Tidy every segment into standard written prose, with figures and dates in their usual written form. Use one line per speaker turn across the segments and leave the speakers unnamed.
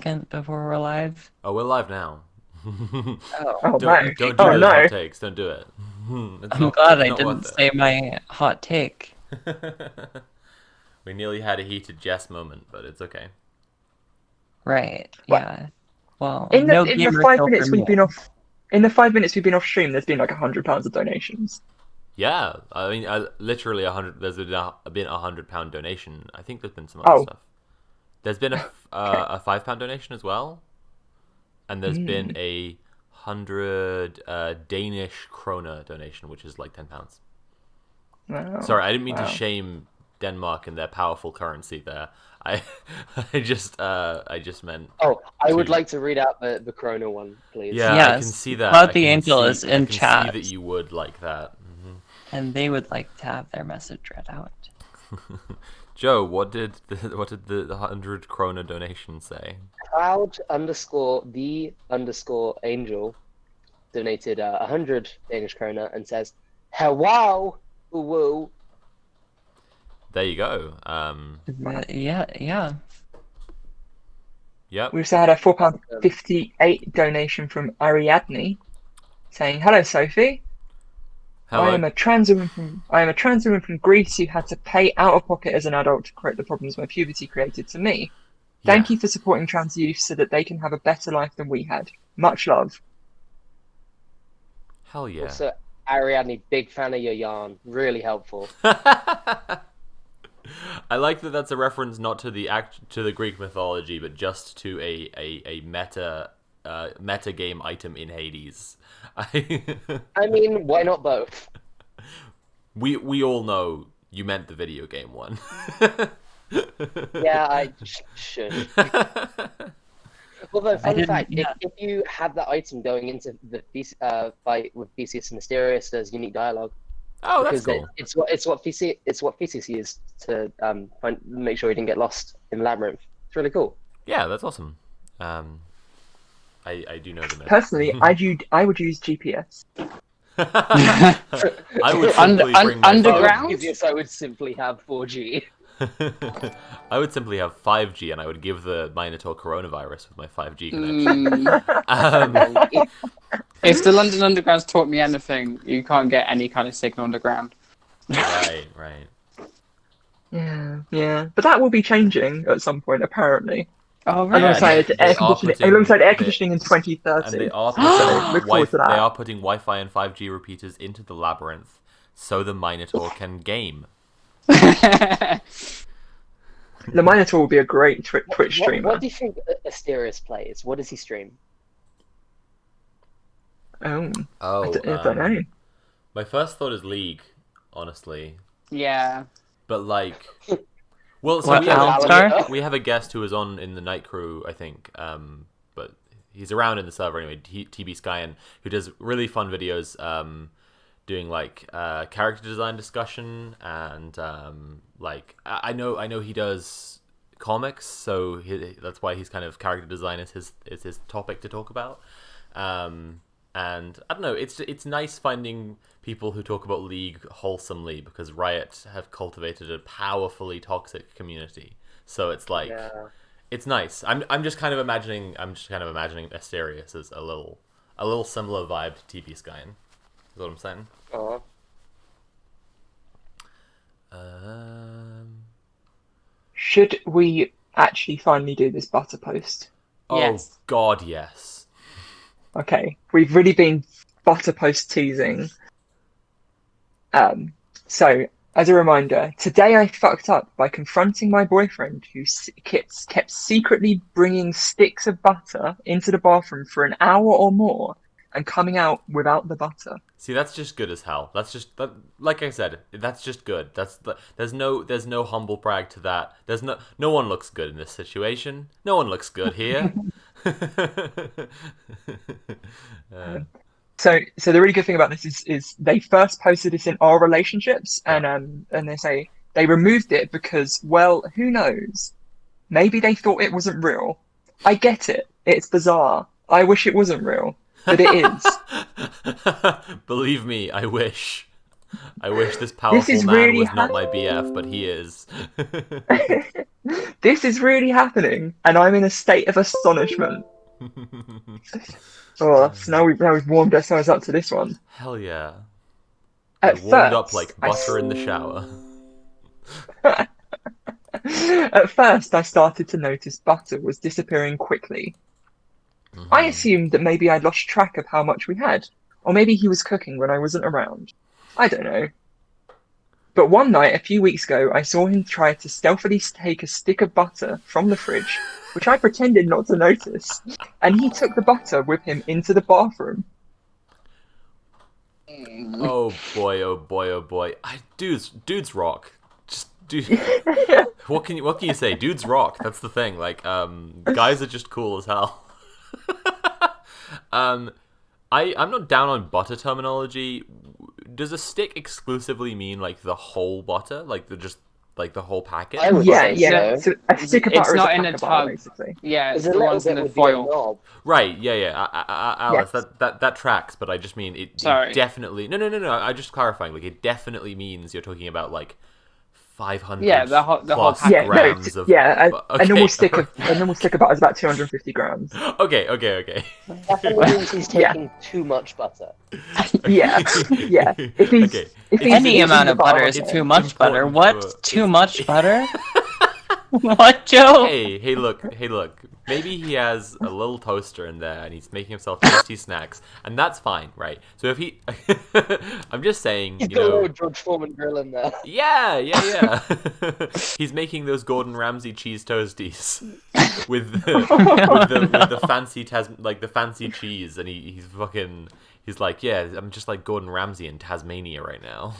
second before we're live?
Oh, we're live now.
Oh,
Oh no.
Don't do
Oh
those
no.
hot takes. Don't do it.
I'm glad I
It's not
didn't
worth
say my hot take.
it. We nearly had a heated Jess moment, but it's okay.
Right,
What?
yeah. Well,
In the
no
in the
gamer
five
kill
minutes
for
we've
me.
been off in the 5 minutes we've been off stream, there's been like £100 of donations.
Yeah, I mean, literally 100. There's been a £100 donation. I think there's been some other
Oh.
stuff. There's been a £5 donation as well, and there's been a 100 Danish krona donation, which is like £10.
Wow.
Sorry, I didn't mean to
Wow.
shame Denmark and their powerful currency there. I just meant.
oh, I would
to-
like to read out the Corona one, please.
Yeah, I
Yes,
can see that.
Cloud
I
the
can
Angel
see-
is in
I can
chat.
see that you would like that.
And they would like to have their message read out.
Joe, what did the 100 krona donation say?
Cloud_the_angel donated 100 Danish krona and says, "Hello, woo."
There you go.
Yeah.
Yep.
We also had a £4.58 donation from Ariadne saying, "Hello, Sophie.
Hello.
I am a trans woman from Greece who had to pay out of pocket as an adult to correct the problems my puberty created to me. Thank you for supporting trans youth so that they can have a better life than we had. Much love."
Hell yeah.
Also, Ariadne, big fan of your yarn. Really helpful.
I like that that's a reference not to the Greek mythology, but just to a meta game item in Hades.
I mean, why not both?
We all know you meant the video game one.
Yeah, I should. Although, fun fact, if you have that item going into the fight with Theseus and Mysterious, there's unique dialogue.
Oh, that's
Because
cool.
it's what Theseus used to make sure he didn't get lost in the labyrinth. It's really cool.
Yeah, that's awesome. I do know the myth.
Personally, I would use GPS.
I would simply bring my
underground?
Theseus, I would simply have 4G.
I would simply have 5G, and I would give the Minotaur coronavirus with my 5G connection.
If the London Underground's taught me anything, you can't get any kind of signal underground.
Right.
Yeah. But that will be changing at some point, apparently.
Oh,
Yeah,
Alongside
they
air
are
conditioning in 2030.
And they are
Look forward to that.
they are putting Wi-Fi and 5G repeaters into the labyrinth so the Minotaur can game.
The Minotaur will be a great Twitch streamer.
What do you think Asterius plays? What does he stream?
Oh,
Oh,
I don't know.
my first thought is League, honestly,
Yeah.
but like, well, so
What,
we have,
Alistar?
we have a guest who was on in the night crew, I think, but he's around in the server anyway. TB Skyen, who does really fun videos, doing like character design discussion and like I know he does comics, so that's why he's kind of character design is his topic to talk about. And I don't know, it's nice finding people who talk about League wholesomely, because Riot have cultivated a powerfully toxic community. So it's like it's nice. I'm just kind of imagining Asterius as a little similar vibe to TP Skyen. Is what I'm saying.
Oh.
Should we actually finally do this butter post?
Yes.
Oh God, yes.
Okay, we've really been butter post teasing. So, as a reminder, today I fucked up by confronting my boyfriend who kept secretly bringing sticks of butter into the bathroom for an hour or more and coming out without the butter.
See, that's just good as hell. That's just like I said. That's just good. There's no humble brag to that. There's no one looks good in this situation. No one looks good here.
So the really good thing about this is they first posted this in our relationships, and they say they removed it because, well, who knows? Maybe they thought it wasn't real. I get it. It's bizarre. I wish it wasn't real, but it is.
Believe me, I wish. I wish this powerful
is
man
really
was not my BF, but he is.
This is really happening, and I'm in a state of astonishment. Oh, so now we've warmed ourselves up to this one.
Hell yeah.
At
We're warmed up
first,
like
I
butter in the shower.
At first, I started to notice butter was disappearing quickly. I assumed that maybe I'd lost track of how much we had, or maybe he was cooking when I wasn't around. I don't know. But one night, a few weeks ago, I saw him try to stealthily take a stick of butter from the fridge, which I pretended not to notice, and he took the butter with him into the bathroom.
Oh boy, oh boy, oh boy. Dudes rock. Just dude. What can you say? Dudes rock. That's the thing. Like, guys are just cool as hell. I'm not down on butter terminology. Does a stick exclusively mean like the whole butter, like the whole packet?
I would
Yeah,
say
yeah.
so.
So a stick of
It's
butter is
not
a
in
pack
a
of butter,
tub.
basically.
Yeah, it's
There's a
the
little
ones in
bit
the
would be a
foil.
knob.
Right, yeah. Alice,
Yes.
that tracks, but I just mean it
Sorry.
definitely. No. I'm just clarifying. Like, it definitely means you're talking about like 500
Yeah, the whole
plus
packet.
Yeah, no,
grams of.
yeah.
Okay.
A normal stick of butter is about 250 grams.
Okay.
Definitely means he's
Yeah.
taking too much butter.
Yeah, yeah. If he's
Okay.
if he's
Any
eating
amount
the
of butter
butter,
is too much butter.
important
What?
for-
Too much butter? What, Joe?
Hey, look. Maybe he has a little toaster in there and he's making himself tasty snacks, and that's fine, right? So if he, I'm just saying,
He's
you
got a
know,
little George Foreman grill in there.
yeah. He's making those Gordon Ramsay cheese toasties with the fancy the fancy cheese, and he's like, yeah, I'm just like Gordon Ramsay in Tasmania right now.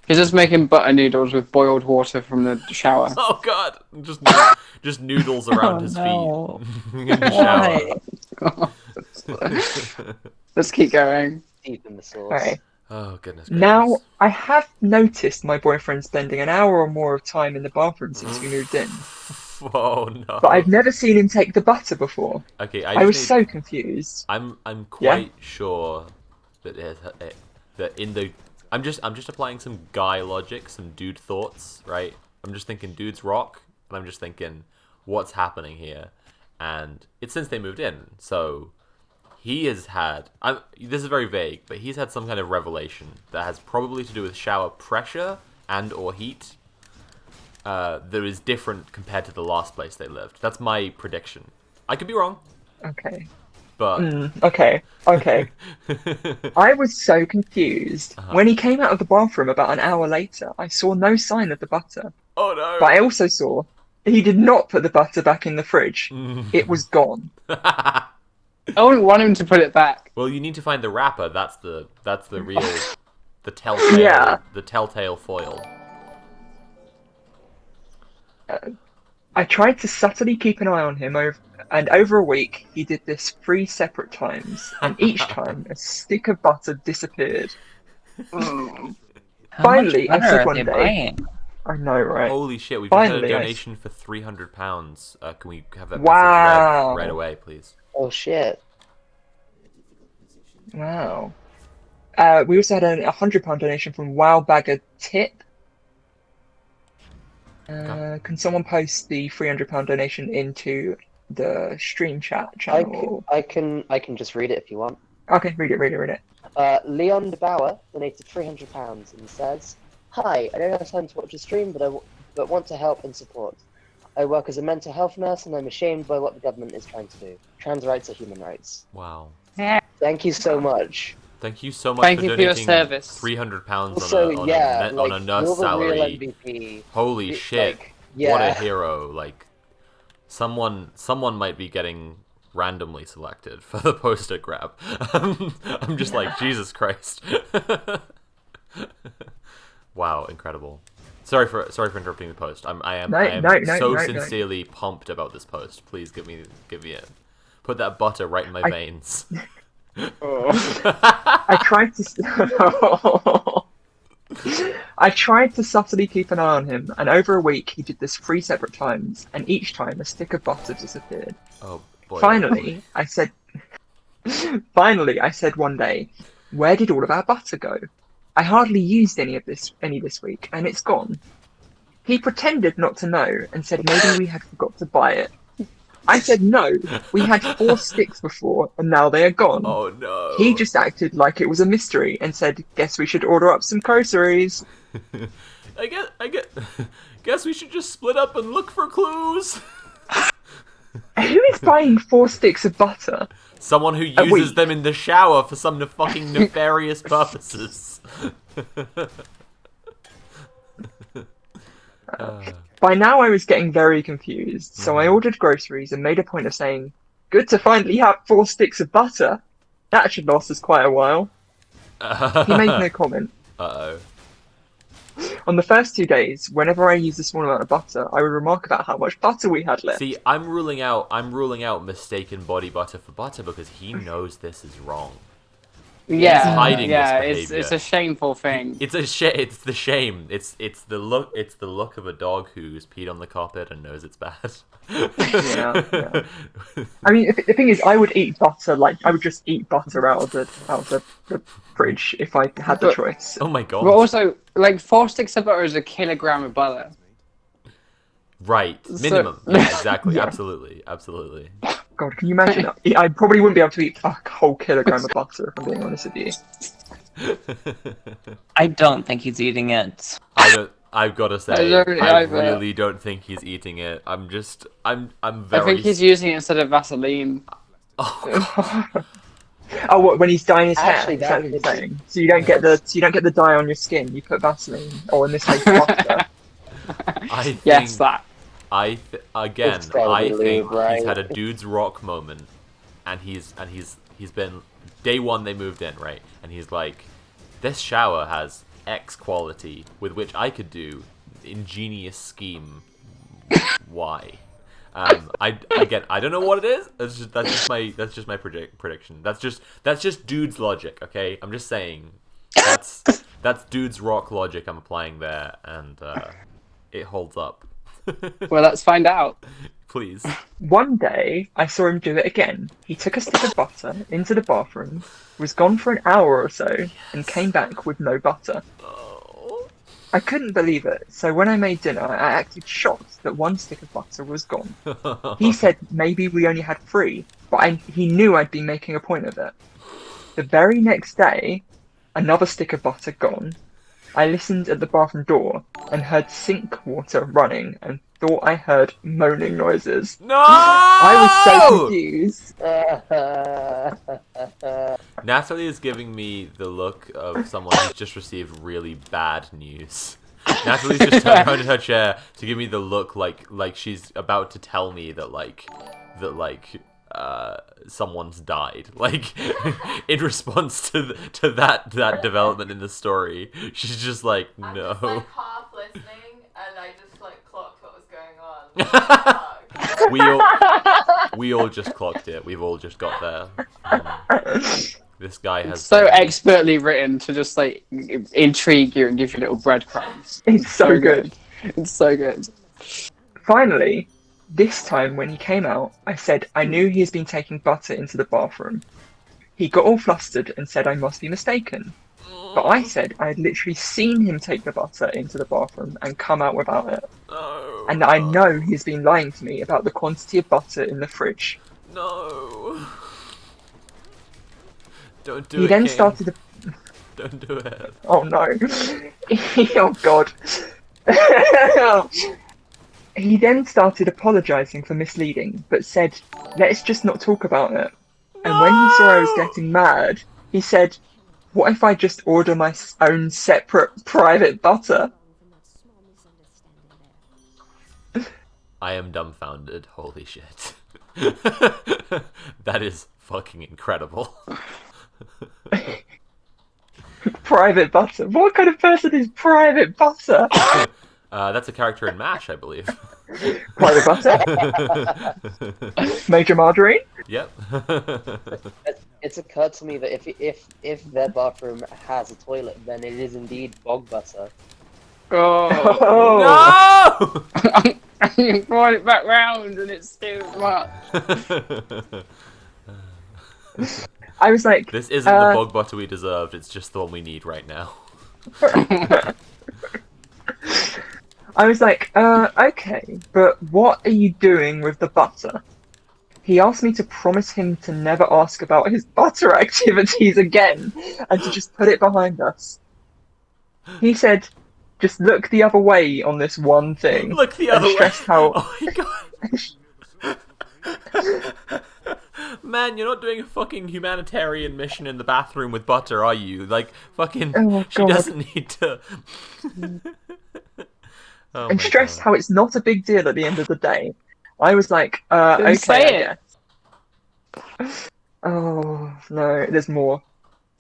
He's just making butter noodles with boiled water from the shower.
Oh God, just noodles around
Oh,
his
no.
feet in the shower.
Why?
Let's keep going.
Deep in the sauce.
Alright.
Oh goodness.
Now, I have noticed my boyfriend spending an hour or more of time in the bathroom since we moved in,
Oh no.
but I've never seen him take the butter before.
Okay,
I was
just
so confused.
I'm quite sure that I'm just applying some guy logic, some dude thoughts, right? I'm just thinking dudes rock, and I'm just thinking what's happening here, and it's since they moved in, so he has had. This is very vague, but he's had some kind of revelation that has probably to do with shower pressure and or heat. That is different compared to the last place they lived. That's my prediction. I could be wrong,
Okay.
but
Okay. I was so confused.
Uh-huh.
When he came out of the bathroom about an hour later, I saw no sign of the butter.
oh no.
But I also saw he did not put the butter back in the fridge. It was gone.
I wouldn't want him to put it back.
Well, you need to find the wrapper. That's the real, the telltale,
Yeah.
the telltale foil.
I tried to subtly keep an eye on him over a week he did this 3 separate times, and each time a stick of butter disappeared.
Mm.
How
Finally,
much
I
butter
said
are
one
they
day-
buying?
I know, right?
Holy shit! We've just had a
Finally, I-
donation for £300. Can we have that
Wow.
message read right away, please?
Oh shit.
Wow. We also had a £100 donation from Wow Bagger Tip. Can someone post the £300 donation into the stream chat channel?
I can just read it if you want.
Okay, read it.
Leon de Bauer donated £300 and says, "Hi, I don't have time to watch the stream, but want to help and support. I work as a mental health nurse and I'm ashamed by what the government is trying to do. Trans rights are human rights.
Wow.
Thank you so much."
Thank you so much
Thank
for
you for your
donating
£300
£300
Also,
on
yeah,
a nurse
you're the
salary.
real MVP.
Holy shit!
Like, yeah.
What a hero! Like, someone might be getting randomly selected for the poster grab. I'm just like, Jesus Christ! Wow, incredible. Sorry for interrupting the post. I am so sincerely pumped about this post. Please give me it. Put that butter right in my veins.
I tried to. I tried to subtly keep an eye on him, and over a week he did this 3 separate times, and each time a stick of butter disappeared.
Oh boy.
Finally, I said one day, "Where did all of our butter go?" I hardly used any this week, and it's gone. He pretended not to know and said maybe we had forgot to buy it. I said no, we had 4 sticks before, and now they are gone.
Oh no.
He just acted like it was a mystery and said, guess we should order up some groceries.
Guess we should just split up and look for clues.
Who is buying 4 sticks of butter?
Someone who
A
uses
week.
them in the shower for some fucking nefarious purposes.
By now I was getting very confused, so I ordered groceries and made a point of saying, good to finally have 4 sticks of butter. That should last us quite a while. He made no comment.
Uh-oh.
On the first 2 days, whenever I used a small amount of butter, I would remark about how much butter we had left.
See, I'm ruling out mistaken body butter for butter because he knows this is wrong.
Yeah,
hiding
yeah,
this
it's
behavior.
a shameful thing.
It's the shame. It's the look of a dog who's peed on the carpet and knows it's bad.
Yeah. I mean, the thing is, I would eat butter, I would just eat butter out of the fridge if I had the choice.
Oh my god.
But also, 4 sticks of butter is a kilogram of butter.
Right.
So-
Minimum. Yeah, exactly.
Yeah.
Absolutely.
God, can you imagine? I probably wouldn't be able to eat a whole kilogram of butter, if I'm being honest with you.
I don't think he's eating it.
I've got to say,
I don't
I
either.
really don't think he's eating it. I'm
I
very.
think he's using it instead of Vaseline.
Oh, God.
Oh, what, when he's dyeing his hair?
Actually,
Is that
that
what you're
could be-
saying? So you don't get the dye on your skin. You put Vaseline, or in this case, butter.
I think,
Yes, that.
Again,
It's probably
I think
lube, right?
he's had a dude's rock moment, and he's been day one they moved in, right, and he's like, this shower has X quality with which I could do ingenious scheme Y. I don't know what it is. That's just my prediction. That's just dude's logic. Okay, I'm just saying that's dude's rock logic I'm applying there, and it holds up.
Well, let's find out.
Please.
One day, I saw him do it again. He took a stick of butter into the bathroom, was gone for an hour or so, and came back with no butter.
Oh.
I couldn't believe it, so when I made dinner, I acted shocked that 1 stick of butter was gone. He said maybe we only had 3, but he knew I'd been making a point of it. The very next day, another stick of butter gone. I listened at the bathroom door and heard sink water running and thought I heard moaning noises.
No!
I was so confused.
Natalie is giving me the look of someone who's just received really bad news. Natalie's just turned around in her chair to give me the look like she's about to tell me that someone's died. Like, in response to that development in the story, she's just like,
I'm
no.
just like half listening, and I just like clocked what was going on. Fuck.
We all just clocked it. We've all just got there. This guy has
So expertly written to just intrigue you and give you little breadcrumbs.
It's so good.
It's so good.
Finally, this time when he came out, I said I knew he has been taking butter into the bathroom. He got all flustered and said I must be mistaken. But I said I had literally seen him take the butter into the bathroom and come out without it.
No.
And I know he's been lying to me about the quantity of butter in the fridge.
No. Don't do
He
it.
then
King.
started to...
Don't do it.
Oh no. Oh god. He then started apologising for misleading, but said, let's just not talk about it. And when he saw I was getting mad, he said, what if I just order my own separate private butter?
I am dumbfounded. Holy shit. That is fucking incredible.
Private butter? What kind of person is private butter?
That's a character in MASH, I believe.
Private butter? Major Margarine?
Yep.
It's occurred to me that if their bathroom has a toilet, then it is indeed bog butter.
Oh,
No!
you brought it back round and it's still much.
I was like,
This isn't the bog butter we deserved, it's just the one we need right now.
I was like, okay, but what are you doing with the butter? He asked me to promise him to never ask about his butter activities again and to just put it behind us. He said, just look the other way on this one thing.
Look the
and
other way.
stressed how
Oh my god. Man, you're not doing a fucking humanitarian mission in the bathroom with butter, are you? Like, fucking,
Oh,
she
God.
doesn't need to. Oh
and
my
stressed
God.
how it's not a big deal at the end of the day. I was like,
Didn't
okay,
say
I
it.
guess. Oh, no, there's more.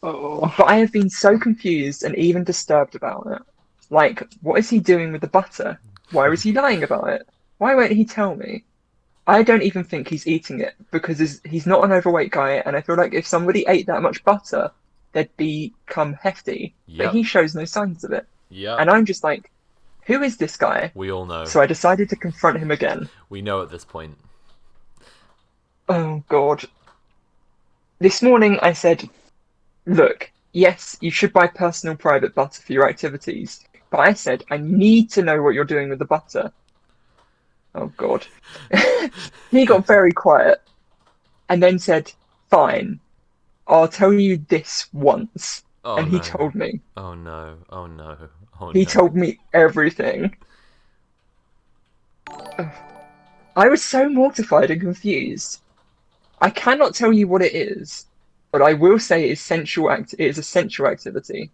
Oh.
But I have been so confused and even disturbed about it. Like, what is he doing with the butter? Why was he lying about it? Why won't he tell me? I don't even think he's eating it because he's not an overweight guy, and I feel like if somebody ate that much butter, they'd become hefty. But
Yep.
he shows no signs of it.
Yep.
And I'm just like, who is this guy?
We all know.
So I decided to confront him again.
We know at this point.
Oh, God. This morning I said, look, yes, you should buy personal private butter for your activities, but I said, I need to know what you're doing with the butter. Oh, God. He got very quiet and then said, fine, I'll tell you this once.
Oh
And he
no.
told me.
Oh no. Oh no. Oh
He
no.
told me everything. I was so mortified and confused. I cannot tell you what it is, but I will say it is a sensual activity.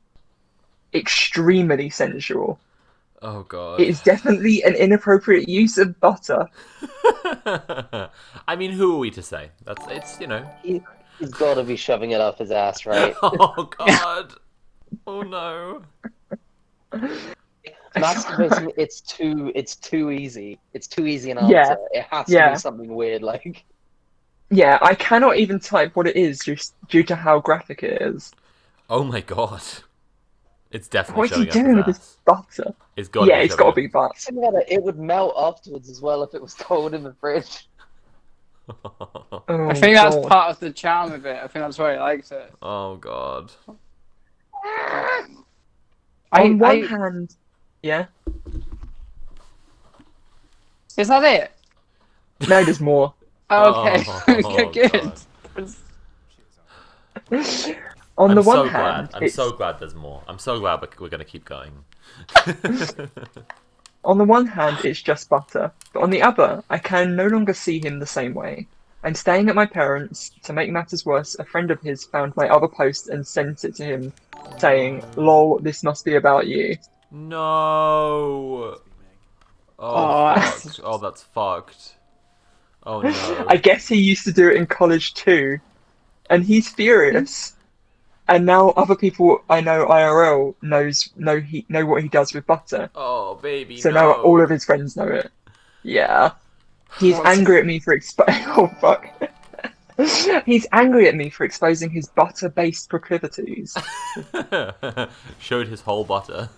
Extremely sensual.
Oh god.
It is definitely an inappropriate use of butter.
I mean, who are we to say? It's, you know.
He's got to be shoving it up his ass, right?
Oh god. Oh no.
Masturbating, it's too easy. It's too easy an answer.
Yeah,
It has to
yeah.
be something weird, like.
Yeah, I cannot even type what it is just due to how graphic it is.
Oh my god. It's definitely
What is he
showing up
doing
his
with
ass.
this butter?
It's gotta
Yeah,
be
it's
shoving
got to
up-
be butter.
Think about it, it would melt afterwards as well if it was cold in the fridge.
Oh,
I think that's
God.
part of the charm of it. I think that's why he likes it.
Oh god.
On one hand, yeah.
Is that it?
No, there's more.
Oh, okay.
Oh,
Good.
God.
On
I'm
the one
so
hand,
glad. I'm
it's,
so glad there's more. I'm so glad we're gonna keep going.
on the one hand, it's just butter, but on the other, I can no longer see him the same way. I'm staying at my parents'. To make matters worse, a friend of his found my other post and sent it to him, saying, "Lol, this must be about you."
No. Oh,
Oh,
fuck. Oh, that's fucked. Oh no.
I guess he used to do it in college too, and he's furious. And now other people I know IRL know what he does with butter.
Oh, baby,
So
no.
now all of his friends know it. Yeah. He's
What's-
angry at me for oh fuck. He's angry at me for exposing his butter-based proclivities.
Showed his whole butter.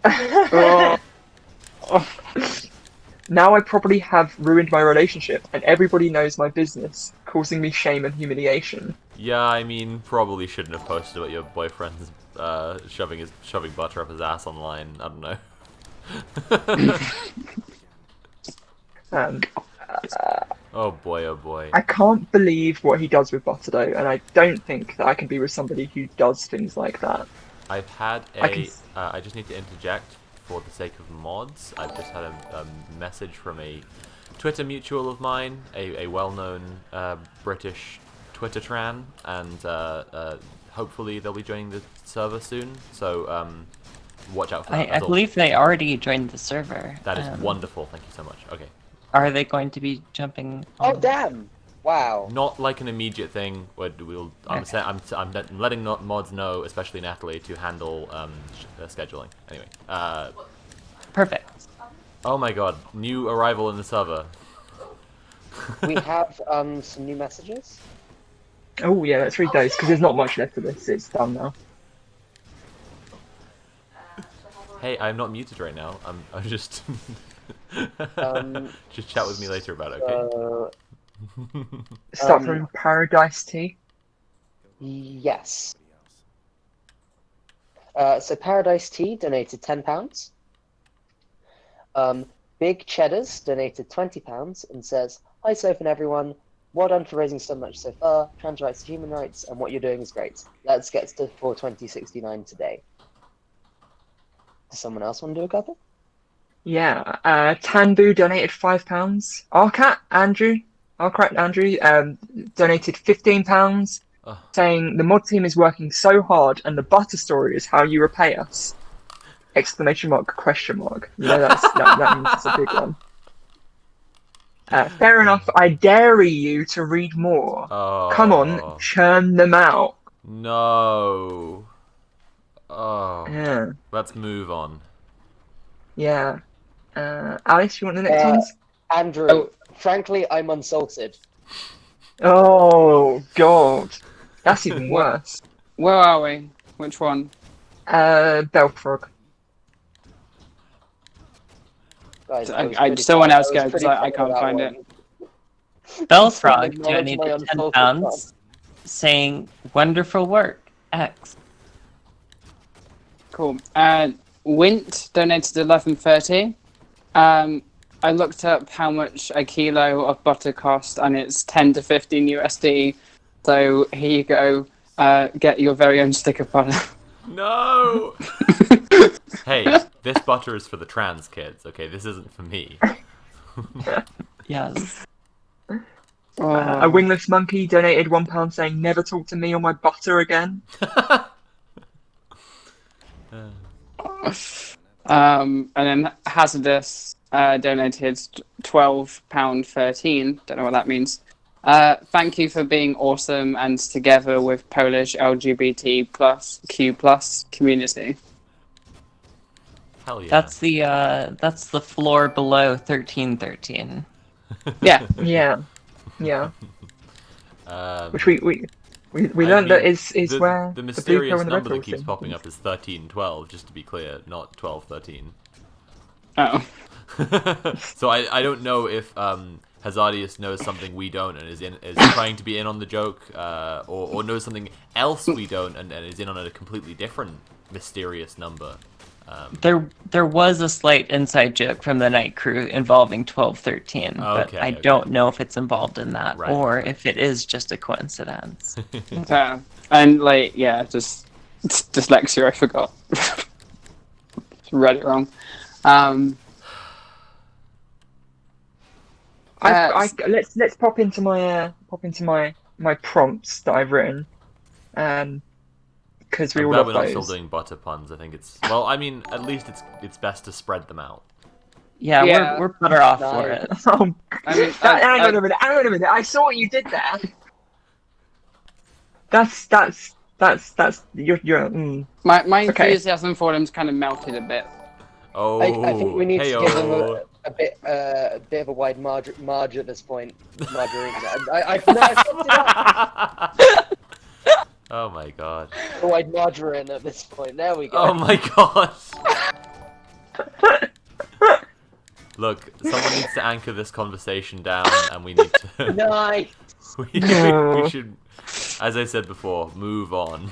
Oh.
Now I probably have ruined my relationship, and everybody knows my business, causing me shame and humiliation.
Yeah, I mean, probably shouldn't have posted about your boyfriend's shoving butter up his ass online. I don't know. Oh boy, oh boy.
I can't believe what he does with butter though, and I don't think that I can be with somebody who does things like that.
I've had
I can
I just need to interject for the sake of mods. I've just had a message from a Twitter mutual of mine, a well-known British Twitter tran, and hopefully they'll be joining the server soon. So watch out for that.
I
That's all.
believe they already joined the server.
That is wonderful. Thank you so much. Okay.
Are they going to be jumping?
Oh
on-
damn! Wow.
Not like an immediate thing. Where we'll. I'm
Okay.
I'm letting mods know, especially Natalie, to handle scheduling. Anyway.
Perfect.
Oh my god! New arrival in the server.
We have some new messages.
Oh yeah, let's read those, because there's not much left of this, it's done now.
Hey, I'm not muted right now. I'm just. Just chat with me later about it, okay?
Start
Um,
from Paradise Tea.
Yes. So Paradise Tea donated £10. Big Cheddars donated £20 and says, "Hi, Soph and everyone. Well done for raising so much so far. Trans rights are human rights, and what you're doing is great. Let's get to 42069 today." Does someone else want to do a couple?
Yeah. Tanbu donated £5. Arcat Andrew, donated £15,
Ugh.
saying the mod team is working so hard, and the butter story is how you repay us! Exclamation mark, question mark. You know that means it's a big one. Fair enough. I dare you to read more.
Oh.
Come on, churn them out.
No. Oh.
Yeah.
Let's move on.
Yeah. Alice, you want the next ones?
Andrew, frankly, I'm unsalted.
Oh God, that's even worse.
Where are we? Which one?
Belfrog.
Guys,
someone else go, because I can't find it.
Bellfrog
Acknowledge my
donated
unsalted
£10, saying, "Wonderful work, X."
Cool. Wint donated 11.30. I looked up how much a kilo of butter cost, and it's 10 to 15 USD. So here you go. Get your very own stick of butter.
No. Hey, this butter is for the trans kids. Okay, this isn't for me.
Yes.
A wingless monkey donated £1, saying, "Never talk to me or my butter again."
And then Hazardous donated £12.13. Don't know what that means. Thank you for being awesome and together with Polish LGBT plus Q plus community.
Hell yeah.
That's the floor below 1313.
Yeah.
Yeah.
Um,
Which we learned that is
the,
where
the
blue
mysterious
pill and the red
number
pill
that keeps
thing.
popping up is 1312. Just to be clear, not 1213.
Oh.
So I don't know if Hazardius knows something we don't and is trying to be in on the joke, or knows something else we don't and is in on a completely different mysterious number.
There was a slight inside joke from the night crew involving 1213, but
Okay,
I
okay.
don't know if it's involved in that
Right,
or
right.
if it is just a coincidence.
And just dyslexia. I forgot. Read it wrong.
Let's pop into my prompts that I've written, because we
I'm
all
glad
love
we're not still
those.
doing butter puns. I think it's I mean, at least it's best to spread them out.
Yeah, we're better off for
Nice.
it.
Oh,
I mean,
hang on a minute. I saw what you did there. That's you're
my
Okay.
enthusiasm for them's kind of melted a bit.
Oh,
I think we need to give them
hey-o.
a bit of a wide marge at this point. Margarine. I fucked it up.
Oh my god.
A wide margarine at this point. There we go.
Oh my god. Look, someone needs to anchor this conversation down, and we need to.
Nice.
we should, as I said before, move on.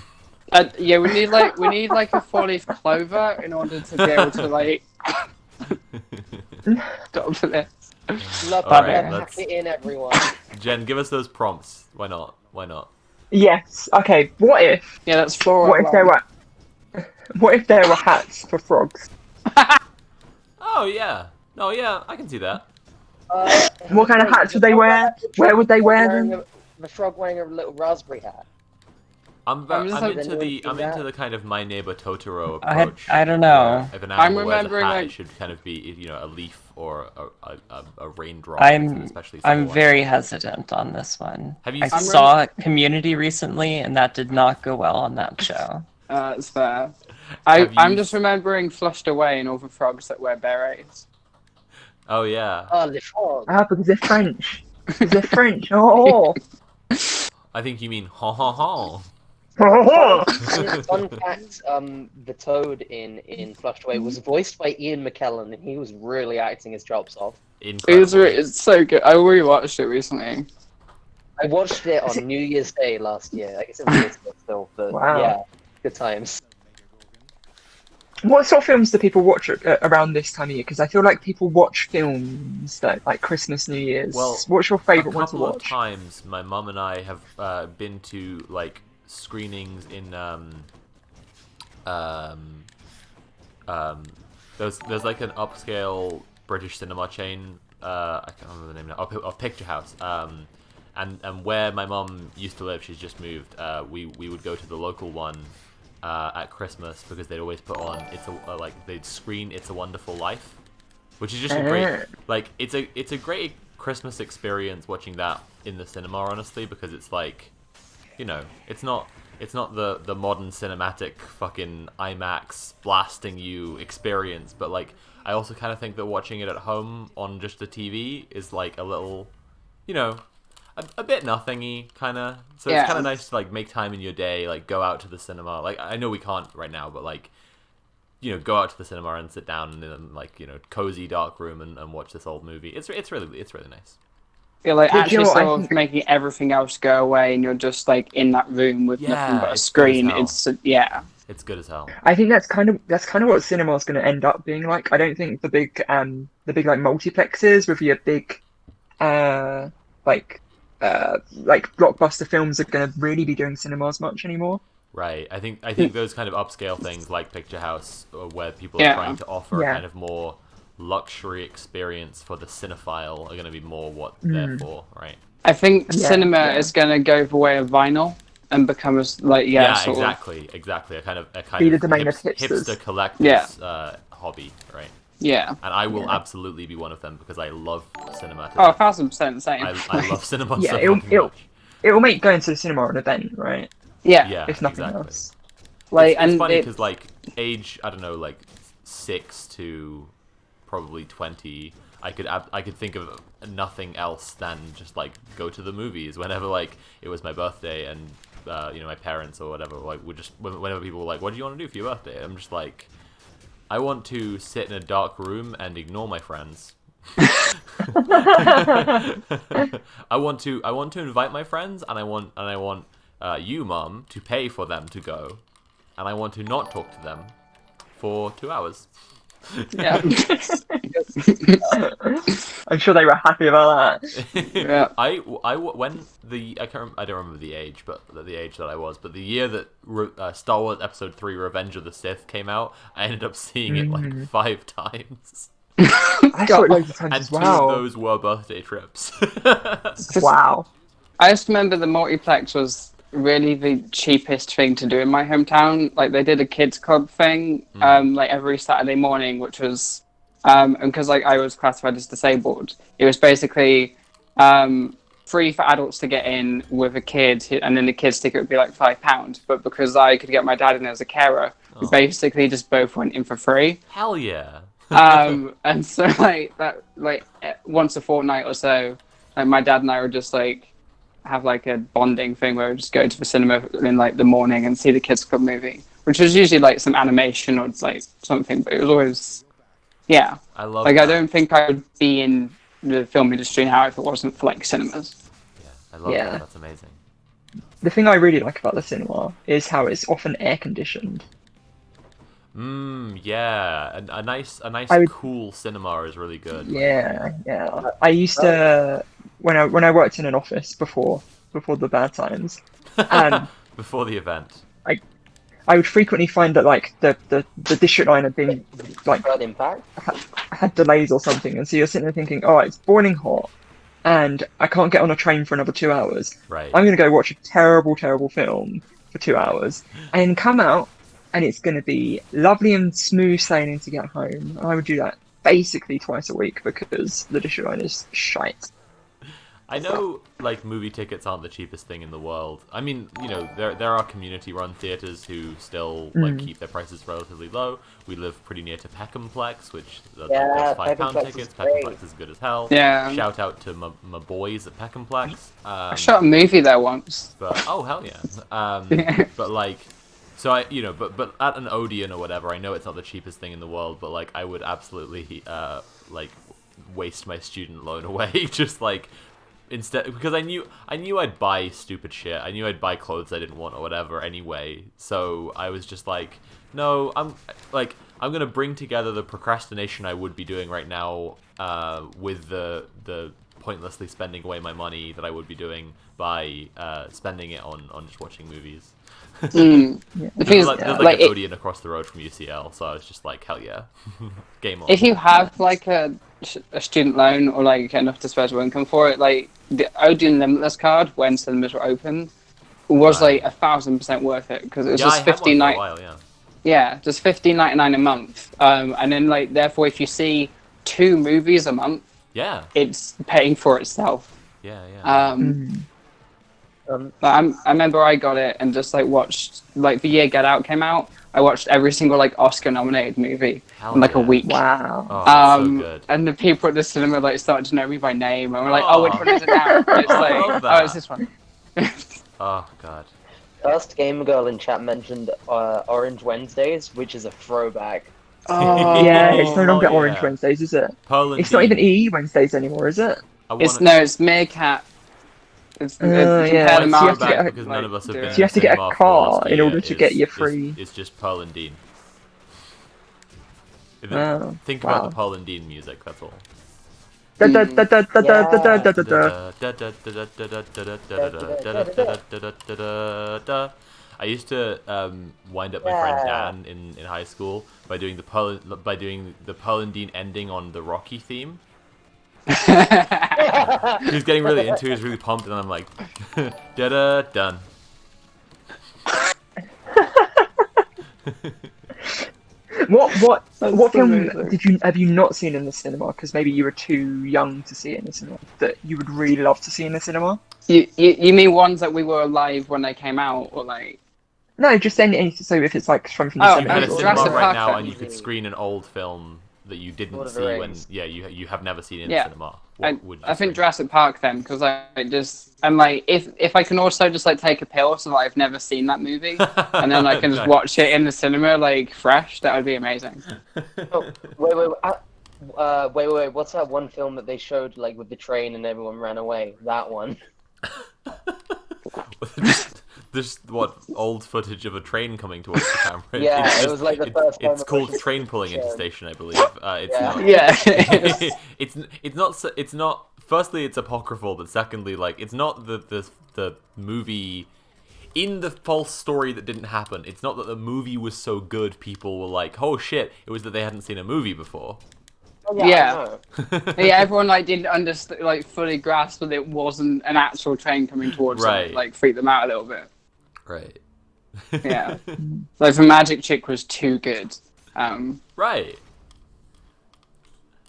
Yeah, we need like a 4-leaf clover in order to be able to stop for this.
Love
All right,
that.
let's-
Pack it in, everyone.
Jen, give us those prompts. Why not?
Yes. Okay. What if
Yeah, that's 4.
what if there were hats for frogs?
Oh yeah. No, yeah, I can see that.
What kind of hats would they wear? Where would they wear them?
The frog wearing a little raspberry hat.
I'm
just like-
into
that.
the kind of My Neighbor Totoro
I
approach.
don't know.
If an
I'm
animal wears a
remembering,
hat,
like-
it should kind of be a leaf or a raindrop.
I'm
especially
I'm
someone.
very hesitant on this one.
Have you
I
seen-
saw Community recently, and that did not go well on that show.
That's fair.
Have
I'm
you-
just remembering Flushed Away and all the frogs that wear berets.
Oh yeah.
Oh, le frog.
Because they're French. Because they're French. Oh.
I think you mean ha ha ha.
Fun fact, the toad in Flushed Away was voiced by Ian McKellen, and he was really acting his chops off.
Incredible.
It's so good. I rewatched it recently.
I watched it on New Year's Day last year. I guess it was still, but
Wow.
yeah, good times.
What sort of films do people watch around this time of year? Because I feel like people watch films that like Christmas, New Year's.
Well,
What's your
a
favorite one to
couple of
watch?
times, my mum and I have been to like screenings in there's like an upscale British cinema chain. I can't remember the name now. Of Picture House. And where my mum used to live, she's just moved. We would go to the local one at Christmas because they'd always put on they'd screen It's a Wonderful Life, which is just a great it's a great Christmas experience watching that in the cinema, honestly, because it's like, you know, it's not the modern cinematic fucking IMAX blasting you experience, but like I also kind of think that watching it at home on just the TV is like a little, you know, a bit nothingy kind of. So it's kind of nice to like make time in your day, like go out to the cinema. Like I know we can't right now, but like, you know, go out to the cinema and sit down in like, you know, cozy dark room and watch this old movie. It's really nice.
You're like
Did you
actually
know, I
sort of
think-
making everything else go away, and you're just like in that room with nothing but a
it's good as
screen.
hell. It's good as hell.
I think that's kind of what cinema's going to end up being like. I don't think the big like multiplexes with your big like blockbuster films are going to really be doing cinemas much anymore.
Right. I think those kind of upscale things like Picture House, where people are trying to offer a kind of more luxury experience for the cinephile, are going to be more what they're for, right?
I think cinema is going to go the way of vinyl and become as like sort
exactly. A kind of
Be the domain of
hipster
hipsters.
collector's hobby, right?
Yeah.
And I will absolutely be one of them because I love cinema.
Oh, 1000% same.
I love cinema
Yeah,
so fucking much.
it'll make going to the cinema an event, right?
Yeah,
If nothing
exactly.
else.
Like,
it's
and
funny because like age, I don't know, like 6 to probably 20, I could think of nothing else than just like go to the movies whenever like it was my birthday, and you know, my parents or whatever like would just, whenever people were like, what do you want to do for your birthday? I'm just like, I want to sit in a dark room and ignore my friends. I want to invite my friends, and I want you, Mum, to pay for them to go, and I want to not talk to them for 2 hours.
Yeah.
I'm sure they were happy about that.
Yeah.
I don't remember the age, but the age that I was, but the year that Star Wars Episode 3: Revenge of the Sith came out, I ended up seeing it like 5 times.
I saw it loads of times
And
as
2
well.
of those were birthday trips.
Wow.
I just remember the multiplex was really the cheapest thing to do in my hometown. Like they did a kids club thing, like every Saturday morning, which was, and because like I was classified as disabled, it was basically free for adults to get in with a kid, and then the kids ticket would be like £5. But because I could get my dad in as a carer, we basically just both went in for free.
Hell yeah.
And so like that, like once a fortnight or so, like my dad and I would just like have like a bonding thing where we just go to the cinema in like the morning and see the kids club movie, which was usually like some animation or like something, but it was always,
I love
like
that.
I don't think I would be in the film industry now if it wasn't for like cinemas.
Yeah, I love that. That's amazing.
The thing I really like about the cinema is how it's often air conditioned.
Yeah, a nice cool cinema is really good.
Yeah. I used to when I worked in an office before the bad times, and
Before the event.
I would frequently find that like the district line had been like
Bird impact.
had delays or something, and so you're sitting there thinking, oh, it's boiling hot, and I can't get on a train for another 2 hours.
Right.
I'm gonna go watch a terrible film for 2 hours, and come out, and it's gonna be lovely and smooth sailing to get home. I would do that basically twice a week because the district line is shite.
I know, like, movie tickets aren't the cheapest thing in the world. I mean, you know, there are community-run theaters who still like keep their prices relatively low. We live pretty near to Peckhamplex, which those £5
Peckhamplex is
tickets.
great.
Peckhamplex is good as hell.
Yeah.
Shout out to my boys at Peckhamplex.
I shot a movie there once.
But oh hell yeah.
Yeah.
But like, so I, you know, but at an Odeon or whatever, I know it's not the cheapest thing in the world, but like I would absolutely like waste my student loan away just like. Instead, because I knew I'd buy stupid shit. I knew I'd buy clothes I didn't want or whatever anyway. So I was just like, no, I'm I'm gonna bring together the procrastination I would be doing right now with the pointlessly spending away my money that I would be doing by spending it on just watching movies.
The thing is,
There's like an Odeon across the road from UCL, so I was just like, hell yeah, game on.
if you have like a student loan or like enough disposable income for it, like the Odeon Limitless card when cinemas were open was like 1,000% worth it, because it was just $15.99. Yeah, just $15.99 a month, and then like therefore if you see 2 movies a month, it's paying for itself. I remember I got it and just like watched, like the year Get Out came out, I watched every single like Oscar nominated movie in like a week.
Wow.
Oh, so good.
And the people at the cinema like started to know me by name, and we're like, which one is it now? And it's like, it's this one.
Oh god.
First Gamer Girl in chat mentioned Orange Wednesdays, which is a throwback.
Yeah, it's no longer Orange Wednesdays, is it? It's not even EE Wednesdays anymore, is it?
It's Meerkat. It's
because none of us have been.
So you have to get a car in order to get your free.
It's just Pearl and Dean. Think about the Pearl and Dean music. That's all. I used to wind up my friend Dan in high school by doing the Pearl and Dean ending on the Rocky theme. He was getting really into it, he was really pumped, and I'm like, done.
What film have you not seen in the cinema? Because maybe you were too young to see it in the cinema, that you would really love to see in the cinema.
You mean ones that we were alive when they came out, or like?
No, just any. So if it's like from the cinema,
you had a cinema right now, and you could screen an old film that you didn't see when you have never seen in cinema.
I think Jurassic Park then, because I'm like, if I can also just like take a pill so that I've never seen that movie, and then I can just watch it in the cinema like fresh, that would be amazing.
Wait, what's that one film that they showed like with the train and everyone ran away? That one.
This old footage of a train coming towards the camera.
It was like the first time.
It's called train pulling into station, I believe. It's not. Firstly, it's apocryphal, but secondly, like it's not the movie. In the false story that didn't happen, it's not that the movie was so good people were like, oh shit, it was that they hadn't seen a movie before.
Everyone like didn't understand, like fully grasp that it wasn't an actual train coming towards them, like freaked them out a little bit.
Right.
Yeah. Like the Magic Chick was too good.
Right.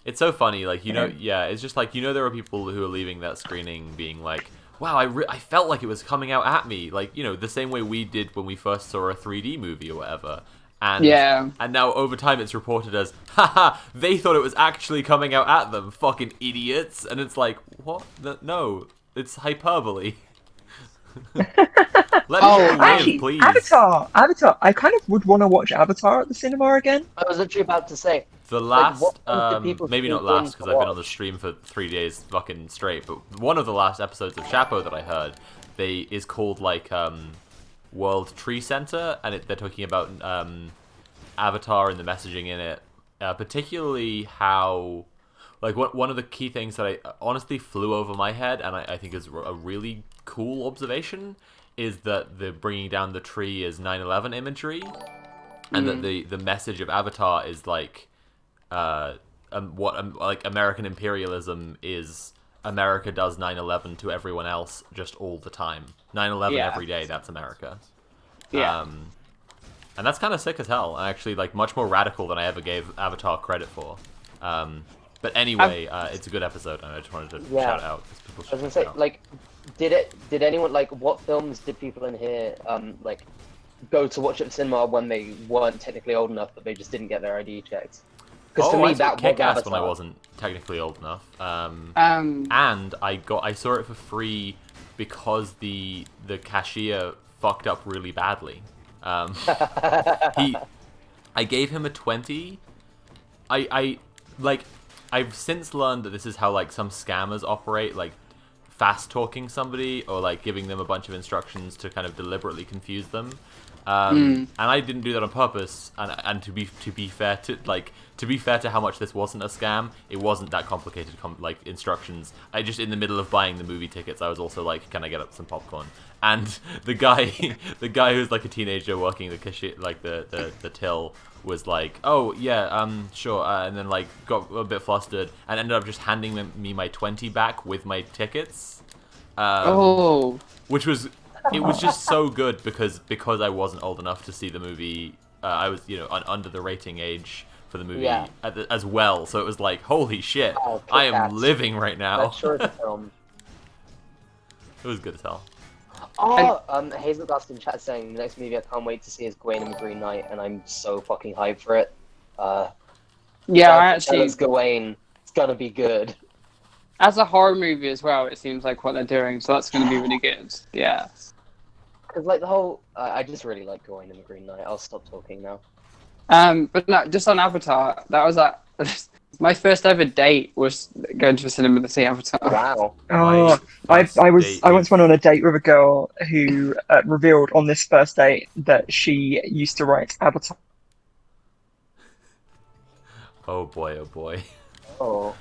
It's so funny, like, it's just like, there are people who are leaving that screening being like, wow, I felt like it was coming out at me, like, the same way we did when we first saw a 3D movie or whatever. And now over time it's reported as, haha, they thought it was actually coming out at them, fucking idiots. And it's like, what? No, it's hyperbole.
Actually, please. Avatar. I kind of would want to watch Avatar at the cinema again.
I was literally about to say.
The last, maybe not last, because I've been on the stream for 3 days fucking straight, but one of the last episodes of Chapo that I heard, is called like World Tree Center, and they're talking about Avatar and the messaging in it, particularly how, like, one of the key things that I honestly flew over my head, and I think is a really cool observation, is that the bringing down the tree is 9/11 imagery, and that the message of Avatar is like like American imperialism is America does 9/11 to everyone else just all the time. 9/11 every day, that's America.
Yeah.
And that's kind of sick as hell, and actually like much more radical than I ever gave Avatar credit for. But anyway, it's a good episode, and I just wanted to shout it out.
I was gonna say, like, did anyone, like, what films did people in here like go to watch at the cinema when they weren't technically old enough, but they just didn't get their ID checked? Because to me, that was
Kick-Ass when I wasn't technically old enough. And I saw it for free because the cashier fucked up really badly. I gave him a 20. I've since learned that this is how like some scammers operate. Like fast talking somebody or like giving them a bunch of instructions to kind of deliberately confuse them. And I didn't do that on purpose. And to be fair to how much this wasn't a scam, it wasn't that complicated. Like instructions. I just in the middle of buying the movie tickets, I was also like, "Can I get up some popcorn?" And the guy who's like a teenager working the cashier, like the till, was like, "Oh yeah, sure," and then like got a bit flustered and ended up just handing me my 20 back with my tickets. Which was. It was just so good because I wasn't old enough to see the movie. I was, under the rating age for the movie as well. So it was like, holy shit, I am living right now.
That's sure the film.
It was good as hell.
Hazel Gust in chat saying the next movie I can't wait to see is Gawain and the Green Knight, and I'm so fucking hyped for it.
I actually.
It's Gawain. It's gonna be good.
As a horror movie as well, it seems like what they're doing, so that's going to be really good. Yeah.
Because like the whole, I just really like Gawain and the Green Knight. I'll stop talking now.
But no, just on Avatar, that was my first ever date was going to the cinema to see Avatar.
Wow.
Oh, I once went on a date with a girl who revealed on this first date that she used to write Avatar.
Oh boy, oh boy.
Oh.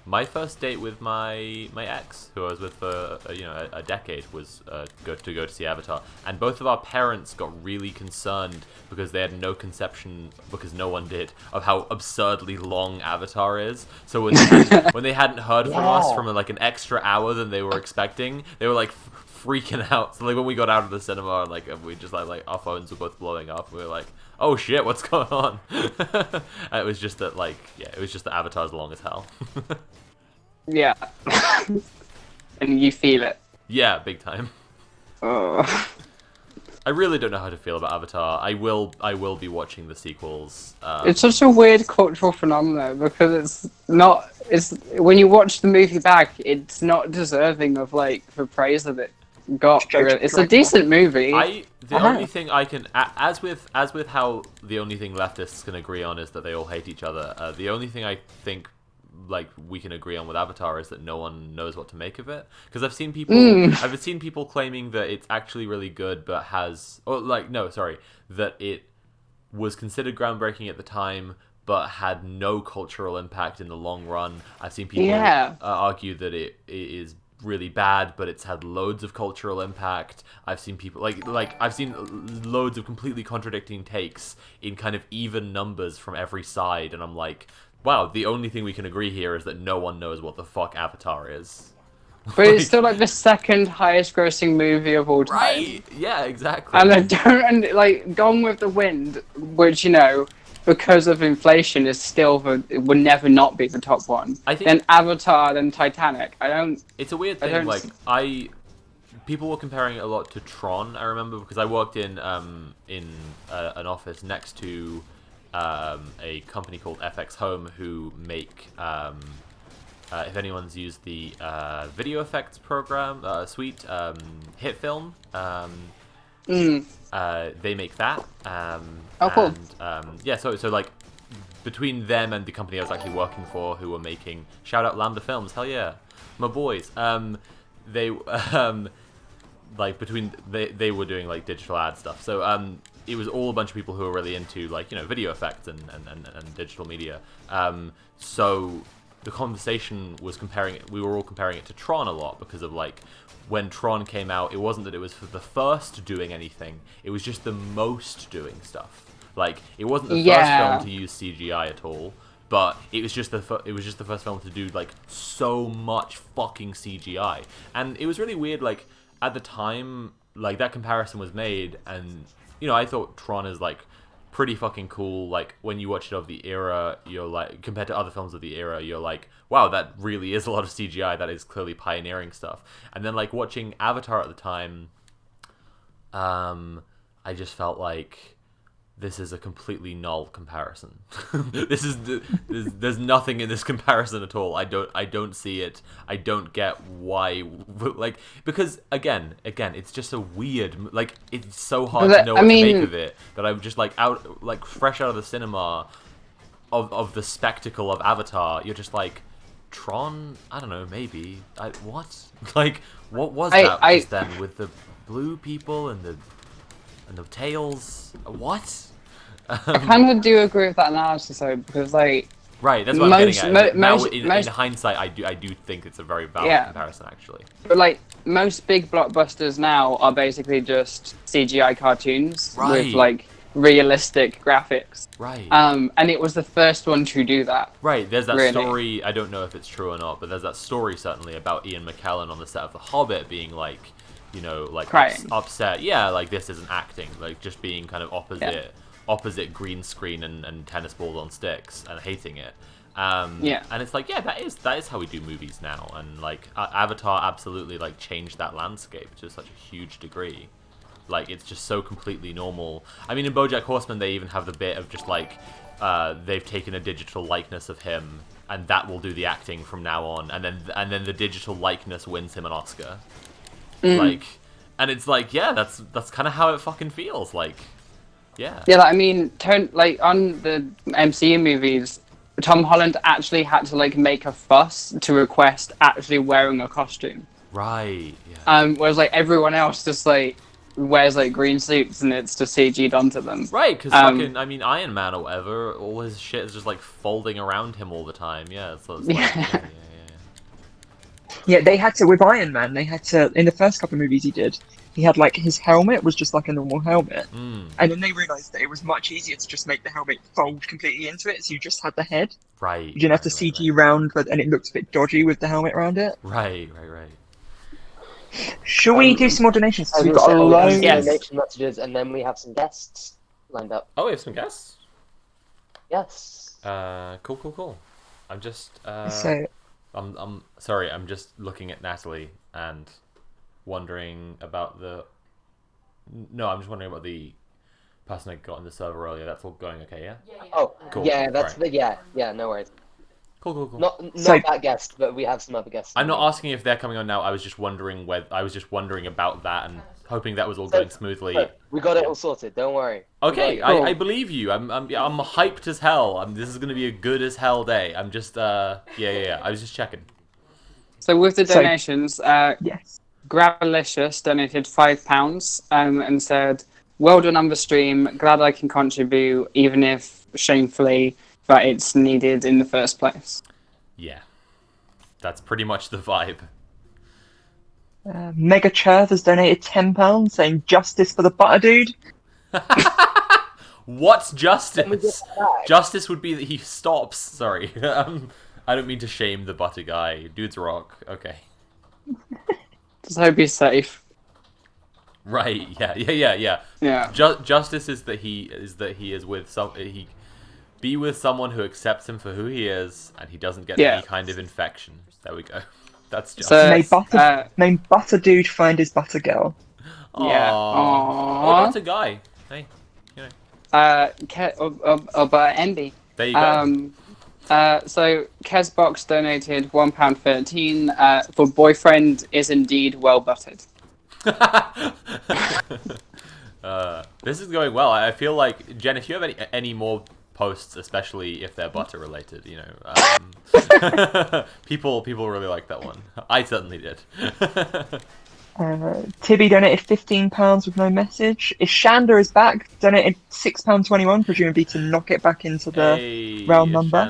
My first date with my ex, who I was with for a decade, was go to see Avatar, and both of our parents got really concerned because they had no conception, because no one did, of how absurdly long Avatar is. So when they hadn't heard from us from like an extra hour than they were expecting, they were like freaking out. So like when we got out of the cinema, like we just like our phones were both blowing up. We were like, "Oh shit, what's going on?" It was just that it was just that Avatar's long as hell.
Yeah. And you feel it.
Yeah, big time.
Oh.
I really don't know how to feel about Avatar. I will be watching the sequels.
It's such a weird cultural phenomenon because it's when you watch the movie back, it's not deserving of like the praise that it got. It's a decent movie.
The only thing I can, as with how the only thing leftists can agree on is that they all hate each other. The only thing I think like we can agree on with Avatar is that no one knows what to make of it. Because I've seen people claiming that it's actually really good, but that it was considered groundbreaking at the time, but had no cultural impact in the long run. I've seen people argue that it is really bad, but it's had loads of cultural impact. I've seen people I've seen loads of completely contradicting takes in kind of even numbers from every side, and I'm like, wow, the only thing we can agree here is that no one knows what the fuck Avatar is.
But it's still like the second highest grossing movie of all time.
Right? Yeah, exactly.
And Gone with the Wind, which because of inflation is still it would never not be the top one. I think then Avatar, then Titanic.
It's a weird thing. People were comparing it a lot to Tron. I remember because I worked in an office next to a company called FX Home who make if anyone's used the video effects program suite, Hit Film. They make that.
Cool.
And so like between them and the company I was actually working for, who were making, shout out Lambda Films, hell yeah, my boys. They they were doing like digital ad stuff. So it was all a bunch of people who were really into video effects and digital media. So the conversation was we were all comparing it to Tron a lot because of when Tron came out, it wasn't that it was for the first doing anything, it was just the most doing stuff. It wasn't the first film to use CGI at all, but it was just the first film to do so much fucking CGI. And it was really weird at the time that comparison was made, and I thought Tron is pretty fucking cool. When you watch it of the era, you're compared to other films of the era, you're like, wow, that really is a lot of CGI. That is clearly pioneering stuff. And then watching Avatar at the time, I just felt like this is a completely null comparison. There's nothing in this comparison at all. I don't see it. I don't get why. Because again, it's just a weird. It's so hard to know what to make of it that I'm just fresh out of the cinema, of the spectacle of Avatar. You're just like, Tron? I don't know, maybe. What? Like, what was that just then with the blue people and the tails? What?
I kind of do agree with that analysis though, because like.
Right, that's what I'm getting at. Now, in hindsight, I do think it's a very valid comparison, actually.
But like most big blockbusters now are basically just CGI cartoons with like realistic graphics.
Right.
And it was the first one to do that.
Right. There's that story. I don't know if it's true or not, but there's that story certainly about Ian McKellen on the set of The Hobbit being like, you know, like upset. Yeah, like this isn't acting. Like just being kind of opposite green screen and tennis balls on sticks and hating it. And it's like, yeah, that is how we do movies now. And like Avatar absolutely like changed that landscape to such a huge degree. Like it's just so completely normal. I mean, in BoJack Horseman, they even have the bit of just like they've taken a digital likeness of him, and that will do the acting from now on. And then the digital likeness wins him an Oscar. Like, and it's like, yeah, that's kind of how it fucking feels. Like. Yeah. Yeah,
like, I mean, like on the MCU movies, Tom Holland actually had to like make a fuss to request actually wearing a costume.
Right. Yeah.
Whereas like everyone else just like wears like green suits and it's just CG'd onto them.
Right, because fucking, I mean, Iron Man or whatever, all his shit is just like folding around him all the time. Yeah. So it's like,
Yeah, they had to with Iron Man. They had to in the first couple of movies he did. He had like his helmet was just like a normal helmet, and then they realized that it was much easier to just make the helmet fold completely into it, so you just had the head.
Right.
You didn't have to CG round, and it looked a bit dodgy with the helmet around it.
Right.
Shall we do some more donations? We've got a lot of
donation messages, and then we have some guests lined up.
Oh, we have some guests.
Yes.
Cool. I'm just.
So.
I'm sorry. I'm just looking at Natalie and wondering about the. No, I'm just wondering about the person I got on the server earlier. That's all going okay, yeah?
Yeah.
Oh,
cool.
Yeah, that's right. Yeah. No worries.
Cool.
Not that guest, but we have some other guests.
I'm not asking if they're coming on now. I was just wondering about that and hoping that was all going smoothly.
We got it all sorted. Don't worry.
Okay, I believe you. I'm hyped as hell. This is gonna be a good as hell day. I'm just I was just checking.
So with the donations,
yes,
Gravelicious donated £5 and said, "Well done on the stream. Glad I can contribute, even if shamefully that it's needed in the first place."
Yeah, that's pretty much the vibe.
Mega Churth has donated £10 saying justice for the butter dude.
What's justice? Justice would be that he stops. Sorry. I don't mean to shame the butter guy. Dude's rock. Okay.
Just hope he's safe.
Right. Yeah. Justice is that he is with he be with someone who accepts him for who he is, and he doesn't get any kind of infection. There we go. That's just.
May butter dude find his butter girl.
Yeah.
Or butter guy. Hey, you know.
But Envy.
There you go.
So Kesbox donated £1.13 for boyfriend is indeed well buttered.
This is going well. I feel like, Jen, if you have any more posts, especially if they're butter related, you know, people really like that one. I certainly did.
Tibby donated £15 with no message. Ishanda is back, donated £6.21, presumably to knock it back into the round number.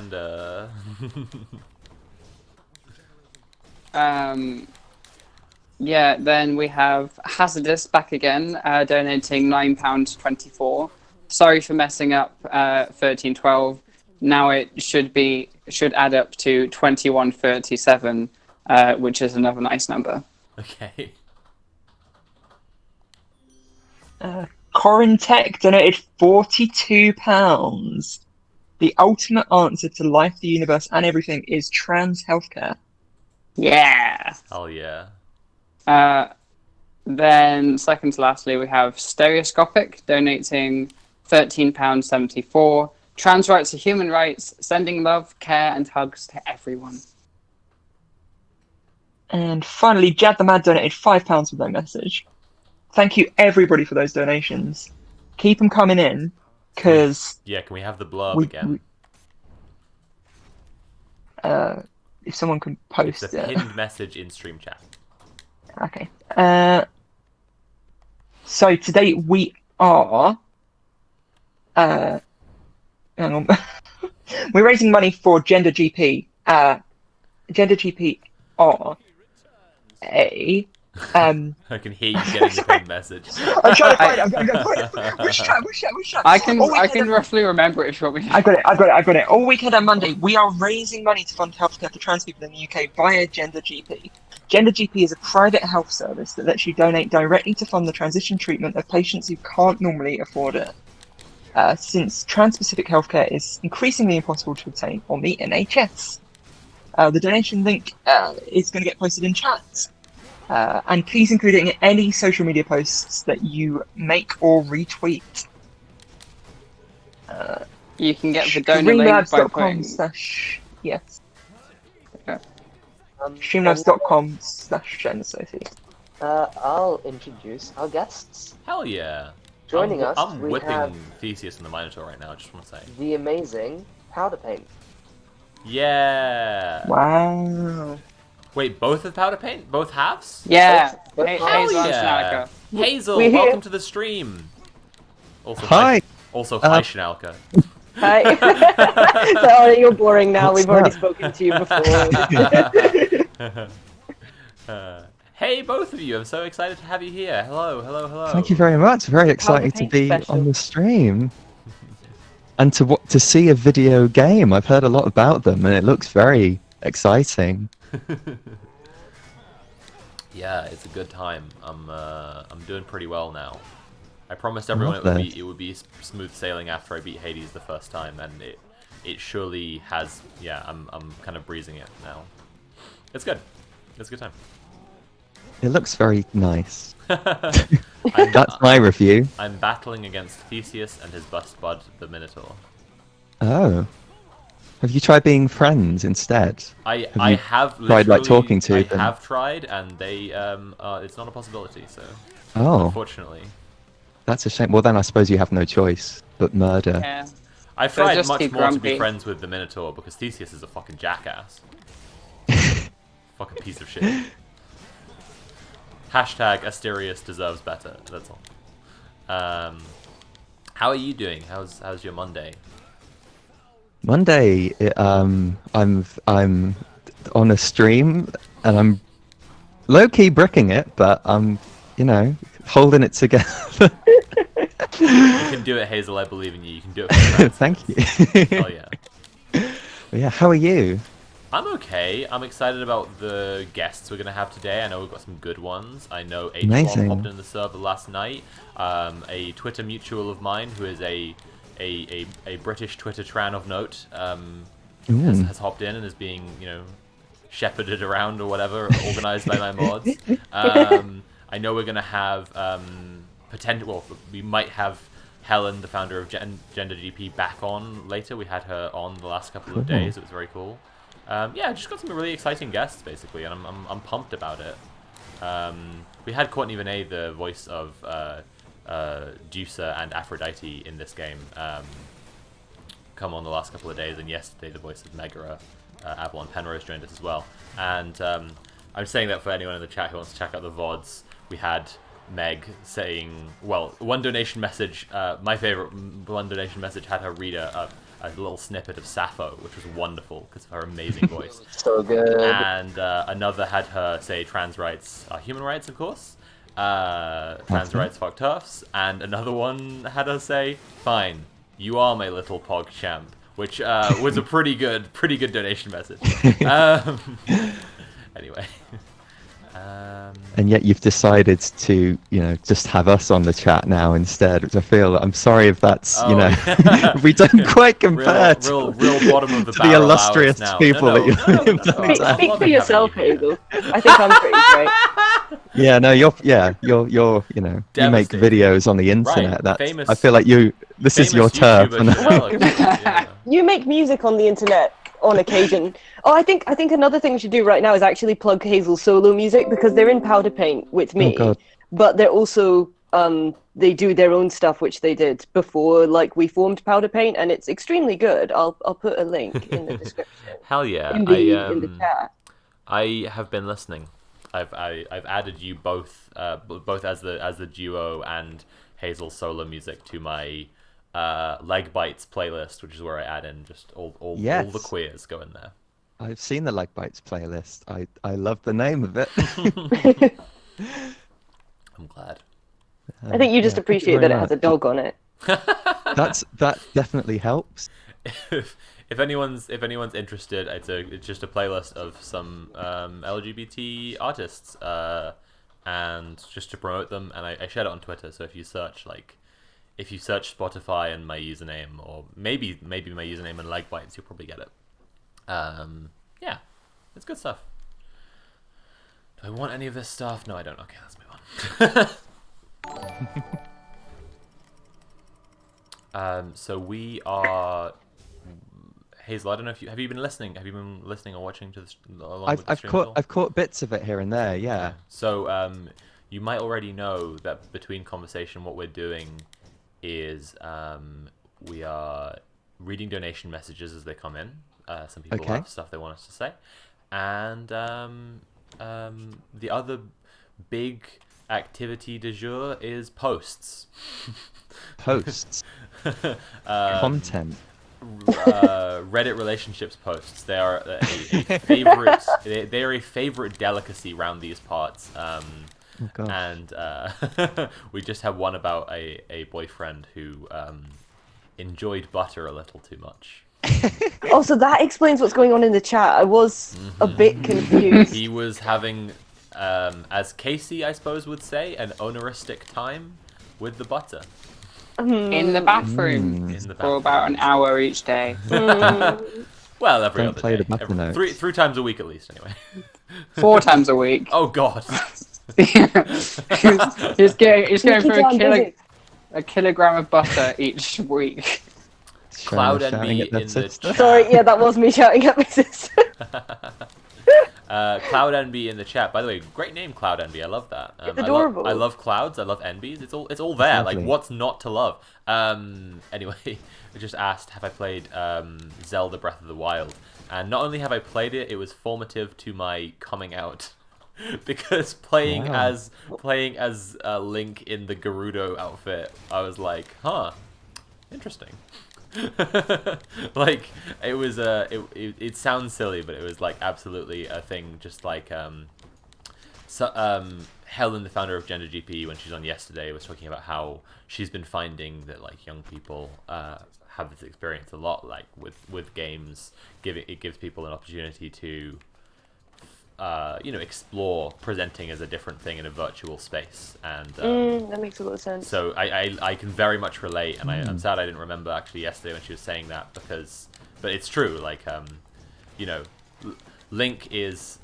Then we have Hazardous back again, donating £9.24. Sorry for messing up 1312. Now it should add up to 2137, which is another nice number.
Okay.
Corin Tech donated £42. The ultimate answer to life, the universe, and everything is trans healthcare.
Yeah.
Oh yeah.
Then second to lastly, we have Stereoscopic donating £13.74. Trans rights are human rights. Sending love, care, and hugs to everyone.
And finally, Jad the Mad donated £5 with no message. Thank you, everybody, for those donations. Keep them coming in, because...
Yeah, can we have the blurb again?
if someone can
It's
post
a
it.
pinned message in stream chat.
Okay. So today we are. Hang on. We're raising money for Gender GP. Gender GP are a.
I can hear you getting the pinned message.
I'm trying to find it. I'm going to find it. Which chat?
I can roughly remember it if you want me to.
I got it. All weekend on Monday, we are raising money to fund healthcare for trans people in the UK via Gender GP. Gender GP is a private health service that lets you donate directly to fund the transition treatment of patients who can't normally afford it. Since trans-specific healthcare is increasingly impossible to obtain on the NHS. The donation link is going to get posted in chat. And please include it in any social media posts that you make or retweet.
You can get the donor link by putting.
Yes.
Okay.
Streamlabs.com/gendersophie.
I'll introduce our guests.
Hell yeah.
Joining us,
I'm
we
whipping
have
Theseus and the Minotaur right now, I just want to say.
the amazing Powder Paint.
Yeah.
Wow.
Wait, both of Powder Paint? Both halves?
Yeah.
Both-
Hey,
both-
Hell
Hazel and
yeah.
Shanaka.
Hazel,
We're here.
welcome to the stream. Also,
Hi.
Also, hi, Shanalka.
Hi. So you're boring now.
What's
We've already
that?
spoken to you before.
Hey, both of you! I'm so excited to have you here. Hello.
Thank you very much. Very excited to
paint
be
special.
on the stream. And to see a video game. I've heard a lot about them and it looks very exciting.
Yeah, it's a good time. I'm doing pretty well now. I promised everyone
Love
it would be smooth sailing after I beat Hades the first time, and it surely has. Yeah, I'm kind of breezing it now. It's good. It's a good time.
It looks very nice.
I'm,
That's my review.
I'm battling against Theseus and his bust bud, the Minotaur.
Oh. Have you tried being friends instead?
I
you
have
tried, like,
literally-
talking to
I
them?
have tried, and they it's not a possibility. So
Oh,
unfortunately,
that's a shame. Well, then I suppose you have no choice but murder.
Yeah.
I've
They're
tried
just
much
too
more to be
grumpy.
friends with the Minotaur because Theseus is a fucking jackass. Fucking piece of shit. Hashtag Asterius deserves better. That's all. How are you doing? How's your Monday?
Monday, I'm on a stream and I'm low-key bricking it, but I'm, holding it together.
You can do it, Hazel. I believe in you. You can do it. For
Thank you.
Oh yeah.
Yeah, how are you?
I'm okay. I'm excited about the guests we're gonna have today. I know we've got some good ones. I know H1
Amazing.
popped in the server last night. A Twitter mutual of mine who is a British Twitter tran of note has hopped in and is being shepherded around or whatever, organized by my mods. I know we're gonna have we might have Helen, the founder of Gender GP, back on later. We had her on the last couple of days. It was very cool. Yeah, just got some really exciting guests basically, and I'm pumped about it. We had Courtney Vinay, the voice of Juicer and Aphrodite in this game, come on the last couple of days, and yesterday the voice of Megara, Avalon Penrose, joined us as well. And I'm saying that for anyone in the chat who wants to check out the VODs. We had Meg saying, well, one donation message, my favorite one donation message had her read a little snippet of Sappho, which was wonderful because of her amazing voice.
So good.
And another had her say trans rights are human rights, of course. Trans rights fuck turfs. And another one had her say, fine, you are my little pog champ, which was a pretty good donation message. Anyway.
And yet you've decided to, just have us on the chat now instead, which I feel, I'm sorry if that's, we don't quite compare
real bottom of the
to the
barrel
illustrious
hours now.
people that you
No.
Speak
love
for
having
yourself,
you here.
Hazel. I think I'm pretty great.
Yeah, no, you're you make
Devastating.
videos on the internet.
Right,
That's,
famous-
I feel like this is your
Famous
turf.
YouTuber
And
Sherlock. Yeah.
You make music on the internet on occasion. Oh, I think another thing we should do right now is actually plug Hazel's solo music because they're in Powder Paint with me,
God.
but they're also they do their own stuff, which they did before, like we formed Powder Paint, and it's extremely good. I'll put a link in the description.
Hell yeah!
In the chat.
I have been listening. I've added you both as the duo and Hazel solo music to my Leg Bites playlist, which is where I add in just all the queers go in there.
I've seen the Leg Bites playlist. I love the name of it.
I'm glad.
I think you just appreciate that it has a dog on it.
That definitely helps.
If anyone's interested, it's just a playlist of some LGBT artists, and just to promote them. And I shared it on Twitter. So if you search Spotify and my username, or maybe my username and Leg Bites, you'll probably get it. Yeah, it's good stuff. Do I want any of this stuff? No, I don't. Okay, let's move on. So we are. Hazel, I don't know if have you been listening? Have you been listening or watching to this along with the stream at all?
I've caught bits of it here and there. Yeah.
So you might already know that between conversation, what we're doing is we are reading donation messages as they come in. Some people have stuff they want us to say, and the other big activity du jour is posts.
Posts. Content.
Reddit relationships posts. They are a favorite. They are a favorite delicacy around these parts. And we just had one about a boyfriend who enjoyed butter a little too much.
Oh, so that explains what's going on in the chat. I was a bit confused.
He was having, as Casey, I suppose, would say, an oneristic time with the butter.
In the bathroom. For about an hour each day.
Well, every
Don't
other
play
day.
the butter notes.
Three times a week at least, anyway.
4 times a week.
Oh God.
he's going for
Busy.
a kilogram of butter each week.
Cloud
Shouting
Envy
at their
in the
sister.
chat.
Sorry, yeah, that was me shouting at my sister.
Cloud Envy in the chat. By the way, great name, Cloud Envy. I love that.
It's adorable.
I love clouds. I love envies. It's all there. Like,
lovely.
what's not to love? Anyway, I just asked, have I played Zelda Breath of the Wild? And not only have I played it, it was formative to my coming out. Because playing as Link in the Gerudo outfit, I was like, huh, interesting. Like, it was it sounds silly, but it was like absolutely a thing. Just like Helen, the founder of Gender GP, when she's on yesterday, was talking about how she's been finding that like young people have this experience a lot, like with games. It gives people an opportunity to explore presenting as a different thing in a virtual space, and
that makes a lot of sense.
so I can very much relate, and I'm sad I didn't remember actually yesterday when she was saying that, but it's true. Like Link is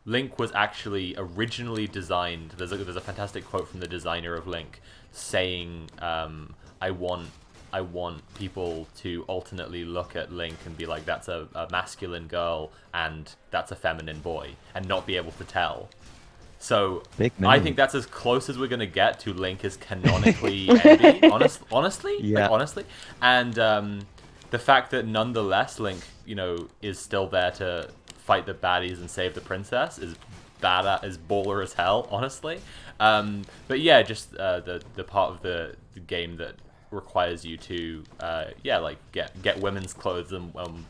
Link was actually originally designed. There's a fantastic quote from the designer of Link saying, I want people to alternately look at Link and be like, that's a masculine girl and that's a feminine boy, and not be able to tell. So I think that's as close as we're gonna get to Link as canonically Envy, honestly.
Yeah.
Like, honestly. And the fact that nonetheless Link, is still there to fight the baddies and save the princess is baller as hell, honestly. But yeah, just the part of the game that requires you to get women's clothes and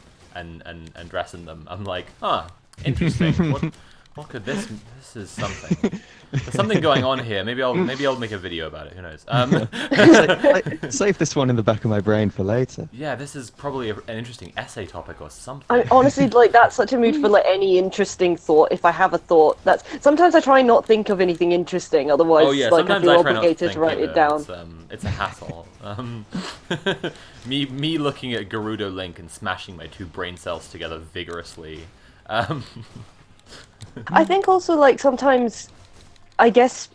dress in them. I'm like, interesting. What could this is something. There's something going on here. Maybe I'll make a video about it. Who knows?
Save this one in the back of my brain for later.
Yeah, this is probably an interesting essay topic or something.
I honestly, that's such a mood for any interesting thought. If I have a thought, sometimes I try not think of anything interesting. Otherwise, I feel obligated to write it down.
It's a hassle. Me looking at Gerudo Link and smashing my 2 brain cells together vigorously.
I think also sometimes, I guess,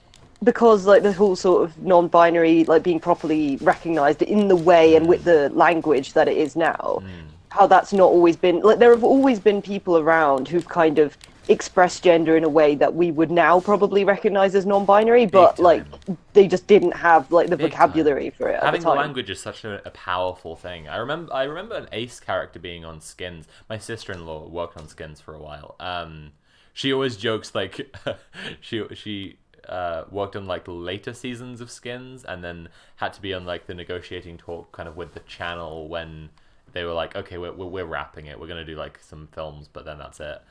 because the whole sort of non-binary being properly recognized in the way and with the language that it is now, how that's not always been there have always been people around who've kind of express gender in a way that we would now probably recognize as non-binary, but
Big
like
time.
they just didn't have like the
Big
vocabulary for it at
Having
the
the
time.
language is such a powerful thing. I remember an Ace character being on Skins. My sister-in-law worked on Skins for a while. She always jokes like she worked on like the later seasons of Skins, and then had to be on like the negotiating talk kind of with the channel when they were like, okay, we're wrapping it. We're gonna do like some films, but then that's it.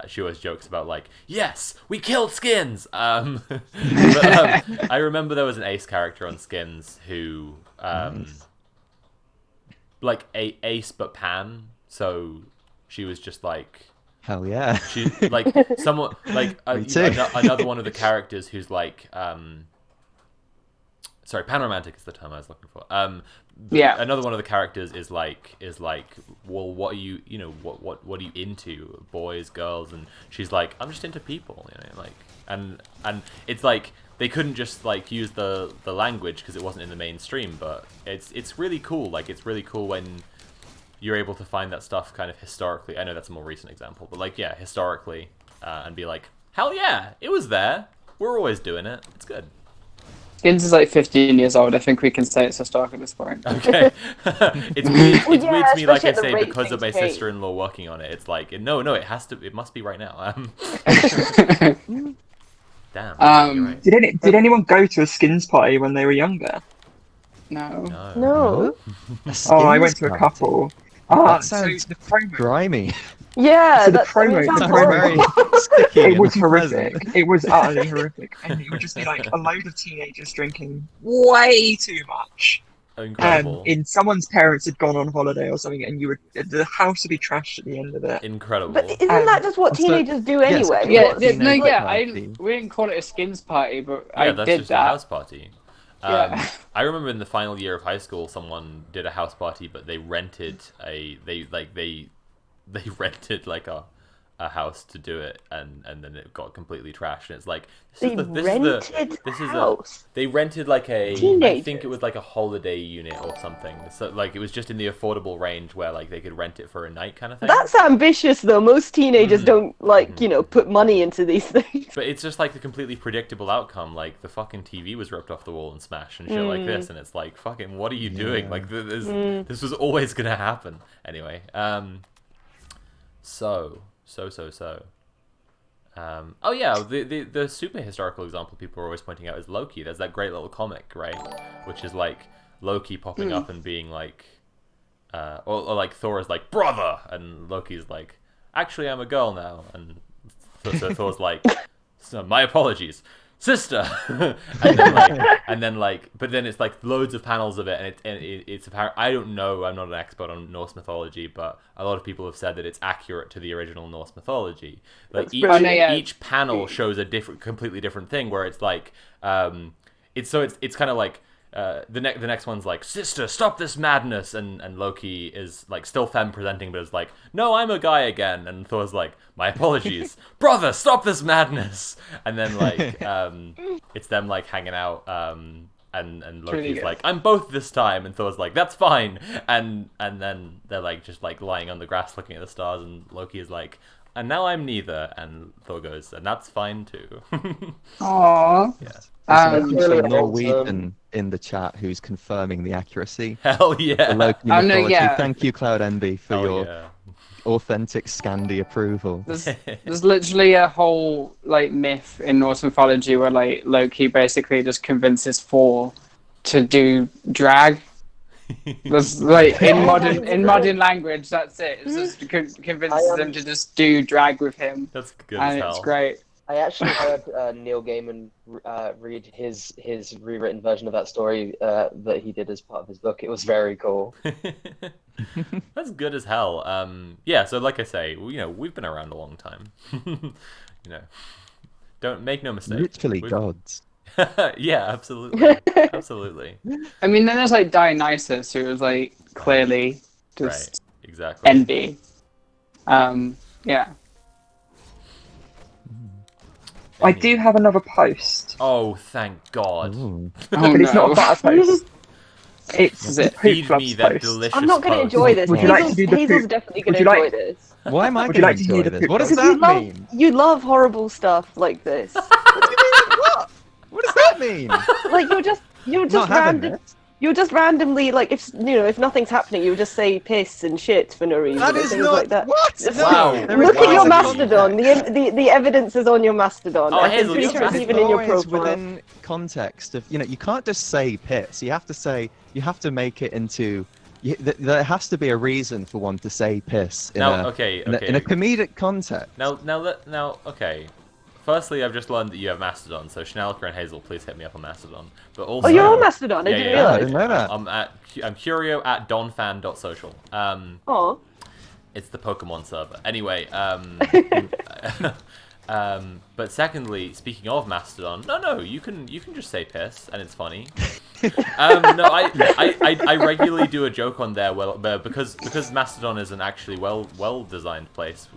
She always jokes about like, yes, we killed Skins. But, I remember there was an Ace character on Skins who, like Ace but Pan. So she was just like,
Hell yeah.
she like someone like
Me too.
another one of the characters who's like, sorry, panromantic is the term I was looking for.
Yeah.
Another one of the characters is like, well, what are you, what are you into, boys, girls? And she's like, I'm just into people, like, and it's like they couldn't just like use the language because it wasn't in the mainstream, but it's really cool. Like, it's really cool when you're able to find that stuff kind of historically. I know that's a more recent example, but like, yeah, historically, and be like, hell yeah, it was there. We're always doing it. It's good.
Skins is like 15 years old. I think we can say it's historic at this point.
Okay. It's weird,
Well,
it's
yeah,
weird to me, like I
especially at the
say,
rate
because of my
things change.
sister-in-law working on it. It's like, no, it must be right now. Damn. You're right.
Did anyone go to a Skins party when they were younger?
No.
No.
Oh, I went to a couple.
That
So
sounds
the promo.
grimy.
Yeah,
So the
that's, I mean,
promo-
it sounds
the
Sounds
promo-
horrible.
very sticky
It
and
was
unpleasant.
horrific. It was utterly horrific, and it would just be like a load of teenagers drinking way too much.
Incredible.
In someone's parents had gone on holiday or something, and the house would be trashed at the end of it.
Incredible.
But isn't that just what
Also-
teenagers do
yes,
anyway?
Yeah,
What's-
no,
Teenage
yeah.
party.
We didn't call it a Skins party, but
Yeah,
I
that's
did
just a
that.
house party.
Yeah.
I remember in the final year of high school, someone did a house party, but they rented they rented like a house to do it, and then it got completely trashed. And it's like,
They rented a house.
they rented like I
Teenagers.
think it was like a holiday unit or something. So like it was just in the affordable range where like they could rent it for a night kind of thing.
That's ambitious, though. Most teenagers don't put money into these things.
But it's just like the completely predictable outcome. Like the fucking TV was ripped off the wall and smashed and shit like this, and it's like, fucking, what are you doing? Like this was always gonna happen. Anyway, so. Oh yeah, the super historical example people are always pointing out is Loki. There's that great little comic, right, which is like Loki popping up and being like, or like Thor is like, brother, and Loki's like, actually I'm a girl now, and so Thor's like, so, my apologies, sister, and then but then it's like loads of panels of it, and it's apparent. I don't know, I'm not an expert on Norse mythology, but a lot of people have said that it's accurate to the original Norse mythology. Like each panel shows a completely different thing, where it's like, it's kind of like. The next one's like, sister, stop this madness, and Loki is like still femme presenting, but is like, no, I'm a guy again, and Thor's like, my apologies, brother, stop this madness, and then like it's them like hanging out, and Loki's
good.
like, I'm both this time, and Thor's like, that's fine, and then they're like just like lying on the grass looking at the stars, and Loki is like, and now I'm neither, and Thor goes, and that's fine too.
Aww.
Yeah.
There's
really
some Norwegian
awesome.
in the chat who's confirming the accuracy.
Hell
The
yeah.
Loki
Oh, no,
mythology.
yeah.
Thank you, Cloud Envy, for
Hell
your
yeah.
authentic Scandi approval.
There's literally a whole like myth in Norse mythology where like Loki basically just convinces Thor to do drag. That's like in modern language. That's it. It's just convinces them to just do drag with him,
That's good as
and
hell.
it's great.
I actually heard Neil Gaiman read his rewritten version of that story that he did as part of his book. It was very cool.
That's good as hell. Yeah, so like I say, we've been around a long time. Don't make no mistake.
Literally
We've-
gods.
Yeah, absolutely. Absolutely.
I mean, then there's like Dionysus, who was like clearly
Right.
just
Exactly.
envy. Yeah.
I do have another post,
Oh, thank God.
Ooh.
Oh,
but it's not
no.
a butter post. It's
Is
the
it?
Poop
Feed
Club's
me that
post.
delicious
I'm not going to
post.
enjoy this.
Would you like to do the
Hazel's
poop?
definitely
Would
going to
you like-
enjoy this.
Why am I
Would you
going
like to hear
enjoy
the
this?
poop
What does
club?
Because
that mean?
you love horrible stuff like this.
What do you mean? What? What does that mean?
Like you're just
Not having
random.
it.
You'll just randomly, like, if nothing's happening, you'll just say piss and shit for no reason.
That
and
is
things
not
like that.
what.
Wow.
No, there
Look
is
at your
always
Mastodon.
context.
The evidence is on your Mastodon.
Oh,
I'm
Hazel,
pretty
you
sure it's
just-
even in your
always
profile.
within context of, you can't just say piss. You have to make it into. There has to be a reason for one to say piss in
Now,
a
okay,
in
okay.
a comedic context.
Now, okay. Firstly, I've just learned that you have Mastodon, so Schnelker and Hazel, please hit me up on Mastodon. But also,
Oh, you're on Mastodon. I
Yeah,
didn't
yeah,
I
realize.
didn't know that.
I'm curio at donfan.social.
Oh,
It's the Pokemon server. Anyway, but secondly, speaking of Mastodon, no, you can just say piss, and it's funny. No, I regularly do a joke on there, because Mastodon is an actually well designed place,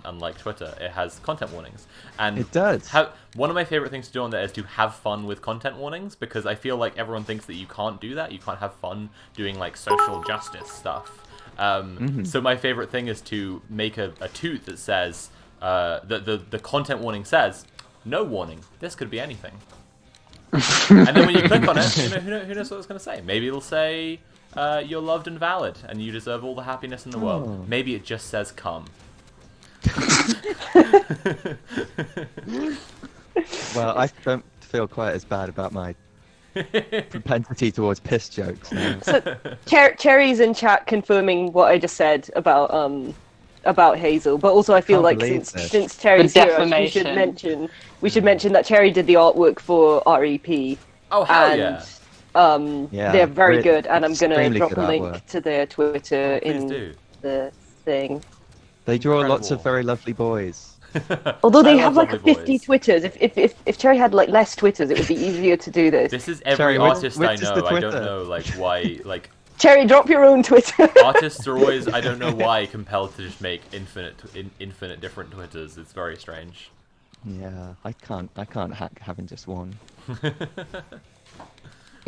unlike Twitter. It has content warnings, and
It does.
one of my favorite things to do on there is to have fun with content warnings, because I feel like everyone thinks that you can't do that. You can't have fun doing like social justice stuff. So my favorite thing is to make a tweet that says the content warning says, no warning, this could be anything. And then when you click on it, who knows what it's going to say. Maybe it'll say you're loved and valid and you deserve all the happiness in the world. Maybe it just says come.
Well, I don't feel quite as bad about my propensity towards piss jokes now.
so Cherry's in chat confirming what I just said about Hazel, but also I feel
Can't
like
believe this.
since Cherry's
The
here,
defamation.
we should mention that Cherry did the artwork for REP.
Oh, hell
and
yeah.
Yeah,
they're very
really
good, and I'm gonna
extremely
drop
good
a link
artwork.
to their Twitter
Please
in
do.
the thing.
They draw lots of
Incredible.
very lovely boys.
Although they
I
have
love
like
lovely
50
boys.
Twitters, if Cherry had like less Twitters, it would be easier to do this.
This is every
Sorry, which-
artist
which
I
is
know.
the
I don't
Twitter?
know like why like
Cherry, drop your own Twitter.
artists are always, I don't know why, compelled to just make infinite different Twitters. It's very strange.
Yeah, I can't hack having just one.
I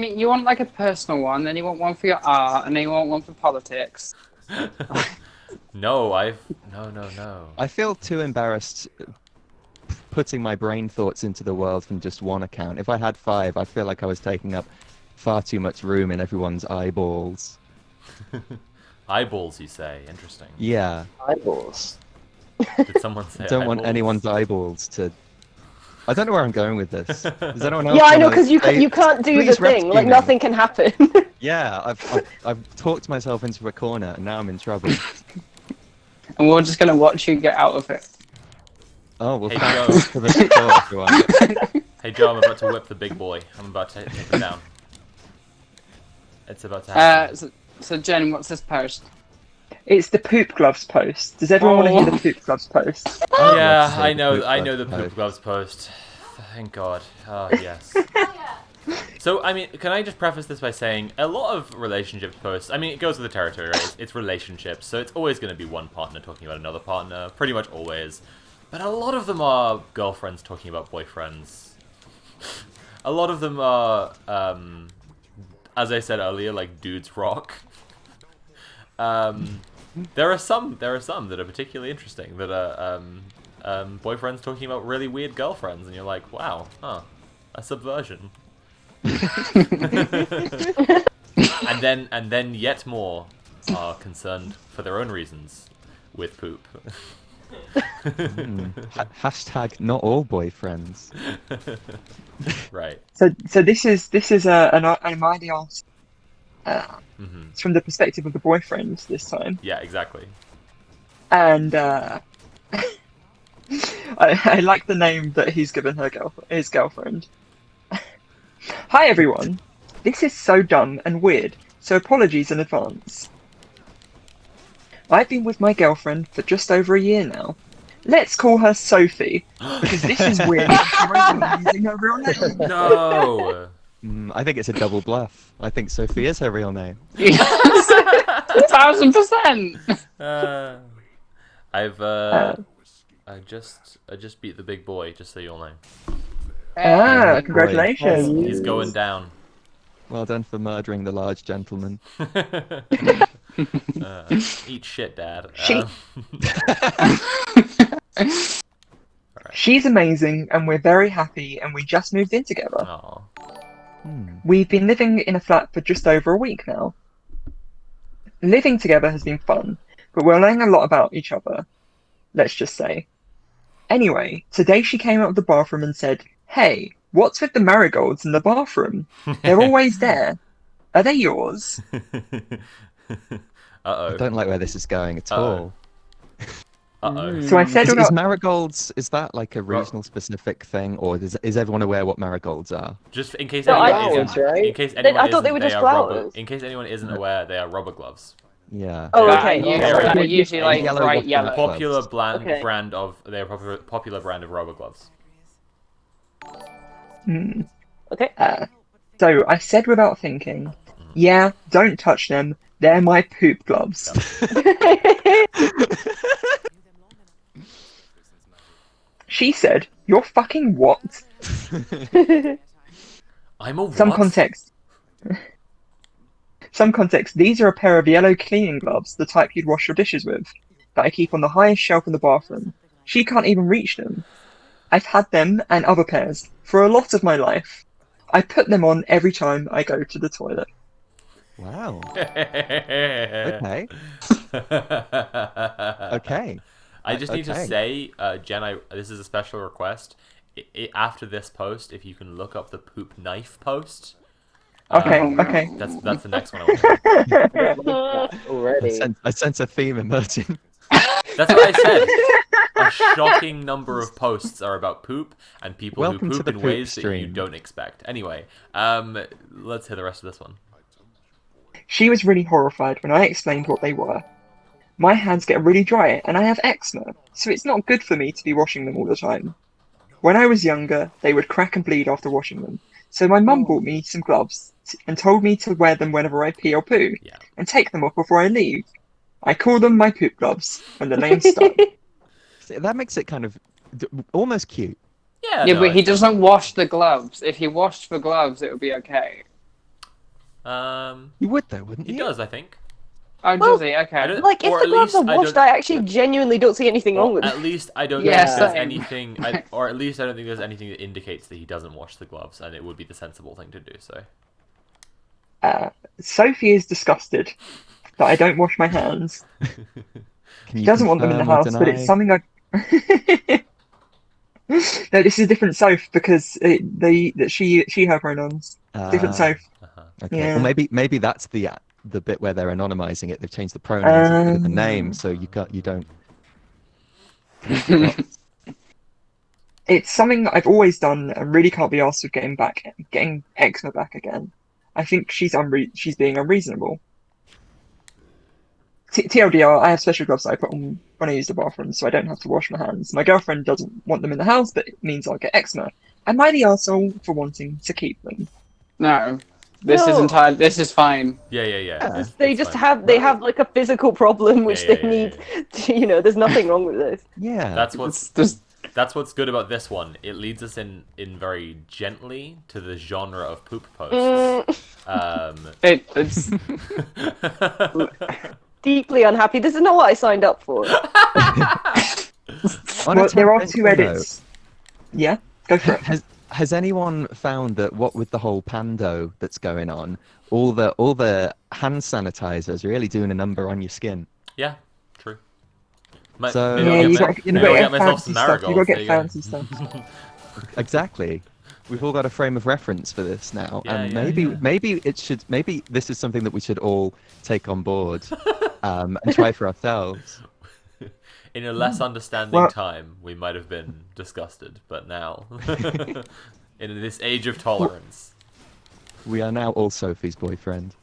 mean, you want like a personal one, then you want one for your art, and then you want one for politics.
No.
I feel too embarrassed putting my brain thoughts into the world from just one account. If I had 5, I feel like I was taking up far too much room in everyone's eyeballs.
Eyeballs, you say? Interesting.
Yeah,
Eyeballs.
Did someone say
I don't want
eyeballs?
anyone's eyeballs to... I don't know where I'm going with this. Does anyone else
Yeah, I know,
wanna
because you
say-
can't do the
Please
thing.
rescue
Like
me.
nothing can happen.
Yeah, I've talked myself into a corner and now I'm in trouble.
And we're just gonna watch you get out of it.
Oh, well,
Hey,
thanks
Joe.
for the support, everyone.
Hey Joe, I'm about to whip the big boy. I'm about to take him down. It's about to happen.
So Jen, what's this post?
It's the Poop Gloves post. Does everyone want to hear the Poop Gloves post?
I'd love
Yeah,
to see
I
the
know.
poop
I know
gloves
the poop
post.
gloves post. Thank God. Oh yes.
Oh yeah.
So, I mean, can I just preface this by saying a lot of relationships posts, I mean, it goes with the territory, right? It's relationships, so it's always going to be one partner talking about another partner, pretty much always. But a lot of them are girlfriends talking about boyfriends. A lot of them are, as I said earlier, like dudes rock. There are some that are particularly interesting, that are boyfriends talking about really weird girlfriends, and you're like, wow, huh, a subversion. and then yet more are concerned for their own reasons with poop.
Hashtag not all boyfriends.
Right.
So this is an ID article.
Hmm.
It's from the perspective of the boyfriend this time,
Yeah, exactly.
and I like the name that he's given his girlfriend. Hi everyone, this is so dumb and weird, so apologies in advance. I've been with my girlfriend for just over a year now. Let's call her Sophie, because this is weird. I'm using her real name.
No.
I think it's a double bluff. I think Sophie is her real name.
1000%.
I just beat the big boy, just so you all know.
Ah,
Hey,
congratulations.
He's going down.
Well done for murdering the large gentleman.
Eat shit, Dad.
She-
Alright.
She's amazing, and we're very happy, and we just moved in together.
Aw.
We've been living in a flat for just over a week now. Living together has been fun, but we're learning a lot about each other, let's just say. Anyway, today she came out of the bathroom and said, "Hey, what's with the marigolds in the bathroom? They're always there. Are they yours?"
Uh-oh.
I don't like where this is going at all.
Uh-oh.
So I said,
Is marigolds, is that like a regional specific thing, or is everyone aware what marigolds are?
Just in case
No,
anyone
flowers,
isn't,
right?
in case anyone
I thought they
isn't,
were just
are rubber,
flowers.
in case anyone isn't aware, they are rubber gloves.
Yeah.
Oh,
They're
okay.
They're
Usually like
Yellow
bright
waffle
yellow.
gloves.
Popular
Okay.
brand of popular brand of rubber gloves.
Okay.
So I said without thinking, "Yeah, don't touch them. They're my poop gloves." She said, "You're fucking what?"
I'm a what?
Some context. These are a pair of yellow cleaning gloves, the type you'd wash your dishes with, that I keep on the highest shelf in the bathroom. She can't even reach them. I've had them and other pairs for a lot of my life. I put them on every time I go to the toilet.
Wow. Okay. Okay.
I just need to
Okay.
say, Jen, this is a special request. After this post, if you can look up the poop knife post.
Okay, okay.
That's the next one I want.
Already.
I sense a theme emerging.
That's what I said. A shocking number of posts are about poop and people
Welcome
who
to
poop
the
in
poop
ways that you
stream.
don't expect. Anyway, let's hear the rest of this one.
She was really horrified when I explained what they were. My hands get really dry and I have eczema, so it's not good for me to be washing them all the time. When I was younger, they would crack and bleed after washing them, so my mum bought me some gloves and told me to wear them whenever I pee or poo,
Yeah.
and take them off before I leave. I call them my poop gloves, and the name stuck.
See, that makes it kind of almost cute.
Yeah,
Yeah,
no,
but he
I-
doesn't wash the gloves. If he washed the gloves, it would be okay.
You would though, wouldn't
He
you?
does, I think.
Oh,
Well,
does he?
I
Okay.
don't-
Like, if
or
the
at
gloves are
least I
washed,
don't-
I actually genuinely don't see anything wrong with
At
it.
least I don't
Yeah,
think there's
same.
anything, or at least I don't think there's anything that indicates that he doesn't wash the gloves, and it would be the sensible thing to do so.
Sophie is disgusted that I don't wash my hands.
Can you
She doesn't want them in the
confirm or
house, but it's
deny?
something I. No, this is a different Soph because she her pronouns. Different
Ah,
Soph.
Okay.
Yeah.
Well, maybe that's the bit where they're anonymizing it. They've changed the pronouns instead of the name, so you don't.
It's something that I've always done and really can't be asked with getting eczema back again. I think she's being unreasonable. TLDR, I have special gloves that I put on when I use the bathroom, so I don't have to wash my hands. My girlfriend doesn't want them in the house, but it means I'll get eczema. Am I the arsehole for wanting to keep them?
No. This is
No.
entirely. This is fine.
Yeah. It's
They
fine.
just have like a physical problem which
Yeah,
they
yeah,
need. To, there's nothing wrong with this.
Yeah.
That's what's
There's-
that's what's good about this one. It leads us in very gently to the genre of poop posts.
It's
Deeply unhappy. This is not what I signed up for.
On a
Well, there are
tangential
two edits. Yeah, go for it.
Has anyone found that what with the whole pando that's going on, all the hand sanitizers really doing a number on your skin?
Yeah, true.
So-
Maybe
Yeah,
I'll
you
get
got
my-
to
maybe I'll
get
get myself
fancy
some
stuff. You got
marigolds.
to
There
get
you go.
fancy stuff.
Exactly. We've all got a frame of reference for this now,
Yeah,
and
yeah.
maybe this is something that we should all take on board and try for ourselves.
In a less understanding
Well-
time, we might have been disgusted, but now, in this age of tolerance,
We are now all Sophie's boyfriend.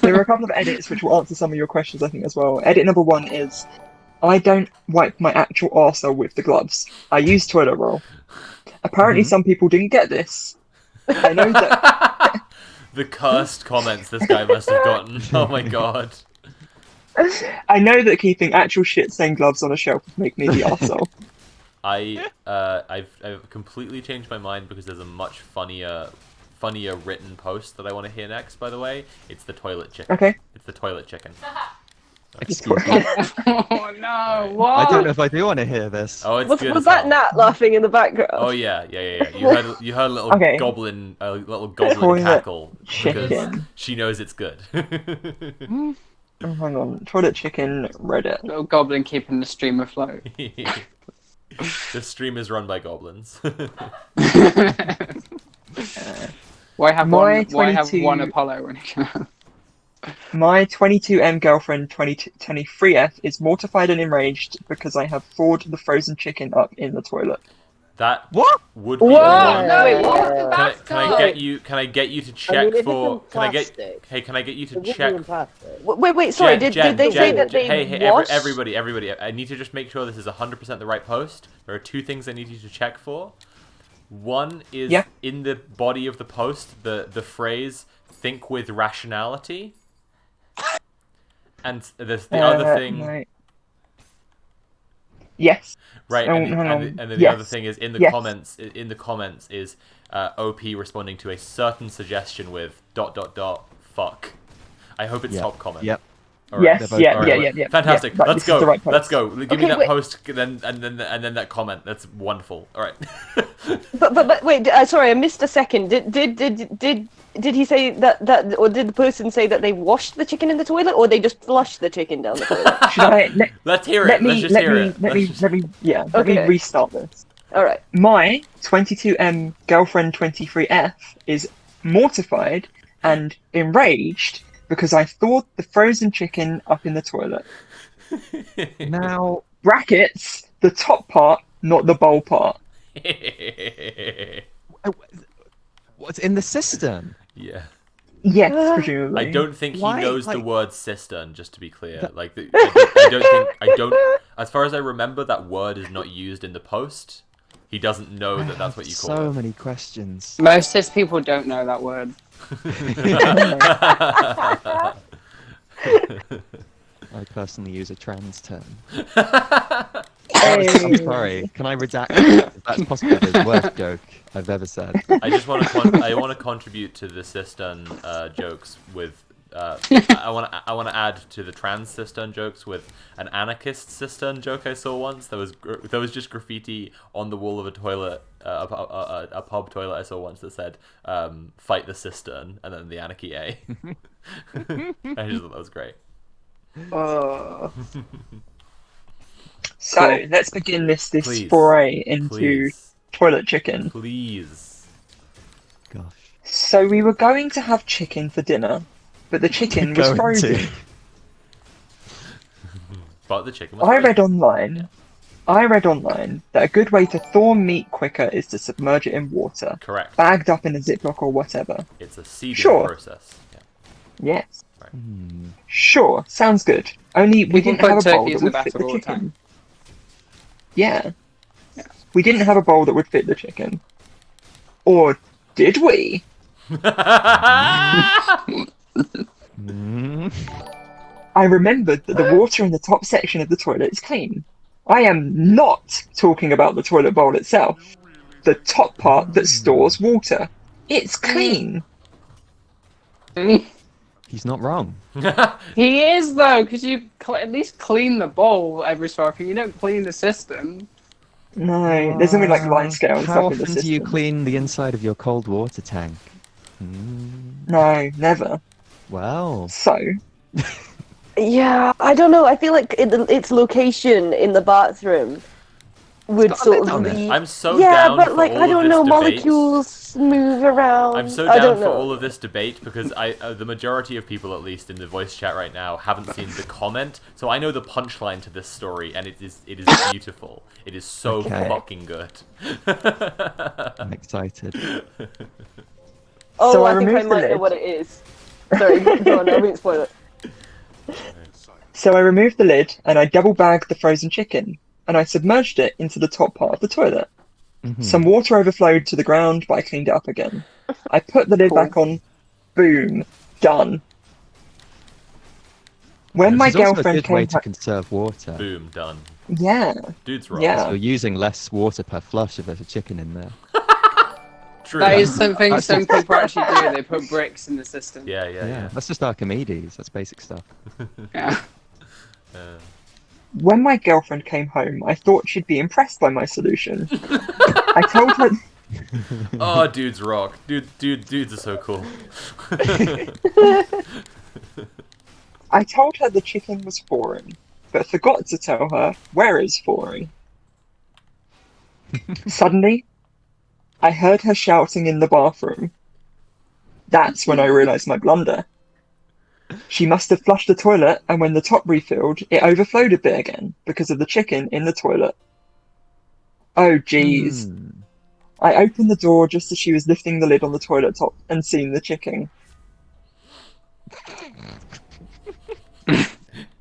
There are a couple of edits which will answer some of your questions, I think, as well. Edit number 1 is, I don't wipe my actual arsehole with the gloves. I use toilet roll. Apparently some people didn't get this. I know that
the cursed comments this guy must have gotten. Oh my god.
I know that keeping actual shit-stained gloves on a shelf would make me the arsehole.
I've completely changed my mind because there's a much funnier written post that I want to hear next. By the way, it's the toilet chicken.
Okay.
It's the toilet chicken.
Excuse me.
Oh no! What?
I don't know if I do want to hear this.
Oh, it's
Was,
good.
was
as
that
hell.
Nat laughing in the background?
Oh yeah. You heard a little
Okay.
goblin
Toilet
cackle because
chicken.
she knows it's good.
Oh, hang on. Toilet chicken Reddit.
Little goblin keeping the stream afloat.
The stream is run by goblins.
Why have
My
one? Why have
22
one Apollo when you can?
My 22M girlfriend 23F is mortified and enraged because I have thawed the frozen chicken up in the toilet.
That
What?
would be
Whoa!
one.
No, wait,
what?
what?
Can I get you? Can I get you to check
if it's
for?
in
Can I get?
plastic,
Hey, can I get you to
It would
check?
be in plastic.
Wait, sorry, did they say that they
hey,
washed?
everybody, I need to just make sure this is 100% the right post. There are two things I need you to check for. One is in the body of the post, the phrase "think with rationality," and the other thing.
Right. Yes.
Right,
Oh,
and
hang on.
then the
Yes.
other thing is in the
Yes.
comments. In the comments is OP responding to a certain suggestion with ... fuck. I hope it's
Yeah.
top comment.
Yep.
All right.
Yes.
both
Yeah.
right.
Yeah.
Fantastic.
Yeah, right,
Let's
this is the
go.
right post.
Let's go. Give me
Okay,
that
wait.
post, and then that comment. That's wonderful. All right.
But wait, sorry, I missed a second. Did he say that, or did the person say that they washed the chicken in the toilet, or they just flushed the chicken down the toilet?
Should I
Let's hear
let
it. Let's
me
just
let
hear
me
it.
let
Let's
me
just-
let me let me
Okay.
restart this.
All right.
My 22M girlfriend 23F is mortified and enraged because I thawed the frozen chicken up in the toilet.
Now,
Brackets, the top part, not the bowl part.
what's in the cistern?
Yeah.
Yes,
Uh,
presumably.
I don't think he
Why?
knows the
Like-
word cistern. Just to be clear, I don't. As far as I remember, that word is not used in the post. He doesn't know that that's what you call
So
it.
many questions.
Most cis people don't know that word.
I personally use a trans term.
Hey.
I'm sorry. Can I redact that? That's possibly the worst joke I've ever said.
I just want to contribute to the cistern jokes with. I want to add to the trans cistern jokes with an anarchist cistern joke I saw once. There was just graffiti on the wall of a toilet, a pub toilet I saw once that said "Fight the cistern" and then the anarchy A. I just thought that was great.
So let's begin this
Please.
foray into
Please,
toilet chicken.
please.
Gosh.
So we were going to have chicken for dinner, but the chicken was
Going
frozen.
to.
But the chicken was
I
frozen.
read online that a good way to thaw meat quicker is to submerge it in water,
Correct.
bagged up in a Ziploc or whatever.
It's a seeding
Sure.
process. Yeah.
Yes.
Hmm.
Sure, sounds good. Only we
People
didn't have a
put
bowl
turkeys
that
in the
would fit
batter
the
all the
chicken.
time.
Yeah. We didn't have a bowl that would fit the chicken. Or did we?
Mm.
I remembered that the water in the top section of the toilet is clean. I am not talking about the toilet bowl itself. The top part that stores water. It's clean.
He's not wrong.
He is though, because you at least clean the bowl every so often. You don't clean the system.
No, there's only like line scale and
How
stuff in the
often do you
system.
clean the inside of your cold water tank?
No, never.
Well,
So,
Yeah, I don't know. I feel like its location in the bathroom would
got a
sort
lid
of
on it.
leave.
I'm so
Yeah,
down
but
for
like
all
I
of
don't
this
know,
debate.
molecules move around.
I'm so
I
down
don't
for
know.
all of this debate because the majority of people, at least in the voice chat right now, haven't seen the comment. So I know the punchline to this story, and it is beautiful. It is so
Okay.
fucking good.
I'm excited.
Oh,
So I
I think I
removed the
might know
lid.
what it is. Sorry, go on. I won't spoil it.
so I removed the lid and I double bagged the frozen chicken and I submerged it into the top part of the toilet.
Mhm.
Some water overflowed to the ground, but I cleaned it up again. I put the lid
Cool.
back on. Boom. Done. When my
This is also a
girlfriend
good way
came
to
home,
conserve water.
Boom, done.
Yeah.
Dude's rock.
Yeah.
You're using less water per flush if there's a chicken in there.
True.
That is something some people actually do. They put bricks in the system.
Yeah.
That's just Archimedes. That's basic stuff.
Yeah.
When my girlfriend came home, I thought she'd be impressed by my solution. I told her.
Oh, dude's rock. Dudes are so cool.
I told her the chicken was foreign, but forgot to tell her where is foreign. Suddenly, I heard her shouting in the bathroom. That's when I realised my blunder. She must have flushed the toilet, and when the top refilled, it overflowed a bit again because of the chicken in the toilet. Oh, jeez. I opened the door just as she was lifting the lid on the toilet top and seen the chicken.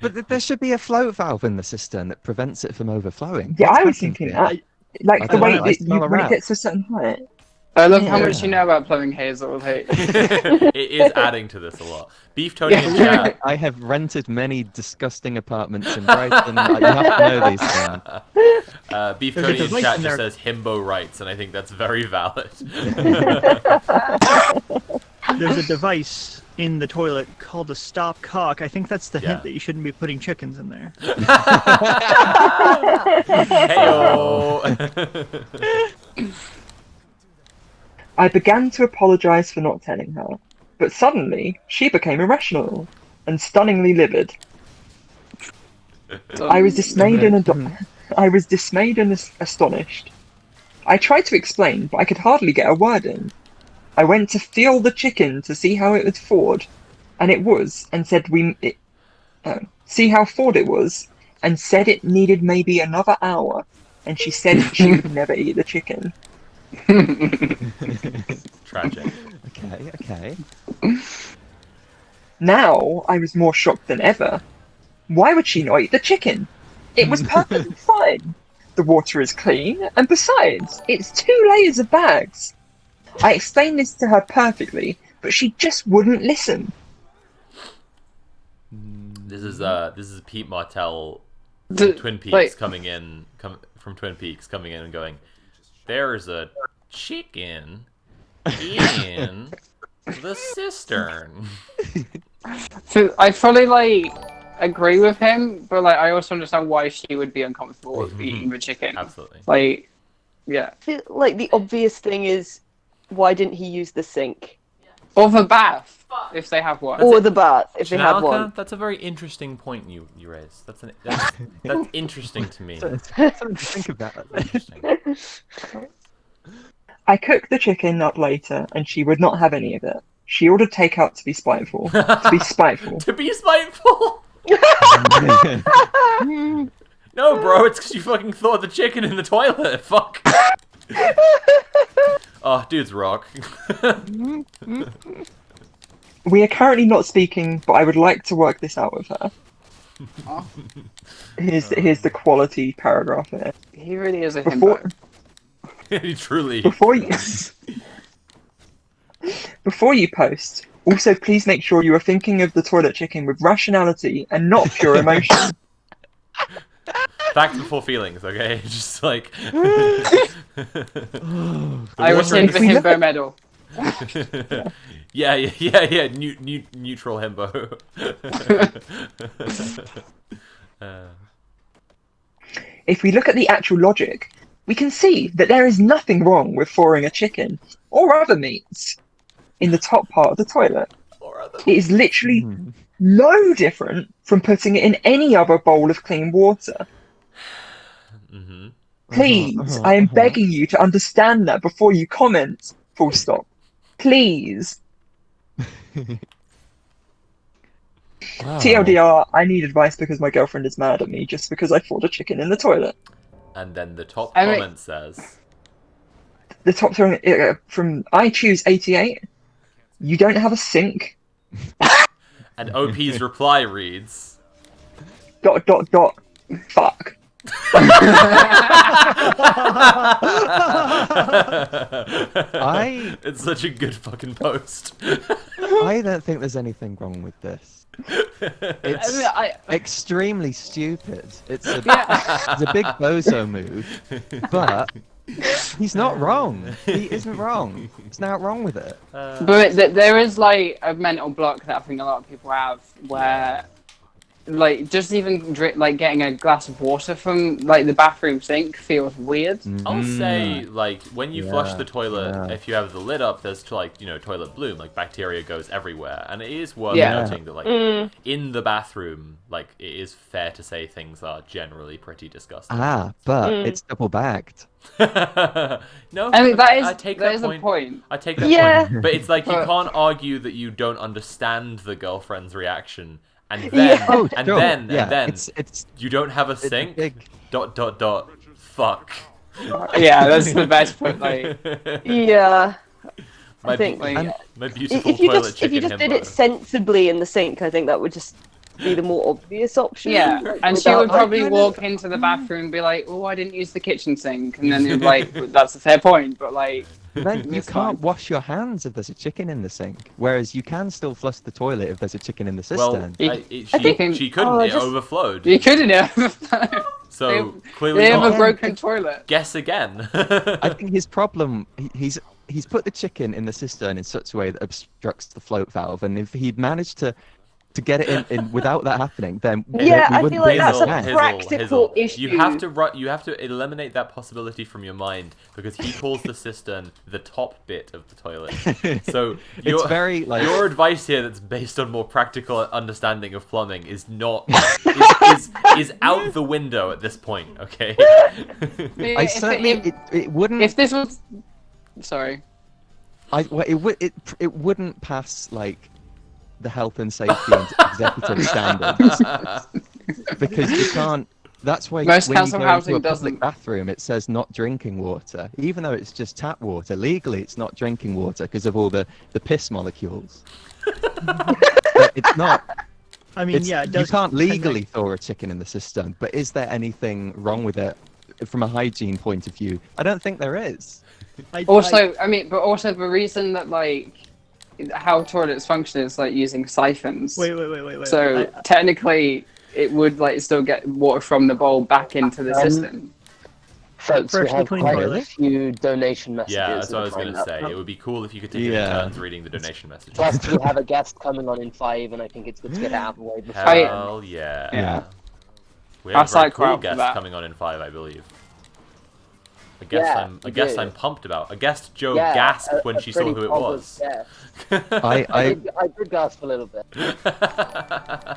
But there should be a float valve in the cistern that prevents it from overflowing.
Yeah,
What's
I was
happened
thinking
here?
that. Like
I
the
don't
way
know, I smell a
when it
rat.
gets to a certain height.
I love how
Yeah.
much you know about plumbing, Hazel. Hey.
It is adding to this a lot. Beef Tony in chat.
I have rented many disgusting apartments in Brighton. You have to know these things.
Beef
There's a
Tony in
device
chat
in
just
there.
says himbo rights, and I think that's very valid.
There's a device in the toilet called a stop cock. I think that's the
Yeah.
hint that you shouldn't be putting chickens in there.
Heyo.
I began to apologise for not telling her, but suddenly she became irrational and stunningly livid. I was dismayed and astonished. I tried to explain, but I could hardly get a word in. I went to feel the chicken to see how it was thawed, and it was, and said see how thawed it was, and said it needed maybe another hour, and she said she would never eat the chicken.
Tragic.
Okay.
Now I was more shocked than ever. Why would she not eat the chicken? It was perfectly fine. The water is clean, and besides, it's 2 layers of bags. I explained this to her perfectly, but she just wouldn't listen.
This is Pete Martell from
The-
Twin Peaks
like-
coming in and going, there's a chicken in the cistern.
So I fully agree with him, but I also understand why she would be uncomfortable with eating the chicken.
Absolutely.
Yeah.
I feel like the obvious thing is, why didn't he use the sink?
Or the bath, if they have one.
Or the bath, if they have
Janalka,
one.
that's a very interesting point you raised. That's interesting to me.
Something to think about.
Interesting.
I cooked the chicken up later, and she would not have any of it. She ordered takeout to be spiteful. To be spiteful.
To be spiteful? No, bro, it's because you fucking thawed the chicken in the toilet. Fuck. Oh, dude's rock.
We are currently not speaking, but I would like to work this out with her.
Oh.
Here's the quality paragraph here.
He really is a
Before,
himbo.
He truly.
Before you post, also please make sure you are thinking of the toilet chicken with rationality and not pure emotion.
Facts before feelings, okay? Just like.
I received the himbo medal.
Yeah. Neutral himbo.
If we look at the actual logic, we can see that there is nothing wrong with thawing a chicken or other meats in the top part of the toilet. It is literally no different from putting it in any other bowl of clean water. Please, I am begging you to understand that before you comment. Full stop. Please.
Wow.
TLDR, I need advice because my girlfriend is mad at me just because I thawed a chicken in the toilet.
And then the top
I mean-
comment says.
The top throwing from I choose 88. You don't have a sink.
And OP's reply reads. ...
Fuck.
I
It's such a good fucking post.
I don't think there's anything wrong with this. It's extremely stupid. It's a big bozo move, but he's not wrong. He isn't wrong. He's not wrong with it.
But there is like a mental block that I think a lot of people have, where like just even like getting a glass of water from like the bathroom sink feels weird.
I'll say, like, when you flush the toilet, if you have the lid up, there's like, you know, toilet bloom, like bacteria goes everywhere, and it is worth noting that, like, in the bathroom, like, it is fair to say things are generally pretty disgusting.
But it's double bagged.
No,
I mean
I take that
point.
I take that point. But it's like, you can't argue that you don't understand the girlfriend's reaction. And then,
it's
you don't have a sink. Fuck.
Yeah, that's the best point. Like,
I think my beautiful
if you
toilet
just
chicken
did it sensibly in the sink, I think that would just be the more obvious option.
Yeah, and she would probably walk into the bathroom and be like, "Oh, I didn't use the kitchen sink," and then you'd be like, "That's a fair point," but like.
Then you can't wash your hands if there's a chicken in the sink, whereas you can still flush the toilet if there's a chicken in the cistern.
Well, she couldn't. It overflowed.
You couldn't overflow.
So clearly,
they have a broken toilet.
Guess again.
I think his problem. He's put the chicken in the cistern in such a way that obstructs the float valve, and if he'd managed to get it in without that happening, then
I feel like that's a practical issue.
You have to eliminate that possibility from your mind, because he calls the cistern the top bit of the toilet. So
it's very like
your advice here, that's based on more practical understanding of plumbing, is not is out the window at this point. Okay.
I certainly it wouldn't.
If this was, sorry,
it wouldn't pass like the health and safety and executive standards, because you can't. That's why
most
when you
council
go
housing
into a public
doesn't.
bathroom, it says not drinking water, even though it's just tap water. Legally, it's not drinking water because of all the piss molecules. But it's not.
I mean, it does.
You can't legally thaw a chicken in the cistern, but is there anything wrong with it from a hygiene point of view? I don't think there is.
Also, the reason that like how toilets function is like using siphons.
Wait.
So technically, it would like still get water from the bowl back into the system.
Folks, we have quite
toilet.
a few donation messages.
Yeah, that's what I was going to say. It would be cool if you could take turns reading the donation messages.
Plus, we have a guest coming on in 5, and I think it's good to get it out of the way before.
Hell yeah. We have a very cool guest coming on in 5, I believe. A guest I'm pumped about. A guest Joe gasped when she saw who it was.
I did gasp a little bit.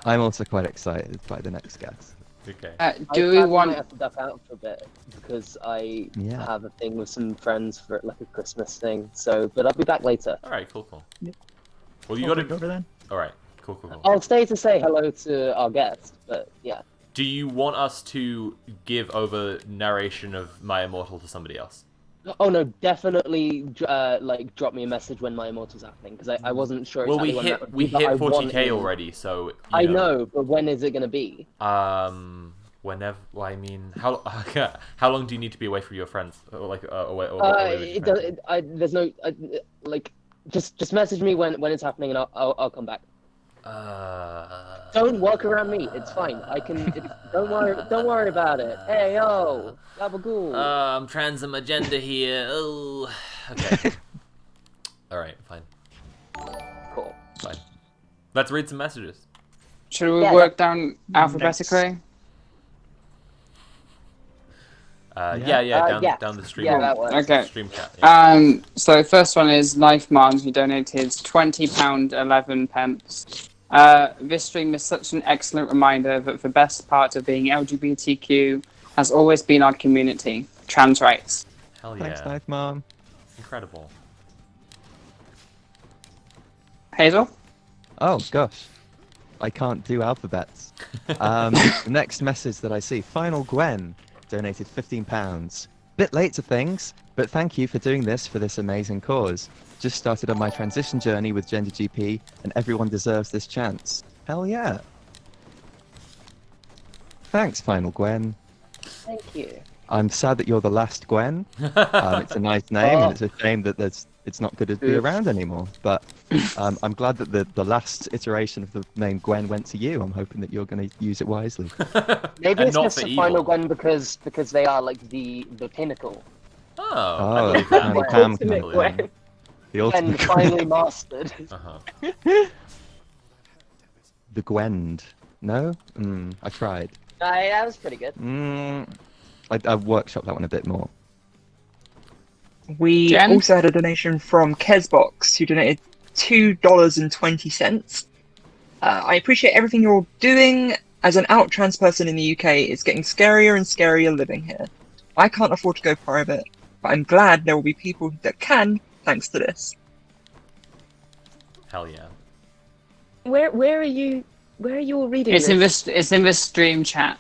I'm also quite excited by the next guest.
Okay.
Do we want?
I have to duck out for a bit because I have a thing with some friends for like a Christmas thing. So, but I'll be back later.
All right, cool.
Yeah.
Well, you got to
over then.
All right, cool.
I'll stay to say hello to our guest, but yeah.
Do you want us to give over narration of My Immortal to somebody else?
Oh no, definitely. Like, drop me a message when My Immortal's happening, because I wasn't sure.
Well,
exactly
we hit 40k already, so.
I know, but when is it gonna be?
Whenever. Well, I mean, how long do you need to be away from your friends? Or like away
there's no like. Just message me when it's happening, and I'll come back. Don't work around me. It's fine. I can. Don't worry about it. Hey yo, gabagool.
I'm trying some agenda here. Oh, okay. All right, fine.
Cool.
Fine. Let's read some messages.
Should we work down alphabetically?
Down the stream.
Yeah, that works.
Okay.
Stream chat. Yeah.
So first one is Life Mom, who donated £20.11. This stream is such an excellent reminder that the best part of being LGBTQ has always been our community, trans rights.
Hell yeah.
Thanks, Knife Mom.
Incredible.
Hazel?
Oh gosh, I can't do alphabets. The next message that I see, Final Gwen donated £15. Bit late to things, but thank you for doing this for this amazing cause. Just started on my transition journey with Gender GP, and everyone deserves this chance. Hell yeah. Thanks, Final Gwen.
Thank you.
I'm sad that you're the last Gwen. It's a nice name, and it's a shame that it's not good to be around anymore. But I'm glad that the last iteration of the name Gwen went to you. I'm hoping that you're going to use it wisely.
Maybe
And
it's
not
just
for
the
evil.
final Gwen because they are like the pinnacle.
Oh, I
Oh,
believe
and
that.
Pam
Ultimate
can
Gwen.
the
And
ultimate
finally mastered.
Uh-huh.
the Gwend. No, I tried.
That was pretty good.
I workshopped that one a bit more.
We
Jen?
also had a donation from Kezbox, who donated $2.20. I appreciate everything you're all doing. As an out trans person in the UK, it's getting scarier and scarier living here. I can't afford to go private, but I'm glad there will be people that can, thanks to this.
Hell yeah.
Where are you all reading
It's in
this?
this stream chat.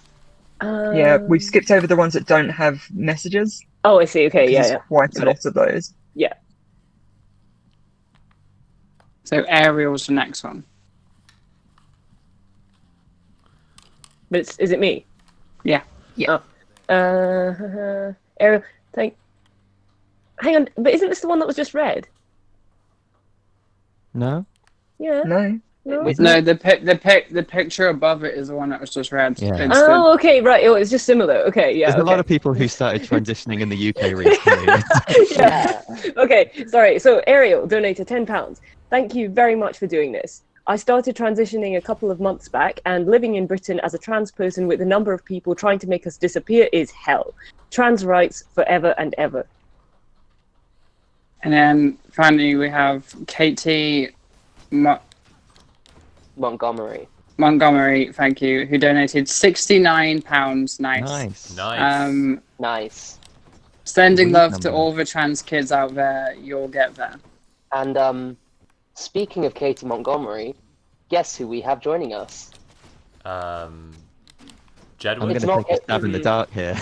Yeah, we've skipped over the ones that don't have messages.
Oh, I see. Okay,
There's
yeah.
quite a
Got
lot of those.
Yeah.
So Ariel's the next one.
But is it me?
Yeah.
Yeah. Ariel, hang on, but isn't this the one that was just read?
No?
Yeah.
No.
No.
No, the picture above it is the one that was just read.
Yeah.
It's the-
Oh, okay, right. Oh, it's just similar. Okay, yeah.
There's
okay.
a lot of people who started transitioning in the UK recently.
Yeah. Okay, sorry. So Ariel donated £10. Thank you very much for doing this. I started transitioning a couple of months back, and living in Britain as a trans person with a number of people trying to make us disappear is hell. Trans rights forever and ever.
And then finally we have Katie
Montgomery.
thank you, who donated £69.
Nice.
Nice.
Nice.
Sending
Sweet
love to
number.
all the trans kids out there. You'll get there.
And speaking of Katie Montgomery, guess who we have joining us?
I'm
Jedward?
going
It's
to
not-
take a stab in the dark here.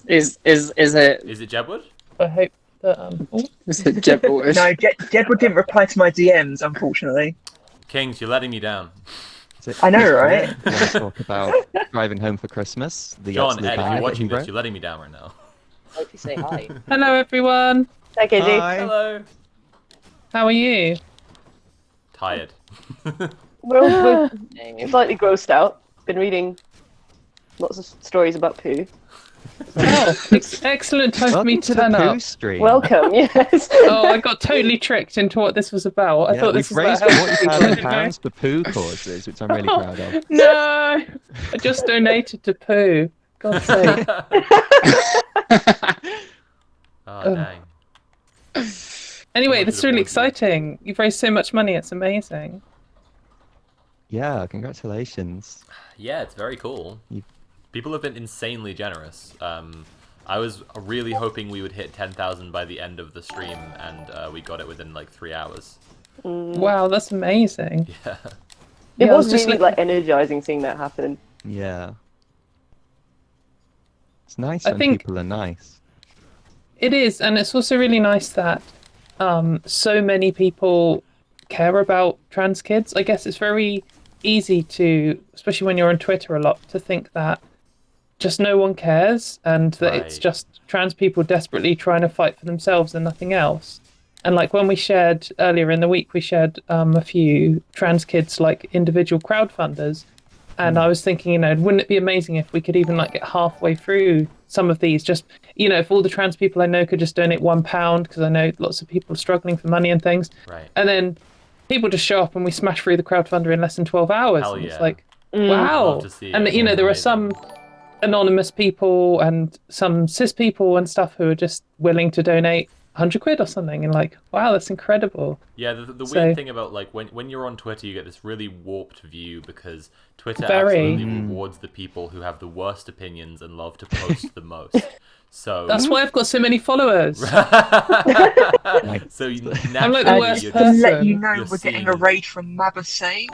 Is it
Is it Jedward?
I hope that
is it Jeb Waters?
No, Jedward didn't reply to my DMs, unfortunately.
Kings, you're letting me down.
I know, right?
I want to talk about driving home for Christmas. The
John,
absolute
Ed, if
banger
you're
that
watching
he
this,
wrote.
you're letting me down right now.
Hope you say hi.
Hello, everyone.
Hi, KJ.
Hi.
Hello.
How are you?
Tired.
We're
Name.
slightly grossed out. Been reading lots of stories about poo.
Oh, excellent time for me
Welcome
to
to the
turn
poo
up.
stream.
Welcome, yes.
Oh, I got totally tricked into what this was about. I
Yeah,
thought this
we've
was
raised
about helping people. I didn't know.
£40,000 for poo causes, which I'm really proud of.
No, I just donated to poo. God's sake.
Oh, dang.
Anyway,
Much
this is
of the
really
board game.
exciting. You've raised so much money. It's amazing.
Yeah, congratulations.
Yeah, it's very cool.
You-
People have been insanely generous. I was really hoping we would hit 10,000 by the end of the stream, and we got it within like 3 hours.
Wow, that's amazing.
Yeah.
It
Yeah, I
was
was just
really
looking-
like energizing seeing that happen.
Yeah. It's nice
I
when
think-
people are nice.
It is, and it's also really nice that so many people care about trans kids. I guess it's very easy to, especially when you're on Twitter a lot, to think that just no one cares and that it's
Right.
just trans people desperately trying to fight for themselves and nothing else. And like when we shared earlier in the week, we shared a few trans kids like individual crowdfunders. And I was thinking, wouldn't it be amazing if we could even like get halfway through some of these? Just, if all the trans people I know could just donate £1, because I know lots of people are struggling for money and things.
Right.
And then people just show up and we smash through the crowdfunder in less than 12 hours.
Hell
And
yeah.
It's like,
Mm.
wow.
Love to see
And,
it.
there are
Amazing.
some anonymous people and some cis people and stuff who are just willing to donate £100 or something. And like, wow, that's incredible.
Yeah, the
So-
weird thing about like when you're on Twitter, you get this really warped view because Twitter
Very.
absolutely rewards the people who have the worst opinions and love to post the most. So
That's why I've got so many followers.
so you,
I'm like the
naturally
worst
you're
To
person.
let you know,
You're
we're getting
seeing-
a raid from Mabase.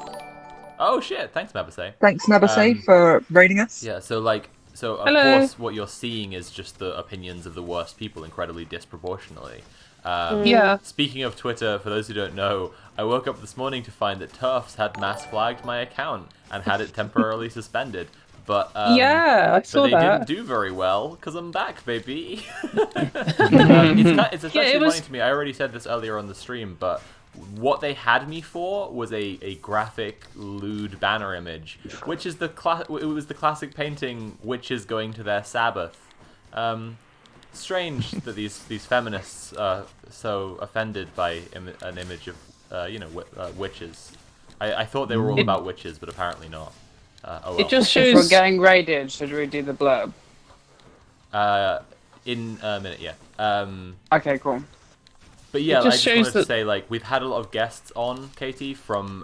Oh shit! Thanks, Mabase.
Thanks, Mabase,
Um,
for raiding us.
Yeah, so of
Hello.
course what you're seeing is just the opinions of the worst people incredibly disproportionately.
Yeah.
Speaking of Twitter, for those who don't know, I woke up this morning to find that TERFs had mass flagged my account and had it temporarily suspended But
Yeah, I saw
but they
that.
didn't do very well because I'm back, baby. It's especially funny to me. I already said this earlier on the stream, but what they had me for was a graphic lewd banner image, which is it was the classic painting witches going to their Sabbath. Strange that these feminists are so offended by an image of witches. I thought they were all about witches, but apparently not. Oh well.
It just
If we're
shows.
getting raided, should we do the blurb?
In a minute, yeah.
Okay, cool.
But yeah, I
just
just
shows
wanted to
that-
say, like, we've had a lot of guests on, Katie, from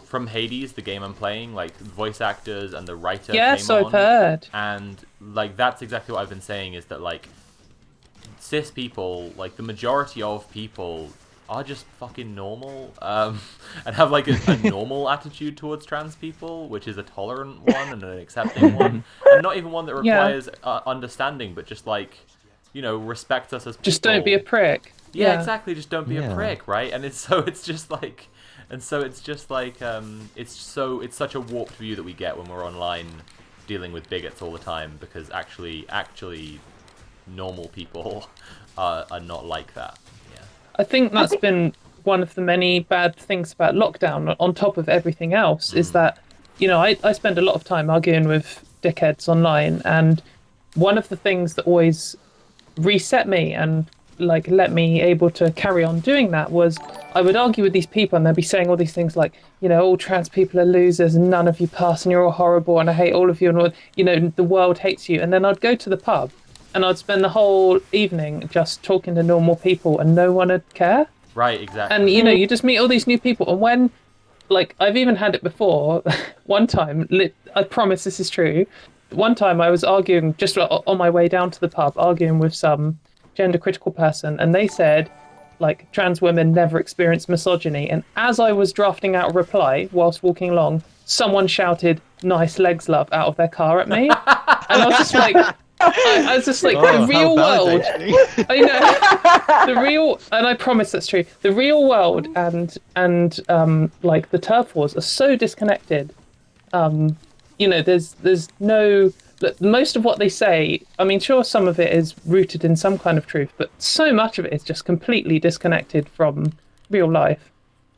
from Hades, the game I'm playing, like voice actors and the writer.
Yes,
came
I've
on,
heard.
and like that's exactly what I've been saying is that like cis people, like the majority of people, are just fucking normal, and have like a normal attitude towards trans people, which is a tolerant one and an accepting one, and not even one that requires understanding, but just like, respect us as people.
Just don't be a prick.
Yeah, exactly. Just don't be a
Yeah.
prick, right? And it's just like, it's such a warped view that we get when we're online dealing with bigots all the time, because actually normal people are not like that. Yeah.
I think that's been one of the many bad things about lockdown, on top of everything else, is that, I spend a lot of time arguing with dickheads online, and one of the things that always reset me and like let me able to carry on doing that was I would argue with these people and they'd be saying all these things like, all trans people are losers and none of you pass and you're all horrible and I hate all of you and all, the world hates you. And then I'd go to the pub and I'd spend the whole evening just talking to normal people and no one would care.
Right, exactly.
And you just meet all these new people, and when, like, I've even had it before. One time, I promise this is true. One time I was arguing just on my way down to the pub, arguing with some gender critical person, and they said, like, trans women never experience misogyny. And as I was drafting out a reply whilst walking along, someone shouted "nice legs, love" out of their car at me, and I was just like. I was just like, the real world. I know the real, and I promise that's true. The real world and like the turf wars are so disconnected. There's no. Most of what they say, I mean, sure, some of it is rooted in some kind of truth, but so much of it is just completely disconnected from real life.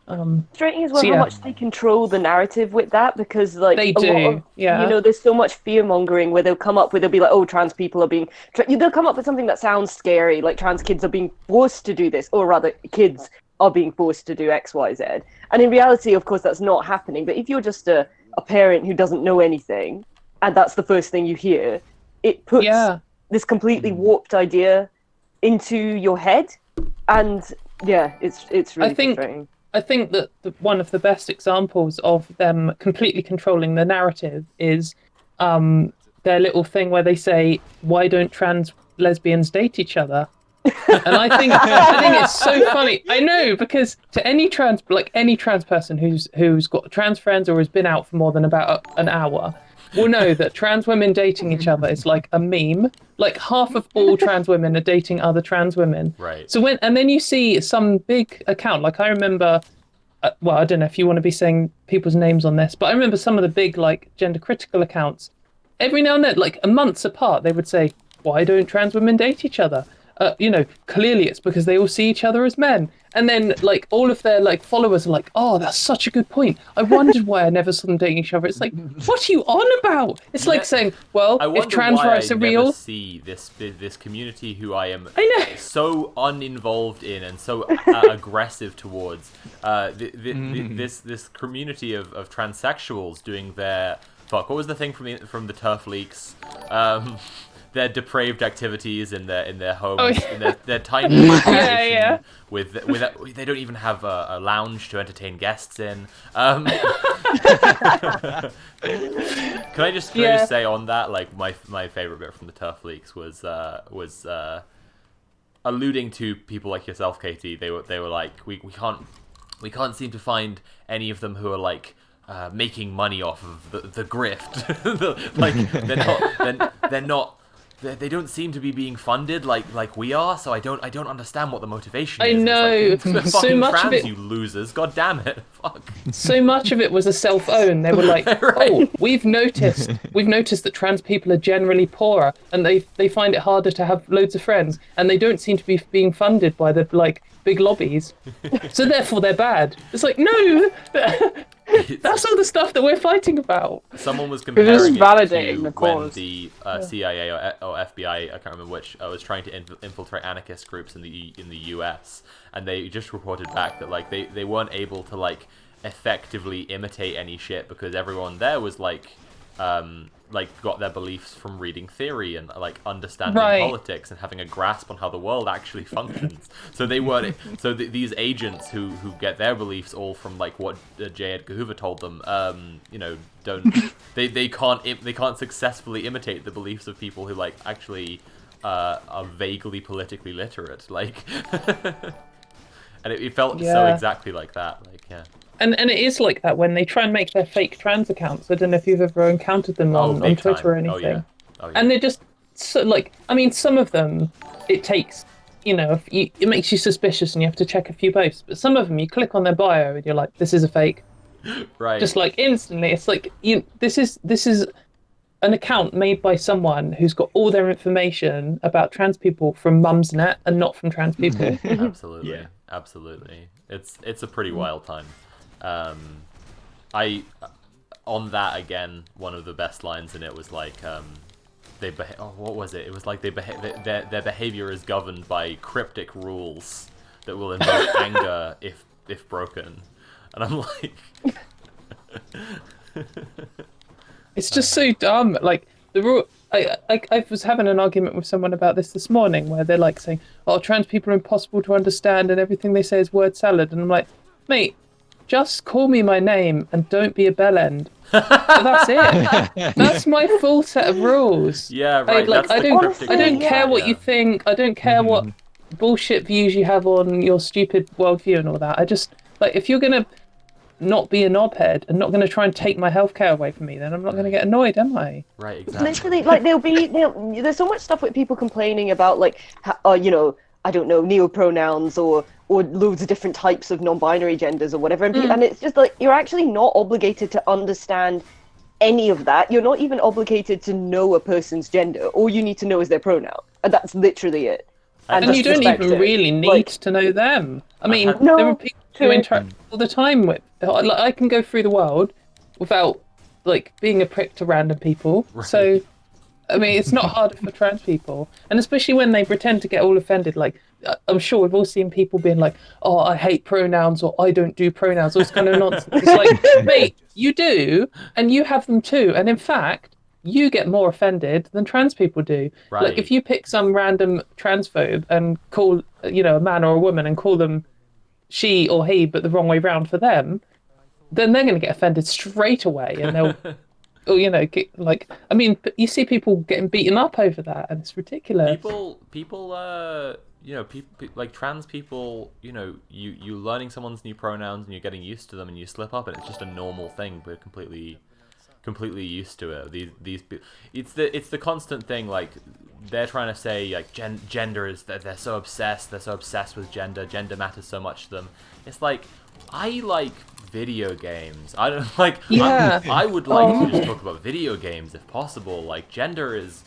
Frustrating as well how much they control the narrative with that, because like
they
a lot of, there's so much fear mongering where they'll be like, oh, trans people are being they'll come up with something that sounds scary, like trans kids are being forced to do this, or rather kids are being forced to do XYZ, and in reality of course that's not happening. But if you're just a parent who doesn't know anything and that's the first thing you hear, it puts this completely warped idea into your head, and it's really frustrating.
I think that one of the best examples of them completely controlling the narrative is their little thing where they say, "Why don't trans lesbians date each other?" And I think it's so funny. I know, because to any trans person who's got trans friends or has been out for more than about an hour will know that trans women dating each other is like a meme. Like half of all trans women are dating other trans women.
Right.
So then you see some big account, like I remember, I don't know if you want to be saying people's names on this, but I remember some of the big like gender critical accounts. Every now and then, like months apart, they would say, "Why don't trans women date each other?" Clearly it's because they all see each other as men. And then like all of their like followers are like, "Oh, that's such a good point. I wondered why I never saw them dating each other." It's like, what are you on about? It's like saying, well, if trans rights are real,
see this community who I am
know.
so uninvolved in and so aggressive towards, this community of transsexuals doing their what was the thing from the turf leaks? Their depraved activities in their homes, in their tiny accommodation, with they don't even have a lounge to entertain guests in. Can I just say on that, like my favorite bit from the turf leaks was alluding to people like yourself, Katie. They were like, we can't seem to find any of them who are like making money off of the grift. Like they're not they don't seem to be being funded like we are, so I don't understand what the motivation
I
is.
know.
It's like,
So
fucking
much of
trans,
it-
you losers. God damn it. Fuck.
So much of it was a self-own. They were like,
Right.
"Oh, we've noticed that trans people are generally poorer, and they find it harder to have loads of friends, and they don't seem to be being funded by the like big lobbies, so therefore they're bad." It's like, no, that's all the stuff that we're fighting about.
Someone was
just
comparing it
validating
to
the
when
cause.
the CIA or FBI, I can't remember which, was trying to infiltrate anarchist groups in the US, and they just reported back that like they weren't able to like effectively imitate any shit because everyone there was like got their beliefs from reading theory and like understanding
Right.
politics and having a grasp on how the world actually functions. So they weren't. So these agents who get their beliefs all from like what J. Edgar Hoover told them, don't they can't successfully imitate the beliefs of people who like actually are vaguely politically literate. Like, and it felt so
Yeah.
exactly like that. Like, yeah.
And it is like that when they try and make their fake trans accounts. I don't know if you've ever encountered them on
big
Twitter
time.
or anything.
Oh yeah. Oh, yeah.
And they're just so, like, I mean, some of them it takes, it makes you suspicious and you have to check a few posts. But some of them, you click on their bio and you're like, this is a fake.
Right.
Just like instantly, it's like this is an account made by someone who's got all their information about trans people from Mumsnet and not from trans people.
Absolutely.
Yeah.
Absolutely. It's a pretty wild time. On that again, one of the best lines in it was like, what was it? It was like their behavior is governed by cryptic rules that will invoke anger if broken. And I'm like,
It's just so dumb. Like the rule. I was having an argument with someone about this morning where they're like saying, "Oh, trans people are impossible to understand and everything they say is word salad," and I'm like, mate, just call me my name and don't be a bellend. That's it. That's my full set of rules.
yeah, right.
Like,
that's
I
the
don't
cryptic rule.
care what
Yeah.
you think. I don't care what bullshit views you have on your stupid worldview and all that. I just like if you're gonna not be a knobhead and not gonna try and take my healthcare away from me, then I'm not gonna get annoyed, am I?
Right, exactly.
Literally, like there's so much stuff with people complaining about like, I don't know, neopronouns or loads of different types of non-binary genders or whatever, and it's just like you're actually not obligated to understand any of that. You're not even obligated to know a person's gender. All you need to know is their pronoun, and that's literally it.
And you
just
don't
respect
even
it.
really need
Like,
to know them. I mean,
had-
there
No,
are people who
true.
interact all the time with. Like, I can go through the world without like being a prick to random people.
Right.
So, I mean, it's not harder for trans people, and especially when they pretend to get all offended. Like, I'm sure we've all seen people being like, "Oh, I hate pronouns," or "I don't do pronouns," all this kind of nonsense. It's like, mate, you do, and you have them too, and in fact, you get more offended than trans people do.
Right.
Like, if you pick some random transphobe and call, a man or a woman and call them she or he, but the wrong way round for them, then they're going to get offended straight away, and they'll. Or, I mean, you see people getting beaten up over that, and it's ridiculous.
People, like trans people, you learning someone's new pronouns and you're getting used to them and you slip up and it's just a normal thing. We're completely used to it. It's the constant thing. Like they're trying to say like gender is that they're so obsessed with gender. Gender matters so much to them. It's like I like video games. I don't like.
Yeah.
I would like to just talk about video games if possible. Like gender is,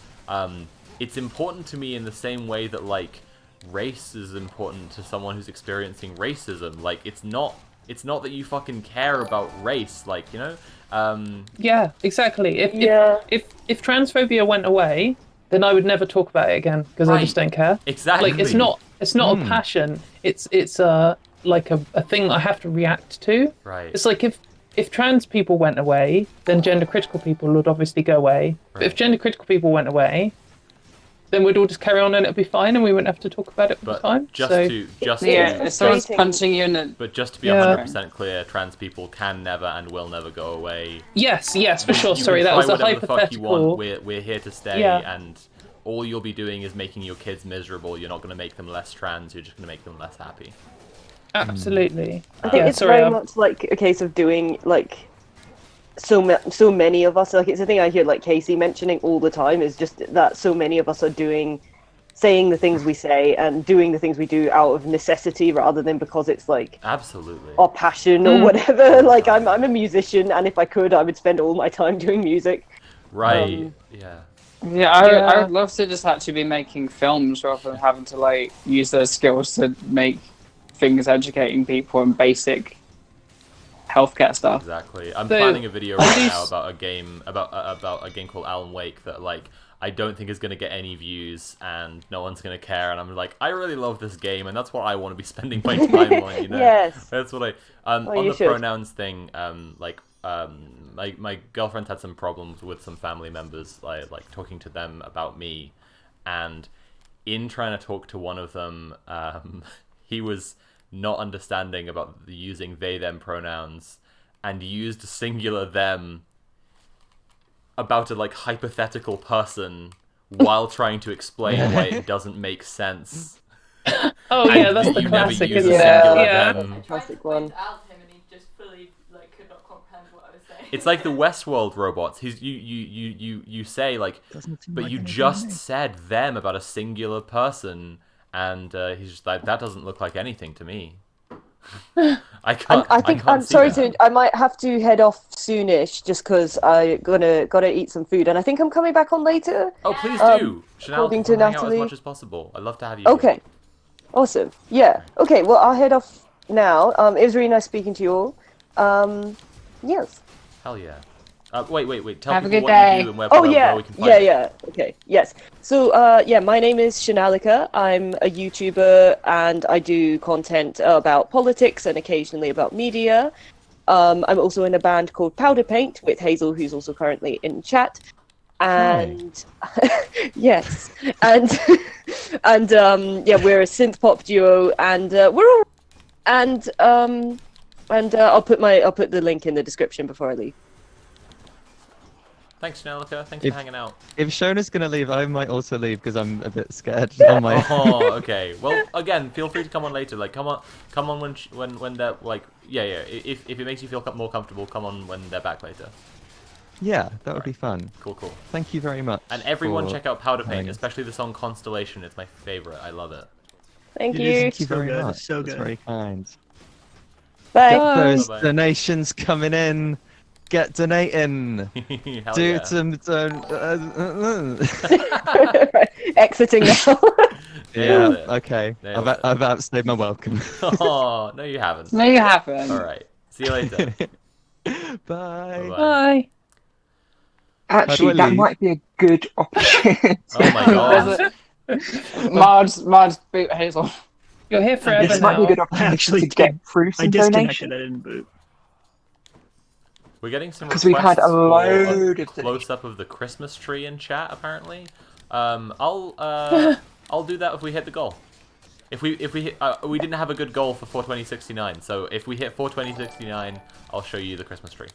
it's important to me in the same way that like race is important to someone who's experiencing racism. Like it's not that you fucking care about race. Like
Yeah, exactly.
Yeah.
If transphobia went away, then I would never talk about it again because I just don't care.
Exactly.
Like it's not a passion. It's like a thing I have to react to.
Right.
It's like if trans people went away, then gender critical people would obviously go away. But if gender critical people went away, then we'd all just carry on and it'd be fine and we wouldn't have to talk about it all the
But
time.
just
So
to
Yeah, if someone's
frustrating.
punching you in the...
But just to be
Yeah.
100% clear, trans people can never and will never go away.
yes, for sure.
You
Sorry,
can
that
try
was a
whatever the fuck you
hypothetical.
want. We're here to stay,
Yeah.
and all you'll be doing is making your kids miserable. You're not going to make them less trans. You're just going to make them less happy.
Absolutely.
I think
Yeah,
it's
sorry,
very much like a case of doing like so many of us, like, it's a thing I hear like Casey mentioning all the time, is just that so many of us are saying the things we say and doing the things we do out of necessity rather than because it's like
Absolutely.
our passion or whatever. Like I'm a musician, and if I could, I would spend all my time doing music.
Right. Yeah.
Yeah, I would love to just actually be making films rather than having to like use those skills to make things educating people and basic healthcare stuff.
Exactly. I'm planning a video right now about a game called Alan Wake that like I don't think is going to get any views and no one's going to care, and I'm like, I really love this game and that's what I want to be spending my time on, you know.
Yes.
That's what on the pronouns thing, my girlfriend had some problems with some family members, like talking to them about me, and in trying to talk to one of them, he was not understanding about using they them pronouns and used singular them about a like hypothetical person while trying to explain why it doesn't make sense.
Oh
And
yeah, that's the
you never
classic,
use
isn't
a
it?
singular
Yeah.
them.
Classic one.
Out him and he just fully like could not comprehend what I was saying.
It's like the Westworld robots. You say like, but you just said them about a singular person, and he's just like, that doesn't look like anything to me. I can't.
I'm sorry
that.
I might have to head off soonish just because I gotta eat some food, and I think I'm coming back on later.
Oh, please do. Chanel,
according
come
to
hang out as
Natalie.
much as possible. I'd love to have you.
Okay, awesome. Yeah. Okay. Well, I'll head off now. It was really nice speaking to you all. Yes.
Hell yeah. Wait. Tell
Have a
people
good
what
day.
you do and where,
Oh
where
yeah.
we can find you.
Okay. Yes. So my name is Shanalika. I'm a YouTuber and I do content about politics and occasionally about media. I'm also in a band called Powder Paint with Hazel, who's also currently in chat. And yes, and we're a synth pop duo, and we're all I'll put the link in the description before I leave.
Thanks, Chanelica. Thanks for hanging out.
If Shona's gonna leave, I might also leave because I'm a bit scared on my.
Oh, okay. Well, again, feel free to come on later. Like, come on when they're like, yeah. If it makes you feel more comfortable, come on when they're back later.
Yeah, that would be fun.
Cool.
Thank you very much.
And everyone check out Powder Paint,
having us.
especially the song Constellation. It's my favorite. I love it.
Thank
It
you.
is
Thank you
so
very
good,
much.
so
That's
good.
very kind.
Bye.
Get those
Bye-bye.
donations coming in. Get donating.
Hell
Do
yeah.
some.
Exiting now.
Yeah.
Nailed it.
Okay.
Nailed
I've
it.
I've outstayed my welcome.
Oh, no, you haven't.
No, you haven't.
All right. See you later.
Bye.
Bye-bye.
Bye.
Actually, that
leave?
might be a good opportunity.
Oh my god.
Marge boot Hazel.
You're here forever
This
now.
might be a good
I
opportunity
actually
to get through
I
some
disconnected.
donations.
I didn't boot.
We're getting some
'Cause we've had a
requests for
load of
close up of the Christmas tree in chat. Apparently, I'll do that if we hit the goal. If we hit, we didn't have a good goal for 42069, so if we hit 42069, I'll show you the Christmas tree.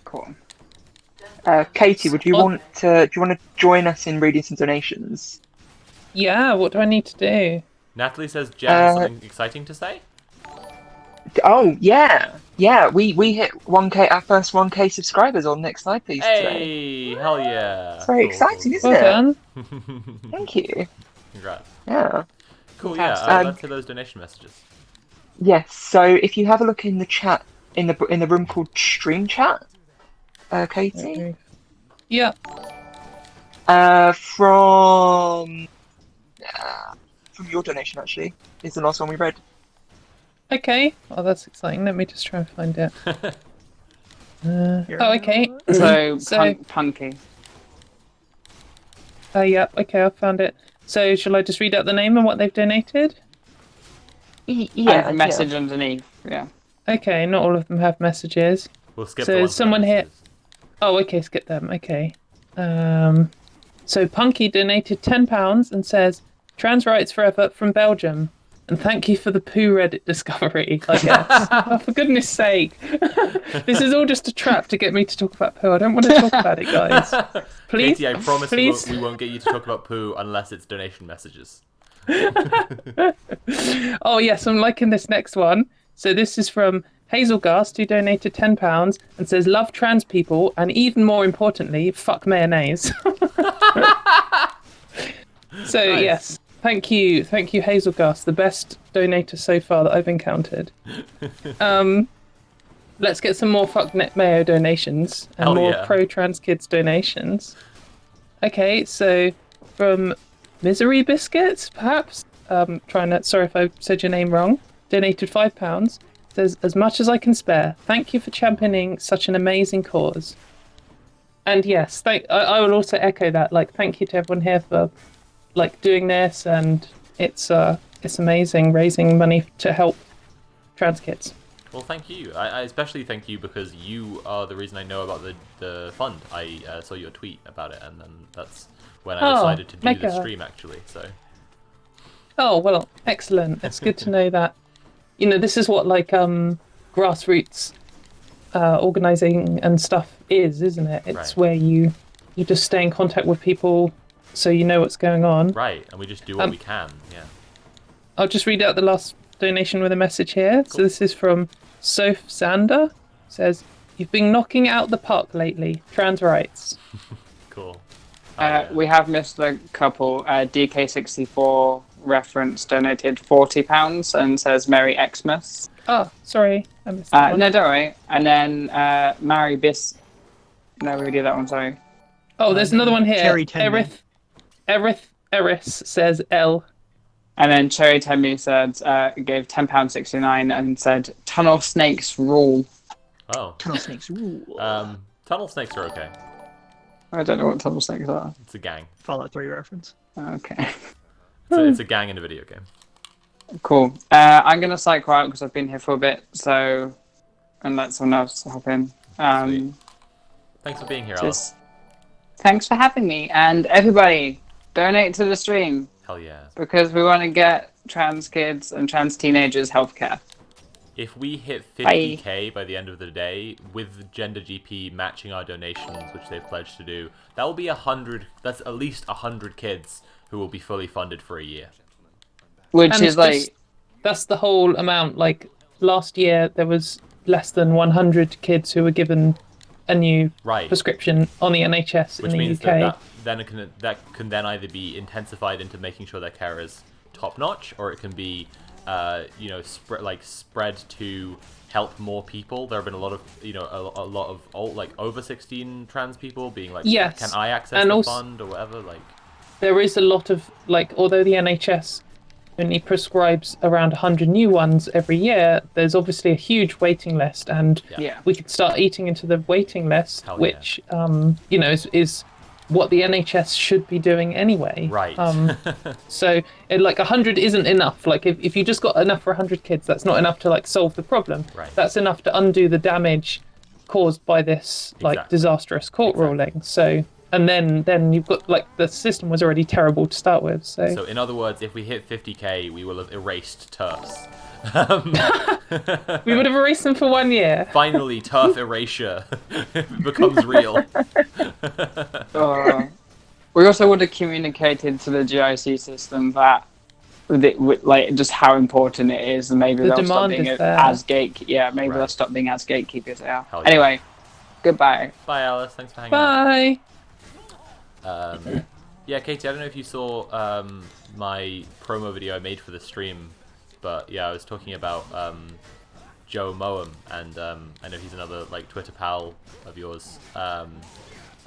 Cool.
Katie, would you want to? Do you want to join us in reading some donations?
Yeah, what do I need to do?
Natalie says Jen has something exciting to say.
Oh yeah. We hit 1K, our first 1K subscribers on Next Slide Please today.
Hey, hell yeah!
It's very exciting, isn't
Well
it?
done.
Thank you.
Congrats.
Yeah.
Cool. Yeah.
Fantastic.
Let's hear those donation messages.
Yes. So if you have a look in the chat, in the room called Stream Chat, Katie,
Yeah.
from your donation actually is the last one we read.
Okay. Oh, that's exciting. Let me just try and find it. Oh, okay.
So,
So-
punky.
Yeah. Okay, I found it. So, shall I just read out the name and what they've donated?
Yeah.
And message underneath. Yeah.
Okay. Not all of them have messages.
We'll skip.
So
the ones without
someone here-
messages.
Oh, okay. Skip them. Okay. So Punky donated £10 and says, "Trans rights forever from Belgium." And thank you for the poo Reddit discovery, I guess. Oh, for goodness sake. This is all just a trap to get me to talk about poo. I don't want to talk about it, guys. Please,
Katie, I promise
please.
we won't get you to talk about poo unless it's donation messages.
Oh, yes, I'm liking this next one. So this is from Hazelgast, who donated £10 and says, love trans people, and even more importantly, fuck mayonnaise. So,
Nice.
yes, thank you, Hazelgast, the best donator so far that I've encountered. Let's get some more fuck mayo donations and
Hell
more
yeah.
pro-trans kids donations. Okay, so from Misery Biscuits, perhaps? Sorry if I said your name wrong. Donated £5. Says, as much as I can spare, thank you for championing such an amazing cause. And yes, I will also echo that. Like, thank you to everyone here for like doing this, and it's amazing raising money to help trans kids.
Well, thank you. I especially thank you because you are the reason I know about the fund. I saw your tweet about it, and then that's when I decided to do the stream, actually. So.
Oh, well, excellent. It's good to know that. You know, this is what like grassroots organizing and stuff is, isn't it? It's
Right.
where you just stay in contact with people so you know what's going on.
Right, and we just do what we can. Yeah.
I'll just read out the last donation with a message here. Cool. So this is from Soph Zander. Says, you've been knocking out the park lately. Trans rights.
Cool.
We have missed a couple. DK64 reference donated £40 and says Merry Xmas.
Oh, sorry. I missed that one.
No, don't worry. And then Mary Bis... No, we did that one, sorry.
Oh, there's another one here.
Cherry Tenmu.
Eris says L.
And then Cherry Tenmu said, gave £10.69 and said, tunnel snakes rule.
Oh.
Tunnel snakes rule.
Tunnel snakes are okay.
I don't know what tunnel snakes are.
It's a gang.
Fallout 3 reference.
Okay.
It's a gang in a video game.
Cool. I'm going to cycle out because I've been here for a bit, so... And let someone else hop in.
Sweet. Thanks for being here, Alice.
Thanks for having me. And everybody, donate to the stream.
Hell yeah.
Because we want to get trans kids and trans teenagers healthcare.
If we hit 50k by the end of the day, with Gender GP matching our donations, which they've pledged to do, that will be 100. That's at least 100 kids who will be fully funded for a year.
Which is like...
That's the whole amount. Like, last year, there was less than 100 kids who were given a new prescription on the NHS
which
in the
means
UK.
That can then either be intensified into making sure their care is top notch, or it can be, spread to help more people. There have been a lot of, a lot of old, like over 16 trans people being like,
yes.
Can I access the fund or whatever? Like,
there is a lot of although the NHS only prescribes around 100 new ones every year, there's obviously a huge waiting list, and we could start eating into the waiting list, which is what the NHS should be doing anyway.
Right.
So 100 isn't enough. Like if you just got enough for 100 kids, that's not enough to solve the problem.
Right.
That's enough to undo the damage caused by this disastrous court ruling. So. And then you've got the system was already terrible to start with. So
in other words, if we hit 50k, we will have erased TERFs.
We would have erased them for 1 year.
Finally, TERF erasure becomes real.
We also would have communicated to the GIC system that just how important it is, and maybe they'll stop being as they'll stop being as gatekeepers. Anyway, goodbye.
Bye, Alice. Thanks for hanging out.
Bye.
Yeah, Katie, I don't know if you saw my promo video I made for the stream, but yeah, I was talking about Joe Moem, and I know he's another Twitter pal of yours.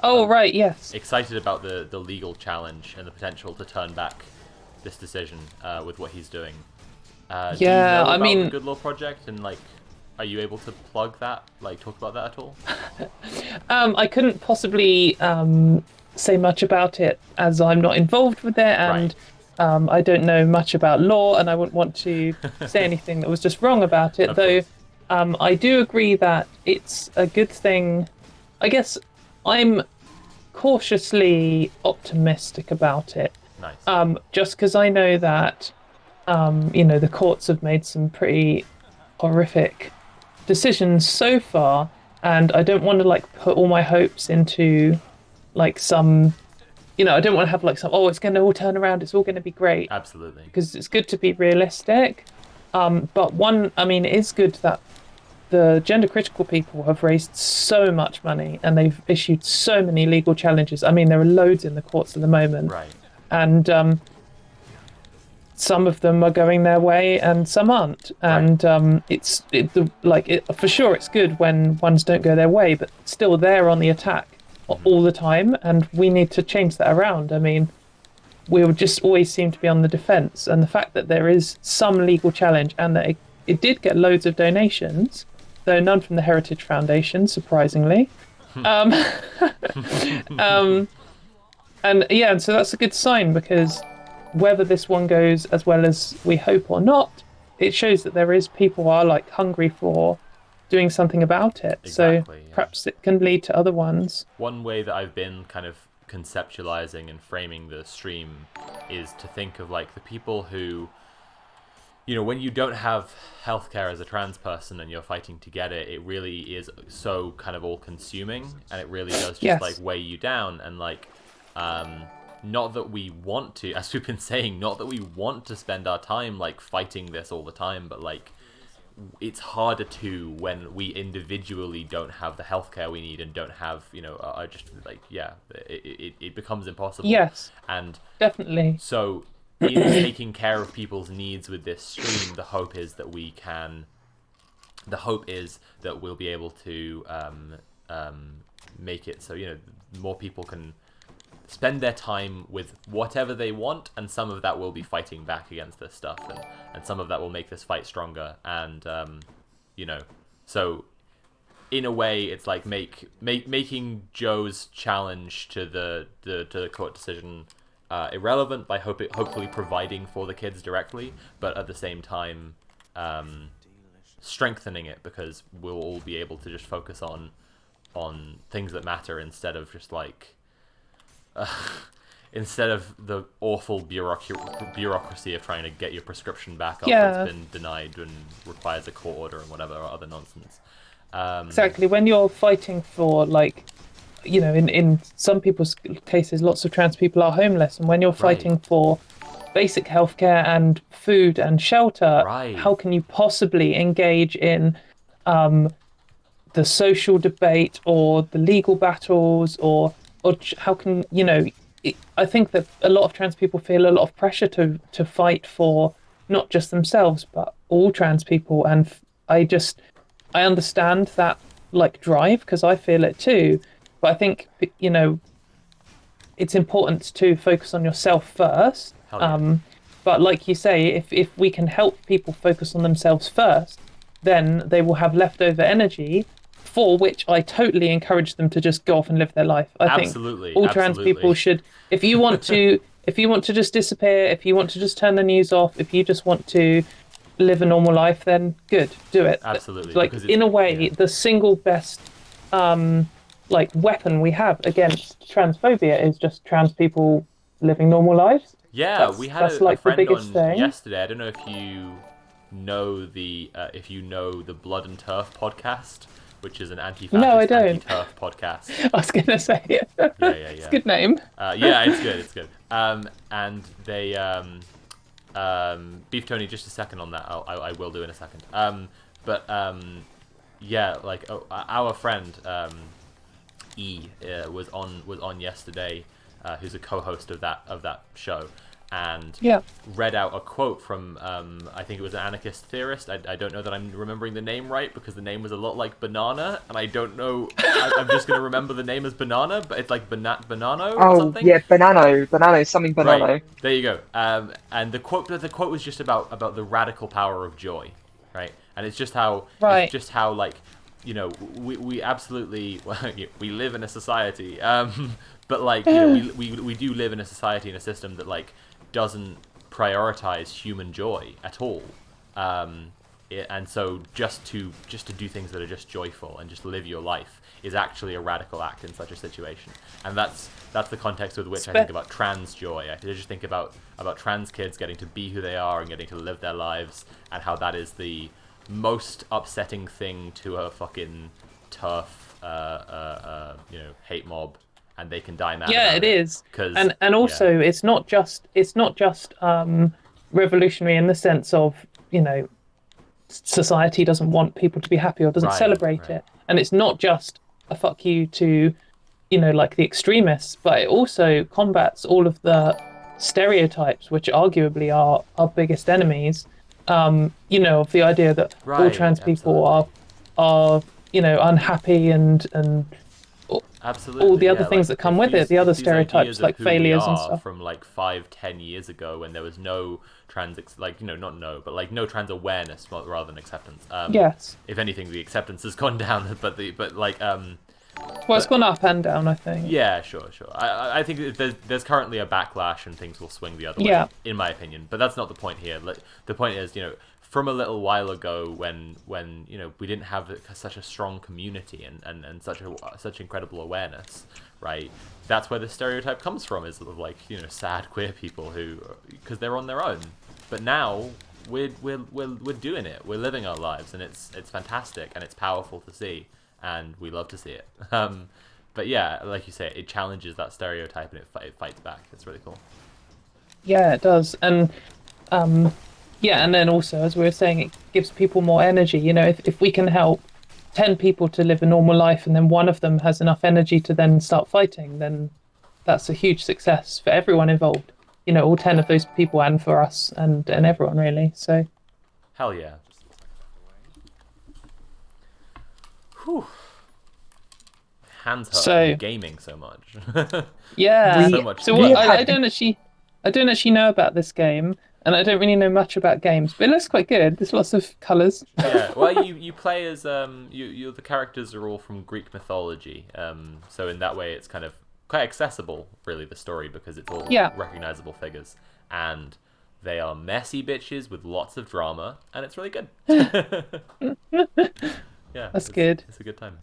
Right, yes.
Excited about the legal challenge and the potential to turn back this decision with what he's doing. Do you know about the Good Law Project, and are you able to plug that? Talk about that at all?
I couldn't possibly say much about it as I'm not involved with it, and I don't know much about law, and I wouldn't want to say anything that was just wrong about it. Though I do agree that it's a good thing. I guess I'm cautiously optimistic about it.
Nice.
Just because I know that the courts have made some pretty horrific decisions so far, and I don't want to put all my hopes into some, I don't want to have some, it's going to all turn around, it's all going to be great.
Absolutely.
Because it's good to be realistic. But it is good that the gender critical people have raised so much money and they've issued so many legal challenges. I mean, there are loads in the courts at the moment,
Right.
and some of them are going their way and some aren't. And for sure it's good when ones don't go their way, but still they're on the attack all the time, and we need to change that around. I mean, we would just always seem to be on the defense, and the fact that there is some legal challenge and that it did get loads of donations, though none from the Heritage Foundation, surprisingly. And so that's a good sign, because whether this one goes as well as we hope or not, it shows that there is people who are like hungry for doing something about it.
Exactly,
so perhaps it can lead to other ones.
One way that I've been kind of conceptualizing and framing the stream is to think of like the people who, you know, when you don't have healthcare as a trans person and you're fighting to get it, it really is so kind of all consuming, and it really does just like weigh you down. And like, not that we want to, as we've been saying, not that we want to spend our time like fighting this all the time, but like it's harder to when we individually don't have the healthcare we need and don't have, you know, just like, it becomes impossible.
Yes,
and
definitely.
So in taking care of people's needs with this stream, the hope is that we'll be able to make it so, you know, more people can spend their time with whatever they want, and some of that will be fighting back against this stuff, and some of that will make this fight stronger. And you know, so in a way, it's like making Joe's challenge to the court decision irrelevant by hopefully providing for the kids directly, but at the same time strengthening it, because we'll all be able to just focus on things that matter instead of just like instead of the awful bureaucracy of trying to get your prescription back after it's been denied and requires a court order and whatever other nonsense.
Exactly. When you're fighting for, like, you know, in some people's cases, lots of trans people are homeless, and when you're fighting for basic healthcare and food and shelter, how can you possibly engage in the social debate or the legal battles, or how can, you know, I think that a lot of trans people feel a lot of pressure to fight for not just themselves, but all trans people. And I understand that, like, drive, because I feel it too. But I think, you know, it's important to focus on yourself first. But like you say, if we can help people focus on themselves first, then they will have leftover energy, for which I totally encourage them to just go off and live their life. I think all trans people should, if you want to just disappear, if you want to just turn the news off, if you just want to live a normal life, then good, do it.
Absolutely.
Like, in a way, the single best like weapon we have against transphobia is just trans people living normal lives.
Yeah, we had a friend on yesterday. I don't know if you know the Blood and Turf podcast, which is an anti-fascist, anti-turf podcast.
I was gonna say it.
Yeah.
It's a good name.
Yeah, it's good. And they Beef Tony, just a second on that. I will do in a second. Yeah, like our friend E was on yesterday, who's a co-host of that show, and read out a quote from I think it was an anarchist theorist. I don't know that I'm remembering the name right, because the name was a lot like banana, and I don't know. I'm just going to remember the name as banana, but it's like banano or something.
Yeah, banano, something banano.
Right. There you go. And the quote was just about the radical power of joy, right? And it's just how like, you know, we absolutely, we live in a society, but like, you know, we do live in a society and a system that like doesn't prioritize human joy at all, and so just to do things that are just joyful and just live your life is actually a radical act in such a situation. And that's the context with which I think about trans joy. I just think about trans kids getting to be who they are and getting to live their lives, and how that is the most upsetting thing to a fucking turf you know, hate mob, and they can die mad.
Yeah, it is. And also, it's not just revolutionary in the sense of, you know, society doesn't want people to be happy or doesn't celebrate it. And it's not just a fuck you to, like the extremists, but it also combats all of the stereotypes, which arguably are our biggest enemies. Of the idea that all trans people are unhappy and
absolutely
all the other things that come with it, the other stereotypes like failures and stuff.
From like 5-10 years ago, when there was no trans, no trans awareness rather than acceptance.
Yes.
If anything, the acceptance has gone down,
Well, it's gone up and down, I think.
Yeah, sure. I think there's currently a backlash and things will swing the other way, in my opinion. But that's not the point here. The point is, from a little while ago when we didn't have such a strong community and such incredible awareness, right? That's where the stereotype comes from, is sort of sad queer people because they're on their own. But now we're doing it. We're living our lives, and it's fantastic and it's powerful to see. And we love to see it. But yeah, like you say, it challenges that stereotype and it fights back. It's really cool.
Yeah, it does. And and then also, as we were saying, it gives people more energy. If we can help 10 people to live a normal life and then one of them has enough energy to then start fighting, then that's a huge success for everyone involved. All 10 of those people and for us and everyone, really. So.
Hell yeah. Whew. Hands hurt from gaming so much.
Yeah. I don't actually know about this game, and I don't really know much about games, but it looks quite good. There's lots of colours.
Yeah. Well, you play as the characters are all from Greek mythology. So in that way, it's kind of quite accessible, really, the story, because it's all recognizable figures, and they are messy bitches with lots of drama, and it's really good. Yeah,
that's good.
It's a good time.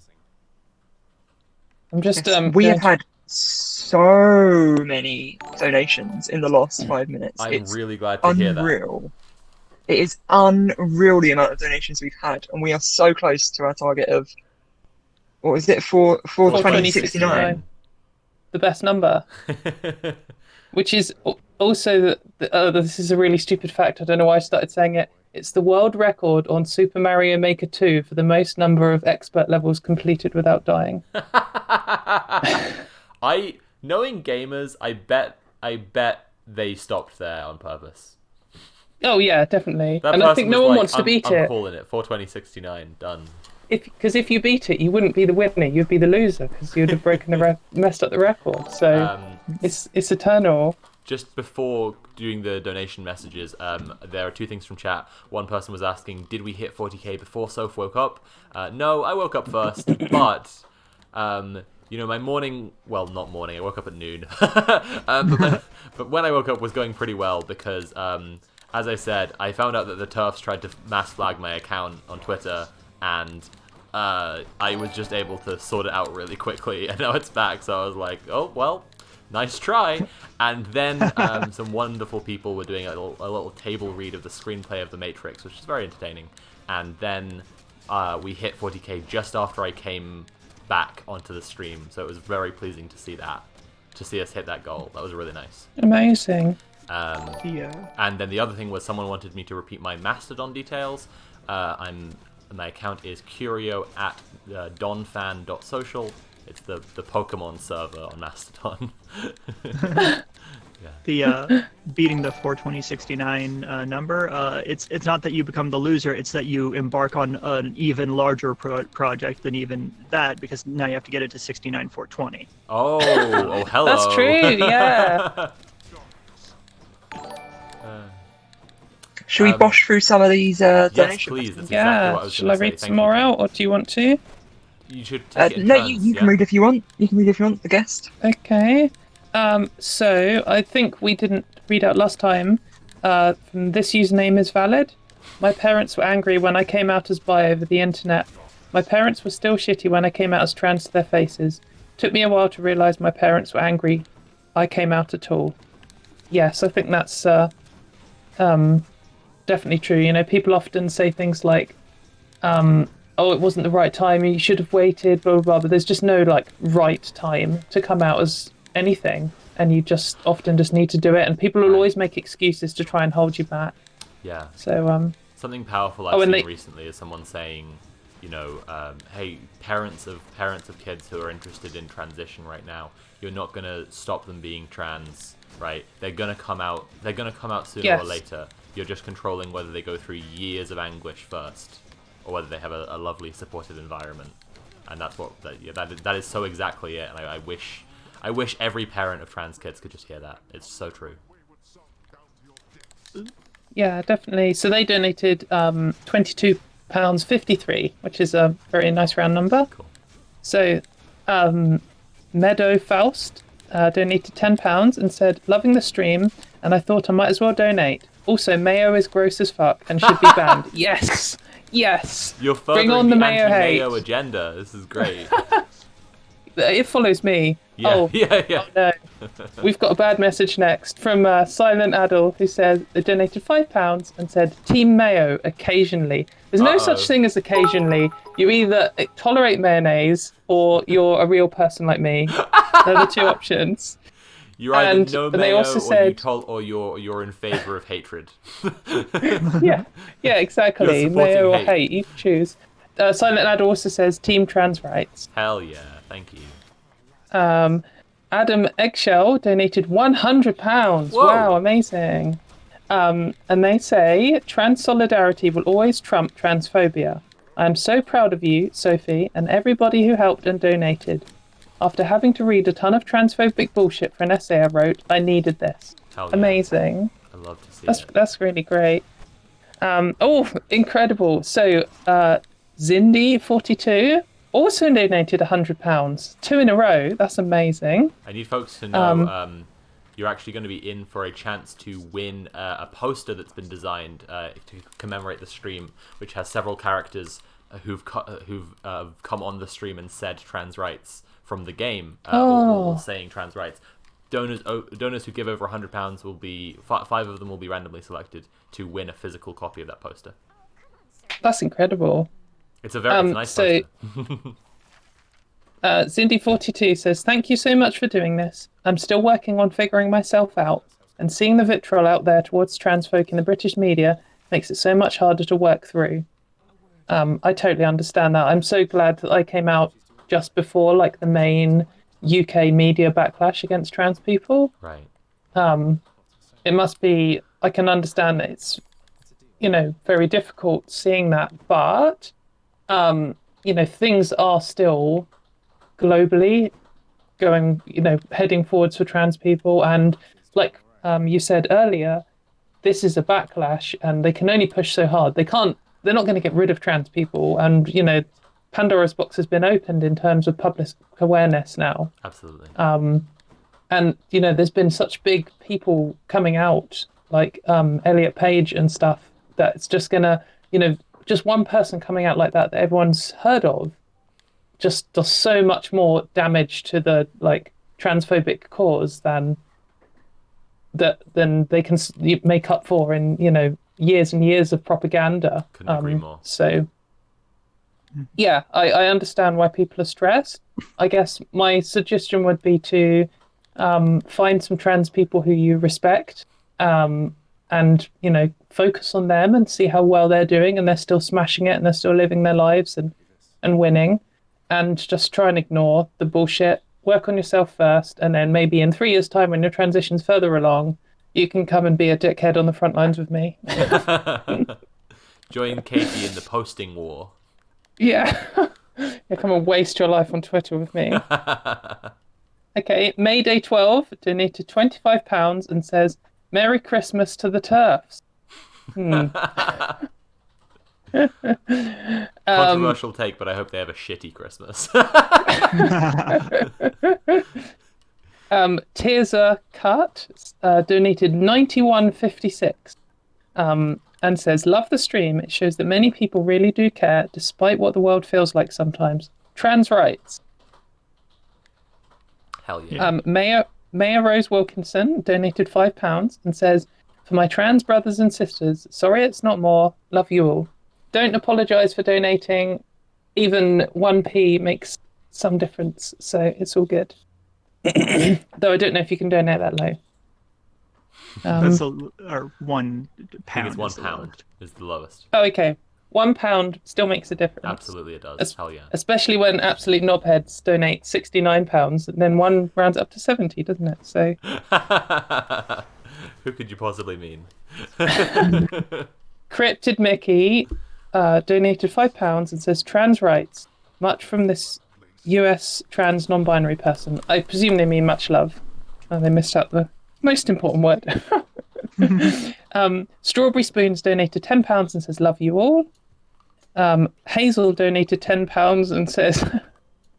I'm just
we have had so many donations in the last 5 minutes.
I'm really glad to hear that.
It is unreal the amount of donations we've had, and we are so close to our target of what is it for 2069.
The best number. Which is also this is a really stupid fact. I don't know why I started saying it. It's the world record on Super Mario Maker 2 for the most number of expert levels completed without dying.
Knowing gamers, I bet they stopped there on purpose.
Oh yeah, definitely. And I think no one wants to beat it.
I'm calling it 42069 done.
Because if you beat it, you wouldn't be the winner. You'd be the loser because you'd have messed up the record. So it's eternal.
Just before doing the donation messages, there are two things from chat. One person was asking, did we hit 40k before Soph woke up? No, I woke up first, but my morning, well, not morning, I woke up at noon. But when I woke up was going pretty well because, as I said, I found out that the TERFs tried to mass flag my account on Twitter, and I was just able to sort it out really quickly, and now it's back, so I was like, oh, well, nice try. And then some wonderful people were doing a little table read of the screenplay of The Matrix, which is very entertaining. And then we hit 40k just after I came back onto the stream, so it was very pleasing to see that, to see us hit that goal. That was really nice.
Amazing.
And then the other thing was someone wanted me to repeat my Mastodon details. My account is curio at donfan.social. It's the Pokemon server on Mastodon.
The beating the 42069 number, it's not that you become the loser, it's that you embark on an even larger project than even that, because now you have to get it to 69420.
Oh, hello.
That's true, yeah.
Should we bosh through some of these donations?
Yes, please. That's exactly what I was
Shall I read some more out, or do you want to?
You should take it in
no,
turns,
you can read if you want. You can read if you want, the guest.
Okay. So I think we didn't read out last time. This username is valid. My parents were angry when I came out as bi over the internet. My parents were still shitty when I came out as trans to their faces. Took me a while to realise my parents were angry I came out at all. Yes, I think that's definitely true. People often say things like, oh, it wasn't the right time, you should have waited, blah, blah, blah. But there's just no, right time to come out as anything. And you just often just need to do it. And people will always make excuses to try and hold you back.
Yeah.
So
Something powerful I've
and
seen recently is someone saying, you know, hey, parents of kids who are interested in transition right now, you're not gonna stop them being trans, right? They're gonna come out. They're gonna come out sooner or later. You're just controlling whether they go through years of anguish first, or whether they have a lovely supportive environment. And that's what that is so exactly it. And I wish every parent of trans kids could just hear that. It's so true.
Yeah, definitely. So they donated £22.53, which is a very nice round number.
Cool.
So Meadow Faust donated £10 and said, loving the stream, and I thought I might as well donate. Also, mayo is gross as fuck and should be banned. Yes! Yes!
You're furthering
Bring on the mayo
anti-mayo
hate.
agenda. This is great.
It follows me.
Yeah, yeah.
Oh no. We've got a bad message next from Silent Adult, who said they donated £5 and said, Team Mayo, occasionally. There's no such thing as occasionally. You either tolerate mayonnaise or you're a real person like me. They're the two options.
You're either no mayo
also said,
or you're in favor of hatred.
yeah, exactly.
You're supporting
Mayo or
hate.
hate, you can choose. Silent Adult also says Team Trans Rights.
Hell yeah, thank you.
Adam Eggshell donated £100.
Whoa.
Wow, amazing. And they say, trans solidarity will always trump transphobia. I am so proud of you, Sophie, and everybody who helped and donated. After having to read a ton of transphobic bullshit for an essay I wrote, I needed this.
Hell yeah.
Amazing.
I love to see it.
That's really great. Incredible. So, Zindy42 also donated £100. 2 in a row. That's amazing.
I need folks to know you're actually going to be in for a chance to win a poster that's been designed to commemorate the stream, which has several characters who've come on the stream and said trans rights from the game, all saying trans rights. Donors who give over £100 will be 5 of them will be randomly selected to win a physical copy of that poster.
That's incredible.
It's a very nice poster.
Zindy42 says, thank you so much for doing this. I'm still working on figuring myself out, and seeing the vitriol out there towards trans folk in the British media makes it so much harder to work through. I totally understand that. I'm so glad that I came out just before like the main UK media backlash against trans people.
Right.
It must be, I can understand that it's, very difficult seeing that, but, things are still globally going, heading forwards for trans people. And like you said earlier, this is a backlash and they can only push so hard. They're not going to get rid of trans people. And, Pandora's box has been opened in terms of public awareness now.
Absolutely.
And, there's been such big people coming out, like Elliot Page and stuff, that it's just going to, just one person coming out like that everyone's heard of just does so much more damage to the, like, transphobic cause than they can make up for in, years and years of propaganda.
Couldn't agree more.
So, yeah, I understand why people are stressed. I guess my suggestion would be to find some trans people who you respect and, focus on them and see how well they're doing and they're still smashing it and they're still living their lives and winning. And just try and ignore the bullshit. Work on yourself first, and then maybe in 3 years' time when your transition's further along, you can come and be a dickhead on the front lines with me.
Join Katie in the posting war.
Yeah. You come and waste your life on Twitter with me. Okay, Mayday 12 donated £25 and says, Merry Christmas to the TERFs.
Controversial take, but I hope they have a shitty Christmas.
Tirza Cut donated £91.56 and says, love the stream. It shows that many people really do care, despite what the world feels like sometimes. Trans rights.
Hell yeah.
Mayor Rose Wilkinson donated £5 and says, for my trans brothers and sisters, sorry it's not more, love you all. Don't apologise for donating. Even 1p makes some difference, so it's all good. Though I don't know if you can donate that low.
That's or 1
I think
pound.
it's 1
is the
pound
lowest.
is the lowest.
Oh, okay. £1 still makes a difference.
Absolutely, it does. Hell yeah.
Especially when absolute knobheads donate £69, and then one rounds up to 70, doesn't it? So.
Who could you possibly mean?
Cryptid Mickey donated £5 and says trans rights. Much from this US trans non-binary person. I presume they mean much love. They missed out the most important word. Strawberry Spoons donated £10 and says love you all. Hazel donated £10 and says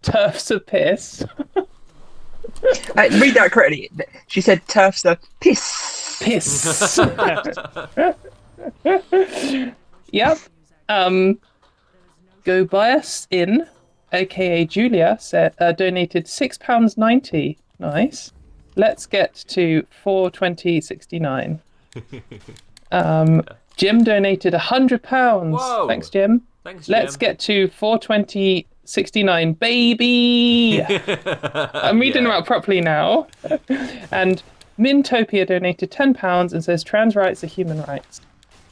turfs are piss.
Read that correctly. She said turfs are piss.
Piss. Yep. Go buy us in, aka Julia, donated £6.90. Nice. Let's get to 420.69. Jim donated £100.
Whoa.
Thanks, Jim.
Thanks, Jim.
Let's get to 420.69, baby. I'm reading them out properly now. And Mintopia donated £10 and says trans rights are human rights.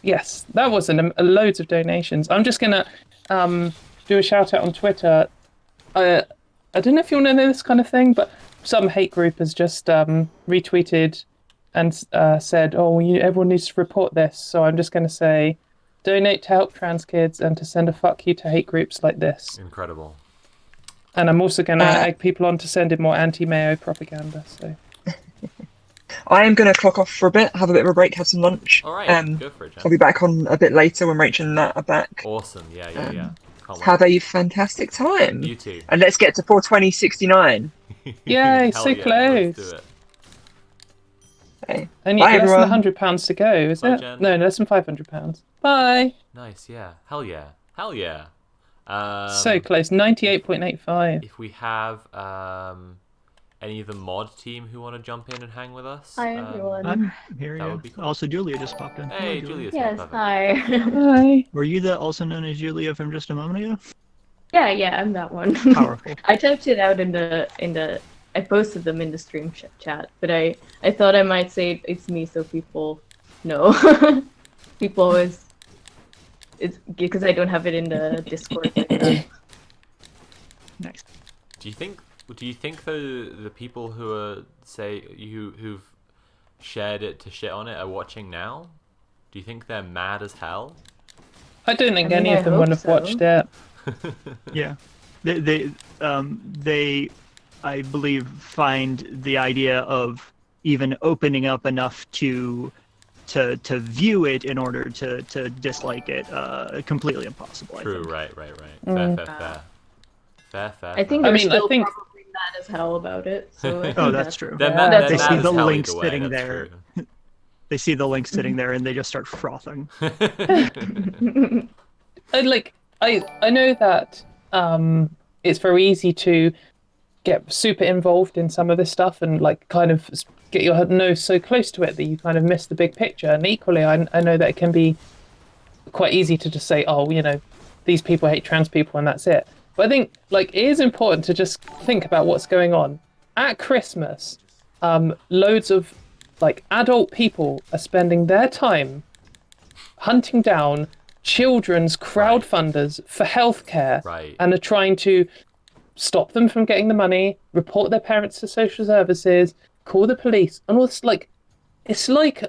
Yes, that was loads of donations. I'm just gonna do a shout out on Twitter. I don't know if you want to know this kind of thing, but some hate group has just retweeted and said, "Oh, everyone needs to report this." So I'm just going to say, donate to help trans kids and to send a fuck you to hate groups like this.
Incredible.
And I'm also going to egg people on to send in more anti-Mayo propaganda. So
I am going to clock off for a bit, have a bit of a break, have some lunch.
All right, go for it, Jen.
I'll be back on a bit later when Rachel and Nat are back.
Awesome, yeah. Can't wait.
Have a fantastic time.
You too.
And let's get to 420.69.
Yay, so
yeah,
close.
Let's do it.
Okay.
And
Bye,
less
everyone.
than £100 to go, is
Bye,
it?
Jen.
No, less than £500. Bye.
Nice, yeah. Hell yeah.
So close, 98.85.
If we have any of the mod team who want to jump in and hang with us,
Hi, everyone.
I'm here.
That
Yeah.
would be cool.
Also, Julia just popped in.
Hey,
Hello,
Julia's
Yes,
perfect.
hi.
Hi.
Were you the also known as Julia from just a moment ago?
Yeah, I'm that one.
Powerful.
I typed it out in the. I posted them in the stream chat, but I thought I might say it's me so people know. People always. It's because I don't have it in the Discord.
Nice.
Do you think the people who are who've shared it to shit on it are watching now? Do you think they're mad as hell?
I don't think
I mean,
any
I
of them
hope
would have
so.
watched it.
Yeah, they I believe find the idea of even opening up enough to view it in order to dislike it completely impossible.
True,
I think.
right. Fair.
I think
I
they're
mean, I
still
think-
probably mad as hell about it. So I think
Oh, that's true.
They're
Yeah.
mad,
That's
they're
They
mad
see
as
the
hell
link
either way,
sitting
that's
there.
true.
They see the link sitting there and they just start frothing.
I know that it's very easy to get super involved in some of this stuff and like kind of get your nose so close to it that you kind of miss the big picture. And equally, I know that it can be quite easy to just say, oh, these people hate trans people and that's it. But I think it is important to just think about what's going on. At Christmas, loads of adult people are spending their time hunting down children's crowdfunders for healthcare,
Right.
and are trying to stop them from getting the money, report their parents to social services, call the police, and all this. It's like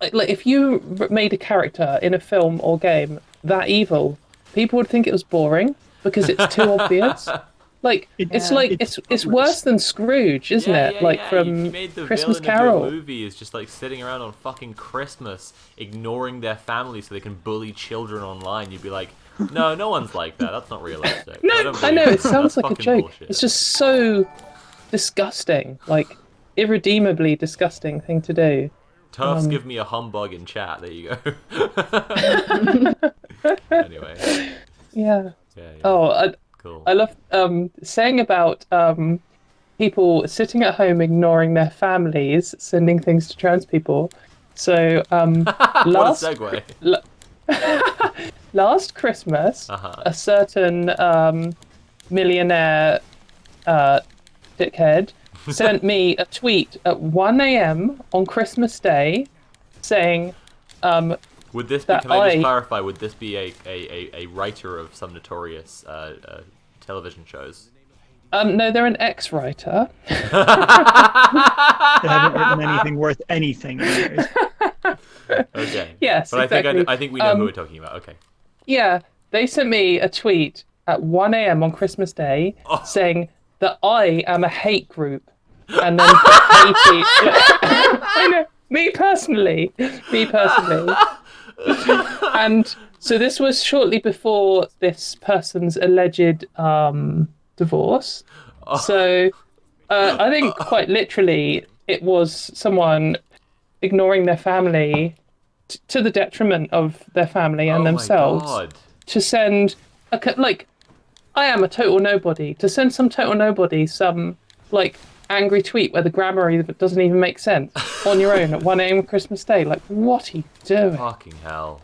if you made a character in a film or game that evil, people would think it was boring because it's too obvious. It's worse than Scrooge, isn't it? From
you made the
Christmas
villain
Carol.
of your movie is just sitting around on fucking Christmas, ignoring their family so they can bully children online. You'd be like, no one's like that. That's not realistic.
I know it sounds
That's
like a
fucking
joke.
bullshit.
It's just so disgusting, irredeemably disgusting thing to do.
Turfs give me a humbug in chat. There you go. Anyway.
Yeah.
Yeah.
Oh,
Cool.
I love saying about people sitting at home ignoring their families, sending things to trans people. So
What a segue.
last Christmas, a certain millionaire dickhead sent me a tweet at 1 a.m. on Christmas Day saying,
would this be,
that
can I just clarify, would this be a writer of some notorious television shows?
No, they're an ex-writer.
They haven't written anything worth anything.
Okay.
Yes,
but
exactly.
I think we know who we're talking about. Okay.
Yeah, they sent me a tweet at 1 a.m. on Christmas Day saying that I am a hate group, and then I know, me personally. And so this was shortly before this person's alleged divorce. So I think quite literally it was someone ignoring their family to the detriment of their family and themselves to send I am a total nobody, to send some total nobody some angry tweet where the grammar doesn't even make sense on your own at 1 a.m. Christmas Day. Like, what are you doing?
Fucking hell.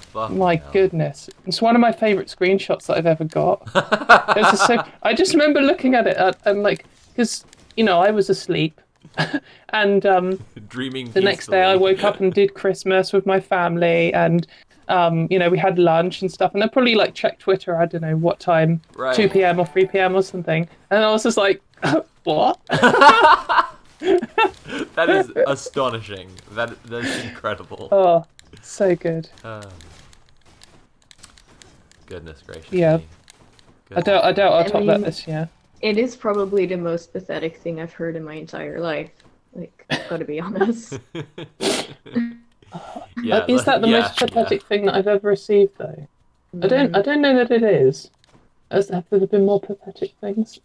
Goodness. It's one of my favourite screenshots that I've ever got. I just remember looking at it and because, I was asleep and
dreaming
the next day I woke up and did Christmas with my family and we had lunch and stuff, and I probably checked Twitter, I don't know what time, 2 p.m. or 3 p.m. or something, and I was just like, what?
That is astonishing. That's incredible.
Oh, so good.
Goodness gracious.
Yeah.
Me.
I doubt I'll top that this year.
It is probably the most pathetic thing I've heard in my entire life. I've got to be honest.
Yeah,
is that the most pathetic thing that I've ever received, though? I don't know that it is. Have there been more pathetic things?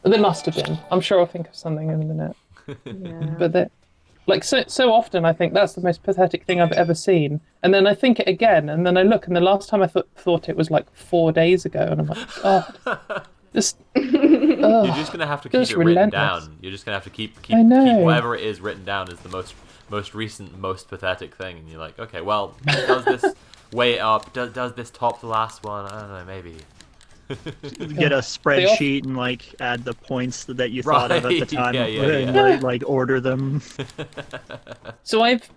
There must have been. I'm sure I'll think of something in a minute.
Yeah.
But so often I think that's the most pathetic thing I've ever seen, and then I think it again, and then I look, and the last time I thought it was 4 days ago, and I'm like, God, just.
You're just gonna have to keep it written down. You're just gonna have to keep whatever it is written down as the most recent, most pathetic thing, and you're like, okay, well, does this weigh it up? Does this top the last one? I don't know, maybe.
Get a spreadsheet and add the points that you thought of at the time, and order them.
So I've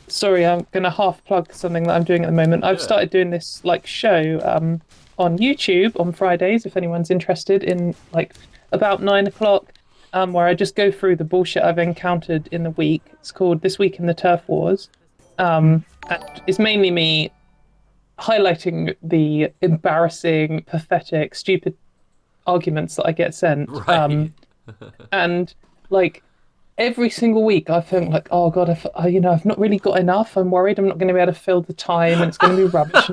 sorry, I'm gonna half plug something that I'm doing at the moment. I've started doing this show on YouTube on Fridays, if anyone's interested, in about 9 o'clock. Where I just go through the bullshit I've encountered in the week. It's called This Week in the Turf Wars. And it's mainly me highlighting the embarrassing, pathetic, stupid arguments that I get sent.
Right.
And every single week I think oh God, I've not really got enough. I'm worried I'm not going to be able to fill the time and it's going to be rubbish.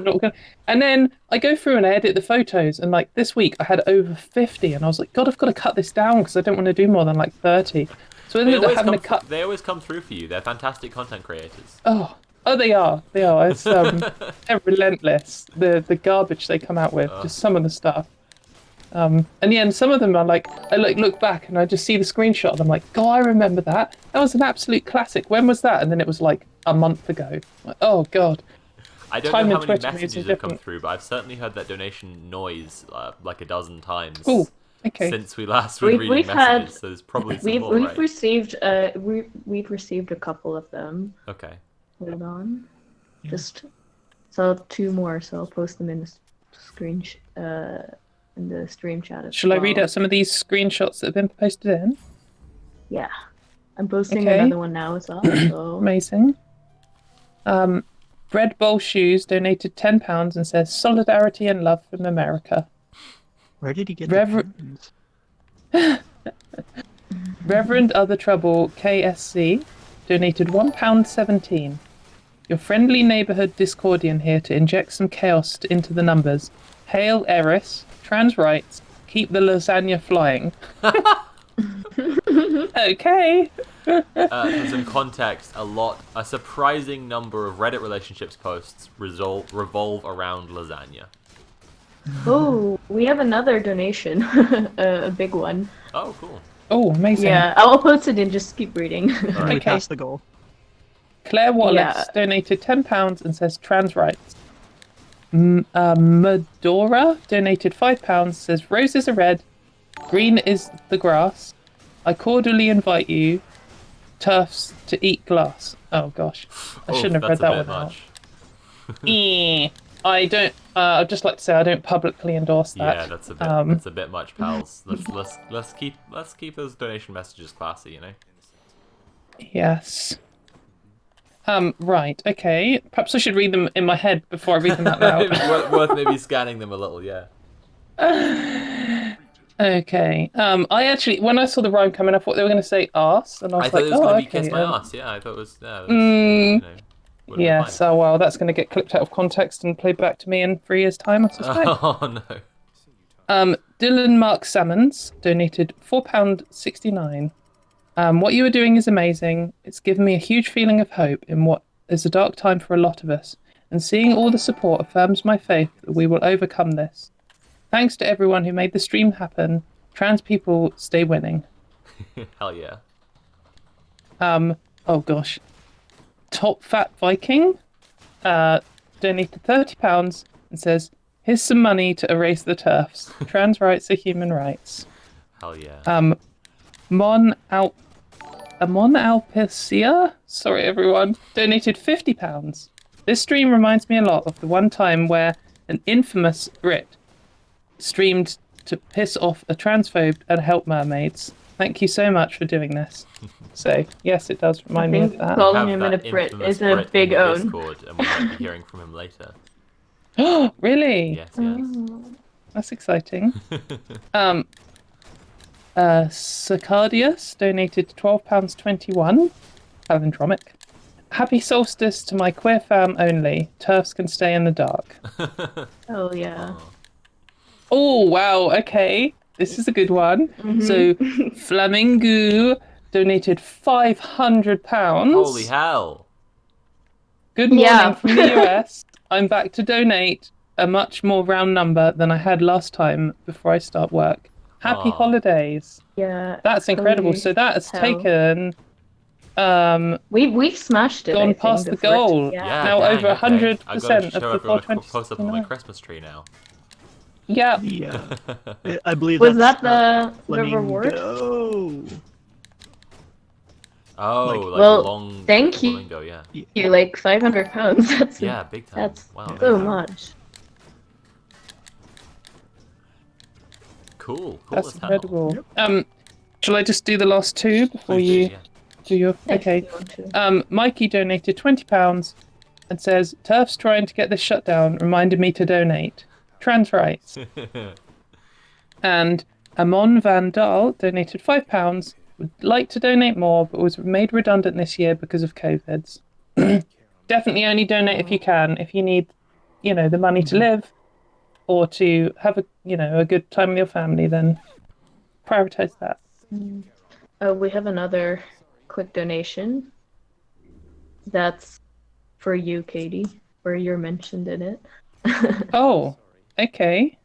And then I go through and I edit the photos, and this week I had over 50, and I was like, God, I've got to cut this down because I don't want to do more than 30. So I ended up having to cut.
They always come through for you. They're fantastic content creators.
Oh, they are. It's they're relentless. The garbage they come out with, just some of the stuff. And some of them are I look back and I just see the screenshot and I'm like, God, I remember that. That was an absolute classic. When was that? And then it was a month ago. Oh God.
I don't know how many messages have come through, but I've certainly heard that donation noise a dozen times.
Ooh, okay.
Since we last were reading messages. So there's probably some more,
we've received we've received a couple of them.
Okay.
Hold on. Yeah. Just 2 more, so I'll post them in the screen in the stream chat.
Shall I read out some of these screenshots that have been posted in?
Yeah, I'm posting another one now as well. So.
Amazing. Bread Bowl Shoes donated £10 and says solidarity and love from America.
Where did he get
Reverend Other Trouble KSC donated £1.17. Your friendly neighbourhood Discordian here to inject some chaos into the numbers. Hail Eris, trans rights, keep the lasagna flying. Okay.
For some context, a surprising number of Reddit relationships posts revolve around lasagna.
Oh, we have another donation, a big one.
Oh, cool.
Oh, amazing.
Yeah, I'll post it in, just keep reading.
Right, we passed the goal.
Claire Wallace donated £10 and says trans rights. Medora donated £5, says roses are red, green is the grass. I cordially invite you, TERFs, to eat glass. Oh gosh, I shouldn't have read that one out. I don't. I'd just like to say I don't publicly endorse that.
Yeah, that's a bit much, pals. Let's keep those donation messages classy, you know.
Yes. Right. Okay. Perhaps I should read them in my head before I read them out loud.
Worth maybe scanning them a little, yeah.
Okay. I actually, when I saw the rhyme coming, I thought they were going to say arse, and I was
I thought
like,
it was going to be
okay,
kiss my ass. Yeah, I thought it was. Yeah, you know,
yes. Oh well, that's going to get clipped out of context and played back to me in 3 years' time, I suspect.
Oh no.
Dylan Mark Salmons donated £4.69. What you are doing is amazing. It's given me a huge feeling of hope in what is a dark time for a lot of us, and seeing all the support affirms my faith that we will overcome this. Thanks to everyone who made the stream happen. Trans people stay winning.
Hell yeah.
Oh gosh. Top Fat Viking donated £30 and says, "Here's some money to erase the TERFs. Trans rights are human rights."
Hell yeah.
Mon Alpicia, sorry everyone, donated £50. This stream reminds me a lot of the one time where an infamous Brit streamed to piss off a transphobe and help mermaids. Thank you so much for doing this. So, yes, it does remind me of that.
Calling him a Brit is a big own.
Discord, and we might be hearing from him later.
Oh, really?
Yes, yes.
That's exciting. Circadius donated £12.21. Palindromic. Happy solstice to my queer fam only. TERFs can stay in the dark.
Oh yeah.
Oh wow, okay. This is a good one. So Flamingo donated £500.
Holy hell.
Good morning from the US. I'm back to donate a much more round number than I had last time before I start work. Happy holidays.
Yeah.
That's incredible. So that has taken
we've smashed it.
Gone past the goal.
Yeah.
Now
dang,
over 100%
I've got to
of
show
the
everyone a
420.
close up of my Christmas tree now.
Yeah.
Yeah. I believe
Was
that's
that the
Flamingo.
reward?
Oh, like
well,
long
thank you.
flamingo, yeah.
You like £500. That's
Yeah, big time.
That's
wow,
so much.
Cool.
That's
as hell.
incredible. Shall I just do the last two before
Please
you do your... Okay. Mikey donated £20 and says, TERFs trying to get this shut down reminded me to donate. Trans rights. And Amon Van Dahl donated £5. Would like to donate more, but was made redundant this year because of COVIDs. Definitely only donate if you can. If you need, the money to live or to have a good time with your family, then prioritize that.
We have another quick donation. That's for you, Katie, where you're mentioned in it.
Oh, okay.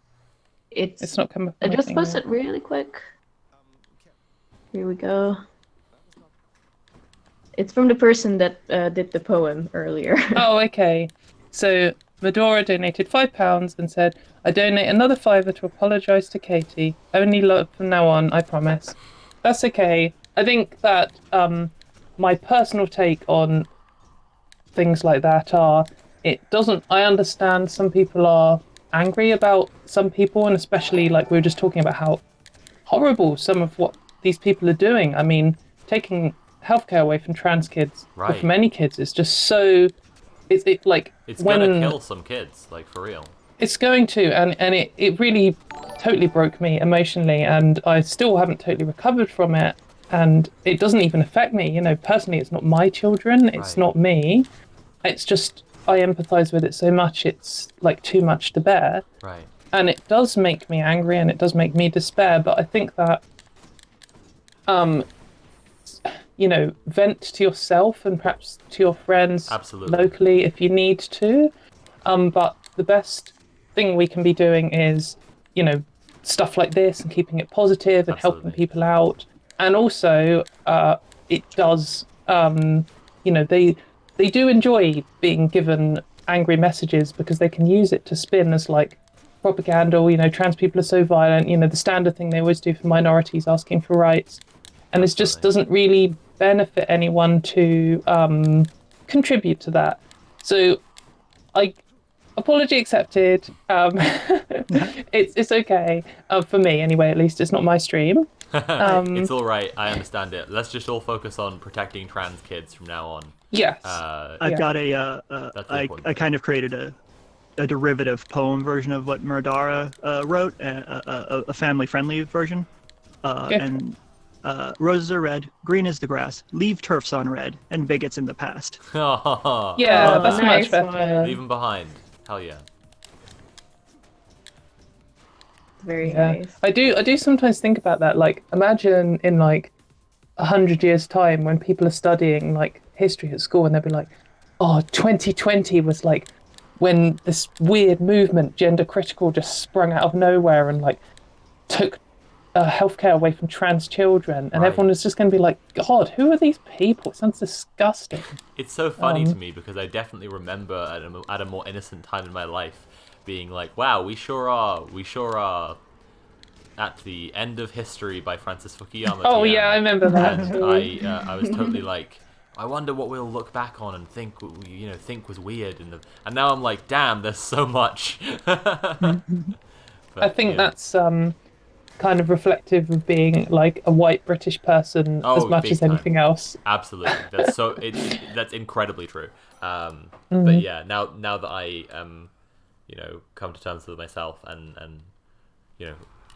It's
not coming up.
I just post it really quick. Here we go. It's from the person that did the poem earlier.
Oh, okay. So Medora donated £5 and said, "I donate another £5 to apologise to Katie. Only love from now on, I promise." That's okay. I think that my personal take on things like that are, I understand some people are angry about some people, and especially like we were just talking about how horrible some of what these people are doing. I mean, taking healthcare away from trans kids, or from any kids, is just so... It's
gonna kill some kids, like, for real.
It's going to, and it really totally broke me emotionally, and I still haven't totally recovered from it, and it doesn't even affect me. Personally, it's not my children, it's not me. It's just, I empathise with it so much, it's like too much to bear.
Right.
And it does make me angry, and it does make me despair, but I think that vent to yourself and perhaps to your friends locally if you need to. But the best thing we can be doing is, stuff like this and keeping it positive and helping people out. And also, it does, they do enjoy being given angry messages because they can use it to spin as like propaganda, or, trans people are so violent, the standard thing they always do for minorities, asking for rights. and it just doesn't really benefit anyone to contribute to that. So, apology accepted. It's okay for me anyway. At least it's not my stream.
It's all right. I understand it. Let's just all focus on protecting trans kids from now on.
Yes.
I've got I kind of created a derivative poem version of what Murdara wrote, a family-friendly version. And roses are red, green is the grass, leave turfs on red, and bigots in the past.
Yeah, that's
nice
much better.
Leave them behind. Hell yeah.
Very nice.
I do sometimes think about that. Like, imagine in like 100 years' time when people are studying like history at school, and they'll be like, "Oh, 2020 was like when this weird movement, gender critical, just sprung out of nowhere and like took healthcare away from trans children," and everyone is just going to be like, "God, who are these people? It sounds disgusting."
It's so funny to me because I definitely remember at a more innocent time in my life being like, "Wow, we sure are at the end of history" by Francis Fukuyama.
Oh yeah, I remember that.
And I was totally like, I wonder what we'll look back on and think was weird, and now I'm like, damn, there's so much. But,
I think that's kind of reflective of being like a white British person as much as anything else.
Absolutely, that's incredibly true. But yeah, now that I come to terms with myself and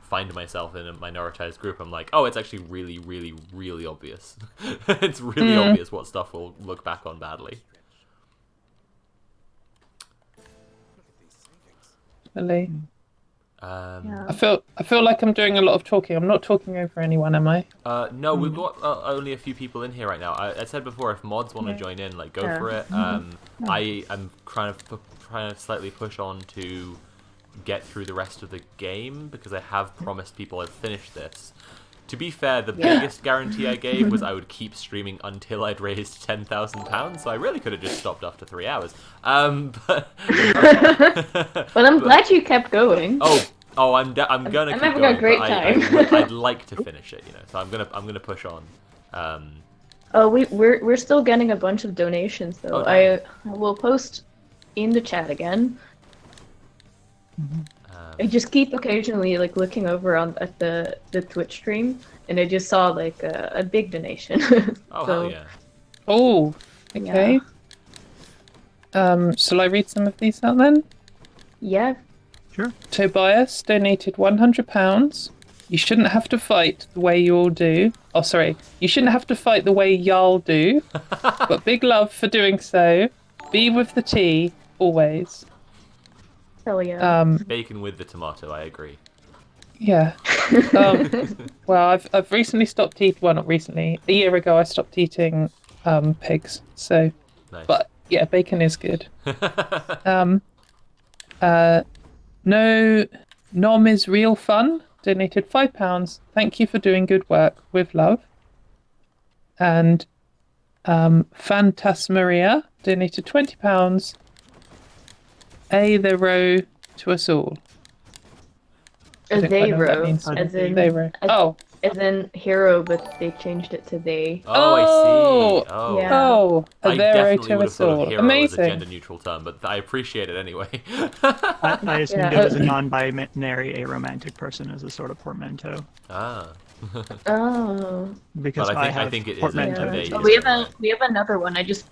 find myself in a minoritized group, I'm like, oh, it's actually really, really, really obvious. It's really obvious what stuff we'll look back on badly.
Really.
Yeah.
I feel like I'm doing a lot of talking. I'm not talking over anyone, am I?
No, we've got only a few people in here right now. I said before, if mods want to join in, like, go for it. I am trying to slightly push on to get through the rest of the game because I have promised people I'd finish this. To be fair, the biggest guarantee I gave was I would keep streaming until I'd raised £10,000, so I really could have just stopped after 3 hours. But
I'm glad you kept going.
I'm gonna keep
having
going,
a great
but
time.
I'd like to finish it, so I'm gonna push on.
We're still getting a bunch of donations though. I will post in the chat again. I just keep occasionally like looking over at the Twitch stream, and I just saw like a big donation.
Hell yeah!
Oh, okay. Shall I read some of these out then?
Yeah.
Sure.
Tobias donated £100. You shouldn't have to fight the way you all do. Oh, sorry. You shouldn't have to fight the way y'all do. But big love for doing so. Be with the tea always.
Hell yeah.
Bacon with the tomato, I agree.
Yeah. Well, I've recently stopped eating. Well, not recently. A year ago, I stopped eating pigs. So,
nice.
But yeah, bacon is good. No, Nom is real fun. Donated £5. Thank you for doing good work. With love. And Phantasmaria donated £20. The row to us all.
They row,
as in
hero, but they changed it to they.
Oh, I see.
Oh,
I definitely would have thought of hero
amazing.
as a gender-neutral term, but I appreciate it anyway.
I assumed it was a non-binary aromantic person as a sort of portmanteau.
Oh.
Because
but I think it is
portmanteaus.
We have another one. I just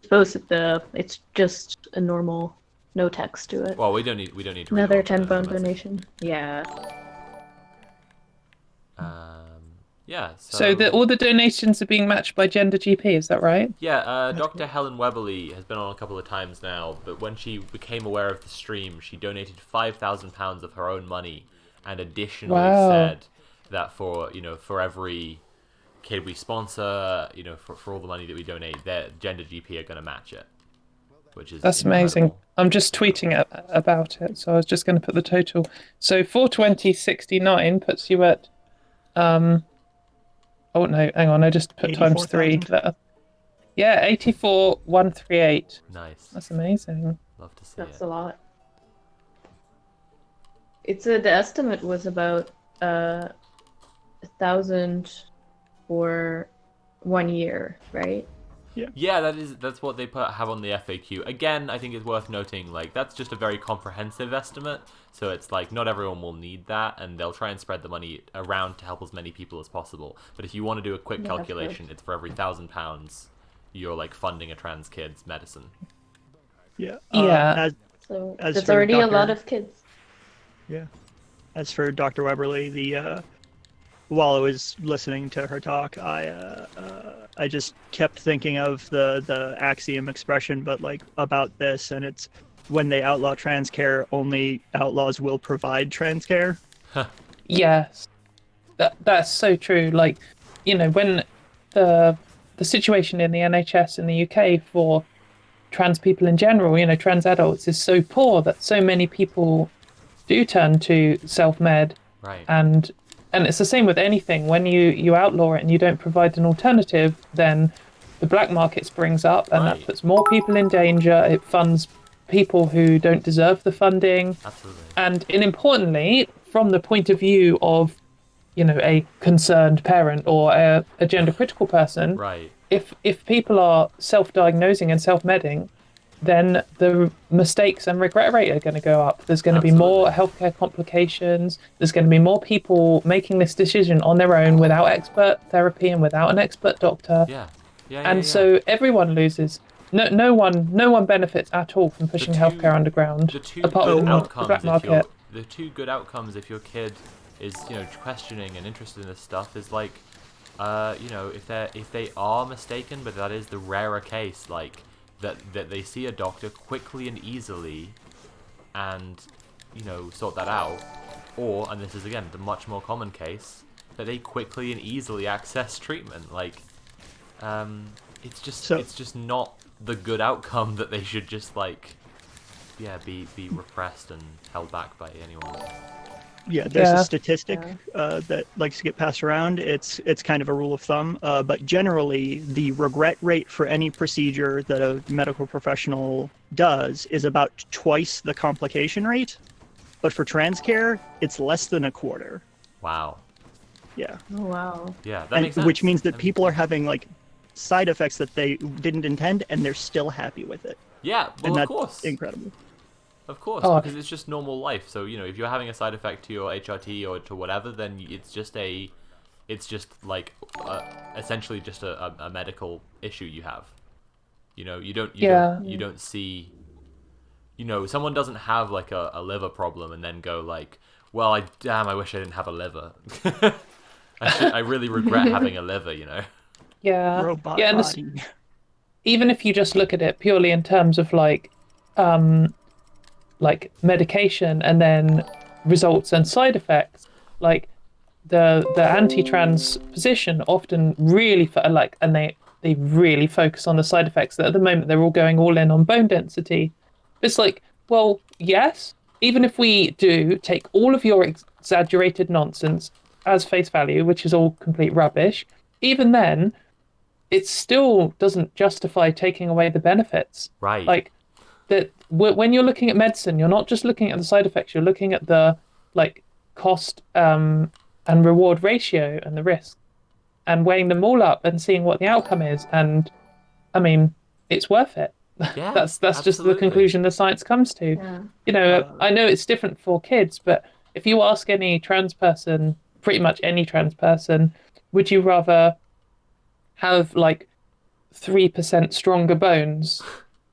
posted it's just a normal. No text to it.
Well, we don't need to.
Another £10 donation. Yeah.
Yeah.
So all the donations are being matched by Gender GP, is that right?
Yeah. Dr. Helen Weberly has been on a couple of times now, but when she became aware of the stream, she donated £5,000 of her own money, and additionally said that for every kid we sponsor, for all the money that we donate, that Gender GP are going to match it. Which is
That's
incredible.
amazing. I'm just tweeting about it, so I was just going to put the total. So 420.69 puts you at oh no, hang on, I just put times 3. Yeah, 84,138.
Nice.
That's amazing.
Love to see
That's a lot. The estimate was about 1,000 for 1 year, right?
Yeah, that's what they have on the FAQ. Again, I think it's worth noting, like, that's just a very comprehensive estimate, so it's like not everyone will need that, and they'll try and spread the money around to help as many people as possible. But if you want to do a quick calculation, it's for every £1,000 you're like funding a trans kid's medicine.
Yeah.
So
as
that's
for
already a
Dr.
lot of kids.
Yeah. As for Dr. Weberly, while I was listening to her talk, I just kept thinking of the axiom expression, but like about this, and it's when they outlaw trans care, only outlaws will provide trans care.
Yes, that's so true. Like, you know, when the situation in the NHS in the UK for trans people in general, you know, trans adults, is so poor that so many people do turn to self-med.
Right.
And it's the same with anything. When you outlaw it and you don't provide an alternative, then the black market springs up, and that puts more people in danger. It funds people who don't deserve the funding.
Absolutely.
And importantly, from the point of view of, you know, a concerned parent or a gender critical person,
right.
If people are self-diagnosing and self-medding, then the mistakes and regret rate are going to go up. There's going to be more healthcare complications. There's going to be more people making this decision on their own without expert therapy and without an expert doctor. So everyone loses. No one benefits at all from pushing healthcare underground. Apart from the black market.
The two good outcomes if your kid is, you know, questioning and interested in this stuff is like, you know, if they are mistaken, but that is the rarer case, like that they see a doctor quickly and easily, and, you know, sort that out, or, and this is again the much more common case, that they quickly and easily access treatment. Like, it's just not the good outcome that they should just like, be repressed and held back by anyone.
Yeah, there's a statistic that likes to get passed around. It's kind of a rule of thumb, but generally the regret rate for any procedure that a medical professional does is about twice the complication rate. But for trans care, it's less than a quarter.
Wow.
Yeah.
Oh, wow.
Yeah, that makes sense.
Which means that people are having like side effects that they didn't intend, and they're still happy with it.
Yeah, well,
and
of course.
Incredible.
Of course, because it's just normal life. So, you know, if you're having a side effect to your HRT or to whatever, then it's just like essentially just a medical issue you have. You know, you don't see, you know, someone doesn't have like a liver problem and then go like, well, I wish I didn't have a liver. I really regret having a liver, you know.
Yeah.
Robot
yeah,
body.
Even if you just look at it purely in terms of like medication and then results and side effects, like the anti-trans position often really and they really focus on the side effects. That at the moment they're all going all in on bone density. It's like, well, yes, even if we do take all of your exaggerated nonsense as face value, which is all complete rubbish, even then it still doesn't justify taking away the benefits.
Right.
Like, that when you're looking at medicine, you're not just looking at the side effects, you're looking at the like cost and reward ratio and the risk, and weighing them all up and seeing what the outcome is. And I mean, it's worth it.
Yeah,
that's just the conclusion the science comes to.
Yeah.
You know, I know it's different for kids, but if you ask any trans person, pretty much any trans person, would you rather have like 3% stronger bones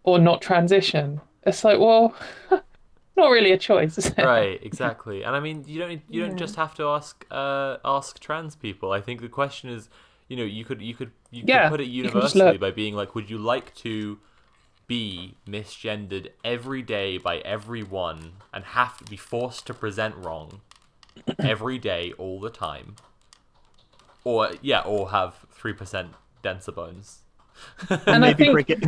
or not transition? It's like, well, not really a choice, is it?
Right, exactly. And I mean, you don't just have to ask trans people. I think the question is, you know, you could put it universally by being like, would you like to be misgendered every day by everyone and have to be forced to present wrong every day all the time, or have 3% denser bones?
And maybe break it.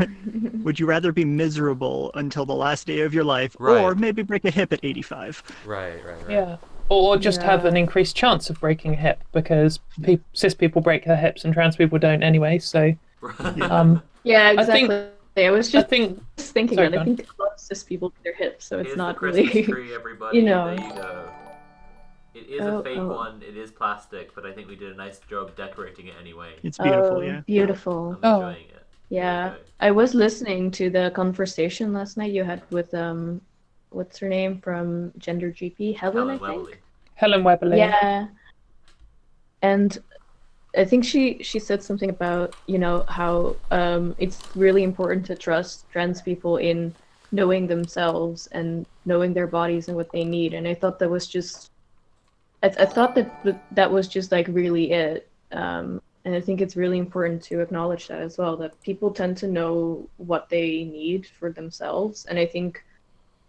Would you rather be miserable until the last day of your life, or maybe break a hip at 85?
Right.
Yeah, or just have an increased chance of breaking a hip, because cis people break their hips and trans people don't anyway. So,
yeah, exactly. I was just thinking
sorry,
that. I think a lot of cis people get their hips, so it's
Here's
not
the Christmas
really,
tree, everybody.
you know.
There you go. It is a fake one. It is plastic, but I think we did a nice job decorating it anyway.
It's beautiful, yeah.
Beautiful.
I'm enjoying it.
Yeah,
Really
I was listening to the conversation last night you had with what's her name from Gender GP, Helen, I think.
Webley.
Helen Weberly.
Yeah, and I think she said something about how it's really important to trust trans people in knowing themselves and knowing their bodies and what they need. And I thought that was just, I thought that was just like really it. And I think it's really important to acknowledge that as well, that people tend to know what they need for themselves. And I think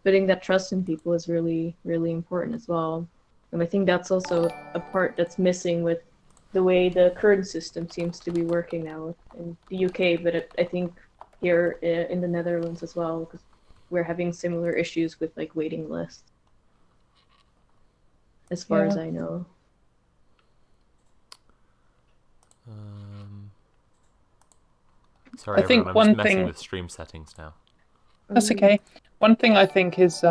putting that trust in people is really, really important as well. And I think that's also a part that's missing with the way the current system seems to be working now in the UK, but I think here in the Netherlands as well, because we're having similar issues with like waiting lists, as far as I know.
Sorry,
I think
everyone, I'm just
one
messing
thing-
with stream settings now.
That's okay. One thing I think is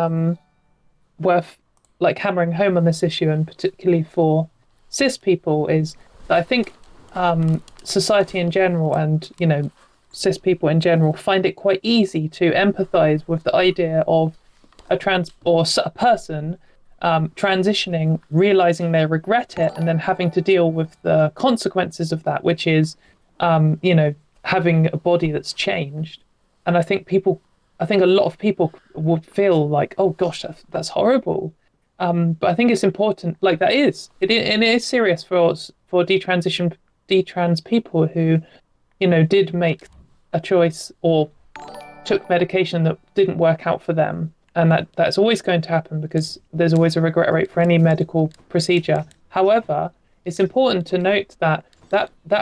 worth like hammering home on this issue, and particularly for cis people, is that I think society in general, and cis people in general, find it quite easy to empathise with the idea of a trans or a person transitioning, realising they regret it, and then having to deal with the consequences of that, which is having a body that's changed. And I think a lot of people would feel like, oh gosh, that's horrible. But I think it's important, like it is serious for detrans people who, did make a choice or took medication that didn't work out for them. And that's always going to happen because there's always a regret rate for any medical procedure. However, it's important to note that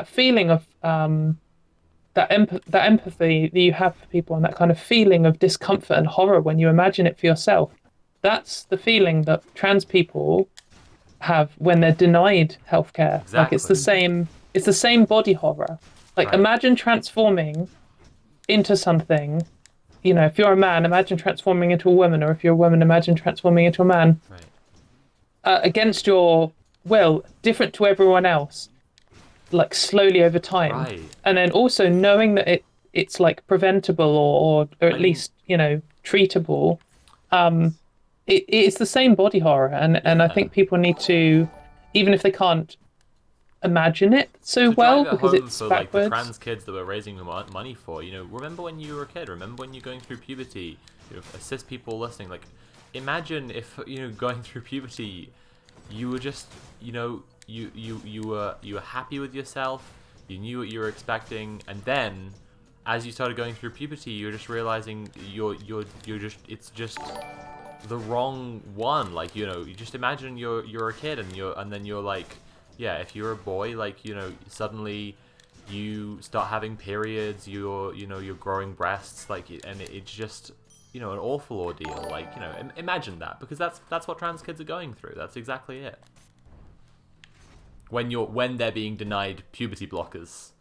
feeling of that empathy that you have for people, and that kind of feeling of discomfort and horror when you imagine it for yourself, that's the feeling that trans people have when they're denied healthcare.
Exactly.
Like it's the same body horror. Like imagine transforming into something. If you're a man, imagine transforming into a woman, or if you're a woman, imagine transforming into a man.
Right.
Against your will, different to everyone else, like slowly over time.
Right.
And then also knowing that it's like preventable or at least treatable. It's the same body horror, and I think people need to, even if they can't imagine it so well because it's
for,
backwards.
Like the trans kids that we're raising money for, remember when you were a kid, remember when you're going through puberty, cis people listening, like imagine if going through puberty you were just you were happy with yourself, you knew what you were expecting, and then as you started going through puberty you're just realizing it's just the wrong one. Like you just imagine you're a kid and then you're like, yeah, if you're a boy, like suddenly you start having periods, you're growing breasts, like, and it's just an awful ordeal. Like imagine that, because that's what trans kids are going through. That's exactly it. When they're being denied puberty blockers.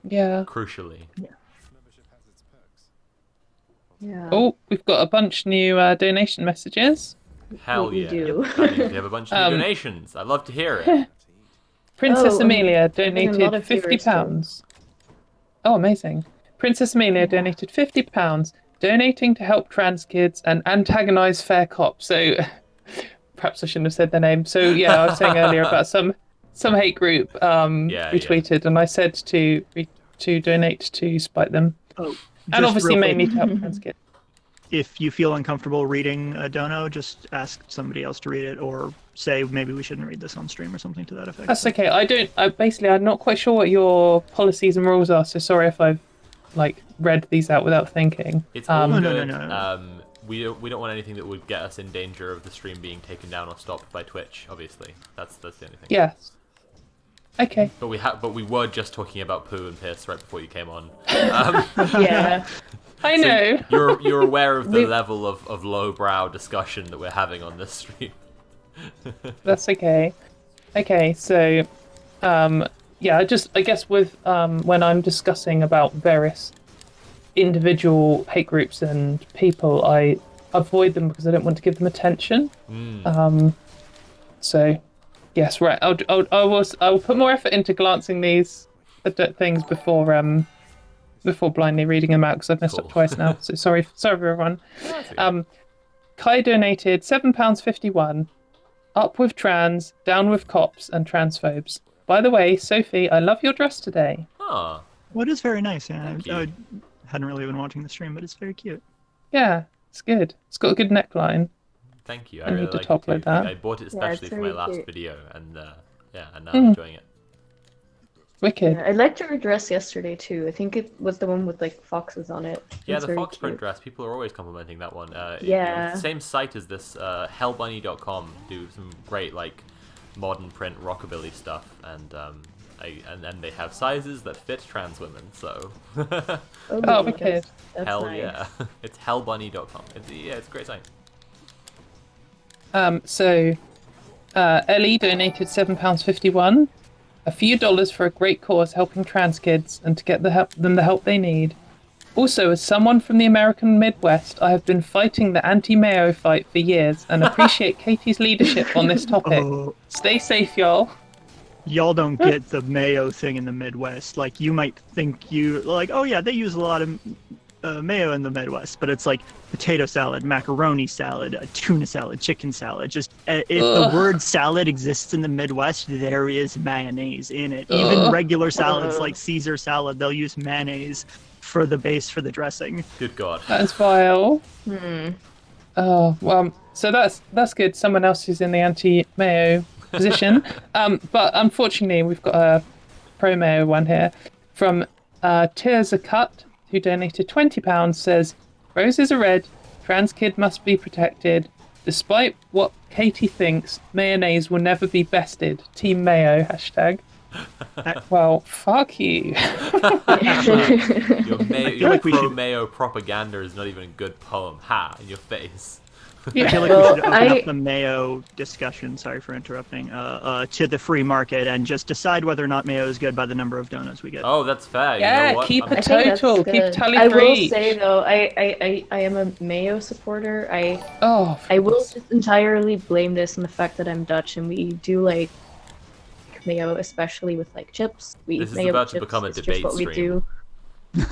Yeah.
Crucially.
Yeah.
Oh, we've got a bunch new donation messages.
Hell
We
yeah.
do.
That means we have a bunch of new donations. I'd love to hear it.
Princess Amelia
having a lot
donated
of viewers,
£50. Oh, amazing. Princess Amelia donated £50, donating to help trans kids and antagonise fair cops. So perhaps I shouldn't have said their name. So yeah, I was saying earlier about some hate group retweeted, and I said to donate to spite them.
Oh,
and obviously
real
mainly
quick,
to help trans kids.
if you feel uncomfortable reading a dono, just ask somebody else to read it, or say maybe we shouldn't read this on stream or something to that effect.
That's okay. I'm not quite sure what your policies and rules are, so sorry if I've read these out without thinking.
It's all good.
No.
We don't want anything that would get us in danger of the stream being taken down or stopped by Twitch. Obviously, that's the only thing.
Yes. Okay.
But we were just talking about poo and piss right before you came on.
Yeah.
I know.
So you're aware of the level of lowbrow discussion that we're having on this stream.
That's okay. Okay, so I guess with when I'm discussing about various individual hate groups and people, I avoid them because I don't want to give them attention. So, yes, right. I will put more effort into glancing these things before blindly reading them out because I've messed up twice now. So sorry everyone. Kai donated £7.51. Up with trans, down with cops and transphobes. By the way, Sophie, I love your dress today.
Oh.
Well, it is very nice. Yeah,
Thank
I
you.
hadn't really been watching the stream, but it's very cute.
Yeah, it's good. It's got a good neckline.
Thank you. I
I
really
need to
like
top
it too.
load that.
I bought it
Yeah,
especially
it's
for my
very
last
cute.
video, and and now I'm enjoying it.
Wicked.
Yeah, I liked your dress yesterday too. I think it was the one with like foxes on it.
Yeah,
It's
the
very
fox print
cute.
dress. People are always complimenting that one.
Yeah.
Same site as this. Hellbunny.com do some great like modern print rockabilly stuff, and and they have sizes that fit trans women. So.
Oh, wicked.
That's
Hell
nice.
yeah! It's hellbunny.com. It's a great site.
So Ellie donated £7.51. A few dollars for a great cause helping trans kids and to get them the help they need. Also, as someone from the American Midwest, I have been fighting the anti-Mayo fight for years and appreciate Katie's leadership on this topic.
Oh,
Stay safe, y'all.
y'all don't get the mayo thing in the Midwest. Like, you might think oh yeah, they use a lot of mayo in the Midwest, but it's like potato salad, macaroni salad, tuna salad, chicken salad. Just if the word salad exists in the Midwest, there is mayonnaise in it. Even regular salads like Caesar salad, they'll use mayonnaise for the base for the dressing.
Good God.
That's vile. Oh, well, so that's good. Someone else who's in the anti-Mayo position. But unfortunately, we've got a pro-Mayo one here from Tears a Cut, who donated £20, says, roses are red, trans kid must be protected. Despite what Katie thinks, mayonnaise will never be bested. Team Mayo, hashtag. Well, fuck you.
Your pro-Mayo propaganda is not even a good poem. Ha, in your face.
I feel like we should open up the mayo discussion, sorry for interrupting, to the free market and just decide whether or not mayo is good by the number of donuts we get.
Oh, that's fair.
Yeah,
you know what?
keep
I
a
think that's
total, keep
good.
tally
I
for
will
each.
say though, I am a mayo supporter. I will
goodness.
just entirely blame this on the fact that I'm Dutch and we do like mayo, especially with like chips. We
This
eat
is
mayo
about
with
to
chips.
become a
It's
debate
just what we
stream.
do.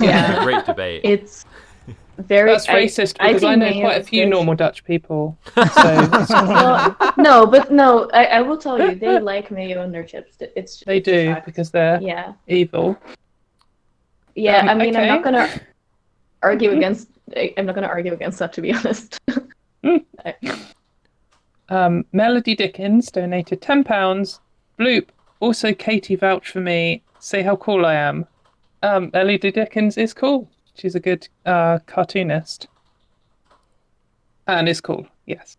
It's a great debate.
It's very.
That's racist because I
think
know
mayo
quite a
is
few
good.
normal Dutch people. So
No, I will tell you, they like mayo in their chips. It's
they
it's a
do
fact.
because they're
Yeah.
evil.
Yeah, I mean, I'm not
okay.
gonna argue against. I'm not gonna argue against that, to be honest.
Melody Dickens donated £10. Bloop. Also, Katie vouched for me. Say how cool I am. Melody Dickens is cool. She's a good cartoonist. And is cool, yes.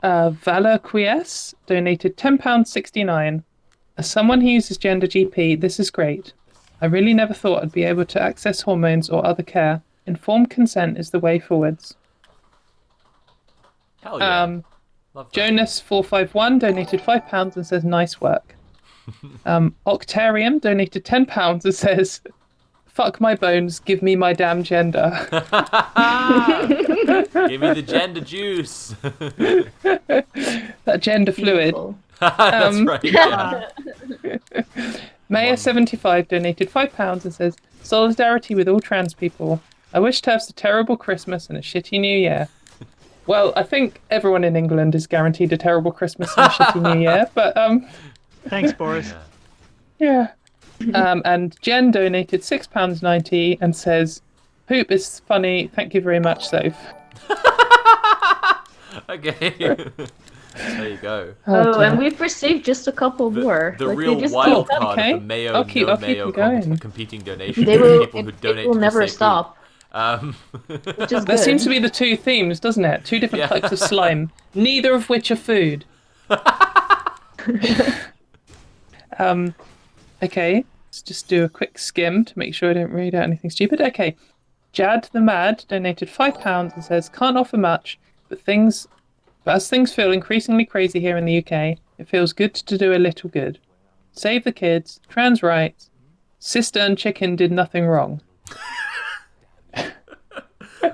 Valor Quies donated £10.69. As someone who uses Gender GP, this is great. I really never thought I'd be able to access hormones or other care. Informed consent is the way forwards.
Hell yeah.
Jonas451 donated £5 and says nice work. Octarium donated £10 and says fuck my bones, give me my damn gender.
Give me the gender juice.
That gender fluid.
That's right. Yeah.
Maya75 donated £5 and says solidarity with all trans people. I wish to have a terrible Christmas and a shitty New Year. Well, I think everyone in England is guaranteed a terrible Christmas and a shitty New Year, but
Thanks, Boris.
yeah. And Jen donated £6.90 and says, "Poop is funny. Thank you very much, Soph."
Okay. There you go.
Oh, and we've received just a couple more.
The
Like, they
real
just
wild
keep
card
Okay.
of the Mayo,
I'll keep
Mayo
going.
competing donations.
They will.
People who
It
donate
will
to
never
say
stop.
poop.
Which is
There
good.
seems to be the two themes, doesn't it? Two different types of slime, neither of which are food. Okay, let's just do a quick skim to make sure I don't read out anything stupid. Okay, Jad the Mad donated £5 and says, can't offer much, but as things feel increasingly crazy here in the UK, it feels good to do a little good. Save the kids, trans rights, sister and chicken did nothing wrong.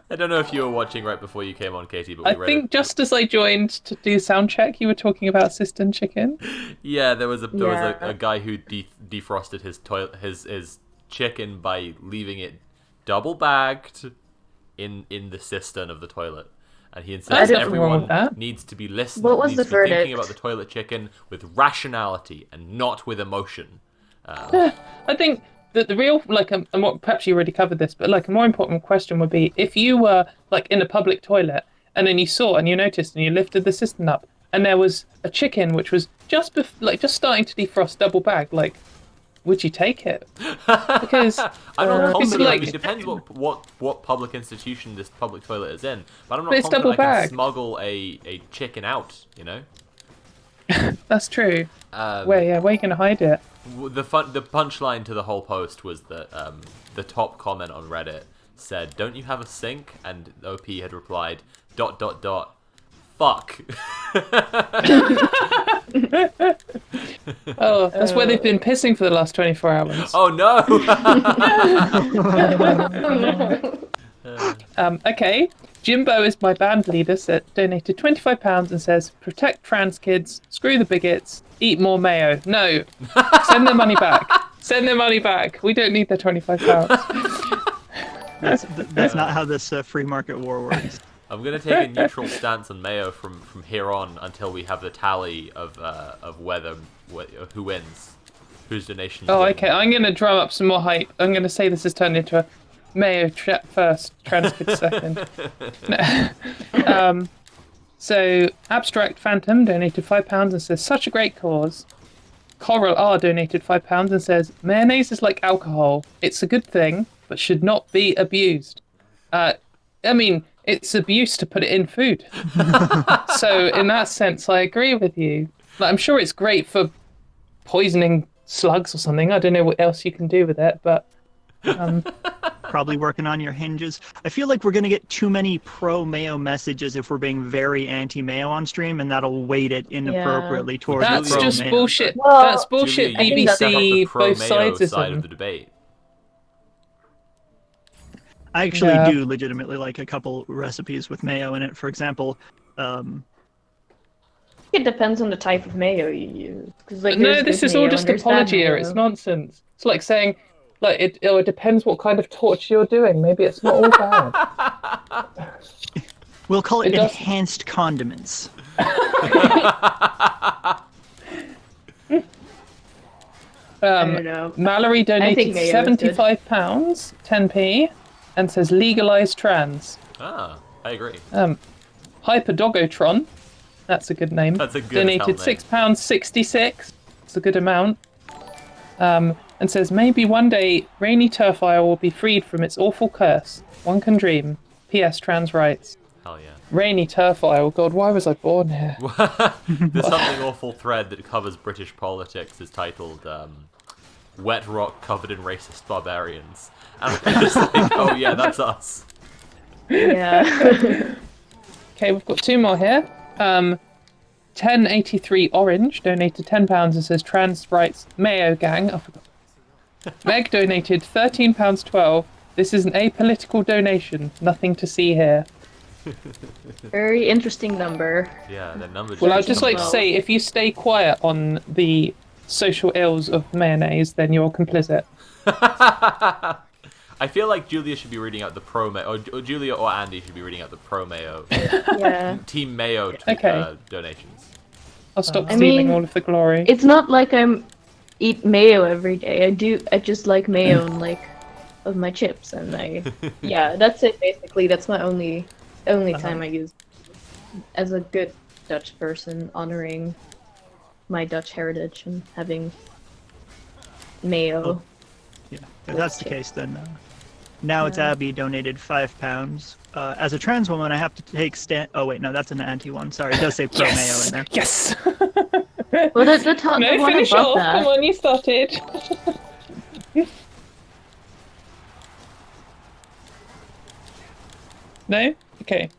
I don't know if you were watching right before you came on, Katie, but
I
we read
think just as I joined to do sound check, you were talking about cistern chicken.
Yeah, there was a
Yeah.
guy who defrosted his chicken by leaving it double bagged in the cistern of the toilet. And he
There's
insists
nothing wrong with
everyone
that.
needs to be listening.
What was
needs
the
to be thinking
verdict?
about the toilet chicken with rationality and not with emotion.
I think that the real, like, and what, perhaps you already covered this, but like a more important question would be if you were like in a public toilet and then you saw and you noticed and you lifted the cistern up and there was a chicken which was just starting to defrost double bag, like, would you take it? Because
I'm not confident.
like-
It depends what public institution this public toilet is in. But I'm not
But it's
confident
double
I can
bag.
smuggle a chicken out, you know?
that's true.
Um,
Where are you going to hide it?
The punchline to the whole post was that the top comment on Reddit said, "Don't you have a sink?" And OP had replied, ... fuck.
Oh, that's where they've been pissing for the last 24 hours.
Oh no!
Okay. Jimbo is my band leader, donated £25 and says, protect trans kids, screw the bigots, eat more mayo. No. Send their money back. Send their money back. We don't need their £25.
That's not how this free market war works.
I'm gonna take a neutral stance on mayo from here on until we have the tally of who wins, whose donations.
Oh,
win.
okay. I'm going to drum up some more hype. I'm going to say this has turned into a mayo first, trans kids second. So, Abstract Phantom donated £5 and says, such a great cause. Coral R donated £5 and says, mayonnaise is like alcohol. It's a good thing, but should not be abused. I mean, it's abuse to put it in food. So, in that sense, I agree with you. Like, I'm sure it's great for poisoning slugs or something. I don't know what else you can do with it, but...
Probably working on your hinges. I feel like we're going to get too many pro-mayo messages if we're being very anti-mayo on stream, and that'll weight it inappropriately towards
That's
pro-mayo.
just bullshit.
Well,
That's bullshit.
Julia, you need to step up the
BBC, both
pro-mayo
sides
side of the debate.
I actually
Yeah.
do legitimately like a couple recipes with mayo in it. For example,
It depends on the type of mayo you use. 'Cause, like,
No,
there's
this
good
is all
mayo
just
and there's bad
apologia.
mayo.
It's nonsense. It's like saying, like, it depends what kind of torture you're doing. Maybe it's not all bad.
we'll call it
It does-
enhanced condiments.
I don't know.
Mallory
I
donated
think mayo is good.
£75, 10p, and says legalize trans.
Ah, I agree.
Hyperdogotron, that's a good name.
That's a good
donated
hell name.
£6.66. It's a good amount. And says maybe one day Rainy Turf Isle will be freed from its awful curse. One can dream. P.S. Trans rights.
Hell yeah.
Rainy Turf Isle. God, why was I born here?
The Something Awful thread that covers British politics is titled Wet Rock Covered in Racist Barbarians. And I'm just like, oh yeah, that's us.
Yeah.
Okay, we've got two more here. 1083 Orange donated £10 and says trans rights Mayo Gang. I forgot. Meg donated £13.12. This is an apolitical donation. Nothing to see here.
Very interesting number.
Yeah, the numbers.
Well, I'd just like to
Well-
say, if you stay quiet on the social ills of mayonnaise, then you're complicit.
I feel like Julia should be reading out the pro mayo, or Julia or Andy should be reading out the pro mayo,
Yeah.
team mayo
Okay.
donations.
I'll stop
I
stealing
mean,
all of the glory.
It's not like I'm eat mayo every day. I just like mayo and like of my chips, and yeah, that's it basically. That's my only time I use as a good Dutch person, honoring my Dutch heritage and having mayo.
Yeah, if that's the case, then now it's Abby donated £5. As a trans woman, I have to take Oh wait, no, that's an anti one. Sorry, it does say pro mayo in there.
Yes!
Well, the top
No,
the one
finish
above
off.
that.
Come on, you started. No? Okay.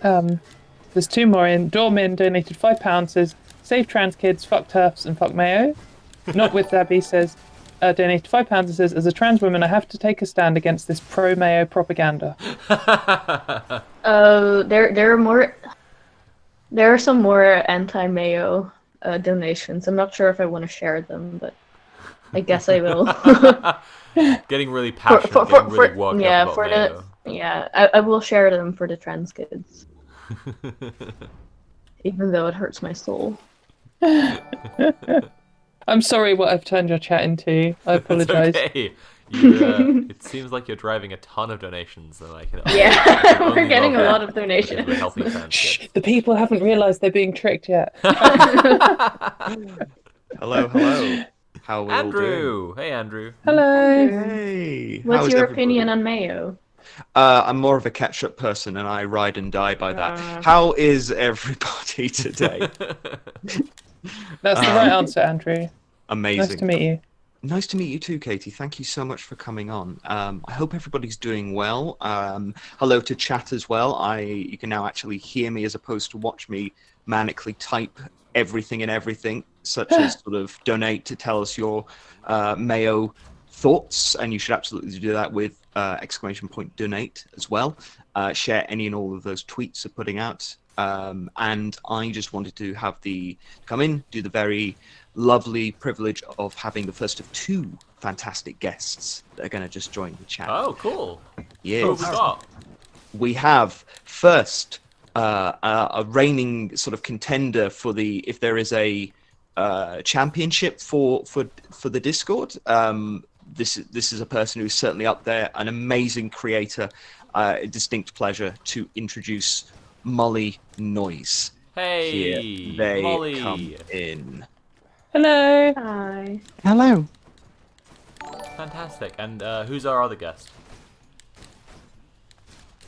There's two more in. Dormin donated £5, says, save trans kids, fuck turfs, and fuck mayo. Not with Abby says, donated £5 and says, as a trans woman, I have to take a stand against this pro-Mayo propaganda.
There are some more anti-Mayo donations. I'm not sure if I want to share them, but I guess I will.
Getting really passionate, getting really worked up about Mayo.
I will share them for the trans kids. Even though it hurts my soul.
I'm sorry what I've turned your chat into. I apologise.
It's okay. It seems like you're driving a ton of donations, and I can.
We're getting a lot of donations.
Shh, the people haven't realised they're being tricked yet.
Hello. How are we all doing?
Hey, Andrew.
Hello.
Hey.
What's your opinion on Mayo?
I'm more of a ketchup person, and I ride and die by that. How is everybody today?
That's the right answer, Andrew.
Amazing.
Nice to meet you.
Nice to meet you too, Katie. Thank you so much for coming on. I hope everybody's doing well. Hello to chat as well. You can now actually hear me as opposed to watch me manically type everything, such as sort of donate to tell us your Mayo thoughts, and you should absolutely do that with ! Donate as well. Share any and all of those tweets are putting out. And I just wanted to come in, do the very lovely privilege of having the first of two fantastic guests that are going to just join the chat.
Oh, cool.
Yes.
Oh,
we have first a reigning sort of contender for if there is a championship for the Discord. This is a person who's certainly up there, an amazing creator. A distinct pleasure to introduce Molly Noise.
Hey,
here they
Molly.
come in.
Hello.
Hi.
Hello.
Fantastic. And who's our other guest?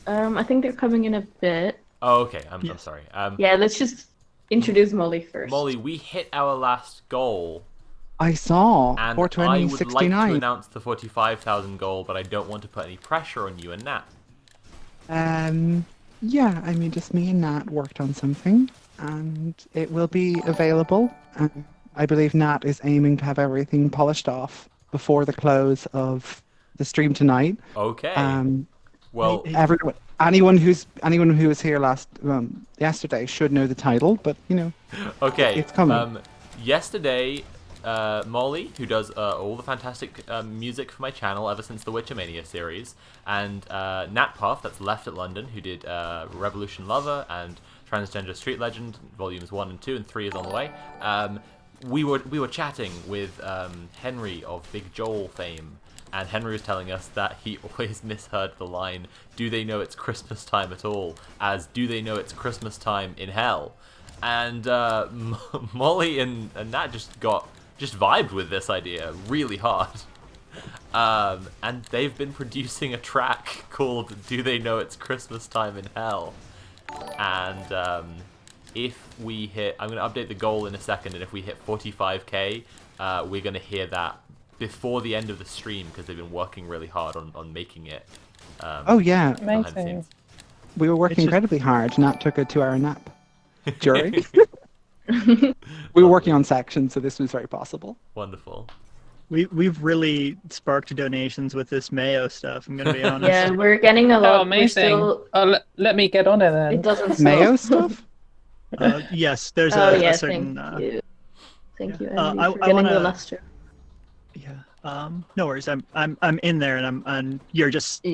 I think they're coming in a bit.
Oh, okay. I'm sorry.
Yeah, let's just introduce Molly first.
Molly, we hit our last goal.
I saw.
And
420,
I would
69.
like to announce the 45,000 goal, but I don't want to put any pressure on you and Nat.
Yeah, I mean, just me and Nat worked on something, and it will be available. I believe Nat is aiming to have everything polished off before the close of the stream tonight.
Okay.
Well, anyone who was here yesterday should know the title, but
okay.
It's coming.
Yesterday, Molly, who does all the fantastic music for my channel ever since the Witchermania series, and Nat Puff, that's left at London, who did Revolution Lover and Transgender Street Legend, volumes 1 and 2, and 3 is on the way. We were chatting with Henry of Big Joel fame, and Henry was telling us that he always misheard the line, "Do they know it's Christmas time at all?" as "Do they know it's Christmas time in hell?" And Molly and Nat just vibed with this idea really hard. And they've been producing a track called "Do They Know It's Christmas Time in Hell?" And if we hit, I'm going to update the goal in a second, and if we hit 45k, we're going to hear that before the end of the stream, because they've been working really hard on making it.
Oh yeah,
amazing.
We were working incredibly hard. Nat took a 2-hour nap during. We were working on sections, so this was very possible.
Wonderful.
We've really sparked donations with this Mayo stuff, I'm gonna be honest.
Yeah, we're getting a lot.
Oh, amazing. Let me get on it then.
It doesn't stop.
Mayo stuff?
Yes, there's
a
certain.
Thank you,
I
Andy, for getting
wanna,
the luster.
Yeah. No worries. I'm in there, and you're just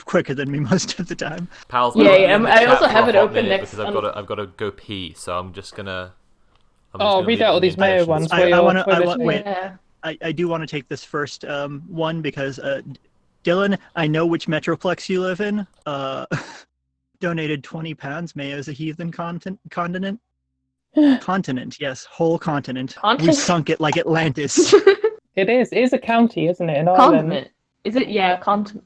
quicker than me most of the time.
Pals.
Yeah. I also have it open next.
Because I've got to go pee, so I'm just gonna.
Read out all these Mayo ones.
I do want to take this first one because Dylan, I know which metroplex you live in. Donated £20. Mayo's a heathen continent. Continent, yes, whole continent. We sunk it like Atlantis.
It is a county, isn't it, in Ireland?
Continent. Is it? Yeah, continent.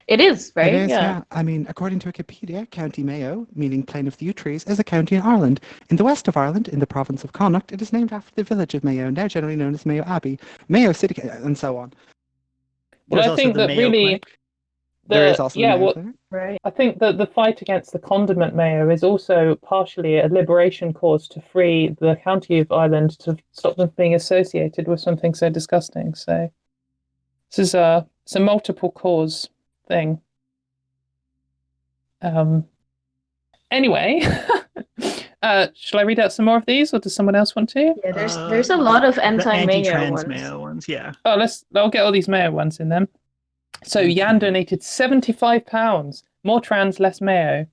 It is, right?
It is, yeah. I mean, according to Wikipedia, County Mayo, meaning Plain of Few Trees, is a county in Ireland. In the west of Ireland, in the province of Connacht, it is named after the village of Mayo, now generally known as Mayo Abbey, Mayo City, and so on.
Well, I think that really...
There is also
right.
I think that the fight against the condiment mayo is also partially a liberation cause to free the county of Ireland to stop them being associated with something so disgusting. So This is it's a multiple cause thing. Anyway, shall I read out some more of these, or does someone else want to?
Yeah, there's a lot of anti-mayo
anti-trans
ones.
mayo ones, yeah.
Oh, I'll get all these mayo ones in then. So Yan donated £75. More trans, less mayo.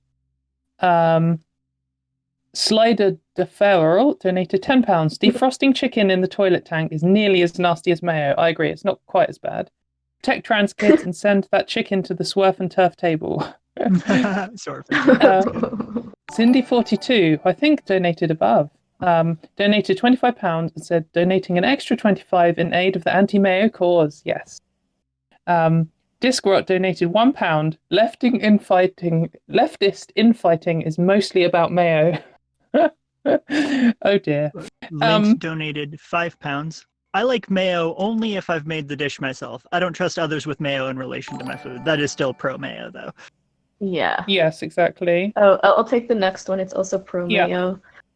Slider Deferral donated £10. Defrosting chicken in the toilet tank is nearly as nasty as mayo. I agree, it's not quite as bad. Protect trans kids and send that chicken to the Swerf and Turf table.
Sort
of. Cindy42, I think donated above. Donated £25 and said donating an extra 25 in aid of the anti-mayo cause. Yes. Discrot donated £1. Leftist infighting is mostly about mayo. Oh dear.
Lint donated £5. I like mayo only if I've made the dish myself. I don't trust others with mayo in relation to my food. That is still pro mayo though.
Yeah.
Yes, exactly.
Oh, I'll take the next one. It's also pro mayo. Yeah.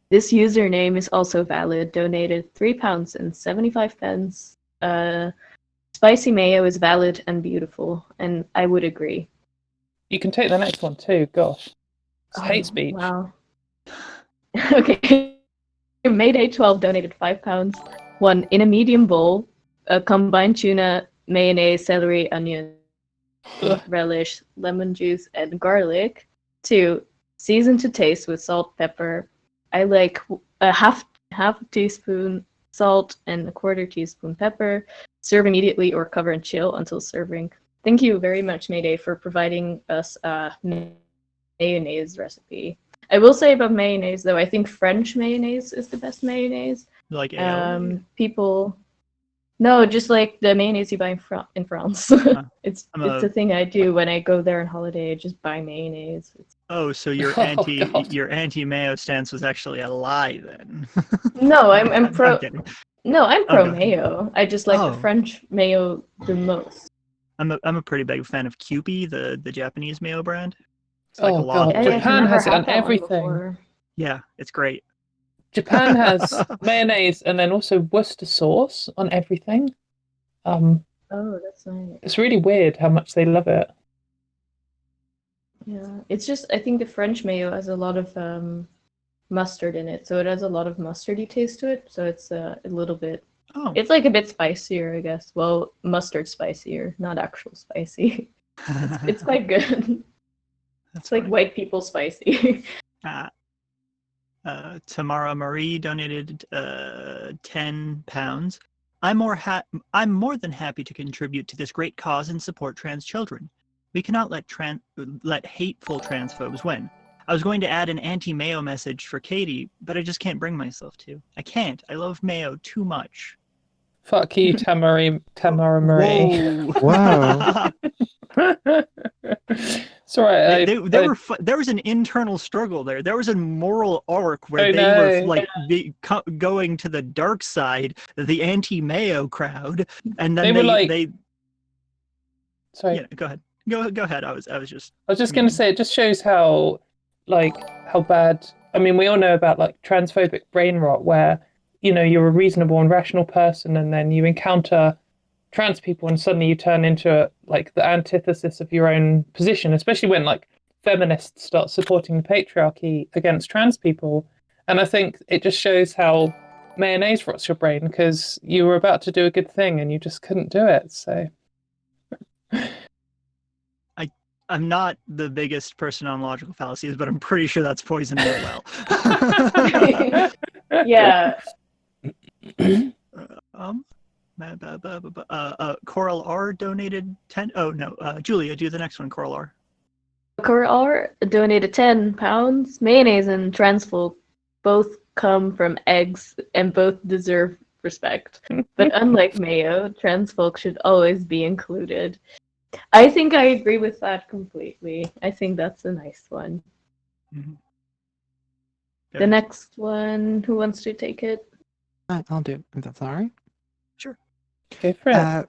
This username is also valid. Donated £3 and 75 pence. Spicy mayo is valid and beautiful, and I would agree.
You can take the next one too. Gosh, it's hate speech.
Wow. Okay. Mayday 12 donated £5. One, in a medium bowl, combined tuna, mayonnaise, celery, onion, relish, lemon juice, and garlic. 2, season to taste with salt, pepper. I like a half teaspoon salt and a quarter teaspoon pepper. Serve immediately or cover and chill until serving. Thank you very much, Mayday, for providing us a mayonnaise recipe. I will say about mayonnaise, though, I think French mayonnaise is the best mayonnaise.
Like
people... No, just like the mayonnaise you buy in France. It's a thing I do when I go there on holiday. I just buy mayonnaise.
So your anti-mayo stance was actually a lie then.
No, I'm pro. No, I'm pro
Okay.
mayo. I just like the French mayo the most.
I'm a pretty big fan of Kewpie, the Japanese mayo brand. It's
like God, Japan has it on everything.
Yeah, it's great.
Japan has mayonnaise and then also Worcester sauce on everything.
Oh, that's nice.
It's really weird how much they love it.
Yeah, it's just I think the French mayo has a lot of mustard in it, so it has a lot of mustardy taste to it. So it's a little bit.
Oh.
It's like a bit spicier, I guess. Well, mustard spicier, not actual spicy. It's quite good. It's like white people spicy.
Tamara Marie donated £10. I'm more than happy to contribute to this great cause and support trans children. We cannot let hateful transphobes win. I was going to add an anti-mayo message for Katie, but I just can't bring myself to. I can't. I love mayo too much.
Fuck you, Tamara Marie.
Wow.
It's all right.
There was an internal struggle there. There was a moral arc where were like going to the dark side, the anti-mayo crowd, and then they.
Sorry.
Yeah, go ahead. Go ahead. I was just
going to say it just shows how bad. I mean, we all know about like transphobic brain rot, where you're a reasonable and rational person, and then you encounter trans people and suddenly you turn into like the antithesis of your own position, especially when like feminists start supporting the patriarchy against trans people. And I think it just shows how mayonnaise rots your brain, because you were about to do a good thing and you just couldn't do it. So
I'm not the biggest person on logical fallacies, but I'm pretty sure that's poisoning it well.
Yeah.
Coral R donated 10. Oh no, Julia, do the next one. Coral R.
Coral R donated £10. Mayonnaise and trans folk both come from eggs and both deserve respect. But unlike mayo, trans folk should always be included. I think I agree with that completely. I think that's a nice one.
Mm-hmm.
The next one, who wants to take it?
I'll do it, if that's all right.
Sure.
Okay, Fred.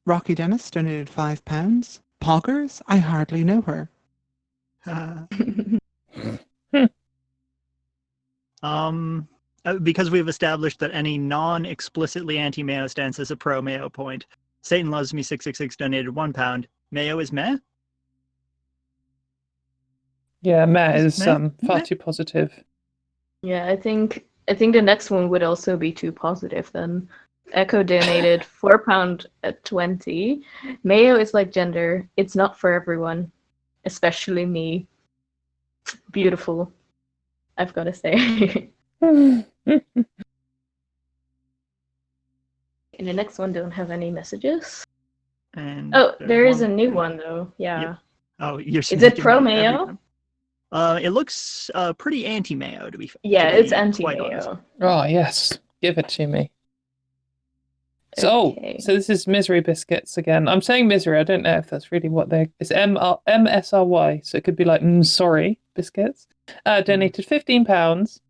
Rocky Dennis donated £5. Poggers? I hardly know her.
Because we've established that any non-explicitly anti-mayo stance is a pro-mayo point, Satan Loves Me 666 donated £1. Mayo is meh.
Yeah, Matt is
Meh?
far too positive.
Yeah, I think the next one would also be too positive then. Echo donated £4 at 20. Mayo is like gender. It's not for everyone, especially me. Beautiful, I've got to say. And the next one don't have any messages.
And
oh, there is a new one though. Yeah.
Yep. Oh, you're
Is it pro Mayo?
It looks pretty anti-Mayo to be.
Yeah,
to be
it's anti
quite honest.
Mayo.
Oh yes, give it to me. So, so this is Misery Biscuits again. I'm saying misery. I don't know if that's really what they're. It's MSRY, so it could be like sorry biscuits. Donated £15.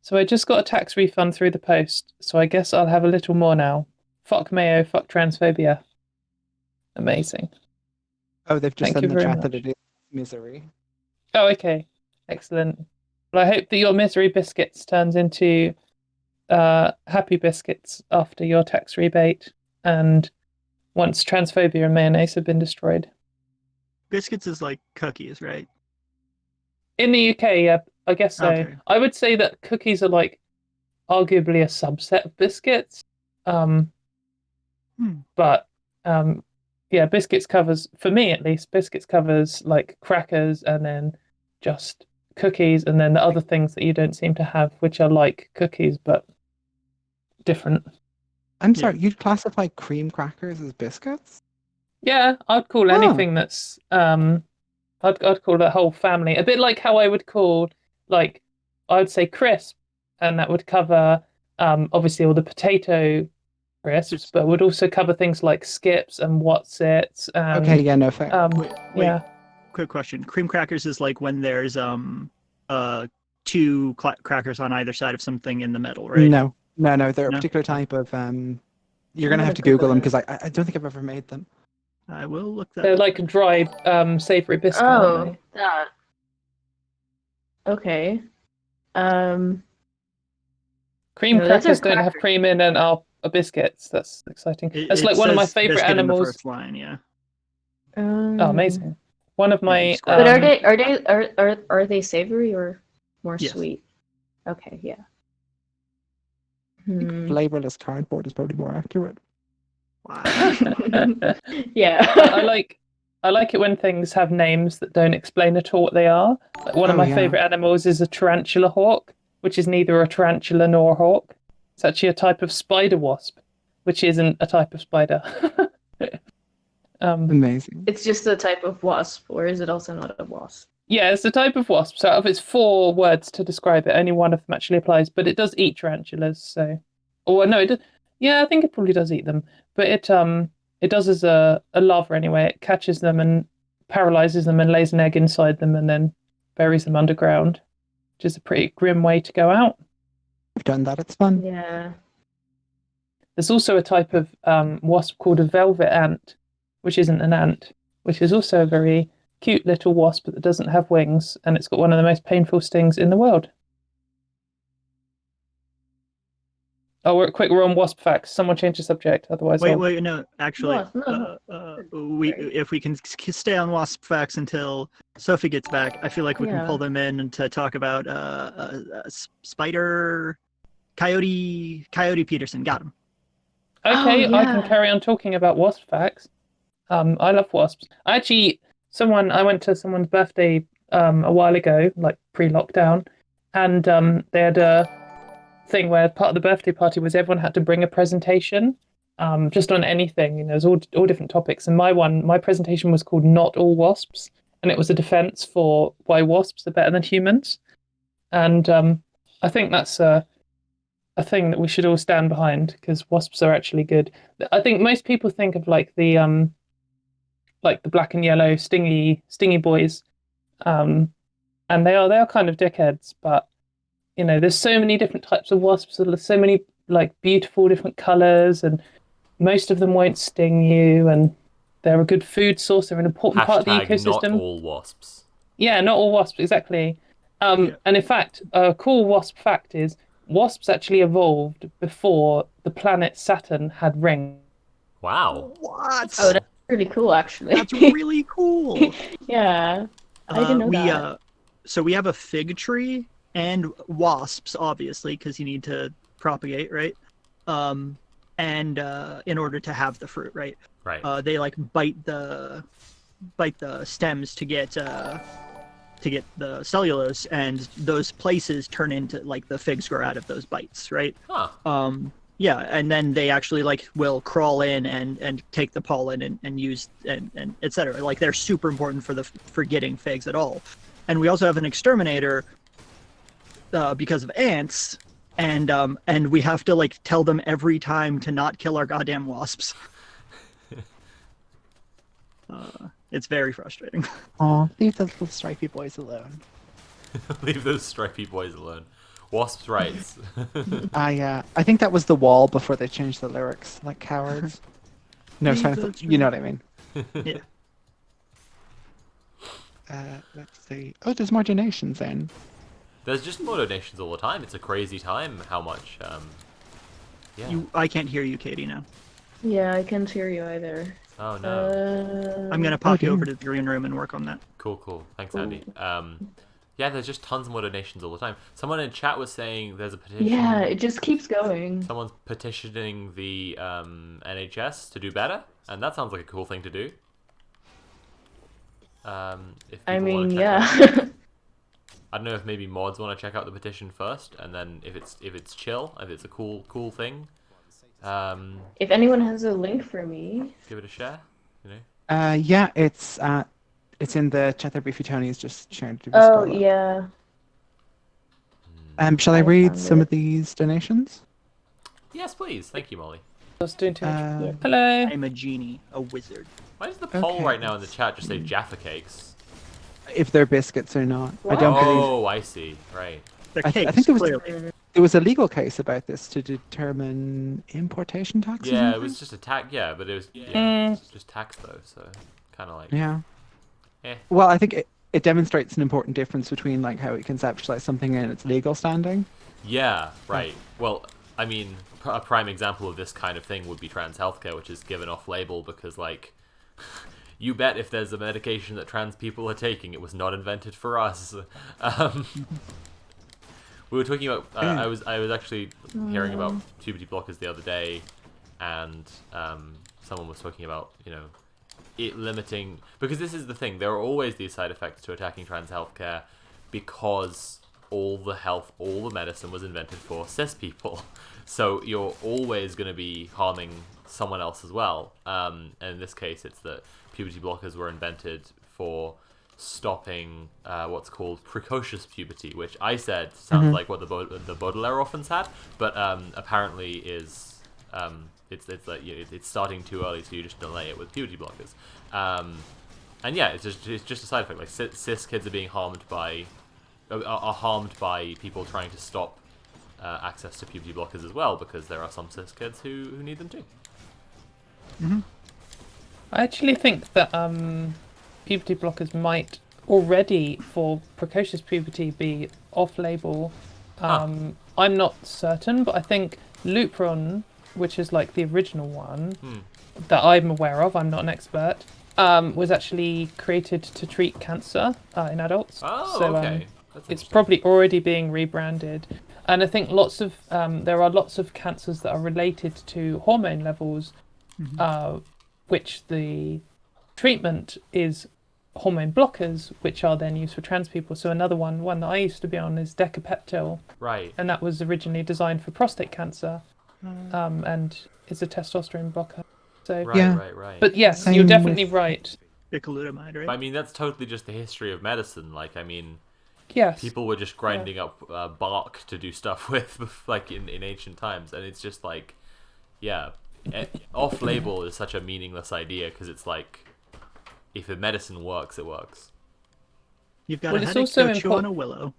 So I just got a tax refund through the post. So I guess I'll have a little more now. Fuck Mayo, fuck transphobia. Amazing.
Oh, they've just
Thank
said
you
in the
very
chat that
much.
it is misery.
Oh, okay. Excellent. Well, I hope that your Misery Biscuits turns into Happy Biscuits after your tax rebate and once transphobia and mayonnaise have been destroyed.
Biscuits is like cookies, right?
In the UK, yeah, I guess so.
Okay.
I would say that cookies are like arguably a subset of biscuits. But yeah, biscuits covers, for me at least, biscuits covers like crackers and then just cookies and then the other things that you don't seem to have, which are like cookies but different.
I'm sorry, you'd classify cream crackers as biscuits?
Yeah, I'd call anything that's I'd call that whole family a bit like how I would call like I'd say crisp, and that would cover obviously all the potato crisps, but would also cover things like skips and What's-Its. And,
Okay, yeah, no, fair.
Wait,
yeah.
Quick question. Cream crackers is like when there's two crackers on either side of something in the middle, right?
No, they're a particular type of you're gonna have to Google them because I don't think I've ever made them.
I will look that
They're
up.
like a dry savory biscuit, aren't
Oh, that. Okay.
Cream
No, those are
crackers don't have
crackers.
cream in and are biscuits. That's exciting. That's
It
like one of my
says
favorite
biscuit in the
animals.
first line, yeah.
Oh, amazing. One of my
But are they savory or more
Yes.
sweet? Okay, yeah.
Flavorless cardboard is probably more accurate.
Yeah.
I like it when things have names that don't explain at all what they are. Like one of my favorite animals is a tarantula hawk, which is neither a tarantula nor a hawk. It's actually a type of spider wasp, which isn't a type of spider.
Amazing.
It's just a type of wasp, or is it also not a wasp?
Yeah, it's a type of wasp. So out of its 4 words to describe it, only one of them actually applies. But it does eat tarantulas. So, or no, it does. Yeah, I think it probably does eat them. But it does as a larva anyway. It catches them and paralyzes them and lays an egg inside them and then buries them underground, which is a pretty grim way to go out.
I've done that. It's fun.
Yeah.
There's also a type of wasp called a velvet ant, which isn't an ant, which is also a very cute little wasp that doesn't have wings, and it's got one of the most painful stings in the world. Oh, we're on wasp facts. Someone change the subject, otherwise.
Wait, no. Actually,
No.
if we can stay on wasp facts until Sophie gets back, I feel like we can pull them in to talk about spider, Coyote Peterson. Got him.
Okay, I can carry on talking about wasp facts. I love wasps. I went to someone's birthday a while ago, like pre-lockdown, and they had a thing where part of the birthday party was everyone had to bring a presentation, just on anything. You know, it was all different topics. And my presentation was called "Not All Wasps," and it was a defense for why wasps are better than humans. And I think that's a thing that we should all stand behind because wasps are actually good. I think most people think of like the black and yellow stingy boys, and they are kind of dickheads, but you know, there's so many different types of wasps. There's so many like beautiful different colors, and most of them won't sting you. And they're a good food source. They're an important part of the ecosystem.
Not all wasps.
Yeah, not all wasps, exactly. And in fact, a cool wasp fact is wasps actually evolved before the planet Saturn had rings.
Wow.
What?
Oh, that's really cool, actually.
That's really cool.
Yeah, I didn't know that.
So we have a fig tree and wasps, obviously, because you need to propagate, right? And in order to have the fruit, right?
Right.
They like bite the stems to get the cellulose, and those places turn into like the figs grow out of those bites, right?
Huh.
Yeah, and then they actually like will crawl in and take the pollen and use and etc. Like they're super important for getting figs at all. And we also have an exterminator because of ants, and we have to like tell them every time to not kill our goddamn wasps. It's very frustrating.
Oh, leave those little stripy boys alone.
Leave those stripy boys alone. Wasps' rights.
I think that was the wall before they changed the lyrics, like cowards. No, you know what I mean.
Yeah.
Let's see. Oh, there's more donations then.
There's just more donations all the time. It's a crazy time how much. Yeah.
I can't hear you, Katie, now.
Yeah, I can't hear you either.
Oh no.
I'm gonna pop you over to the green room and work on that.
Cool. Thanks, Andy. Yeah, there's just tons more donations all the time. Someone in chat was saying there's a petition.
Yeah, it just keeps going.
Someone's petitioning the NHS to do better, and that sounds like a cool thing to do. If
I
people
mean,
wanna check
yeah.
out- I don't know if maybe mods want to check out the petition first, and then if it's chill, if it's a cool thing,
If anyone has a link for me,
give it a share. You know.
Yeah, it's in the chat there. Briefly, Tony is just sharing.
oh yeah.
Shall I read
found
some
it.
of these donations?
Yes, please. Thank you, Molly.
I was doing too much.
Uh,
Hello.
I'm a genie, a wizard.
Why does the poll
Okay.
right now in the chat just say Jaffa cakes?
If they're biscuits or not, I don't believe.
Oh, I see. Right.
They're
I
cakes,
think
clearly.
there was a legal case about this to determine importation taxes.
Yeah,
and
it was
things?
just a tax. Yeah, but it was just tax though. So kind of like.
Yeah.
Eh.
Well, I think it demonstrates an important difference between like how we conceptualize something and its legal standing.
Yeah. Right. Well, I mean, a prime example of this kind of thing would be trans healthcare, which is given off label because like. You bet if there's a medication that trans people are taking, it was not invented for us. We were talking about. I was actually hearing about puberty blockers the other day, and someone was talking about it limiting, because this is the thing. There are always these side effects to attacking trans healthcare because all the medicine was invented for cis people. So you're always going to be harming someone else as well. And in this case, it's that puberty blockers were invented for stopping what's called precocious puberty, which I said sounds like what the Baudelaire orphans had, but apparently is it's like it's starting too early, so you just delay it with puberty blockers. And yeah, it's just a side effect. Like cis kids are being harmed by people trying to stop access to puberty blockers as well, because there are some cis kids who need them too.
I actually think that puberty blockers might already, for precocious puberty, be off-label. I'm not certain, but I think Lupron, which is like the original one that I'm aware of, I'm not an expert, was actually created to treat cancer in adults.
Oh,
so,
okay.
It's probably already being rebranded. And I think there are lots of cancers that are related to hormone levels, which the treatment is hormone blockers, which are then used for trans people. So another one that I used to be on is Decapeptyl.
Right.
And that was originally designed for prostate cancer, and it's a testosterone blocker. So
Right.
But yes,
Same
you're definitely
with-
right.
Bicalutamide, right?
But I mean, that's totally just the history of medicine. Like, I mean,
Yes.
people were just grinding up bark to do stuff with, like in ancient times, and it's just like, yeah, off-label is such a meaningless idea because it's like, if a medicine works, it works.
You've got
Well,
a
it's
headache,
also
go chew on a
important-
willow.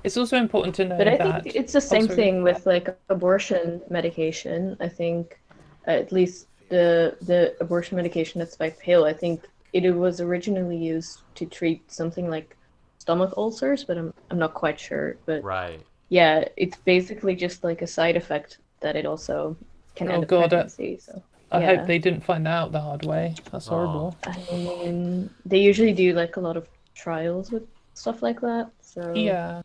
It's also important to know
but I
that.
think it's the same
sorry.
thing with like abortion medication. I think at least the abortion medication that's by pill, I think it was originally used to treat something like stomach ulcers, but I'm not quite sure. But
Right.
yeah, it's basically just like a side effect that it also can
Oh
end up
God,
pregnancy. So
I
yeah.
hope they didn't find out the hard way. That's horrible.
I mean, they usually do like a lot of trials with stuff like that. So
Yeah.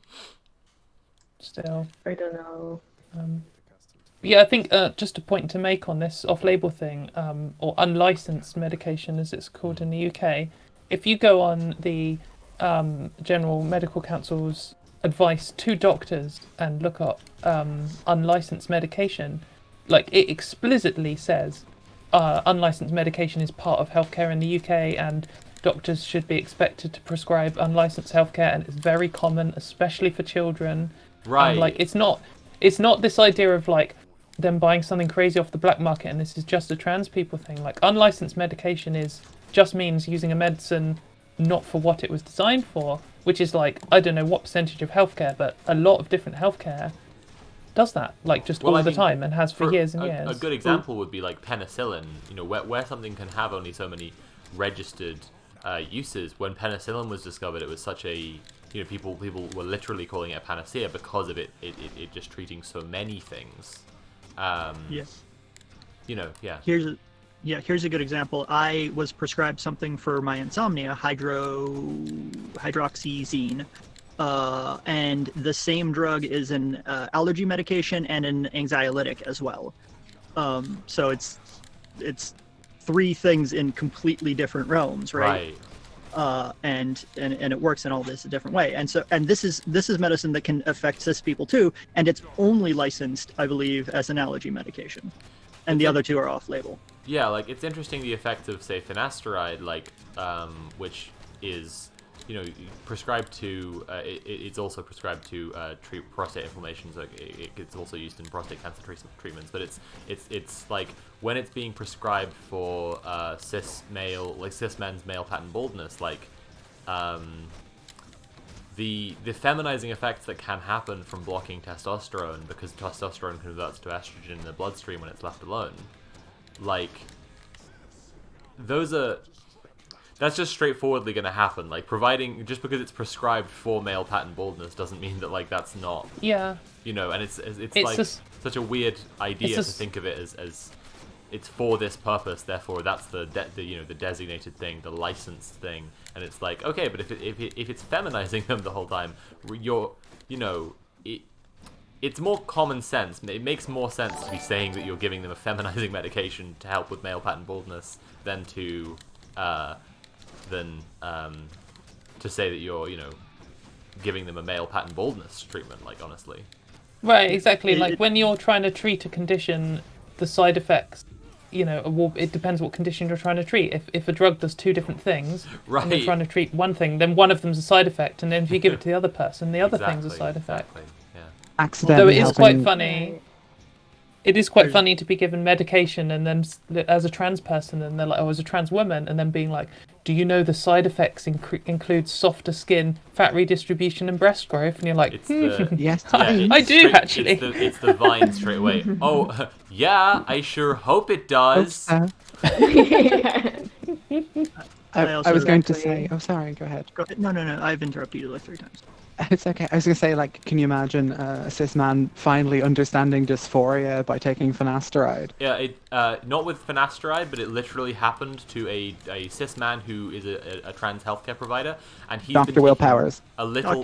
Still.
I don't know.
Yeah, I think just a point to make on this off-label thing, or unlicensed medication as it's called in the UK, if you go on the General Medical Council's advice to doctors and look up unlicensed medication, like it explicitly says unlicensed medication is part of healthcare in the UK and doctors should be expected to prescribe unlicensed healthcare, and it's very common, especially for children.
Right.
Like it's not this idea of like them buying something crazy off the black market and this is just a trans people thing. Like unlicensed medication just means using a medicine not for what it was designed for, which is like, I don't know what percentage of healthcare, but a lot of different healthcare does that, like just all the time, and has for years and years.
A good example would be like penicillin, you know, where something can have only so many registered uses. When penicillin was discovered, it was such a, you know, people were literally calling it a panacea because of it just treating so many things.
Yes.
You know, yeah.
Here's a good example. I was prescribed something for my insomnia, hydroxyzine, and the same drug is an allergy medication and an anxiolytic as well. So it's three things in completely different realms, right? And it works in all this a different way. And this is medicine that can affect cis people too, and it's only licensed, I believe, as an allergy medication, and the other two are off-label.
Yeah, like it's interesting the effect of say finasteride, like which is, you know, prescribed to it's also prescribed to treat prostate inflammation. So it's also used in prostate cancer treatments. But it's like when it's being prescribed for cis men's male pattern baldness, like the feminizing effects that can happen from blocking testosterone, because testosterone converts to estrogen in the bloodstream when it's left alone. Like that's just straightforwardly going to happen. Like providing, just because it's prescribed for male pattern baldness doesn't mean that like that's not, you know. And it's like such a weird idea to think of it as it's for this purpose, therefore that's the you know, the designated thing, the licensed thing. And it's like, okay, but if it's feminizing them the whole time, you know, it's more common sense. It makes more sense to be saying that you're giving them a feminizing medication to help with male pattern baldness than to say that you're, you know, giving them a male pattern baldness treatment. Like, honestly.
Right, exactly. Like when you're trying to treat a condition, the side effects, you know, it depends what condition you're trying to treat. If a drug does two different things, and you're trying to treat one thing, then one of them's a side effect, and then if you give it to the other person, the other thing's a side effect.
Accidentally
Though it is quite
helping-
funny. It is quite funny to be given medication and then, as a trans person, and they're like, oh, as a trans woman, and then being like, do you know the side effects include softer skin, fat redistribution, and breast growth? And you're like,
yes,
I do actually.
It's the Vine straight away. Oh, yeah, I sure hope it does.
I was going to say, oh, sorry, go ahead.
No, I've interrupted you like 3 times.
It's okay. I was going to say, like, can you imagine a cis man finally understanding dysphoria by taking finasteride?
Yeah, not with finasteride, but it literally happened to a cis man who is a trans healthcare provider, and he's
Dr.
been
Will
taking
Powers.
a little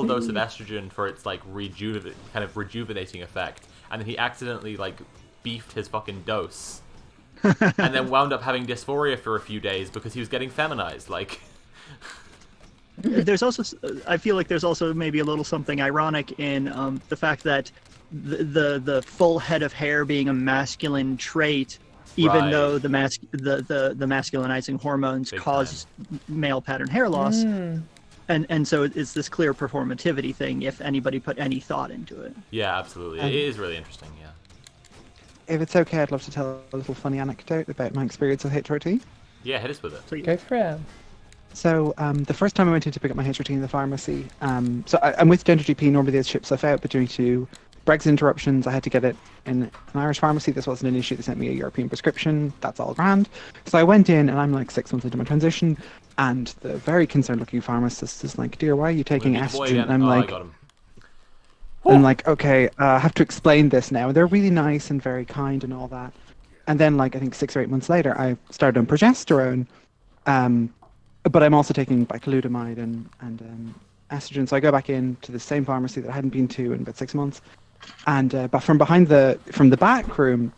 dose of estrogen for its like rejuvenating effect, and then he accidentally like beefed his fucking dose, and then wound up having dysphoria for a few days because he was getting feminized, like.
There's also, I feel like there's also maybe a little something ironic in the fact that the full head of hair being a masculine trait, even though the masculinizing hormones cause male pattern hair loss, and so it's this clear performativity thing. If anybody put any thought into it.
Yeah, absolutely. It is really interesting. Yeah.
If it's okay, I'd love to tell a little funny anecdote about my experience with HRT.
Yeah, hit us with it.
Go for it.
So the first time I went in to pick up my HRT in the pharmacy, so I'm with Dental GP, normally they ship stuff out, but due to Brexit interruptions, I had to get it in an Irish pharmacy. This wasn't an issue. They sent me a European prescription. That's all grand. So I went in, and I'm like 6 months into my transition, and the very concerned looking pharmacist is like, dear, why are you taking estrogen? And I'm like, And like, okay, I have to explain this now. They're really nice and very kind and all that. And then, like, I think 6 or 8 months later, I started on progesterone. But I'm also taking bicalutamide and estrogen. So I go back into the same pharmacy that I hadn't been to in about 6 months. And but from the back room,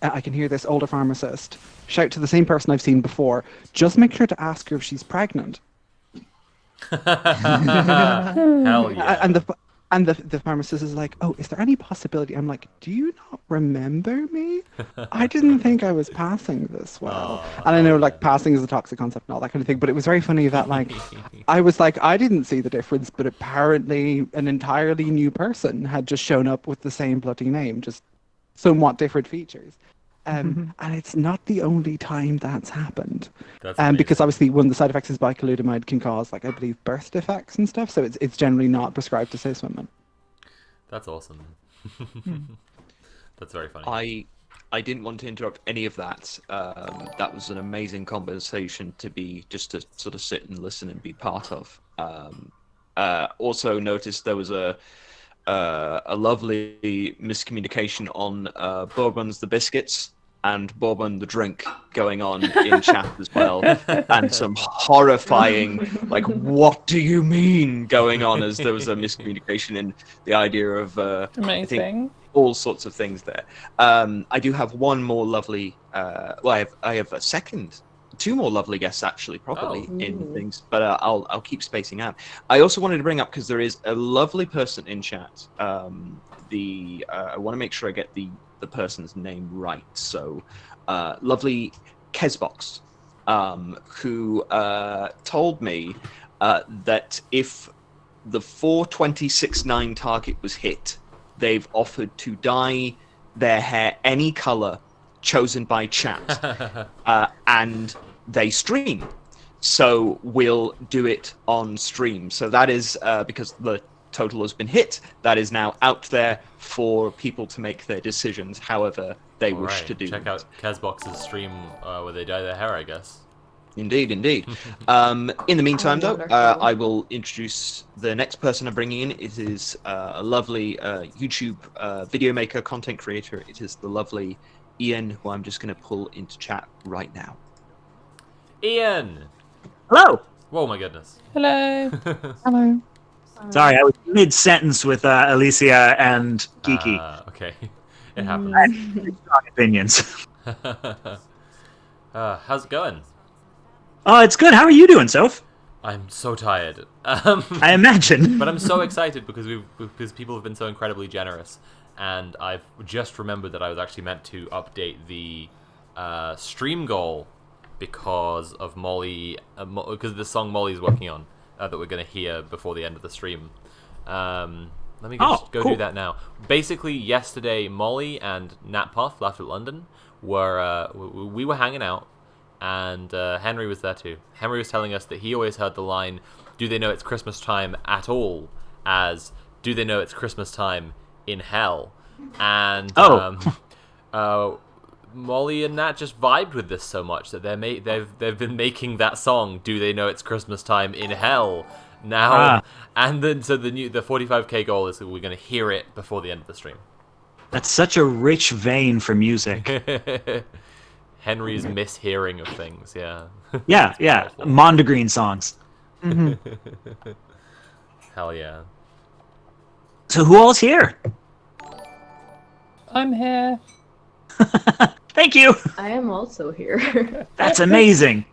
I can hear this older pharmacist shout to the same person I've seen before, just make sure to ask her if she's pregnant.
Hell yeah.
And the pharmacist is like, oh, is there any possibility? I'm like, do you not remember me? I didn't think I was passing this well. And I know, like, passing is a toxic concept and all that kind of thing, but it was very funny that, like, I was like, I didn't see the difference, but apparently an entirely new person had just shown up with the same bloody name, just somewhat different features. And it's not the only time that's happened. Because obviously one of the side effects is bicalutamide can cause, like, I believe, birth defects and stuff, so it's generally not prescribed to cis women.
That's awesome. That's very funny.
I didn't want to interrupt any of that. That was an amazing conversation to sort of sit and listen and be part of. Also noticed there was a lovely miscommunication on Bourbon's the biscuits and Bourbon the drink going on in chat as well, and some horrifying, like, what do you mean going on, as there was a miscommunication in the idea of I think all sorts of things there. I do have one more lovely I have two more lovely guests actually, probably in things, but I'll keep spacing out. I also wanted to bring up, because there is a lovely person in chat. I want to make sure I get the person's name right. So, lovely Kesbox, who told me that if the 426.9 target was hit, they've offered to dye their hair any color chosen by chat, and they stream. So we'll do it on stream. So that is because the total has been hit. That is now out there for people to make their decisions however they wish to do.
Check out Kazbox's stream where they dye their hair, I guess.
Indeed. In the meantime, though, I will introduce the next person I'm bringing in. It is a lovely YouTube video maker, content creator. It is the lovely Ian, who I'm just going to pull into chat right now.
Ian!
Hello!
Whoa, my goodness.
Hello.
Hello.
Sorry, I was mid-sentence with Alicia and Geeky.
Okay. It happens.
I have pretty strong opinions.
How's it going?
Oh, it's good. How are you doing, Soph?
I'm so tired.
I imagine.
But I'm so excited because people have been so incredibly generous. And I've just remembered that I was actually meant to update the stream goal because of Molly, because of the song Molly's working on that we're going to hear before the end of the stream. Let me go do that now. Basically, yesterday, Molly and Nat Puff, Laughed at London, we were hanging out, and Henry was there too. Henry was telling us that he always heard the line, "Do they know it's Christmas time at all?" as, "Do they know it's Christmas time in hell?" And Molly and Nat just vibed with this so much that they've been making that song, "Do They Know It's Christmas Time in Hell?" now. And then so the 45k goal is that we're going to hear it before the end of the stream.
That's such a rich vein for music.
Henry's mishearing of things, yeah.
yeah. Mondegreen songs.
Hell yeah.
So who all's here?
I'm here.
Thank you.
I am also here.
That's amazing.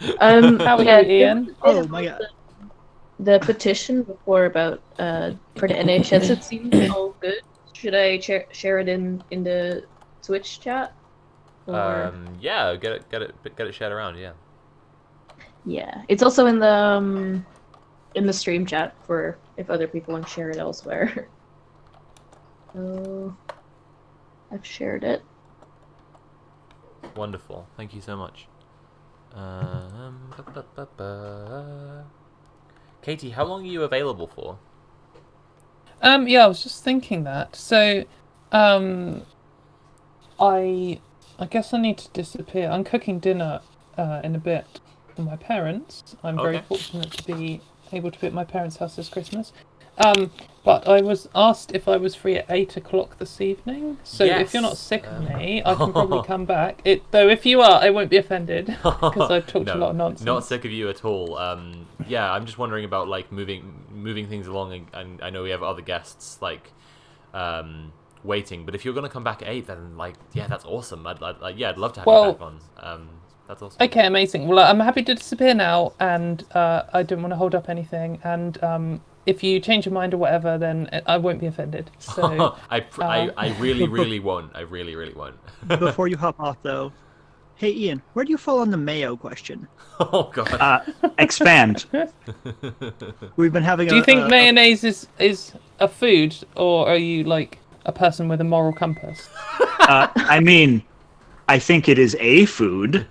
How are you, Ian?
Oh my god.
The petition before about for the NHS, it seems all good. Should I share it in the Twitch chat? Or...
yeah, get it shared around. Yeah.
Yeah, it's also in the stream chat for if other people want to share it elsewhere. So I've shared it.
Wonderful. Thank you so much. Katie, how long are you available for?
Yeah, I was just thinking that. So, I guess I need to disappear. I'm cooking dinner in a bit for my parents. I'm very fortunate to be able to be at my parents' house this Christmas. But I was asked if I was free at 8 o'clock this evening. So if you're not
Yes,
sick of me, I can probably come back. Though if you are, I won't be offended because I've talked a lot of nonsense.
Not sick of you at all. Yeah, I'm just wondering about like moving things along, and I know we have other guests like waiting. But if you're gonna come back at 8, then like that's awesome. I'd love to have you back on. That's awesome.
Okay, amazing. Well, I'm happy to disappear now, and I don't want to hold up anything. And if you change your mind or whatever, then I won't be offended. So
I really won't. I really won't.
Before you hop off, though, hey Ian, where do you fall on the mayo question?
Oh God.
Expand.
We've been having.
Do you think mayonnaise is a food, or are you like a person with a moral compass?
I mean, I think it is a food.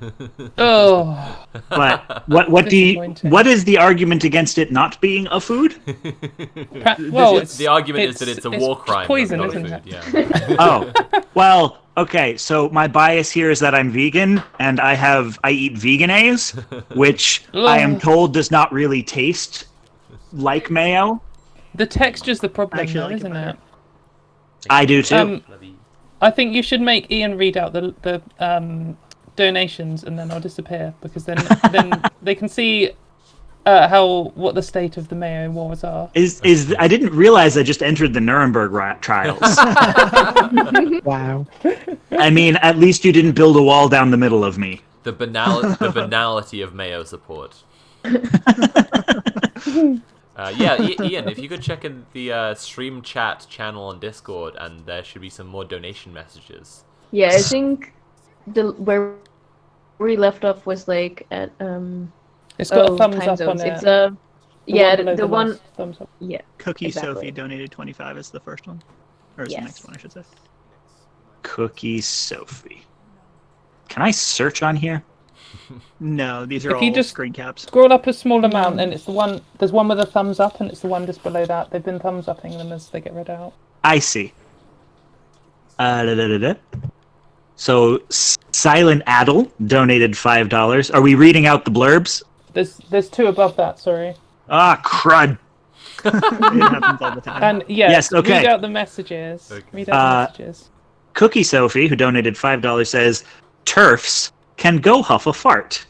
Oh.
But what is the argument against it not being a food?
Well,
the argument is that it's a war crime.
Poison,
not
isn't
food.
it?
Yeah.
Oh, well, okay. So my bias here is that I'm vegan, and I eat veganese, which I am told does not really taste like mayo.
The texture's the problem, though, isn't it?
I do too.
I think you should make Ian read out the donations, and then I'll disappear, because then they can see what the state of the mayo wars are.
I didn't realize I just entered the Nuremberg trials.
Wow.
I mean, at least you didn't build a wall down the middle of me.
The banality of mayo support. Ian, if you could check in the stream chat channel on Discord, and there should be some more donation messages.
Yeah, I think where we left off was like at
It's got a thumbs
time
up
zones.
on it.
It's
The one.
Thumbs up. Yeah.
Cookie
exactly.
Sophie donated 25 as the first one, or as the next one, I should say.
Cookie Sophie. Can I search on here?
No, these are
If you
all
just
screen caps.
Scroll up a small amount, and it's the one. There's one with a thumbs up, and it's the one just below that. They've been thumbs upping them as they get read out.
I see. So Silent Adel donated $5. Are we reading out the blurbs?
There's two above that. Sorry.
Ah, crud.
It happens all the time.
And yes,
okay.
Read out the messages. Read out the messages.
Cookie Sophie, who donated $5, says, "TERFs can go huff a fart.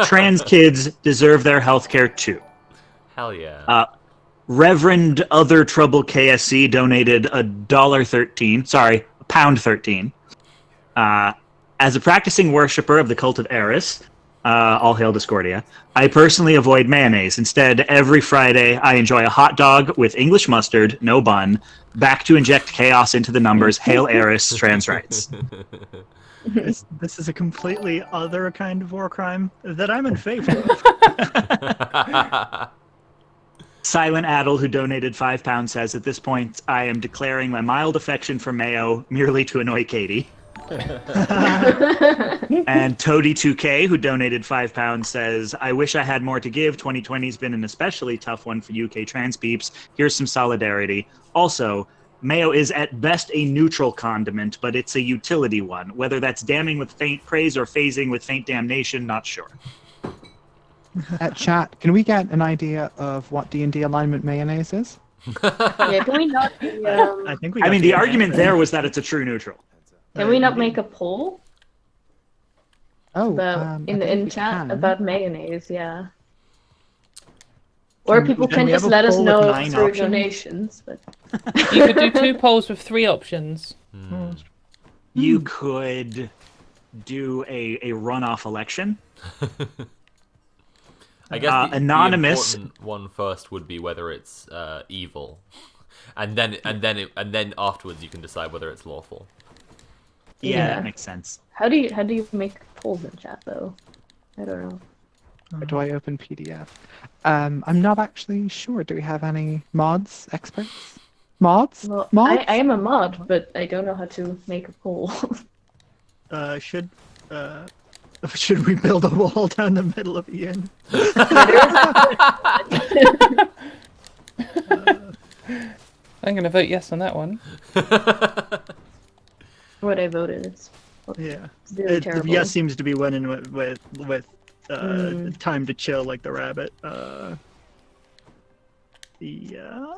Trans kids deserve their healthcare too."
Hell yeah.
Reverend Other Trouble KSC donated £1.13. As a practicing worshipper of the cult of Eris, all hail Discordia, I personally avoid mayonnaise. Instead, every Friday, I enjoy a hot dog with English mustard, no bun, back to inject chaos into the numbers. Hail Eris, trans rights.
This is a completely other kind of war crime that I'm in favor of.
Silent Adel, who donated £5, says, "At this point, I am declaring my mild affection for mayo merely to annoy Katie." And Toady2K, who donated £5, says, "I wish I had more to give. 2020's been an especially tough one for UK trans peeps. Here's some solidarity. Also, mayo is at best a neutral condiment, but it's a utility one. Whether that's damning with faint praise or phasing with faint damnation, not sure."
Chat, can we get an idea of what D&D alignment mayonnaise is?
Yeah, can we not?
I think we.
I mean, the argument there was that it's a true neutral.
Can we not make a poll?
Oh,
About, in
we
chat
can.
about mayonnaise, yeah. Or
Can
people
we
can
have
just
a
let us
poll with
know
9
through
options?
donations. But
You could do 2 polls with 3 options.
You could do a runoff election.
I guess the
anonymous
important one first would be whether it's evil, and then afterwards you can decide whether it's lawful.
Yeah, that makes sense.
how do you make polls in chat though? I don't know.
Or do I open PDF? I'm not actually sure. Do we have any mods, experts? Mods?
Well,
Mods?
I am a mod, but I don't know how to make a poll.
Should we build a wall down the middle of Ian?
I'm going to vote yes on that one.
What I voted is
Yeah.
very terrible.
Yes seems to be winning with time to chill like the rabbit. Yeah.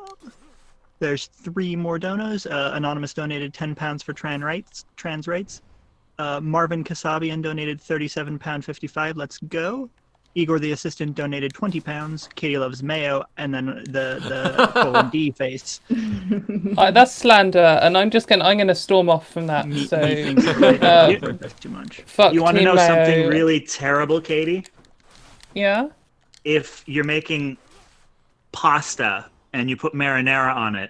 There's 3 more donos. Anonymous donated £10 for trans rights. Marvin Kasabian donated £37.55. Let's go. Igor the assistant donated £20. Katie loves mayo, and then the colon D face.
That's slander, and I'm gonna storm off from that. So
too much.
Fuck
You want to
Team
know
Mayo.
something really terrible, Katie?
Yeah.
If you're making pasta and you put marinara on it,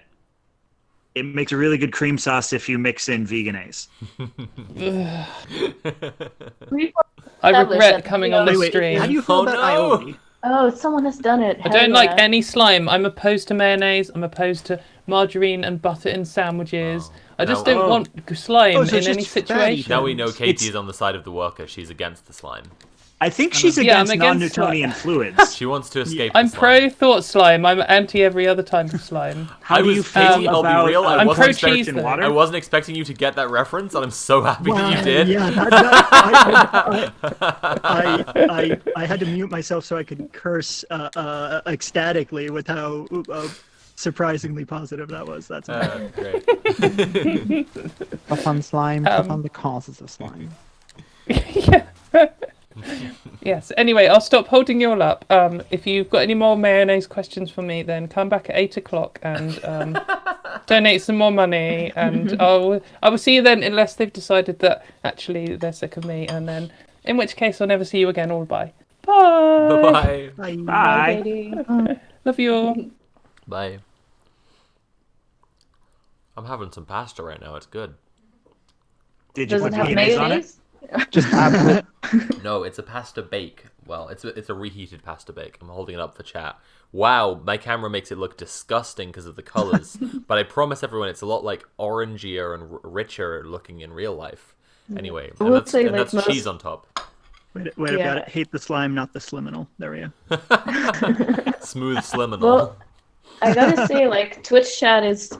it makes a really good cream sauce if you mix in veganese.
I regret coming on the stream.
How do you feel about aioli?
Oh, someone has done it.
I don't like any slime. I'm opposed to mayonnaise. I'm opposed to margarine and butter in sandwiches. I just don't want slime in any situation.
Now we know Katie is on the side of the worker. She's against the slime.
I think she's against non-Newtonian fluids.
She wants to escape.
I'm pro thought slime. I'm anti every other type of slime.
How do you feel
I'll
about
be real.
I'm pro cheese.
I wasn't expecting you to get that reference, and I'm so happy that you did.
Yeah, I had to mute myself so I could curse ecstatically with how surprisingly positive that was. That's
great.
Tough on slime, tough on the causes of slime.
Yes. Anyway, I'll stop holding you all up. If you've got any more mayonnaise questions for me, then come back at 8 o'clock and donate some more money, and I will see you then, unless they've decided that actually they're sick of me, and then in which case I'll never see you again. All bye. Bye.
Bye.
Bye. Love you all.
Bye. I'm having some pasta right now. It's good.
Did you
Does
put
it have
mayonnaise on it?
Just add
No, it's a pasta bake. Well, it's a reheated pasta bake. I'm holding it up for chat. Wow, my camera makes it look disgusting because of the colors, but I promise everyone it's a lot like orangier and richer looking in real life. Anyway,
I
and
would
that's,
say,
and
like,
that's cheese on top.
Wait about it. Hate the slime, not the sliminal. There we go.
Smooth sliminal.
Well, I gotta say, like, Twitch chat is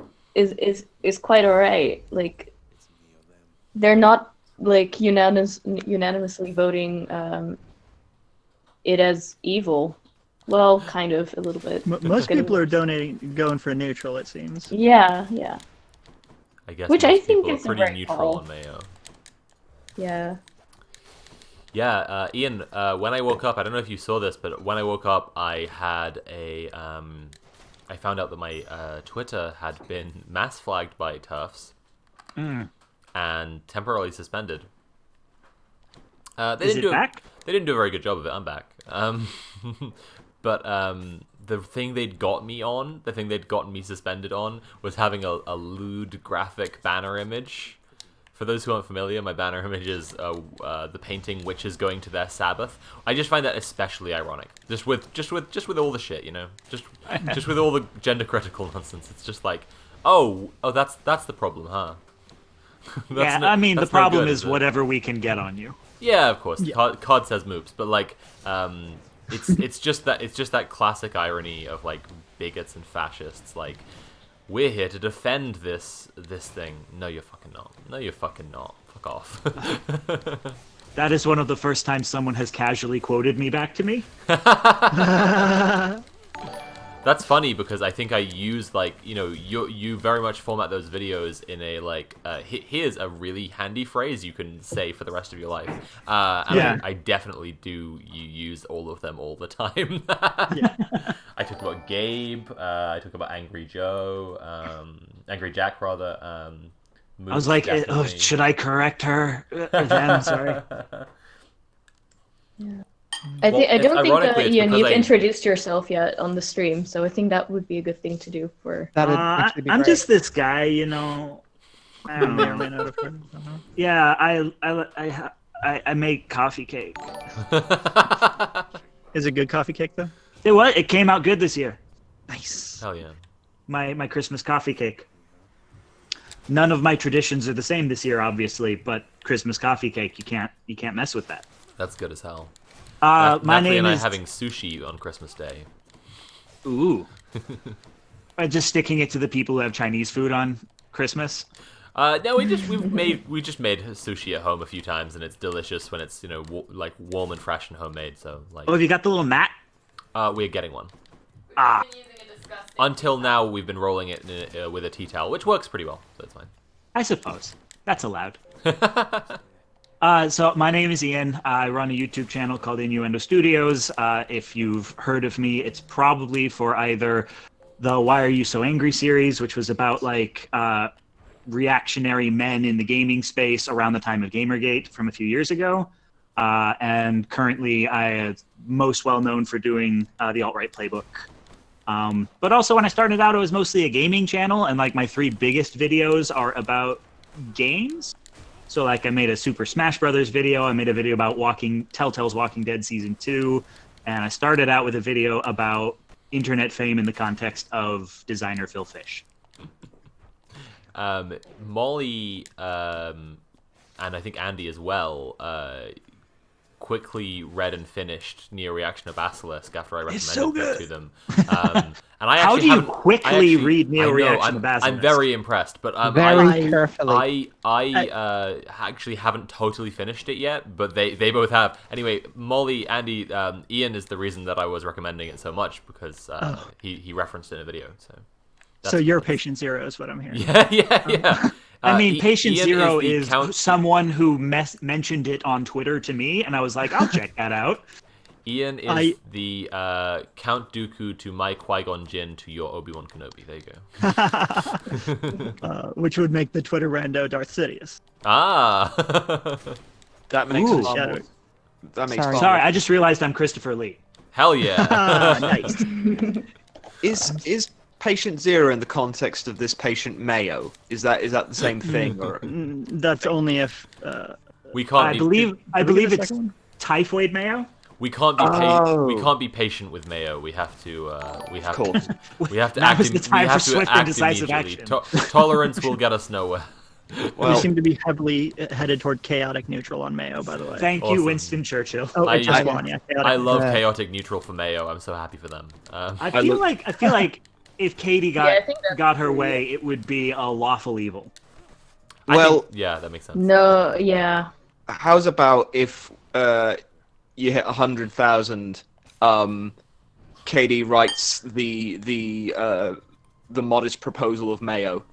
quite alright. Like, they're not like unanimously voting it as evil. Well, kind of a little bit.
Most people are going for a neutral, it seems.
Yeah.
I guess
Which
most
I think
people
is
are
a
pretty
right
neutral
call.
on mayo.
Yeah.
Yeah, Ian. When I woke up, I don't know if you saw this, but when I woke up, I had I found out that my Twitter had been mass flagged by TERFs and temporarily suspended.
Is it back?
They didn't do a very good job of it. I'm back. But the thing they'd got me on, the thing they'd gotten me suspended on, was having a lewd graphic banner image. For those who aren't familiar, my banner image is the painting witches going to their Sabbath. I just find that especially ironic. Just with all the shit, you know, just with all the gender critical nonsense. It's just like, oh, that's the problem, huh?
Yeah, I mean, the problem is whatever we can get on you.
Yeah, of course. Yeah. COD says moops, but like, it's just that classic irony of like bigots and fascists. Like, we're here to defend this thing. No, you're fucking not. No, you're fucking not. Fuck off.
That is one of the first times someone has casually quoted me back to me.
That's funny because I think I use like, you know, you very much format those videos in a like here's a really handy phrase you can say for the rest of your life. And
Yeah.
I definitely do use all of them all the time. I talk about Gabe, I talk about Angry Joe, Angry Jack rather.
I was like, oh, should I correct her? Them, sorry.
Yeah. I don't think
ironically, it's
Ian,
because
you've
I-
introduced yourself yet on the stream, so I think that would be a good thing to do for.
That'd actually be
I'm
great.
just this guy, you know. I don't
May or may
know.
not have heard.
Yeah, I make coffee cake.
Is it good coffee cake though?
It came out good this year.
Nice.
Hell yeah.
My Christmas coffee cake. None of my traditions are the same this year, obviously, but Christmas coffee cake, you can't mess with that.
That's good as hell.
My
Natalie
name
and I
is
having sushi on Christmas Day.
Ooh. Just sticking it to the people who have Chinese food on Christmas.
No, we just made sushi at home a few times, and it's delicious when it's, you know, like warm and fresh and homemade. So like,
Oh, have you got the little mat?
we're getting one.
Ah.
Been using it to
until now we've been rolling it with a tea towel, which works pretty well, so it's fine.
I suppose that's allowed. So my name is Ian. I run a YouTube channel called Innuendo Studios. If you've heard of me, it's probably for either the Why Are You So Angry series, which was about like reactionary men in the gaming space around the time of Gamergate from a few years ago. And currently I am most well known for doing the alt-right playbook. But also when I started out, it was mostly a gaming channel, and like my 3 biggest videos are about games. So like I made a Super Smash Brothers video, I made a video about Telltale's Walking Dead Season 2, and I started out with a video about internet fame in the context of designer Phil Fish.
Molly, and I think Andy as well, quickly read and finished Neo Reaction of Basilisk after I recommended it to them. And I
How
actually
do you quickly read Neo Reaction of Basilisk?
I'm very impressed, but
Very carefully.
I actually haven't totally finished it yet, but they both have. Anyway, Molly, Andy, Ian is the reason that I was recommending it so much, because he referenced it in a video.
So you're patient zero is what I'm hearing.
Yeah.
I mean, Patient
Ian
Zero
is the
is someone who mentioned it on Twitter to me, and I was like, I'll check that out.
Ian is the Count Dooku to my Qui-Gon Jinn to your Obi-Wan Kenobi. There you go.
Which would make the Twitter rando Darth Sidious.
That makes
Ooh.
far more. That makes far
Sorry,
more.
I just realized I'm Christopher Lee.
Hell yeah.
Nice.
Is Patient Zero in the context of this Patient Mayo? Is that the same thing? Or
That's only if
we can't.
I believe it's typhoid mayo.
We can't be we can't be patient with Mayo. We have to we have to
Now
act
is the time for swift and decisive
immediately.
action.
Tolerance will get us nowhere.
we seem to be heavily headed toward chaotic neutral on Mayo, by the way.
Thank you, Winston Churchill.
Oh,
I,
it's just one, yeah.
I love chaotic neutral for Mayo. I'm so happy for them.
I feel like if Katie got her way, it would be a lawful evil.
Yeah, that makes sense.
No, yeah.
How's about if you hit 100,000? Katie writes the modest proposal of Mayo.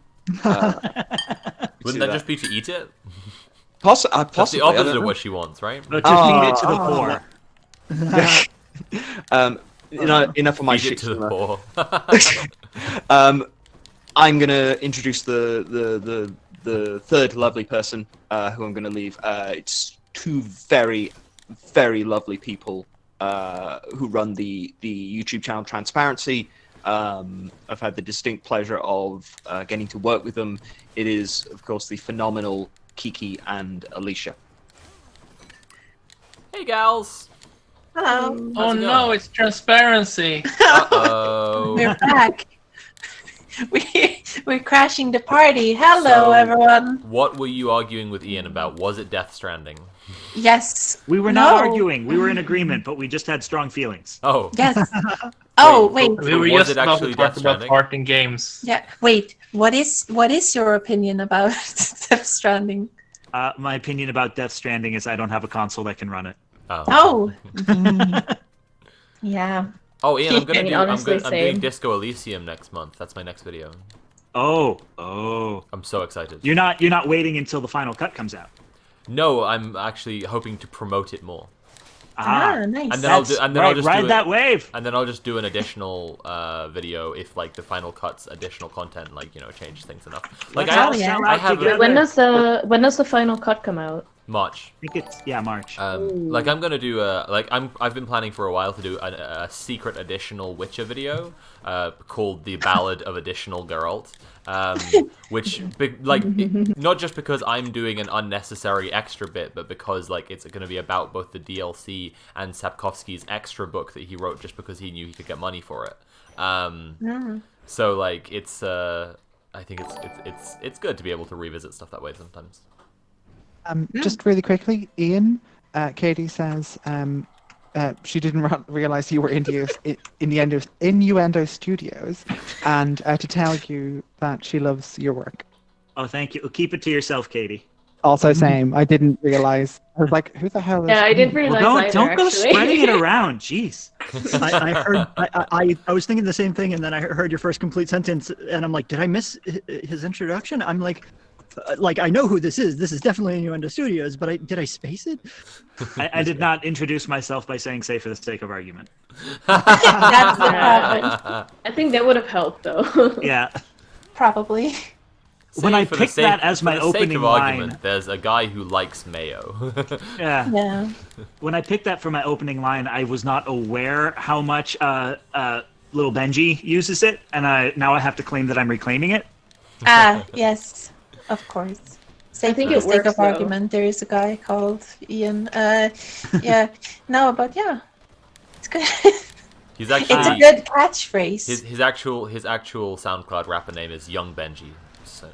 Wouldn't that just be to eat it?
Possibly.
That's the opposite of what she wants, right?
But to feed it to the poor.
Enough of my
Feed
shit.
it to the poor.
I'm gonna introduce the third lovely person who I'm gonna leave. It's 2 very, very lovely people who run the YouTube channel Transparency. I've had the distinct pleasure of getting to work with them. It is, of course, the phenomenal Kiki and Alicia.
Hey, gals.
Hello.
Oh no, it's Transparency.
Uh-oh.
We're back. We're crashing the party. Hello, everyone.
What were you arguing with Ian about? Was it Death Stranding?
Yes.
We were not arguing. We were in agreement, but we just had strong feelings.
Oh.
Yes. Oh, wait.
We were just about to talk about art in games.
Yeah. Wait. What is your opinion about Death Stranding?
My opinion about Death Stranding is I don't have a console that can run it.
Oh. Yeah.
Oh, Ian, I'm
honestly,
I'm doing Disco Elysium next month. That's my next video.
Oh.
I'm so excited.
You're not waiting until the final cut comes out.
No, I'm actually hoping to promote it more.
Nice.
And then I'll just
ride that wave.
And then I'll just do an additional video if like the final cut's additional content changes things enough. Like I have
When does the final cut come out?
March.
I think it's March.
Like I'm gonna do I've been planning for a while to do a secret additional Witcher video called The Ballad of Additional Geralt. Which not just because I'm doing an unnecessary extra bit, but because it's going to be about both the DLC and Sapkowski's extra book that he wrote just because he knew he could get money for it. So it's I think it's good to be able to revisit stuff that way sometimes.
Just really quickly, Ian, Katie says she didn't realize you were in the Innuendo Studios, and to tell you that she loves your work.
Oh, thank you. Keep it to yourself, Katie.
Also, same. I didn't realize. I was like, "Who the hell is?"
Yeah, I didn't
Mayo?
realize
Well,
either,
don't go
actually.
spreading it around. Jeez. I heard. I was thinking the same thing, and then I heard your first complete sentence, and I'm like, did I miss his introduction? I'm like I know who this is. This is definitely Innuendo Studios, but did I space it? I did not introduce myself by saying "say for the sake of argument."
That's the problem.
I think that would have helped, though.
Yeah.
Probably.
When I
For the
picked
sake-
that as my
for the sake
opening
of
line,
argument, there's a guy who likes mayo.
yeah.
Yeah.
When I picked that for my opening line, I was not aware how much little Benji uses it, and now I have to claim that I'm reclaiming it.
Ah, yes, of course.
I think
for
it
the sake
works,
of
though.
argument, there is a guy called Ian. Yeah. No, but yeah, it's good.
He's actually.
It's a good catchphrase.
His actual SoundCloud rapper name is Young Benji. So.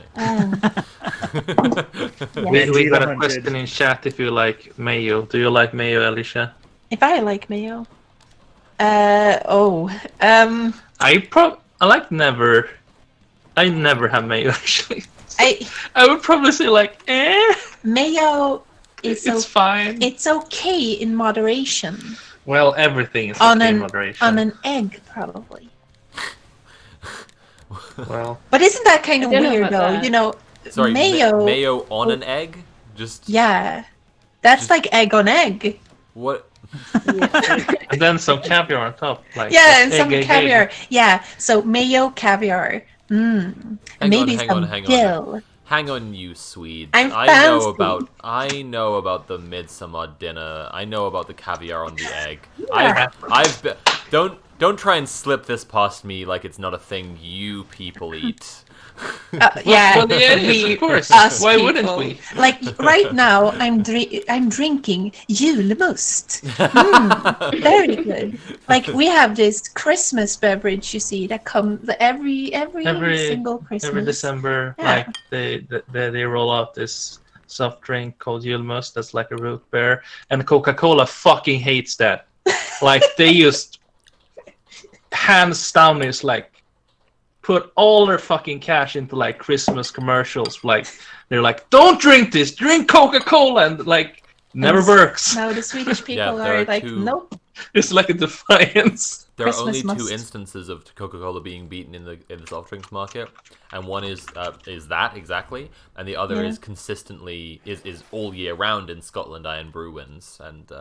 We got a question in chat if you like mayo. Do you like mayo, Alicia?
If I like mayo.
I like never. I never have mayo actually. I would probably say like
Mayo is
It's fine.
It's okay in moderation.
Well, everything is
On
okay in
an
moderation.
on an egg, probably.
Well,
But isn't that kind of
I don't know
weird,
about
though?
that.
You know,
Sorry,
mayo.
mayo on an egg? Just
Yeah, that's like egg on egg.
what?
and then some caviar on top. Like
Yeah, and
egg,
some
egg,
caviar.
egg.
Yeah, so mayo, caviar. Mmm. Maybe some dill.
Hang on, you Swedes.
I'm
I
fancy.
know about the midsummer dinner. I know about the caviar on the egg.
Yeah.
I've been, don't try and slip this past me like it's not a thing you people eat.
Yeah,
Well, yeah, it is, of course.
us
Why
people.
wouldn't we?
Like right now, I'm drinking julmust. Very good. Like we have this Christmas beverage, you see, that comes every single Christmas.
Every December,
Yeah.
like they roll out this soft drink called Julmust that's like a root beer, and Coca-Cola fucking hates that. Like they just hands down is like put all their fucking cash into like Christmas commercials. Like they're like, don't drink this, drink Coca-Cola, and like never works.
No, the Swedish people
there
are
are
like,
two-
nope.
It's like a defiance.
There are
Christmas
only two
must.
instances of Coca-Cola being beaten in the soft drinks market, and one is that exactly, and the other
Yeah.
is consistently is all year round in Scotland. Iron Brew wins, and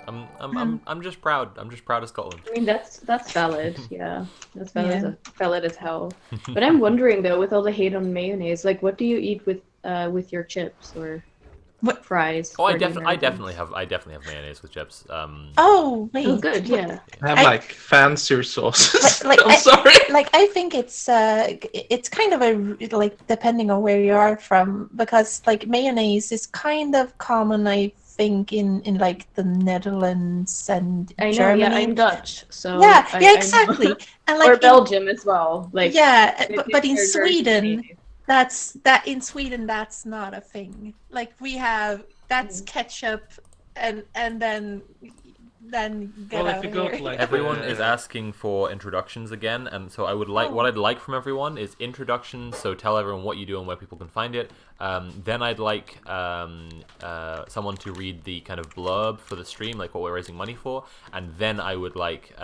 I'm just proud. I'm just proud of Scotland.
I mean, that's valid. Yeah, that's valid.
Yeah.
Valid as hell. But I'm wondering though, with all the hate on mayonnaise, like, what do you eat with your chips or
what
fries?
Oh, I
for the
definitely
Americans?
have mayonnaise with chips.
Oh, wait.
Oh, good. Yeah.
I have like fancier sauces.
Like
I'm sorry.
Like I think it's kind of like depending on where you are from, because like mayonnaise is kind of common, I think, in like the Netherlands and
I know.
Germany.
Yeah, I'm Dutch, so
Yeah,
I know.
exactly. And like
or
in-
Belgium as well. Like
yeah,
they-
but
they
in
are very
Sweden,
mayonnaise.
in Sweden that's not a thing. Like we have that's ketchup and then get
Well, if
out
you
of
go
here.
to, like,
Everyone is asking for introductions again, and so I would like what I'd like from everyone is introductions. So tell everyone what you do and where people can find it. Then I'd like someone to read the kind of blurb for the stream, like what we're raising money for, and then I would like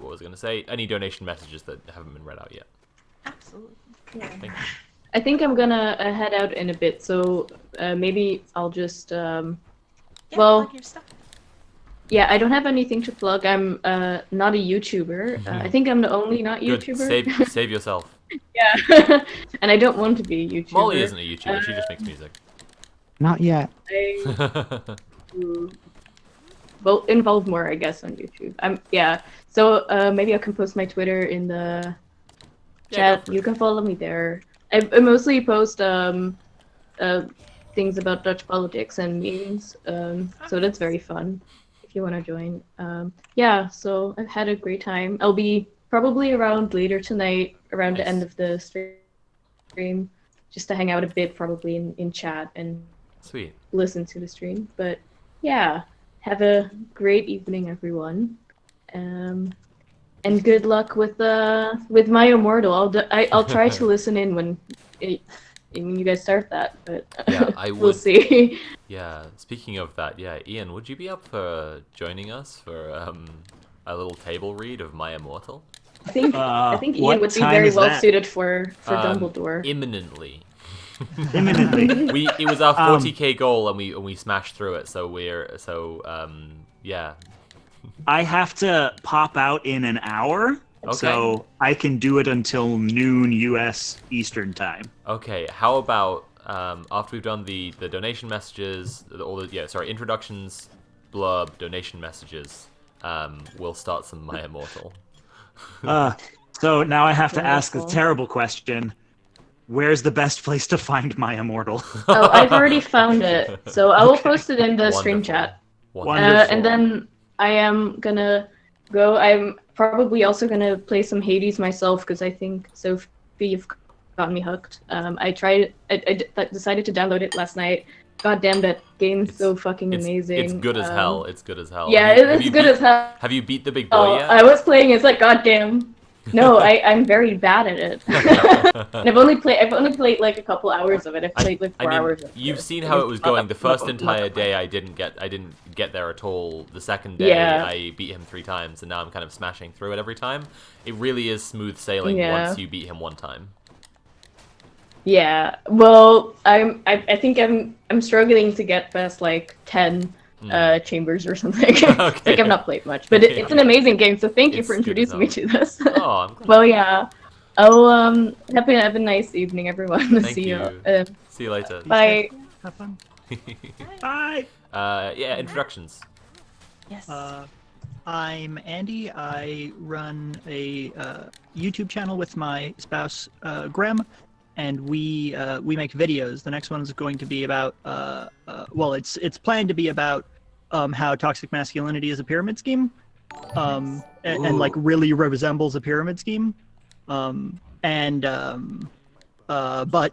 what was I going to say? Any donation messages that haven't been read out yet.
Absolutely.
Thank you.
I think I'm gonna head out in a bit, so maybe I'll just well,
plug your stuff.
yeah, I don't have anything to plug. I'm not a YouTuber. I think I'm the only not
Good.
YouTuber.
Save yourself.
Yeah, and I don't want to be a YouTuber.
Molly isn't a YouTuber. She just makes music.
Not yet.
Well, involved more, I guess, on YouTube. Yeah. So maybe I can post my Twitter in the chat. You can follow me there. I mostly post things about Dutch politics and memes. So that's very fun if you want to join. Yeah. So I've had a great time. I'll be probably around later tonight, around the end of the stream, just to hang out a bit, probably in chat and
Sweet.
listen to the stream. But yeah. Have a great evening, everyone, and good luck with my Immortal. I'll try to listen in you guys start that, but
Yeah, I would.
we'll see.
Yeah, speaking of that, yeah, Ian, would you be up for joining us for a little table read of My Immortal?
I think Ian
what
would be
time
very
is
well
that?
suited for Dumbledore.
Imminently.
Imminently.
It was our 40k goal, and we smashed through it. So yeah.
I have to pop out in an hour, so I can do it until noon U.S. Eastern time.
Okay, how about after we've done the donation messages, introductions, blurb, donation messages, we'll start some My Immortal.
So now I have to ask a terrible question. Where's the best place to find My Immortal?
Oh, I've already found it, so I will post it in the stream chat.
Wonderful.
And then I am gonna go. I'm probably also gonna play some Hades myself because I think Sophie, you've got me hooked. I decided to download it last night. God damn, that game's so fucking amazing.
It's good as hell. It's good as hell.
Yeah, it's good as hell.
Have you beat the big boy yet?
I was playing. It's like goddamn. No, I'm very bad at it. And I've only played like a couple hours of it. I've played like 4 hours. Of
You've
it.
seen how it was going. The first entire day, I didn't get there at all. The second day,
Yeah.
I beat him 3 times, and now I'm kind of smashing through it every time. It really is smooth sailing once you beat him 1 time.
Yeah. Well, I think I'm struggling to get past like 10 chambers or something. It's like I've not played much, but it's an amazing game. So thank you for introducing me to this.
Oh, I'm glad.
Well, yeah. I'll have a nice evening, everyone.
Thank
See
you. See you later.
Bye.
Have fun.
Bye.
Yeah, introductions.
Yes.
I'm Andy. I run a YouTube channel with my spouse, Graham, and we make videos. The next one is going to be about it's planned to be about how toxic masculinity is a pyramid scheme, and like really resembles a pyramid scheme, but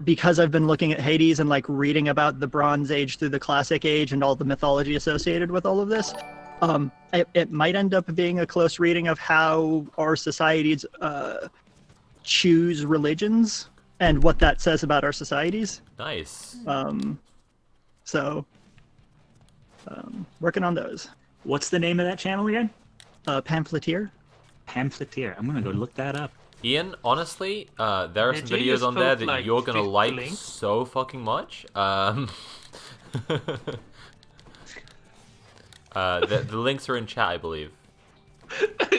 because I've been looking at Hades and like reading about the Bronze Age through the Classic Age and all the mythology associated with all of this, it might end up being a close reading of how our societies choose religions and what that says about our societies.
Nice.
Working on those.
What's the name of that channel again?
Pamphleteer.
Pamphleteer. I'm gonna go look that up.
Ian, honestly, there are some videos on there that you're gonna like so fucking much. The links are in chat, I believe.
Do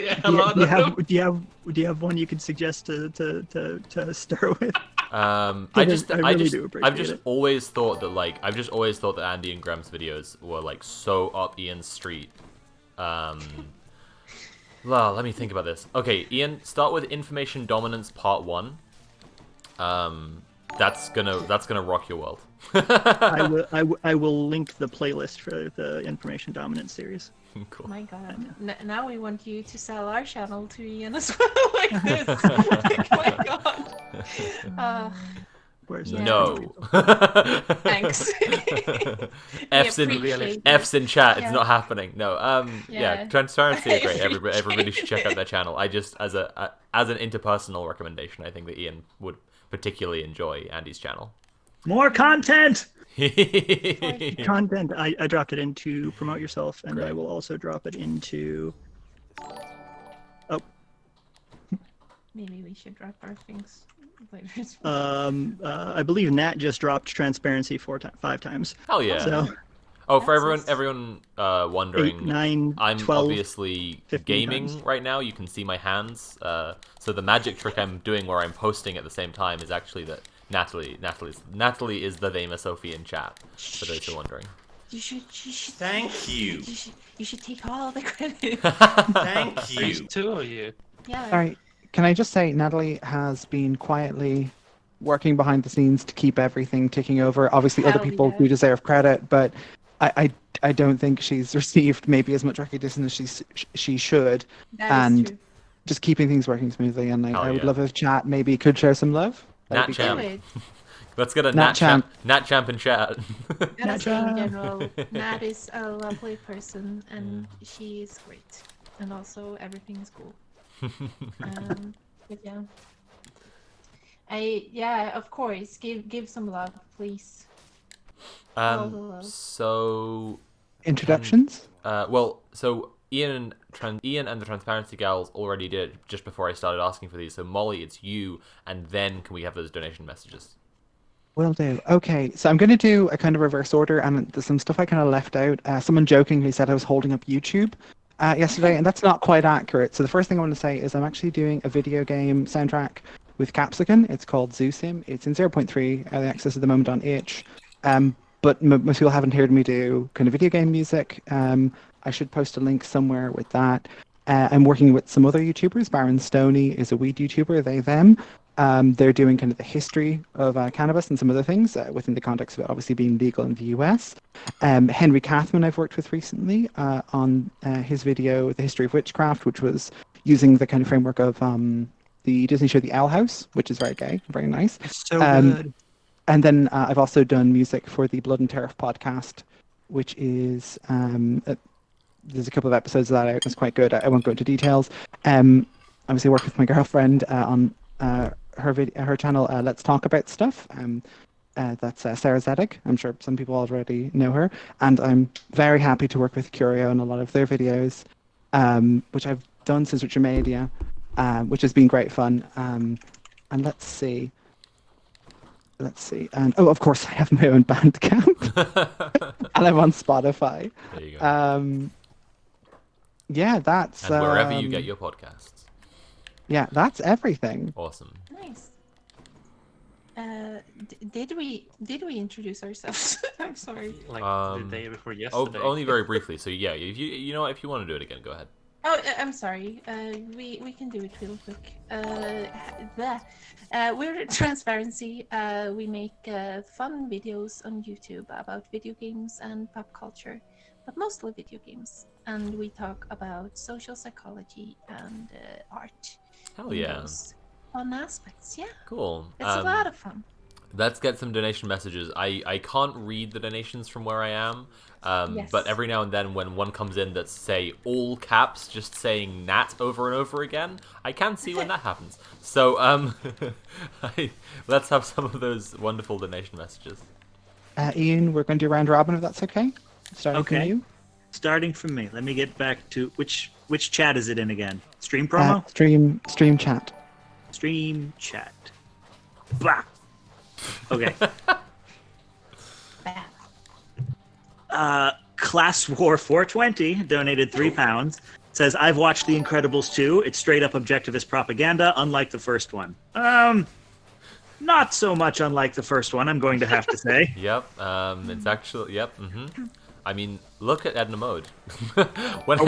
you have one you could suggest to stir with?
I've just
it.
always thought that Andy and Graham's videos were like so up Ian's street. Well, let me think about this. Okay, Ian, start with Information Dominance Part 1. That's gonna rock your world.
I will link the playlist for the Information Dominance series.
Cool.
My God! Now we want you to sell our channel to Ian as well, like this. Like, my God.
Where's
that?
No.
Thanks.
F's in chat. It's not happening. No. Yeah. Transparency is great. Everybody should check out their channel. I just as an interpersonal recommendation, I think that Ian would particularly enjoy Andy's channel.
More content.
Content. I dropped it into Promote Yourself, and I will also drop it into. Oh.
Maybe we should drop our things later.
I believe Nat just dropped Transparency 5 times.
Hell yeah!
So,
for everyone wondering,
8, 9,
I'm
12,
obviously
15
gaming
times.
right now. You can see my hands. So the magic trick I'm doing where I'm posting at the same time is actually that Natalie is the famous Sophie in chat. For those who are wondering.
You should.
Thank you.
You should take all the credit.
Thank you.
There's 2 of you.
Yeah.
Sorry, can I just say Natalie has been quietly working behind the scenes to keep everything ticking over. Obviously, other people do deserve credit, but I don't think she's received maybe as much recognition as she should.
That is true.
Just keeping things working smoothly. And I would love if chat maybe could share some love.
Nat Champ. Let's get a Nat Champ in chat.
Nat Champ in general. Nat is a lovely person, and she is great. And also, everything is cool. But yeah. Yeah, of course. Give some love, please. All the love.
So
Introductions?
So Ian and the Transparency Gals already did it just before I started asking for these. So Molly, it's you, and then can we have those donation messages?
Will do. Okay, so I'm going to do a kind of reverse order, and there's some stuff I kind of left out. Someone jokingly said I was holding up YouTube yesterday, and that's not quite accurate. So the first thing I want to say is I'm actually doing a video game soundtrack with Capsicum. It's called ZooSim. It's in 0.3 early access at the moment on itch. But most people haven't heard me do kind of video game music. I should post a link somewhere with that. I'm working with some other YouTubers. Baron Stoney is a weed YouTuber, they, them. They're doing kind of the history of cannabis and some other things within the context of it obviously being legal in the US. Henry Kathman I've worked with recently on his video, The History of Witchcraft, which was using the kind of framework of the Disney show The Owl House, which is very gay, very nice.
So good.
And then I've also done music for the Blood and Tariff podcast, which is there's a couple of episodes of that out. It's quite good. I won't go into details. Obviously, work with my girlfriend on her channel. Let's Talk About Stuff. That's Sarah Zedek. I'm sure some people already know her, and I'm very happy to work with Curio on a lot of their videos, which I've done since Wikimedia, which has been great fun. And let's see. And of course I have my own Bandcamp and I'm on Spotify.
There you go.
Yeah, that's
and wherever you get your podcasts.
Yeah, that's everything.
Awesome.
Nice. Did we introduce ourselves? I'm sorry.
Like the day before yesterday.
Only very briefly. So yeah, if you know what, if you want to do it again, go ahead.
Oh, I'm sorry. We can do it real quick. We're Transparency. We make fun videos on YouTube about video games and pop culture, but mostly video games. And we talk about social psychology and art.
Hell yeah.
Those fun aspects, yeah.
Cool.
It's a lot of fun.
Let's get some donation messages. I can't read the donations from where I am,
Yes.
but every now and then when one comes in that's, say, all caps, just saying Nat over and over again, I can see when that happens. So let's have some of those wonderful donation messages.
Ian, we're going to do round robin if that's okay. Starting from you.
Starting from me. Let me get back to which chat is it in again? Stream promo?
Stream chat.
Stream chat. Bah. Okay. Class War 420 donated £3. Says, I've watched The Incredibles 2. It's straight up objectivist propaganda, unlike the first one. Not so much unlike the first one, I'm going to have to say.
Yep. It's actually, yep. I mean, look at Edna Mode. when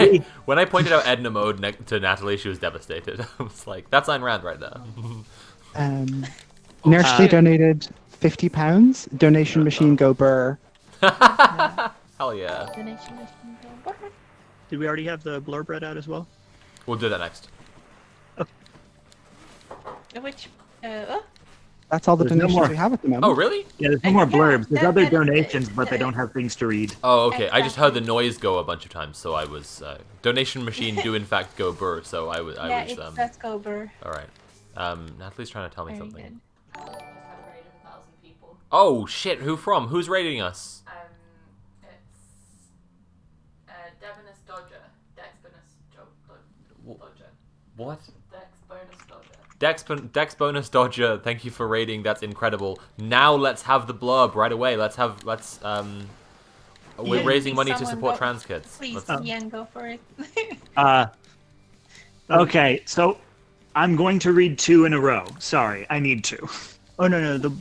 I pointed out Edna Mode to Natalie, she was devastated. I was like, that's Ayn Rand right there.
Nursley donated £50. Donation machine go burr.
Hell yeah.
Donation machine go burr.
Did we already have the blurb read out as well?
We'll do that next.
Which
That's all the
There's no
donations
more.
we have at the moment.
Oh, really?
Yeah, there's no more blurbs. There's other donations, but they don't have things to read.
Oh, okay. I just heard the noise go a bunch of times, so I was donation machine do in fact go burr. So I was.
it does go burr.
All right. Natalie's trying to tell me
Very
something.
Just had a raid of 1,000 people.
Oh shit! Who from? Who's raiding us?
It's Devinus Dodger, Dodger.
What?
Dex bonus Dodger.
Dex bonus Dodger. Thank you for raiding. That's incredible. Now let's have the blurb right away. We're raising money to support trans kids.
Please, Ian, go for it.
Okay, so I'm going to read 2 in a row. Sorry, I need to.
Oh no, the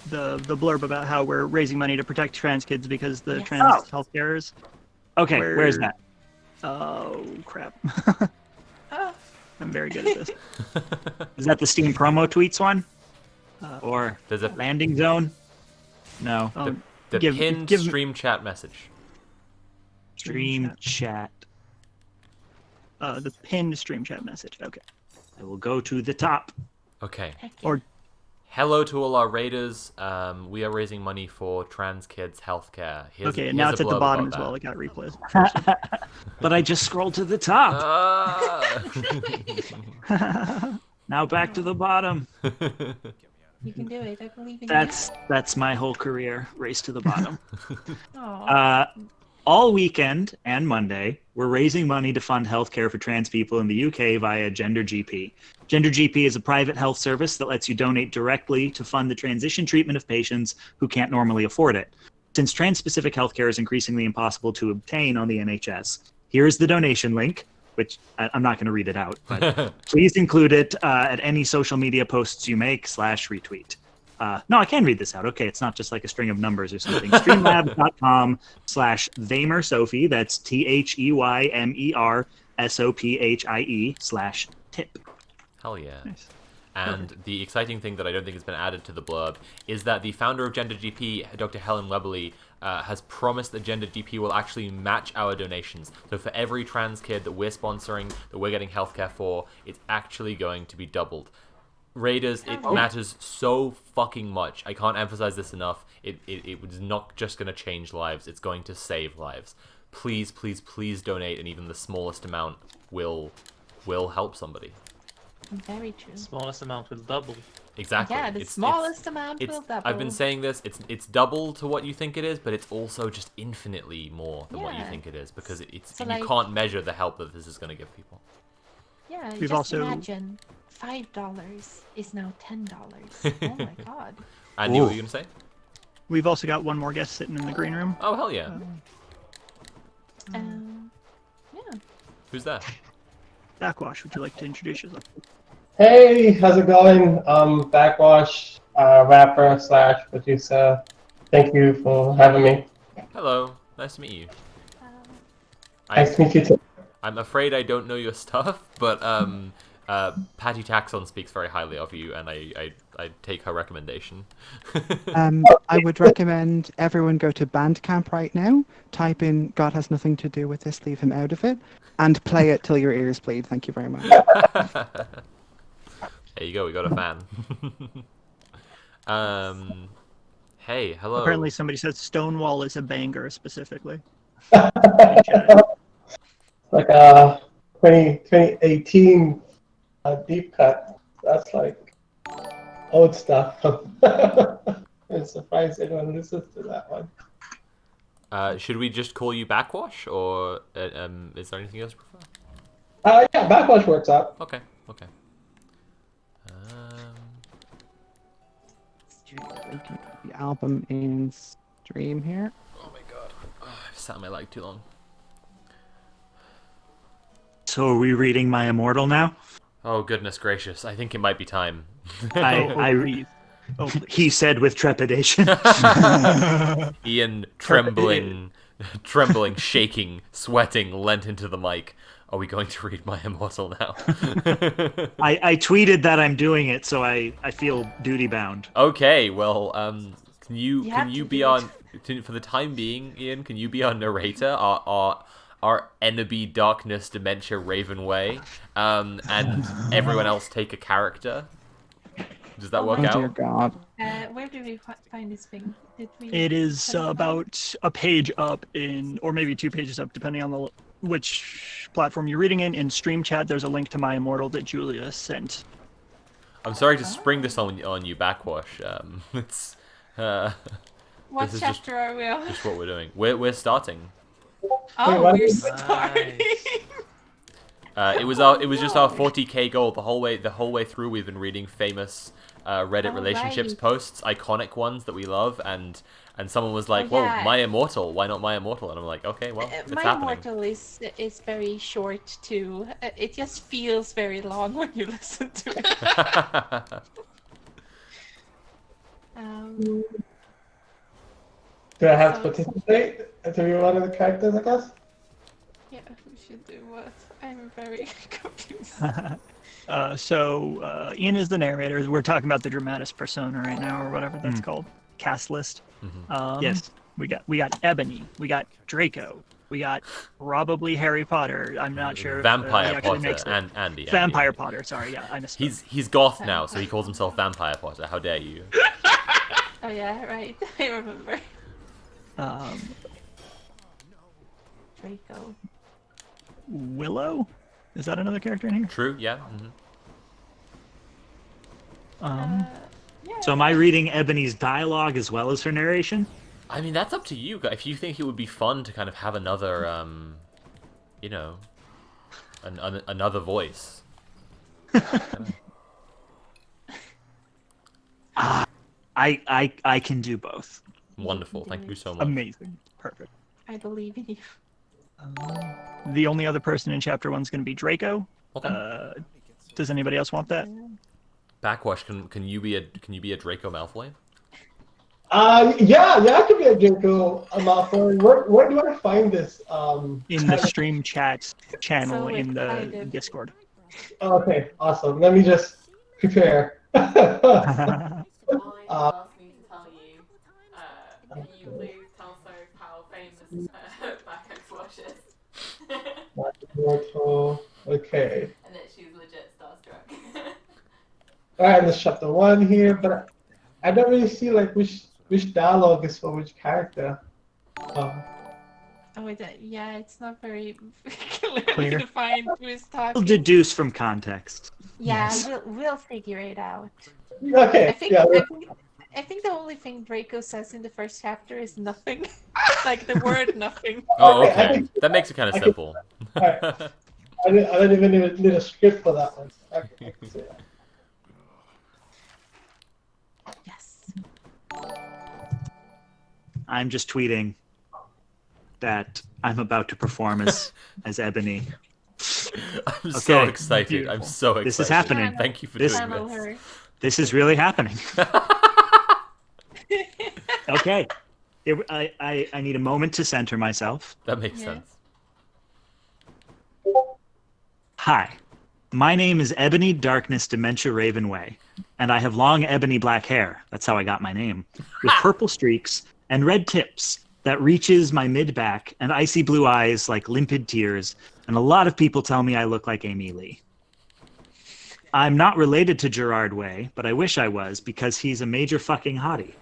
blurb about how we're raising money to protect trans kids because the trans health carers.
Okay, where's that?
Oh crap. I'm very good at this.
Is that the Steam promo tweets one? Or
there's a
landing zone? No.
The pinned stream chat message.
Stream chat.
The pinned stream chat message. Okay.
I will go to the top.
Okay.
Or
hello to all our raiders. We are raising money for trans kids' healthcare.
Okay, and now it's at the bottom as well. It got replays.
But I just scrolled to the top. Now back to the bottom.
You can do it. I believe in
That's my whole career. Race to the bottom.
you. Aw.
All weekend and Monday, we're raising money to fund healthcare for trans people in the UK via GenderGP. GenderGP is a private health service that lets you donate directly to fund the transition treatment of patients who can't normally afford it. Since trans-specific healthcare is increasingly impossible to obtain on the NHS, here's the donation link, which I'm not going to read it out, but please include it at any social media posts you make /retweet. No, I can read this out. Okay, it's not just like a string of numbers or something. Streamlabs.com/TheymerSophie. That's THEYMERSOPHIE/tip.
Hell yeah.
Nice.
And the exciting thing that I don't think has been added to the blurb is that the founder of GenderGP, Dr. Helen Weberly, has promised that GenderGP will actually match our donations. So for every trans kid that we're sponsoring, that we're getting healthcare for, it's actually going to be doubled. Raiders, it matters so fucking much. I can't emphasize this enough. It is not just going to change lives. It's going to save lives. Please, please, please donate, and even the smallest amount will help somebody.
Very true.
Smallest amount will double.
Exactly.
Yeah, the smallest amount will double.
I've been saying this. It's double to what you think it is, but it's also just infinitely more than what you
Yeah.
think it is, because it's
So,
you
like-
can't measure the help that this is going to give people.
Yeah,
We've
just
also-
imagine $5 is now $10. Oh my god.
Andy, what were you going to say?
We've also got one more guest sitting in the green room.
Oh, hell yeah.
Yeah.
Who's that?
Backwash, would you like to introduce yourself?
Hey, how's it going? Backwash, rapper / producer. Thank you for having me.
Hello. Nice to meet you.
Nice to meet you too.
I'm afraid I don't know your stuff, but Patty Taxon speaks very highly of you, and I take her recommendation.
I would recommend everyone go to Bandcamp right now, type in God Has Nothing to Do with This, Leave Him Out of It, and play it till your ears bleed. Thank you very much.
There you go, we got a fan. Hey, hello.
Apparently somebody said Stonewall is a banger specifically.
Like a 2018 deep cut. That's like old stuff. I'm surprised anyone listens to that one.
Should we just call you Backwash, or is there anything else you prefer?
Yeah, Backwash works out.
Okay.
The album in stream here.
Oh my god. I've sat on my leg too long.
So are we reading My Immortal now?
Oh goodness gracious! I think it might be time.
He said with trepidation.
Ian, trembling, shaking, sweating, leant into the mic. Are we going to read My Immortal now?
I tweeted that I'm doing it, so I feel duty bound.
Okay, well, can you be on for the time being, Ian? Can you be our narrator, our Enemy Darkness Dementia Ravenway, and everyone else take a character? Does that work out?
Oh dear God.
Where do we find this thing?
It is about a page up or maybe 2 pages up, depending on which platform you're reading in. In Stream Chat, there's a link to My Immortal that Julia sent.
I'm sorry to spring this on you, Backwash. It's
What
this is
chapter are we on?
just what we're doing. We're starting.
Oh, we're starting.
It was just our 40k goal the whole way through. We've been reading famous Reddit relationships
right.
posts, iconic ones that we love, and someone was like,
Oh,
"Well,
yeah.
My Immortal. Why not My Immortal?" And I'm like, "Okay, well, it's
My
happening."
Immortal is very short too. It just feels very long when you listen to it.
Do I have to participate to be one of the characters, I guess?
Yeah, we should do what? I'm very confused.
So Ian is the narrator. We're talking about the dramatis persona right now, or whatever that's called. Cast list.
Yes.
We got Ebony. We got Draco. We got probably Harry Potter. I'm not sure.
Vampire
if he actually
Potter
makes it.
and Andy.
Vampire Potter. Sorry, yeah, I missed.
He's goth now, so he calls himself Vampire Potter. How dare you?
Oh yeah, right. I remember. Draco.
Willow. Is that another character in here?
True. Yeah.
So am I reading Ebony's dialogue as well as her narration?
I mean, that's up to you. If you think it would be fun to kind of have another, you know, another voice.
I can do both.
Wonderful. Thank you so much.
Amazing. Perfect.
I believe in you.
The only other person in chapter 1 is going to be Draco.
Okay.
Does anybody else want that?
Backwash, can you be a Draco Malfoy?
Yeah, I could be a Draco Malfoy. Where do I find this?
In the stream chat channel
So
in the
excited.
Discord.
Okay, awesome. Let me just prepare.
Molly asked me to tell you, can you please tell Soph how famous Backwash is?
Mortal. Okay.
And that she's legit starstruck.
Alright, let's chapter 1 here, but I don't really see like which dialogue is for which character.
Oh, yeah, it's not very clearly
Clear.
defined who's
I'll
talking.
deduce from context.
Yeah,
Yes.
we'll figure it out.
Okay.
I think the only thing Draco says in the first chapter is nothing. Like the word nothing.
Oh, okay. That makes it kind of simple.
Alright. I don't even need a script for that one. Okay, I can see that.
Yes.
I'm just tweeting that I'm about to perform as Ebony.
I'm so excited. I'm so excited.
This is happening.
Thank you for
This-
doing
Channel
this.
her.
This is really happening. Okay. I need a moment to center myself.
That makes
Yeah.
sense.
Hi. My name is Ebony Darkness Dementia Ravenway, and I have long ebony black hair. That's how I got my name. With purple streaks and red tips that reaches my mid-back and icy blue eyes like limpid tears, and a lot of people tell me I look like Amy Lee. I'm not related to Gerard Way, but I wish I was because he's a major fucking hottie.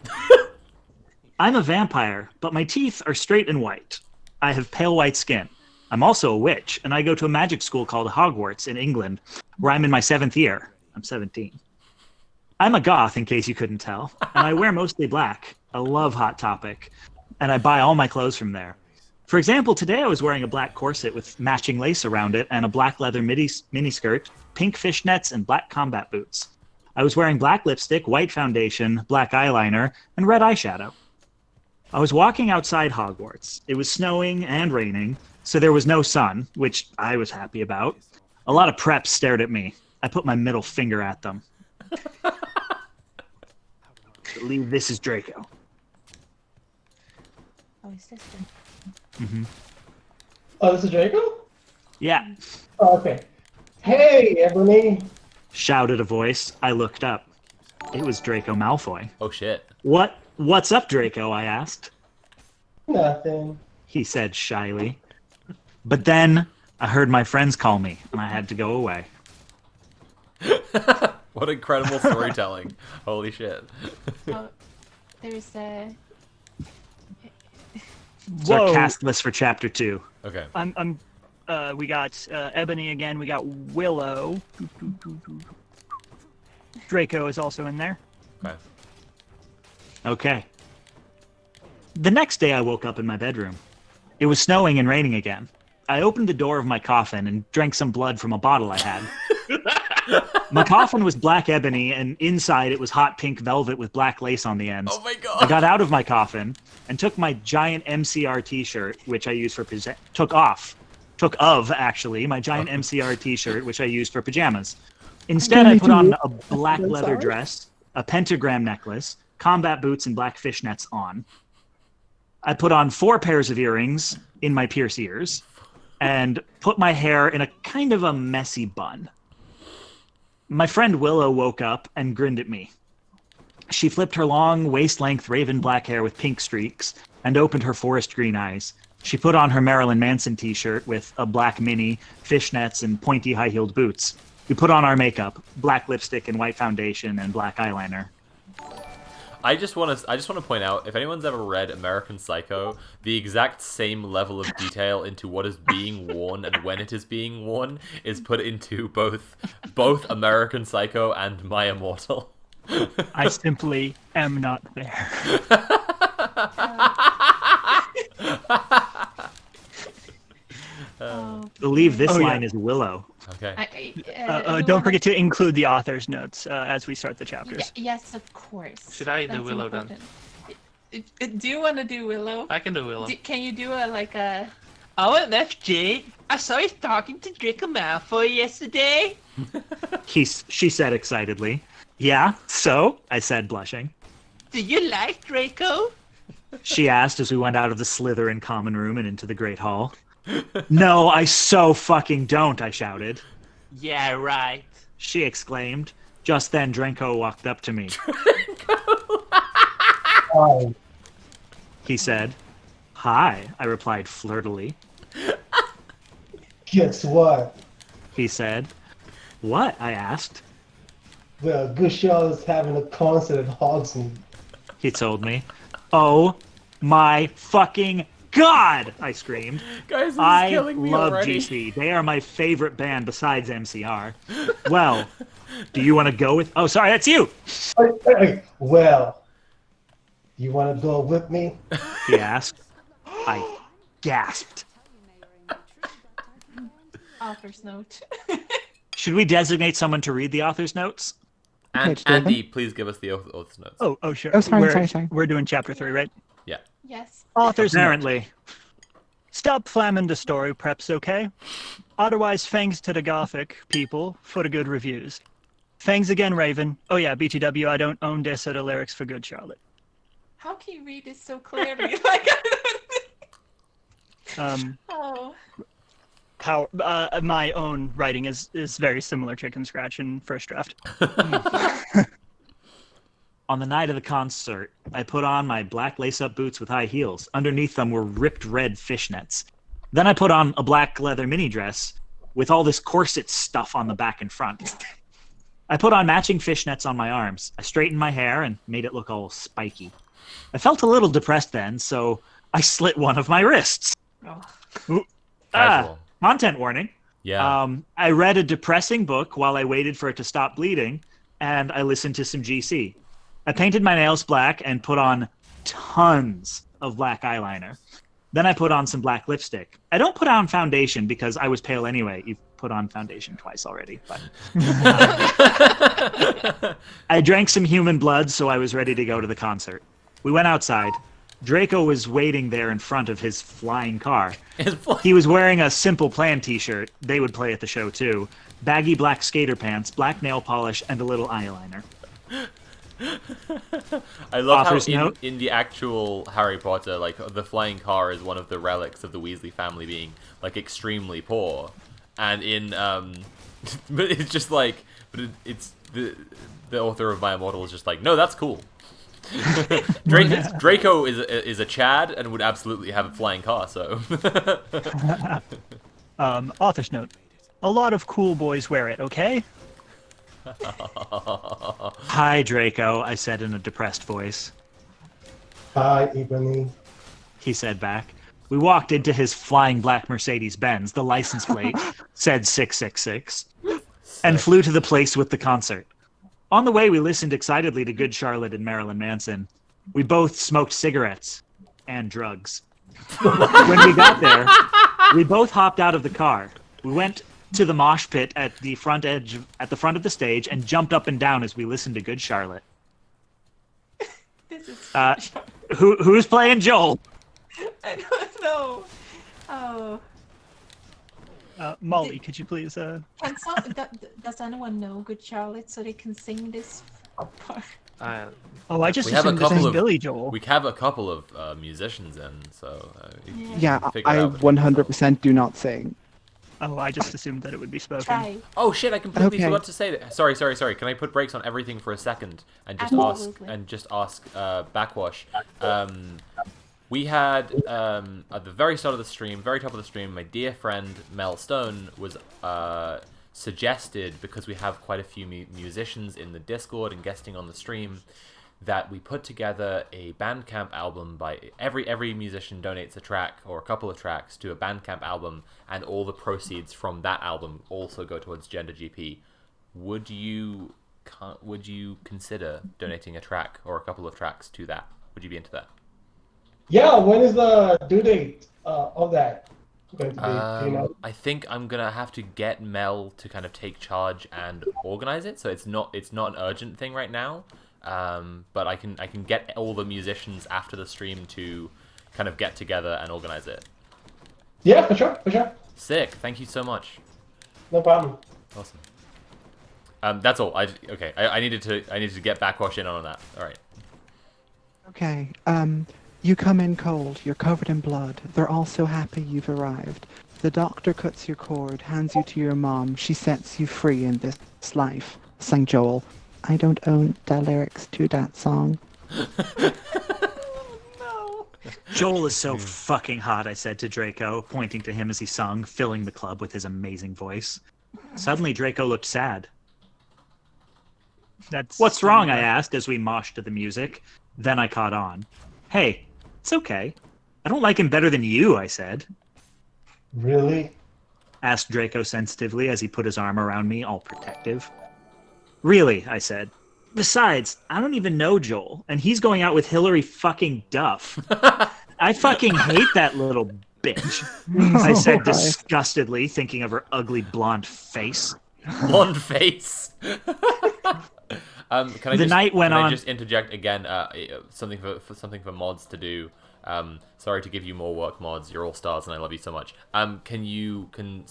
I'm a vampire, but my teeth are straight and white. I have pale white skin. I'm also a witch, and I go to a magic school called Hogwarts in England, where I'm in my 7th year. I'm 17. I'm a goth, in case you couldn't tell, and I wear mostly black. I love Hot Topic, and I buy all my clothes from there. For example, today I was wearing a black corset with matching lace around it and a black leather miniskirt, pink fishnets, and black combat boots. I was wearing black lipstick, white foundation, black eyeliner, and red eyeshadow. I was walking outside Hogwarts. It was snowing and raining, so there was no sun, which I was happy about. A lot of preps stared at me. I put my middle finger at them. I believe this is Draco.
Oh, is this
Mm-hmm.
Oh, this is Draco?
Yeah,
Oh, okay. Hey, Ebony.
shouted a voice. I looked up. It was Draco Malfoy.
Oh shit.
What's up, Draco? I asked.
Nothing.
He said shyly. But then I heard my friends call me, and I had to go away.
What incredible storytelling. Holy shit.
Oh, there's a.
It's our cast list for chapter 2.
Okay.
We got Ebony again. We got Willow. Draco is also in there.
Okay.
Okay. The next day I woke up in my bedroom. It was snowing and raining again. I opened the door of my coffin and drank some blood from a bottle I had. My coffin was black ebony, and inside it was hot pink velvet with black lace on the ends.
Oh my god.
I got out of my coffin and took my giant MCR t-shirt, which I used for took of my giant MCR t-shirt, which I used for pajamas. Instead, I put on a black leather dress, a pentagram necklace, combat boots, and black fishnets on. I put on 4 pairs of earrings in my pierced ears and put my hair in a kind of a messy bun. My friend Willow woke up and grinned at me. She flipped her long, waist-length raven black hair with pink streaks and opened her forest green eyes. She put on her Marilyn Manson t-shirt with a black mini, fishnets, and pointy high-heeled boots. We put on our makeup, black lipstick and white foundation and black eyeliner.
I just want to point out, if anyone's ever read American Psycho, the exact same level of detail into what is being worn and when it is being worn is put into both American Psycho and My Immortal.
I simply am not there.
I believe this
Oh, yeah.
line is Willow.
Okay.
Don't forget to include the author's notes as we start the chapters.
Yes, of course.
Should I do
That's
Willow
important.
then?
Do you want to do Willow?
I can do Willow.
Can you do a?
Oh, and that's Jade. I saw you talking to Draco Malfoy yesterday.
She said excitedly. Yeah, so? I said, blushing.
Do you like Draco?
She asked as we went out of the Slytherin common room and into the Great Hall. No, I so fucking don't, I shouted.
Yeah, right.
She exclaimed. Just then, Drenko walked up to me.
Hi.
He said. Hi, I replied flirtily.
Guess what?
He said. What? I asked.
Well, Good Charlotte's having a concert at Hogsmeade.
He told me. Oh my fucking God! I screamed.
Guys, this is
I
killing me
love
already.
GC. They are my favorite band besides MCR. Well, do you want to go with... Oh, sorry, that's you!
Well, you want to go with me?
He asked. I gasped.
Author's note.
Should we designate someone to read the author's notes?
And Andy, please give us the author's notes.
Oh, sure.
Oh, sorry.
We're doing chapter 3, right?
Yeah.
Yes.
Author's
Apparently.
note. Stop flamming the story, preps, okay? Otherwise, thanks to the Gothic people for the good reviews. Thanks again, Raven. Oh yeah, BTW, I don't own this or the lyrics for Good Charlotte.
How can you read this so clearly? Oh.
How my own writing is very similar chicken scratch in first draft.
On the night of the concert, I put on my black lace-up boots with high heels. Underneath them were ripped red fishnets. Then I put on a black leather mini dress with all this corset stuff on the back and front. I put on matching fishnets on my arms. I straightened my hair and made it look all spiky. I felt a little depressed then, so I slit one of my wrists. Ooh.
Casual.
Content warning.
Yeah.
I read a depressing book while I waited for it to stop bleeding, and I listened to some GC. I painted my nails black and put on tons of black eyeliner. Then I put on some black lipstick. I don't put on foundation because I was pale anyway. You've put on foundation twice already. But I drank some human blood, so I was ready to go to the concert. We went outside. Draco was waiting there in front of his flying car. He was wearing a Simple Plan t-shirt. They would play at the show too. Baggy black skater pants, black nail polish, and a little eyeliner.
I love
Author's
how
note.
in the actual Harry Potter, like, the flying car is one of the relics of the Weasley family being, like, extremely poor. And in, but it's just like, it's the author of My Immortal is just like, no, that's cool. Draco is a Chad and would absolutely have a flying car, so.
Author's note. A lot of cool boys wear it, okay?
Hi, Draco, I said in a depressed voice.
Hi, Ebony.
He said back. We walked into his flying black Mercedes-Benz. The license plate said 666, and flew to the place with the concert. On the way, we listened excitedly to Good Charlotte and Marilyn Manson. We both smoked cigarettes and drugs. When we got there, we both hopped out of the car. We went to the mosh pit at the front of the stage and jumped up and down as we listened to Good Charlotte.
This is.
Who's playing Joel?
I don't know. Oh.
Molly, could you please?
Does anyone know Good Charlotte so they can sing this part?
I just
we have a
assumed this
couple
is
of
Billy Joel.
We have a couple of musicians in, so
Yeah,
figure it
I
out.
100% do not sing.
Oh, I just assumed that it would be spoken.
Try.
Oh shit! I completely
Okay.
forgot to say that. Sorry. Can I put brakes on everything for a second and just ask Backwash? We had at the very start of the stream, very top of the stream, my dear friend Mel Stone was suggested, because we have quite a few musicians in the Discord and guesting on the stream, that we put together a Bandcamp album by every musician donates a track or a couple of tracks to a Bandcamp album, and all the proceeds from that album also go towards Gender GP. Would you would you consider donating a track or a couple of tracks to that? Would you be into that?
Yeah, when is the due date of that going to be? Do you know?
I think I'm gonna have to get Mel to kind of take charge and organize it. So it's not an urgent thing right now. But I can get all the musicians after the stream to kind of get together and organize it.
Yeah, for sure, for sure.
Sick. Thank you so much.
No problem.
Awesome. That's all. I needed to get Backwash in on that. All right.
Okay, you come in cold, you're covered in blood. They're all so happy you've arrived. The doctor cuts your cord, hands you to your mom. She sets you free in this life. Sang Joel. I don't own the lyrics to that song.
Joel is so fucking hot, I said to Draco, pointing to him as he sung, filling the club with his amazing voice. Suddenly, Draco looked sad. What's wrong? I asked as we moshed to the music. Then I caught on. Hey, it's okay. I don't like him better than you, I said.
Really?
Asked Draco sensitively as he put his arm around me, all protective. Really, I said. Besides, I don't even know Joel, and he's going out with Hillary fucking Duff. I fucking hate that little bitch, I said disgustedly, thinking of her ugly blonde face.
Blonde face? Can I just interject again? Something for mods to do. Sorry to give you more work, mods. You're all stars, and I love you so much. Can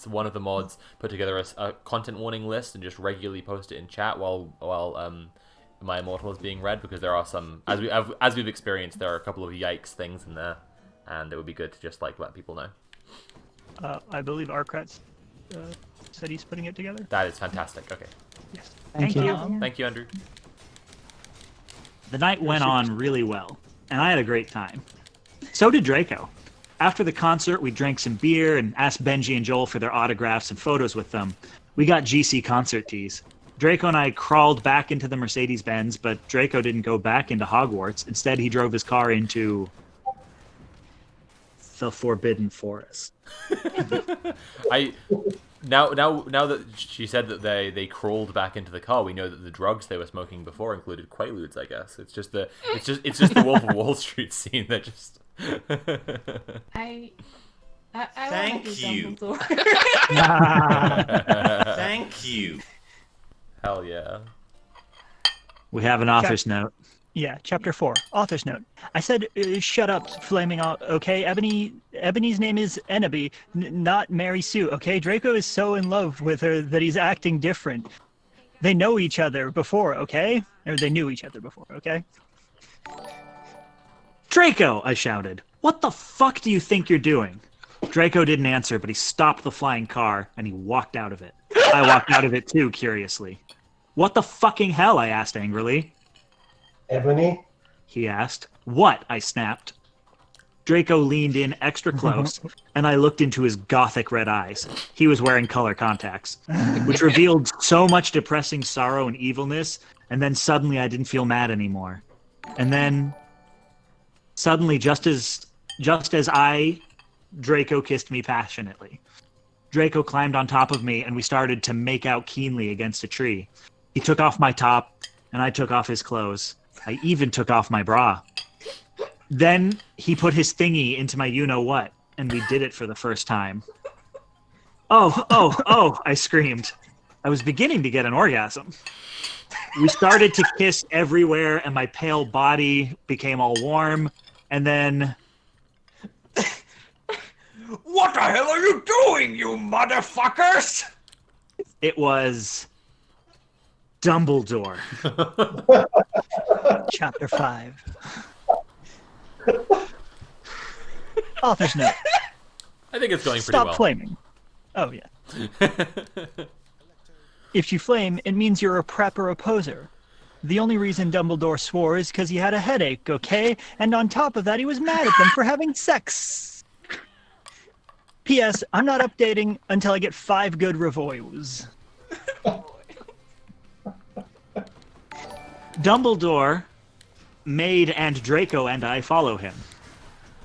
one of the mods put together a content warning list and just regularly post it in chat while my immortal is being read? Because there are some, as we've experienced, there are a couple of yikes things in there, and it would be good to just let people know.
I believe Arkrats said he's putting it together.
That is fantastic. Okay.
Yes.
Thank you.
Thank you, Andrew.
The night went on really well, and I had a great time. So did Draco. After the concert, we drank some beer and asked Benji and Joel for their autographs and photos with them. We got GC concert tees. Draco and I crawled back into the Mercedes-Benz, but Draco didn't go back into Hogwarts. Instead, he drove his car into the Forbidden Forest.
Now that she said that they crawled back into the car, we know that the drugs they were smoking before included Quaaludes. I guess it's just the Wolf of Wall Street scene that just.
I
Thank you. Thank you.
Hell yeah.
We have an author's note.
Yeah, chapter 4, author's note. I said, shut up, flaming out, okay? Ebony's name is Eneby, not Mary Sue, okay? Draco is so in love with her that he's acting different. They know each other before, okay? Or they knew each other before, okay?
Draco, I shouted. What the fuck do you think you're doing? Draco didn't answer, but he stopped the flying car, and he walked out of it. I walked out of it too, curiously. What the fucking hell? I asked angrily.
Ebony?
He asked. What? I snapped. Draco leaned in extra close, and I looked into his gothic red eyes. He was wearing color contacts, which revealed so much depressing sorrow and evilness, and then suddenly I didn't feel mad anymore. And then, suddenly, just as Draco kissed me passionately. Draco climbed on top of me, and we started to make out keenly against a tree. He took off my top, and I took off his clothes. I even took off my bra. Then he put his thingy into my you-know-what, and we did it for the first time. Oh, I screamed. I was beginning to get an orgasm. We started to kiss everywhere, and my pale body became all warm, and then...
What the hell are you doing, you motherfuckers?
It was... Dumbledore.
Chapter 5. Author's note.
I think it's going pretty
Stop
well.
flaming. Oh, yeah. If you flame, it means you're a prep or a poser. The only reason Dumbledore swore is because he had a headache, okay? And on top of that, he was mad at them for having sex. P.S. I'm not updating until I get 5 good reviews.
Dumbledore made and Draco and I follow him.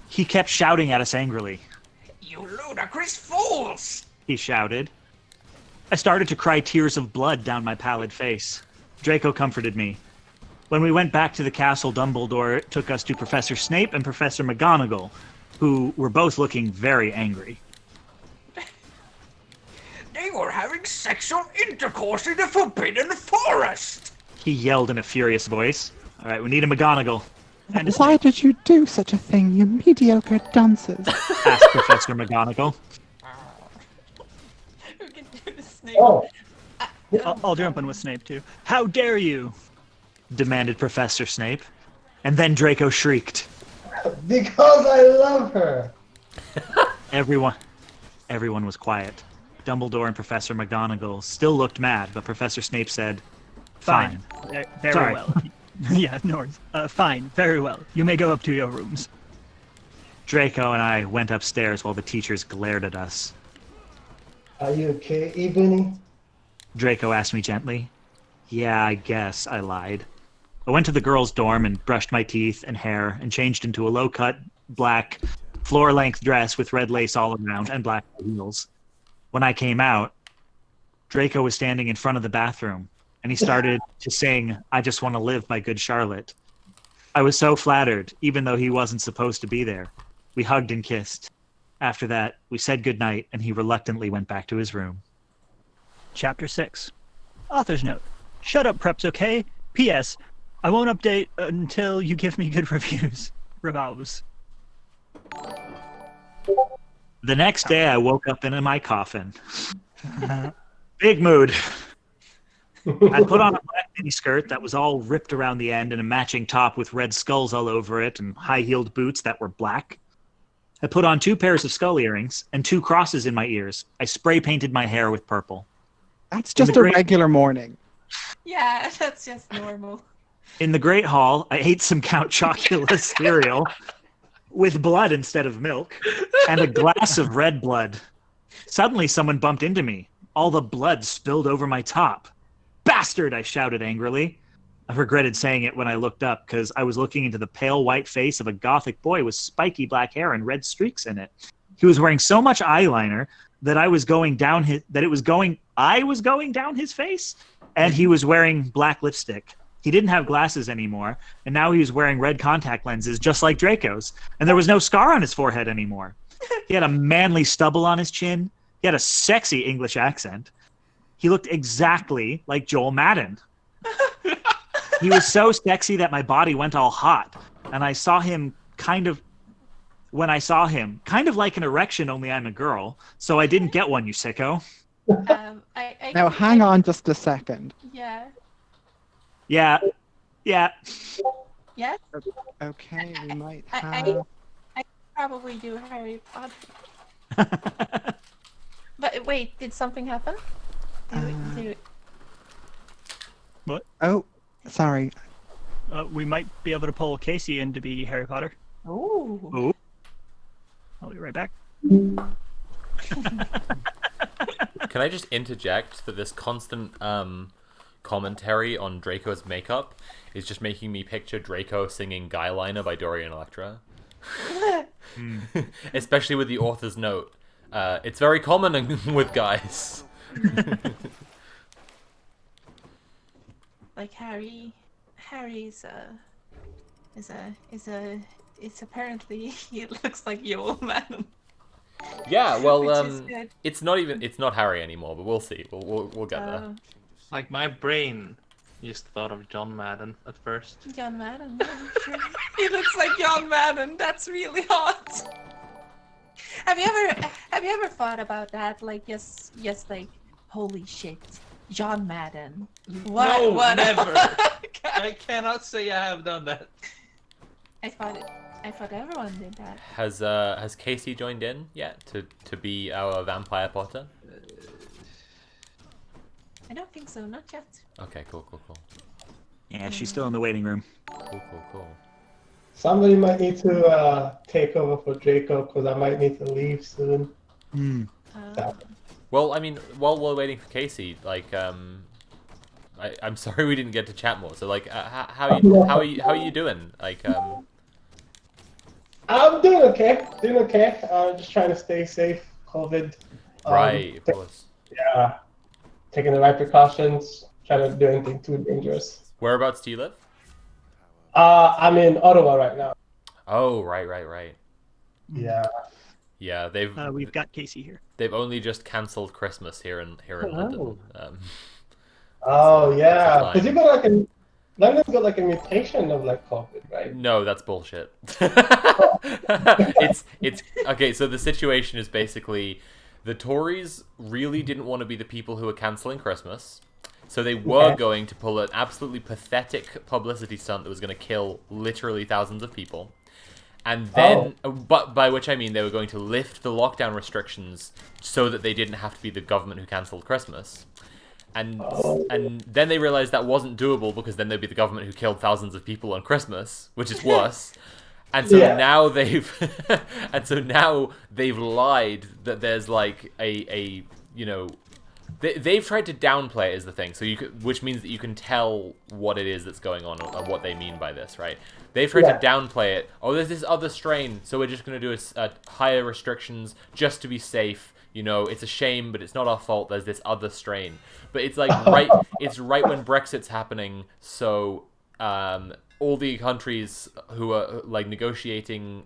He kept shouting at us angrily.
You ludicrous fools!
He shouted. I started to cry tears of blood down my pallid face. Draco comforted me. When we went back to the castle, Dumbledore took us to Professor Snape and Professor McGonagall, who were both looking very angry.
They were having sexual intercourse in the Forbidden Forest!
He yelled in a furious voice. All right, we need a McGonagall. And a
Why did you do such a thing, you mediocre dunces?
asked Professor McGonagall.
Oh,
I'll jump in with Snape too. How dare you?
Demanded Professor Snape. And then Draco shrieked.
because I love her.
Everyone was quiet. Dumbledore and Professor McGonagall still looked mad, but Professor Snape said, "Fine."
Very
Sorry.
well. Yeah, no worries. Fine. Very well. You may go up to your rooms.
Draco and I went upstairs while the teachers glared at us.
Are you okay, Ebony?
Draco asked me gently. Yeah, I guess, I lied. I went to the girls' dorm and brushed my teeth and hair and changed into a low-cut, black, floor-length dress with red lace all around and black heels. When I came out, Draco was standing in front of the bathroom, and he started to sing I Just Want to Live by Good Charlotte. I was so flattered, even though he wasn't supposed to be there. We hugged and kissed. After that, we said goodnight, and he reluctantly went back to his room.
Chapter 6. Author's note. Shut up, prep's okay. P.S. I won't update until you give me good reviews. Revolves.
The next day, I woke up in my coffin. Big mood. I put on a black miniskirt that was all ripped around the end and a matching top with red skulls all over it and high-heeled boots that were black. I put on 2 pairs of skull earrings and 2 crosses in my ears. I spray-painted my hair with purple.
That's just a regular morning.
Yeah, that's just normal.
In the Great Hall, I ate some Count Chocula cereal with blood instead of milk and a glass of red blood. Suddenly, someone bumped into me. All the blood spilled over my top. Bastard! I shouted angrily. I regretted saying it when I looked up because I was looking into the pale white face of a gothic boy with spiky black hair and red streaks in it. He was wearing so much eyeliner that I was going down his face, and he was wearing black lipstick. He didn't have glasses anymore, and now he was wearing red contact lenses just like Draco's, and there was no scar on his forehead anymore. He had a manly stubble on his chin. He had a sexy English accent. He looked exactly like Joel Madden. He was so sexy that my body went all hot, and I saw him kind of like an erection, only I'm a girl, so I didn't get one, you sicko.
Now hang on just a second.
Yeah.
Yeah.
Yes?
Okay, we might
I
have...
probably do Harry Potter. But wait, did something happen?
What?
Oh, sorry.
We might be able to pull Casey in to be Harry Potter.
Ooh.
I'll be right back.
Can I just interject that this constant commentary on Draco's makeup is just making me picture Draco singing Guyliner by Dorian Electra? Especially with the author's note. It's very common with guys.
Like Harry's it's apparently he looks like Joel Madden.
Yeah, well,
Which is good.
it's not Harry anymore, but we'll see. We'll get there.
Like my brain just thought of John Madden at first.
John Madden. Yeah, sure. He looks like John Madden. That's really hot. Have you ever thought about that? Like just like holy shit, John Madden.
No,
What?
never. I cannot say I have done that.
I thought everyone did that.
Has Casey joined in yet to be our vampire Potter?
I don't think so, not yet.
Okay, cool.
Yeah, she's still in the waiting room.
Cool.
Somebody might need to take over for Draco because I might need to leave soon.
Well, I mean, while we're waiting for Casey, like, I'm sorry we didn't get to chat more. So, like, how are you doing? Like,
I'm doing okay. Just trying to stay safe. COVID.
Right, of course.
Yeah. Taking the right precautions. trying to do anything too dangerous.
Whereabouts do you live?
I'm in Ottawa right now.
Oh, right.
Yeah.
Yeah,
we've got Casey here.
They've only just cancelled Christmas here in London.
Oh yeah,
fine.
because you got like London's got like a mutation of like COVID, right?
No, that's bullshit. it's okay. So the situation is basically the Tories really didn't want to be the people who were cancelling Christmas, so they were going to pull an absolutely pathetic publicity stunt that was going to kill literally thousands of people. And then, but by which I mean they were going to lift the lockdown restrictions so that they didn't have to be the government who cancelled Christmas. And then they realized that wasn't doable because then they'd be the government who killed thousands of people on Christmas, which is worse. And so now they've lied that there's like a you know, they've tried to downplay it is the thing. So which means that you can tell what it is that's going on or what they mean by this, right? They've tried to downplay it. Oh, there's this other strain, so we're just going to do higher restrictions just to be safe. You know, it's a shame, but it's not our fault. There's this other strain. But it's like it's right when Brexit's happening. So all the countries who are like negotiating,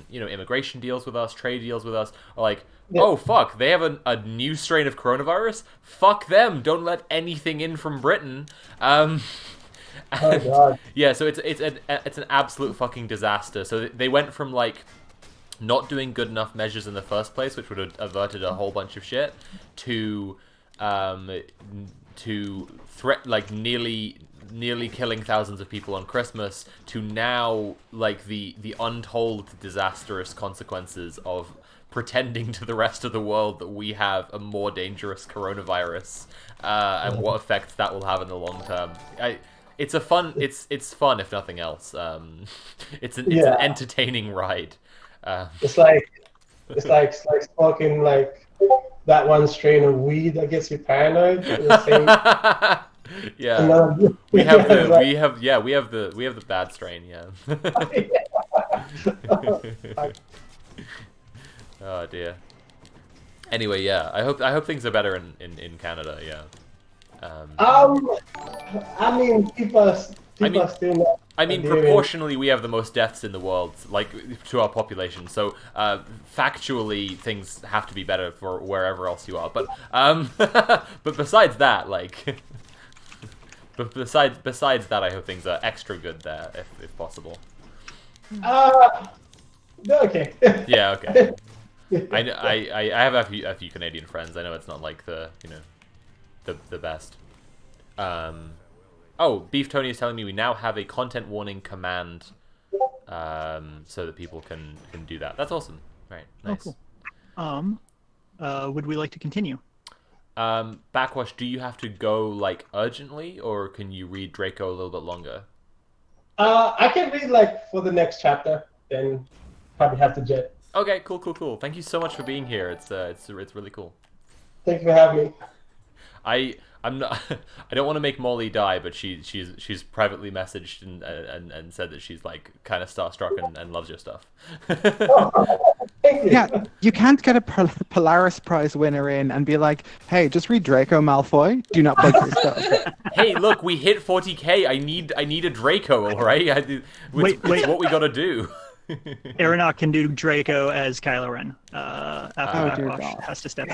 you know, immigration deals with us, trade deals with us, are like, oh fuck, they have a new strain of coronavirus. Fuck them! Don't let anything in from Britain.
Oh god.
Yeah, so it's an absolute fucking disaster. So they went from like not doing good enough measures in the first place, which would have averted a whole bunch of shit, to threat like nearly killing thousands of people on Christmas, to now like the untold disastrous consequences of pretending to the rest of the world that we have a more dangerous coronavirus, and what effects that will have in the long term. It's fun if nothing else. It's an entertaining ride.
It's like smoking like that one strain of weed that gets you paranoid.
Yeah, we have the bad strain. Yeah. Oh dear. Anyway, yeah, I hope things are better in Canada. Yeah.
I mean, people are still not.
I mean, proportionally, we have the most deaths in the world, like, to our population. So, factually, things have to be better for wherever else you are. But, but besides that, like, besides that, I hope things are extra good there, if possible.
Okay.
Yeah. Okay. I have a few Canadian friends. I know it's not like the the best. Oh, Beef Tony is telling me we now have a content warning command, so that people can do that. That's awesome. Right, nice.
Oh, cool. Would we like to continue?
Backwash, do you have to go like urgently, or can you read Draco a little bit longer?
I can read like for the next chapter, then probably have to jet.
Okay, cool. Thank you so much for being here. It's really cool.
Thank you for having me.
I'm not. I don't want to make Molly die, but she's privately messaged and said that she's like kind of starstruck and loves your stuff.
Yeah, you can't get a Polaris Prize winner in and be like, "Hey, just read Draco Malfoy. Do not plug your stuff."
Hey, look, we hit 40k. I need a Draco, all right? Wait. What we gotta do?
Aeronaught can do Draco as Kylo Ren. After
dear
Backwash
God.
has to step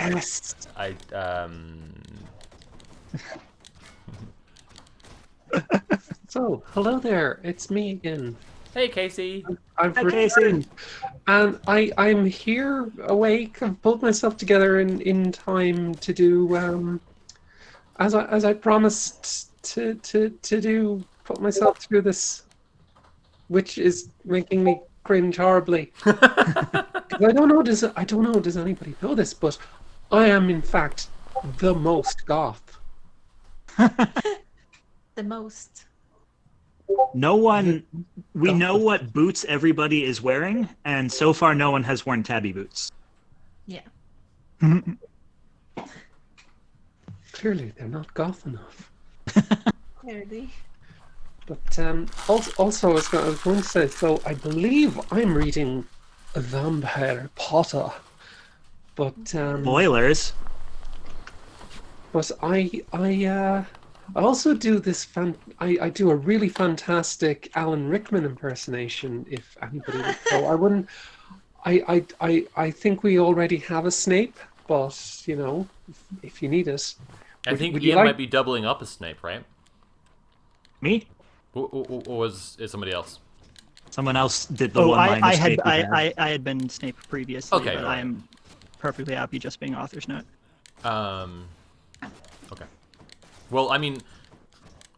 So, hello there. It's me again.
Hey, Casey.
I've
Hi,
returned, and I'm here, awake. I've pulled myself together in time to do as I promised to do. Put myself through this, which is making me cringe horribly. 'Cause I don't know. Does anybody know this? But I am in fact the most goth.
The most.
No one. We know what boots everybody is wearing, and so far, no one has worn tabby boots.
Yeah.
Clearly, they're not goth enough.
Clearly.
But also, I was going to say, so I believe I'm reading Vampire Potter, but
Spoilers.
But I I also do this I do a really fantastic Alan Rickman impersonation. If anybody would know, I wouldn't. I think we already have a Snape, but you know, if you need it,
I think
would you
Ian
like?
might be doubling up as Snape, right?
Me?
Or was it somebody else?
Someone else did the
Oh,
one-liner
I had
Snape we had.
I had been Snape previously,
Okay,
but
alright.
I am perfectly happy just being author's note.
Okay. Well, I mean,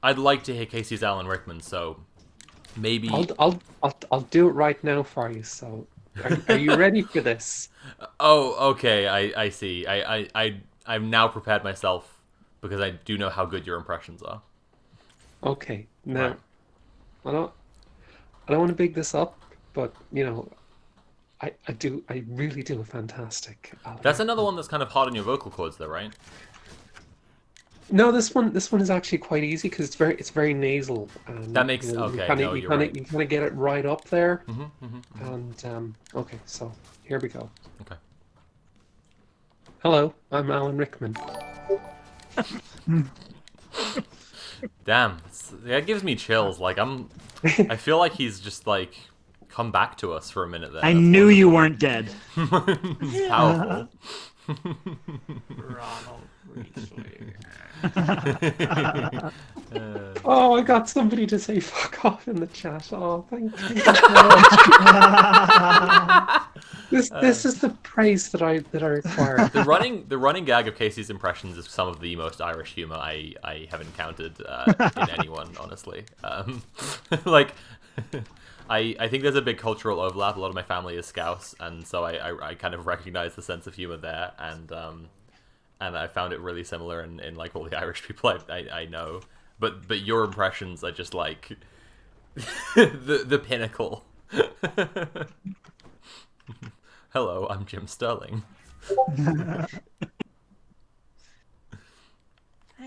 I'd like to hear Casey's Alan Rickman, so maybe
I'll do it right now for you. So, are you ready for this?
Oh, okay. I see. I've now prepared myself because I do know how good your impressions are.
Okay. Now, I don't want to big this up, but you know, I really do a fantastic. Alan
That's
Rickman.
another one that's kind of hard on your vocal cords, though, right?
No, this one is actually quite easy because it's very nasal. And,
That makes-
you know,
okay,
You kind
no,
of
you're right.
you kind of get it right up there.
Mm-hmm.
And okay, so here we go.
Okay.
Hello, I'm Alan Rickman.
Damn, that gives me chills. Like I feel like he's just like come back to us for a minute there.
I knew you weren't dead.
He's powerful.
Oh, I got somebody to say fuck off in the chat. Oh, thank you. This is the praise that I require.
The running gag of Casey's impressions is some of the most Irish humor I have encountered in anyone, honestly. Like, I think there's a big cultural overlap. A lot of my family is Scouse, and so I kind of recognize the sense of humor there, and I found it really similar in like all the Irish people I know. But your impressions are just like the pinnacle. Hello, I'm Jim Sterling.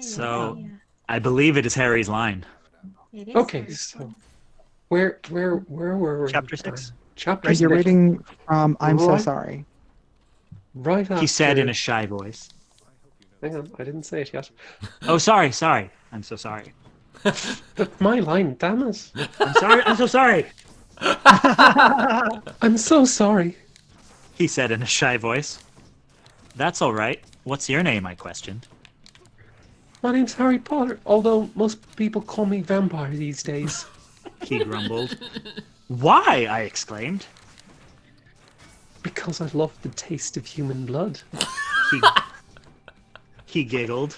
So, I believe it is Harry's line.
Okay, so where were we?
Chapter 6.
Chapter
Right,
6.
you're reading from I'm So
Right.
Sorry.
Right
He said
after-
in a shy voice.
Hang on, I didn't say it yet.
Oh, sorry. I'm so sorry.
That's my line, damn it.
I'm sorry. I'm so sorry.
I'm so sorry.
He said in a shy voice. That's all right. What's your name? I questioned.
My name's Harry Potter, although most people call me Vampire these days.
He grumbled. Why? I exclaimed.
Because I love the taste of human blood.
He giggled.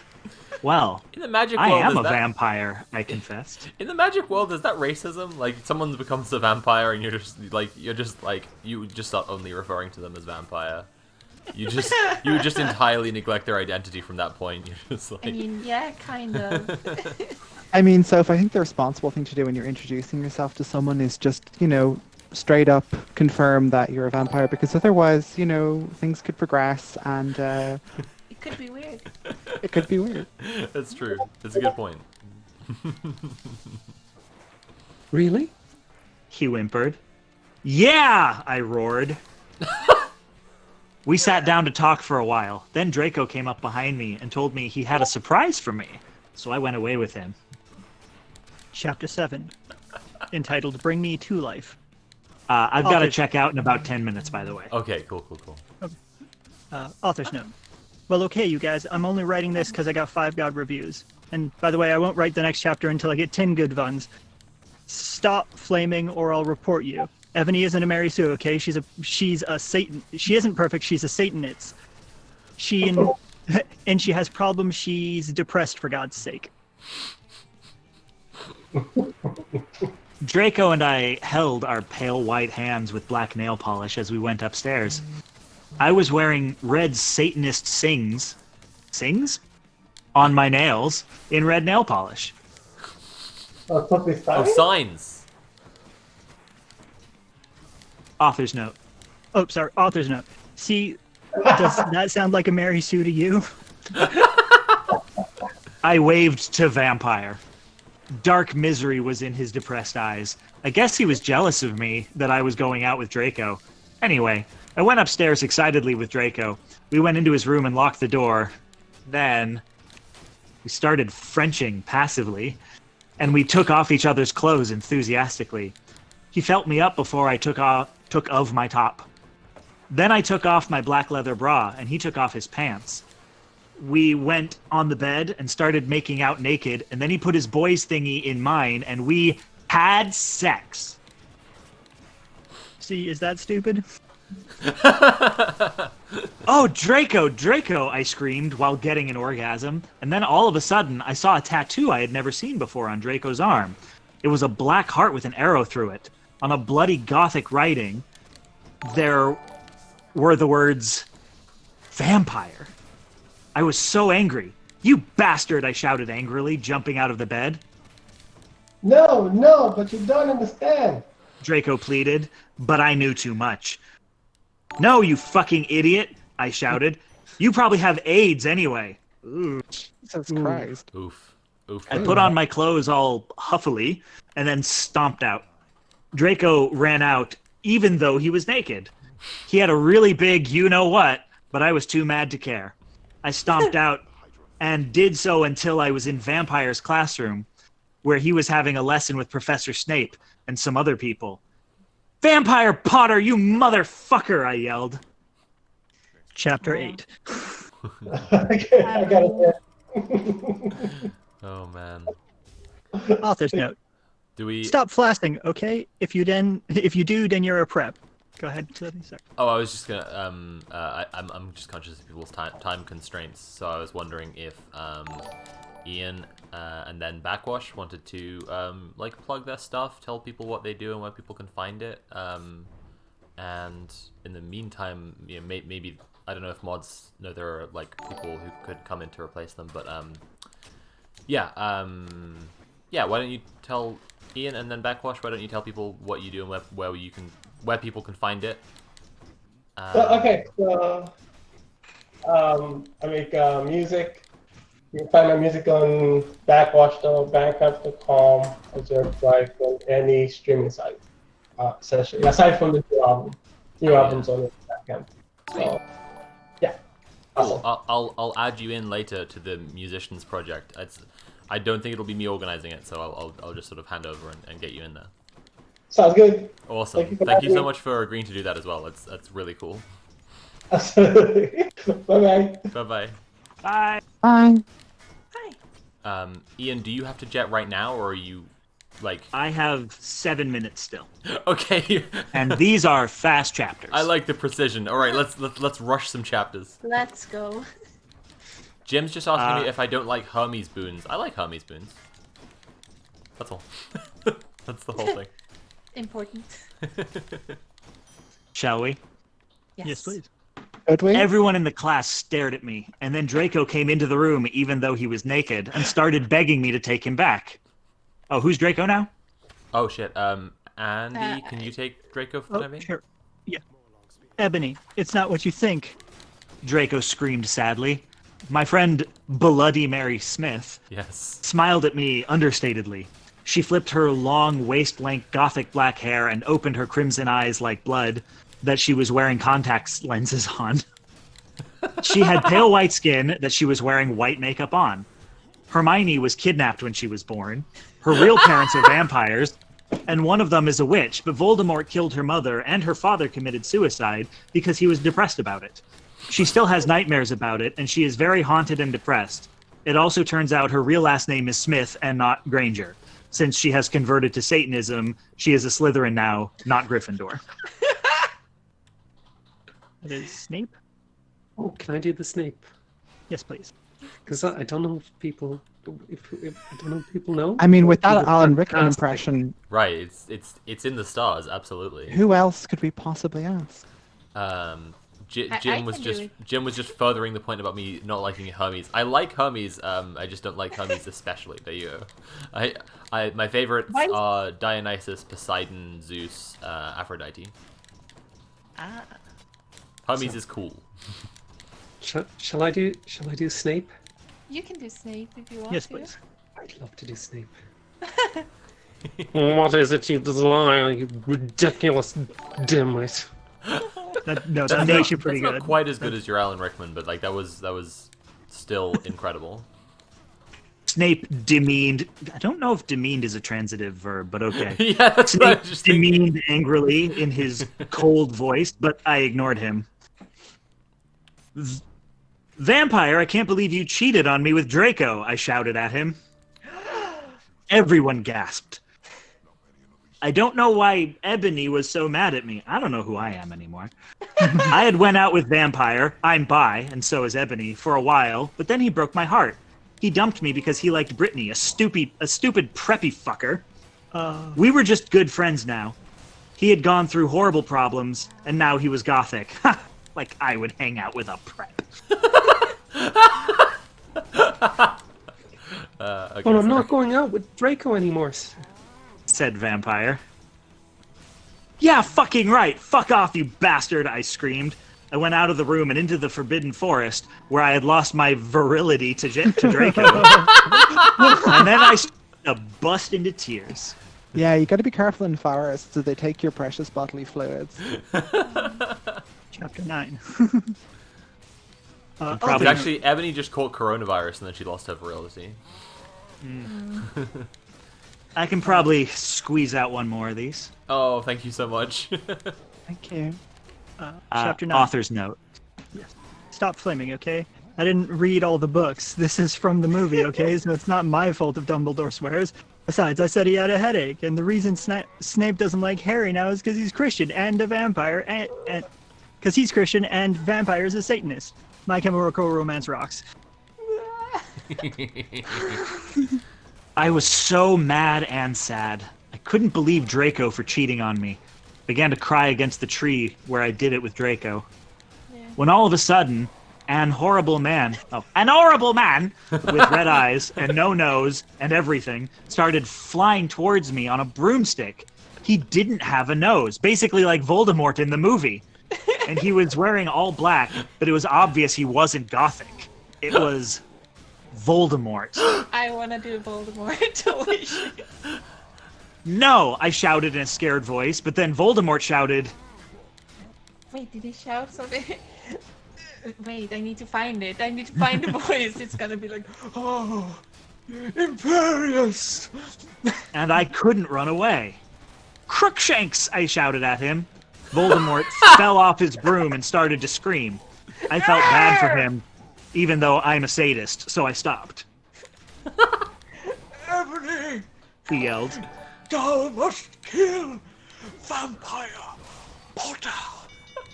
Well,
In the magic
I
world,
am
is
a
that-
vampire, I confessed.
In the magic world, is that racism? Like someone becomes a vampire and you're just you just start only referring to them as vampire. You just entirely neglect their identity from that point. You're just like
I mean, yeah, kind of.
I mean, Soph, I think the responsible thing to do when you're introducing yourself to someone is just, you know, straight up confirm that you're a vampire, because otherwise, you know, things could progress and
It could be weird.
it could be weird.
That's true. That's a good point.
Really?
He whimpered. Yeah, I roared. We sat down to talk for a while. Then Draco came up behind me and told me he had a surprise for me. So I went away with him.
Chapter 7, entitled Bring Me to Life.
I've got to
Author's-
check out in about 10 minutes, by the way.
Okay, cool.
Author's note. Well, okay, you guys, I'm only writing this because I got 5 God reviews. And by the way, I won't write the next chapter until I get 10 good ones. Stop flaming or I'll report you. Ebony isn't a Mary Sue, okay? She's a Satan. She isn't perfect, she's a Satanist. And she has problems, she's depressed, for God's sake.
Draco and I held our pale white hands with black nail polish as we went upstairs. I was wearing red Satanist sings on my nails in red nail polish.
Oh, signs.
Author's note.
Oh, sorry, author's note. See, does that sound like a Mary Sue to you?
I waved to Vampire. Dark misery was in his depressed eyes. I guess he was jealous of me that I was going out with Draco. Anyway, I went upstairs excitedly with Draco. We went into his room and locked the door. Then... We started Frenching passively, and we took off each other's clothes enthusiastically. He felt me up before I took of my top. Then I took off my black leather bra, and he took off his pants. We went on the bed and started making out naked, and then he put his boys thingy in mine, and we had sex.
See, is that stupid?
Oh, Draco, I screamed while getting an orgasm, and then all of a sudden I saw a tattoo I had never seen before on Draco's arm. It was a black heart with an arrow through it. On a bloody gothic writing, there were the words, vampire. I was so angry. You bastard, I shouted angrily, jumping out of the bed.
No, but you don't understand.
Draco pleaded, but I knew too much. No, you fucking idiot, I shouted. You probably have AIDS anyway. Ooh.
Jesus Christ.
Oof.
I put on my clothes all huffily and then stomped out. Draco ran out even though he was naked. He had a really big you-know-what, but I was too mad to care. I stomped out and did so until I was in Vampire's classroom, where he was having a lesson with Professor Snape and some other people. Vampire Potter, you motherfucker, I yelled.
Chapter 8.
I got it.
Oh, man.
Author's note.
Do we...
Stop flashing, okay? If you do, then you're a prep. Go ahead, sorry.
Oh, I was just gonna. I'm just conscious of people's time constraints, so I was wondering if Ian and then Backwash wanted to like plug their stuff, tell people what they do and where people can find it. And in the meantime, you know, maybe I don't know if mods know there are like people who could come in to replace them, but yeah. Why don't you tell Ian and then Backwash? Why don't you tell people what you do and where people can find it?
I make music. You can find my music on backwash.bandcamp.com on any streaming site, essentially. Aside from the new albums on the Bandcamp. So, yeah.
Cool. I'll add you in later to the musicians project. I don't think it'll be me organizing it, so I'll just sort of hand over and get you in there.
Sounds good.
Awesome. Thank you so much for agreeing to do that as well. That's really cool.
Absolutely. Bye-bye.
Bye-bye.
Bye.
Bye.
Ian, do you have to jet right now, or are you, like...
I have 7 minutes still.
Okay.
And these are fast chapters.
I like the precision. All right, let's rush some chapters.
Let's go.
Jim's just asking me if I don't like Hermes boons. I like Hermes boons. That's all. That's the whole thing.
Important.
Shall we?
Yes, please.
Everyone in the class stared at me, and then Draco came into the room even though he was naked and started begging me to take him back. Oh, who's Draco now?
Oh shit. Andy, can you take Draco for the time being?
Sure. Yeah. Ebony, it's not what you think.
Draco screamed sadly. My friend Bloody Mary Smith smiled at me understatedly. She flipped her long waist-length gothic black hair and opened her crimson eyes like blood that she was wearing contact lenses on. She had pale white skin that she was wearing white makeup on. Hermione was kidnapped when she was born. Her real parents are vampires, and one of them is a witch, but Voldemort killed her mother and her father committed suicide because he was depressed about it. She still has nightmares about it, and she is very haunted and depressed. It also turns out her real last name is Smith and not Granger. Since she has converted to Satanism, she is a Slytherin now, not Gryffindor.
That is Snape?
Oh, can I do the Snape?
Yes, please.
Because I don't know if people... If I don't know if people know.
I mean, with that Alan Rickman impression...
Right, it's in the stars, absolutely.
Who else could we possibly ask?
Jim was just furthering the point about me not liking Hermes. I like Hermes, I just don't like Hermes especially. There you go. My favorites are Dionysus, Poseidon, Zeus, Aphrodite. Hermes is cool.
Shall I do Snape?
You can do Snape if you want
Yes,
to.
please.
I'd love to do Snape. What is it you desire, you ridiculous dimwit?
That makes you pretty
That's
good.
not quite as good as your Alan Rickman, but like that was still incredible.
Snape demeaned. I don't know if demeaned is a transitive verb, but okay.
Yeah, that's what I was just thinking.
Demeaned angrily in his cold voice, but I ignored him. Vampire, I can't believe you cheated on me with Draco, I shouted at him. Everyone gasped. I don't know why Ebony was so mad at me. I don't know who I am anymore. I had went out with Vampire, I'm bi, and so is Ebony, for a while, but then he broke my heart. He dumped me because he liked Brittany, a stupid preppy fucker. We were just good friends now. He had gone through horrible problems, and now he was gothic. Like I would hang out with a prep.
But I'm not going out with Draco anymore,
said Vampire. Yeah, fucking right. Fuck off, you bastard, I screamed. I went out of the room and into the Forbidden Forest, where I had lost my virility to Draco. And then I bust into tears.
Yeah, you got to be careful in forests, so they take your precious bodily fluids.
Chapter 9.
Probably actually, Ebony just caught coronavirus and then she lost her virility.
I can probably squeeze out one more of these.
Oh, thank you so much.
Thank you.
Chapter 9.
Author's note.
Yes. Stop flaming, okay? I didn't read all the books. This is from the movie, okay? So it's not my fault if Dumbledore swears. Besides, I said he had a headache, and the reason Snape doesn't like Harry now is because he's Christian and a vampire, and because he's Christian and vampire is a Satanist. My Chemical Romance rocks.
I was so mad and sad. I couldn't believe Draco for cheating on me. Began to cry against the tree where I did it with Draco. When all of a sudden, an horrible man with red eyes and no nose and everything started flying towards me on a broomstick. He didn't have a nose, basically like Voldemort in the movie. And he was wearing all black, but it was obvious he wasn't gothic. It was Voldemort.
I want to do Voldemort.
No, I shouted in a scared voice, but then Voldemort shouted.
Wait, did he shout something? Wait, I need to find it. I need to find the voice. It's gonna be like, oh, Imperious.
And I couldn't run away. Crookshanks, I shouted at him. Voldemort fell off his broom and started to scream. I felt bad for him, even though I'm a sadist, so I stopped.
Ebony,
He yelled.
thou must kill Vampire Potter.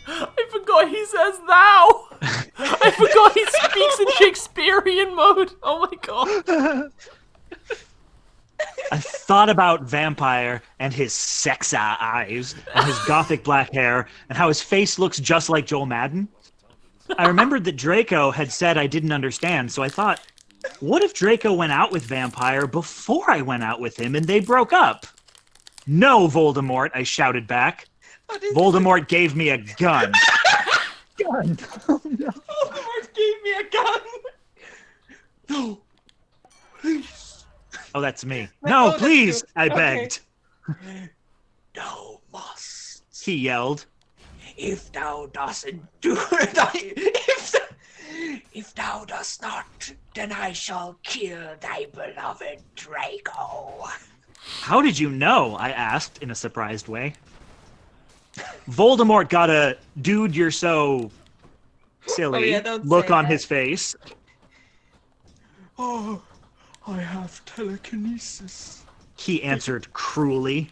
I forgot he says thou! I forgot he speaks in Shakespearean mode! Oh my god.
I thought about Vampire and his sex eyes and his gothic black hair and how his face looks just like Joel Madden. I remembered that Draco had said I didn't understand, so I thought, what if Draco went out with Vampire before I went out with him and they broke up? No, Voldemort, I shouted back. Voldemort gave me a gun.
Gun?
Oh, no. Voldemort gave me a gun. No, please.
Oh, that's me. No,
that's
please,
you.
I
Okay.
begged.
Thou must.
He yelled.
If thou doesn't do it, if thou dost not, then I shall kill thy beloved Draco.
How did you know? I asked in a surprised way. Voldemort got a dude, you're so silly
Oh, yeah, don't
look
say
on
that.
his face.
Oh, I have telekinesis.
He answered cruelly.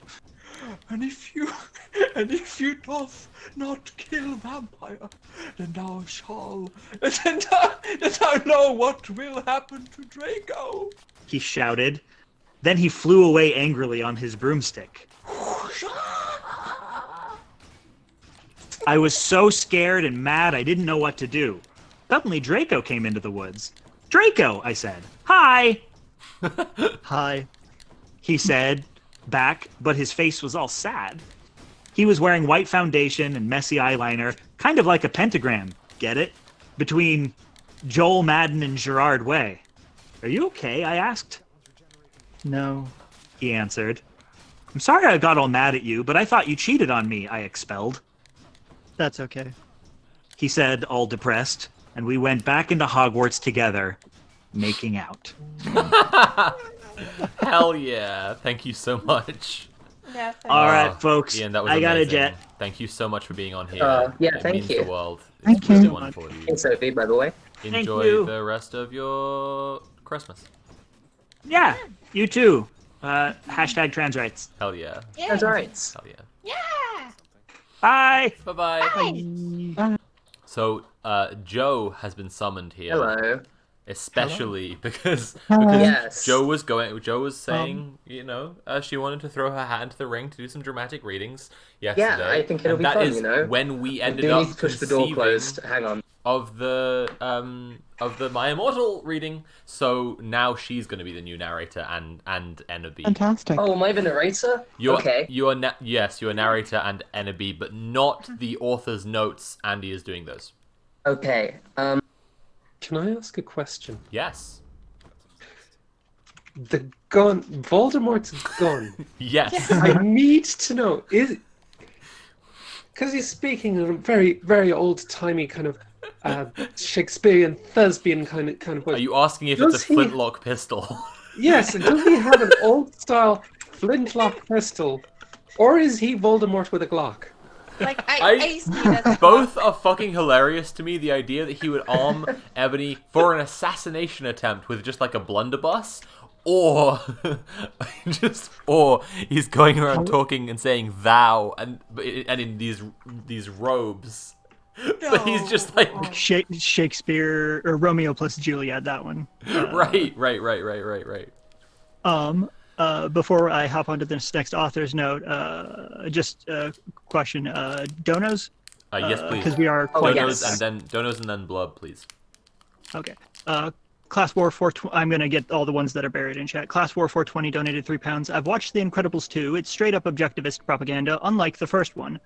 And if you doth not kill Vampire, then thou shall, then thou know what will happen to Draco.
He shouted. Then he flew away angrily on his broomstick. I was so scared and mad I didn't know what to do. Suddenly Draco came into the woods. Draco, I said. Hi.
Hi.
He said back, but his face was all sad. He was wearing white foundation and messy eyeliner, kind of like a pentagram, get it? Between Joel Madden and Gerard Way. Are you okay? I asked.
No.
He answered. I'm sorry I got all mad at you, but I thought you cheated on me, I expelled.
That's okay.
He said, all depressed, and we went back into Hogwarts together. making out.
Hell yeah! Thank you so much.
Yeah,
All right, folks.
Ian, that was
I got a
amazing.
jet.
Thank you so much for being on here.
Yeah,
it
thank
means
you.
the world.
Thank
It's really
you.
wonderful of you.
Hey, Sophie, by the way.
Enjoy
you.
the rest of your Christmas.
Yeah, you too. Hashtag trans rights.
Hell yeah.
Trans rights.
Hell yeah.
Yeah.
Bye.
Bye-bye. So, Joe has been summoned here.
Hello.
Especially because
Yes.
Joe was saying, she wanted to throw her hat into the ring to do some dramatic readings yesterday.
Yeah, I think it'll
and
be
that
fun,
is when we ended
do
up
need to push the door
conceiving
closed. Hang on.
of the My Immortal reading. So now she's going to be the new narrator and Ennaby.
Fantastic.
Oh, am I the narrator? Okay.
You are yes, you are narrator and Ennaby, but not the author's notes. Andy is doing those.
Okay.
Can I ask a question?
Yes.
The gun, Voldemort's gun.
Yes.
I need to know, is because he's speaking in a very, very old-timey kind of Shakespearean thespian kind of way.
Are you asking if it's a flintlock pistol?
Yes, and does he have an old-style flintlock pistol, or is he Voldemort with a Glock?
Like I see that.
Both are fucking hilarious to me. The idea that he would arm Ebony for an assassination attempt with just like a blunderbuss, or or he's going around talking and saying "thou" and in these robes. But he's just like
Shakespeare or Romeo plus Juliet. That one.
Right.
Before I hop onto this next author's note, just a question. Donos?
Yes, please.
Because we are
Donos and then Blub, please.
Okay. Class War 420. I'm gonna get all the ones that are buried in chat. Class War 420 donated £3. I've watched The Incredibles 2. It's straight up objectivist propaganda, unlike the first one.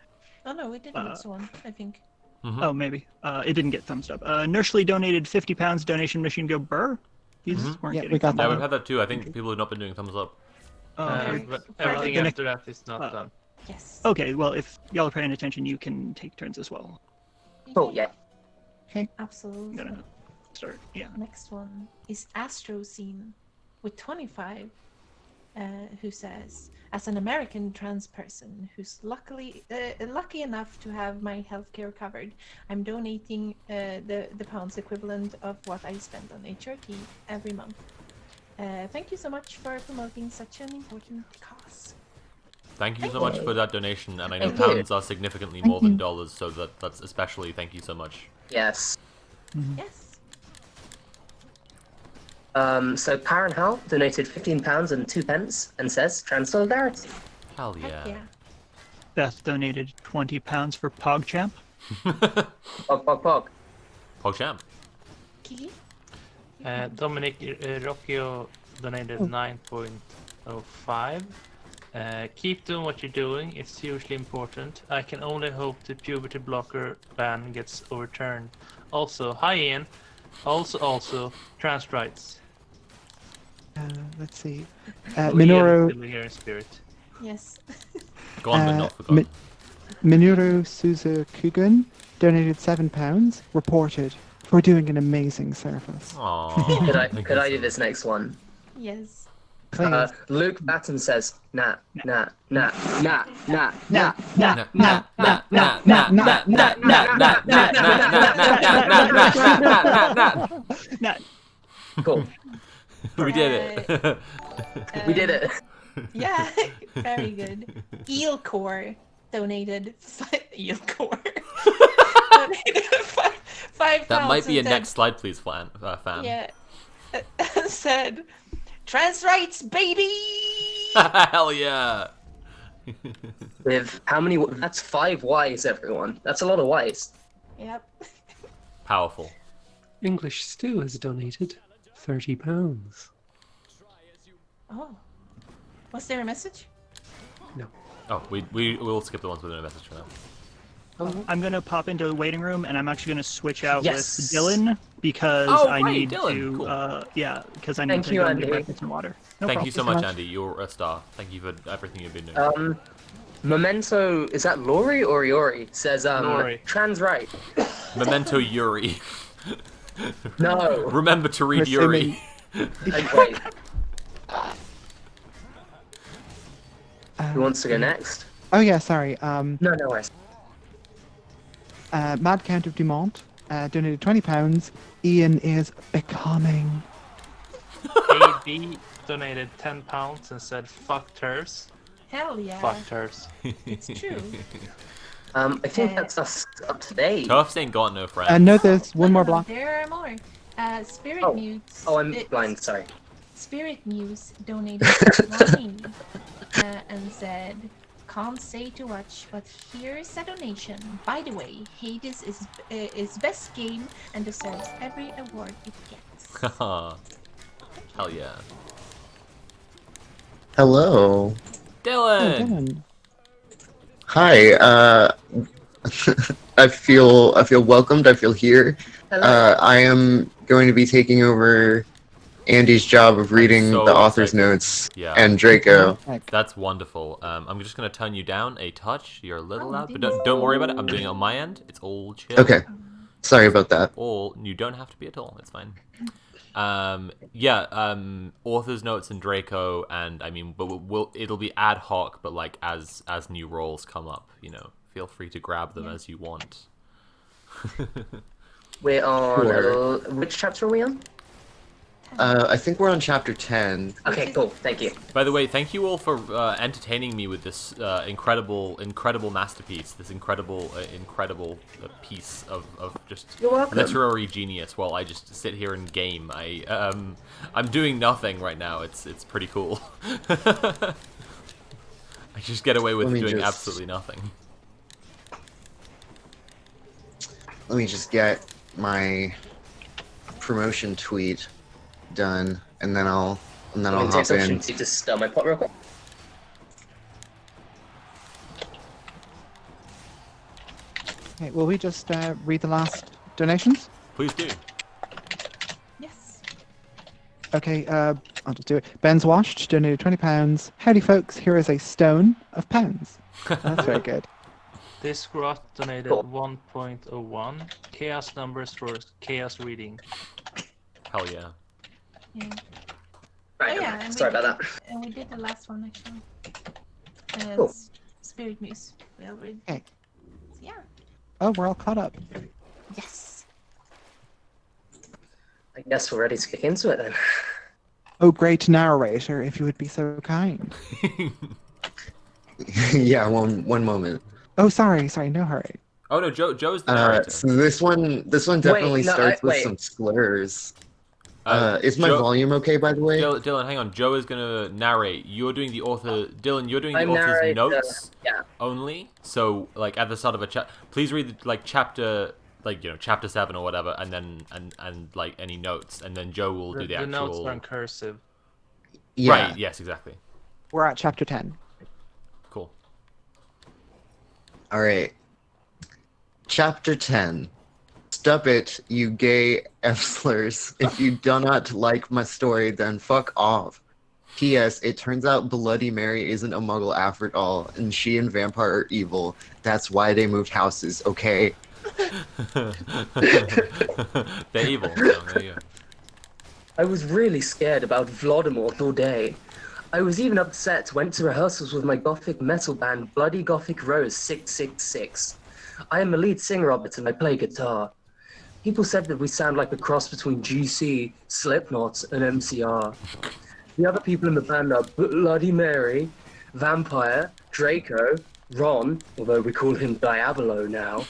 Oh no, we did this one, I think.
Mm-hmm.
Oh, maybe. It didn't get thumbs up. Nursley donated £50. Donation machine go burr. These weren't getting
Yeah,
thumbs up.
we've had that too. I think people have not been doing thumbs up.
But everything
the
after that is not done.
Yes.
Okay, well, if y'all are paying attention, you can take turns as well.
Oh, yeah.
Okay.
Absolutely.
I'm gonna start, yeah.
Next one is Astro Scene with 25, who says, as an American trans person who's lucky enough to have my healthcare covered, I'm donating the pounds equivalent of what I spend on HRT every month. Thank you so much for promoting such an important cause.
Thank you so much for that donation, and I know
Thank you.
pounds are significantly more than dollars, so that's especially thank you so much.
Yes.
Yes.
So Karen Howell donated £15 and 2 pence and says trans solidarity.
Hell yeah.
Yeah.
Beth donated £20 for PogChamp.
Pog.
PogChamp.
Kiki?
Dominic Rocchio donated 9.05. Keep doing what you're doing, it's hugely important. I can only hope the puberty blocker ban gets overturned. Also, hi Ian. Also, trans rights.
Let's see.
Ian
Minoru.
is still here in spirit.
Yes.
Go on, but not forgotten.
Minoru Suzukugun donated £7. Reported for doing an amazing service.
Aww.
Could I do this next one?
Yes.
Please.
Luke Batten says, nah. Cool.
We did it.
We did it.
Yeah, very good. Eelcore donated Eelcore donated £5.
That might be a
and said-
next slide, please, fan.
Yeah, said trans rights, baby.
Hell yeah.
With how many? That's 5 Ys, everyone. That's a lot of Ys.
Yep.
Powerful.
English Stew has donated £30.
Oh, was there a message?
No.
Oh, we'll skip the ones with a message for now.
I'm gonna pop into the waiting room, and I'm actually gonna switch out
Yes.
with Dylan because
Oh,
I
right,
need
Dylan,
to.
cool.
Yeah, because I need
Thank
to
you,
go and get
Andy.
breakfast and water. No
Thank
problem.
you so much, Andy. You're a star. Thank you for everything you've been doing.
Memento, is that Lori or Iori? Says,
Lori.
trans right.
Memento Yuri.
No.
Remember to read
I'm
Yuri.
Wait. Who wants to go next?
Oh yeah, sorry.
No, no worries.
Mad Count of Dumont donated £20. Ian is becoming.
AB donated £10 and said, "Fuck turfs."
Hell yeah.
Fuck turfs.
It's true.
I think that's us up to date.
Tufts ain't got no friends.
No, there's one more block.
There are more. Spirit Muse.
Oh, I'm blind. Sorry.
Spirit Muse donated money and said, "Can't say too much, but here's a donation. By the way, Hades is best game and deserves every award it gets."
Hell yeah.
Hello.
Dylan.
Hi. I feel welcomed. I feel here. I am going to be taking over Andy's job of reading
so
the author's
excited.
notes
Yeah.
and Draco.
That's wonderful. I'm just gonna turn you down a touch. You're a little loud, but don't worry about it. I'm doing it on my end. It's all chill.
Okay. Sorry about that.
All you don't have to be at all. It's fine. Author's notes and Draco, and I mean, but it'll be ad hoc, but like as new roles come up, you know, feel free to grab them as you want.
We're on.
Sure.
Which chapter are we on?
I think we're on chapter 10.
Okay, cool. Thank you.
By the way, thank you all for entertaining me with this incredible masterpiece, this incredible piece of just
You're welcome.
literary genius. While I just sit here and game, I'm doing nothing right now. It's pretty cool. I just get away with doing absolutely nothing.
Let me just get my promotion tweet done, and then I'll hop in.
To stir my pot real quick.
Okay, will we just read the last donations?
Please do.
Yes.
Okay, I'll just do it. Ben's Washed donated £20. Howdy folks, here is a stone of pounds. That's very good.
This grot donated 1.01. Chaos numbers for chaos reading.
Hell yeah.
Yeah.
Right,
Oh, yeah, and
sorry about that.
And we did the last one actually.
Cool.
Spirit Muse. We already.
Okay.
Yeah.
Oh, we're all caught up.
Yes.
I guess we're ready to kick into it then.
Oh, great narrator, if you would be so kind.
Yeah, one moment.
Oh, sorry, no hurry.
Oh no, Joe's the narrator.
So this one definitely starts with some slurs. Is my volume okay, by the way?
Dylan, hang on. Joe is gonna narrate. You're doing the author. Dylan, you're doing the
I'm
author's
narrate,
notes
yeah.
only. So, like at the start of a chapter, please read like chapter, like chapter 7 or whatever, and then and like any notes, and then Joe will do the actual.
The notes are in cursive.
Yeah.
Right. Yes. Exactly.
We're at chapter 10.
Cool.
All right. Chapter 10. Stop it, you gay F-slurs. If you do not like my story, then fuck off. P.S. It turns out Bloody Mary isn't a muggle after all, and she and Vampire are evil. That's why they moved houses, okay?
They're evil. So there you go.
I was really scared about Voldemort all day. I was even upset, went to rehearsals with my gothic metal band Bloody Gothic Rose 666. I am a lead singer of it and I play guitar. People said that we sound like a cross between GC, Slipknot, and MCR. The other people in the band are Bloody Mary, Vampire, Draco, Ron, although we call him Diabolo now.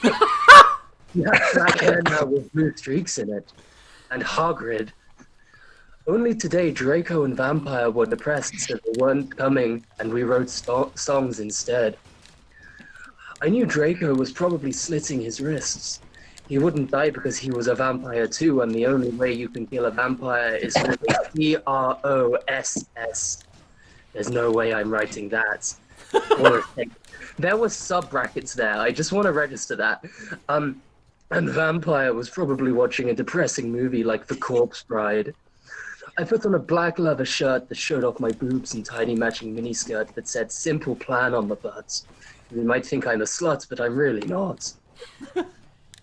He has black hair now with blue streaks in it. And Hagrid. Only today Draco and Vampire were depressed so they weren't coming and we wrote songs instead. I knew Draco was probably slitting his wrists. He wouldn't die because he was a vampire too, and the only way you can kill a vampire is with a P-R-O-S-S. There's no way I'm writing that. There were sub-brackets there, I just want to register that. And Vampire was probably watching a depressing movie like The Corpse Bride. I put on a black leather shirt that showed off my boobs and tiny matching miniskirt that said Simple Plan on the butt. You might think I'm a slut, but I'm really not.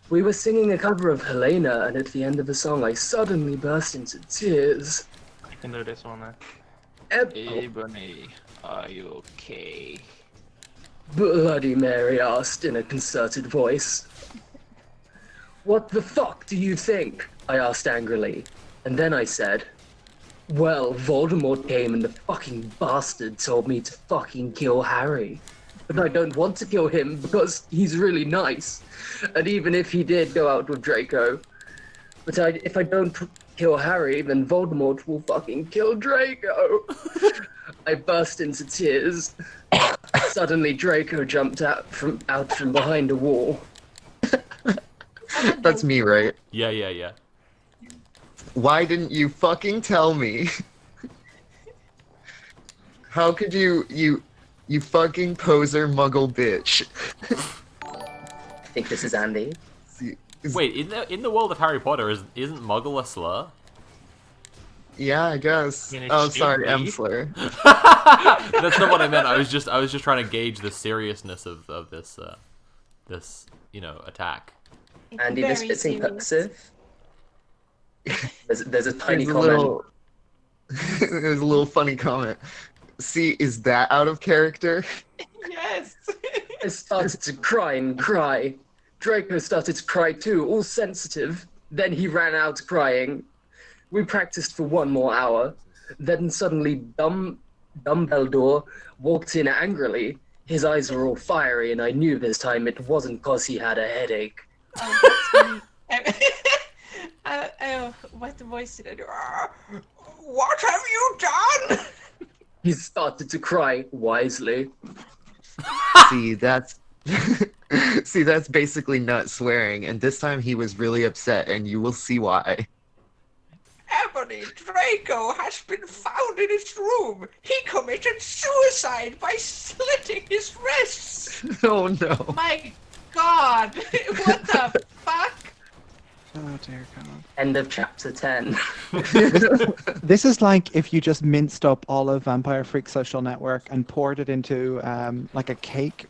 We were singing a cover of Helena, and at the end of the song, I suddenly burst into tears.
I can do this one.
Hey,
Bunny, are you okay?
Bloody Mary asked in a concerted voice. What the fuck do you think? I asked angrily. And then I said, well, Voldemort came and the fucking bastard told me to fucking kill Harry. But I don't want to kill him because he's really nice. And even if he did go out with Draco, but if I don't kill Harry, then Voldemort will fucking kill Draco. I burst into tears. Suddenly Draco jumped out from behind a wall.
That's me, right?
Yeah.
Why didn't you fucking tell me? How could you fucking poser muggle bitch?
I think this is Andy.
Wait, in the world of Harry Potter, isn't Muggle a slur?
Yeah, I guess.
I mean, it
Oh,
should
sorry,
be.
Emsler.
That's not what I meant. I was just trying to gauge the seriousness of this attack.
Andy, this
very
bit's in
serious.
cursive. There's a tiny
There's a
comment.
little- There's a little funny comment. See, is that out of character?
Yes! I started to cry and cry. Draco started to cry too, all sensitive. Then he ran out crying. We practiced for 1 more hour. Then suddenly Dumbledore walked in angrily. His eyes were all fiery, and I knew this time it wasn't because he had a headache.
What voice did I do?
What have you done? He started to cry wisely.
See, that's basically not swearing, and this time he was really upset, and you will see why.
Ebony Draco has been found in his room. He committed suicide by slitting his wrists.
Oh no.
My God, what the fuck?
Oh dear God.
End of chapter 10.
This is like if you just minced up all of Vampire Freak Social Network and poured it into like a cake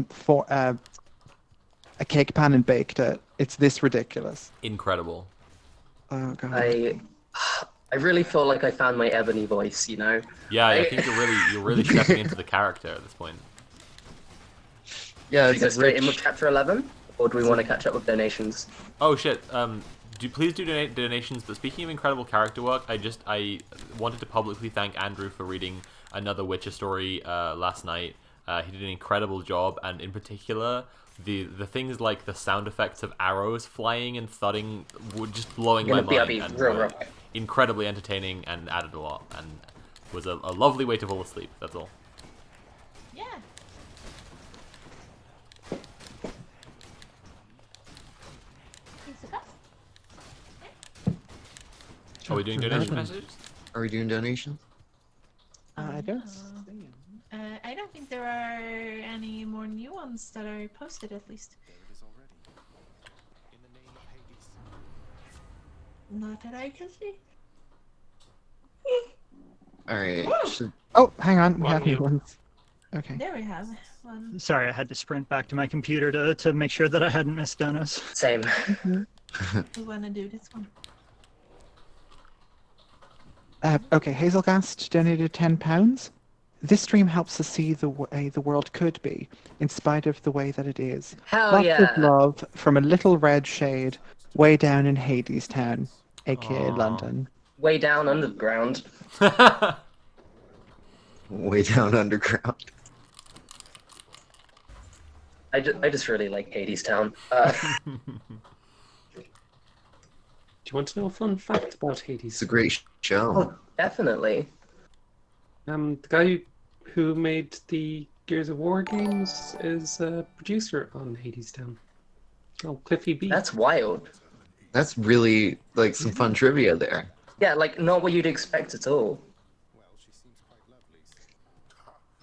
for a cake pan and baked it. It's this ridiculous.
Incredible.
Oh God.
I really feel like I found my Ebony voice, you know?
Yeah, I think you're really stepping into the character at this point.
Yeah,
Should we go straight in with chapter 11? Or do we want to catch up with donations?
Oh shit. Please do donate donations. But speaking of incredible character work, I wanted to publicly thank Andrew for reading another Witcher story last night. He did an incredible job, and in particular, the things like the sound effects of arrows flying and thudding were just blowing my mind. And were incredibly entertaining and added a lot, and was a lovely way to fall asleep. That's all.
Yeah.
Are we doing donation messages?
Are we doing donations?
I guess.
I don't think there are any more new ones that are posted, at least. Not that I can see.
Alright.
Oh, hang on. We
One
have new
new.
ones. Okay.
There we have one.
Sorry, I had to sprint back to my computer to make sure that I hadn't missed donos.
Same.
We want to do this one.
Okay, Hazelgast donated £10. This stream helps us see the way the world could be, in spite of the way that it is.
Hell
Lots
yeah.
of love from a little red shade way down in Hades Town, aka London.
Way down underground.
Way down underground.
I just really like Hades Town.
Do you want to know a fun fact about Hades?
It's a great show.
Oh, definitely.
The guy who made the Gears of War games is a producer on Hades Town. Oh, Cliffy B.
That's wild.
That's really like some fun trivia there.
Yeah, like not what you'd expect at all.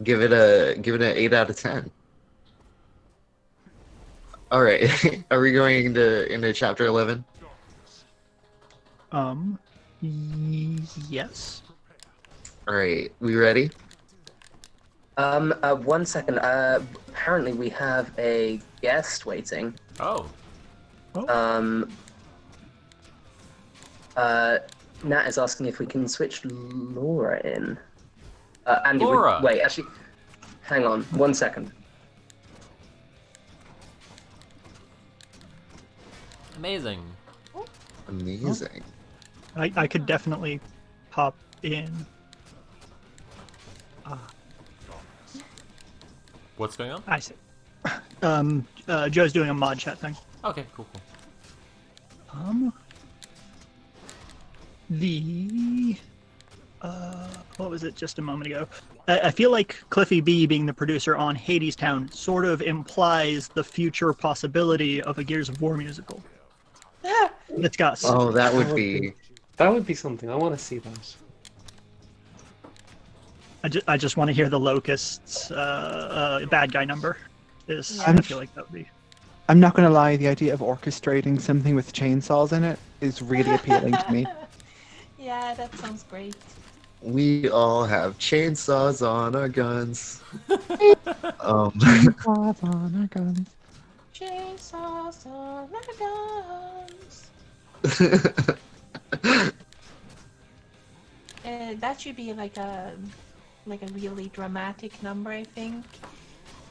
Give it an 8 out of 10. All right, are we going into chapter 11?
Yes.
All right, we ready?
1 second. Apparently we have a guest waiting.
Oh.
Nat is asking if we can switch Laura in. Andy,
Laura!
wait, actually, hang on 1 second.
Amazing.
Amazing.
I could definitely pop in.
What's going on?
I see. Joe's doing a mod chat thing.
Okay, cool.
What was it just a moment ago? I feel like Cliffy B being the producer on Hades Town sort of implies the future possibility of a Gears of War musical. It's got.
Oh, that would be
something. I want to see that.
I just want to hear the Locusts' bad guy number. I feel like that would be.
I'm not going to lie, the idea of orchestrating something with chainsaws in it is really appealing to me.
Yeah, that sounds great.
We all have chainsaws on our guns.
Chainsaws on our guns.
Chainsaws on our guns. That should be like a really dramatic number, I think.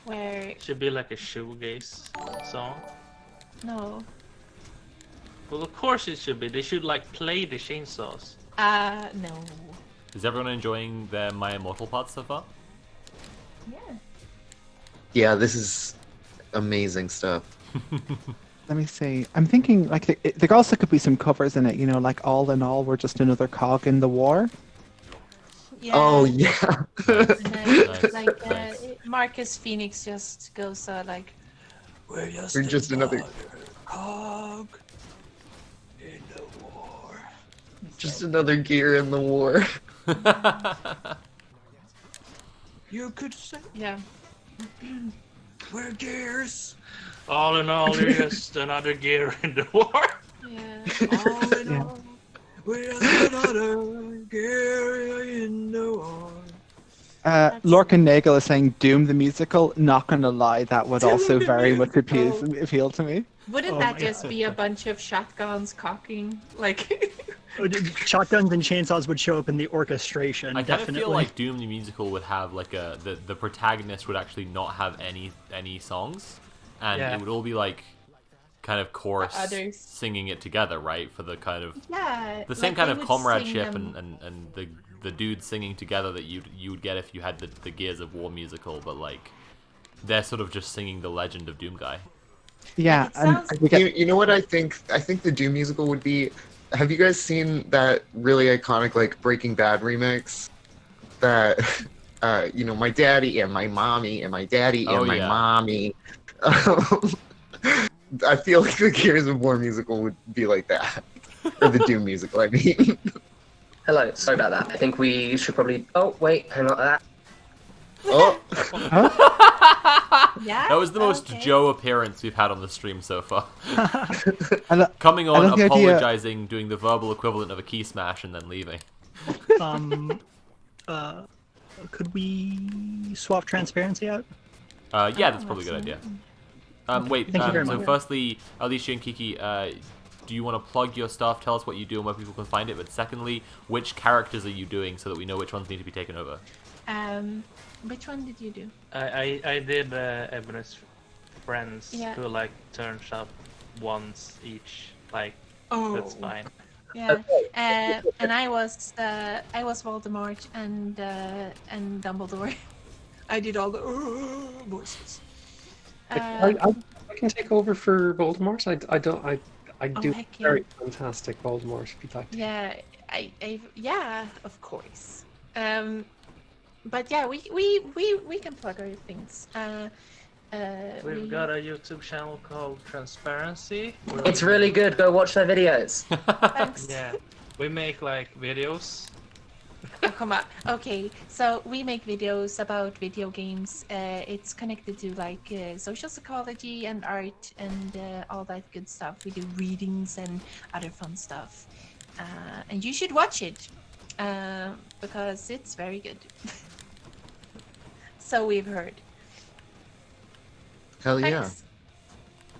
Where
Should be like a shoegaze song.
no.
Well, of course it should be. They should like play the chainsaws.
No.
Is everyone enjoying their My Immortal parts so far?
Yeah.
Yeah, this is amazing stuff.
Let me see. I'm thinking like there also could be some covers in it. You know, like All in All, we're just another cog in the war.
Yeah.
Oh yeah.
Marcus Phoenix just goes like,
We're just another
cog in the war.
Just another gear in the war.
You could say,
yeah.
We're gears.
All in all, you're just another gear in the war.
Yeah.
All in all, we're just another gear in the war.
Lorcan Nagel is saying Doom the musical. Not gonna lie, that would also very much appeal to me.
Wouldn't that just be a bunch of shotguns cocking? Like.
Shotguns and chainsaws would show up in the orchestration.
I kind of
definitely.
feel like Doom the musical would have like the protagonist would actually not have any songs, and it would all be like kind of chorus singing it together, right? For the kind of the same kind of comradeship and the dudes singing together that you would get if you had the Gears of War musical, but like they're sort of just singing the legend of Doom Guy.
Yeah,
you know what I think? I think the Doom musical would be. Have you guys seen that really iconic like Breaking Bad remix? That my daddy and my mommy and my daddy and my mommy. I feel like the Gears of War musical would be like that, or the Doom musical. I mean.
Hello, sorry about that. I think we should probably. Oh wait, hang on to that.
Oh.
Yeah.
That was the most Joe appearance we've had on the stream so far. Coming
I
on,
love the idea-
apologizing, doing the verbal equivalent of a key smash, and then leaving.
Could we swap transparency out?
Yeah, that's probably a good idea. Wait,
Thank you very
so
much.
firstly, Alicia and Kiki, do you want to plug your stuff? Tell us what you do and where people can find it. But secondly, which characters are you doing so that we know which ones need to be taken over?
Which one did you do?
I did Ebony's friends
Yeah.
who like turns up once each. Like that's fine.
Yeah. And I was Voldemort and Dumbledore.
I did all the voices.
I can take over for Voldemort. I do
heck yeah.
very fantastic Voldemort if you'd like to.
Yeah, yeah, of course. But yeah, we can plug our things.
We've got a YouTube channel called Transparency.
It's really good. Go watch their videos.
Thanks.
Yeah, we make like videos.
Oh, come on. Okay, so we make videos about video games. It's connected to like social psychology and art and all that good stuff. We do readings and other fun stuff. And you should watch it because it's very good. So we've heard.
Hell yeah.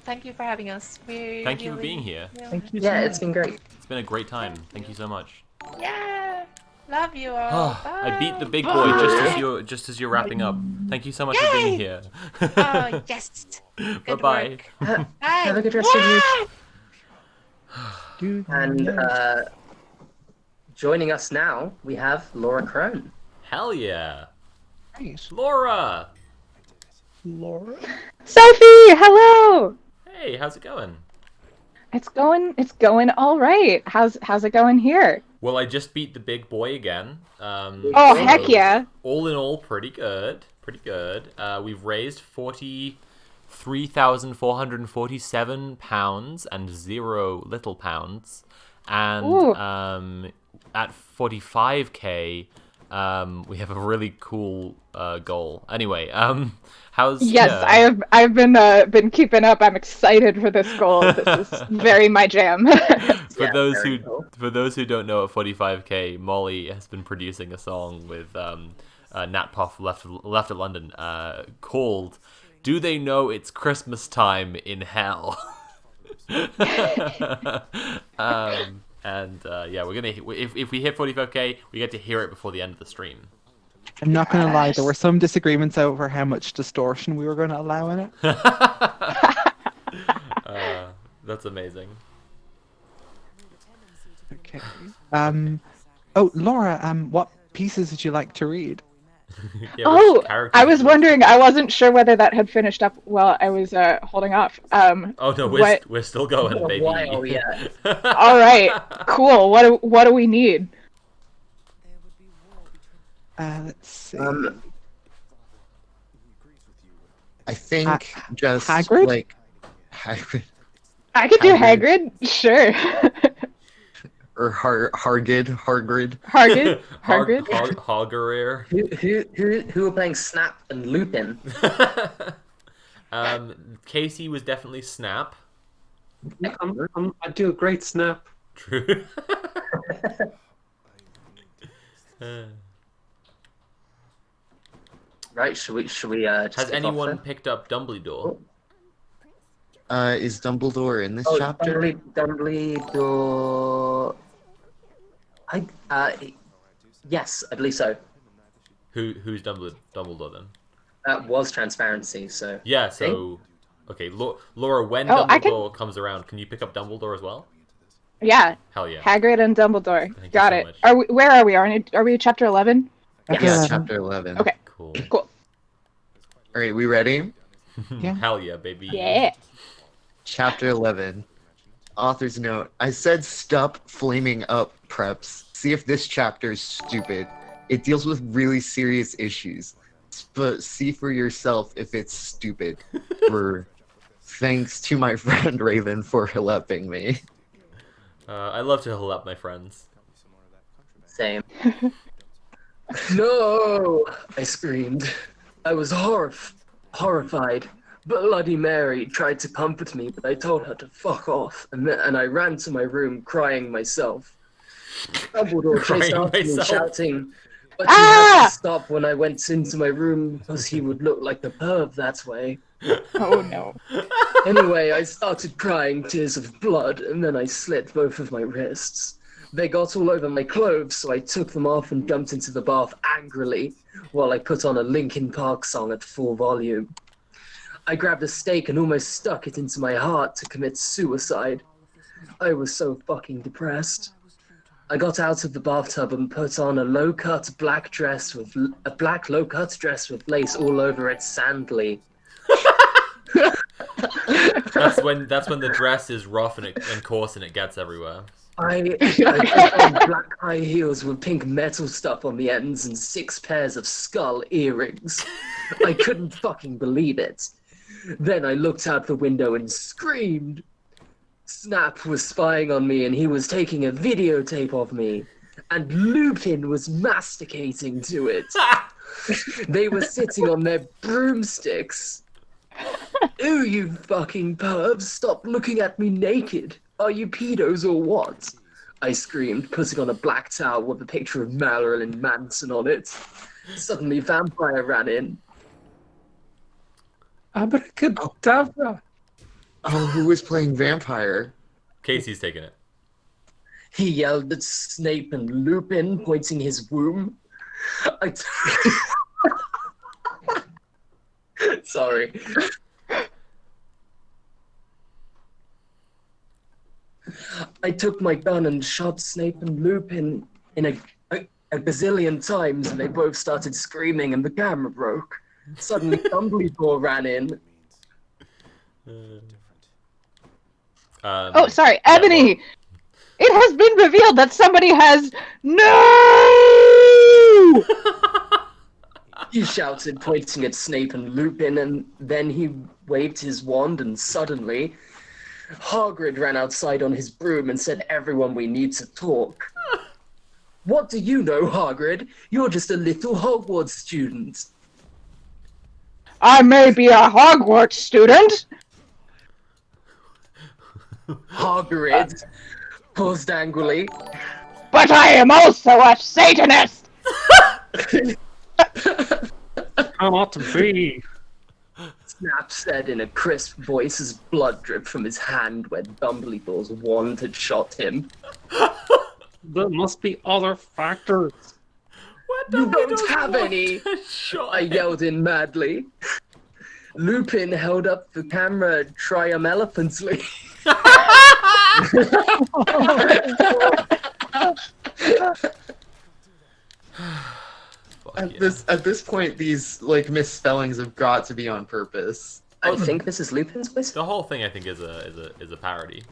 thank you for having us.
Thank you for being here.
Thank you.
Yeah, it's been great.
It's been a great time. Thank you so much.
Yeah. Love you all.
I beat the big boy
Bye.
just as you're wrapping up. Thank you so much for being here.
Oh, yes. Good
Bye-bye.
work.
Have
Bye.
a good rest of you. And joining us now, we have Laura Crone.
Hell yeah.
Nice.
Laura.
Laura?
Sophie, hello.
Hey, how's it going?
It's going all right. How's it going here?
Well, I just beat the big boy again.
Oh, heck yeah.
All in all, pretty good. Pretty good. We've raised £43,447 and 0 little pounds. And at 45k, we have a really cool goal. Anyway, how's
I've been keeping up. I'm excited for this goal. This is very my jam.
For those who don't know, at 45k, Molly has been producing a song with Nat Puff left at London called "Do They Know It's Christmas Time in Hell?" Yeah, we're gonna if we hit 45k, we get to hear it before the end of the stream.
I'm not going to lie, there were some disagreements over how much distortion we were going to allow in it.
That's amazing.
Okay. Laura, what pieces would you like to read?
I was wondering. I wasn't sure whether that had finished up while I was holding off.
Oh no, we're still going, baby.
Wow, yeah.
All right, cool. What do we need?
Let's see.
I think just
Hagrid?
like Hagrid.
I could do Hagrid, sure.
Or Hargrid.
Hoggerir.
Who were playing Snap and Lupin?
Casey was definitely Snap.
I do a great Snap.
True.
Right, should we just
Has anyone picked up Dumbledore?
Is Dumbledore in this
Oh,
chapter?
Dumbledore. Yes, I believe so.
Who's Dumbledore then?
That was transparency, so.
Yeah, so okay, Laura, when Dumbledore comes around, can you pick up Dumbledore as well?
Yeah.
Hell yeah.
Hagrid and Dumbledore.
Thank you
Got
so
it.
much.
Where are we? Are we chapter 11?
Yeah, chapter 11.
Okay.
Cool.
Cool.
All right, we ready?
Yeah.
Hell yeah, baby.
Yeah.
Chapter 11. Author's note. I said stop flaming up, preps. See if this chapter is stupid. It deals with really serious issues. But see for yourself if it's stupid. Thanks to my friend Raven for helping me.
I love to help my friends.
Same. No! I screamed. I was horrified. Bloody Mary tried to comfort me, but I told her to fuck off, and I ran to my room crying myself. Dumbledore chased after me shouting, but he had to stop when I went into my room because he would look like the perv that way.
Oh no.
Anyway, I started crying tears of blood, and then I slit both of my wrists. They got all over my clothes, so I took them off and jumped into the bath angrily while I put on a Linkin Park song at full volume. I grabbed a stake and almost stuck it into my heart to commit suicide. I was so fucking depressed. I got out of the bathtub and put on a low-cut black dress with low-cut dress with lace all over it sandly.
That's when the dress is rough and coarse and it gets everywhere.
I put on black high heels with pink metal stuff on the ends and 6 pairs of skull earrings. I couldn't fucking believe it. Then I looked out the window and screamed. Snap was spying on me and he was taking a videotape of me. And Lupin was masticating to it. They were sitting on their broomsticks. Ooh, you fucking pervs, stop looking at me naked. Are you pedos or what? I screamed, putting on a black towel with a picture of Marilyn Manson on it. Suddenly, Vampire ran in.
Abracadabra.
Oh, who was playing vampire?
Casey's taking it.
He yelled at Snape and Lupin, pointing his womb. Sorry. I took my gun and shot Snape and Lupin in a gazillion times, and they both started screaming, and the camera broke. Suddenly, Dumbledore ran in.
Oh, sorry, Ebony! It has been revealed that somebody has no.
He shouted, pointing at Snape and Lupin, and then he waved his wand, and suddenly, Hagrid ran outside on his broom and said, "Everyone, we need to talk." What do you know, Hagrid? You're just a little Hogwarts student.
I may be a Hogwarts student.
Hagrid paused angrily.
But I am also a Satanist!
How ought to be?
Snap said in a crisp voice as blood dripped from his hand where Dumbledore's wand had shot him.
There must be other factors.
You don't have any! I yelled in madly. Lupin held up the camera triumphantly.
At this point, these like misspellings have got to be on purpose.
I think this is Lupin's voice.
The whole thing, I think, is a parody.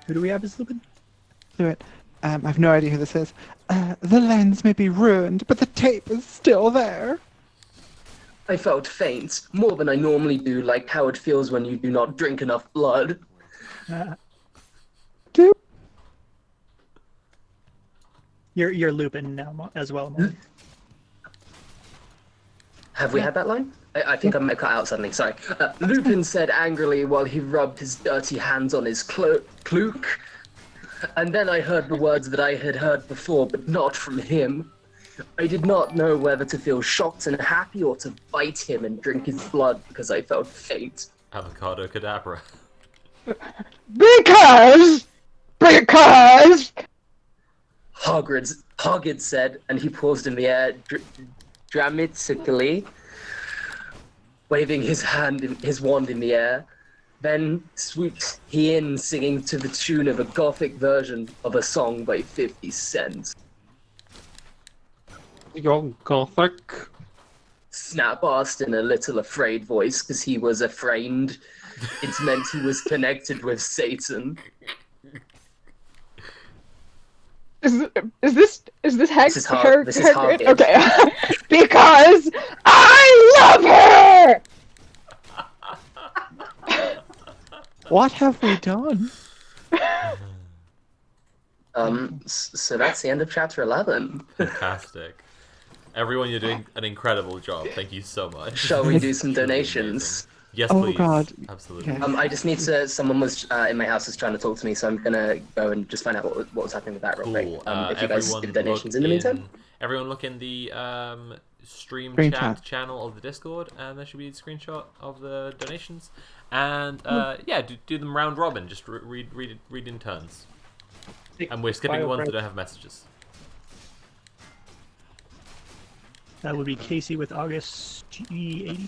Who do we have as Lupin?
Do it. I've no idea who this is. The lens may be ruined, but the tape is still there.
I felt faint, more than I normally do, like how it feels when you do not drink enough blood.
You're Lupin now as well, Molly.
Have we had that line? I think I might cut out suddenly, sorry. Lupin said angrily while he rubbed his dirty hands on his cloak. And then I heard the words that I had heard before, but not from him. I did not know whether to feel shocked and happy or to bite him and drink his blood because I felt faint.
Avocado Cadabra.
Because
Hagrid said, and he paused in the air dramatically, waving his wand in the air. Then swooped he in, singing to the tune of a gothic version of a song by 50 Cent.
You're gothic?
Snap asked in a little afraid voice, because he was afraid. It meant he was connected with Satan.
Is this Hag?
This is Hagrid.
Okay. Because I love her!
What have we done?
So that's the end of chapter 11.
Fantastic. Everyone, you're doing an incredible job. Thank you so much.
Shall we do some donations?
Yes,
Oh,
please.
God.
Absolutely.
Okay.
I just need to. Someone was in my house was trying to talk to me, so I'm gonna go and just find out what was happening with that real quick. If you guys give donations in the meantime.
Everyone, look in the stream
Screen
chat
chat.
channel of the Discord, and there should be a screenshot of the donations. And yeah, do them round robin. Just read in turns. And we're skipping the ones that don't have messages.
That would be Casey with August G80.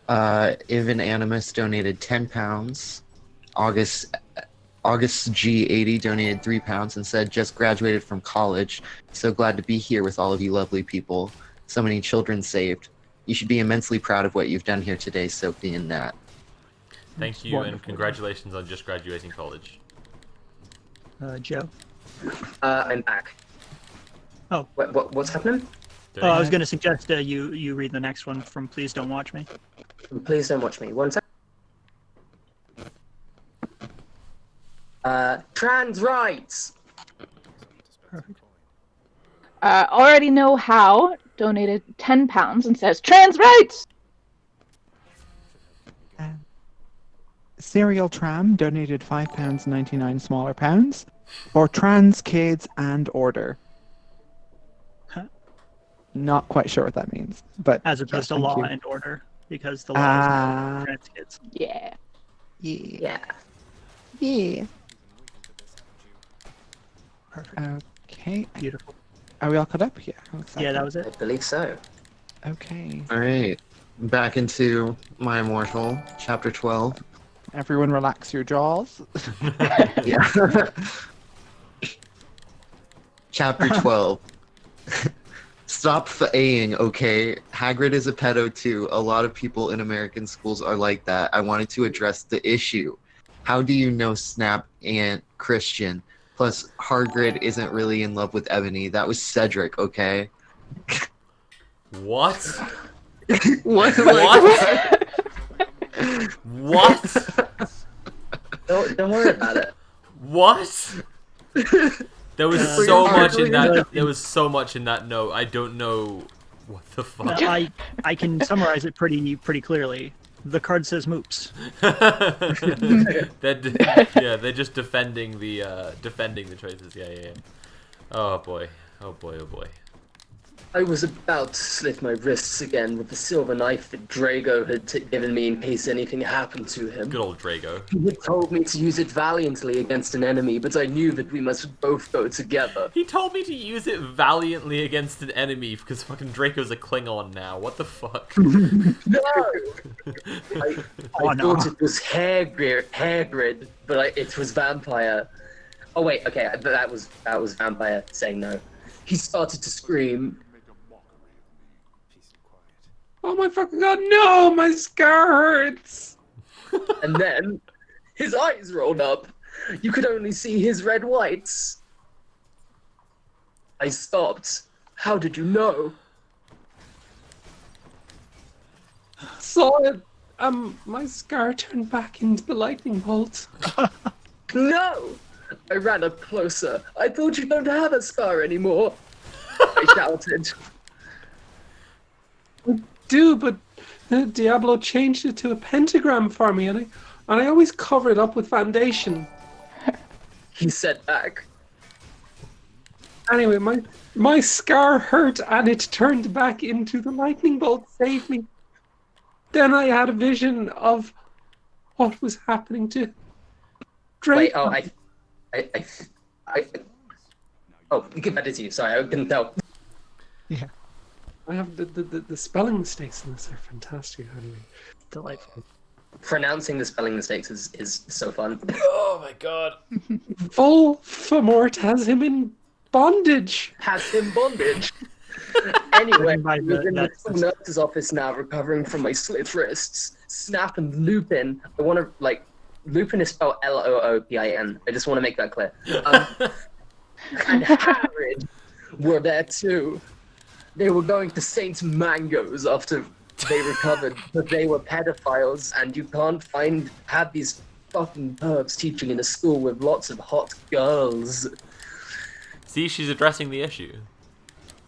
Ivan Animus donated £10. August G80 donated £3 and said, "Just graduated from college. So glad to be here with all of you lovely people. So many children saved. You should be immensely proud of what you've done here today, Sophie and Nat."
Thank you, and congratulations on just graduating college.
Joe?
I'm back.
Oh.
What's happening?
Oh, I was going to suggest you read the next one from Please Don't Watch Me.
Please don't watch me. One sec. Trans rights.
Perfect.
Already know how donated £10 and says trans rights.
Serial Tram donated £5.99 smaller pounds for trans kids and order. not quite sure what that means, but
As opposed
yes,
to
thank
law
you.
and order, because the law is
Ah.
trans kids.
Yeah.
Yeah. Yeah.
Perfect.
Okay.
Beautiful.
Are we all caught up? Yeah. Looks like
Yeah, that was it.
I believe so.
Okay.
All right, back into My Immortal, chapter 12.
Everyone relax your jaws.
Yeah. Chapter 12. Stop A-ing, okay? Hagrid is a pedo too. A lot of people in American schools are like that. I wanted to address the issue. How do you know Snap and Christian? Plus, Hagrid isn't really in love with Ebony. That was Cedric, okay?
What?
What?
What?
Don't worry about it.
What? There was
For
so
your
much
part,
in that.
look.
There was so much in that note. I don't know what the fuck.
I can summarize it pretty clearly. The card says moops.
They're just defending the choices. Yeah. Oh boy. Oh boy.
I was about to slit my wrists again with the silver knife that Drago had given me in case anything happened to him.
Good old Drago.
He had told me to use it valiantly against an enemy, but I knew that we must both go together.
He told me to use it valiantly against an enemy because fucking Draco's a Klingon now. What the fuck?
No! I thought it was Hagrid, but it was vampire. Oh wait, okay, that was vampire saying no. He started to scream.
Oh my fucking god, no! My scar hurts!
And then his eyes rolled up. You could only see his red whites. I stopped. How did you know?
Saw it. My scar turned back into the lightning bolt.
No! I ran up closer. I thought you don't have a scar anymore. I shouted.
I do, but Diablo changed it to a pentagram for me, and I always cover it up with foundation.
He said back.
Anyway, my scar hurt, and it turned back into the lightning bolt. Saved me. Then I had a vision of what was happening to Drake.
Wait, oh, oh, give that to you. Sorry, I couldn't tell.
Yeah. I have the spelling mistakes in this are fantastic. Anyway.
Delightful.
Pronouncing the spelling mistakes is so fun.
Oh my god.
Voldemort has him in bondage.
Has him bondage. Anyway, I was in the school nurse's office now, recovering from my slit wrists. Snap and Lupin. I want to, like, Lupin is spelled Loopin. I just want to make that clear. And Hagrid were there too. They were going to Saint Mango's after they recovered, but they were pedophiles, and you can't have these fucking pervs teaching in a school with lots of hot girls.
See, she's addressing the issue.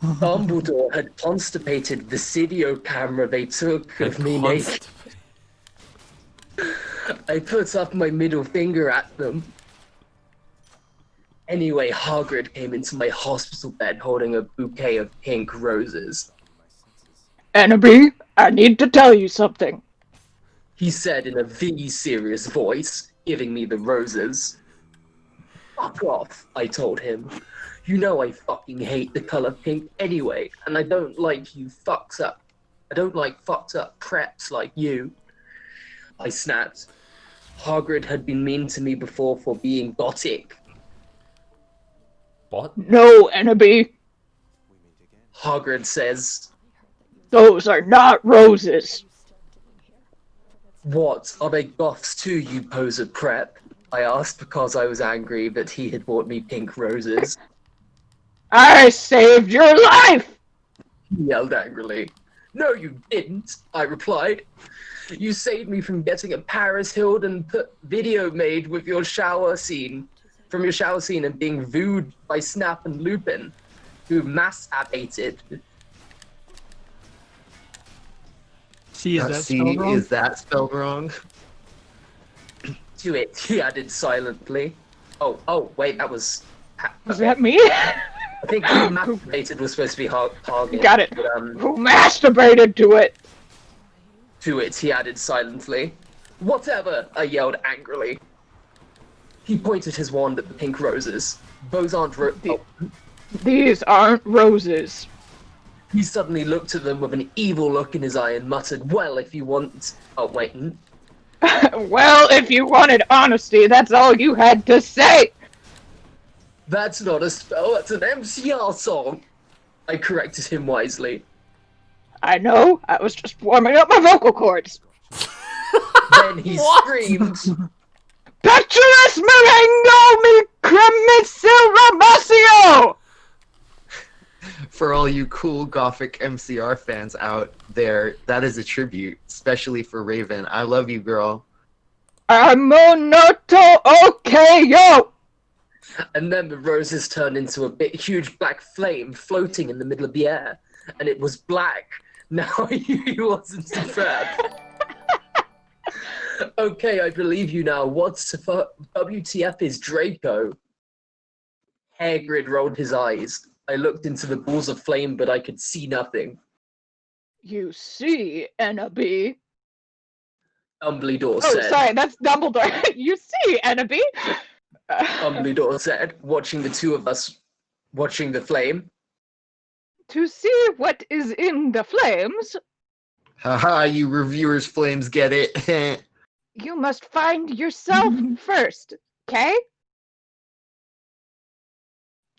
Dumbledore had constipated the video camera they took of me naked. I put up my middle finger at them. Anyway, Hagrid came into my hospital bed holding a bouquet of pink roses.
Annabee, I need to tell you something.
He said in a very serious voice, giving me the roses. Fuck off, I told him. You know I fucking hate the color pink anyway, and I don't like you fucks up. I don't like fucked up preps like you. I snapped. Hagrid had been mean to me before for being gothic.
What?
No, Annabee.
Hagrid says,
Those are not roses.
What, are they goths too, you poser prep? I asked because I was angry that he had bought me pink roses.
I saved your life!
He yelled angrily. No, you didn't, I replied. You saved me from getting a Paris Hilton video made with your shower scene. From your shower scene and being viewed by Snap and Lupin, who masturbated.
See, is that spelled wrong?
To it, he added silently. Oh, wait, that was...
Was that me?
I think who masturbated was supposed to be Hargit.
Got it.
But,
Who masturbated to it?
to it, he added silently. Whatever, I yelled angrily. He pointed his wand at the pink roses. Those aren't
These aren't roses.
He suddenly looked at them with an evil look in his eye and muttered, well, if you want... Oh, wait.
Well, if you wanted honesty, that's all you had to say.
That's not a spell, that's an MCR song. I corrected him wisely.
I know, I was just warming up my vocal cords.
Then he screamed,
Petrolus Marengo mi cremicil
For all you cool Gothic MCR fans out there, that is a tribute, especially for Raven. I love you, girl.
Amonoto Okeyo!
And then the roses turned into a big, huge black flame floating in the middle of the air. And it was black. Now he wasn't surprised. Okay, I believe you now. What's WTF is Draco? Hagrid rolled his eyes. I looked into the balls of flame, but I could see nothing.
You see, Ennaby.
Dumbledore
Oh,
said.
sorry, that's Dumbledore. You see, Ennaby.
Dumbledore said, watching the two of us watching the flame.
To see what is in the flames,
Haha, you reviewers flames get it.
you must find yourself first, okay?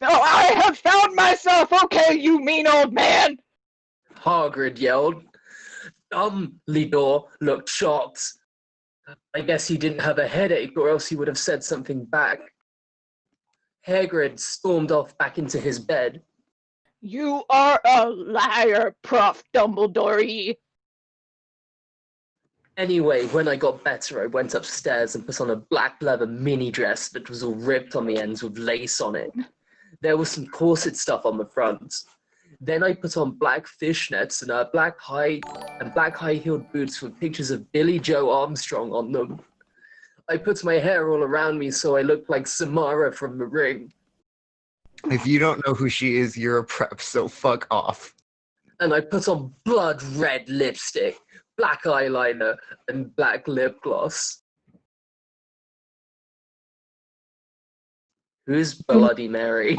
Oh, I have found myself, okay, you mean old man!
Hagrid yelled. Dumbledore looked shocked. I guess he didn't have a headache, or else he would have said something back. Hagrid stormed off back into his bed.
You are a liar, Prof. Dumbledore.
Anyway, when I got better, I went upstairs and put on a black leather mini dress that was all ripped on the ends with lace on it. There was some corset stuff on the front. Then I put on black fishnets and black high-heeled boots with pictures of Billy Joe Armstrong on them. I put my hair all around me so I looked like Samara from The Ring.
If you don't know who she is, you're a prep, so fuck off.
And I put on blood red lipstick, black eyeliner, and black lip gloss. Who's Bloody Mary?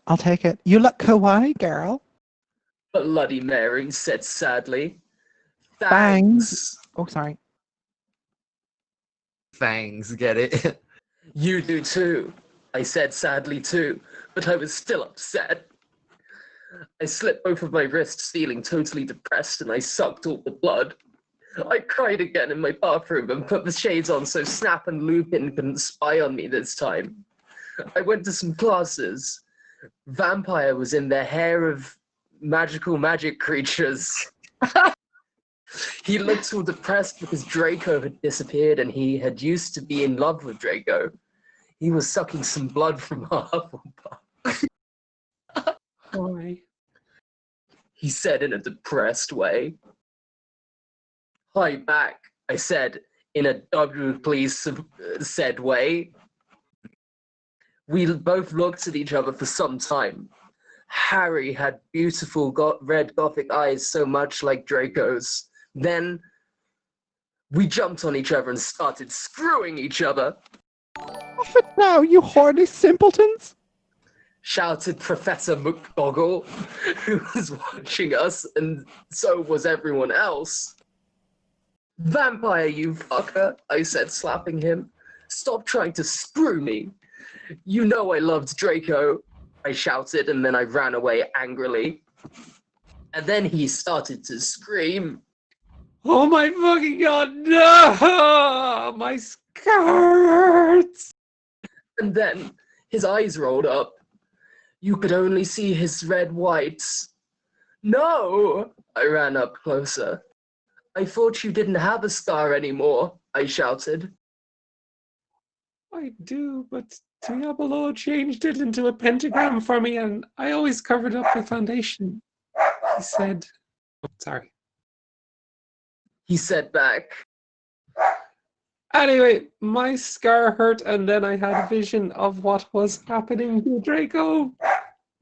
I'll take it. You look kawaii, girl.
Bloody Mary said sadly.
Fangs. Oh, sorry.
Fangs, get it?
You do too. I said sadly too, but I was still upset. I slit both of my wrists, feeling totally depressed, and I sucked all the blood. I cried again in my bathroom and put the shades on so Snap and Lupin couldn't spy on me this time. I went to some classes. Vampire was in their hair of magical magic creatures. He looked all depressed because Draco had disappeared and he had used to be in love with Draco. He was sucking some blood from Hufflepuff.
Why?
He said in a depressed way. Hi back, I said in a doubly said way. We both looked at each other for some time. Harry had beautiful red gothic eyes so much like Draco's. Then we jumped on each other and started screwing each other.
Off it now, you horny simpletons!
Shouted Professor McGoggle, who was watching us, and so was everyone else. Vampire, you fucker, I said, slapping him. Stop trying to screw me. You know I loved Draco, I shouted, and then I ran away angrily. And then he started to scream.
Oh my fucking god, no! My skirts!
And then his eyes rolled up. You could only see his red whites. No! I ran up closer. I thought you didn't have a scar anymore, I shouted.
I do, but Diabolo changed it into a pentagram for me and I always covered up with foundation. He said... Oh, sorry.
He said back.
Anyway, my scar hurt and then I had a vision of what was happening to Draco.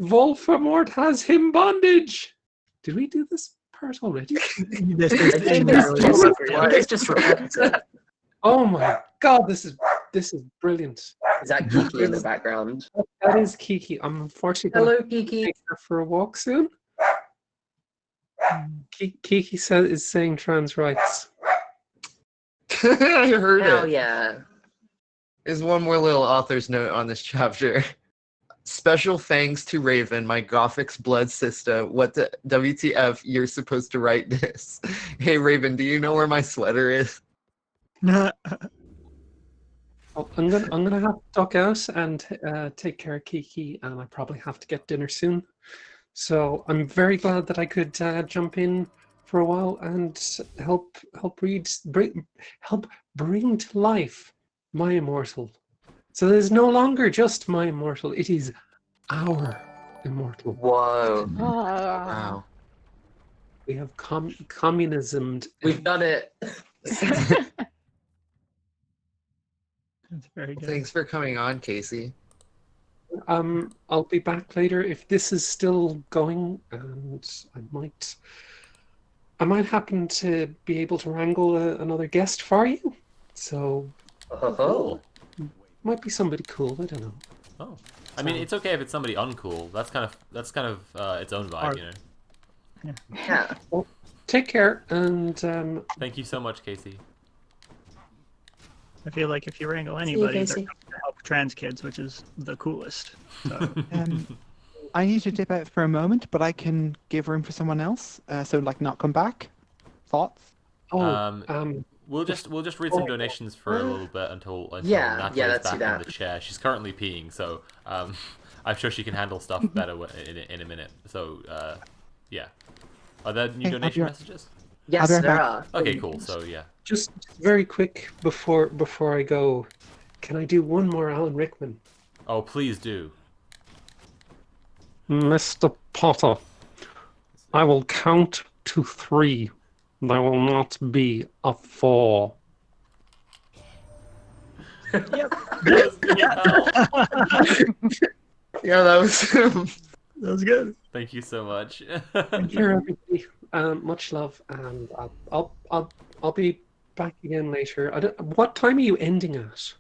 Voldemort has him bondage. Did we do this part already?
This
I think it's just repetitive.
Oh my god, this is brilliant.
Is that Kiki in the background?
That is Kiki. I'm unfortunately
Hello,
gonna
Kiki.
take her for a walk soon. Kiki is saying trans rights.
I heard
Hell
it.
yeah.
There's one more little author's note on this chapter. Special thanks to Raven, my Gothic's blood sister. What the WTF? You're supposed to write this. Hey Raven, do you know where my sweater is?
Oh, I'm gonna have to duck out and take care of Kiki, and I probably have to get dinner soon. So I'm very glad that I could jump in for a while and help bring to life my immortal. So there's no longer just my immortal; it is our immortal.
Whoa!
Wow! We have communismed.
We've done it.
That's very good.
Thanks for coming on, Casey.
I'll be back later if this is still going, and I might happen to be able to wrangle another guest for you. So, might be somebody cool. I don't know.
Oh, I mean, it's okay if it's somebody uncool. That's kind of its own vibe, you know.
Yeah.
Well, take care, and
thank you so much, Casey.
I feel like if you wrangle
you,
anybody, they're
Casey.
coming to help trans kids, which is the coolest. So.
I need to dip out for a moment, but I can give room for someone else. So, like, not come back. Thoughts?
We'll just read some donations for a little bit until
Yeah,
Natalie's
let's do
back in
that.
the chair. She's currently peeing, so I'm sure she can handle stuff better in a minute. So yeah, are there new
Hey,
donation
I'll be right-
messages?
Yes,
I'll be right
there
back.
are.
Okay, cool. So yeah.
just very quick before I go, can I do one more Alan Rickman?
Oh, please do.
Mr. Potter, I will count to 3. There will not be a 4.
Yeah, that was
that was good.
Thank you so much.
Thank you, everybody. Much love, and I'll be back again later. What time are you ending at?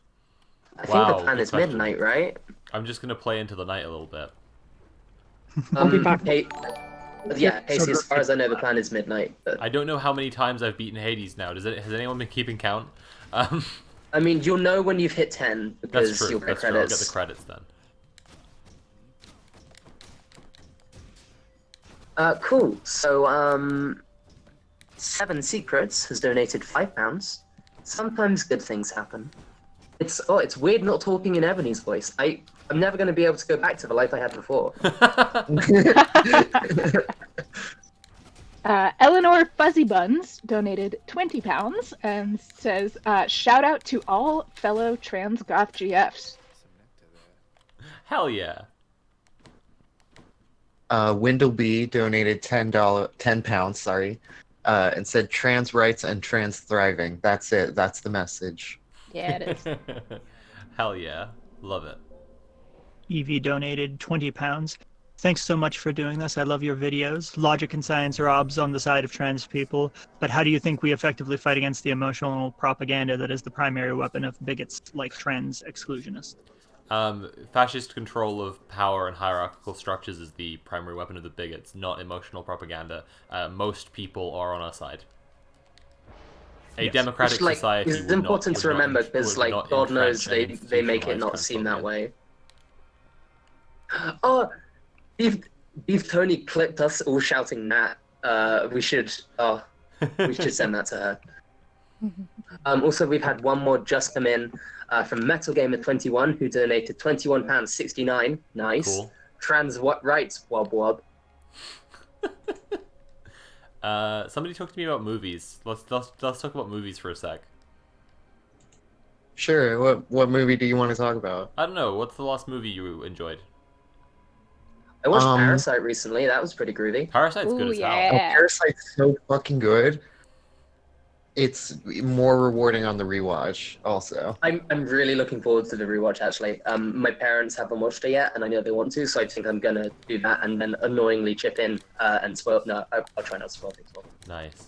I think the plan
good
is
question.
midnight, right?
I'm just gonna play into the night a little bit.
I'll be back.
Hey, yeah, Casey, as far as I know, the plan is midnight. But
I don't know how many times I've beaten Hades now. Has anyone been keeping count?
I mean, you'll know when you've hit 10 because
That's true.
you'll get
That's true. I'll
credits.
get the credits then.
Cool. So, 7 Secrets has donated £5. Sometimes good things happen. It's weird not talking in Ebony's voice. I'm never going to be able to go back to the life I had before.
Eleanor Fuzzy Buns donated £20 and says, shout out to all fellow trans goth GFs.
Hell yeah.
Windleby donated £10, sorry, and said trans rights and trans thriving. That's it. That's the message.
Yeah, it is.
Hell yeah. Love it.
Evie donated £20. Thanks so much for doing this. I love your videos. Logic and science are obs on the side of trans people, but how do you think we effectively fight against the emotional propaganda that is the primary weapon of bigots like trans exclusionists?
Fascist control of power and hierarchical structures is the primary weapon of the bigots, not emotional propaganda. Most people are on our side. A democratic
Which,
society
is
would
important
not,
to
would not
remember
en-
because,
would not
God knows
entrench
they
and
make it
institutionalize
not seem that
transphobia.
way. Oh, if Tony clipped us all shouting that, we should send that to her. Also, we've had one more just come in from Metal Gamer 21 who donated £21.69. Nice.
Cool.
Trans what rights? Wob wob.
Somebody talk to me about movies. Let's talk about movies for a sec.
Sure. What movie do you want to talk about?
I don't know. What's the last movie you enjoyed?
I watched Parasite recently. That was pretty groovy.
Parasite's good as hell.
Oh, Parasite's so fucking good. it's more rewarding on the rewatch also.
I'm really looking forward to the rewatch actually. My parents haven't watched it yet, and I know they want to, so I think I'm gonna do that and then annoyingly chip in and spoil. No, I'll try not to spoil things.
Nice.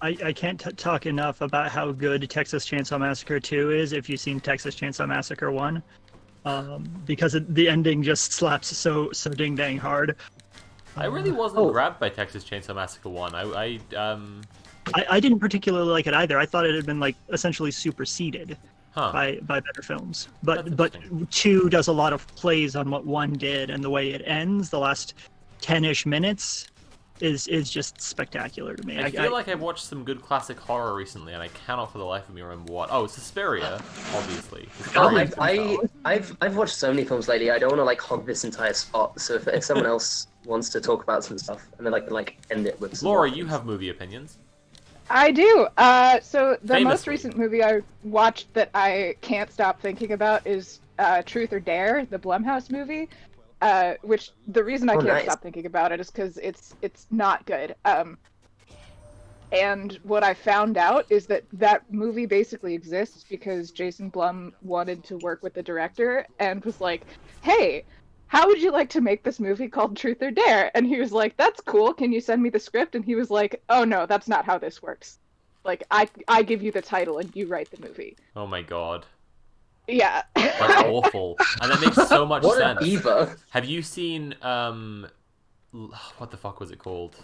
I can't talk enough about how good Texas Chainsaw Massacre 2 is if you've seen Texas Chainsaw Massacre 1. Because the ending just slaps so ding dang hard.
I really wasn't grabbed by Texas Chainsaw Massacre 1.
I didn't particularly like it either. I thought it had been like essentially superseded by better films. But 2 does a lot of plays on what 1 did, and the way it ends, the last 10-ish minutes, is just spectacular to me.
I feel like I've watched some good classic horror recently, and I cannot for the life of me remember what. Oh, Suspiria, obviously.
I've watched so many films lately. I don't want to like hog this entire spot. So if someone else wants to talk about some stuff, and then I can like end it with. Some
Laura, you have movie opinions.
I do. So the
Famously.
most recent movie I watched that I can't stop thinking about is Truth or Dare, the Blumhouse movie. Which the reason I can't stop thinking about it is because it's not good. And what I found out is that movie basically exists because Jason Blum wanted to work with the director and was like, "Hey, how would you like to make this movie called Truth or Dare?" And he was like, "That's cool. Can you send me the script?" And he was like, "Oh no, that's not how this works. Like I give you the title and you write the movie."
Oh my god.
Yeah.
That's awful. And that makes so much
What a
sense.
diva.
Have you seen what the fuck was it called?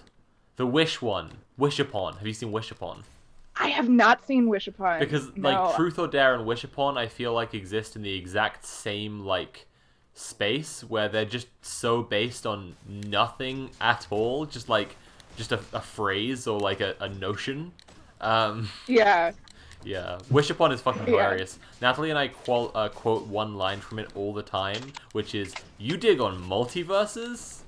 The Wish one. Wish Upon. Have you seen Wish Upon?
I have not seen Wish Upon.
Because like Truth or Dare and Wish Upon I feel like exist in the exact same like space where they're just so based on nothing at all, just a phrase or like a notion.
Yeah.
Yeah, Wish Upon is fucking hilarious. Natalie and I quote one line from it all the time, which is, "You dig on multiverses?"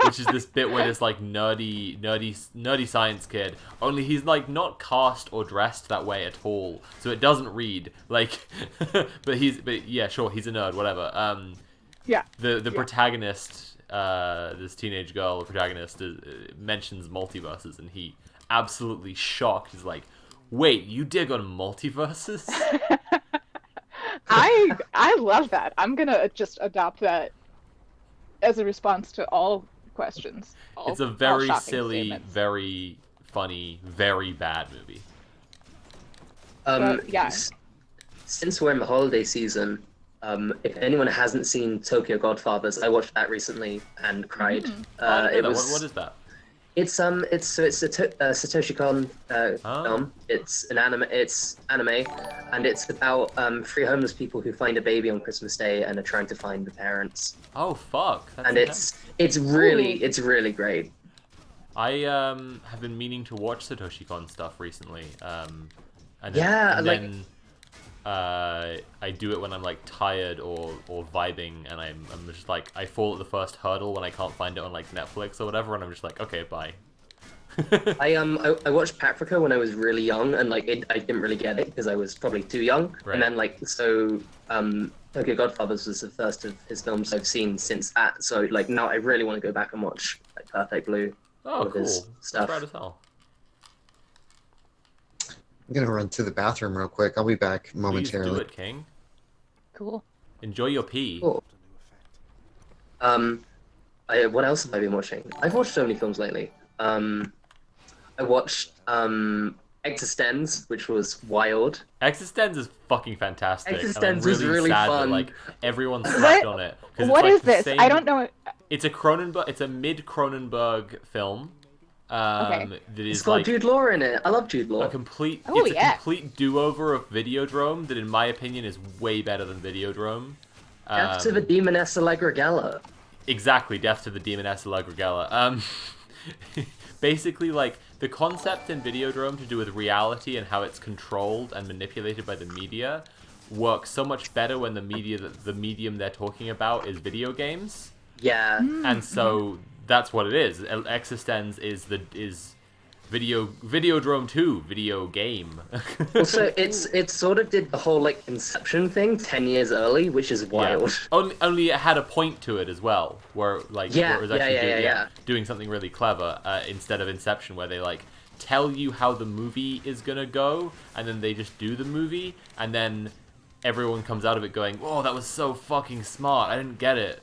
Which is this bit where this like nerdy science kid, only he's like not cast or dressed that way at all, so it doesn't read like, but yeah, sure, he's a nerd, whatever.
Yeah.
The protagonist, this teenage girl, the protagonist, mentions multiverses, and he absolutely shocked. He's like, "Wait, you dig on multiverses?"
I love that. I'm gonna just adopt that as a response to all questions.
It's a very silly, very funny, very bad movie.
Yeah.
Since we're in the holiday season, if anyone hasn't seen Tokyo Godfathers, I watched that recently and cried.
What is that?
It's a Satoshi Kon film. It's anime, and it's about 3 homeless people who find a baby on Christmas Day and are trying to find the parents.
Oh fuck!
And it's really great.
I have been meaning to watch Satoshi Kon stuff recently. I do it when I'm like tired or vibing, and I'm just like, I fall at the first hurdle when I can't find it on like Netflix or whatever, and I'm just like, okay, bye.
I watched Paprika when I was really young, and like I didn't really get it because I was probably too young.
Right.
And then Tokyo Godfathers was the first of his films I've seen since that. So like now I really want to go back and watch like Perfect Blue.
Oh,
of
cool.
his stuff.
Proud as hell.
I'm gonna run to the bathroom real quick. I'll be back momentarily.
Please do it, King.
Cool.
Enjoy your pee.
Cool. What else have I been watching? I've watched so many films lately. I watched Existenz, which was wild.
Existenz is fucking fantastic.
Existenz was really
sad
fun.
That, like everyone slept on it.
What is this? I don't know.
It's a Cronenberg. It's a mid Cronenberg film.
Okay.
That is
It's got
like
Jude Law in it. I love Jude Law.
a complete complete do-over of Videodrome that, in my opinion, is way better than Videodrome.
Death to the Demoness Allegra Gala.
Exactly, Death to the Demoness Allegra Gala. Basically, like, the concept in Videodrome to do with reality and how it's controlled and manipulated by the media works so much better when the medium they're talking about is video games.
Yeah.
And so that's what it is. Existenz is Videodrome 2 video game.
Also, it sort of did the whole like Inception thing 10 years early, which is wild.
Yeah. Only it had a point to it as well, where like where it was actually doing something really clever instead of Inception, where they like tell you how the movie is gonna go, and then they just do the movie, and then everyone comes out of it going, "Whoa, that was so fucking smart! I didn't get it."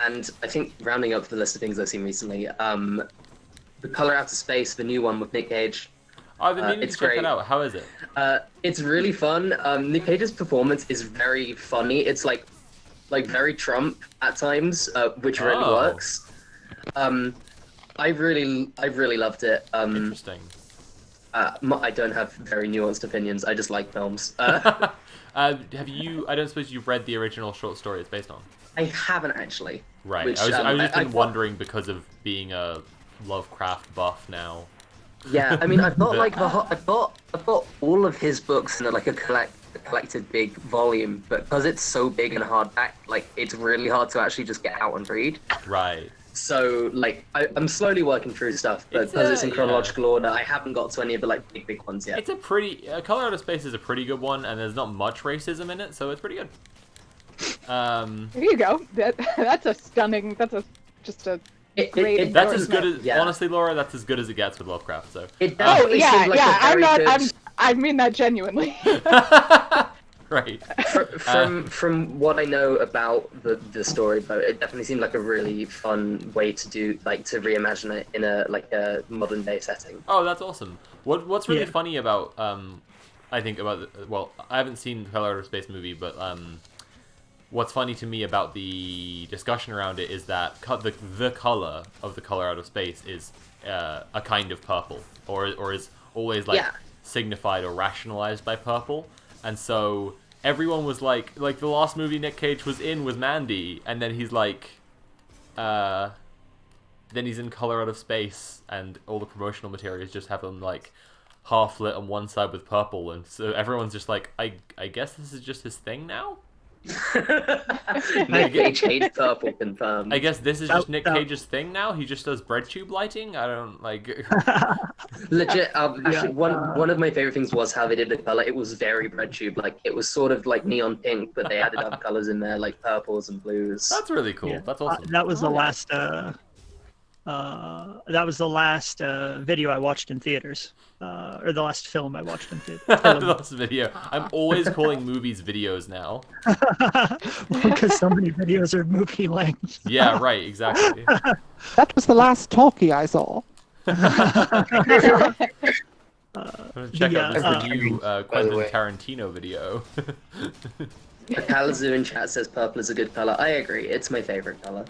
And I think rounding up the list of things I've seen recently, The Color Out of Space, the new one with Nick Cage.
I've been meaning
it's
to check
great.
that out. How is it?
It's really fun. Nick Cage's performance is very funny. It's like very Trump at times, which really works. I really loved it.
Interesting.
I don't have very nuanced opinions. I just like films.
Have you? I don't suppose you've read the original short story it's based on.
I haven't actually.
Right.
Which,
I was just been
I-
wondering because of being a Lovecraft buff now.
Yeah, I mean, I've got like I've got all of his books in like a collected big volume, but because it's so big and hardback, like it's really hard to actually just get out and read.
Right.
So like I'm slowly working through stuff, but because it's in chronological order, I haven't got to any of the like big ones yet.
It's a pretty Color Out of Space is a pretty good one, and there's not much racism in it, so it's pretty good.
There you go. That's a stunning. That's just a great.
That's as good as
Yeah.
honestly, Laura. That's as good as it gets with Lovecraft. So.
It
Oh
definitely
yeah,
seemed like
yeah.
a
I'm
very
not.
good-
I mean that genuinely.
Right.
From what I know about the story, though, it definitely seemed like a really fun way to do to reimagine it in a modern day setting.
Oh, that's awesome. What's really
Yeah.
funny about I think about I haven't seen the Color Out of Space movie, but what's funny to me about the discussion around it is that the color of the Color Out of Space is a kind of purple, or is always like signified or rationalized by purple, and so everyone was like the last movie Nick Cage was in was Mandy, and then he's like then he's in Color Out of Space, and all the promotional materials just have him like half lit on one side with purple, and so everyone's just like, I guess this is just his thing now.
Nick Cage hates purple, confirmed.
I guess this is just Nick Cage's thing now. He just does bread tube lighting. I don't like.
Legit. Actually, one of my favorite things was how they did the color. It was very bread tube. Like it was sort of like neon pink, but they added other colors in there, like purples and blues.
That's really cool.
Yeah.
That's awesome.
That was the last. That was the last video I watched in theaters, or the last film I watched in theaters.
The last video. I'm always calling movies videos now.
Because so many videos are movie length.
Yeah, right. Exactly.
That was the last talkie I saw.
I'm gonna check out this new Quentin Tarantino video.
Kalazu in chat says purple is a good color. I agree. It's my favorite color.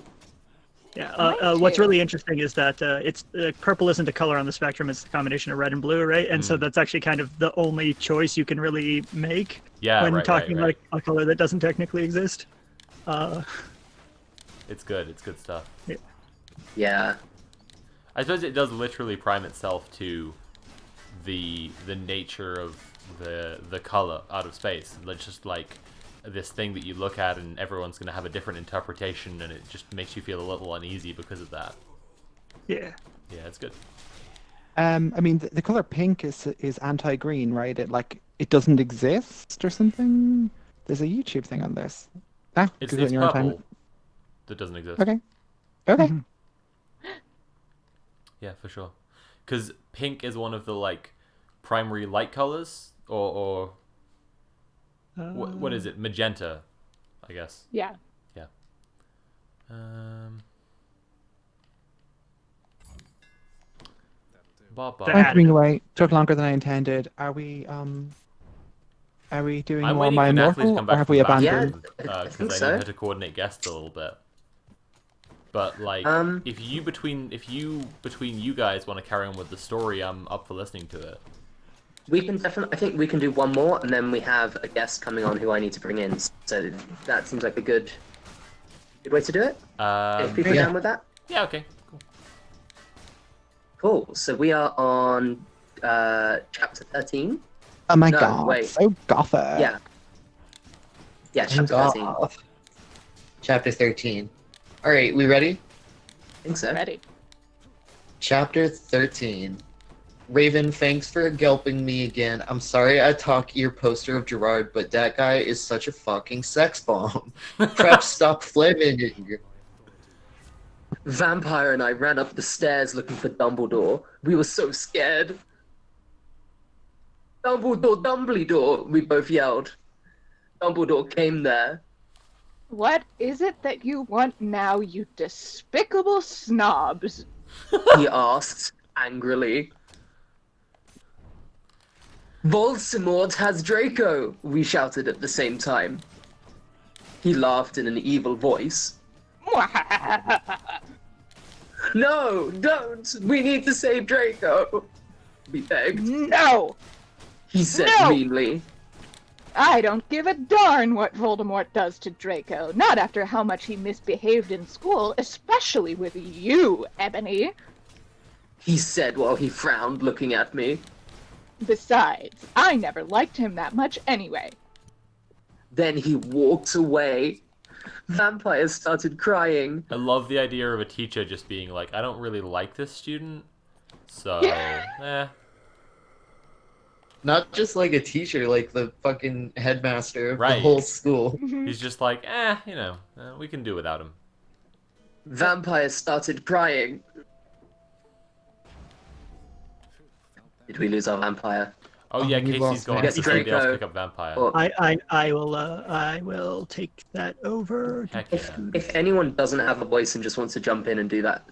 Yeah. What's really interesting is that it's purple isn't a color on the spectrum; it's a combination of red and blue, right? And so that's actually kind of the only choice you can really make when talking like a color that doesn't technically exist.
It's good. It's good stuff.
Yeah.
I suppose it does literally prime itself to the nature of the color out of space. It's just like this thing that you look at and everyone's going to have a different interpretation, and it just makes you feel a little uneasy because of that.
Yeah.
Yeah, it's good.
I mean, the color pink is anti-green, right? It doesn't exist or something. There's a YouTube thing on this.
It's
Google it in your own time.
purple that doesn't exist.
Okay. Okay.
Yeah, for sure. Because pink is one of the like primary light colors, or what is it? Magenta, I guess.
Yeah.
Yeah.
Thanks for being away. Took longer than I intended. Are we doing
I'm
more
waiting
My
for Natalie to
Immortal,
come
or
back
have
from
we
the bathroom,
abandoned?
because I need her to coordinate guests a little bit. But like, if you between you guys want to carry on with the story, I'm up for listening to it.
We can definitely. I think we can do one more, and then we have a guest coming on who I need to bring in. So that seems like a good way to do it. If people are down with that.
Yeah. Okay.
Cool. So we are on chapter 13.
Oh my
No,
god,
wait.
so gothic.
Yeah. Yeah, chapter 13.
Chapter 13. Alright, we ready?
I think so.
Ready.
Chapter 13. Raven, thanks for gulping me again. I'm sorry I talk your poster of Gerard, but that guy is such a fucking sex bomb. Prep, stop flaming.
Vampire and I ran up the stairs looking for Dumbledore. We were so scared. Dumbledore, Dumbledore, we both yelled. Dumbledore came there.
What is it that you want now, you despicable snobs?
He asked, angrily. Voldemort has Draco, we shouted at the same time. He laughed in an evil voice. No, don't! We need to save Draco! We begged.
No!
He said
No!
meanly.
I don't give a darn what Voldemort does to Draco, not after how much he misbehaved in school, especially with you, Ebony.
He said while he frowned, looking at me.
Besides, I never liked him that much anyway.
Then he walked away. Vampire started crying.
I love the idea of a teacher just being like, I don't really like this student, so,
Not just like a teacher, like the fucking headmaster of the
Right.
whole school.
He's just like, we can do without him.
Vampire started crying. Did we lose our vampire?
Oh yeah,
we
Casey's
lost
going
Get
to somebody else
Draco.
pick up Vampire.
Or
I will take that over.
Heck yeah.
if anyone doesn't have a voice and just wants to jump in and do that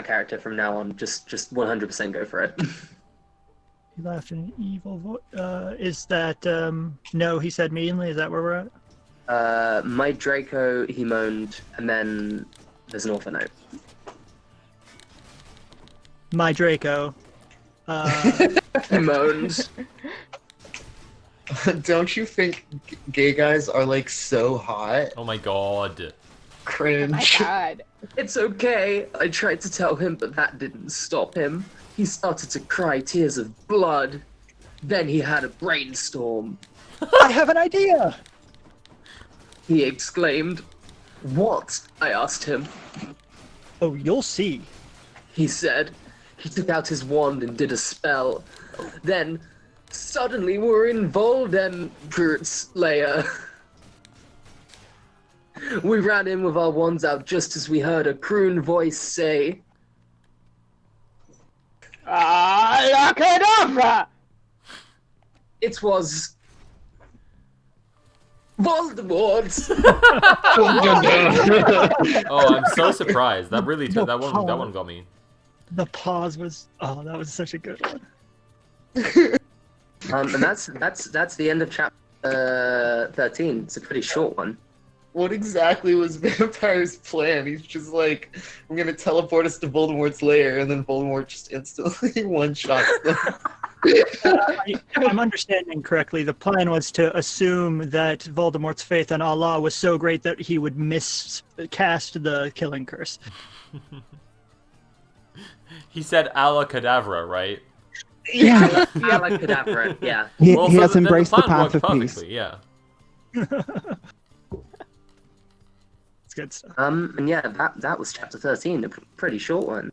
character from now on, just 100% go for it.
He laughed in an evil voice. Is that no? He said meanly. Is that where we're at?
My Draco, he moaned, and then there's an author note.
My Draco.
He moaned.
Don't you think gay guys are like so hot?
Oh my god.
Oh my
Cringe.
god.
It's okay. I tried to tell him, but that didn't stop him. He started to cry tears of blood. Then he had a brainstorm.
I have an idea.
He exclaimed. What? I asked him.
Oh, you'll see.
He said. He took out his wand and did a spell. Then, suddenly we're in Voldemort's lair. We ran in with our wands out just as we heard a croon voice say,
Alakadabra!
it was Voldemort.
Oh, I'm so surprised. That really that one got me.
The pause was that was such a good one.
And that's the end of chapter 13. It's a pretty short one.
What exactly was Vampire's plan? He's just like, I'm gonna teleport us to Voldemort's lair, and then Voldemort just instantly one-shots them.
If I'm understanding correctly, the plan was to assume that Voldemort's faith in Allah was so great that he would miscast the killing curse.
He said Alacadabra, right?
Yeah. Alakadabra, yeah.
He
so
has
then
embraced the
plan
path
worked
of peace.
perfectly, yeah.
It's good stuff.
And yeah, that was chapter 13, a pretty short one.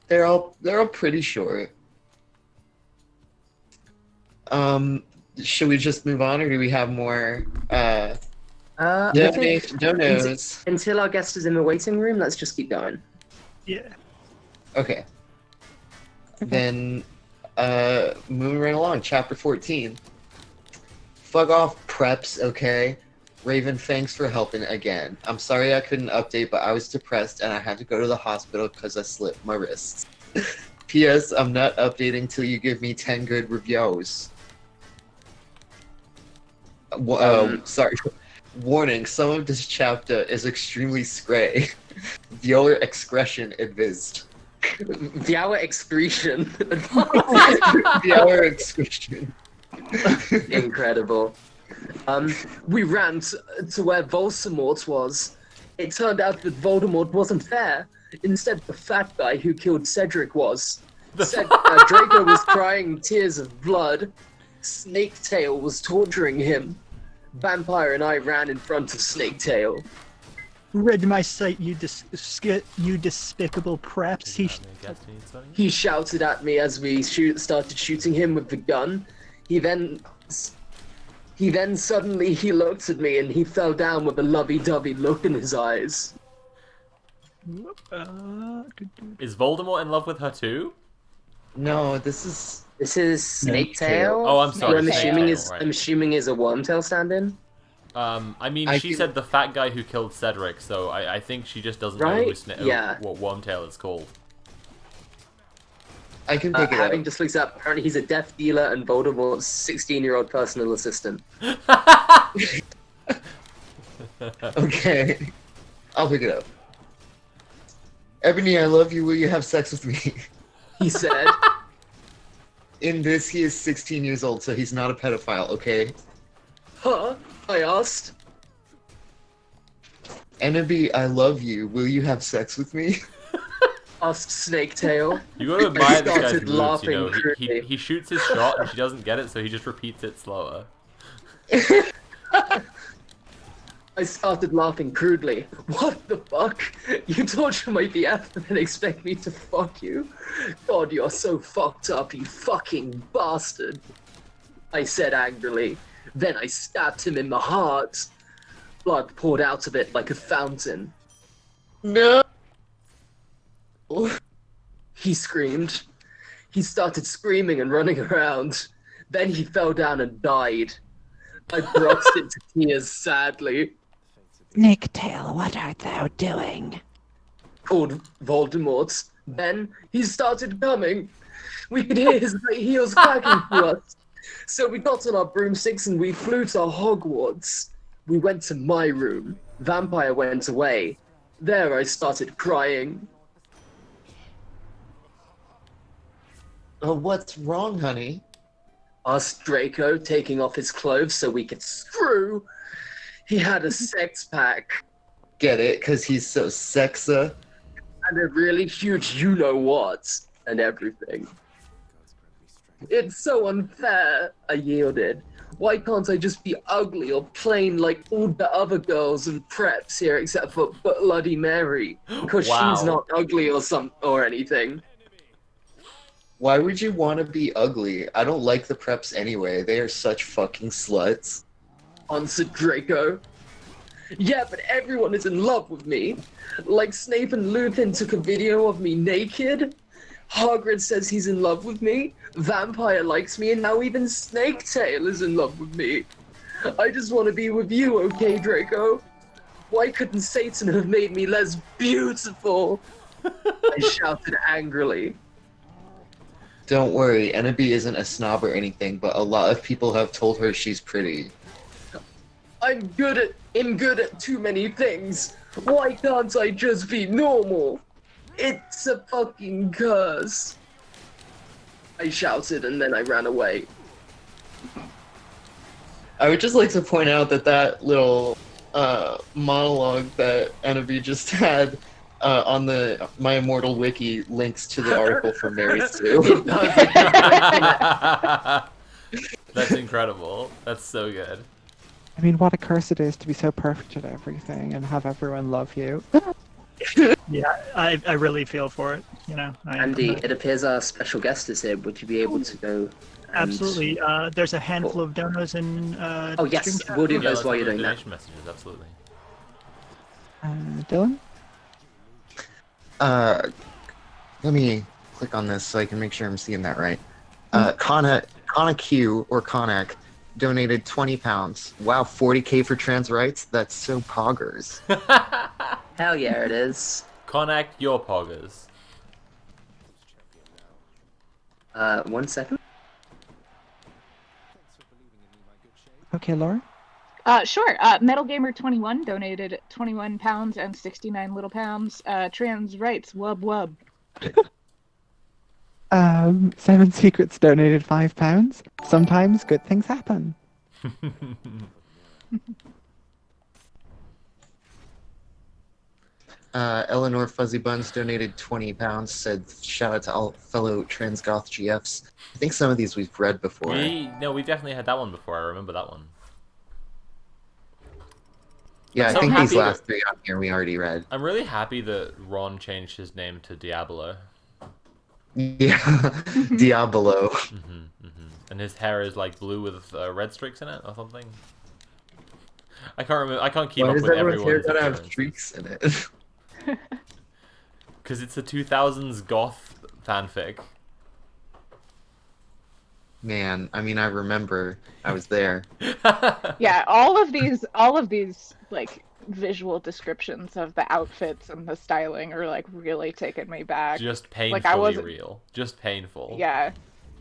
They're all pretty short. Should we just move on, or do we have more?
I think
Donos.
until our guest is in the waiting room, let's just keep going.
Yeah.
Okay. Then, moving right along, chapter 14. Fuck off, preps, okay? Raven, thanks for helping again. I'm sorry I couldn't update, but I was depressed and I had to go to the hospital because I slipped my wrists. P.S. I'm not updating till you give me 10 good reviews. Sorry. Warning, some of this chapter is extremely scray. Viewer excretion advised.
Viewer excretion.
Viewer excretion.
Incredible. We ran to where Voldemort was. It turned out that Voldemort wasn't there. Instead, the fat guy who killed Cedric was. Draco was crying tears of blood. Snaketail was torturing him. Vampire and I ran in front of Snaketail.
Rid my sight, you despicable preps.
He shouted at me as we started shooting him with the gun. He then suddenly he looked at me and he fell down with a lovey-dovey look in his eyes.
Is Voldemort in love with her too?
No, this is
Snaketail.
Oh, I'm sorry.
Who I'm assuming
Snaketail,
is
right.
I'm assuming is a Wormtail stand-in.
I mean, she said the fat guy who killed Cedric, so I think she just doesn't know
Right?
who
Yeah.
what Wormtail is called.
I can pick it
Having
up.
just looked up, apparently he's a death dealer and Voldemort's 16-year-old personal assistant.
Okay. I'll pick it up. Ebony, I love you. Will you have sex with me?
He said.
In this, he is 16 years old, so he's not a pedophile, okay?
Huh? I asked.
Enemy, I love you. Will you have sex with me?
Asked Snaketail.
You gotta admire this guy's
started
moves, you
laughing
know.
crudely.
He shoots his shot and she doesn't get it, so he just repeats it slower.
I started laughing crudely. What the fuck? You torture my BF and then expect me to fuck you? God, you're so fucked up, you fucking bastard. I said angrily. Then I stabbed him in the heart. Blood poured out of it like a fountain.
No!
He screamed. He started screaming and running around. Then he fell down and died. I burst into tears sadly.
Snaketail, what art thou doing?
Called Voldemort. Then he started coming. We could hear his great heels clacking to us. So we got on our broomsticks and we flew to Hogwarts. We went to my room. Vampire went away. There I started crying.
Oh, what's wrong, honey?
Asked Draco, taking off his clothes so we could screw. He had a sex pack.
Get it? Because he's so sexa.
And a really huge you-know-what. And everything. It's so unfair, I yielded. Why can't I just be ugly or plain like all the other girls and preps here except for Bloody Mary? Because
Wow.
she's not ugly or anything.
Why would you want to be ugly? I don't like the preps anyway. They are such fucking sluts.
Answered Draco. Yeah, but everyone is in love with me. Like Snape and Lupin took a video of me naked. Hagrid says he's in love with me. Vampire likes me, and now even Snaketail is in love with me. I just want to be with you, okay, Draco? Why couldn't Satan have made me less beautiful? I shouted angrily.
Don't worry, Enemy isn't a snob or anything, but a lot of people have told her she's pretty.
I'm good at too many things. Why can't I just be normal? It's a fucking curse. I shouted and then I ran away.
I would just like to point out that that little monologue that Enemy just had on the My Immortal Wiki links to the article from Mary Sue.
That's incredible. That's so good.
I mean, what a curse it is to be so perfect at everything and have everyone love you.
Yeah, I really feel for it. You know,
Andy, it appears our special guest is here. Would you be able to go?
Absolutely. There's a handful of donos in.
Oh yes,
stream chat.
we'll do
Yeah,
those while you're doing that.
donation messages, absolutely.
Dylan?
Let me click on this so I can make sure I'm seeing that right. Conna Q or Konak donated £20. Wow, 40k for trans rights? That's so poggers.
Hell yeah, it is.
Konak, your poggers.
1 second.
Okay, Laura?
Sure. Metal Gamer 21 donated £21 and 69 little pounds. Trans rights, wub wub.
Seven Secrets donated £5. Sometimes good things happen.
Eleanor Fuzzy Buns donated £20, said shout out to all fellow trans goth GFs. I think some of these we've read before.
We definitely had that one before. I remember that one.
Yeah,
I'm
I
so
think these
happy
last three on here we already read.
I'm really happy that Ron changed his name to Diablo.
Yeah, Diablo.
And his hair is like blue with red streaks in it or something. I can't remember. I can't keep
Why
up
does
with
everyone's hair
everyone's
gotta have
appearance.
streaks in it?
Because it's a 2000s goth fanfic.
Man, I mean, I remember. I was there.
Yeah, all of these like visual descriptions of the outfits and the styling are like really taking me back.
Just
Like
painfully
I wasn't.
real. Just painful.
Yeah.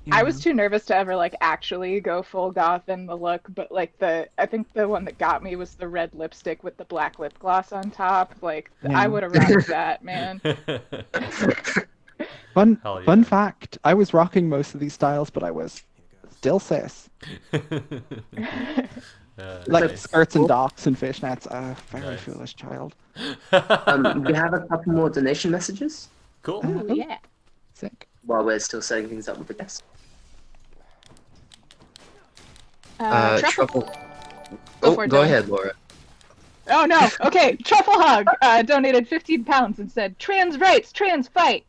I was too nervous to ever like actually go full goth in the look, but like I think the one that got me was the red lipstick with the black lip gloss on top. Like
Yeah.
I would have rocked that, man.
Fun fact, I was rocking most of these styles, but I was still cis. Like
Nice.
skirts and docks and fishnets. Very
Nice.
foolish child.
We have a couple more donation messages
Cool.
Ooh, yeah.
Sick.
while we're still setting things up with the guests.
Truffle.
Oh,
for it,
go
Dylan.
ahead, Laura.
Oh no. Okay, Truffle Hug donated 15 pounds and said, "Trans rights, trans fight."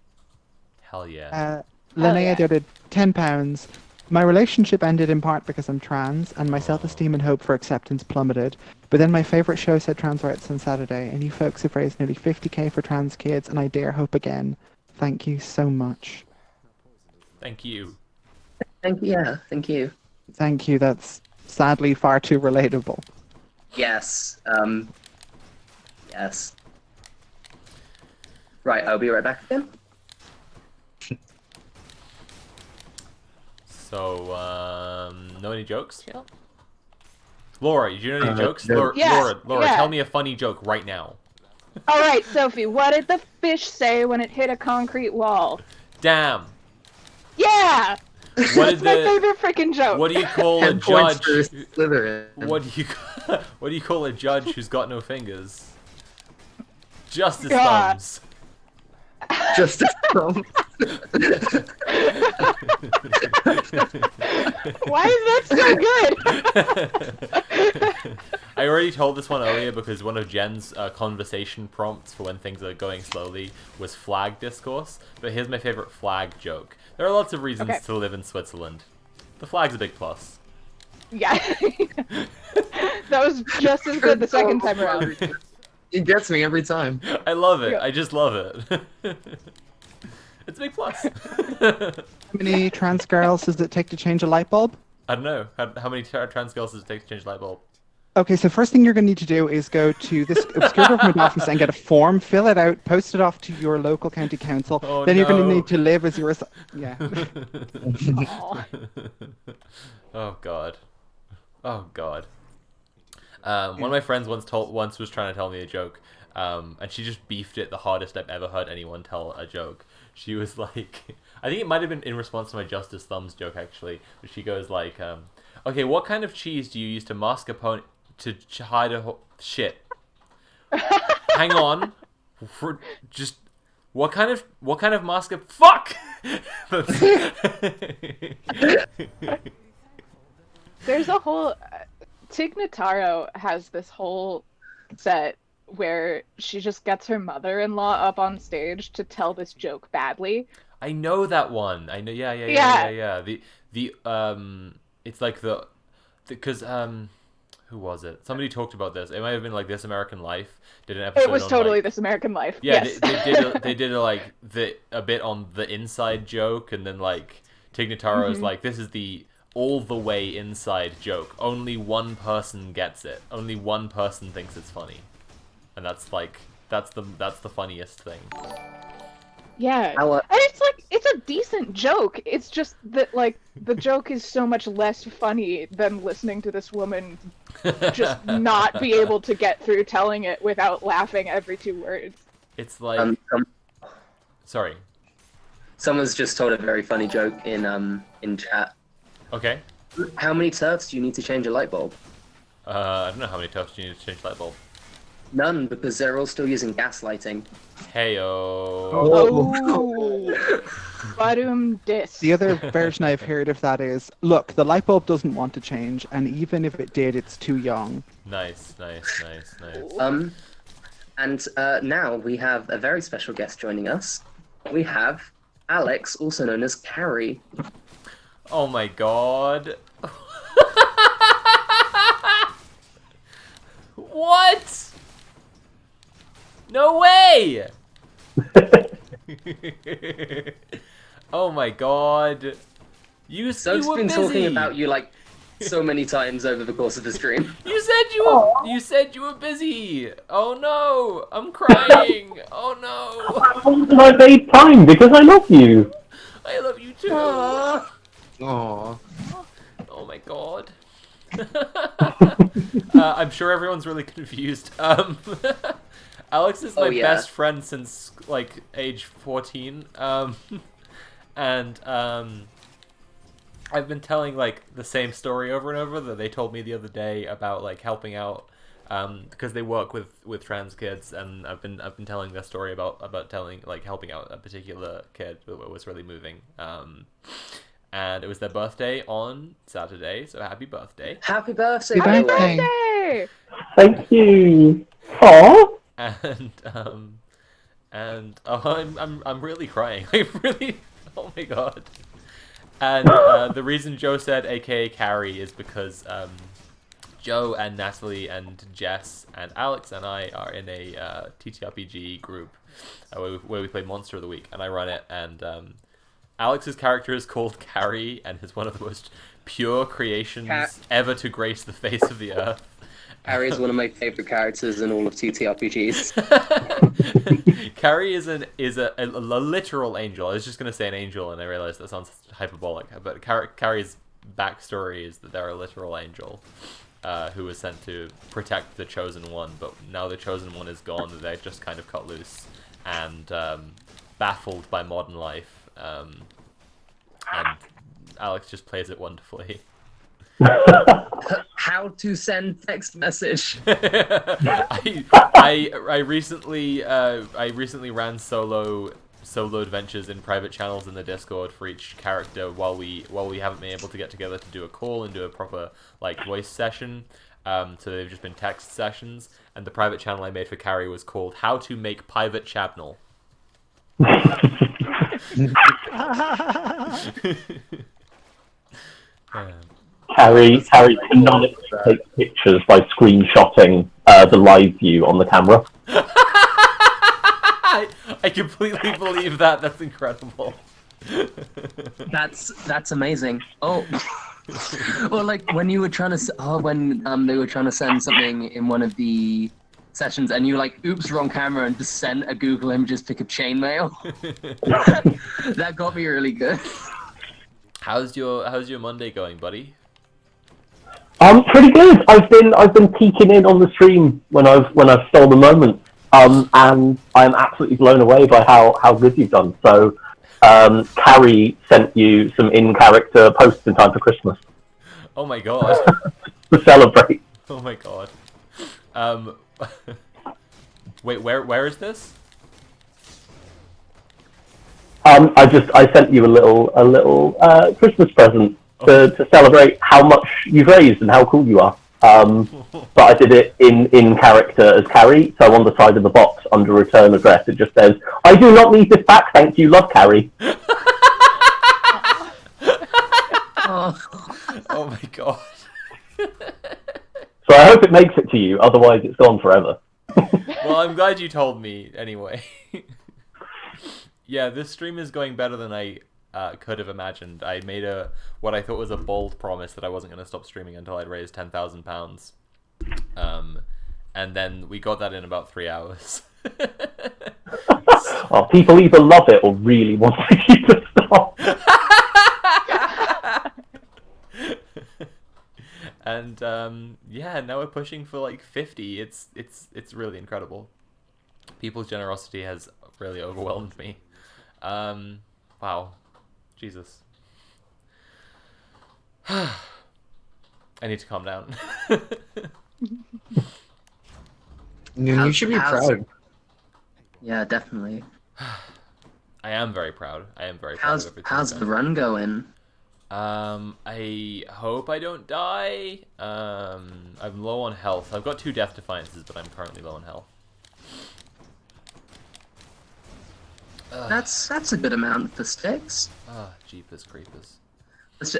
Hell yeah.
Linnea
yeah.
donated £10. My relationship ended in part because I'm trans, and my self-esteem and hope for acceptance plummeted. But then my favourite show said trans rights on Saturday, and you folks have raised nearly 50k for trans kids, and I dare hope again. Thank you so much.
Thank you.
Thank you.
Thank you. That's sadly far too relatable.
Yes. Yes. Right, I'll be right back again.
So, know any jokes? Laura, do you know any jokes?
no.
Laura,
Yeah.
tell me a funny joke right now.
All right, Sophie. What did the fish say when it hit a concrete wall?
Damn.
Yeah.
What
That's my favorite freaking joke.
What do you call a
10 points
judge?
for Slytherin.
What do you call a judge who's got no fingers? Justice
God.
thumbs.
Justice thumbs.
Why is that so good?
I already told this one earlier because one of Jen's conversation prompts for when things are going slowly was flag discourse. But here's my favorite flag joke. There are lots of reasons
Okay.
to live in Switzerland. The flag's a big plus.
Yeah. That was just as good the second time around.
It gets me every time.
I love it.
Yeah.
I just love it. It's a big plus.
How many trans girls does it take to change a light bulb?
I don't know. How many trans girls does it take to change a light bulb?
Okay, so first thing you're going to need to do is go to this obscure government office and get a form, fill it out, post it off to your local county council.
Oh,
then you're going
no.
to need to live as your... Yeah.
Oh god. Oh god. One of my friends once was trying to tell me a joke, and she just beefed it the hardest I've ever heard anyone tell a joke. She was like, I think it might have been in response to my Justice Thumbs joke actually, but she goes like, okay, what kind of cheese do you use to mask a pony to hide a shit? Hang on, just what kind of mask a fuck?
There's a whole Tig Notaro has this whole set where she just gets her mother-in-law up on stage to tell this joke badly.
I know that one. I know. Yeah. The it's like because who was it? Somebody talked about this. It might have been like This American Life did an episode.
It was
on,
totally
like,
This American Life.
Yeah,
Yes.
they did a bit on the inside joke, and then like Tig Notaro's like, this is the all the way inside joke. Only one person gets it. Only one person thinks it's funny, and that's the funniest thing.
Yeah. And it's a decent joke. It's just that like the joke is so much less funny than listening to this woman just not be able to get through telling it without laughing every 2 words.
It's like sorry.
Someone's just told a very funny joke in chat.
Okay.
How many turfs do you need to change a light bulb?
I don't know how many turfs you need to change light bulb.
None, because they're all still using gas lighting.
Heyo.
Oh. Dis.
The other version I've heard of that is, look, the light bulb doesn't want to change, and even if it did, it's too young.
Nice.
And now we have a very special guest joining us. We have Alex, also known as Carrie.
Oh my god. What? No way! Oh my god. You
Soak's
were
been
busy.
talking about you like so many times over the course of the stream.
You said you were busy. Oh no, I'm crying. Oh no.
And I made time because I love you.
I love you too.
Aww.
Oh my god. I'm sure everyone's really confused. Alex is my best friend since like age 14. And I've been telling like the same story over and over that they told me the other day about like helping out because they work with trans kids, and I've been telling their story about telling like helping out a particular kid that was really moving. And it was their birthday on Saturday, so happy birthday.
Happy birthday!
Happy
by the way.
birthday!
Thank you. Aww.
And I'm really crying. I really, oh my god. And the reason Joe said AKA Carrie is because Joe and Natalie and Jess and Alex and I are in a TTRPG group where we play Monster of the Week, and I run it, and Alex's character is called Carrie and is one of the most pure creations ever to grace the face of the earth.
Carrie is one of my favorite characters in all of TTRPGs.
Carrie is a literal angel. I was just gonna say an angel, and I realized that sounds hyperbolic. But Carrie's backstory is that they're a literal angel who was sent to protect the Chosen One. But now the Chosen One is gone, they're just kind of cut loose and baffled by modern life. And Alex just plays it wonderfully.
How to send text message.
I recently ran solo adventures in private channels in the Discord for each character while we haven't been able to get together to do a call and do a proper like voice session. So they've just been text sessions, and the private channel I made for Carrie was called How to Make Private Chabnel.
Harry canonically takes pictures by screenshotting the live view on the camera.
I completely believe that. That's incredible.
That's amazing. Oh, or like when you were trying to when they were trying to send something in one of the sessions, and you like, oops, wrong camera, and just sent a Google Images pick of chainmail. That got me really good.
How's your Monday going, buddy?
Pretty good. I've been peeking in on the stream when I've stole the moment. And I'm absolutely blown away by how good you've done. So, Carrie sent you some in-character posts in time for Christmas.
Oh my god.
To celebrate.
Oh my god. Wait, where is this?
I sent you a little Christmas present to celebrate how much you've raised and how cool you are. But I did it in character as Carrie, so on the side of the box under return address it just says, "I do not need this back, thank you, love, Carrie."
Oh my god.
So I hope it makes it to you, otherwise it's gone forever.
Well, I'm glad you told me anyway. Yeah, this stream is going better than I could have imagined. I made what I thought was a bold promise that I wasn't going to stop streaming until I'd raised £10,000. And then we got that in about 3 hours.
Oh, people either love it or really want to keep it stop.
And yeah, now we're pushing for like 50. It's really incredible. People's generosity has really overwhelmed me. Wow. Jesus. I need to calm down.
You should be proud.
Yeah, definitely.
I am very proud. I am very proud of everything.
How's the run going?
I hope I don't die. I'm low on health. I've got 2 death defiances, but I'm currently low on health.
That's a good amount for sticks.
Ah, jeepers creepers.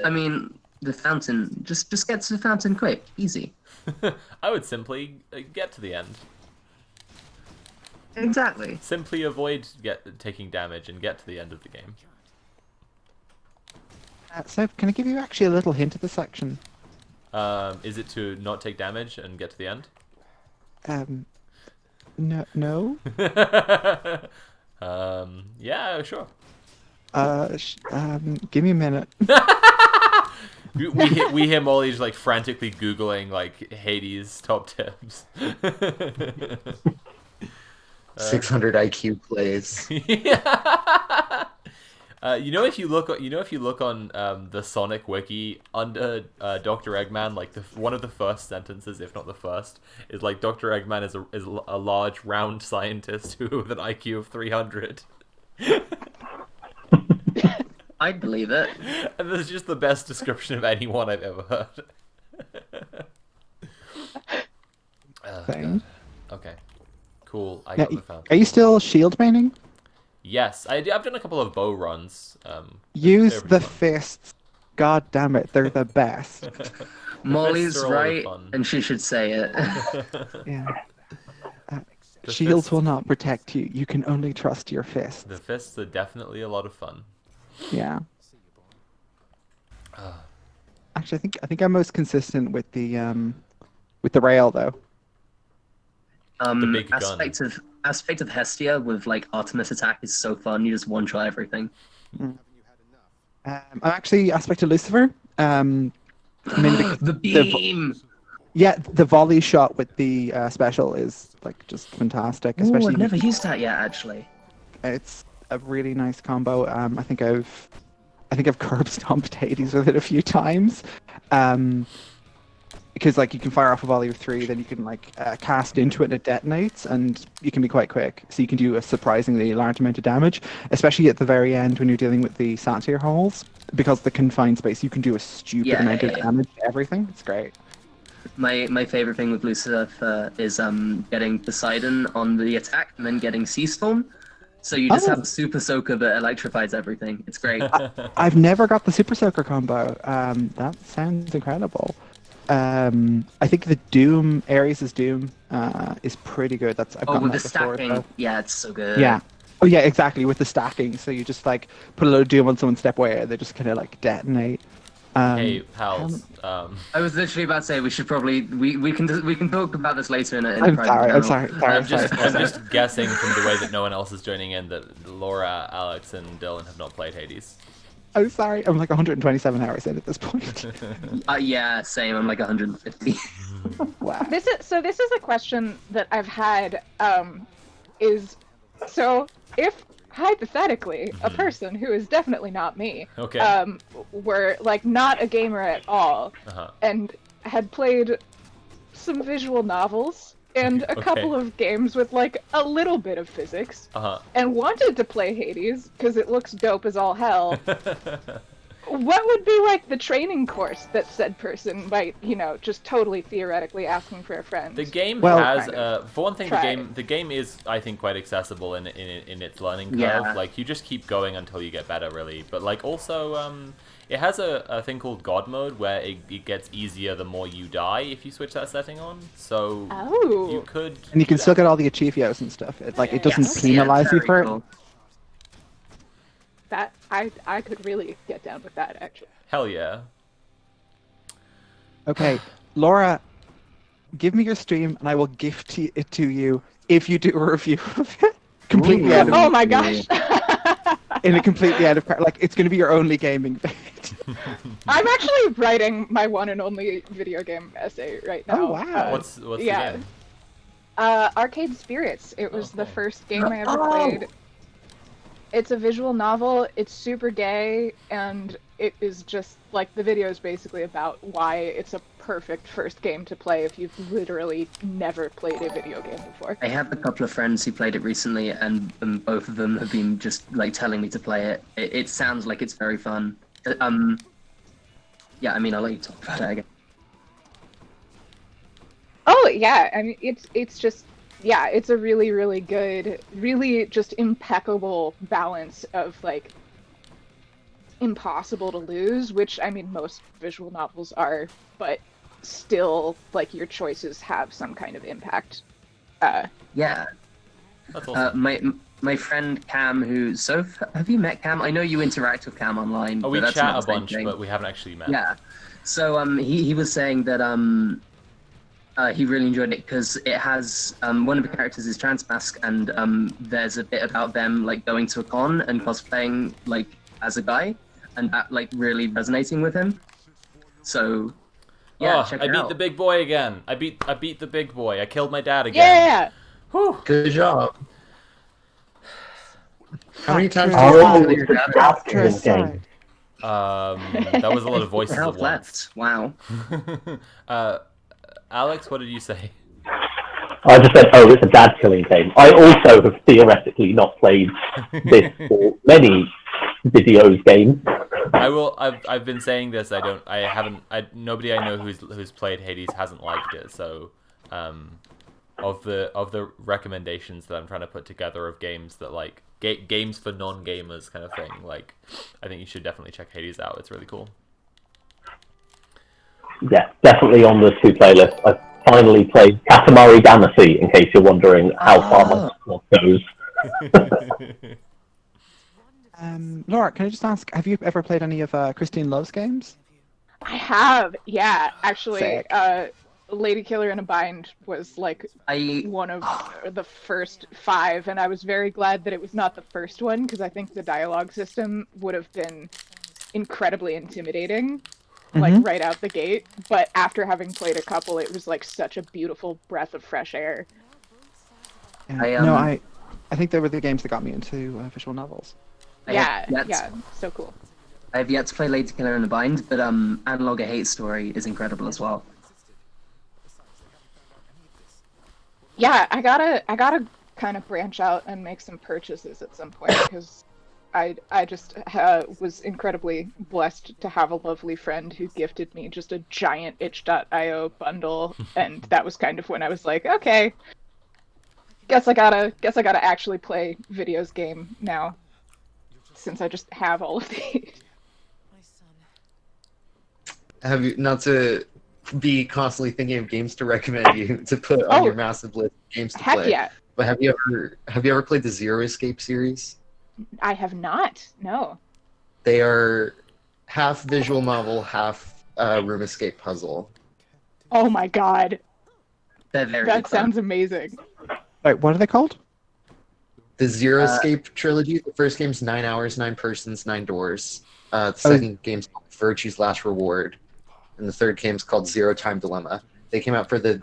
I mean, the fountain. Just get to the fountain quick, easy.
I would simply get to the end.
Exactly.
Simply avoid taking damage and get to the end of the game.
So, can I give you actually a little hint of the section?
Is it to not take damage and get to the end?
No.
Yeah, sure.
Give me a minute.
we hear Molly just like frantically googling like Hades top tips.
600 IQ plays.
Yeah. If you look on the Sonic wiki under Dr. Eggman, like one of the first sentences, if not the first, is like Dr. Eggman is a large round scientist who with an IQ of 300.
I'd believe it.
And this is just the best description of anyone I've ever heard.
Thing.
Okay. Cool. I
Yeah,
got the fountain.
are you still shield maining?
Yes, I've done a couple of bow runs.
Use the fists. God damn it, they're the best.
Molly's
fists are a lot of
right,
fun.
and she should say it.
Yeah.
The
Shields
fists-
will not protect you. You can only trust your fists.
The fists are definitely a lot of fun.
Yeah. Actually, I think I'm most consistent with the rail though.
The big gun.
Aspect of Hestia with like Artemis attack is so fun. You just one shot everything.
I'm actually aspect of Lucifer. Mainly
The beam.
The volley shot with the special is like just fantastic.
Ooh,
Especially
I've never used that yet, actually.
It's a really nice combo. I think I've curb stomped Hades with it a few times. Because like you can fire off a volley of 3, then you can like cast into it and it detonates, and you can be quite quick. So you can do a surprisingly large amount of damage, especially at the very end when you're dealing with the satyr holes. Because the confined space, you can do a stupid amount of damage to everything. It's great.
My favorite thing with Lucifer is getting Poseidon on the attack and then getting Sea Storm. So you just have a Super Soaker that electrifies everything. It's great.
I've never got the Super Soaker combo. That sounds incredible. I think the Doom, Ares' Doom, is pretty good. I've gotten
with
that
the
before,
stacking.
so.
Yeah, it's so good.
Yeah. Oh yeah, exactly. With the stacking, so you just like put a load of Doom on someone's step away, and they just kind of like detonate.
Hey, pals.
I was literally about to say we should probably we can talk about this later in a
I'm
private
sorry.
channel.
I'm just guessing from the way that no one else is joining in that Laura, Alex, and Dylan have not played Hades.
I'm sorry. I'm like 127 hours in at this point.
Yeah, same. I'm like 150.
Wow.
This is a question that I've had. Is so if hypothetically a person who is definitely not me, were like not a gamer at all, and had played some visual novels and a couple of games with like a little bit of physics, and wanted to play Hades because it looks dope as all hell. What would be like the training course that said person might, just totally theoretically asking for a friend?
The game
has,
for one thing,
try.
the game is, I think, quite accessible in its learning curve.
Yeah.
Like you just keep going until you get better, really. But like also, it has a thing called God mode where it gets easier the more you die if you switch that setting on. So you could.
And you can still get all the achievios and stuff. It doesn't penalize you for it.
That I could really get down with that, actually.
Hell yeah.
Okay, Laura, give me your stream and I will gift it to you if you do a review of it. Completely out of
Oh my gosh!
in a completely out of like it's going to be your only gaming bit.
I'm actually writing my one and only video game essay right now.
Oh wow!
What's the game?
Arcade Spirits. It was the first game I ever played. It's a visual novel. It's super gay, and it is just like the video is basically about why it's a perfect first game to play if you've literally never played a video game before.
I have a couple of friends who played it recently, and both of them have been just like telling me to play it. It sounds like it's very fun. Yeah, I mean, I'll let you talk about it again.
Oh yeah, I mean it's just it's a really, really good, really just impeccable balance of like impossible to lose, which I mean most visual novels are, but still like your choices have some kind of impact.
Yeah.
That's awesome.
My friend Cam, have you met Cam? I know you interact with Cam online.
Oh, we
but that's
chat
not
a
the same
bunch,
thing.
but we haven't actually met.
Yeah. So he was saying that he really enjoyed it because it has one of the characters is Transmask, and there's a bit about them like going to a con and cosplaying like as a guy, and that like really resonating with him. So yeah, check
I
it
beat
out.
the big boy again. I beat the big boy. I killed my dad again.
Yeah.
Whew.
Good job. How many times
Oh,
did you kill your dad?
after this game.
That was a lot of voices at once.
Wow.
Alex, what did you say?
I just said, oh, it's a dad killing game. I also have theoretically not played this for many videos games.
I've been saying this. Nobody I know who's played Hades hasn't liked it. So, of the recommendations that I'm trying to put together of games that like games for non-gamers kind of thing, like I think you should definitely check Hades out. It's really cool.
Yeah, definitely on the 2 playlist. I finally played Katamari Damacy, in case you're wondering how far my squad goes.
Laura, can I just ask, have you ever played any of Christine Love's games?
I have, yeah. Actually,
Sick.
Lady Killer in a Bind was like one of the first 5, and I was very glad that it was not the first one because I think the dialogue system would have been incredibly intimidating, like right out the gate. But after having played a couple, it was like such a beautiful breath of fresh air.
Yeah. I think they were the games that got me into visual novels.
Yeah, so cool.
I have yet to play Lady Killer in a Bind, but Analog: A Hate Story is incredible as well.
Yeah, I gotta kind of branch out and make some purchases at some point because I just was incredibly blessed to have a lovely friend who gifted me just a giant itch.io bundle, and that was kind of when I was like, okay, guess I gotta actually play videos game now, since I just have all of these.
Have you, not to be constantly thinking of games to recommend you to put on your massive list of games to
Heck
play?
yeah.
But have you ever played the Zero Escape series?
I have not. No.
They are half visual novel, half room escape puzzle.
Oh my god.
That
sounds amazing.
Wait, what are they called?
The Zero Escape trilogy. The first game's 9 hours, 9 persons, 9 doors. The second game's called Virtue's Last Reward, and the third game's called Zero Time Dilemma. They came out for the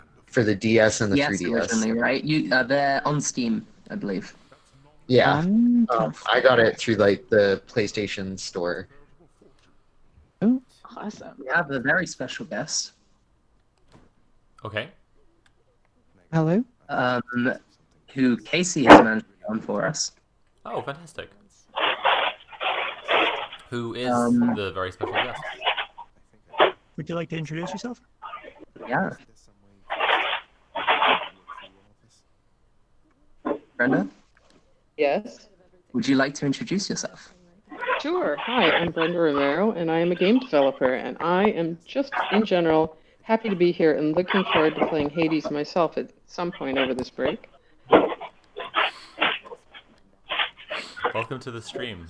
DS and the 3DS.
Originally, right? They're on Steam, I believe.
Yeah, I got it through like the PlayStation Store.
Oh, awesome!
We have a very special guest.
Okay.
Hello.
Who Casey has managed to get on for us.
Oh, fantastic. Who is the very special guest?
Would you like to introduce yourself?
Yeah. Brenda?
Yes.
Would you like to introduce yourself?
Sure. Hi, I'm Brenda Romero, and I am a game developer, and I am just, in general, happy to be here and looking forward to playing Hades myself at some point over this break.
Welcome to the stream.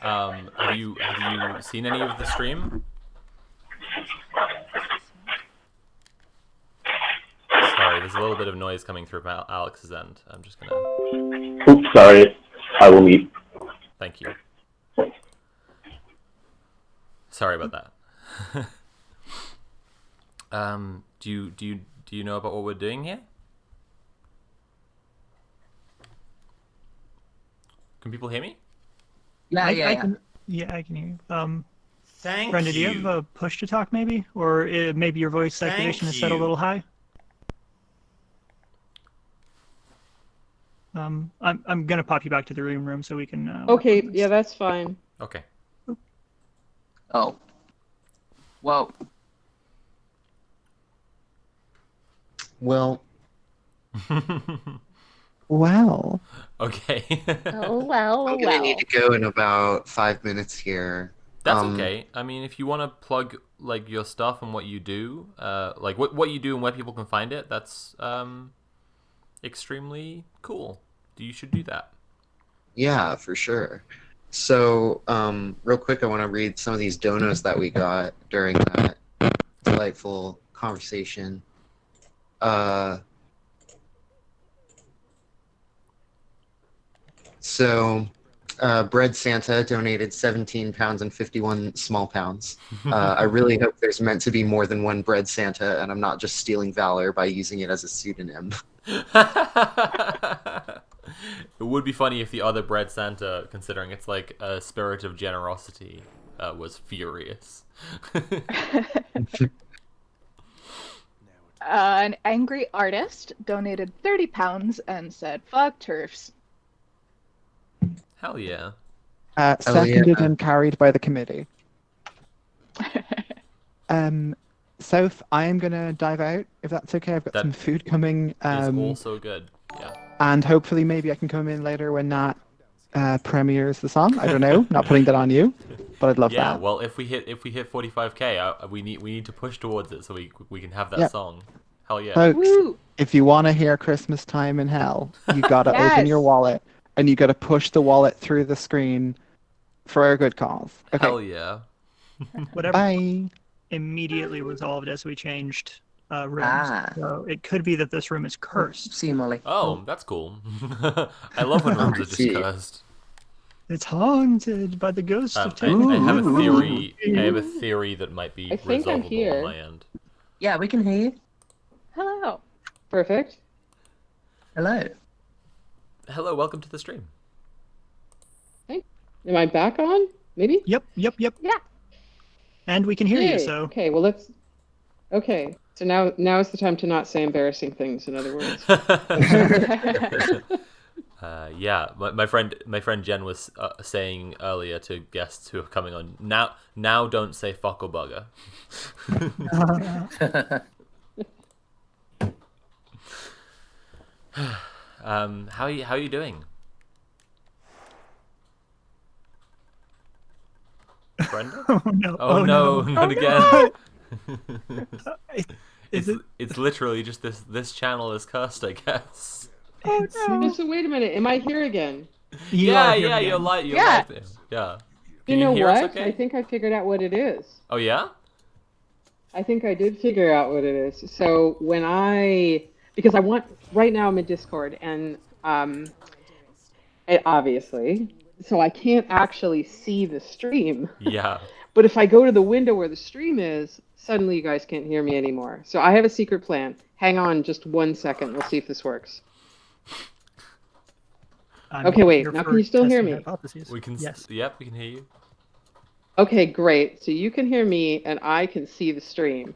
Have you seen any of the stream? Sorry, there's a little bit of noise coming through from Alex's end. I'm just gonna...
Oops, sorry. I will mute.
Thank you. Sorry about that. Do you know about what we're doing here? Can people hear me?
Yeah,
I can hear you. Brenda, do you have a push to talk maybe? Or maybe your voice activation is set a little high? I'm gonna pop you back to the room so we can.
Okay, yeah, that's fine.
Okay.
Oh. Well.
Well.
Well.
Okay.
Oh well.
I'm gonna need to go in about 5 minutes here.
That's okay. I mean, if you want to plug like your stuff and what you do, like what you do and where people can find it, that's extremely cool. You should do that.
Yeah, for sure. So, real quick, I want to read some of these donos that we got during that delightful conversation. So, Bread Santa donated 17 pounds and 51 small pounds. I really hope there's meant to be more than one Bread Santa, and I'm not just stealing valor by using it as a pseudonym.
It would be funny if the other Bread Santa, considering it's like a spirit of generosity, was furious.
An angry artist donated 30 pounds and said, "Fuck turfs."
Hell yeah.
Seconded and carried by the committee. South, I am going to dive out, if that's okay. I've got some food coming.
It's also good. Yeah.
And hopefully maybe I can come in later when Nat premieres the song. I don't know. Not putting that on you, but I'd love that.
Yeah, well, if we hit 45k, we need to push towards it so we can have that song. Hell yeah.
Folks, if you want to hear Christmas Time in Hell, you got to open your wallet and you got to push the wallet through the screen for a good cause. Okay.
Hell yeah.
Whatever.
Bye.
Immediately resolved as we changed rooms. So it could be that this room is cursed.
See, Molly.
Oh, that's cool. I love when rooms are just cursed.
It's haunted by the ghost of
I have a theory.
Ooh.
I have a theory that might be
I think I'm
resolvable
here.
on my end.
Yeah, we can hear you.
Hello.
Perfect.
Hello.
Hello, welcome to the stream.
Hey, am I back on? Maybe?
Yep.
Yeah.
And we can hear you,
Yay.
so.
Okay, well let's... Okay, so now is the time to not say embarrassing things, in other words.
Yeah, my friend Jen was saying earlier to guests who are coming on, now don't say fuck or bugger. How are you doing, Brenda?
Oh no!
Oh no! Not again! It's literally just this channel is cursed, I guess.
Oh no! So wait a minute, am I here again?
Yeah, you're live. You're live there. Yeah.
You
Can
know
hear us
what?
okay?
I think I figured out what it is.
Oh yeah?
I think I did figure out what it is. So because right now I'm in Discord and obviously, so I can't actually see the stream.
Yeah.
But if I go to the window where the stream is, suddenly you guys can't hear me anymore. So I have a secret plan. Hang on just 1 second. We'll see if this works. Okay, wait. Now can you still hear me?
We can.
Yes.
Yep, we can hear you.
Okay, great. So you can hear me and I can see the stream.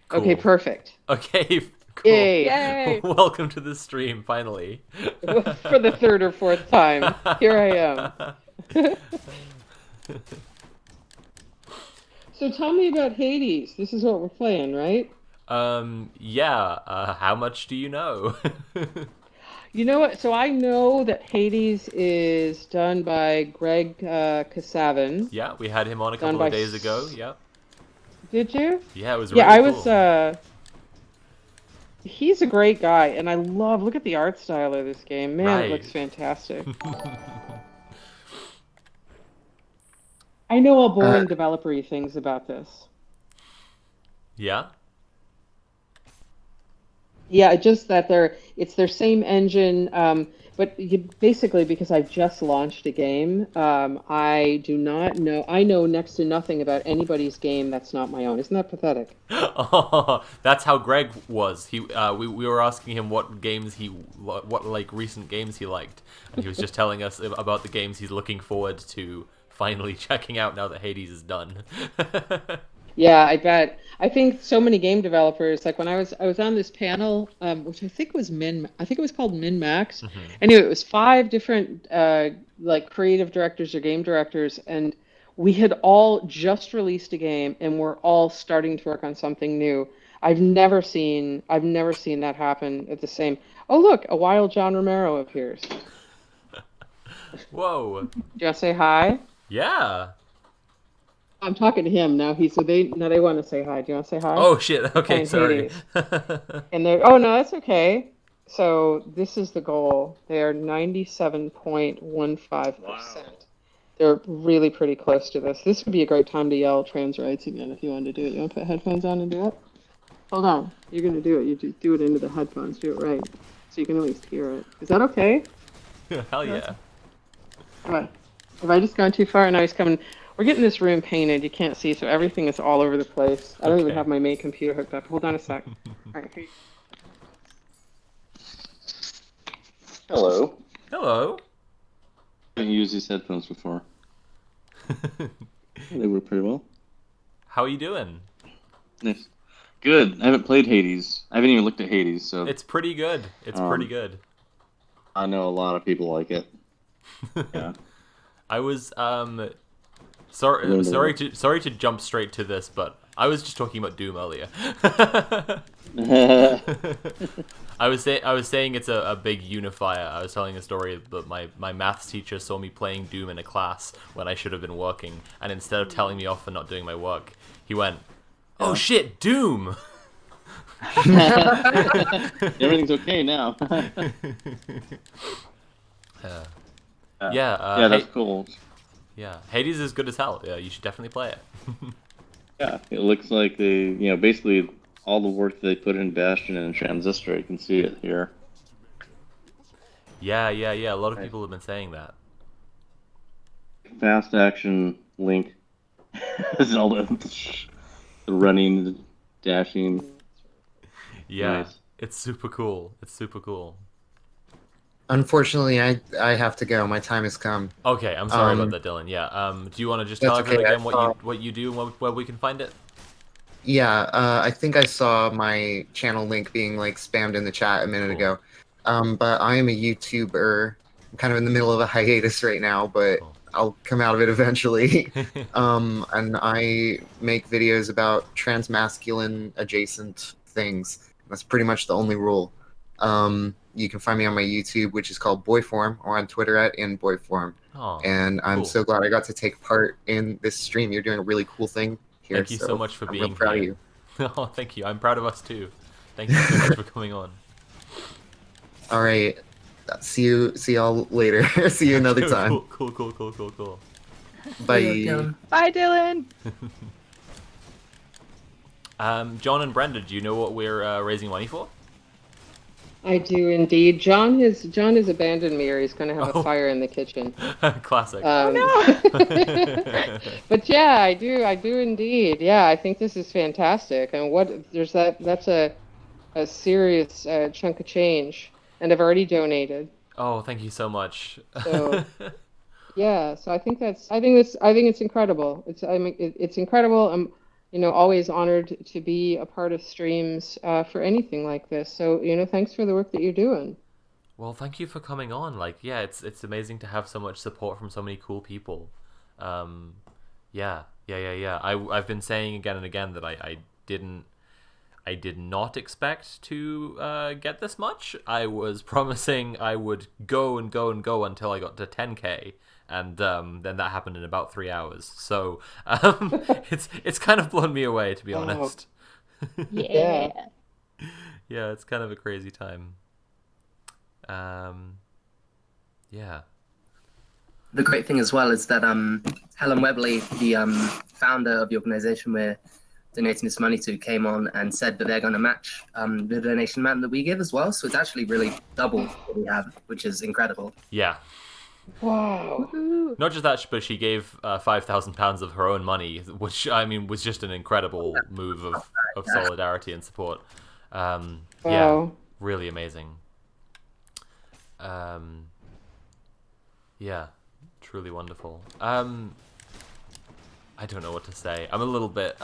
Cool.
Okay, perfect.
Okay. Cool.
Yay.
Welcome to the stream, finally.
For the third or fourth time. Here I am. So tell me about Hades. This is what we're playing, right?
Yeah. How much do you know?
You know what? So I know that Hades is done by Greg Kasavin.
Yeah, we had him on a couple of days ago. Yep.
Did you?
Yeah, it was really cool.
He's a great guy, and I look at the art style of this game. Man,
Right.
It looks fantastic. I know all boring developer-y things about this.
Yeah.
Yeah, just that it's their same engine, but basically because I've just launched a game, I do not know. I know next to nothing about anybody's game that's not my own. Isn't that pathetic?
Oh, that's how Greg was. We were asking him what recent games he liked, and he was just telling us about the games he's looking forward to finally checking out now that Hades is done.
Yeah, I bet. I think so many game developers, like when I was on this panel, which I think was called Min-Max.
Mm-hmm.
Anyway, it was 5 different like creative directors or game directors, and we had all just released a game and we're all starting to work on something new. I've never seen that happen at the same. Oh look, a wild John Romero appears.
Whoa.
Do you want to say hi?
Yeah.
I'm talking to him now. They want to say hi. Do you want to say hi?
Oh shit.
They're
Okay,
playing
sorry.
Hades. And they're oh no, that's okay. So this is the goal. They are 97.15%. They're really pretty close to this. This would be a great time to yell trans rights again if you wanted to do it. You want to put headphones on and do it? Hold on. You're going to do it. You do it into the headphones. Do it right. So you can at least hear it. Is that okay?
Hell yeah.
What? Have I just gone too far? Now he's coming. We're getting this room painted. You can't see, so everything is all over the place. I don't even have my main computer hooked up. Hold on a sec. All right, here.
Hello.
Hello.
I haven't used these headphones before. They work pretty well.
How are you doing?
Nice. Good. I haven't played Hades. I haven't even looked at Hades, so...
It's pretty good. It's pretty good.
I know a lot of people like it. Yeah.
I was sorry to jump straight to this, but I was just talking about Doom earlier. I was saying it's a big unifier. I was telling a story that my maths teacher saw me playing Doom in a class when I should have been working, and instead of telling me off for not doing my work, he went, "Oh shit, Doom!"
Everything's okay now.
Yeah,
that's cool.
Yeah, Hades is good as hell. Yeah, you should definitely play it.
Yeah, it looks like they, basically all the work they put in Bastion and Transistor, you can see it here.
Yeah. A lot of people have been saying that.
Fast action Link. All the running, the dashing.
Yeah,
Nice.
It's super cool.
Unfortunately, I have to go. My time has come.
Okay, I'm sorry about that, Dylan. Yeah. Do you want to just tell
That's
everyone
okay,
again what you do and where we can find it?
Yeah, I think I saw my channel link being spammed in the chat a minute ago. But I am a YouTuber. I'm kind of in the middle of a hiatus right now, but I'll come out of it eventually. And I make videos about transmasculine adjacent things. That's pretty much the only rule. You can find me on my YouTube, which is called Boyform, or on Twitter at InBoyform.
Oh,
and I'm
cool.
so glad I got to take part in this stream. You're doing a really cool thing here.
Thank you so much for
I'm
being
real proud
here.
of you.
Oh, thank you. I'm proud of us too. Thank you so much for coming on.
All right. See y'all later. See you another time.
Cool.
Bye.
Bye, Dylan.
John and Brenda, do you know what we're raising money for?
I do indeed. John has abandoned me, or he's going to have a fire in the kitchen.
Classic.
Oh no!
But yeah, I do indeed. Yeah, I think this is fantastic. And that's a serious chunk of change, and I've already donated.
Oh, thank you so much.
So yeah, so I think it's incredible. It's incredible. I'm always honored to be a part of streams for anything like this. So thanks for the work that you're doing.
Well, thank you for coming on. It's amazing to have so much support from so many cool people. Yeah. I've been saying again and again that I did not expect to get this much. I was promising I would go until I got to 10K, and then that happened in about 3 hours. So it's kind of blown me away, to be honest.
Yeah.
Yeah, it's kind of a crazy time. Yeah.
The great thing as well is that Helen Webley, the founder of the organization we're donating this money to, came on and said that they're going to match the donation amount that we give as well. So it's actually really double what we have, which is incredible.
Yeah.
Wow.
Not just that, but she gave £5,000 of her own money, which was just an incredible move of solidarity and support. Yeah, really amazing. Yeah, truly wonderful. I don't know what to say. I'm a little bit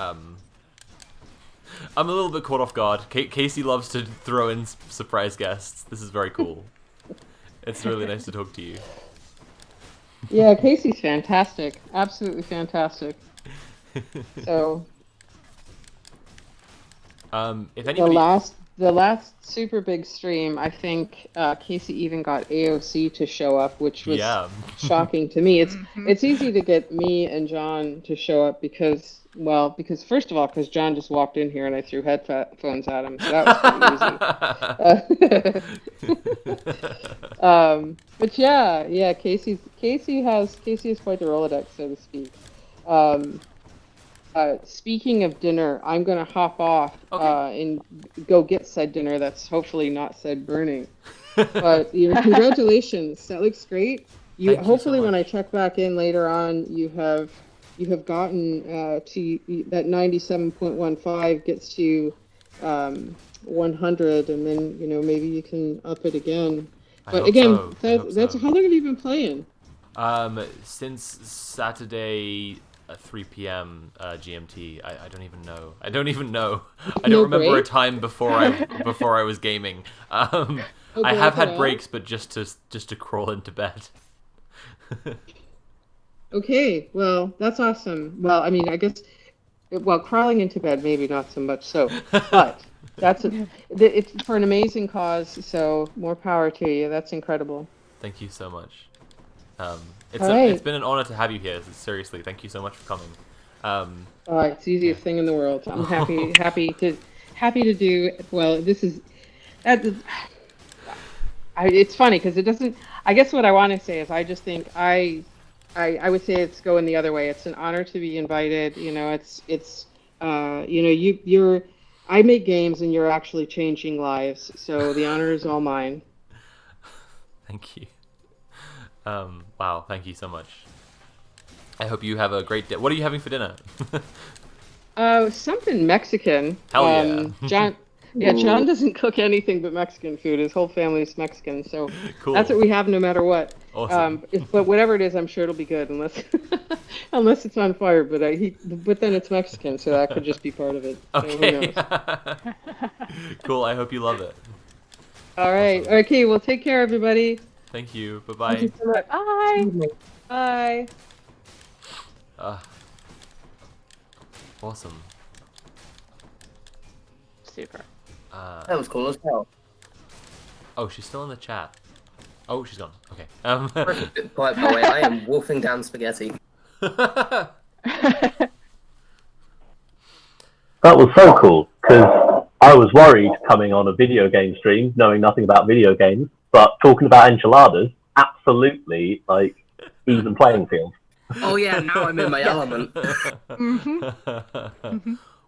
caught off guard. Casey loves to throw in surprise guests. This is very cool. It's really nice to talk to you.
Yeah, Casey's fantastic. Absolutely fantastic. So,
if anybody,
the last super big stream, I think Casey even got AOC to show up, which was
Yeah.
shocking to me. It's easy to get me and John to show up because first of all, because John just walked in here and I threw headphones at him, so that was pretty easy. But yeah, Casey has quite the Rolodex, so to speak. Speaking of dinner, I'm gonna hop off and go get said dinner. That's hopefully not said burning. But congratulations, that looks great.
Thank you so
Hopefully when I
much.
check back in later on, you have gotten to that 97.15 gets to 100, and then maybe you can up it again. But again, that's how long have you been playing?
Since Saturday at 3 p.m. GMT. I don't even know. I don't remember a time before I was gaming. I have had breaks, but just to crawl into bed.
Okay, well, that's awesome. Well, I mean, I guess, crawling into bed, maybe not so much so, but it's for an amazing cause, so more power to you. That's incredible.
Thank you so much.
It's
been an honor to have you here. Seriously, thank you so much for coming.
It's the easiest thing in the world. I'm happy to do. Well, this is. It's funny because it doesn't. I guess what I want to say is I just think I would say it's going the other way. It's an honor to be invited. You're. I make games and you're actually changing lives. So the honor is all mine.
Thank you. Wow, thank you so much. I hope you have a great day. What are you having for dinner?
Something Mexican.
Hell yeah.
John doesn't cook anything but Mexican food. His whole family's Mexican, so
cool.
That's what we have no matter what.
Awesome.
But whatever it is, I'm sure it'll be good, unless it's on fire. But then it's Mexican, so that could just be part of it.
Okay. So who knows? Cool. I hope you love it.
All right. Awesome. Okay. Well, take care, everybody.
Thank you. Bye-bye.
Thank you so much. Bye. Bye.
Awesome.
Super.
That was cool as hell.
Oh, she's still in the chat. Oh, she's gone. Okay.
By the way, I am wolfing down spaghetti.
That was so cool, because I was worried coming on a video game stream, knowing nothing about video games, but talking about enchiladas, absolutely, even playing field.
Oh yeah, now I'm in my element.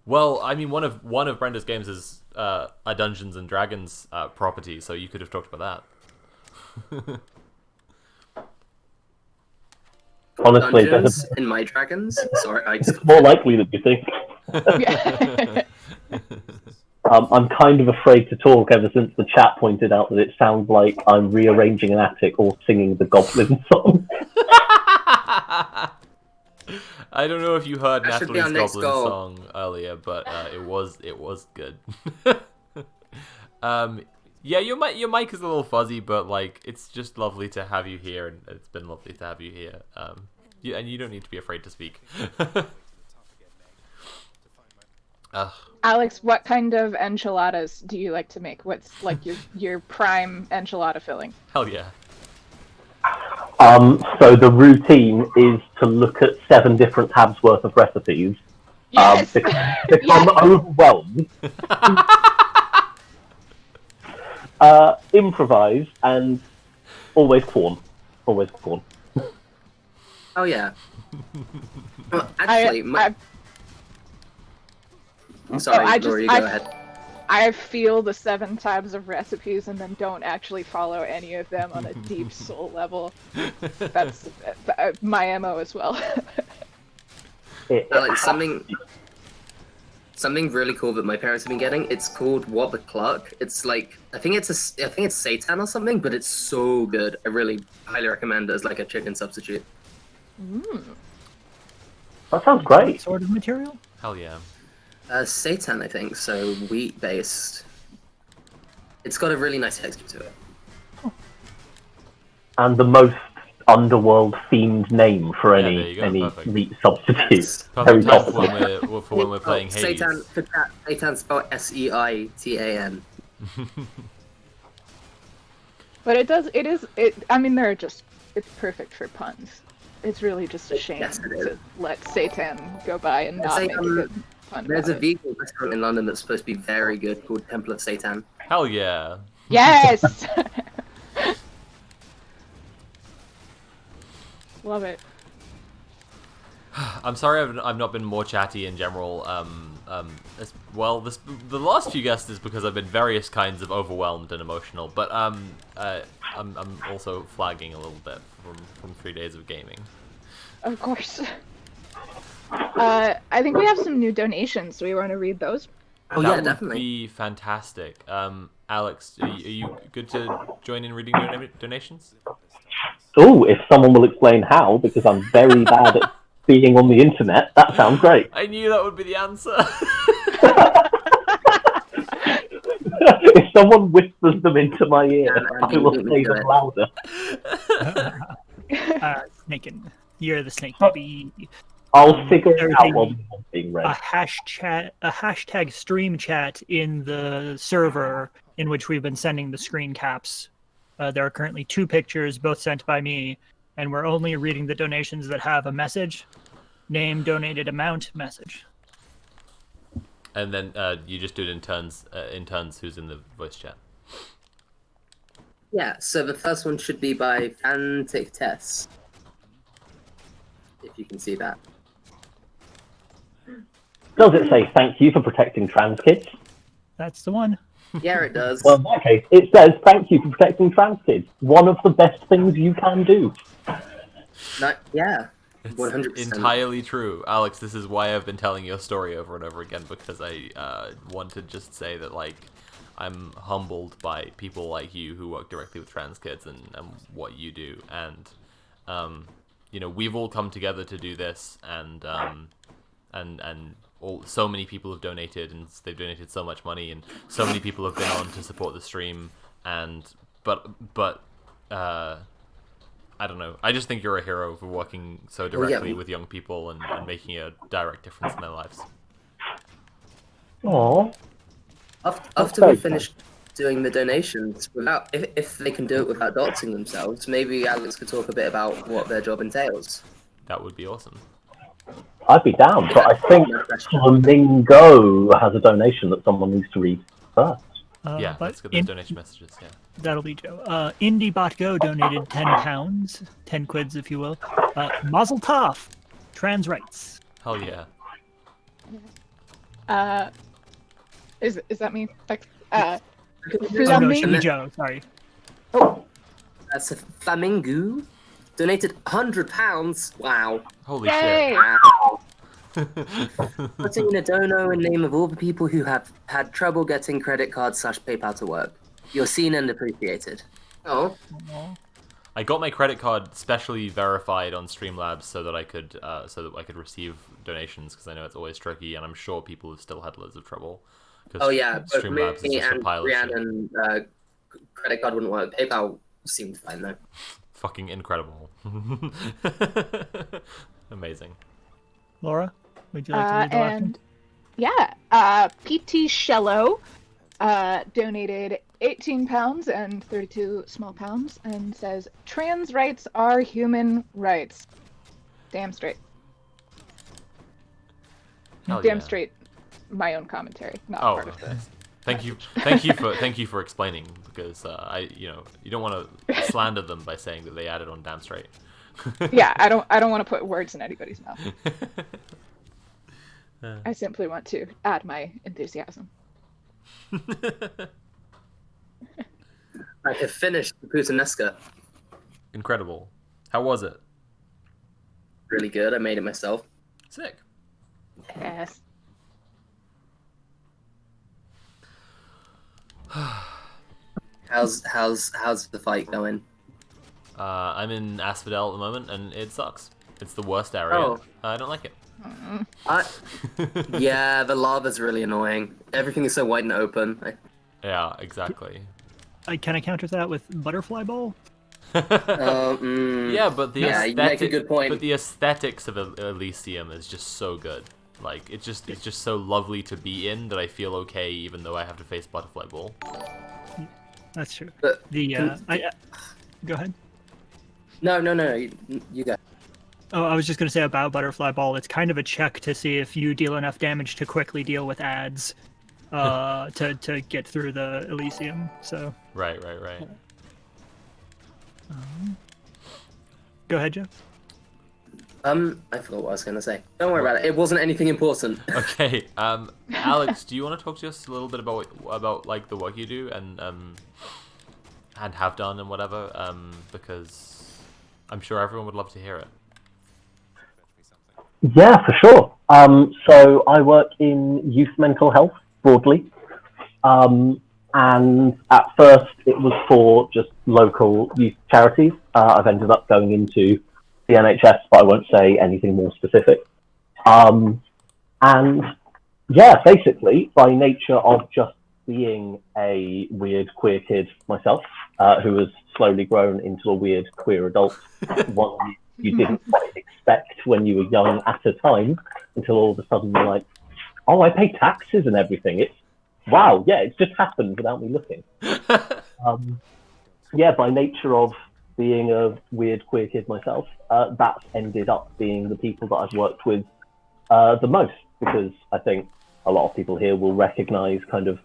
Well, I mean, one of Brenda's games is a Dungeons and Dragons property, so you could have talked about that.
Honestly,
Dungeons in my dragons. Sorry,
it's more likely than you think. I'm kind of afraid to talk ever since the chat pointed out that it sounds like I'm rearranging an attic or singing the Goblin song.
I don't know if you heard Natalie's Goblin song earlier, but it was good. Yeah, your mic is a little fuzzy, but it's just lovely to have you here, and it's been lovely to have you here. And you don't need to be afraid to speak.
Alex, what kind of enchiladas do you like to make? What's your prime enchilada filling?
Hell yeah.
So the routine is to look at 7 different tabs worth of recipes.
Yes!
Become overwhelmed. Improvise and always corn. Always corn.
Oh yeah. Well, actually, sorry, Lori, go ahead.
I feel the 7 tabs of recipes and then don't actually follow any of them on a deep soul level. That's my MO as well.
Something really cool that my parents have been getting. It's called What the Cluck. It's I think it's seitan or something, but it's so good. I really highly recommend it as a chicken substitute.
That sounds great.
What sort of material?
Hell yeah.
Seitan, I think, so wheat-based. It's got a really nice texture to it.
And the most underworld-themed name for any meat substitute.
Perfect time for when we're playing Hades.
Seitan spelled Seitan.
But I mean, it's perfect for puns. It's really just a shame to let Satan go by and not make a good pun.
There's a
about it.
vegan restaurant in London that's supposed to be very good called Temple of Satan.
Hell yeah.
Yes! Love it.
I'm sorry I've not been more chatty in general. The last few guests is because I've been various kinds of overwhelmed and emotional. But I'm also flagging a little bit from 3 days of gaming.
Of course. I think we have some new donations. Do we want to read those?
That would be fantastic. Alex, are you good to join in reading donations?
Oh, if someone will explain how, because I'm very bad at being on the internet, that sounds great.
I knew that would be the answer.
If someone whispers them into my ear, I will say them louder.
Snakin'. You're the snake, baby.
I'll figure it out while I'm being read.
A hashtag stream chat in the server in which we've been sending the screen caps. There are currently 2 pictures, both sent by me, and we're only reading the donations that have a message, name, donated amount, message.
And then you just do it in turns. Who's in the voice chat?
Yeah, so the first one should be by Fantic Tess. If you can see that.
Does it say thank you for protecting trans kids?
That's the one.
Yeah, it does.
Well, in that case, it says thank you for protecting trans kids. One of the best things you can do.
Yeah,
it's
100%.
Entirely true. Alex, this is why I've been telling your story over and over again, because I want to just say that, like, I'm humbled by people like you who work directly with trans kids and what you do. And, you know, we've all come together to do this, and so many people have donated, and they've donated so much money, and so many people have been on to support the stream. But I don't know. I just think you're a hero for working so directly with young people and making a direct difference in their lives.
Aww.
After we finish doing the donations, if they can do it without doxing themselves, maybe Alex could talk a bit about what their job entails.
That would be awesome.
I'd be down, but I think Flamingo has a donation that someone needs to read first.
Yeah, let's get those donation messages, yeah.
That'll be Joe. IndieBotGo donated £10, 10 quids if you will. Mazel tov, trans rights.
Hell yeah.
Is that me?
No, Joe, sorry.
Oh, that's a Flamingo. Donated £100. Wow.
Holy shit.
Wow. Putting in a dono in name of all the people who have had trouble getting credit cards / PayPal to work. You're seen and appreciated. Oh.
I got my credit card specially verified on Streamlabs so that I could receive donations, because I know it's always tricky, and I'm sure people have still had loads of trouble.
Oh yeah, both
Streamlabs
me
is just a
and
pile of shit.
Rhiannon, credit card wouldn't work. PayPal seemed fine though.
Fucking incredible. Amazing.
Laura, would you like to read the last one?
Yeah, PT Shello donated £18 and 32 small pounds and says, "Trans rights are human rights." Damn straight.
Hell
Damn
yeah.
straight. My own commentary, not part of this.
Thank you for explaining, because you don't want to slander them by saying that they added on damn straight.
Yeah, I don't want to put words in anybody's mouth. I simply want to add my enthusiasm.
I have finished the Puttanesca.
Incredible. How was it?
Really good. I made it myself.
Sick.
Yes.
How's the fight going?
I'm in Asphodel at the moment, and it sucks. It's the worst area.
Oh.
I don't like it.
Yeah, the lava's really annoying. Everything is so wide and open.
Yeah, exactly.
Can I counter that with Butterfly Bowl?
Yeah, but the
you make a good point.
But the aesthetics of Elysium is just so good. Like it's just so lovely to be in that I feel okay even though I have to face Butterfly Ball.
That's true.
But
Go ahead.
No, you go.
Oh, I was just going to say about Butterfly Ball, it's kind of a check to see if you deal enough damage to quickly deal with ads to get through the Elysium. So.
Right.
Go ahead, Jeff.
I forgot what I was going to say. Don't worry about it. It wasn't anything important.
Okay. Alex, do you want to talk to us a little bit about like the work you do and have done and whatever? Because I'm sure everyone would love to hear it.
Yeah, for sure. So I work in youth mental health broadly. And at first it was for just local youth charities. I've ended up going into the NHS, but I won't say anything more specific. And yeah, basically, by nature of just being a weird queer kid myself, who has slowly grown into a weird queer adult, one you didn't quite expect when you were young at a time, until all of a sudden you're like, oh, I pay taxes and everything. It's wow, yeah, it's just happened without me looking. Yeah, by nature of being a weird queer kid myself, that's ended up being the people that I've worked with the most, because I think a lot of people here will recognise kind of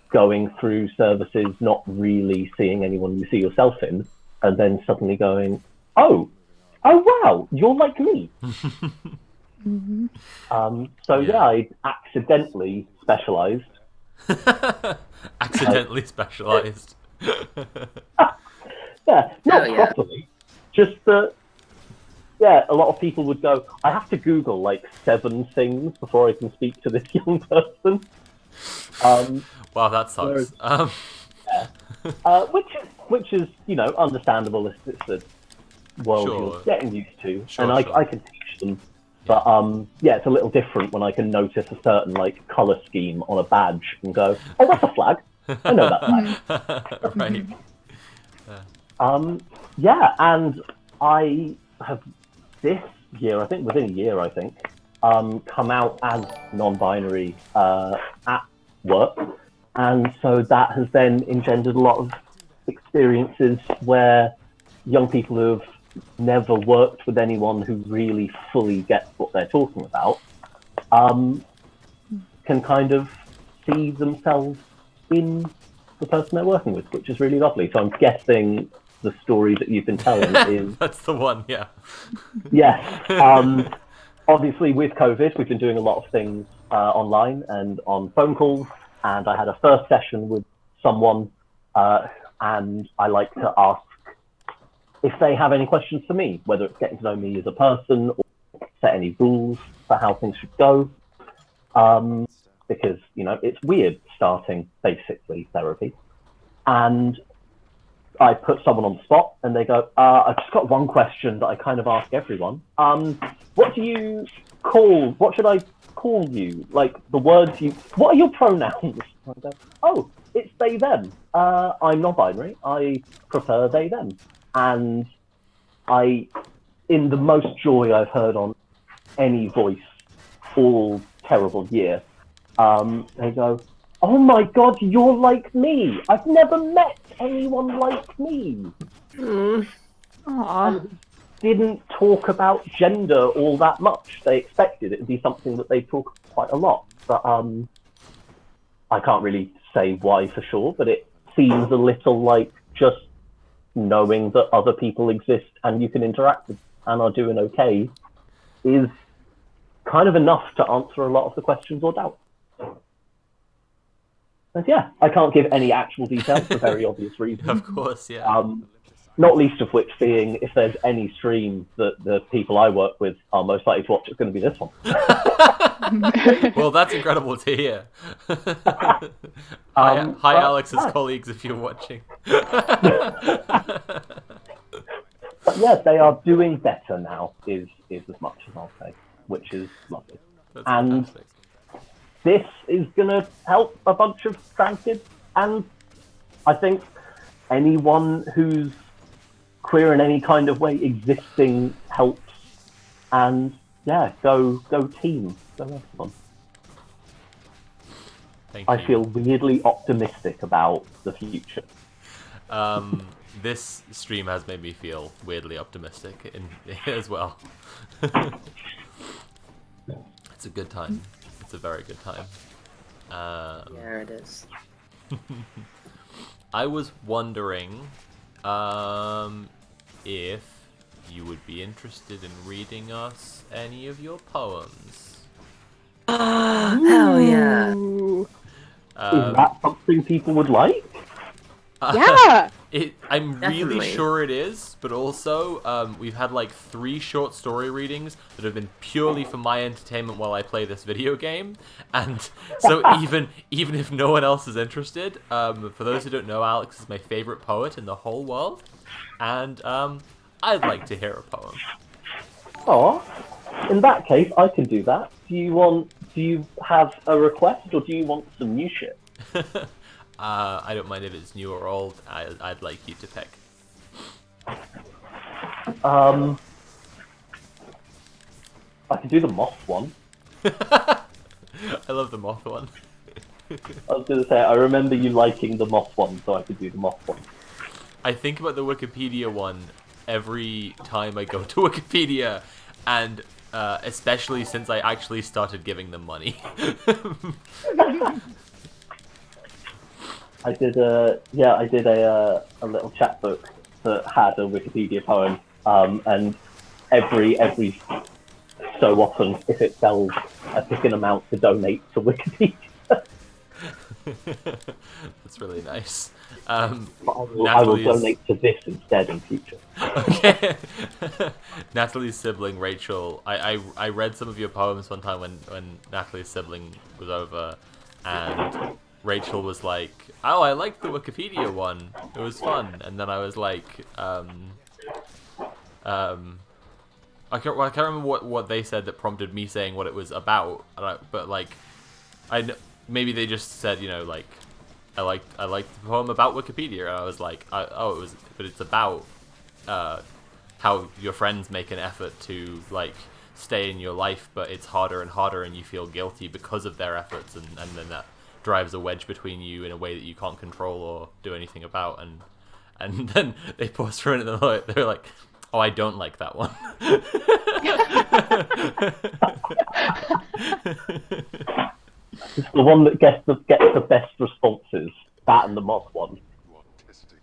going through services, not really seeing anyone you see yourself in, and then suddenly going, oh wow, you're like me. So yeah, I accidentally specialised.
Accidentally specialised.
Yeah, not properly. Just that, yeah, a lot of people would go, I have to Google like 7 things before I can speak to this young person.
Wow, that sucks.
Which is, you know, understandable if it's the world you're getting used to. And I can teach them. But yeah, it's a little different when I can notice a certain like colour scheme on a badge and go, oh, that's a flag. I know that flag.
Right.
Yeah, and I have this year, I think within a year, come out as non-binary at work, and so that has then engendered a lot of experiences where young people who have never worked with anyone who really fully gets what they're talking about can kind of see themselves in the person they're working with, which is really lovely. So I'm guessing the story that you've been telling is...
That's the one, yeah.
Yes. Obviously, with COVID, we've been doing a lot of things online and on phone calls, and I had a first session with someone, and I like to ask if they have any questions for me, whether it's getting to know me as a person or set any rules for how things should go. Because, you know, it's weird starting, basically, therapy. And I put someone on the spot, and they go, I've just got one question that I kind of ask everyone. What should I call you? Like, the words what are your pronouns? I go, oh, it's they, them. I'm non-binary. I prefer they, them. And in the most joy I've heard on any voice all terrible year, they go, oh my god, you're like me. I've never met anyone like me. And didn't talk about gender all that much. They expected it to be something that they talk quite a lot. But I can't really say why for sure, but it seems a little like just knowing that other people exist and you can interact with and are doing okay is kind of enough to answer a lot of the questions or doubts. And yeah, I can't give any actual details for very obvious reasons.
Of course, yeah.
Not least of which being, if there's any stream that the people I work with are most likely to watch, it's going to be this one.
Well, that's incredible to hear. Hi, Alex's colleagues, if you're watching.
But yeah, they are doing better now, is as much as I'll say, which is lovely.
That's
and
fantastic.
This is going to help a bunch of trans kids, and I think anyone who's queer in any kind of way existing helps. And yeah, go team. Go everyone.
Thank
I
you.
feel weirdly optimistic about the future.
This stream has made me feel weirdly optimistic as well. It's a good time. It's a very good time.
There it is.
I was wondering if you would be interested in reading us any of your poems.
Hell yeah.
Is that something people would like?
Yeah.
I'm really
Definitely.
sure it is, but also we've had like 3 short story readings that have been purely for my entertainment while I play this video game, and so even if no one else is interested, for those who don't know, Alex is my favorite poet in the whole world, and I'd like to hear a poem.
Oh, in that case, I can do that. Do you have a request, or do you want some new shit?
I don't mind if it's new or old. I'd like you to pick.
I could do the moth one.
I love the moth one.
I was going to say, I remember you liking the moth one, so I could do the moth one.
I think about the Wikipedia one every time I go to Wikipedia, and especially since I actually started giving them money.
I did a little chapbook that had a Wikipedia poem, and every so often, if it sells, I pick an amount to donate to Wikipedia.
That's really nice.
I will donate to this instead in future.
Okay. Natalie's sibling Rachel. I read some of your poems one time when Natalie's sibling was over, and Rachel was like, "Oh, I liked the Wikipedia one. It was fun." And then I was like, I can't remember what they said that prompted me saying what it was about. But like, maybe they just said, you know, like, I liked the poem about Wikipedia, and I was like, but it's about how your friends make an effort to like stay in your life, but it's harder and harder, and you feel guilty because of their efforts, and then that drives a wedge between you in a way that you can't control or do anything about, and then they pause for a minute, and they're like, "Oh, I don't like that one."
It's the one that gets the best responses. That and the moth one.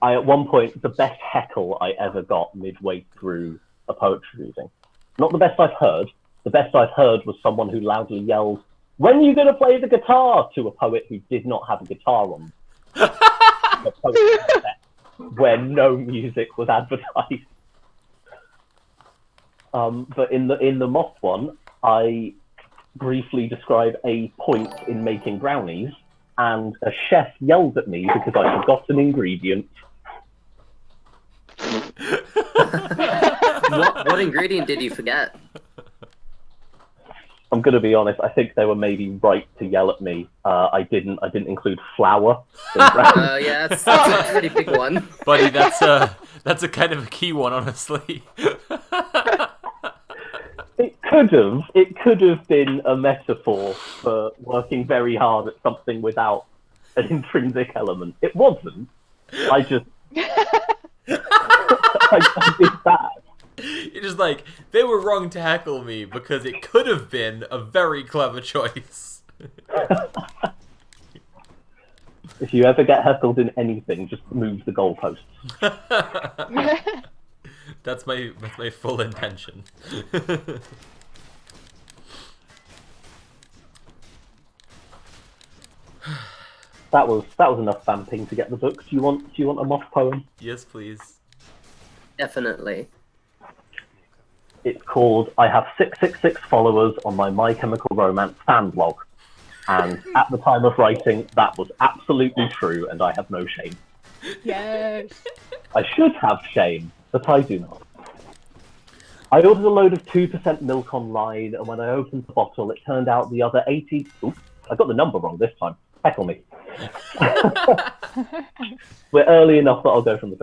At one point, the best heckle I ever got midway through a poetry reading. Not the best I've heard. The best I've heard was someone who loudly yelled, "When are you going to play the guitar?" to a poet who did not have a guitar on. A poetry set where no music was advertised. But in the moth one, I briefly describe a point in making brownies, and a chef yelled at me because I forgot an ingredient.
What ingredient did you forget?
I'm gonna be honest. I think they were maybe right to yell at me. I didn't include flour.
Yeah, that's a pretty big one,
buddy. That's a kind of a key one, honestly.
It could have been a metaphor for working very hard at something without an intrinsic element. It wasn't. I just I did that.
You're just like, they were wrong to heckle me because it could have been a very clever choice.
If you ever get heckled in anything, just move the goalposts.
That's my full intention.
That was enough vamping to get the book. Do you want a moth poem?
Yes, please.
definitely.
It's called I Have 666 Followers on My Chemical Romance fan blog. And at the time of writing, that was absolutely true, and I have no shame.
Yes.
I should have shame, but I do not. I ordered a load of 2% milk online, and when I opened the bottle, it turned out the other 80... Oops, I got the number wrong this time. Heckle me. We're early enough that I'll go from the...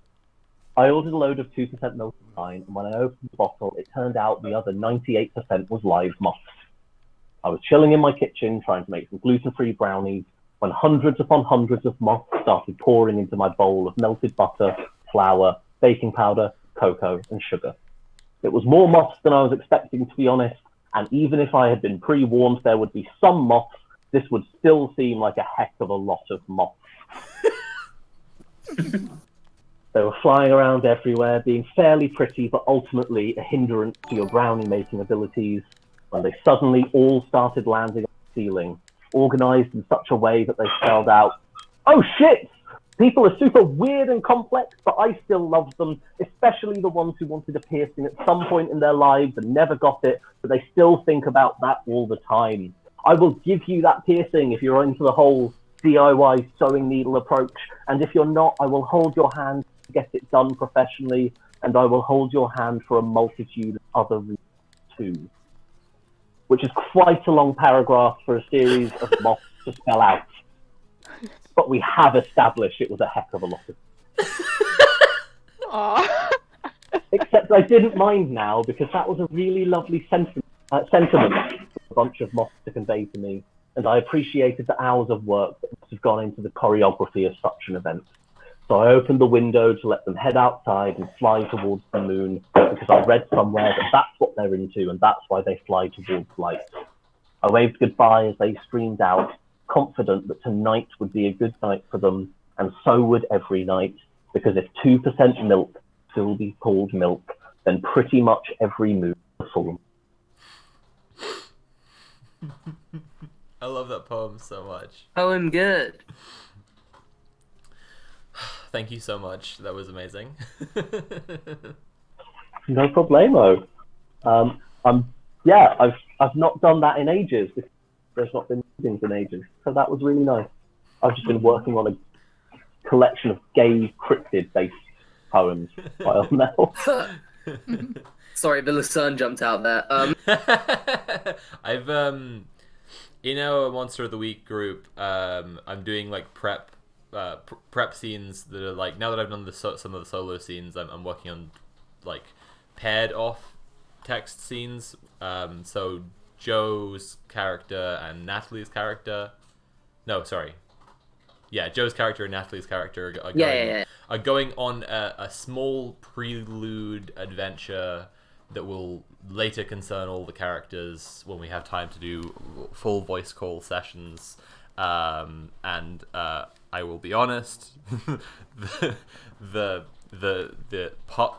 I ordered a load of 2% milk wine, and when I opened the bottle, it turned out the other 98% was live moths. I was chilling in my kitchen trying to make some gluten-free brownies when hundreds upon hundreds of moths started pouring into my bowl of melted butter, flour, baking powder, cocoa, and sugar. It was more moths than I was expecting, to be honest, and even if I had been pre-warned there would be some moths, this would still seem like a heck of a lot of moths. They were flying around everywhere, being fairly pretty, but ultimately a hindrance to your brownie-making abilities, when they suddenly all started landing on the ceiling, organized in such a way that they spelled out, "Oh shit! People are super weird and complex, but I still love them, especially the ones who wanted a piercing at some point in their lives and never got it, but they still think about that all the time. I will give you that piercing if you're into the whole DIY sewing needle approach, and if you're not, I will hold your hand to get it done professionally, and I will hold your hand for a multitude of other reasons too." Which is quite a long paragraph for a series of moths to spell out. But we have established it was a heck of a lot of.
Aww.
Except I didn't mind now because that was a really lovely sentiment for a bunch of moths to convey to me, and I appreciated the hours of work that must have gone into the choreography of such an event. So I opened the window to let them head outside and fly towards the moon, because I read somewhere that that's what they're into and that's why they fly towards light. I waved goodbye as they streamed out, confident that tonight would be a good night for them, and so would every night, because if 2% milk still be called milk, then pretty much every moon is full.
I love that poem so much.
Poem good.
Thank you so much. That was amazing.
No problemo. I've not done that in ages. There's not been meetings in ages, so that was really nice. I've just been working on a collection of gay cryptid-based poems while now.
Sorry, the Lucerne jumped out there.
I've in our Monster of the Week group, I'm doing like prep scenes that are like, now that I've done some of the solo scenes, I'm working on like paired off text scenes. So Joe's character and Natalie's character. No, sorry. Yeah, Joe's character and Natalie's character are going on a small prelude adventure that will later concern all the characters when we have time to do full voice call sessions. I will be honest,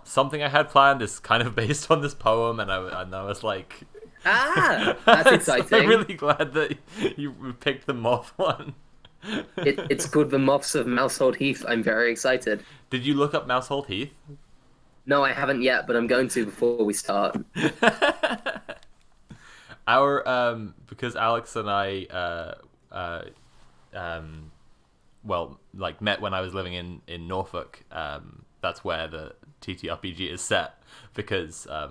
something I had planned is kind of based on this poem, and I was like,
that's exciting.
I'm really glad that you picked the moth one.
It's called The Moths of Mousehold Heath. I'm very excited.
Did you look up Mousehold Heath?
No, I haven't yet, but I'm going to before we start.
Because Alex and I met when I was living in Norfolk. That's where the TTRPG is set, because I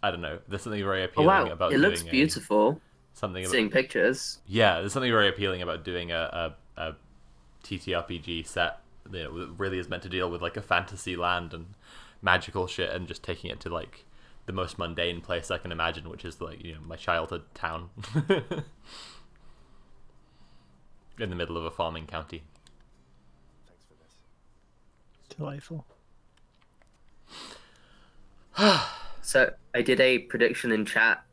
don't know, there's something very appealing about
it
doing
looks beautiful. Seeing pictures.
Yeah, there's something very appealing about doing a TTRPG set that really is meant to deal with like a fantasy land and magical shit, and just taking it to like the most mundane place I can imagine, which is like, my childhood town. In the middle of a farming county.
Delightful.
So I did a prediction in chat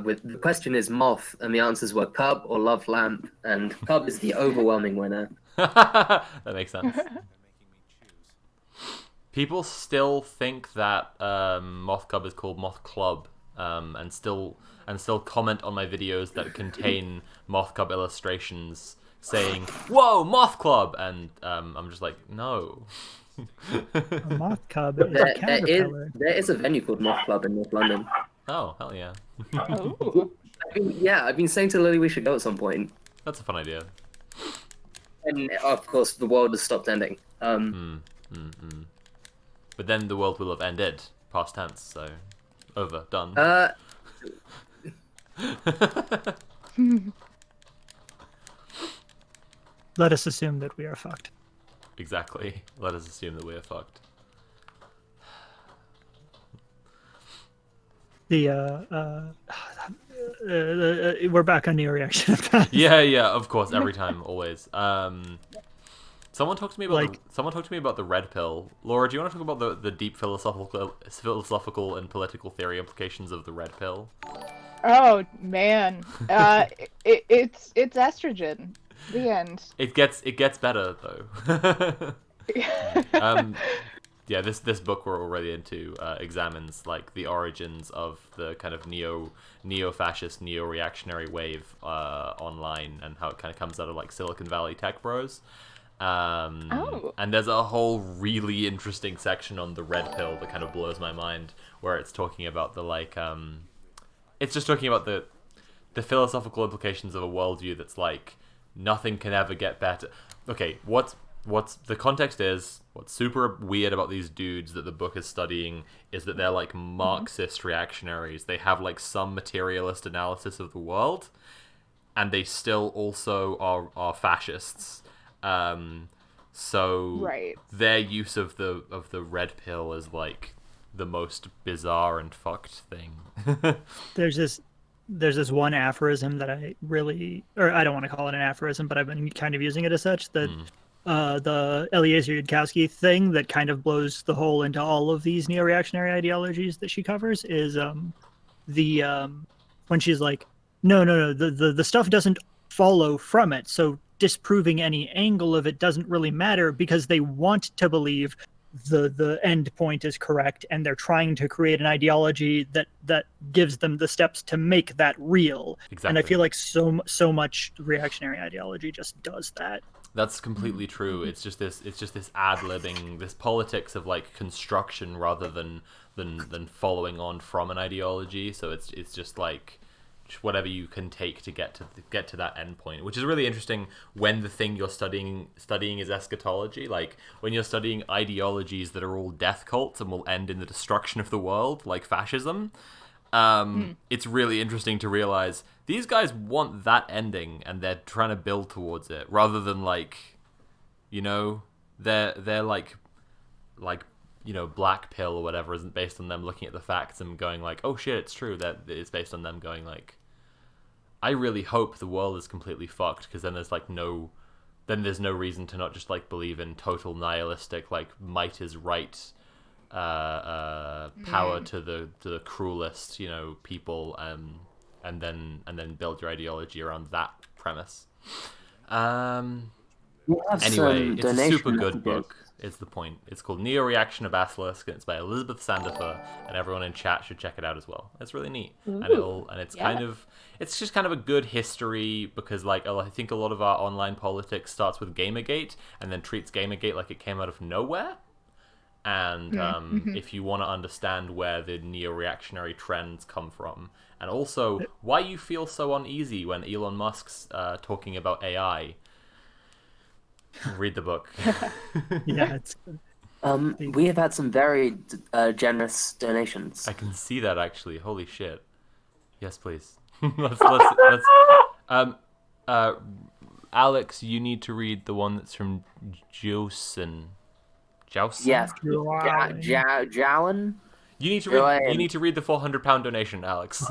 with the question is moth, and the answers were cub or love lamp, and cub is the overwhelming winner.
That makes sense. People still think that Moth Cub is called Moth Club, and still comment on my videos that contain Moth Cub illustrations saying, "Whoa, Moth Club!" And I'm just like, no.
A moth cub is a caterpillar.
There is a venue called Moth Club in North London.
Oh, hell yeah.
Oh.
I've been saying to Lily we should go at some point.
That's a fun idea.
And of course, the world has stopped ending.
But then the world will have ended, past tense, so over, done.
Let us assume that we are fucked.
Exactly. Let us assume that we are fucked.
we're back on Neo Reaction.
Yeah, of course, every time, always. Someone talked to me about the red pill. Laura, do you want to talk about the deep philosophical and political theory implications of the red pill?
Oh man, it's estrogen. The end.
It gets better though. Yeah, this book we're already into examines like the origins of the kind of neo-fascist, neo-reactionary wave online, and how it kind of comes out of like Silicon Valley tech bros. And there's a whole really interesting section on the red pill that kind of blows my mind, where it's talking about the like it's just talking about the philosophical implications of a worldview that's like nothing can ever get better. Okay, what's the context is, what's super weird about these dudes that the book is studying is that they're like Marxist reactionaries. They have like some materialist analysis of the world, and they still also are fascists. So their use of the red pill is like the most bizarre and fucked thing.
There's this one aphorism that I really, or I don't want to call it an aphorism, but I've been kind of using it as such, that the Eliezer Yudkowsky thing that kind of blows the hole into all of these neo-reactionary ideologies that she covers is when she's like, no, the stuff doesn't follow from it, so disproving any angle of it doesn't really matter, because they want to believe the end point is correct, and they're trying to create an ideology that gives them the steps to make that real.
Exactly.
And I feel like so much reactionary ideology just does that.
That's completely true. It's just this ad-libbing, this politics of like construction rather than following on from an ideology. So it's just like whatever you can take to get to that end point, which is really interesting when the thing you're studying is eschatology. Like when you're studying ideologies that are all death cults and will end in the destruction of the world, like fascism. It's really interesting to realize these guys want that ending and they're trying to build towards it, rather than like, you know, they're like you know, black pill or whatever isn't based on them looking at the facts and going like, oh shit, it's true. That it's based on them going like, I really hope the world is completely fucked, because then there's no reason to not just like believe in total nihilistic like might is right power to the cruelest, you know, people, and then build your ideology around that premise. Anyway, it's a super good book. Is the point. It's called Neo Reaction of Basilisk, and it's by Elizabeth Sandifer, and everyone in chat should check it out as well. It's really neat. It's just kind of a good history, because like I think a lot of our online politics starts with Gamergate and then treats Gamergate like it came out of nowhere. And if you want to understand where the neo-reactionary trends come from, and also why you feel so uneasy when Elon Musk's talking about AI, read the book.
Yeah, it's
we have had some very generous donations.
I can see that actually. Holy shit! Yes, please. let's Alex, you need to read the one that's from Jowson.
Yes, Jowin.
You need to read the £400 donation, Alex.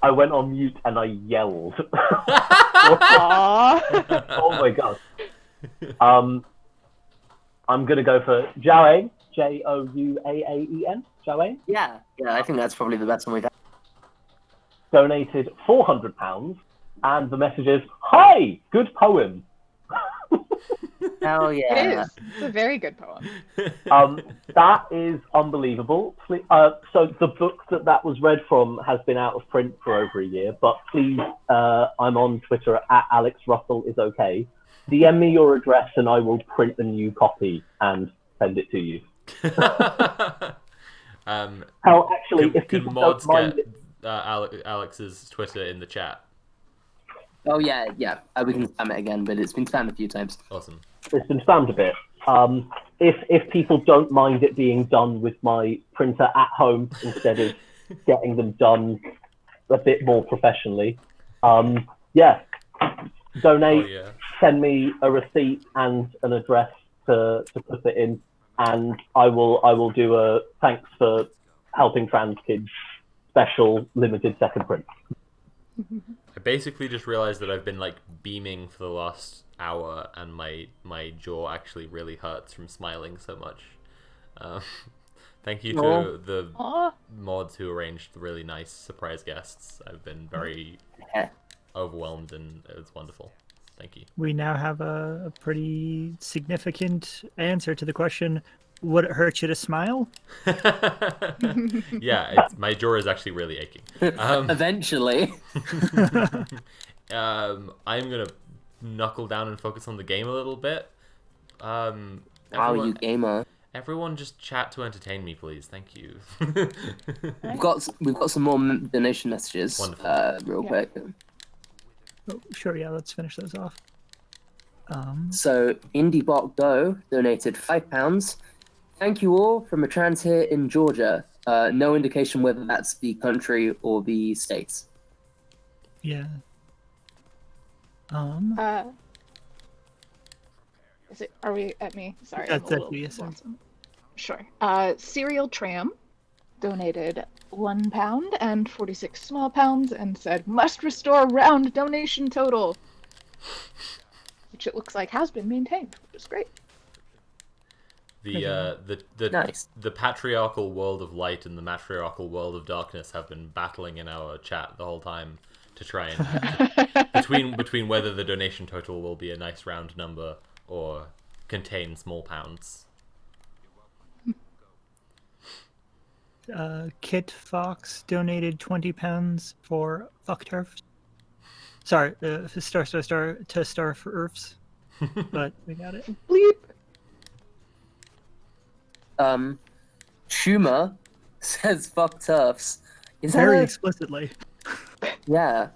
I went on mute and I yelled. Oh my god. I'm gonna go for Joaen, Jouaaen. Joaen?
Yeah, I think that's probably the best one we've had.
Donated £400, and the message is, "Hi, good poem."
Hell yeah!
It is. It's a very good poem.
That is unbelievable. So the book that was read from has been out of print for over a year, but please, I'm on Twitter at Alex Russell is okay. DM me your address and I will print the new copy and send it to you. If people don't mind
Alex's Twitter in the chat.
Oh yeah. We can spam it again, but it's been spammed a few times.
Awesome.
It's been spammed a bit. If people don't mind it being done with my printer at home instead of getting them done a bit more professionally, donate, send me a receipt and an address to put it in. and I will do a thanks for helping trans kids special limited second print.
I basically just realized that I've been like beaming for the last hour, and my jaw actually really hurts from smiling so much. Thank you to the mods who arranged the really nice surprise guests. I've been very overwhelmed, and it's wonderful. Thank you.
We now have a pretty significant answer to the question: would it hurt you to smile?
Yeah, my jaw is actually really aching.
Eventually.
I'm gonna knuckle down and focus on the game a little bit.
Wow, you gamer.
Everyone, just chat to entertain me, please. Thank you.
We've got some more donation messages. Real quick.
Oh, sure, yeah. Let's finish those off.
So IndieBot Go donated £5. Thank you all from a trans here in Georgia. No indication whether that's the country or the states.
Yeah.
Are we at me? Sorry.
That's
I'm a
at
little
you, yes, sir.
lonesome. Sure. Serial Tram donated £1 and 46 small pounds and said must restore round donation total, which it looks like has been maintained, which is great.
The patriarchal world of light and the matriarchal world of darkness have been battling in our chat the whole time to try and between whether the donation total will be a nice round number or contain small pounds.
Kit Fox donated £20 for fuck turfs. Sorry, star for earths. But we got it.
Bleep.
Schumer says fuck turfs. Is
Very
that
explicitly.
Yeah.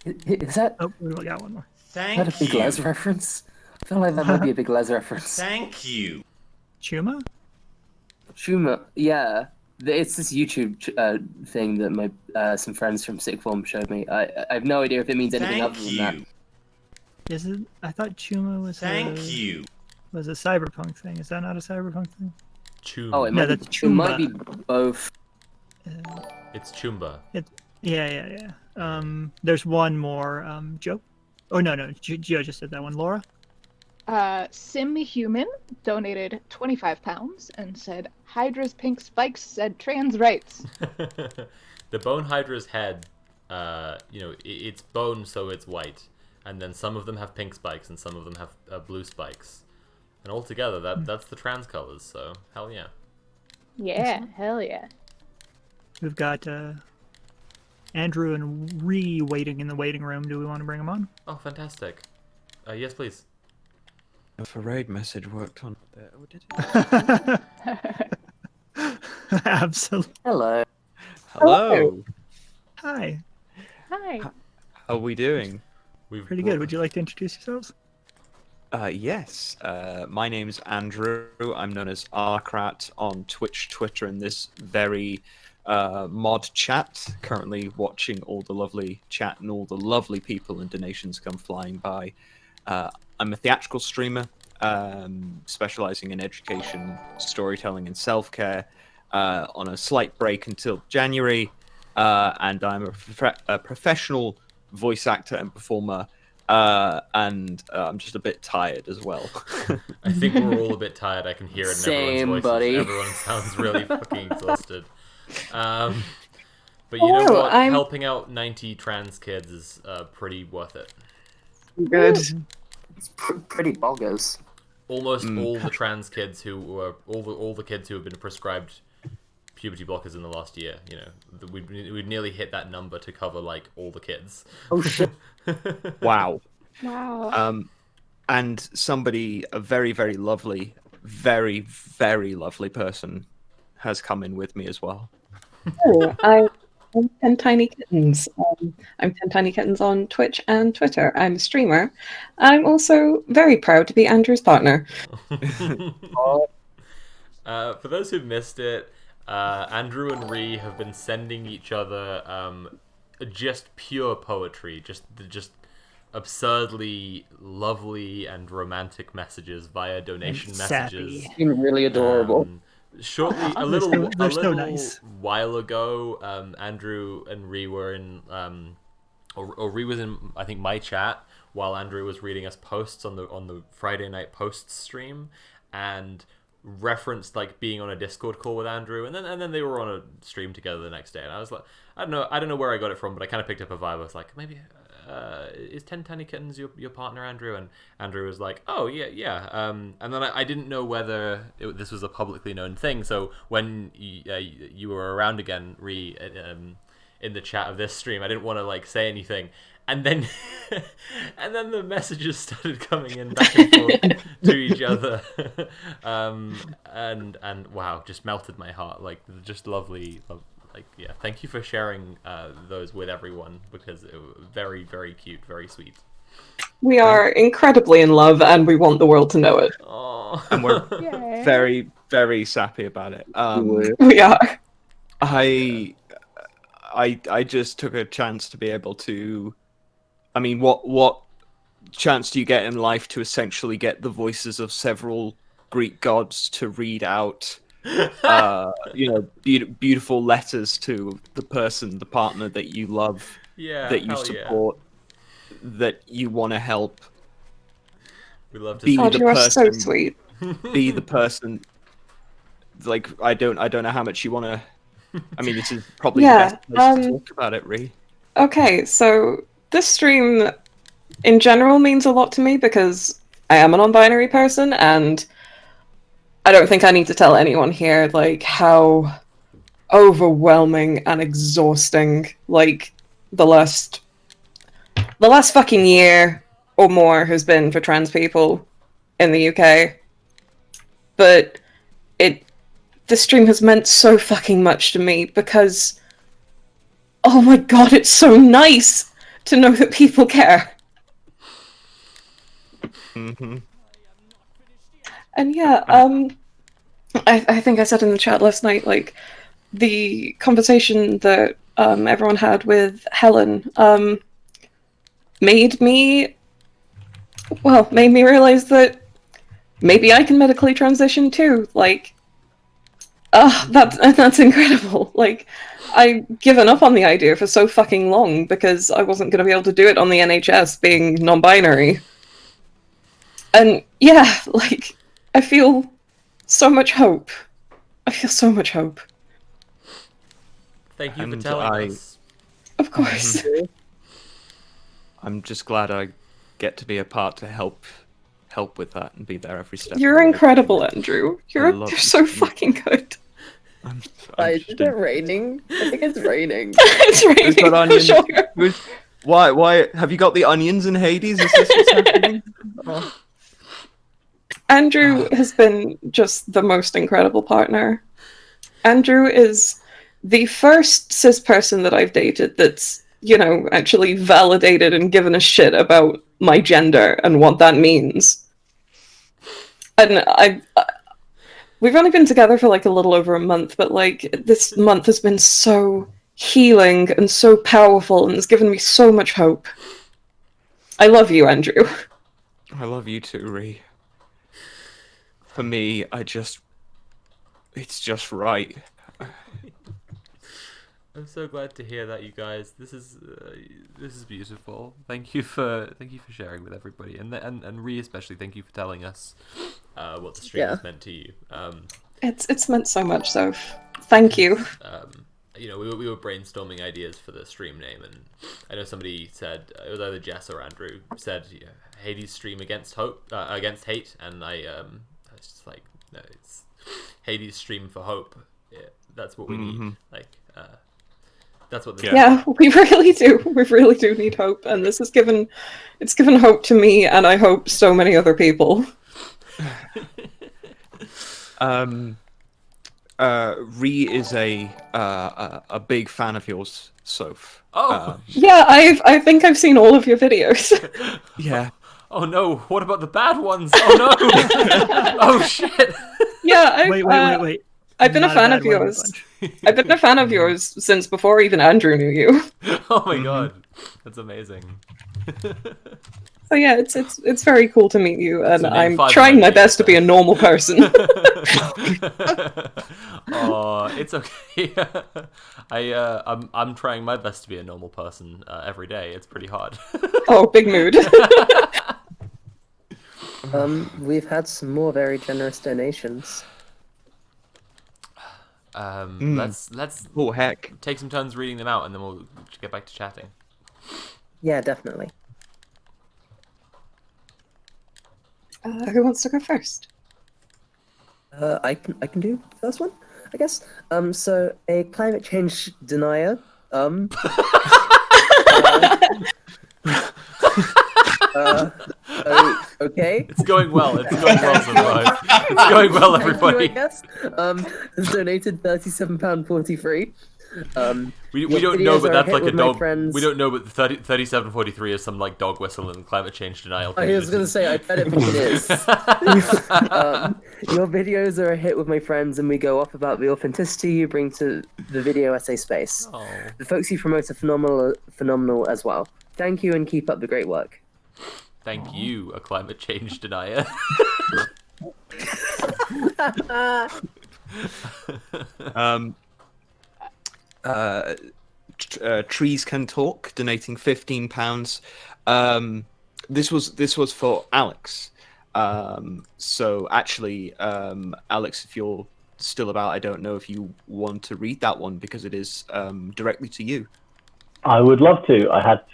Is that?
Oh, we got one more.
Is that a big Les reference? I feel like that might be a big Les reference.
Thank you.
Chuma?
Schumer, yeah. It's this YouTube thing that my some friends from Sixth Form showed me. I have no idea if it means anything other than that.
Is it? I thought Chuma was was a cyberpunk thing. Is that not a cyberpunk thing?
Chuma.
Oh, it might,
that's
it might be both.
It's Chumba.
Yeah. There's one more. Joe? Oh, no. Gio just did that one. Laura?
Sim Human donated £25 and said Hydra's pink spikes said trans rights.
The bone hydra's head, it's bone, so it's white, and then some of them have pink spikes and some of them have blue spikes, and altogether that's the trans colors. So hell yeah.
Yeah, hell yeah.
We've got Andrew and Ree waiting in the waiting room. Do we want to bring them on?
Oh, fantastic. Yes, please.
If a raid message worked on there, oh, did it?
Absolutely.
Hello.
Hello.
Hi.
Hi.
How are we doing?
Pretty good. Would you like to introduce yourselves?
Yes. My name's Andrew. I'm known as Arcrat on Twitch, Twitter, and this very mod chat. Currently watching all the lovely chat and all the lovely people and donations come flying by. I'm a theatrical streamer, specializing in education, storytelling, and self-care, on a slight break until January, and I'm a professional voice actor and performer, and I'm just a bit tired as well.
I think we're all a bit tired. I can hear it in everyone's voices.
Buddy.
Everyone sounds really fucking exhausted. But you know what? Helping out 90 trans kids is pretty worth it.
Good.
It's pretty boggers.
Almost all the trans kids who were all the kids who have been prescribed puberty blockers in the last year. We'd nearly hit that number to cover like all the kids.
Oh shit!
Wow.
Wow.
And somebody, a very, very lovely, very, very lovely person, has come in with me as well.
Oh, I'm 10 Tiny Kittens. I'm 10 Tiny Kittens on Twitch and Twitter. I'm a streamer. I'm also very proud to be Andrew's partner.
For those who missed it, Andrew and Ree have been sending each other just pure poetry, just absurdly lovely and romantic messages via donation
And
messages.
sappy.
Been really adorable.
Shortly, a
They're
little,
so- they're so nice.
while ago, Andrew and Ree were in, or Ree was in, I think, my chat while Andrew was reading us posts on the Friday night posts stream, and referenced like being on a Discord call with Andrew, and then they were on a stream together the next day, and I was like, I don't know where I got it from, but I kind of picked up a vibe. I was like, maybe. Is 10 Tiny Kittens your partner, Andrew? And Andrew was like, oh, yeah. And then I didn't know whether this was a publicly known thing. So when you were around again, Ree, in the chat of this stream, I didn't want to like say anything. And then and then the messages started coming in back and forth to each other. And wow, just melted my heart. Like, just lovely. Like, yeah, thank you for sharing those with everyone, because it was very, very cute, very sweet.
We are incredibly in love, and we want the world to know it.
And we're very, very sappy about it.
We are.
I just took a chance to be able to. I mean, what chance do you get in life to essentially get the voices of several Greek gods to read out? Beautiful letters to the person, the partner that you love, that you support, that you want to help.
We love to
be
see
the
you are
person,
so sweet.
Be the person. Like, I don't know how much you want to. I mean, this is probably the best place to talk about it, Ree.
Okay, so this stream in general means a lot to me because I am a non-binary person, and I don't think I need to tell anyone here like how overwhelming and exhausting like the last fucking year or more has been for trans people in the UK. But this stream has meant so fucking much to me because, oh my god, it's so nice to know that people care.
Mm-hmm.
And yeah, I think I said in the chat last night, like, the conversation that everyone had with Helen made me realize that maybe I can medically transition too. Like, that's incredible. Like, I've given up on the idea for so fucking long because I wasn't going to be able to do it on the NHS being non-binary. And yeah, like, I feel so much hope. I feel so much hope.
Thank you for telling us.
Of course.
I'm just glad I get to be a part to help with that and be there every step.
You're incredible, Andrew. You're so fucking good.
Is it raining? I think it's raining.
It's raining.
Who's got onions?
Sure.
Why? Have you got the onions in Hades? Is this what's happening? Oh.
Andrew has been just the most incredible partner. Andrew is the first cis person that I've dated that's, actually validated and given a shit about my gender and what that means. And we've only been together for like a little over a month, but like this month has been so healing and so powerful and has given me so much hope. I love you, Andrew.
I love you too, Ree. For me, it's just right.
I'm so glad to hear that, you guys. This is beautiful. Thank you for sharing with everybody, and Ree especially. Thank you for telling us what the stream has meant to you.
It's meant so much, so thank you.
We were brainstorming ideas for the stream name, and I know somebody said, it was either Jess or Andrew, said Hades stream against hate, and I was just like, no, it's Hades stream for hope. Yeah, that's what we need. Like, that's what.
Yeah, we really do. We really do need hope, and this has given hope to me, and I hope so many other people.
Ree is a big fan of yours, Soph.
Yeah, I think I've seen all of your videos.
Yeah.
Oh no! What about the bad ones? Oh no! Oh shit!
Yeah.
Wait.
I've been a
Not
fan
bad
of
one in the
yours.
bunch.
I've been a fan of yours since before even Andrew knew you.
Oh my god, that's amazing.
So yeah, it's very cool to meet you, and
So name
I'm
5
trying my
emojis,
best to be a normal person.
Oh, it's okay. I'm trying my best to be a normal person every day. It's pretty hard.
Oh, big mood.
We've had some more very generous donations.
Let's
oh heck,
take some turns reading them out, and then we'll get back to chatting.
Yeah, definitely.
Who wants to go first?
I can do the first one, I guess. So a climate change denier. Okay.
It's going well. It's going well so far. It's going well, everybody.
Thank you, I guess. Has donated £37.43.
We don't know, but that's like a dog. We don't know, but 37.43 is some like dog whistle in climate change denial.
I was going to say, I bet it is. Your videos are a hit with my friends, and we go off about the authenticity you bring to the video essay space.
Oh.
The folks you promote are phenomenal as well. Thank you, and keep up the great work.
Thank you, a climate change denier.
Trees Can Talk donating £15. This was for Alex. So actually, Alex, if you're still about, I don't know if you want to read that one because it is directly to you.
I would love to. I had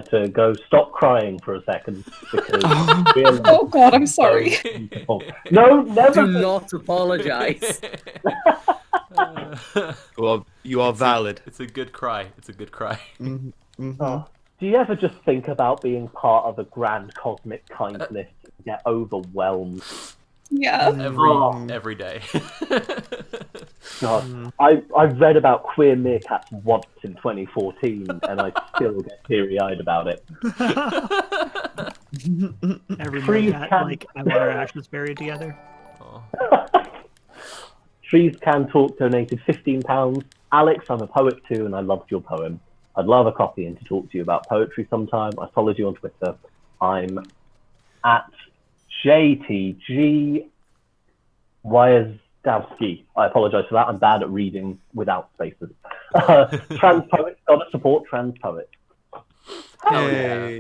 to go stop crying for a second because
Oh god, I'm sorry.
No, never.
Do not apologize.
Well, you are valid.
It's a good cry. It's a good cry.
Oh, do you ever just think about being part of a grand cosmic kindness and get overwhelmed?
Yeah.
Every day.
God, I've read about queer meerkats once in 2014, and I still get teary-eyed about it.
Every
Trees
cat,
can-
like, I want our ashes buried together.
Trees Can Talk donated £15. Alex, I'm a poet too, and I loved your poem. I'd love a copy and to talk to you about poetry sometime. I followed you on Twitter. I'm at JTG Wyazdowski. I apologise for that. I'm bad at reading without spaces. Trans poets, gotta support trans poets.
Hell yeah.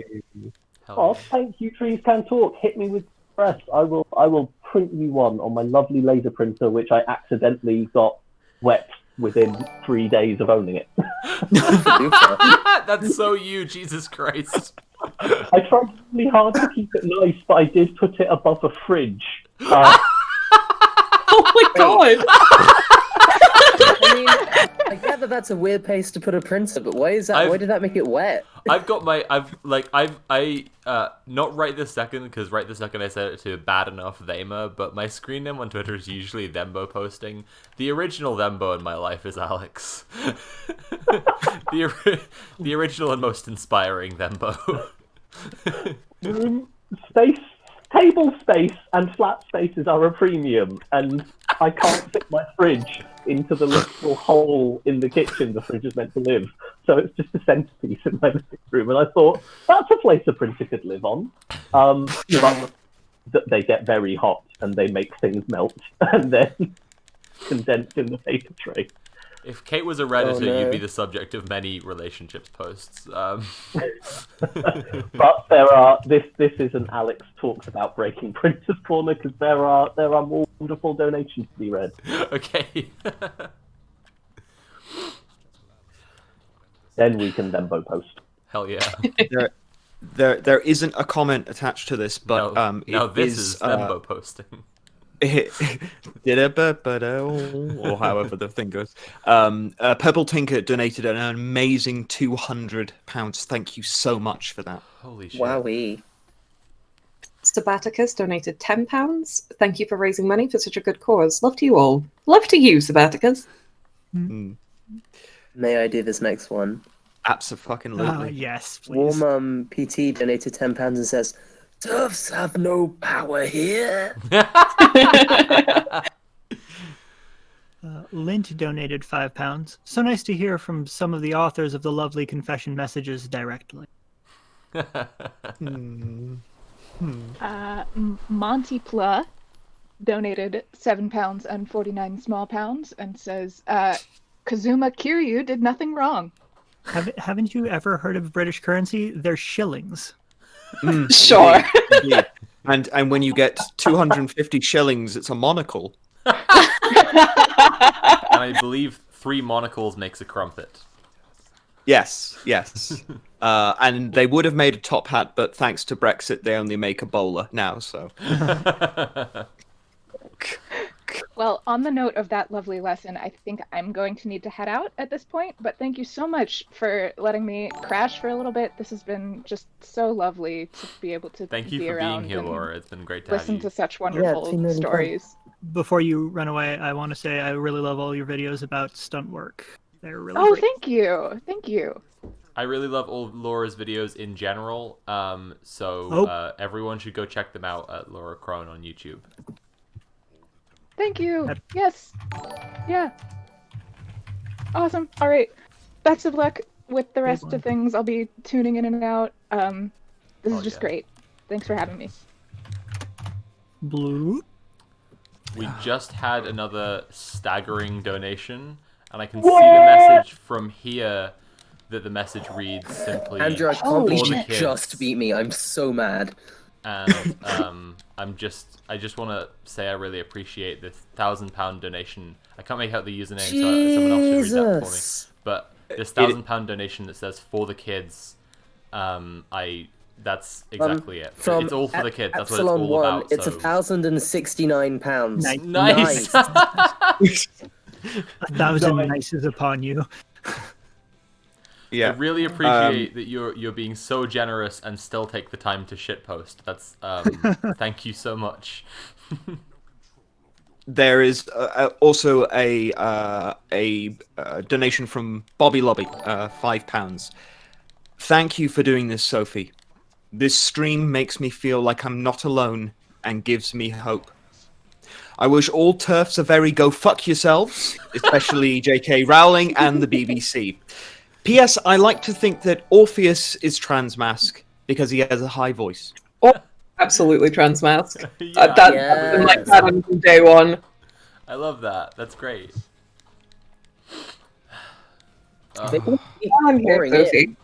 Oh, thank you, Trees Can Talk. Hit me with press. I will print you one on my lovely laser printer, which I accidentally got wet within 3 days of owning it.
That's so you, Jesus Christ.
I tried really hard to keep it nice, but I did put it above a fridge.
Oh my god!
I mean, I get that that's a weird place to put a printer, but why is that? Why did that make it wet?
I've got my, not right this second, because right this second I set it to bad enough Thema, but my screen name on Twitter is usually Thembo posting. The original Thembo in my life is Alex. the original and most inspiring Thembo.
Space, table space and flat spaces are a premium, and I can't fit my fridge into the little hole in the kitchen the fridge is meant to live. So it's just a centerpiece in my living room, and I thought, that's a place a printer could live on. But they get very hot, and they make things melt, and then condense in the paper tray.
If Kate was a Redditor,
no.
you'd be the subject of many relationships posts.
But there are this isn't Alex talks about breaking printers corner, because there are more wonderful donations to be read.
Okay.
Then we can Thembo post.
Hell yeah.
There isn't a comment attached to this, but
now this is Thembo posting.
Or however the thing goes. Purple Tinker donated an amazing £200. Thank you so much for that.
Holy shit.
Wowee.
Sabaticus donated £10. Thank you for raising money for such a good cause. Love to you all. Love to you, Sabaticus.
May I do this next one?
Absolutely.
Yes, please.
Warm PT donated £10 and says, "Turfs have no power here."
Lint donated £5. So nice to hear from some of the authors of the lovely confession messages directly.
Monty Pla donated £7 and 49 small pounds and says, Kazuma Kiryu did nothing wrong.
Haven't you ever heard of British currency? They're shillings.
Sure.
Indeed. And when you get 250 shillings, it's a monocle.
And I believe 3 monocles makes a crumpet.
Yes. And they would have made a top hat, but thanks to Brexit, they only make a bowler now. So.
Well, on the note of that lovely lesson, I think I'm going to need to head out at this point, but thank you so much for letting me crash for a little bit. This has been just so lovely to be able to
Thank you
be
for
around
being here,
and
Laura. It's been great to have
listen
you.
to such wonderful stories.
Before you run away, I want to say I really love all your videos about stunt work. They're really
Oh,
great.
thank you. Thank you.
I really love all Laura's videos in general, everyone should go check them out at Laura Crone on YouTube.
Thank you. Yes. Yeah. Awesome. All right. Best of luck with the rest of things. I'll be tuning in and out. This is just great. Thanks for having me.
Blue.
We just had another staggering donation, and I can see the message from here that the message reads simply,
Andrew, I can't believe
"For the
you
kids."
just beat me. I'm so mad.
And I just want to say I really appreciate this £1,000 donation. I can't make out the username, so someone else should read that for me. But this £1,000 donation that says "for the kids," that's exactly it. It's all for the kids. That's what it's
Epsilon
all
1,
about.
it's
so.
£1,069.
Nice.
1,000 nices upon you.
Yeah.
I really appreciate that you're being so generous and still take the time to shitpost. That's thank you so much.
There is also a donation from Bobby Lobby, £5. Thank you for doing this, Sophie. This stream makes me feel like I'm not alone and gives me hope. I wish all TERFs a very go fuck yourselves, especially J.K. Rowling and the BBC. P.S. I like to think that Orpheus is Transmask because he has a high voice.
Oh, absolutely Transmask.
Yeah.
That's been like that on day one.
I love that. That's great.
I'm here, Sophie.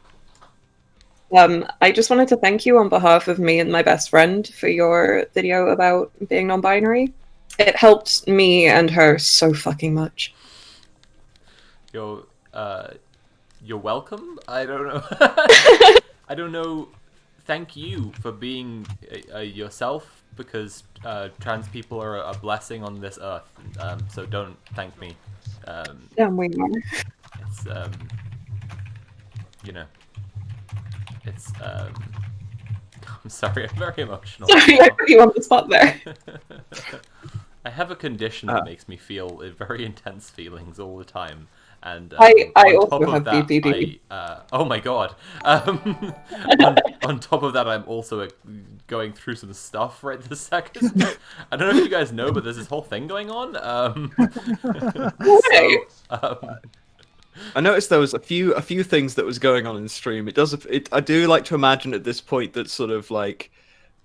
I just wanted to thank you on behalf of me and my best friend for your video about being non-binary. It helped me and her so fucking much.
You're welcome. I don't know. I don't know. Thank you for being yourself, because trans people are a blessing on this earth. So don't thank me.
Damn, we are.
It's it's I'm sorry. I'm very emotional.
Sorry, I put you on the spot there.
I have a condition that makes me feel very intense feelings all the time. And
I
on
also
top of
have
that,
BPD.
oh my god! On top of that, I'm also going through some stuff right this second. I don't know if you guys know, but there's this whole thing going on.
I noticed there was a few things that was going on in the stream. I do like to imagine at this point that sort of like,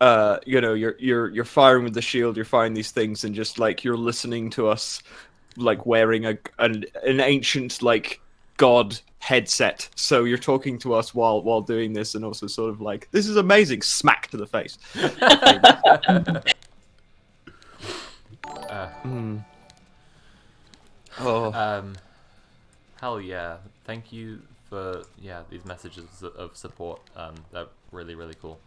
you're firing with the shield, you're firing these things, and just like you're listening to us, like wearing an ancient like god headset. So you're talking to us while doing this, and also sort of like, this is amazing. Smack to the face.
Hell yeah! Thank you for these messages of support. They're really really cool.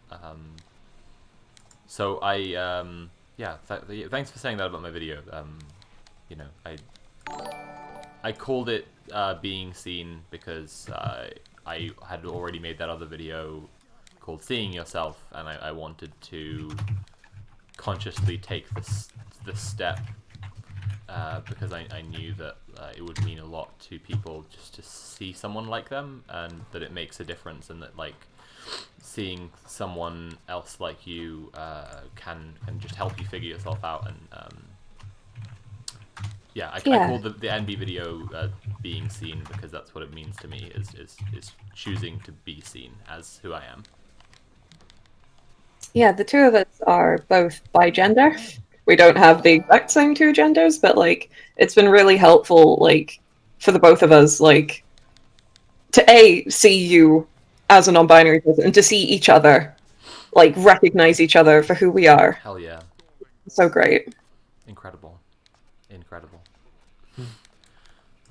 So thanks for saying that about my video. I called it being seen because I had already made that other video called Seeing Yourself, and I wanted to consciously take this step because I knew that it would mean a lot to people just to see someone like them, and that it makes a difference, and that like seeing someone else like you can just help you figure yourself out. And yeah, I
Yeah.
call the NB video being seen because that's what it means to me, is choosing to be seen as who I am.
Yeah, the two of us are both bi gender. We don't have the exact same two genders, but like it's been really helpful, like for the both of us, like to see you as a non-binary person and to see each other, like recognize each other for who we are.
Hell yeah.
So great.
Incredible.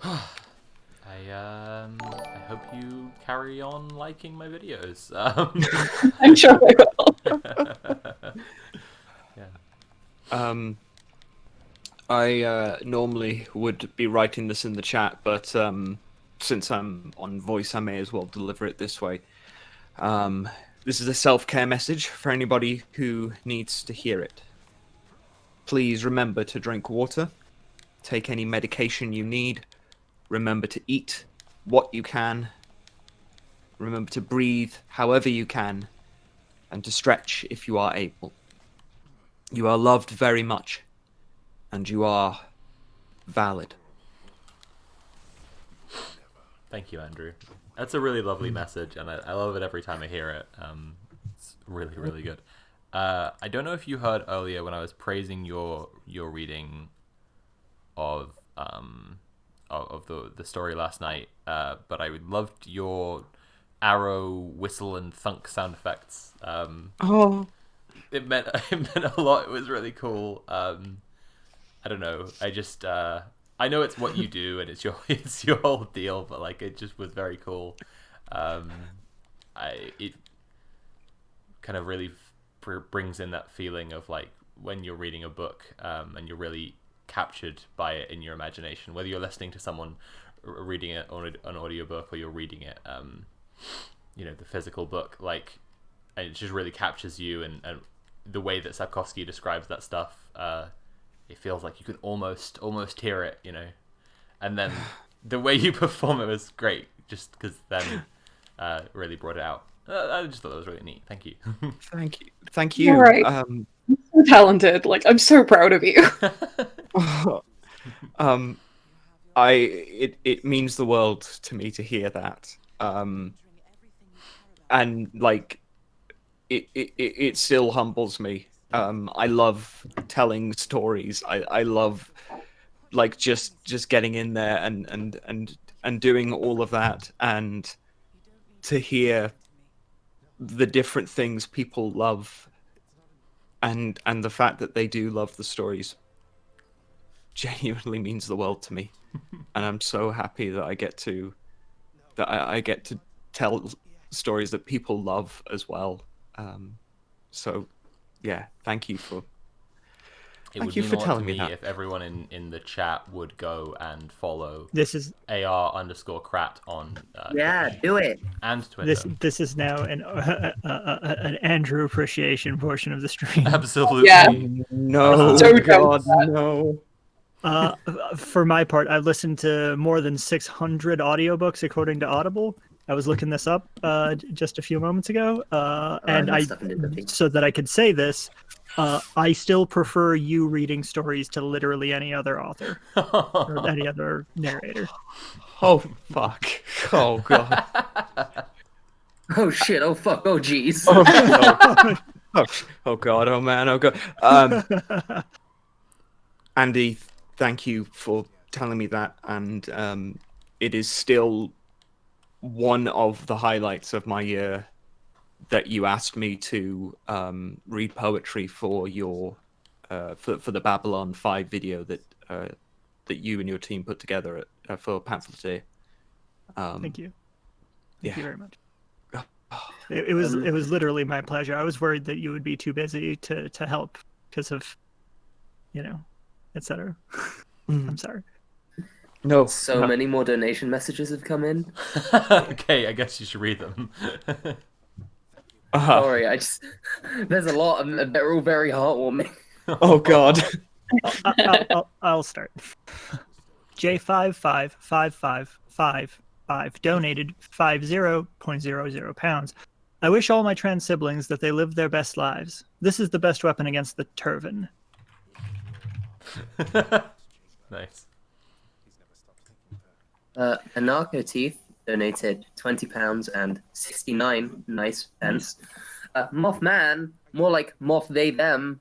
I hope you carry on liking my videos.
I'm sure I will.
I normally would be writing this in the chat, but since I'm on voice, I may as well deliver it this way. This is a self-care message for anybody who needs to hear it. Please remember to drink water, take any medication you need, remember to eat what you can, remember to breathe however you can, and to stretch if you are able. You are loved very much, and you are valid.
Thank you, Andrew. That's a really lovely message, and I love it every time I hear it. It's really, really good. I don't know if you heard earlier when I was praising your reading of the story last night, but I loved your arrow, whistle, and thunk sound effects. It meant a lot. It was really cool. I don't know. I know it's what you do and it's your whole deal, but like it just was very cool. It kind of really brings in that feeling of like when you're reading a book and you're really captured by it in your imagination, whether you're listening to someone reading it on an audiobook or you're reading it, the physical book, like, and it just really captures you, and the way that Sapkowski describes that stuff, it feels like you could almost hear it, and then the way you perform it was great, just because then really brought it out. I just thought that was really neat. Thank you.
Thank you.
You're right. You're so talented. Like, I'm so proud of you.
It means the world to me to hear that. And like it still humbles me. I love telling stories. I love like just getting in there and doing all of that, and to hear the different things people love, and the fact that they do love the stories genuinely means the world to me. And I'm so happy that I get to tell stories that people love as well. So yeah, thank you for telling me that.
If everyone in the chat would go and follow
This is
AR_Krat on
Yeah,
Twitch
do it.
and Twitter.
This is now an Andrew appreciation portion of the stream.
Absolutely.
Yeah.
No,
So
God, no.
For my part, I've listened to more than 600 audiobooks according to Audible. I was looking this up just a few moments ago, so that I could say this. I still prefer you reading stories to literally any other author or any other narrator.
Oh fuck! Oh god!
Oh shit! Oh fuck! Oh jeez!
Oh god! Oh man! Oh god! Andy, thank you for telling me that, and it is still one of the highlights of my year that you asked me to read poetry for your for the Babylon 5 video that you and your team put together for Pamphlet Day.
Thank you. Thank you very much.
Oh,
It was literally my pleasure. I was worried that you would be too busy to help because of, etc. I'm sorry.
No.
So many more donation messages have come in.
Okay, I guess you should read them.
Sorry, there's a lot and they're all very heartwarming.
Oh god.
I'll start. J5555555 donated 50.00 pounds. I wish all my trans siblings that they live their best lives. This is the best weapon against the Turvan.
Nice.
Anarcho Teeth donated £20 and 69 nice pence. Mothman, more like Moth they them.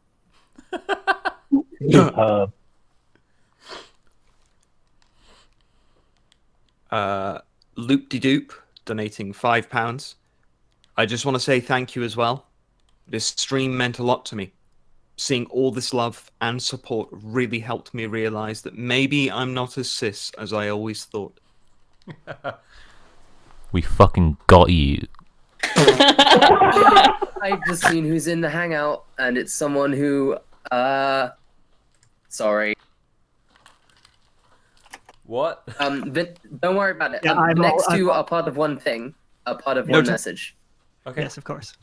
Loop-de-doop donating £5. I just want to say thank you as well. This stream meant a lot to me. Seeing all this love and support really helped me realize that maybe I'm not as cis as I always thought.
We fucking got you.
I've just seen who's in the hangout, and it's someone who, sorry.
What?
But don't worry about it.
Yeah,
Next two are part of one thing, part of one message.
Okay.
Yes, of course.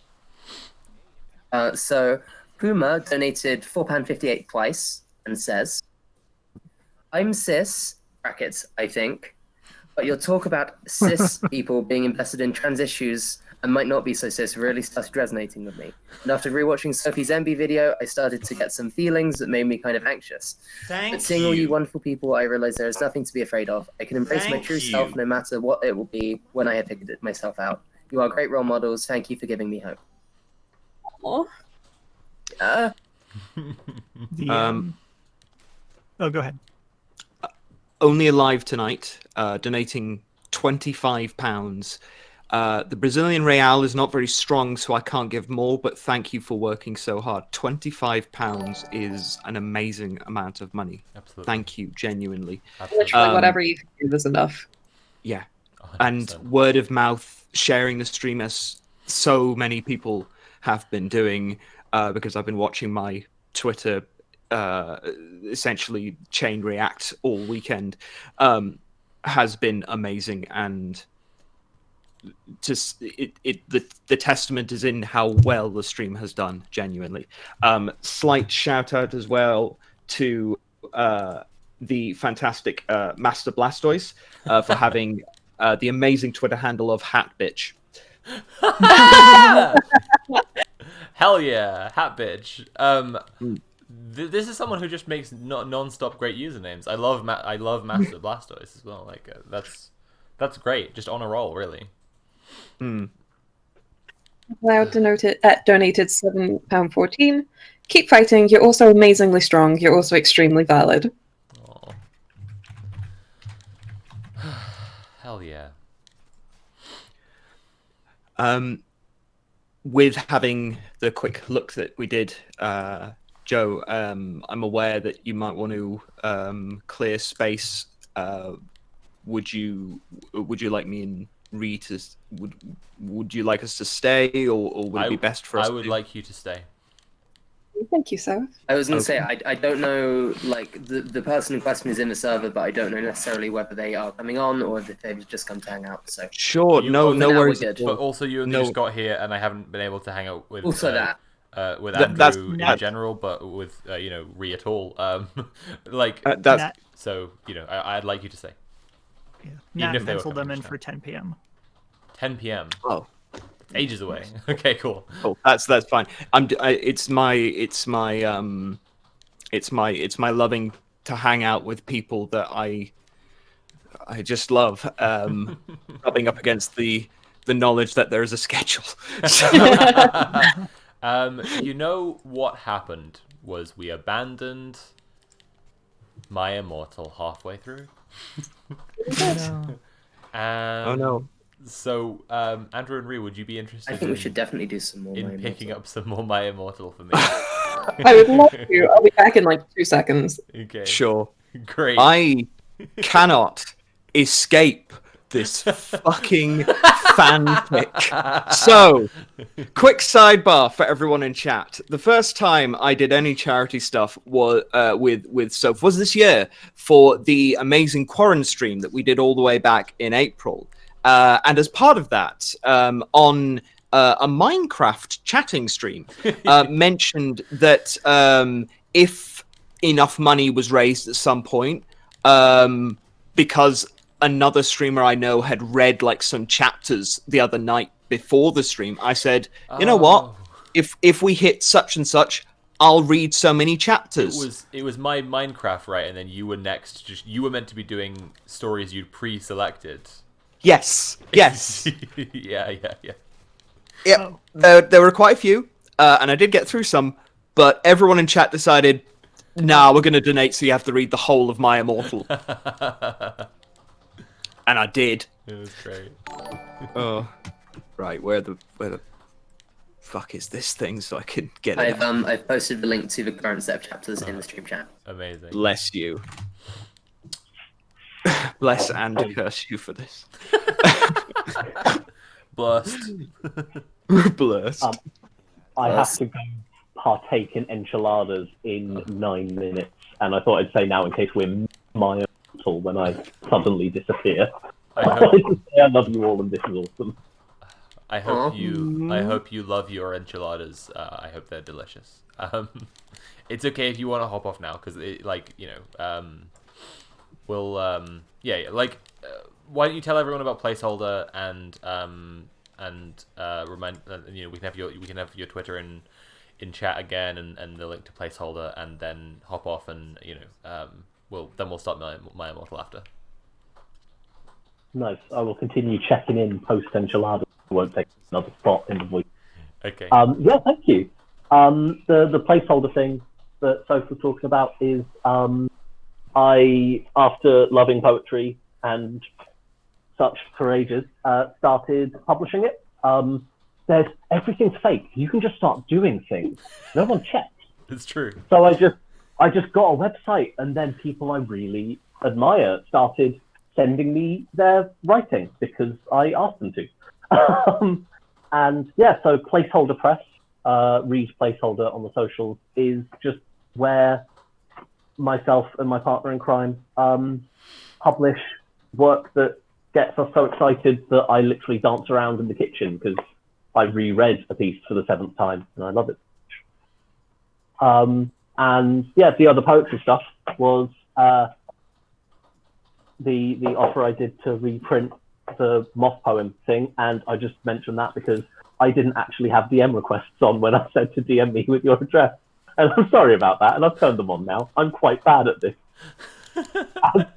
So Puma donated £4.58 twice and says, "I'm cis (brackets, I think), but your talk about cis people being invested in trans issues and might not be so cis really started resonating with me. And after rewatching Sophie's MB video, I started to get some feelings that made me kind of anxious. But seeing all you wonderful people, I realized there is nothing to be afraid of. I can embrace my true self no matter what it will be when I have figured it myself out. You are great role models. Thank you for giving me hope."
Oh, go ahead.
Only Alive Tonight, donating £25. The Brazilian real is not very strong, so I can't give more, but thank you for working so hard. £25 is an amazing amount of money.
Absolutely.
Thank you, genuinely.
Literally, whatever you can give is enough.
Yeah.
100%.
And word of mouth, sharing the stream as so many people have been doing, because I've been watching my Twitter essentially chain react all weekend, has been amazing. And just the testament is in how well the stream has done, genuinely. Slight shout out as well to the fantastic Master Blastoise for having the amazing Twitter handle of Hat Bitch.
Hell yeah, Hat Bitch. This is someone who just makes non-stop great usernames. I love Master Blastoise as well. Like that's great. Just on a roll, really.
Cloud donated £7.14. Keep fighting. You're also amazingly strong. You're also extremely valid.
Hell yeah.
With having the quick look that we did, Joe, I'm aware that you might want to clear space. Would you like me and Ree to? Would you like us to stay, or would it be best for us?
I would like you to stay.
Thank you, sir.
I was going to say, I don't know, like, the person in question is in the server, but I don't know necessarily whether they are coming on or if they've just come to hang out, so...
Sure, no worries.
But also, you only just got here, and I haven't been able to hang out with...
Also
with Andrew in general, but with, Ree at all. So, I'd like you to stay.
Yeah.
Even
Nat
if they were
penciled them
coming
in
to
for 10 p.m.
10 p.m.
Oh,
ages away. Okay, cool.
Oh, that's fine. It's my loving to hang out with people that I just love. Rubbing up against the knowledge that there is a schedule.
What happened was we abandoned My Immortal halfway through.
Oh no.
So, Andrew and Ree, would you be interested?
I think we should definitely do some more.
In picking up some more My Immortal for me.
I would love to. I'll be back in like 2 seconds.
Okay.
Sure.
Great.
I cannot escape this fucking fanfic. So, quick sidebar for everyone in chat. The first time I did any charity stuff was with Soph was this year for the amazing Quarren stream that we did all the way back in April. And as part of that, on a Minecraft chatting stream, mentioned that if enough money was raised at some point, because another streamer I know had read like some chapters the other night before the stream, I said, you know what? If we hit such and such, I'll read so many chapters.
It was my Minecraft, right? And then you were next. Just you were meant to be doing stories you'd pre-selected.
Yes. Yes.
yeah.
Yeah. There were quite a few, and I did get through some, but everyone in chat decided, nah, we're going to donate, so you have to read the whole of My Immortal. And I did.
It was great.
Oh, right. Where the fuck is this thing so I can get it?
I've posted the link to the current set of chapters in the stream chat.
Amazing.
Bless you. Bless and curse you for this.
Blessed.
Blessed.
I have to go partake in enchiladas in 9 minutes, and I thought I'd say now in case we're my immortal when I suddenly disappear. I love you all, and this is awesome.
I hope you love your enchiladas. I hope they're delicious. It's okay if you want to hop off now, because we'll why don't you tell everyone about placeholder and remind we can have your Twitter in chat again and the link to placeholder, and then hop off and we'll start my immortal after.
Nice. I will continue checking in post enchilada. I won't take another spot in the voice.
Okay.
Yeah, thank you. The placeholder thing that Soph was talking about is I, after loving poetry and such for ages, started publishing it. Everything's fake. You can just start doing things. No one checks.
It's true.
So I just got a website, and then people I really admire started sending me their writing because I asked them to. And yeah, so Placeholder Press, read Placeholder on the socials, is just where myself and my partner in crime publish work that gets us so excited that I literally dance around in the kitchen because I reread a piece for the 7th time and I love it. And yeah, the other poetry stuff was the offer I did to reprint the Moth poem thing, and I just mentioned that because I didn't actually have DM requests on when I said to DM me with your address. And I'm sorry about that, and I've turned them on now. I'm quite bad at this, as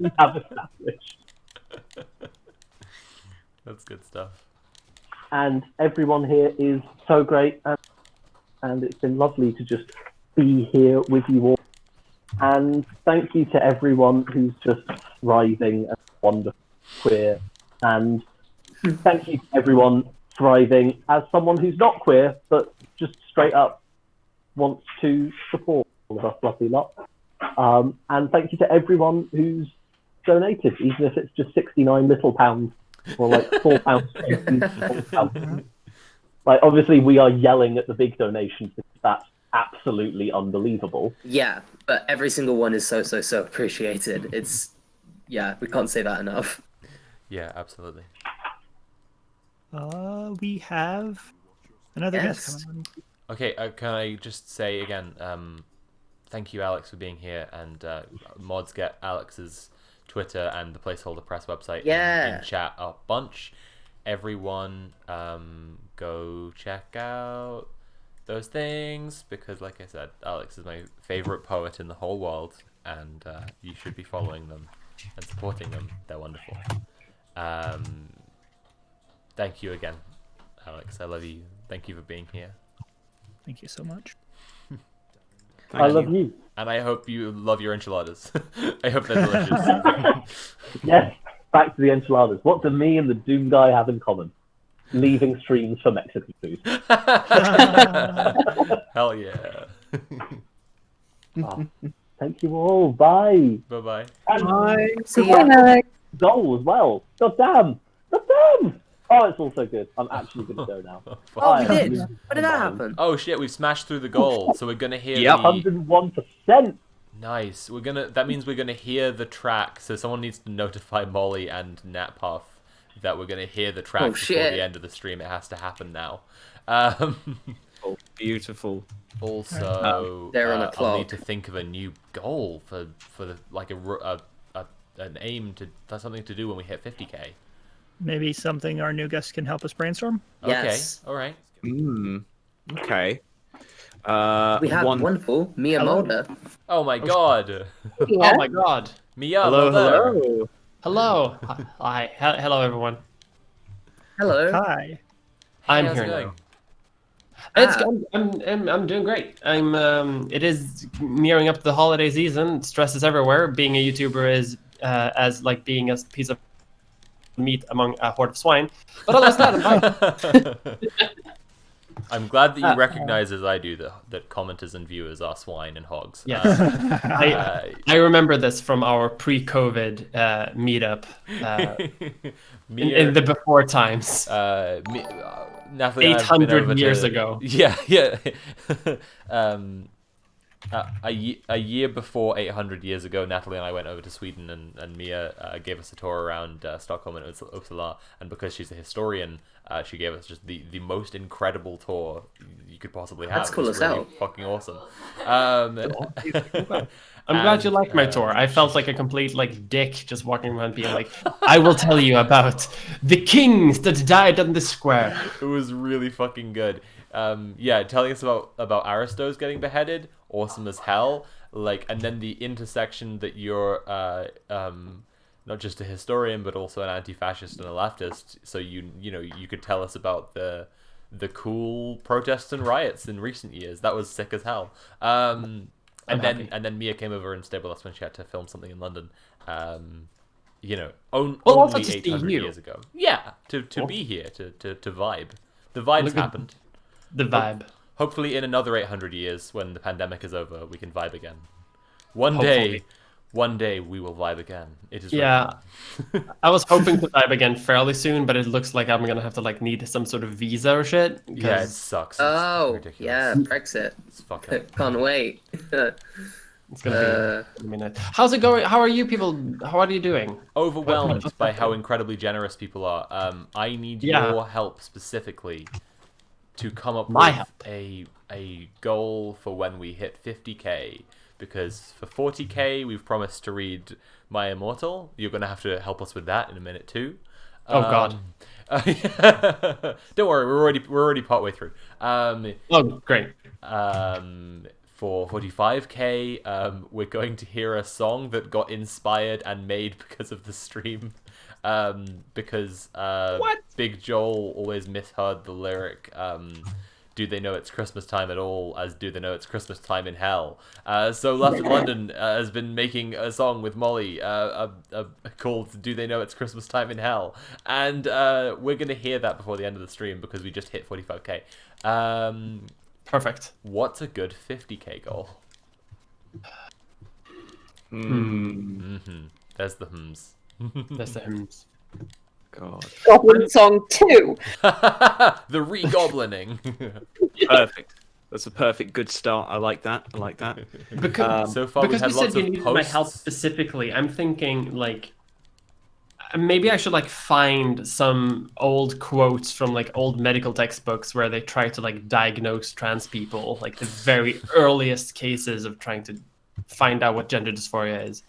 we have established.
That's good stuff.
And everyone here is so great, and it's been lovely to just be here with you all. And thank you to everyone who's just thriving and wonderful queer. And thank you to everyone thriving as someone who's not queer, but just straight up wants to support all of us lovely lot. And thank you to everyone who's donated, even if it's just 69 little pounds or like £4. Like, obviously, we are yelling at the big donations because that's absolutely unbelievable.
Yeah, but every single one is so appreciated. It's, yeah, we can't say that enough.
Yeah, absolutely.
We have another guest coming on.
Okay, can I just say again, thank you, Alex, for being here, and mods get Alex's Twitter and the Placeholder Press website in chat a bunch. Everyone, go check out those things, because like I said, Alex is my favorite poet in the whole world, and you should be following them and supporting them. They're wonderful. Thank you again, Alex. I love you. Thank you for being here.
Thank you so much.
I love you.
And I hope you love your enchiladas. I hope they're delicious.
Yes, back to the enchiladas. What do me and the Doom guy have in common? Leaving streams for Mexican food.
Hell yeah.
Thank you all. Bye.
Bye-bye.
Bye.
See you.
Goal as well. God damn. Oh, it's also good. I'm actually going to go now.
Oh, we did. What did that happen?
Oh shit, we've smashed through the goal, so we're gonna hear
101%.
Nice. That means we're gonna hear the track, so someone needs to notify Molly and Natpuff that we're gonna hear the track before the end of the stream. It has to happen now.
Oh, beautiful.
Also,
they're on a clock.
I'll need to think of a new goal for the like an aim to that's something to do when we hit 50k.
Maybe something our new guest can help us brainstorm?
Yes. Okay, all right.
Okay.
We have
one.
wonderful Mia
Hello.
Mulder.
Oh my god.
Oh my god.
Mia
Hello,
Mulder.
hello.
Hello. Hi. Hello, everyone.
Hello.
Hi.
I'm
how's
here
it going?
now. It's
Ah.
I'm doing great. It is nearing up to the holiday season. Stress is everywhere. Being a YouTuber is as like being a piece of meat among a horde of swine. But other than that, I'm fine.
I'm glad that you recognize, as I do, that commenters and viewers are swine and hogs.
Yes. I remember this from our pre-COVID meetup in the before times.
Natalie and I have been
800
over
years
to-
ago.
Yeah. A year before 800 years ago, Natalie and I went over to Sweden, and Mia gave us a tour around Stockholm and Uppsala. And because she's a historian, she gave us just the most incredible tour you could possibly have.
That's cool
It was
as
really
hell.
Fucking awesome.
I'm glad you liked my tour. I felt like a complete like dick just walking around being like, I will tell you about the kings that died on the square.
It was really fucking good. Yeah, telling us about Aristos getting beheaded, awesome as hell. Like, and then the intersection that you're not just a historian but also an anti-fascist and a leftist. So you could tell us about the cool protests and riots in recent years. That was sick as hell. And then Mia came over and stayed with us when she had to film something in London. Only
also to see
800
you.
years ago. Yeah, to be here, to vibe. The vibes
Look at
happened.
the vibe.
Hopefully in another 800 years, when the pandemic is over, we can vibe again.
Hopefully.
One day we will vibe again. It is
Yeah, I was hoping to vibe again fairly soon, but it looks like I'm gonna have to like need some sort of visa or shit.
Yeah, it
'cause
sucks. It's
Oh,
ridiculous.
yeah, Brexit.
It's fucking...
Can't wait.
It's gonna be a minute. How's it going? How are you people? How are you doing?
Overwhelmed by how incredibly generous people are. I need your help specifically to come up with a goal for when we hit 50k. Because for 40k, we've promised to read My Immortal. You're going to have to help us with that in a minute too.
Oh God!
Don't worry, we're already partway through.
Oh great!
For 45k, we're going to hear a song that got inspired and made because of the stream. Because Big Joel always misheard the lyric. Do they know it's Christmas time at all? As do they know it's Christmas time in hell? So Left in London has been making a song with Molly called "Do They Know It's Christmas Time in Hell?" And we're gonna hear that before the end of the stream because we just hit 45k.
Perfect.
What's a good 50k goal? There's the hums.
There's the hymns.
God.
Goblin Song 2.
The re-goblining.
Perfect. That's a perfect good start. I like that.
Because,
so far
because
we've had
you said
lots
you
of
needed my help
posts.
specifically, I'm thinking like maybe I should like find some old quotes from like old medical textbooks where they try to like diagnose trans people, like the very earliest cases of trying to find out what gender dysphoria is,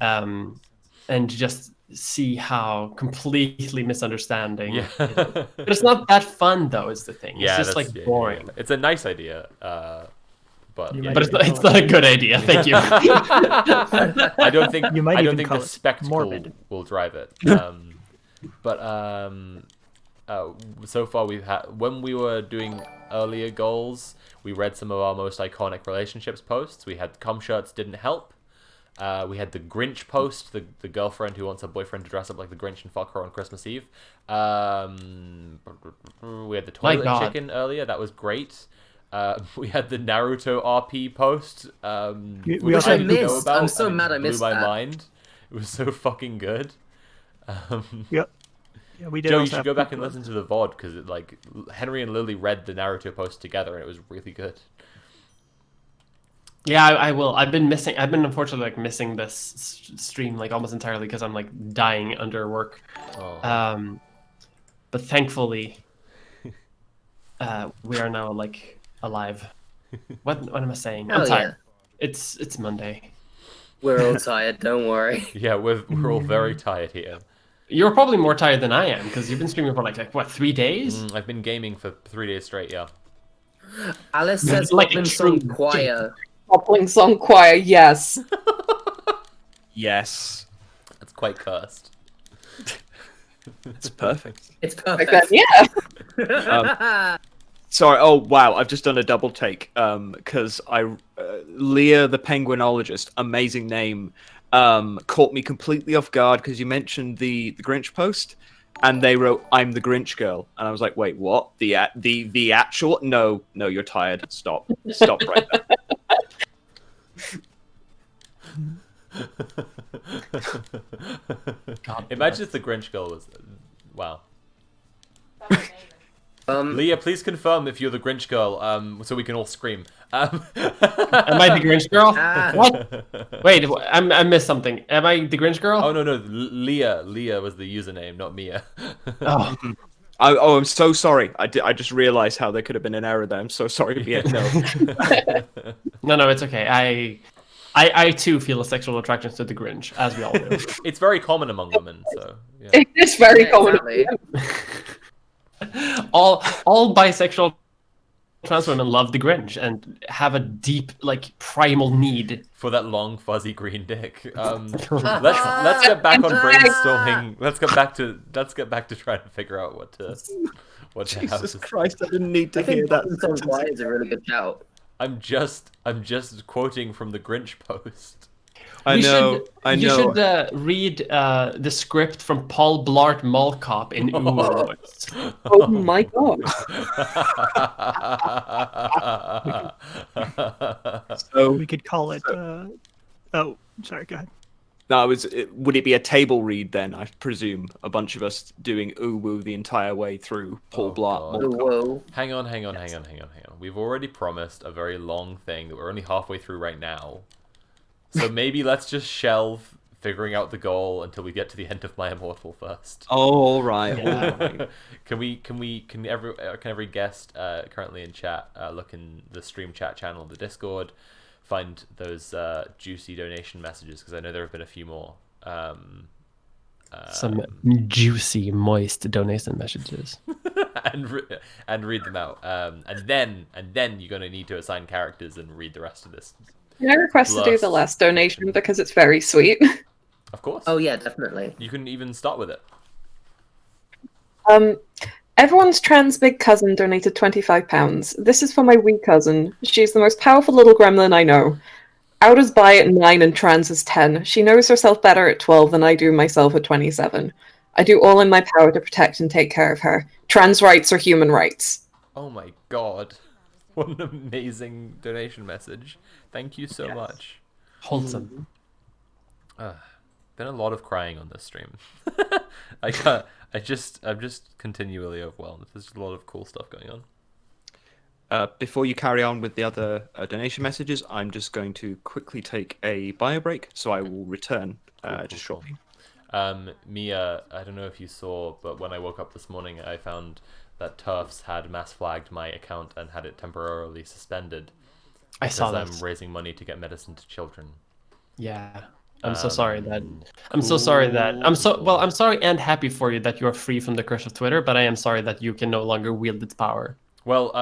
and just see how completely misunderstanding.
Yeah.
it is. But it's not that fun though. Is the thing?
Yeah,
it's just like boring.
Yeah. It's a nice idea, but
it's not a good idea. Thank you.
I don't think
You might
I don't
even
think
call
the
it
spectacle
morbid.
will drive it. So far we've had, when we were doing earlier goals, we read some of our most iconic relationships posts. We had cum shirts didn't help. We had the Grinch post, the girlfriend who wants her boyfriend to dress up like the Grinch and fuck her on Christmas Eve. We had the toilet chicken earlier. That was great. We had the Naruto RP post, which I didn't know about.
I'm so mad I missed
blew my
that.
mind. It was so fucking good.
Yep. Yeah, we did.
Joe, you
also
should
have
go back
poop
and listen to the VOD because like Henry and Lily read the Naruto post together and it was really good.
Yeah, I will. I've been unfortunately like missing this stream like almost entirely because I'm like dying under work.
Oh.
But thankfully, we are now like alive. What am I saying? I'm
Hell
tired. It's Monday.
We're all tired, don't worry.
Yeah, we're all very tired here.
You're probably more tired than I am because you've been streaming for like what 3 days?
I've been gaming for 3 days straight. Yeah.
Alice says
Like a
Goblin
true
Song Choir.
Goblin Song Choir, yes.
Yes.
That's quite cursed.
It's perfect.
It's
Like
perfect.
that, yeah.
Sorry. Oh wow! I've just done a double take. Because Leah the Penguinologist, amazing name, caught me completely off guard because you mentioned the Grinch post, and they wrote "I'm the Grinch girl," and I was like, "Wait, what? The actual? No, you're tired. Stop right there."
Imagine if the Grinch girl was. Wow. Leah, please confirm if you're the Grinch girl, so we can all scream.
Am I the Grinch girl? What? Wait, I missed something. Am I the Grinch girl?
Oh no, Leah was the username, not Mia.
Oh.
I'm so sorry. I just realized how there could have been an error there. I'm so sorry, Mia. No.
No, it's okay. I too feel a sexual attraction to the Grinch, as we all do.
It's very common among women, so yeah.
It is very common.
All bisexual trans women love the Grinch and have a deep, like, primal need
for that long, fuzzy green dick. Let's get back on brainstorming. Let's get back to trying to figure out what to
Jesus Christ! I didn't need to hear that.
Song Choir is a really good shout.
I'm just quoting from the Grinch post.
I know.
You should read the script from Paul Blart Mall Cop in Umo.
Oh my god.
So we could call it. Oh, sorry. Go ahead.
No, would it be a table read then? I presume a bunch of us doing ooh woo the entire way through Paul Blart.
Whoa.
Hang on. We've already promised a very long thing that we're only halfway through right now. So maybe let's just shelve figuring out the goal until we get to the end of My Immortal first.
Oh, all right.
Can every guest currently in chat look in the stream chat channel, the Discord, find those juicy donation messages, because I know there have been a few more.
Some juicy, moist donation messages.
and read them out. And then you're gonna need to assign characters and read the rest of this.
Can I request to do the last donation because it's very sweet?
Of course.
Oh yeah, definitely.
You can even start with it.
Everyone's trans big cousin donated £25. This is for my wee cousin. She's the most powerful little gremlin I know. Out as bi at 9 and trans is 10. She knows herself better at 12 than I do myself at 27. I do all in my power to protect and take care of her. Trans rights are human rights.
Oh my god. What an amazing donation message. Thank you so much.
Wholesome.
Been a lot of crying on this stream. I'm just continually overwhelmed. There's a lot of cool stuff going on.
Before you carry on with the other donation messages, I'm just going to quickly take a bio break, so I will return just shortly.
Mia, I don't know if you saw, but when I woke up this morning, I found that TERFs had mass flagged my account and had it temporarily suspended.
I saw that.
I'm raising money to get medicine to children.
Yeah. I'm so sorry that I'm sorry and happy for you that you're free from the curse of Twitter, but I am sorry that you can no longer wield its power.
Well,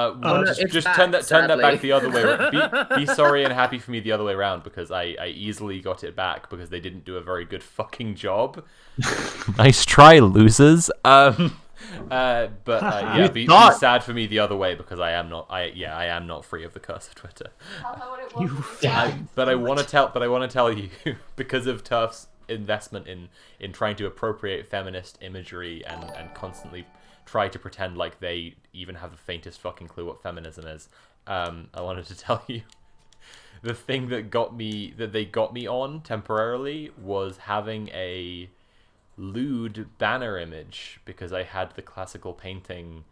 just turn that back the other way around. Be sorry and happy for me the other way around, because I easily got it back because they didn't do a very good fucking job. Nice try, losers. Be sad for me the other way, because I am not free of the curse of Twitter. But I want to tell you, because of TERF's investment in trying to appropriate feminist imagery and constantly try to pretend like they even have the faintest fucking clue what feminism is. I wanted to tell you, the thing that they got me on temporarily was having a lewd banner image, because I had the classical painting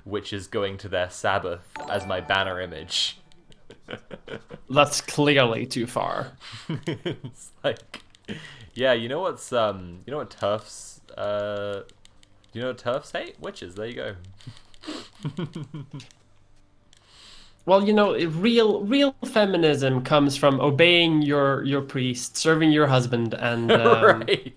which is going to their Sabbath as my banner image.
That's clearly too far.
It's like, yeah, you know what TERFs hate? Witches. There you go.
Well, real feminism comes from obeying your priest, serving your husband, and
right.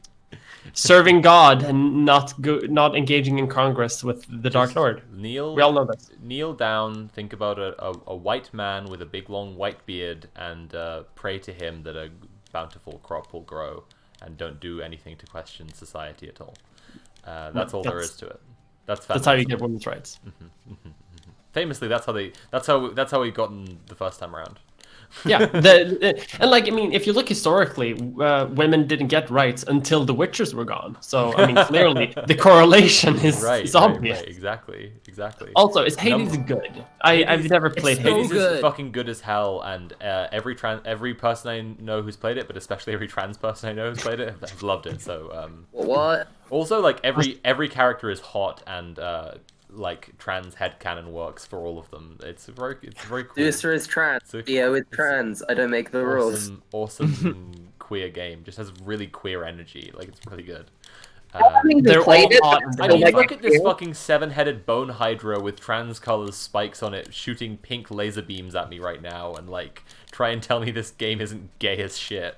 serving God and not engaging in Congress with the Dark Lord. We all know this.
Kneel down, think about a white man with a big long white beard, and pray to him that a bountiful crop will grow, and don't do anything to question society at all. That's all there is to it.
That's how you get women's rights.
Famously, that's how we gotten the first time around.
Yeah, and like, I mean, if you look historically, women didn't get rights until the Witchers were gone. So I mean, clearly the correlation is obvious.
Right, exactly.
Also, is Hades good? I've never played Hades.
Hades is fucking good as hell, and every person I know who's played it, but especially every trans person I know who's played it, has loved it. So
what?
Also, like every character is hot, and like trans headcanon works for all of them. It's very cool.
Deucer is trans. Theo is trans. I don't make the rules.
Awesome queer game. Just has really queer energy. Like, it's really good.
They're all hot.
I mean, look at this fucking 7-headed bone hydra with trans colors spikes on it, shooting pink laser beams at me right now, and like try and tell me this game isn't gay as shit.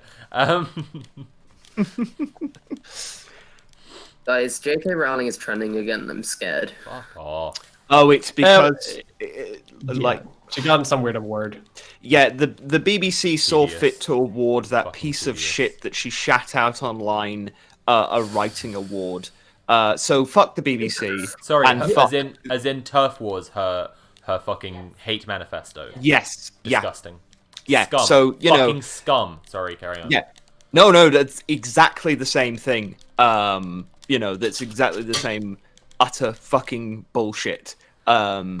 Guys, J.K. Rowling is trending again, and I'm scared.
Fuck off.
Oh, it's because like
she got some weird award.
Yeah, the BBC saw fit to award that piece of shit that she shat out online a writing award. So fuck the BBC.
Sorry,
and
as in Turf Wars, her fucking hate manifesto.
Yes.
Disgusting.
Yeah.
Scum.
So
fucking scum. Sorry, carry on.
Yeah. No, that's exactly the same thing. That's exactly the same utter fucking bullshit. There.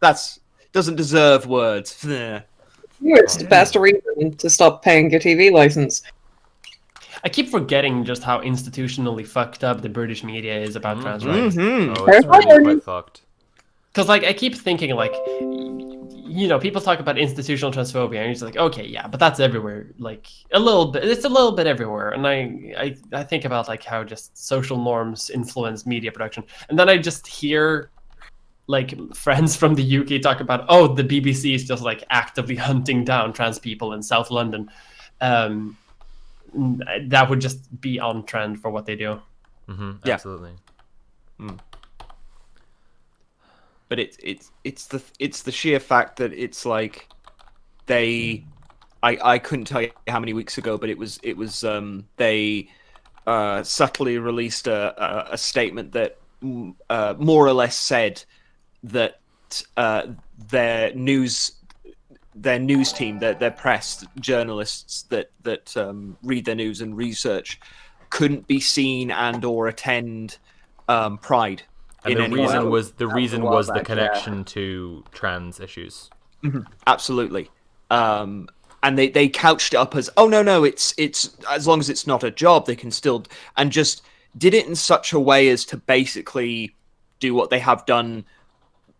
That's doesn't deserve words. There.
It's the best reason to stop paying your TV license.
I keep forgetting just how institutionally fucked up the British media is about trans rights.
Oh, it's really quite fucked.
Because like I keep thinking like, people talk about institutional transphobia, and it's like, okay, yeah, but that's everywhere. Like a little bit, it's a little bit everywhere. And I think about like how just social norms influence media production, and then I just hear like friends from the UK talk about, oh, the BBC is just like actively hunting down trans people in South London. That would just be on trend for what they do.
Mm-hmm, absolutely.
Yeah. But it's the sheer fact that it's like I couldn't tell you how many weeks ago, but it was they subtly released a statement that more or less said that their news team, their press journalists that read their news and research couldn't be seen and or attend Pride.
And the reason was the connection to trans issues.
Mm-hmm. Absolutely. And they couched it up as, oh no, it's as long as it's not a job, they can still, and just did it in such a way as to basically do what they have done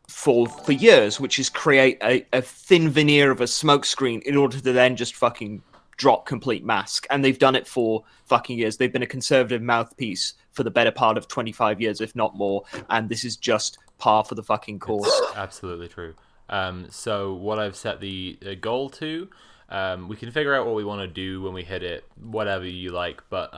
for years, which is create a thin veneer of a smokescreen in order to then just fucking drop complete mask. And they've done it for fucking years. They've been a conservative mouthpiece for the better part of 25 years, if not more. And this is just par for the fucking course.
It's absolutely true. So what I've set the goal to, we can figure out what we want to do when we hit it, whatever you like. But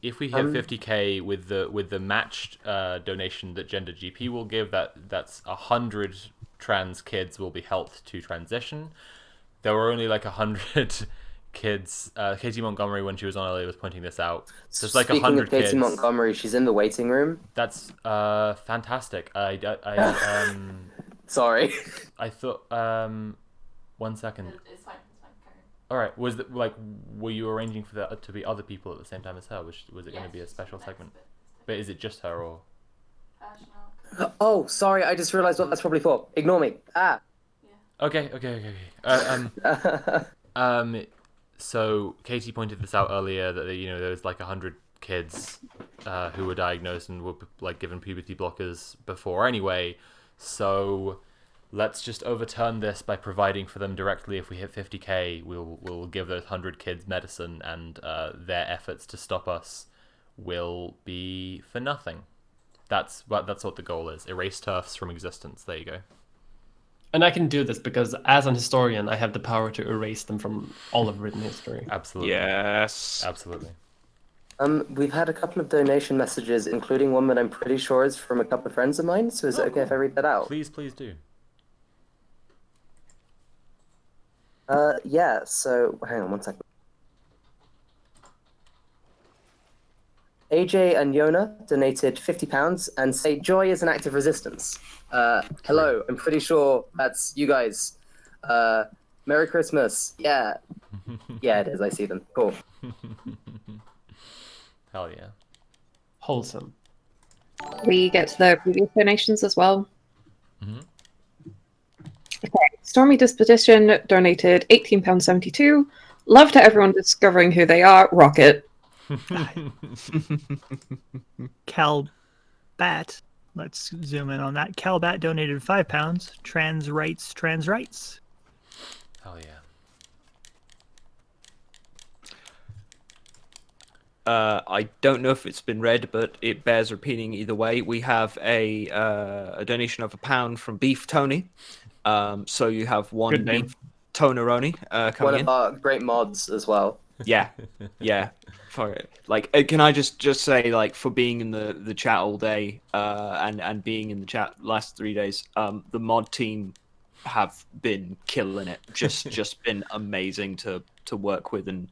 if we hit 50k with the matched donation that Gender GP will give, that's 100 trans kids will be helped to transition. There were only like 100 kids. Katie Montgomery, when she was on earlier, was pointing this out. There's like 100 kids.
Katie Montgomery, she's in the waiting room.
That's fantastic.
Sorry.
I thought 1 second.
It's fine.
All right. Were you arranging for that to be other people at the same time as her? Was it going to be a special segment? But is it just her or?
Oh, sorry. I just realized what that's probably for. Ignore me.
Okay. So Katie pointed this out earlier that there was like 100 kids who were diagnosed and were like given puberty blockers before anyway. So let's just overturn this by providing for them directly. If we hit 50k, we'll give those 100 kids medicine, and their efforts to stop us will be for nothing. That's what the goal is. Erase TERFs from existence. There you go.
And I can do this because, as an historian, I have the power to erase them from all of written history.
Absolutely.
Yes.
Absolutely.
We've had a couple of donation messages, including one that I'm pretty sure is from a couple of friends of mine. So is it okay if I read that out?
Please do.
Yeah. So hang on one second. AJ and Yona donated £50 and say joy is an act of resistance. Hello, I'm pretty sure that's you guys. Merry Christmas. Yeah. Yeah, it is. I see them. Cool.
Hell yeah.
Wholesome.
We get to the previous donations as well.
Mhm.
Okay. Stormy Disposition donated £18.72. Love to everyone discovering who they are. Rocket.
Cal Bat, let's zoom in on that. Cal Bat donated £5. Trans rights, trans rights.
Hell yeah.
I don't know if it's been read, but it bears repeating either way. We have a donation of £1 from Beef Tony. So you have one
Good name.
Beef Toneroni coming
One
in.
of our great mods as well.
Yeah, yeah. For it, like, can I just say, like, for being in the chat all day, and being in the chat last 3 days, the mod team have been killing it. Just been amazing to work with, and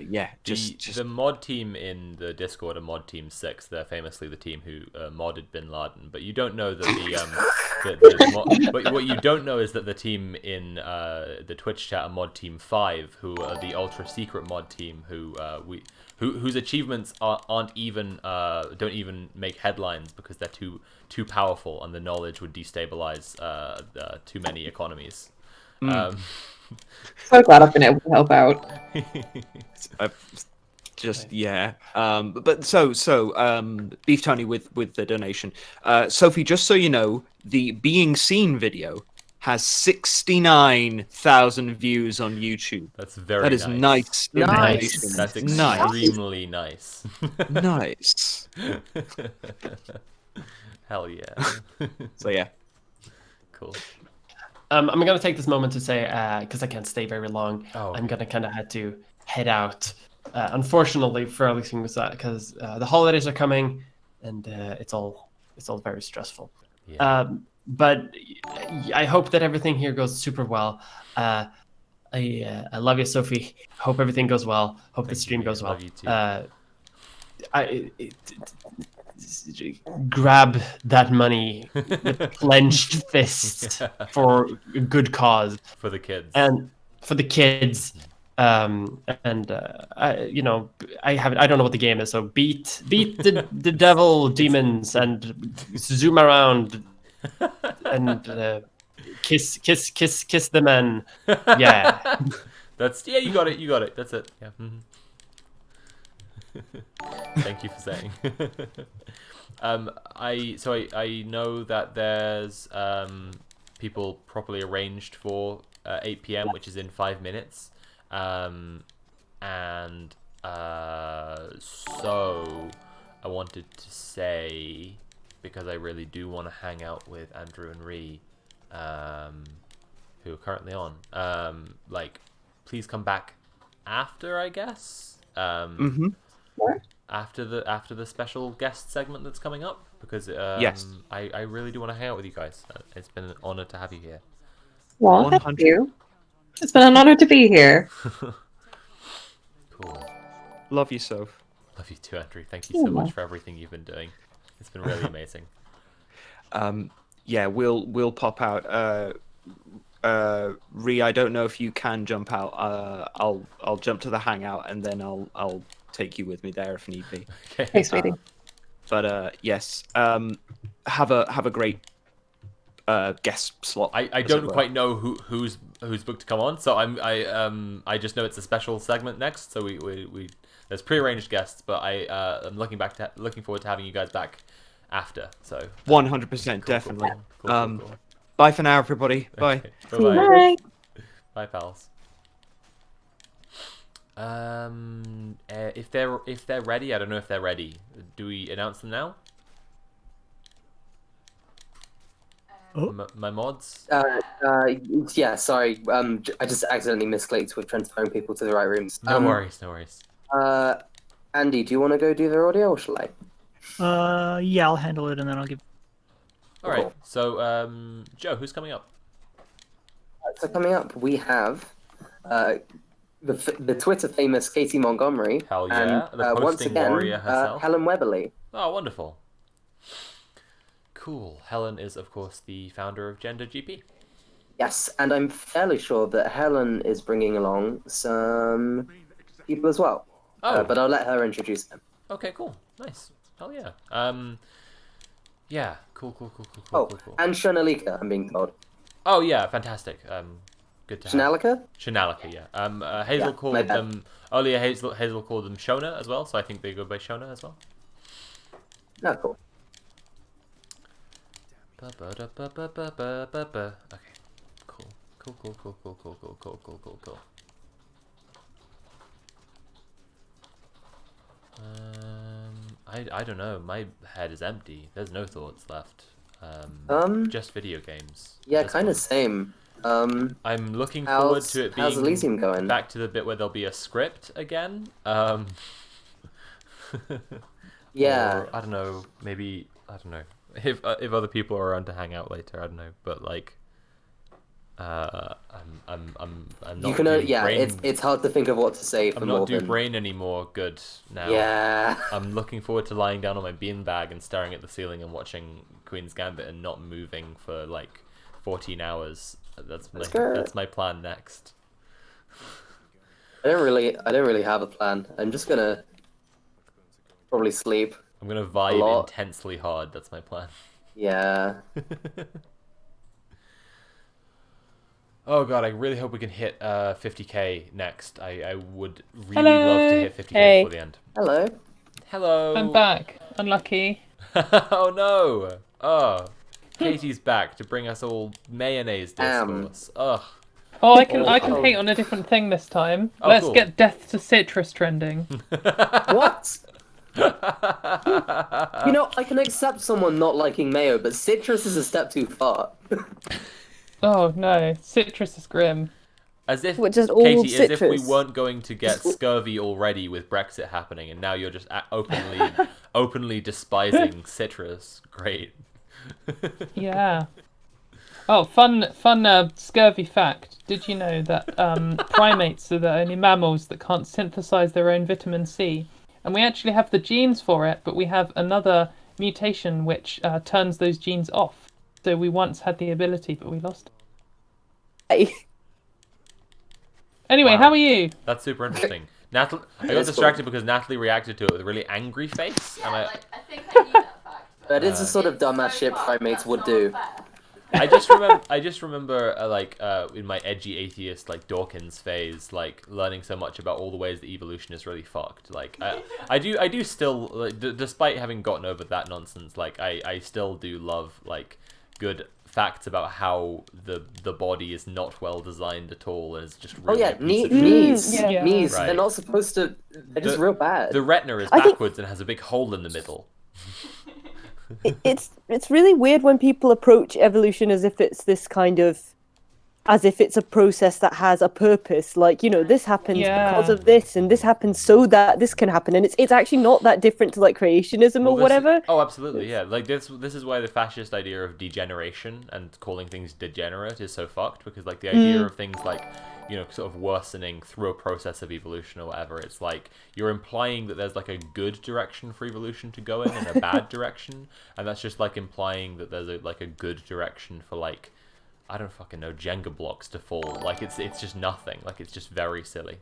yeah, just
the mod team in the Discord are Mod Team 6. They're famously the team who modded Bin Laden. But you don't know that but what you don't know is that the team in the Twitch chat are Mod Team 5, who are the ultra secret mod team whose achievements don't even make headlines because they're too powerful and the knowledge would destabilize too many economies.
So glad I've been able to help out.
Yeah. But so Beef Tony with the donation. Sophie, just so you know, the Being Seen video has 69,000 views on YouTube.
That's very
That is nice.
Nice. That's
Nice.
extremely nice.
Nice.
Hell yeah.
So yeah.
Cool.
I'm gonna take this moment to say, because I can't stay very long,
Oh.
I'm gonna kind of have to head out. Unfortunately, for ELYSIUM, because the holidays are coming, and it's all very stressful.
Yeah.
But I hope that everything here goes super well. I love you, Sophie. Hope everything goes well. Hope the stream goes well.
Love you too.
Grab that money with clenched fist for a good cause,
for the kids,
and for the kids. I don't know what the game is, so beat the devil demons and zoom around and kiss the men. Yeah.
You got it. That's it. Yeah. Mm-hmm. Thank you for saying. I know that there's people properly arranged for 8 p.m., which is in 5 minutes, so I wanted to say, because I really do want to hang out with Andrew and Ree, who are currently on, please come back after, I guess. After the special guest segment that's coming up, because
yes,
I really do want to hang out with you guys. It's been an honor to have you here.
Well, thank you. It's been an honor to be here.
Cool.
Love you, Soph.
Love you too, Andrew. Thank you so much for everything you've been doing. It's been really amazing.
Yeah, we'll pop out. Ree, I don't know if you can jump out. I'll jump to the hangout and then I'll take you with me there if need be.
Okay.
Thanks, sweetie.
But yes, have a great guest slot.
I don't quite know who's booked to come on, so I just know it's a special segment next. So we there's prearranged guests, but I'm looking forward to having you guys back after. So
100%, definitely.
Cool.
Bye for now, everybody. Bye.
Okay, bye. Bye, pals. If they're ready, I don't know if they're ready. Do we announce them now? My mods.
Yeah, sorry. I just accidentally misclicked with transferring people to the right rooms.
No worries, no worries.
Andy, do you want to go do their audio, or shall I?
Yeah, I'll handle it and then I'll give.
All right. So, Joe, who's coming up?
So coming up, we have the Twitter famous Katie Montgomery.
Hell yeah,
and
the
once
posting
again,
warrior herself.
Helen Weberly.
Oh, wonderful. Cool. Helen is, of course, the founder of Gender GP.
Yes, and I'm fairly sure that Helen is bringing along some people as well.
Oh.
But I'll let her introduce them.
Okay, cool. Nice. Hell yeah. Yeah. Cool.
And Shanalika, I'm being told.
Oh yeah, fantastic. Good to have.
Shanalika?
Shanalika, yeah. Hazel
Yeah,
called
my bad.
them earlier. Hazel called them Shona as well, so I think they go by Shona as well.
No, cool.
Okay. Cool. I don't know. My head is empty. There's no thoughts left. Just video games.
Yeah, kind of same.
I'm looking forward to it
how's Elysium
being
going?
back to the bit where there'll be a script again.
Yeah.
Or, I don't know. Maybe I don't know if other people are around to hang out later. I don't know, but like, I'm not.
You can,
doing
yeah.
brain...
It's hard to think of what to say for
I'm
more
not doing
than...
brain anymore. Good now.
Yeah.
I'm looking forward to lying down on my beanbag and staring at the ceiling and watching Queen's Gambit and not moving for like 14 hours. That's my plan next.
I don't really have a plan. I'm just gonna probably sleep.
I'm gonna vibe intensely hard. That's my plan.
Yeah.
Oh god, I really hope we can hit 50k next. I would really love to hit 50k before the end.
Hello.
Hello.
I'm back. Unlucky.
Oh no. Oh, Katie's back to bring us all mayonnaise discourse. Ugh.
Oh, I can hate on a different thing this time.
Oh,
Let's
cool.
get Death to Citrus trending.
What? You know, I can accept someone not liking mayo, but citrus is a step too far.
Oh no, citrus is grim.
As if,
What, just all
Katie, as if we
citrus?
weren't going to get scurvy already with Brexit happening, and now you're just openly despising citrus. Great.
Yeah. Oh, fun scurvy fact. Did you know that primates are the only mammals that can't synthesize their own vitamin C? And we actually have the genes for it, but we have another mutation which turns those genes off. So we once had the ability, but we lost it. Anyway,
Wow.
how are you?
That's super interesting. Natalie, I got distracted because Natalie reacted to it with a really angry face, and I
think I knew that fact. That is the sort of dumbass shit primates would do.
I just remember in my edgy atheist like Dawkins phase, like learning so much about all the ways that evolution is really fucked. Like I do still, like, despite having gotten over that nonsense, like I still do love like good facts about how the body is not well designed at all and it's just really
knees.
Right.
They're not supposed to. They're just real bad.
The retina is backwards and has a big hole in the middle.
It's really weird when people approach evolution as if it's this kind of, as if it's a process that has a purpose. Like, you know, this happens because of this, and this happens so that this can happen, and it's actually not that different to like creationism or whatever.
Oh, absolutely, yeah. Like this is why the fascist idea of degeneration and calling things degenerate is so fucked, because like the idea of things like, you know, sort of worsening through a process of evolution or whatever, it's like you're implying that there's like a good direction for evolution to go in and a bad direction, and that's just like implying that there's a good direction for like, I don't fucking know, Jenga blocks to fall. Like it's just nothing. Like it's just very silly.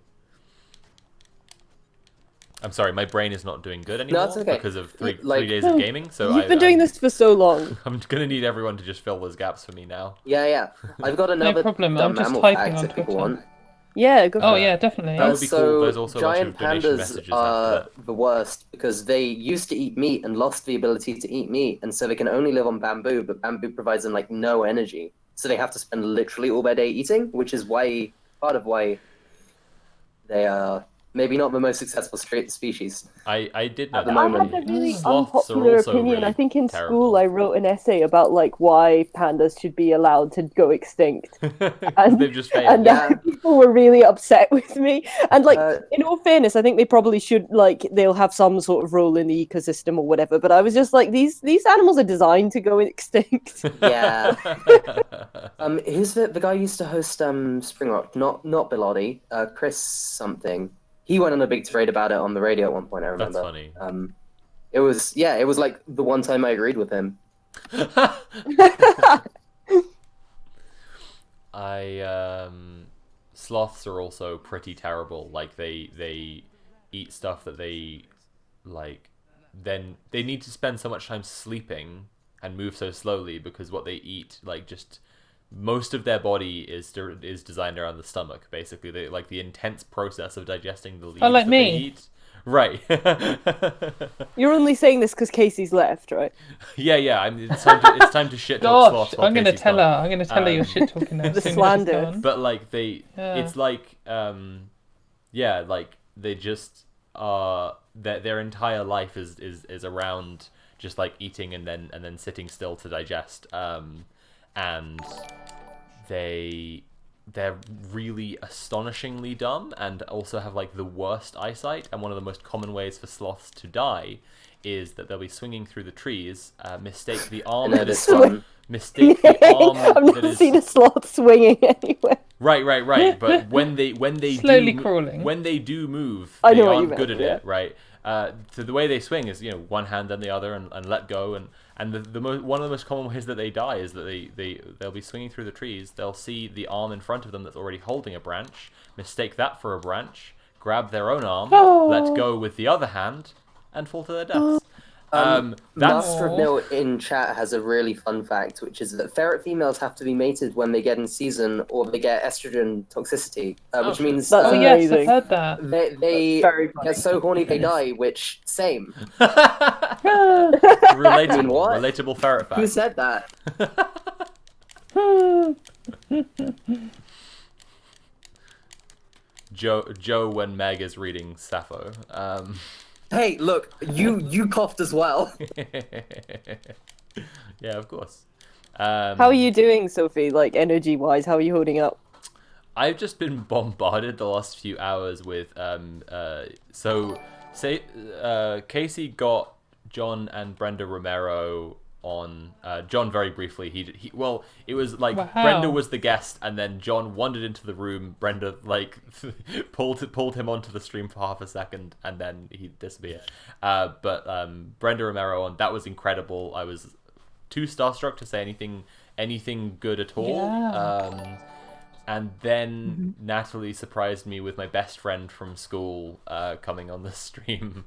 I'm sorry, my brain is not doing good anymore because of three days of gaming. So
You've been doing this for so long.
I'm gonna need everyone to just fill those gaps for me now.
Yeah. I've got another
problem,
dumb
I'm just
mammal
typing
fact
on
if people
Twitter.
want.
Yeah, go for
Oh
it.
yeah, definitely.
That would be cool. There's also a bunch
giant
of donation
pandas
messages
are
after that.
the worst because they used to eat meat and lost the ability to eat meat, and so they can only live on bamboo, but bamboo provides them like no energy. So they have to spend literally all their day eating, which is part of why they are Maybe not the most successful species.
I did know
At the
that.
I
moment.
had a really
Sloths are
unpopular
also
opinion.
really
I think in
terrible.
school I wrote an essay about like why pandas should be allowed to go extinct.
They've just failed.
And people were really upset with me. And like, in all fairness, I think they probably should like they'll have some sort of role in the ecosystem or whatever. But I was just like, these animals are designed to go extinct.
Yeah. Who's the guy who used to host Spring Rock? Not Bilotti. Chris something. He went on a big tirade about it on the radio at one point. I remember.
That's funny.
It was like the one time I agreed with him.
Sloths are also pretty terrible. Like they eat stuff that they like. Then they need to spend so much time sleeping and move so slowly because what they eat, like just most of their body is designed around the stomach. Basically, they like the intense process of digesting the leaves
like
that
me.
they eat. Right.
You're only saying this because Casey's left, right?
Yeah. It's time to shit talk
Gosh,
sloths. while
I'm gonna
Casey's
tell her.
gone.
I'm gonna tell her you're shit talking now.
The slander.
But like
Yeah.
it's like like they just their entire life is around just like eating and then sitting still to digest, and they're really astonishingly dumb and also have like the worst eyesight. And one of the most common ways for sloths to die is that they'll be swinging through the trees, mistake the arm that is mistake the arm
I've never seen a sloth swinging anywhere.
Right. But when they
Slowly
do,
crawling.
when they do move,
I
they
know what you
aren't
meant,
good at
yeah.
it, right? So the way they swing is one hand then the other and let go, and one of the most common ways that they die is that they'll be swinging through the trees. They'll see the arm in front of them that's already holding a branch, mistake that for a branch, grab their own arm, let go with the other hand, and fall to their deaths.
Master of Mill in chat has a really fun fact, which is that ferret females have to be mated when they get in season or they get estrogen toxicity, which means
That's
yes,
amazing.
I've heard that.
they
very funny.
get so horny they die, which, same.
Relatable ferret fact.
Who said that?
Joe when Meg is reading Sappho.
Hey, look, you coughed as well.
Yeah, of course.
How are you doing, Sophie? Like energy-wise, how are you holding up?
I've just been bombarded the last few hours with Casey got John and Brenda Romero on. John very briefly. He it was like
Wow.
Brenda was the guest, and then John wandered into the room. Brenda like pulled him onto the stream for half a second, and then he disappeared. But Brenda Romero on, that was incredible. I was too starstruck to say anything good at all.
Yeah.
And then Natalie surprised me with my best friend from school coming on the stream,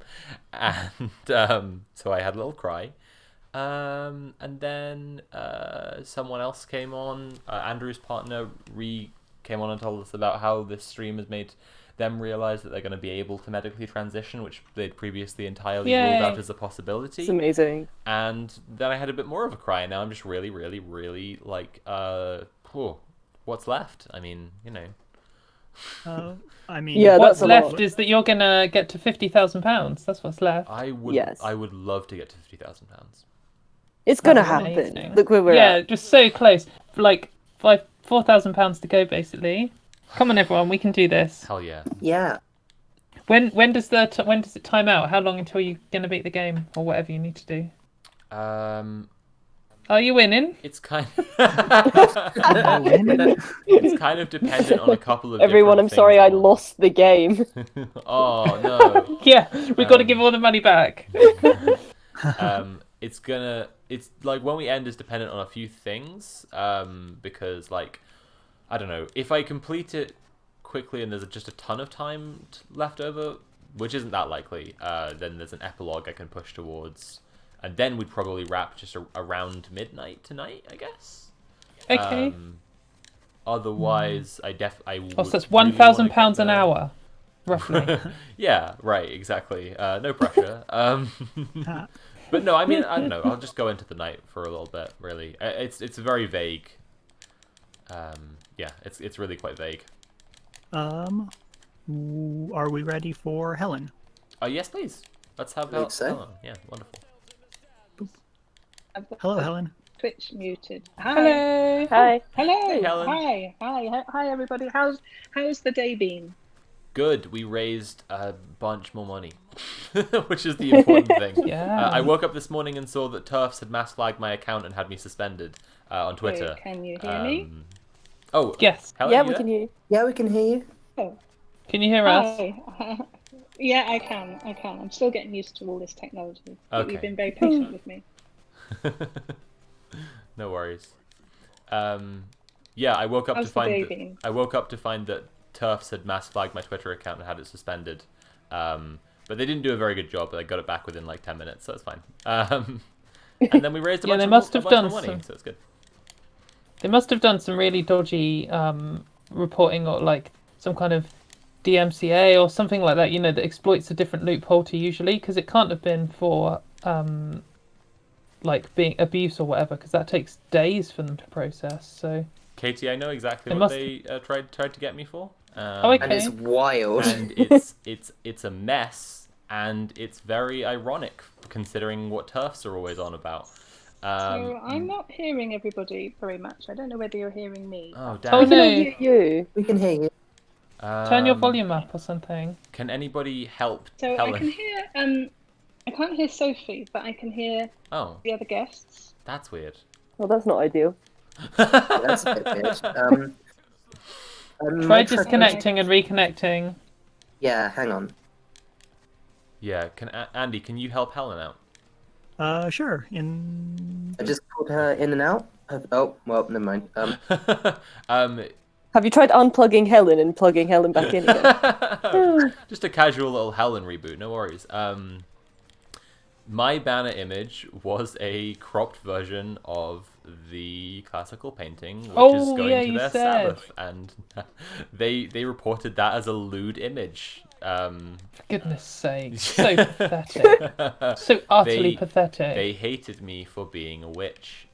and so I had a little cry. And then someone else came on. Andrew's partner came on and told us about how this stream has made them realize that they're going to be able to medically transition, which they'd previously entirely
Yay.
ruled out as a possibility.
It's amazing.
And then I had a bit more of a cry, and now I'm just really, really, really like, what's left? I mean,
I mean,
Yeah,
What's
that's a
left
lot.
is that you're gonna get to £50,000. That's what's left.
I would love to get to £50,000.
It's gonna
That's
happen.
amazing.
Look where we're
Yeah,
at.
just so close. Like £4,000 to go, basically. Come on, everyone, we can do this.
Hell yeah.
Yeah.
When does it time out? How long until you're gonna beat the game or whatever you need to do? Are you winning?
It's kind it's kind of dependent on a couple of
Everyone, I'm
different
sorry, I
things.
lost the game.
Oh no.
Yeah, we've got to give all the money back.
It's like when we end is dependent on a few things, because like I don't know, if I complete it quickly and there's just a ton of time left over, which isn't that likely, then there's an epilogue I can push towards, and then we'd probably wrap just around midnight tonight, I guess.
Okay.
Otherwise, I would.
Oh, so that's
really
£1,000 an hour, roughly.
Yeah, right, exactly. No pressure. But no, I mean, I don't know. I'll just go into the night for a little bit. Really, it's very vague. Yeah, it's really quite vague.
Are we ready for Helen?
Oh yes, please. Let's have
Think so.
Helen. Yeah, wonderful.
Hello, Helen.
Twitch muted. Hi.
Hello.
Hi.
Hello.
Hey, Helen.
Hi, everybody. How's the day been?
Good. We raised a bunch more money, which is the important thing.
Yeah.
I woke up this morning and saw that TERFs had mass flagged my account and had me suspended on Twitter.
Wait, can you hear me?
Oh,
yes.
Helen,
Yeah,
you
we
there?
can hear you.
Yeah, we can hear you.
Oh.
Can you hear us?
Hi. Yeah, I can. I'm still getting used to all this technology. But
Okay.
you've been very patient with me.
No worries. Yeah, I woke up
How's
to
the
find
day
that
been?
TERFs had mass flagged my Twitter account and had it suspended. But they didn't do a very good job. But they got it back within like 10 minutes, so it's fine. And then we raised a
Yeah,
bunch
they
of
must
a
have
bunch
done
more money,
some-
so it's good.
They must have done some really dodgy reporting, or like some kind of DMCA or something like that, that exploits a different loophole to usually, because it can't have been for like being abuse or whatever, because that takes days for them to process. So
Katie, I know exactly
They
what
must-
they tried to get me for.
okay.
And it's wild.
And it's a mess, and it's very ironic considering what TERFs are always on about.
So I'm not hearing everybody very much. I don't know whether you're hearing me.
Oh,
Oh
damn.
no!
You.
We can hear you.
Turn your volume up or something.
Can anybody help
So
Helen?
I can hear. I can't hear Sophie, but I can hear
Oh,
the other guests.
that's weird.
Well, that's not ideal.
That's a bit weird.
Try disconnecting and reconnecting.
Yeah, hang on.
Yeah, Andy, can you help Helen out?
Sure.
I just pulled her in and out. Oh, well, never mind.
Have you tried unplugging Helen and plugging Helen back in again?
Just a casual little Helen reboot, no worries. My banner image was a cropped version of the classical painting, which is
Oh,
going
yeah,
to
you
their
said.
Sabbath, and they reported that as a lewd image.
For goodness sake, so pathetic. So utterly pathetic.
They hated me for being a witch.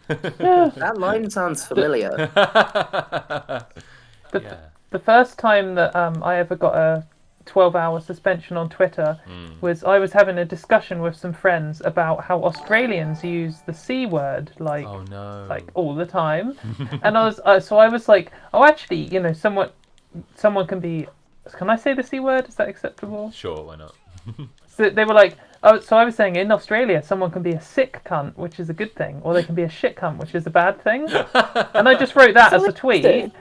That line sounds familiar.
The first time that I ever got a 12-hour suspension on Twitter was I was having a discussion with some friends about how Australians use the C word like all the time, and I was like, oh, actually, someone can be. Can I say the C word? Is that acceptable?
Sure, why not?
So they were like, oh, so I was saying in Australia, someone can be a sick cunt, which is a good thing, or they can be a shit cunt, which is a bad thing. And I just wrote that as a tweet, and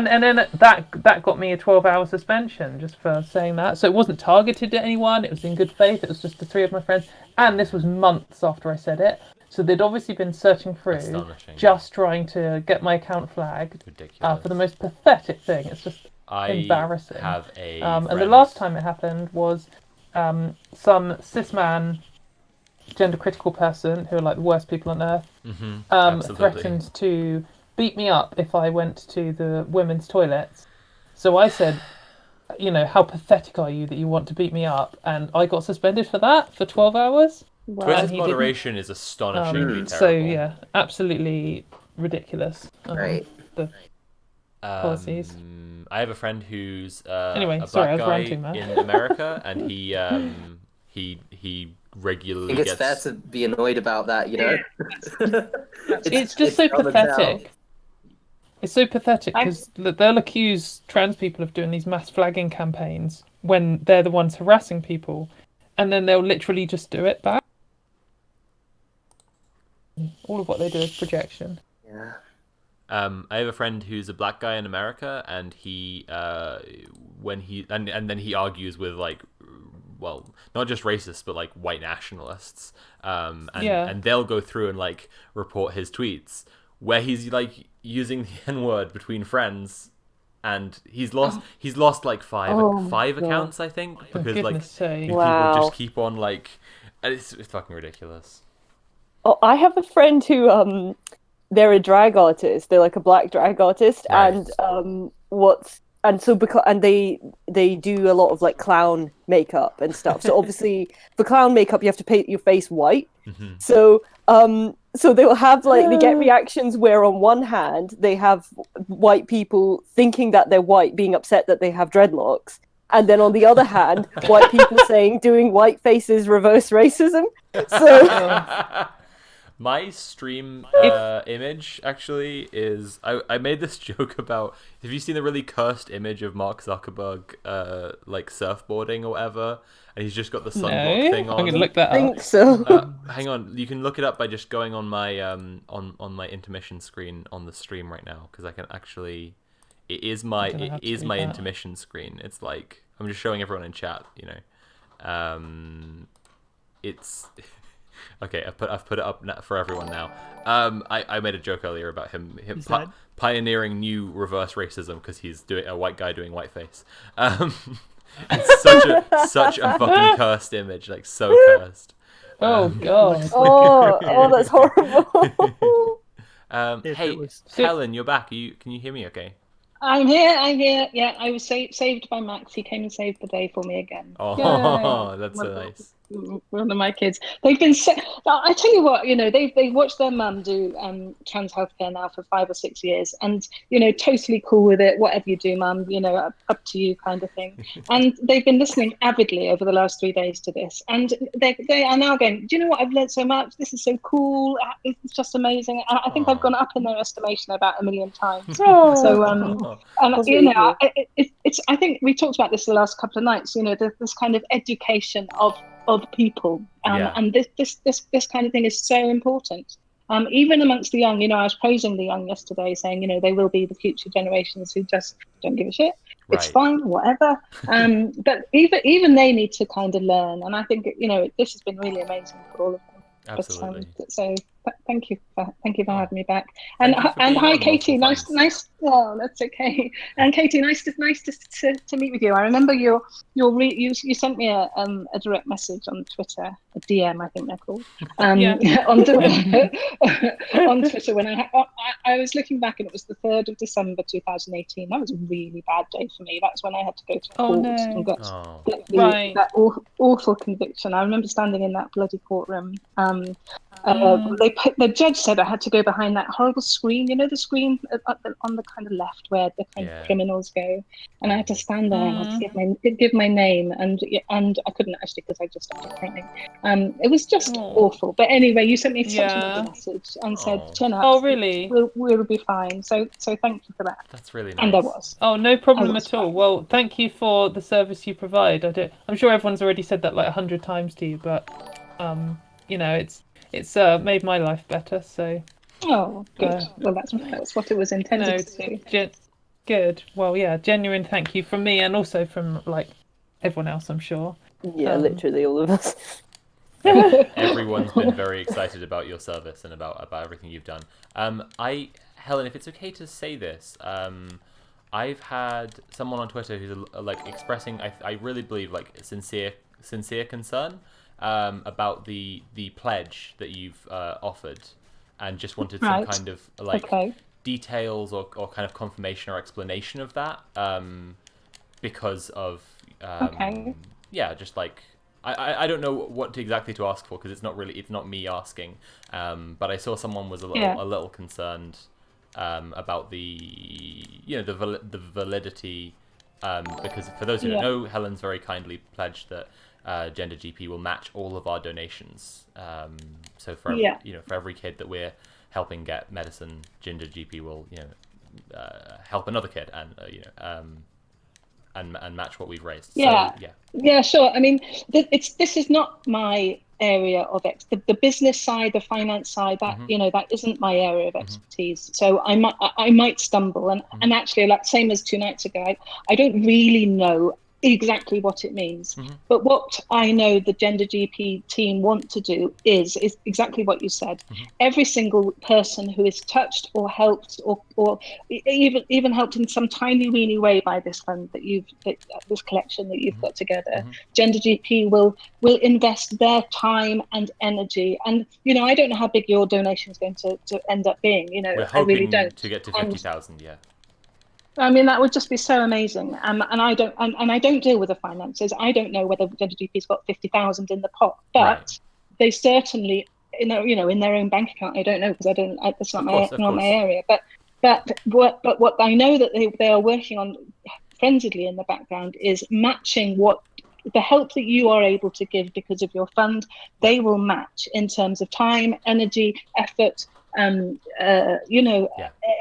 then that got me a 12-hour suspension just for saying that. So it wasn't targeted at anyone. It was in good faith. It was just the three of my friends, and this was months after I said it. So they'd obviously been searching through, just trying to get my account flagged for the most pathetic thing. It's just embarrassing.
Have a
and the
friend-
last time it happened was some cis man, gender critical person who are like the worst people on earth,
absolutely.
threatened to beat me up if I went to the women's toilets. So I said, how pathetic are you that you want to beat me up? And I got suspended for that for 12 hours.
Twitter's moderation is astonishingly terrible.
So yeah, absolutely ridiculous.
Right.
The policies.
I have a friend who's
Anyway,
a
sorry, I
black
was
guy
ranting there.
in America, and he
I
regularly
think it's
gets.
fair to be annoyed about that,
It's just so
dumb as hell.
pathetic. It's so pathetic because they'll accuse trans people of doing these mass flagging campaigns when they're the ones harassing people, and then they'll literally just do it back. All of what they do is projection.
Yeah.
I have a friend who's a black guy in America, and he when he and then he argues with not just racists but like white nationalists, and they'll go through and report his tweets where he's using the N-word between friends, and he's lost five accounts, I think, because people just keep on and it's fucking ridiculous.
Oh, I have a friend who they're a drag artist. They're like a black drag artist,
Right.
and they do a lot of clown makeup and stuff. So obviously for clown makeup you have to paint your face white.
Mm-hmm.
So So they will have they get reactions where on one hand they have white people thinking that they're white being upset that they have dreadlocks, and then on the other hand white people saying doing white faces reverse racism. So
my stream image actually is I made this joke about, have you seen the really cursed image of Mark Zuckerberg like surfboarding or whatever, and he's just got the sunblock thing on?
I'm gonna look that up.
I think so.
Hang on, you can look it up by just going on my on my intermission screen on the stream right now, because I can actually, it is my intermission screen. It's like, I'm just showing everyone in chat, you know. It's okay. I've put it up for everyone now. I made a joke earlier about him pioneering new reverse racism because he's doing a white guy doing whiteface. It's such a fucking cursed image, like so cursed.
Oh god.
Oh, that's horrible.
Hey, Helen, you're back. Can you hear me? Okay.
I'm here. Yeah, I was saved by Max. He came and saved the day for me again.
Oh, that's so nice.
One of my kids. They've been. I tell you what, you know, they've watched their mum do trans healthcare now for 5 or 6 years, and you know, totally cool with it. Whatever you do, mum, you know, up to you, kind of thing. And they've been listening avidly over the last 3 days to this, and they are now going, do you know what? I've learned so much. This is so cool. It's just amazing. And I think I've gone up in their estimation about 1 million times. So and you know, it's. I think we talked about this the last couple of nights. You know, this kind of education of people, and this kind of thing is so important. Even amongst the young, you know, I was praising the young yesterday, saying, you know, they will be the future generations who just don't give a shit. It's fine, whatever. But even they need to kind of learn, and I think, you know, this has been really amazing for all of them.
Absolutely.
So thank you for having me back. And hi, Katie. Nice. Oh, that's okay. And Katie, nice to meet with you. I remember you sent me a direct message on Twitter, a DM, I think they're called. On Twitter when I was looking back, and it was the 3rd of December 2018. That was a really bad day for me. That's when I had to go to court and got that awful conviction. I remember standing in that bloody courtroom. The judge said I had to go behind that horrible screen, you know, the screen on the kind of left where the kind of criminals go, and I had to stand there and I had to give my name, and I couldn't actually because I just started crying. It was just awful. But anyway, you sent me such a lovely message and said, "Chin up.
Oh, really?
We'll be fine." So thank you for that.
That's really nice.
And I was.
Oh, no problem at all. Well, thank you for the service you provide. I'm sure everyone's already said that like 100 times to you, but you know, it's made my life better. So.
Oh, good. Well, that's what it was intended to do.
Good. Well, yeah, genuine thank you from me, and also from like everyone else, I'm sure.
Yeah, literally all of us.
Everyone's been very excited about your service and about everything you've done. Helen, if it's okay to say this, I've had someone on Twitter who's like expressing, I really believe, like sincere concern about the pledge that you've offered, and just wanted some kind of like details or kind of confirmation or explanation of that, because of just like I don't know what exactly to ask for, because it's not me asking, but I saw someone was a little concerned about the validity, because for those who don't know, Helen's very kindly pledged that Gender GP will match all of our donations. So for every kid that we're helping get medicine, Gender GP will help another kid and match what we've raised.
Yeah, sure. I mean, this is not my area of the business side, the finance side. That that isn't my area of expertise. So I might stumble, and actually, like same as 2 nights ago, I don't really know exactly what it means. But what I know the Gender GP team want to do is exactly what you said. Every single person who is touched or helped or even helped in some tiny weeny way by this fund this collection that you've got together, Gender GP will invest their time and energy. And I don't know how big your donation is going to end up being.
We're hoping
I really don't.
to get to 50,000. Yeah.
I mean, that would just be so amazing, and I don't deal with the finances. I don't know whether Gender GP's got 50,000 in the pot, but they certainly, in their own bank account. I don't know because it's not
Of
my
course.
area. But what I know that they are working on frenziedly in the background is matching what the help that you are able to give because of your fund. They will match in terms of time, energy, effort,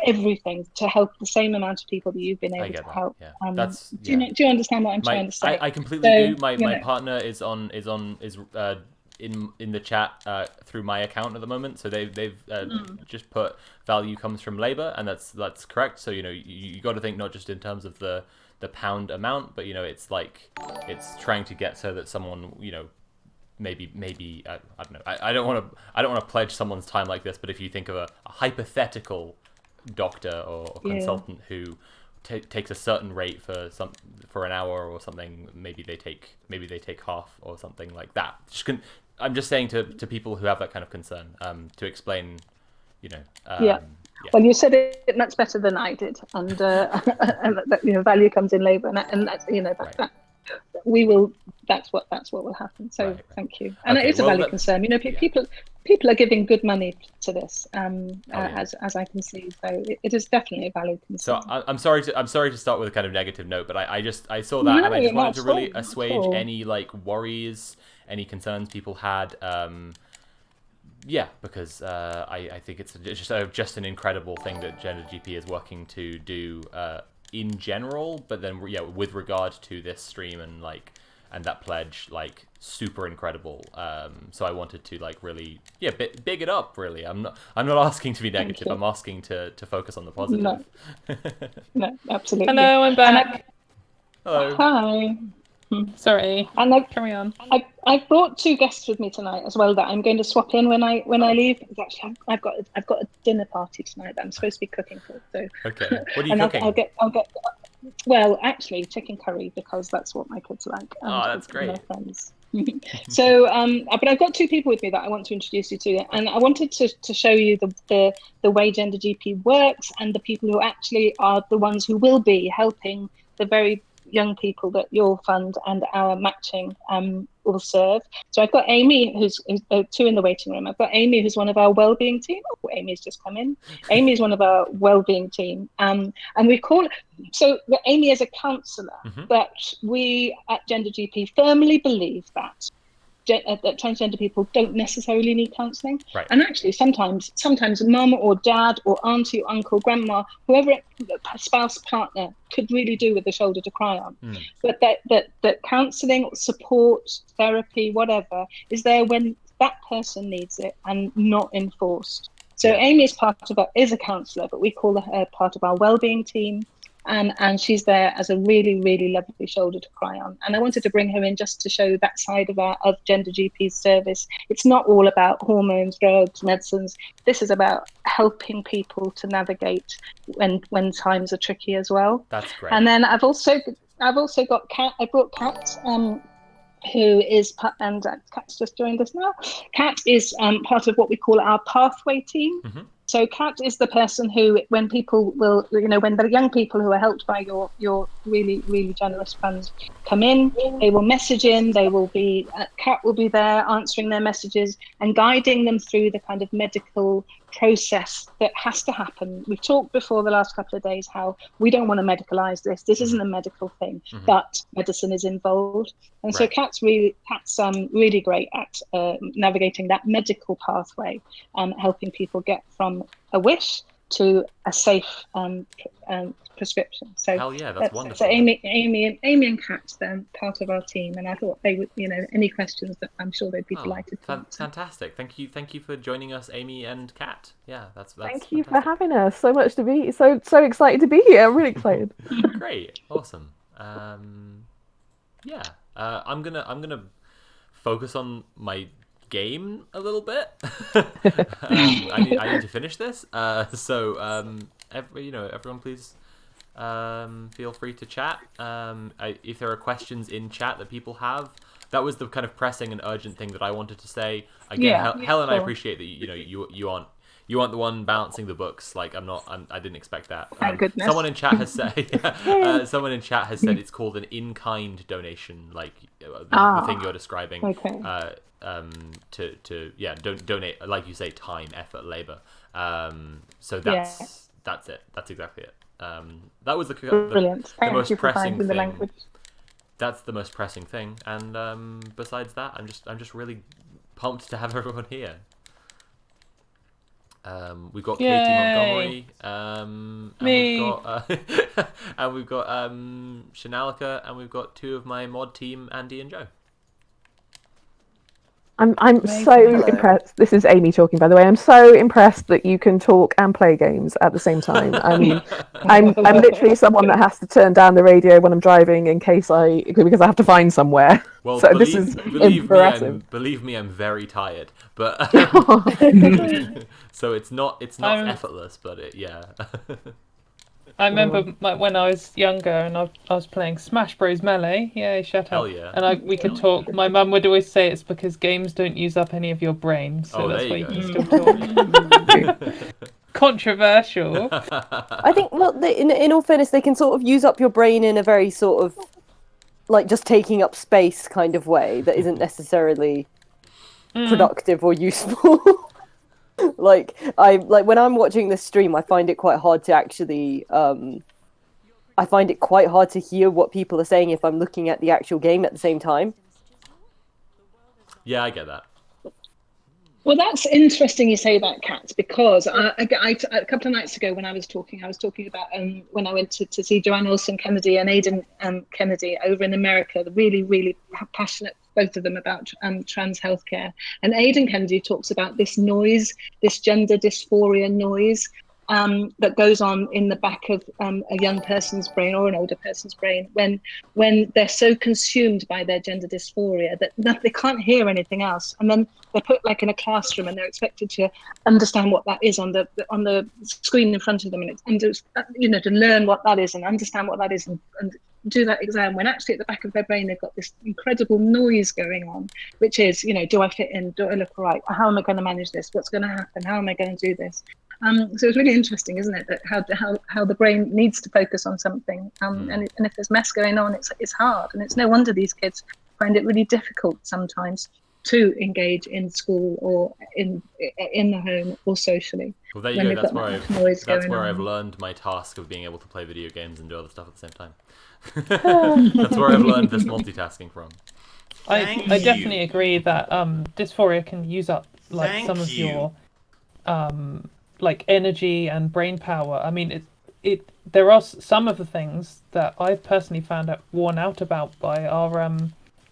everything to help the same amount of people that you've been able to help. Do you understand what I'm trying to say?
I completely do. My partner is in the chat through my account at the moment, so they've just put value comes from labor, and that's correct. So you got to think not just in terms of the pound amount, but it's trying to get so that someone maybe I don't know. I don't want to pledge someone's time like this, but if you think of a hypothetical doctor or consultant who takes a certain rate for an hour or something, maybe they take half or something like that. I'm just saying to people who have that kind of concern, to explain,
Well, you said it much better than I did, and value comes in labour, and that's we will. That's what will happen. So thank you, and it is a valid concern. People are giving good money to this, as I can see. So it is definitely a valid concern.
So I'm sorry to start with a kind of negative note, but I saw that, and I just wanted to really assuage any worries, any concerns people had. Because I think it's just an incredible thing that Gender GP is working to do in general, but then with regard to this stream and that pledge, super incredible. So I wanted to really big it up. Really, I'm not asking to be negative. I'm asking to focus on the positive.
No, absolutely.
Hello, I'm back.
Hello.
Hi.
Sorry.
And
carry on.
I've brought 2 guests with me tonight as well that I'm going to swap in when I leave. Actually, I've got a dinner party tonight that I'm supposed to be cooking for. So
okay, what are you cooking?
I'll get. Well, actually, chicken curry because that's what my kids like.
Oh, that's great.
My friends. So, but I've got 2 people with me that I want to introduce you to, and I wanted to show you the way Gender GP works and the people who actually are the ones who will be helping the very young people that your fund and our matching will serve. So I've got Amy, who's 2 in the waiting room. I've got Amy, who's one of our wellbeing team. Oh, Amy's just come in. Amy is one of our wellbeing team, and we call it. So Amy is a counsellor, but we at Gender GP firmly believe that transgender people don't necessarily need counselling.
Right.
And actually, sometimes mum or dad or auntie or uncle, grandma, whoever, spouse, partner, could really do with a shoulder to cry on. But that counselling, support, therapy, whatever, is there when that person needs it and not enforced. So Amy is a counsellor, but we call her part of our wellbeing team. And she's there as a really, really lovely shoulder to cry on. And I wanted to bring her in just to show that side of Gender GP's service. It's not all about hormones, drugs, medicines. This is about helping people to navigate when times are tricky as well.
That's great.
And then I've also got Kat. I brought Kat, who is, and Kat's just joined us now. Kat is part of what we call our pathway team. So Kat is the person who, when people will, when the young people who are helped by your really, really generous funds come in, they will message in, they will be, Kat will be there answering their messages and guiding them through the kind of medical process that has to happen. We've talked before the last couple of days how we don't want to medicalize this. This isn't a medical thing, but medicine is involved. And so Kat's really great at navigating that medical pathway, helping people get from a wish to a safe prescription. So
hell yeah, that's wonderful.
So Amy and Kat, they're part of our team, and I thought they would, any questions that I'm sure they'd be delighted to answer.
Fantastic. Thank you for joining us, Amy and Kat. Yeah, that's
Thank you for having us. So much to be so excited to be here. I'm really excited.
Great, awesome. I'm gonna fone on my game a little bit. I need to finish this. Everyone please feel free to chat. If there are questions in chat that people have, that was the kind of pressing and urgent thing that I wanted to say. Again, Helen, I appreciate that you You weren't the one balancing the books. Like I didn't expect that.
Thank goodness.
Someone in chat has said. Someone in chat has said it's called an in-kind donation, like the thing you're describing.
Okay.
Donate, like you say, time, effort, labor. So that's it. That's exactly it. That was the
Brilliant.
the most
Thank you for
pressing
finding the
thing.
language.
That's the most pressing thing, and besides that, I'm just really pumped to have everyone here. We've got
Yay.
Katie Montgomery,
Me.
and we've got Shanalika, and we've got two of my mod team, Andy and Joe.
I'm so impressed. This is Amy talking, by the way. I'm so impressed that you can talk and play games at the same time. I mean, I'm literally someone that has to turn down the radio when I'm driving because I have to find somewhere.
Well,
so this is impressive.
Believe me, I'm very tired, but so it's not effortless, but yeah.
I remember when I was younger and I was playing Smash Bros. Melee. Yay, shut up.
Hell yeah.
And we could talk. My mum would always say it's because games don't use up any of your brain, so that's why you can still talk. Controversial.
I think, well, in all fairness, they can sort of use up your brain in a very sort of, like, just taking up space kind of way that isn't necessarily productive or useful. Like when I'm watching this stream, I find it quite hard to actually I find it quite hard to hear what people are saying if I'm looking at the actual game at the same time.
Yeah, I get that.
Well, that's interesting you say that, Kat, because a couple of nights ago when I was talking about when I went to see Joanne Olson Kennedy and Aidan Kennedy over in America, really, really passionate, both of them, about trans healthcare. And Aidan Kennedy talks about this noise, this gender dysphoria noise that goes on in the back of a young person's brain or an older person's brain when they're so consumed by their gender dysphoria that they can't hear anything else. And then they're put like in a classroom and they're expected to understand what that is on the screen in front of them, and to learn what that is and understand what that is and do that exam, when actually at the back of their brain they've got this incredible noise going on, which is, do I fit in? Do I look all right? How am I going to manage this? What's going to happen? How am I going to do this? So it's really interesting, isn't it, that how the brain needs to focus on something, and if there's mess going on, it's hard, and it's no wonder these kids find it really difficult sometimes to engage in school or in the home or socially.
Well, there you go. That's where I've learned my task of being able to play video games and do other stuff at the same time. That's where I've learned this multitasking from.
I definitely agree that dysphoria can use up some of your like energy and brain power. I mean, there are some of the things that I've personally found out worn out about by our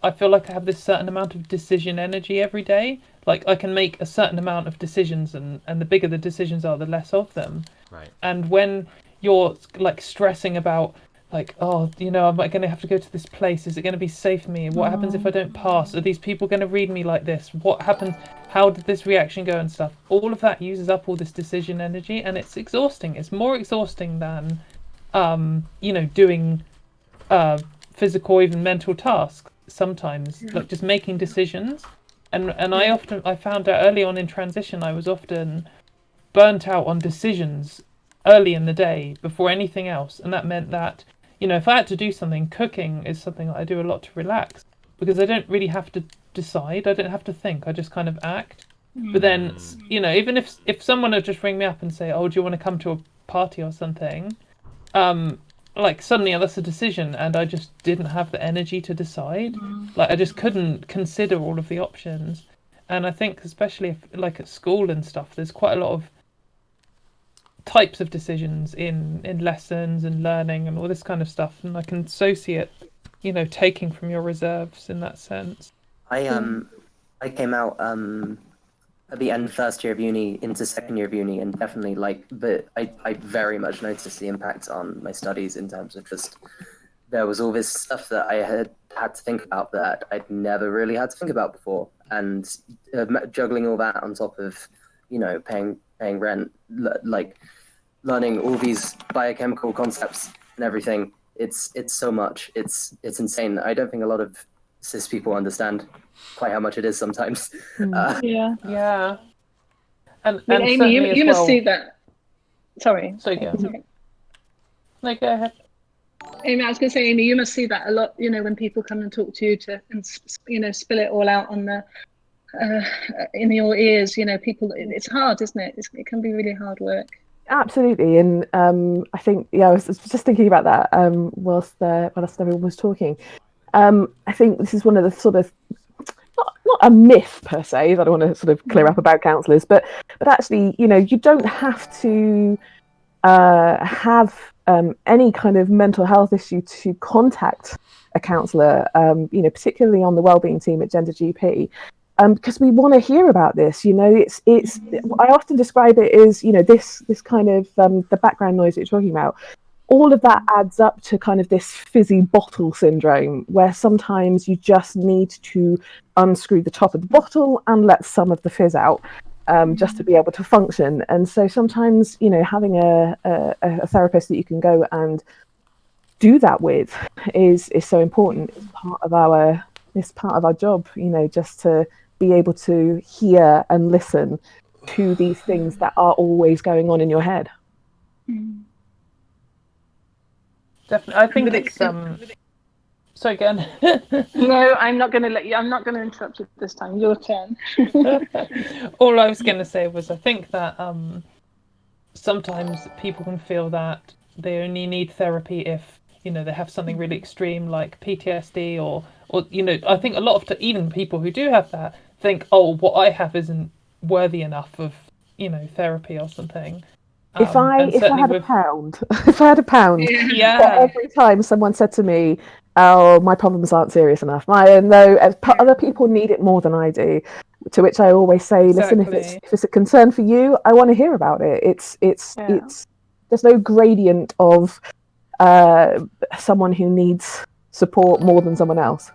I feel like I have this certain amount of decision energy every day. Like I can make a certain amount of decisions, and the bigger the decisions are, the less of them.
Right.
And when you're like stressing about like, am I going to have to go to this place? Is it going to be safe for me? What happens if I don't pass? Are these people going to read me like this? What happens? How did this reaction go and stuff? All of that uses up all this decision energy, and it's exhausting. It's more exhausting than, doing physical or even mental tasks sometimes, like just making decisions. And I found out early on in transition, I was often burnt out on decisions early in the day before anything else. And that meant that, if I had to do something, cooking is something that I do a lot to relax, because I don't really have to decide. I don't have to think. I just kind of act. But then, even if someone would just ring me up and say, oh, do you want to come to a party or something? Like suddenly that's a decision, and I just didn't have the energy to decide. Like I just couldn't consider all of the options. And I think especially like at school and stuff, there's quite a lot of types of decisions in lessons and learning and all this kind of stuff, and I can associate taking from your reserves in that sense.
I came out at the end of first year of uni into second year of uni, and definitely but I very much noticed the impact on my studies in terms of just there was all this stuff that I had to think about that I'd never really had to think about before, and juggling all that on top of paying rent, like learning all these biochemical concepts and everything. It's so much. It's insane. I don't think a lot of cis people understand quite how much it is sometimes.
Yeah. And,
I mean,
and
Amy,
certainly
you
as
must
well.
see that. Sorry.
So go.
Sorry.
No, go ahead.
Amy, I was going to say, Amy, you must see that a lot. When people come and talk to you and spill it all out on the in your ears. People. It's hard, isn't it? It can be really hard work.
Absolutely, and I think I was just thinking about that whilst everyone was talking. I think this is one of the sort of not a myth per se that I want to sort of clear up about counsellors, but actually, you don't have to have any kind of mental health issue to contact a counsellor. Particularly on the wellbeing team at Gender GP. Because we want to hear about this, it's. I often describe it as, this kind of the background noise that you're talking about. All of that adds up to kind of this fizzy bottle syndrome, where sometimes you just need to unscrew the top of the bottle and let some of the fizz out, just to be able to function. And so sometimes, having a therapist that you can go and do that with is so important. It's part of our job, just to be able to hear and listen to these things that are always going on in your head.
Definitely, I think it's So again,
no, I'm not going to let you. I'm not going to interrupt you this time. Your turn.
All I was going to say was I think that sometimes people can feel that they only need therapy if they have something really extreme like PTSD or I think a lot of even people who do have that think, oh, what I have isn't worthy enough of therapy or something.
If I had a pound, if I had a pound for every time someone said to me, "Oh, my problems aren't serious enough," other people need it more than I do. To which I always say, listen, if it's a concern for you, I want to hear about it. It's there's no gradient of someone who needs support more than someone else.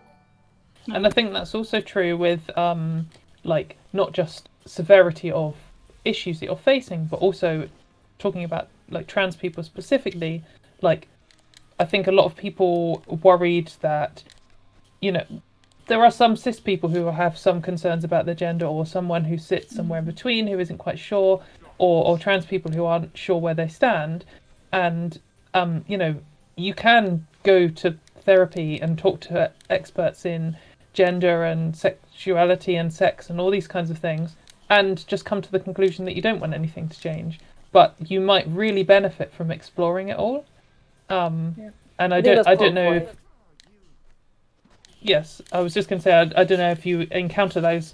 And I think that's also true with not just severity of issues that you're facing, but also talking about trans people specifically. I think a lot of people worried that there are some cis people who have some concerns about their gender, or someone who sits somewhere in between who isn't quite sure, or trans people who aren't sure where they stand. And you can go to therapy and talk to experts in gender and sexuality and sex and all these kinds of things, and just come to the conclusion that you don't want anything to change, but you might really benefit from exploring it all. And I don't know if... Yes, I was just going to say, I don't know if you encounter those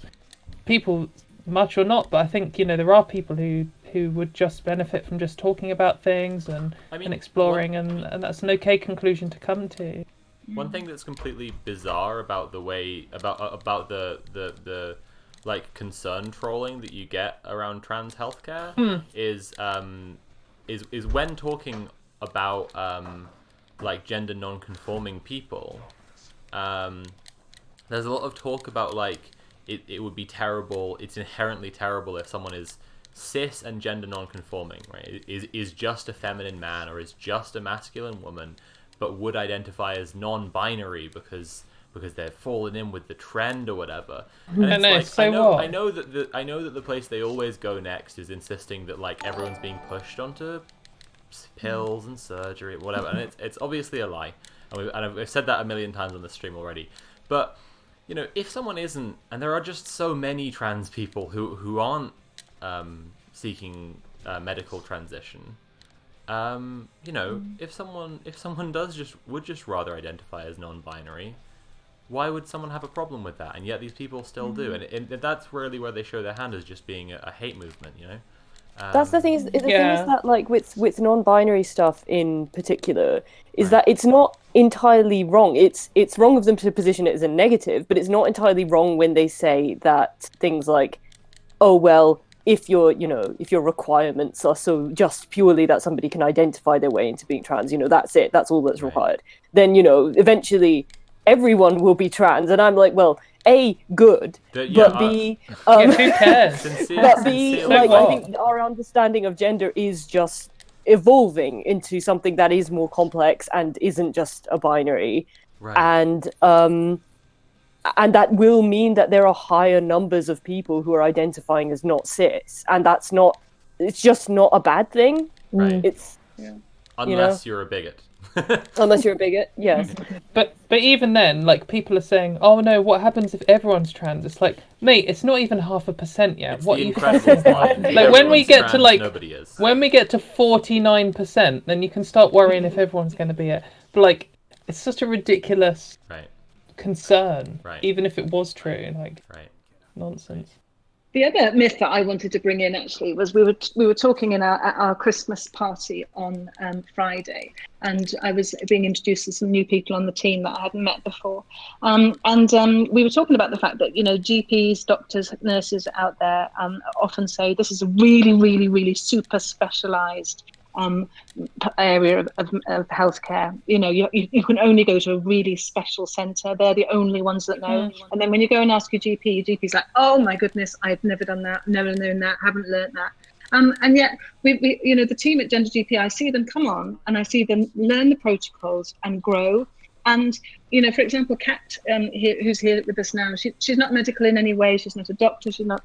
people much or not, but I think there are people who would just benefit from just talking about things and exploring, and that's an okay conclusion to come to.
One thing that's completely bizarre about the way about the concern trolling that you get around trans healthcare is when talking about gender non-conforming people. There's a lot of talk about it would be terrible. It's inherently terrible if someone is cis and gender non-conforming, right? Is just a feminine man or is just a masculine woman, but would identify as non-binary because they're falling in with the trend or whatever. And it's I know that the place they always go next is insisting that everyone's being pushed onto pills and surgery, whatever, and it's obviously a lie. And I've said that a million times on the stream already. But if someone isn't, and there are just so many trans people who aren't seeking medical transition. If someone would just rather identify as non-binary, why would someone have a problem with that? And yet these people still do, and that's really where they show their hand as just being a hate movement.
That's the thing. The thing is that with non-binary stuff in particular is that it's not entirely wrong. It's wrong of them to position it as a negative, but it's not entirely wrong when they say that things like, oh well, if your requirements are so just purely that somebody can identify their way into being trans, that's it, that's all that's required, then eventually everyone will be trans. And I'm like, well, A, good, but B,
who cares?
But B, I think our understanding of gender is just evolving into something that is more complex and isn't just a binary.
Right.
And and that will mean that there are higher numbers of people who are identifying as not cis, and it's just not a bad thing.
Right.
It's
Unless you're a bigot.
Unless you're a bigot, yes.
But even then, like, people are saying, "Oh no, what happens if everyone's trans?" It's like, mate, it's not even 0.5% yet.
It's
what
the
are you
incredible
fucking
part.
about? Like, when we
Everyone's
get to
trans,
like,
nobody is.
when we get to 49%, then you can start worrying if everyone's going to be it. But like, it's such a ridiculous concern, even if it was true. Like, nonsense.
The other myth that I wanted to bring in actually was we were talking at our Christmas party on Friday, and I was being introduced to some new people on the team that I hadn't met before, and we were talking about the fact that, you know, GPs, doctors, nurses out there often say this is a really, really, really super specialised area of healthcare. You know, you can only go to a really special centre. They're the only ones that know. And then when you go and ask your GP's like, oh my goodness, I've never done that, never known that, haven't learnt that. And yet we you know, the team at Gender GP, I see them come on and I see them learn the protocols and grow. And, you know, for example, Kat, who's here with us now, she's not medical in any way. She's not a doctor. She's not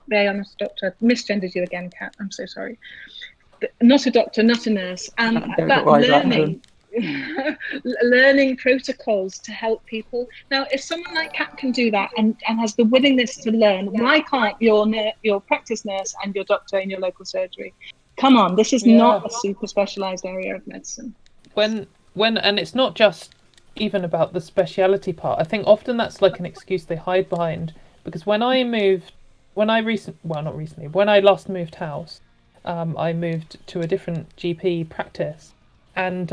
very honest doctor. I've misgendered you again, Kat. I'm so sorry. Not a doctor, not a nurse, but learning protocols to help people. Now, if someone like Kat can do that and has the willingness to learn, why can't your practice nurse and your doctor in your local surgery? Come on, this is not a super specialised area of medicine.
And it's not just even about the speciality part. I think often that's like an excuse they hide behind, because when I last moved house, I moved to a different GP practice, and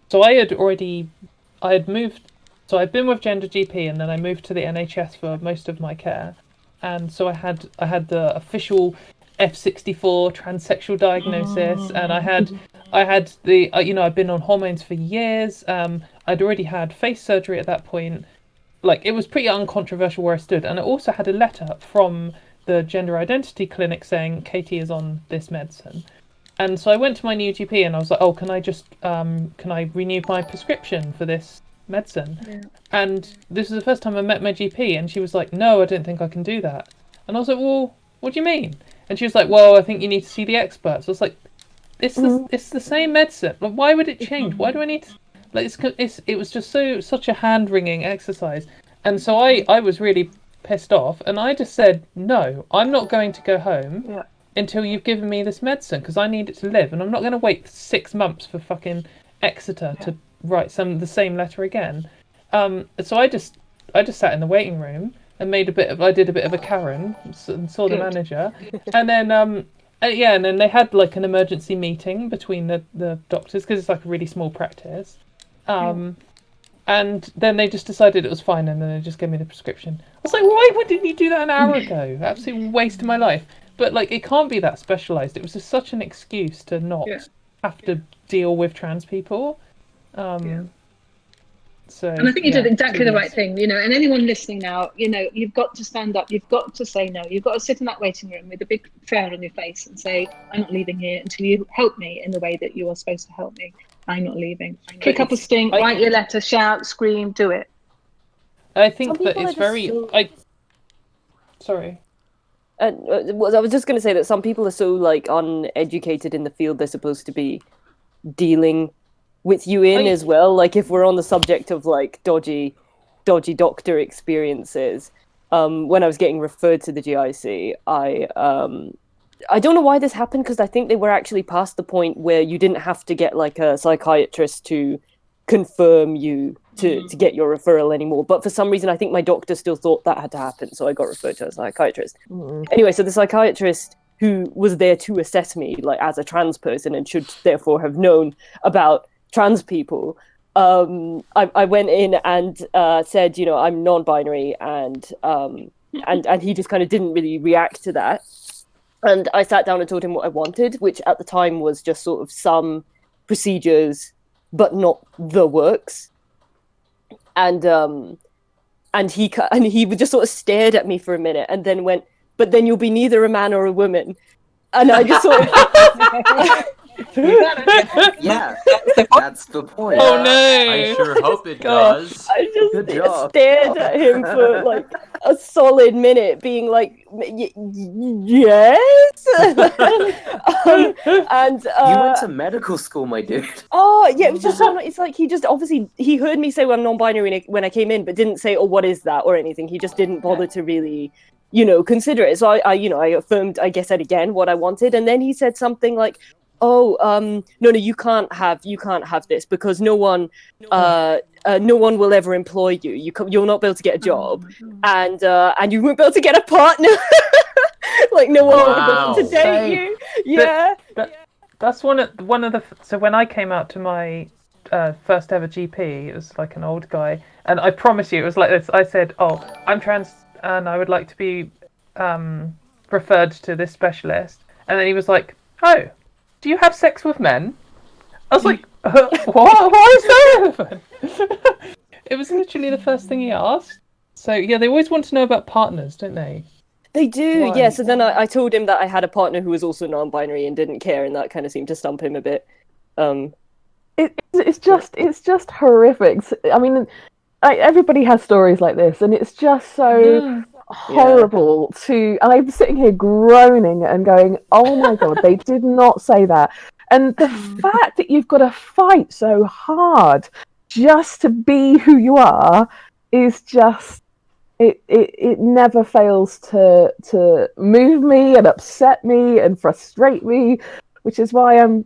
so I'd moved. So I'd been with Gender GP, and then I moved to the NHS for most of my care, and so I had the official F64 transsexual diagnosis, and I had the you know, I'd been on hormones for years. I'd already had face surgery at that point. Like, it was pretty uncontroversial where I stood, and I also had a letter from the gender identity clinic saying Katie is on this medicine. And so I went to my new GP and I was like, oh, can I renew my prescription for this medicine? Yeah. And this was the first time I met my GP, and she was like, no, I don't think I can do that. And I was like, well, what do you mean? And she was like, well, I think you need to see the experts. I was like, it's the same medicine. Like, why would it change? Why do I need to? Like, it was just such a hand-wringing exercise. And so I was really pissed off, and I just said, no, I'm not going to go home until you've given me this medicine, because I need it to live, and I'm not going to wait 6 months for fucking Exeter to write the same letter again. So I just sat in the waiting room and I did a bit of a Karen and saw the manager, and then and then they had like an emergency meeting between the doctors, because it's like a really small practice. And then they just decided it was fine, and then they just gave me the prescription. I was like, why didn't you do that an hour ago? Absolute waste of my life. But like, it can't be that specialised. It was just such an excuse to not have to deal with trans people. So,
and I think you did exactly the right thing, you know. And anyone listening now, you know, you've got to stand up. You've got to say no. You've got to sit in that waiting room with a big frown on your face and say, I'm not leaving here until you help me in the way that you are supposed to help me. I'm not leaving. Kick up a stink, write your letter, shout, scream, do it.
I think that it's very... Sorry.
I was just going to say that some people are so like uneducated in the field they're supposed to be dealing with you in as well. Like, if we're on the subject of like dodgy doctor experiences, when I was getting referred to the GIC, I don't know why this happened, because I think they were actually past the point where you didn't have to get like a psychiatrist to confirm you to get your referral anymore. But for some reason, I think my doctor still thought that had to happen, so I got referred to a psychiatrist. Anyway, so the psychiatrist who was there to assess me like as a trans person and should therefore have known about trans people, I went in and said, you know, I'm non-binary, and he just kind of didn't really react to that. And I sat down and told him what I wanted, which at the time was just sort of some procedures, but not the works. And he just sort of stared at me for a minute and then went, but then you'll be neither a man or a woman. And I just sort of
Yeah, that's the point.
Oh no!
I sure hope it does.
I
Good
just
job.
stared at him for like a solid minute, being like, "Yes." And
You went to medical school, my dude.
oh yeah, it was just so. It's like he just obviously he heard me say I'm non-binary when I came in, but didn't say, "Oh, what is that?" or anything. He just didn't bother to really, consider it. So I affirmed, I guess, again what I wanted, and then he said something like, "Oh, no, you can't have this because no one will ever employ you. You'll not be able to get a job, and you won't be able to get a partner. Like no one will be able to date you." Yeah.
That's one of the. So when I came out to my first ever GP, it was like an old guy, and I promise you, it was like this. I said, "Oh, I'm trans, and I would like to be referred to this specialist," and then he was like, "Oh, do you have sex with men?" I was like, "What? Why is that?" It was literally the first thing he asked. So yeah, they always want to know about partners, don't they?
They do,
Why?
yes. And then I told him that I had a partner who was also non-binary and didn't care, and that kind of seemed to stump him a bit.
It's just horrific. I mean, everybody has stories like this, and it's just so horrible to. And I'm sitting here groaning and going, "Oh my god, they did not say that." And the fact that you've got to fight so hard just to be who you are is just. It never fails to move me and upset me and frustrate me, which is why I'm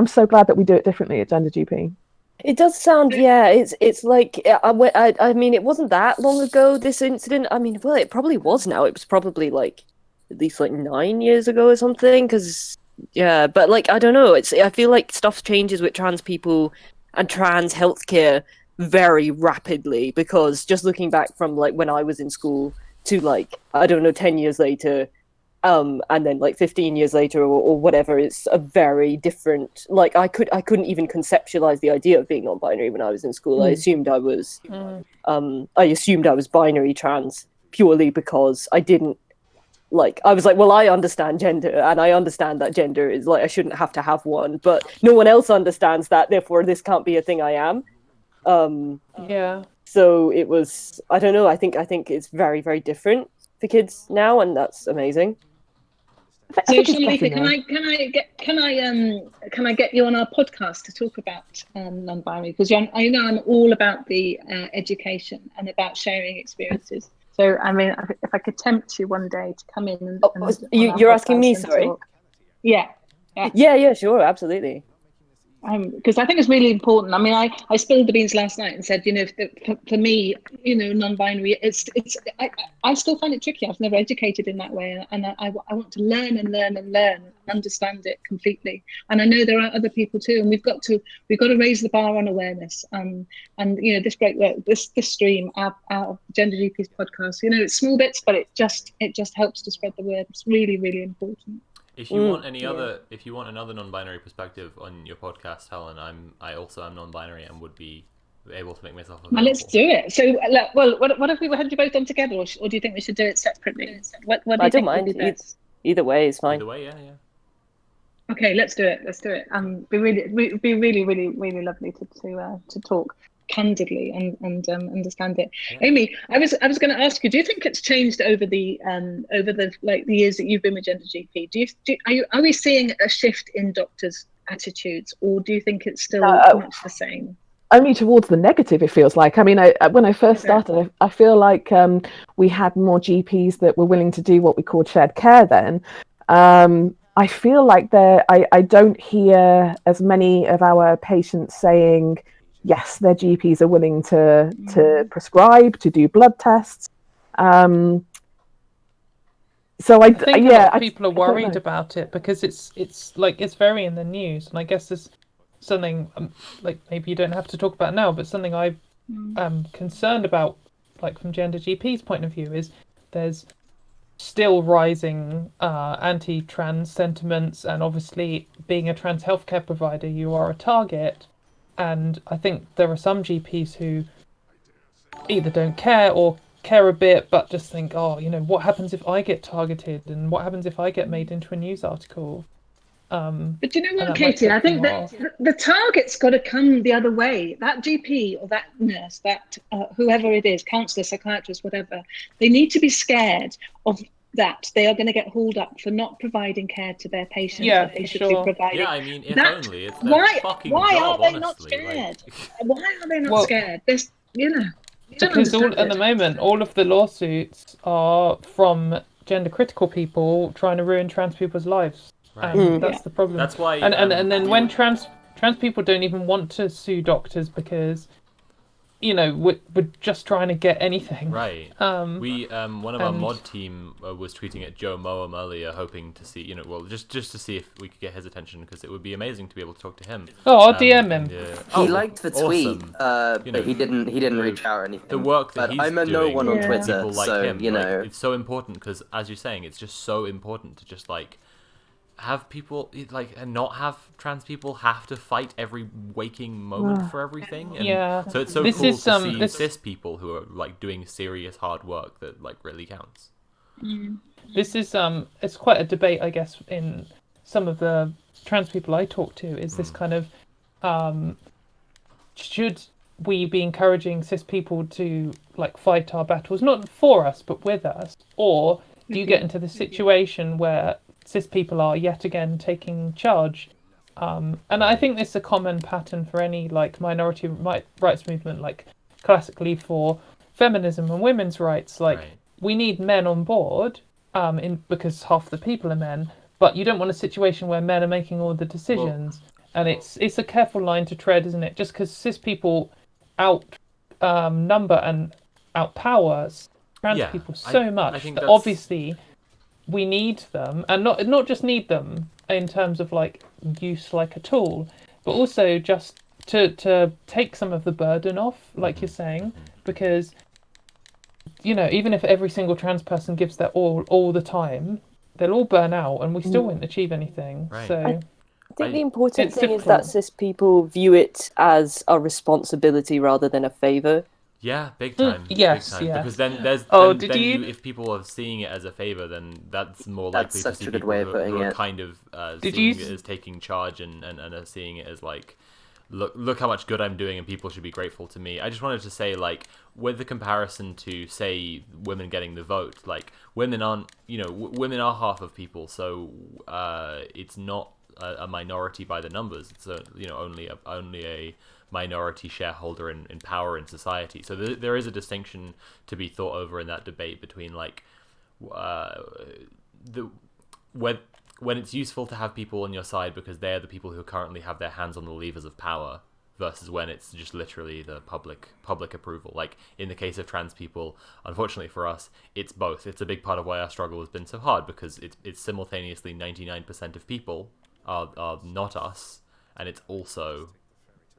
so glad that we do it differently at Gender GP.
It does sound, yeah. It's like I mean, it wasn't that long ago. This incident. I mean, well, it probably was now. It was probably like at least like 9 years ago or something. Because yeah, but like I don't know. I feel like stuff changes with trans people and trans healthcare very rapidly, because just looking back from like when I was in school to like I don't know 10 years later, and then like 15 years later or whatever, it's a very different. Like I couldn't even conceptualize the idea of being non-binary when I was in school. I assumed I was binary trans purely because I didn't I was like, well, I understand gender and I understand that gender is like I shouldn't have to have one, but no one else understands that, therefore this can't be a thing I am.
Yeah.
So it was. I don't know. I think it's very, very different for kids now, and that's amazing.
So, Shamlika, can I get you on our podcast to talk about non-binary? Because I know I'm all about the education and about sharing experiences. So, I mean, if I could tempt you one day to come in and
you're asking me, sorry.
Talk. Yeah.
Yeah, sure, absolutely.
Because I think it's really important. I mean, I spilled the beans last night and said, for me, non-binary, I still find it tricky. I was never educated in that way, and I want to learn and understand it completely. And I know there are other people too, and we've got to raise the bar on awareness. And this stream, our Gender GP's podcast, it's small bits, but it just helps to spread the word. It's really, really important.
If you want another non-binary perspective on your podcast, Helen, I also am non-binary and would be able to make myself available.
Well, let's do it. So, well, what if we had you both on together, or do you think we should do it separately? What do you
I don't
think
mind.
would be best?
Either way is fine.
Either way, yeah.
Okay, let's do it. Be really, really, really lovely to talk candidly and understand it. Yeah. Amy, I was going to ask you, do you think it's changed over the years that you've been with Gender GP? Are we seeing a shift in doctors' attitudes, or do you think it's still much the same?
Only towards the negative, it feels like. I mean, when I first started, I feel like we had more GPs that were willing to do what we called shared care then. I feel like I don't hear as many of our patients saying, yes, their GPs are willing to prescribe, to do blood tests. So I
think a lot of people are worried about it because it's very in the news, and I guess there's something like maybe you don't have to talk about now, but something I'm concerned about, like from Gender GP's point of view, is there's still rising anti-trans sentiments, and obviously being a trans healthcare provider, you are a target. And I think there are some GPs who either don't care or care a bit, but just think, what happens if I get targeted, and what happens if I get made into a news article?
But you know
and
what,
that might
Katie? I
piss them
think
off.
that the target's got to come the other way. That GP or that nurse, that whoever it is, counsellor, psychiatrist, whatever, they need to be scared of that. They are going to get hauled up for not providing care to their patients
Yeah,
that they
for
should
sure.
be providing.
Yeah, I mean, if
That,
only it's their fucking
why
job,
are they not
honestly.
scared? Why are they not
Well,
scared? There's, you know, I don't
because
understand
at the
it.
moment, all of the lawsuits are from gender critical people trying to ruin trans people's lives.
Right.
And that's
Yeah.
the problem.
That's why,
and then when trans people don't even want to sue doctors because, you know, we're just trying to get anything.
Right. We one of our mod team was tweeting at Joe Moam earlier, hoping to see, you know, well, just to see if we could get his attention, because it would be amazing to be able to talk to him.
Oh, I'll DM him.
He liked the tweet,
awesome.
but he didn't reach out or anything.
The work that
but
he's
I'm a
doing,
no one on
with
Twitter,
people like
so
him,
you know.
it's so important because, as you're saying, it's just so important to just like have people like and not have trans people have to fight every waking moment for everything. And
Yeah.
so it's so
This
cool
is,
to see
this-
cis people who are like doing serious hard work that like really counts.
This is it's quite a debate, I guess, in some of the trans people I talk to. Is this kind of should we be encouraging cis people to like fight our battles, not for us but with us, or do you get into the situation where cis people are yet again taking charge? And I think this is a common pattern for any like minority rights movement, like classically for feminism and women's rights. Like we need men on board, because half the people are men, but you don't want a situation where men are making all the decisions. And it's a careful line to tread, isn't it? Just because cis people number and outpower trans people so much that obviously we need them, and not just need them in terms of like use like a tool, but also just to take some of the burden off, like you're saying, because you know, even if every single trans person gives their all the time, they'll all burn out, and we still won't achieve anything.
Right.
So
I think the important
it's
thing is that
difficult.
cis people view it as a responsibility rather than a favor.
Yeah, big time.
yes,
big time.
yes.
Because then there's
Oh,
then if people are seeing it as a favor, then that's more likely
That's
to
such
see
a good
people
way of
who
putting
are
it.
kind of
Did
seeing
you
it as taking charge and are seeing it as like, look how much good I'm doing and people should be grateful to me. I just wanted to say, like, with the comparison to say women getting the vote, like women aren't, you know, women are half of people, so it's not a minority by the numbers. It's only a minority shareholder in power in society. So there is a distinction to be thought over in that debate between like when it's useful to have people on your side because they're the people who currently have their hands on the levers of power, versus when it's just literally the public approval. Like in the case of trans people, unfortunately for us, it's both. It's a big part of why our struggle has been so hard, because it's simultaneously 99% of people are not us, and it's also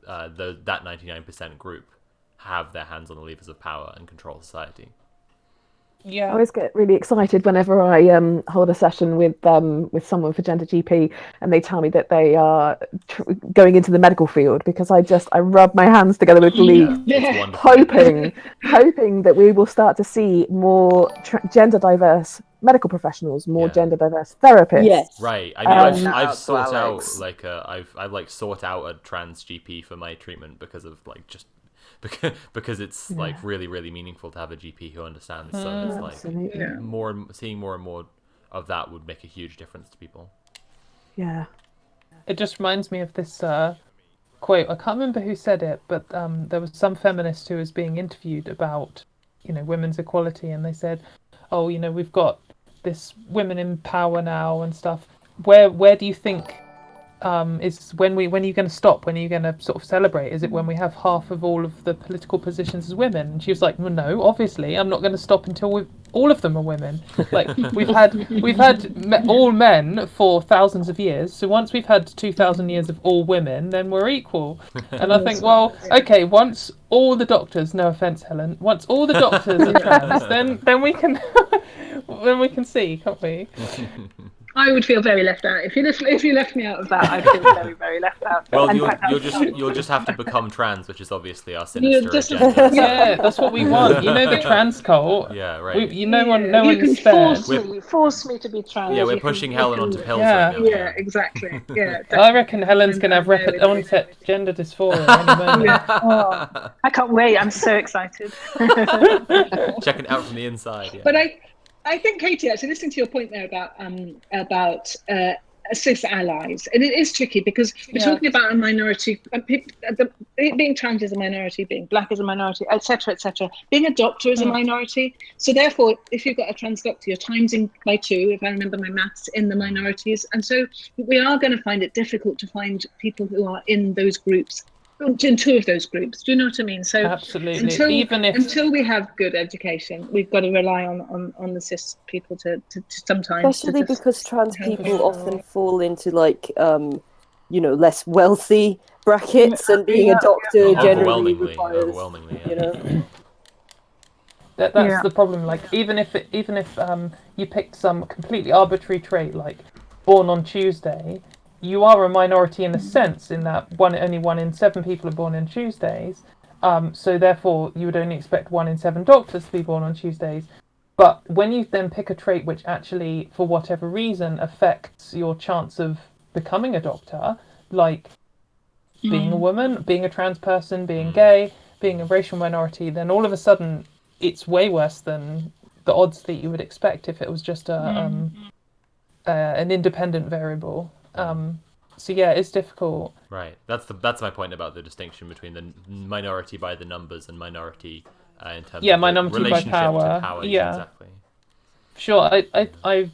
that 99% group have their hands on the levers of power and control society.
Yeah.
I always get really excited whenever I hold a session with someone for Gender GP, and they tell me that they are going into the medical field, because I rub my hands together with glee, hoping that we will start to see more gender diverse medical professionals, more gender diverse therapists.
Yes.
Right. I mean, I've sought out like I've sought out a trans GP for my treatment because of like just. Because it's like really, really meaningful to have a GP who understands. So it's like seeing more and more of that would make a huge difference to people.
Yeah.
It just reminds me of this quote. I can't remember who said it, but there was some feminist who was being interviewed about, you know, women's equality, and they said, "Oh, you know, we've got this women in power now and stuff. Where do you think is when are you going to stop? When are you going to sort of celebrate? Is it when we have half of all of the political positions as women?" And she was like, "Well, no, obviously, I'm not going to stop until all of them are women. Like we've had all men for thousands of years. So once we've had 2,000 years of all women, then we're equal." And I think, well, okay, once all the doctors, no offense, Helen, once all the doctors are trans, then we can then we can see, can't we?
I would feel very left out. If you left me out of that, I'd feel very, very left out.
Well,
And
you'll just have to become trans, which is obviously our
You're
sinister
just-
agenda.
Yeah, that's what we want. You know the trans cult.
Yeah, right.
No one
you can
is spared.
force me to be trans.
Yeah, we're
You can-
pushing
you
Helen
can-
onto pills
Yeah.
right now.
Yeah, exactly. Yeah.
I reckon Helen's gonna have rapid onset gender dysphoria any moment.
Yeah. Oh, I can't wait. I'm so excited.
Checking it out from the inside. Yeah.
But I think, Katie, actually listening to your point there about cis allies, and it is tricky because we're talking about a minority, being trans is a minority, being black is a minority, etc., etc. Being a doctor is a minority. So therefore, if you've got a trans doctor, you're timesing by 2, if I remember my maths, in the minorities. And so we are going to find it difficult to find people who are in those groups, in 2 of those groups. Do you know what I mean? So
Absolutely.
until we have good education, we've got to rely on the cis people to sometimes.
Especially because trans people often fall into like less wealthy brackets, and being a doctor generally requires
That's the problem. Like even if you picked some completely arbitrary trait, like born on Tuesday, you are a minority in a sense in that only 1 in 7 people are born on Tuesdays. So therefore, you would only expect 1 in 7 doctors to be born on Tuesdays. But when you then pick a trait which actually, for whatever reason, affects your chance of becoming a doctor, like being a woman, being a trans person, being gay, being a racial minority, then all of a sudden it's way worse than the odds that you would expect if it was just an independent variable. So yeah, it's difficult.
Right. That's my point about the distinction between the minority by the numbers and minority in terms of
minority by
relationship
power.
to power.
Yeah,
exactly.
Sure. I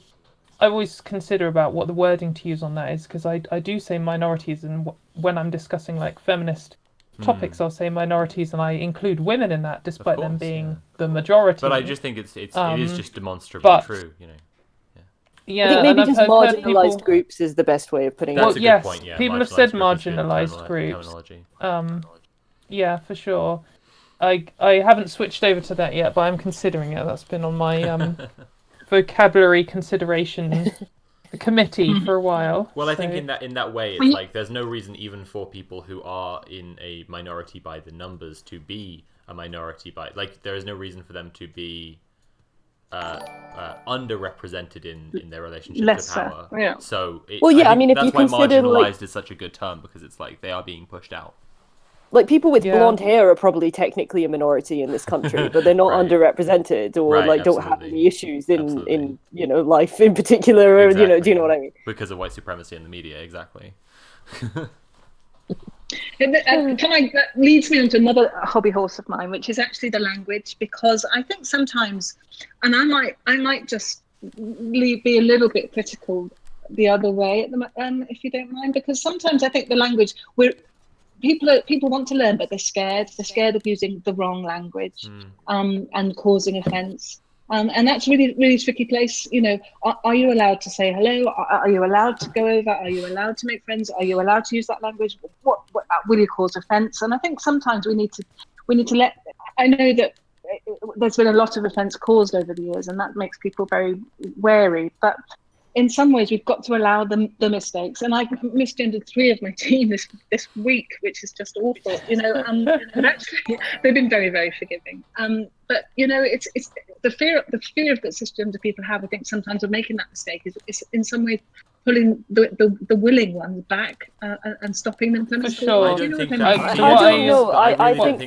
always consider about what the wording to use on that is, because I do say minorities, and when I'm discussing like feminist topics, I'll say minorities, and I include women in that, despite them being the majority.
But I just think it is just demonstrably true, you know.
Yeah,
I think maybe just marginalised
people...
groups is the best way of putting
That's
it.
a good point, yeah.
People have said
marginalised
groups. Yeah, for sure. I haven't switched over to that yet, but I'm considering it. That's been on my vocabulary consideration committee for a while.
Well, I think in that way, it's like there's no reason even for people who are in a minority by the numbers to be a minority by, like, there is no reason for them to be underrepresented in their relationship to power.
Yeah.
So
if you consider
marginalized is such a good term, because it's like they are being pushed out.
Like people with blonde hair are probably technically a minority in this country, but they're not underrepresented or don't have any issues in life in particular. Or, do you know what I mean?
Because of white supremacy in the media, exactly.
That leads me on to another hobby horse of mine, which is actually the language, because I think sometimes, and I might just be a little bit critical the other way if you don't mind, because sometimes I think the language people want to learn, but they're scared. They're scared of using the wrong language and causing offence. And that's really, really tricky place. Are you allowed to say hello? Are you allowed to go over? Are you allowed to make friends? Are you allowed to use that language? What will you cause offence? And I think sometimes we need to let. I know that there's been a lot of offence caused over the years, and that makes people very wary. But in some ways, we've got to allow the mistakes. And I've misgendered 3 of my team this week, which is just awful. But actually, they've been very, very forgiving. But it's the fear that cisgender people have. I think sometimes of making that mistake is in some ways pulling the willing ones back and stopping them from school.
I don't think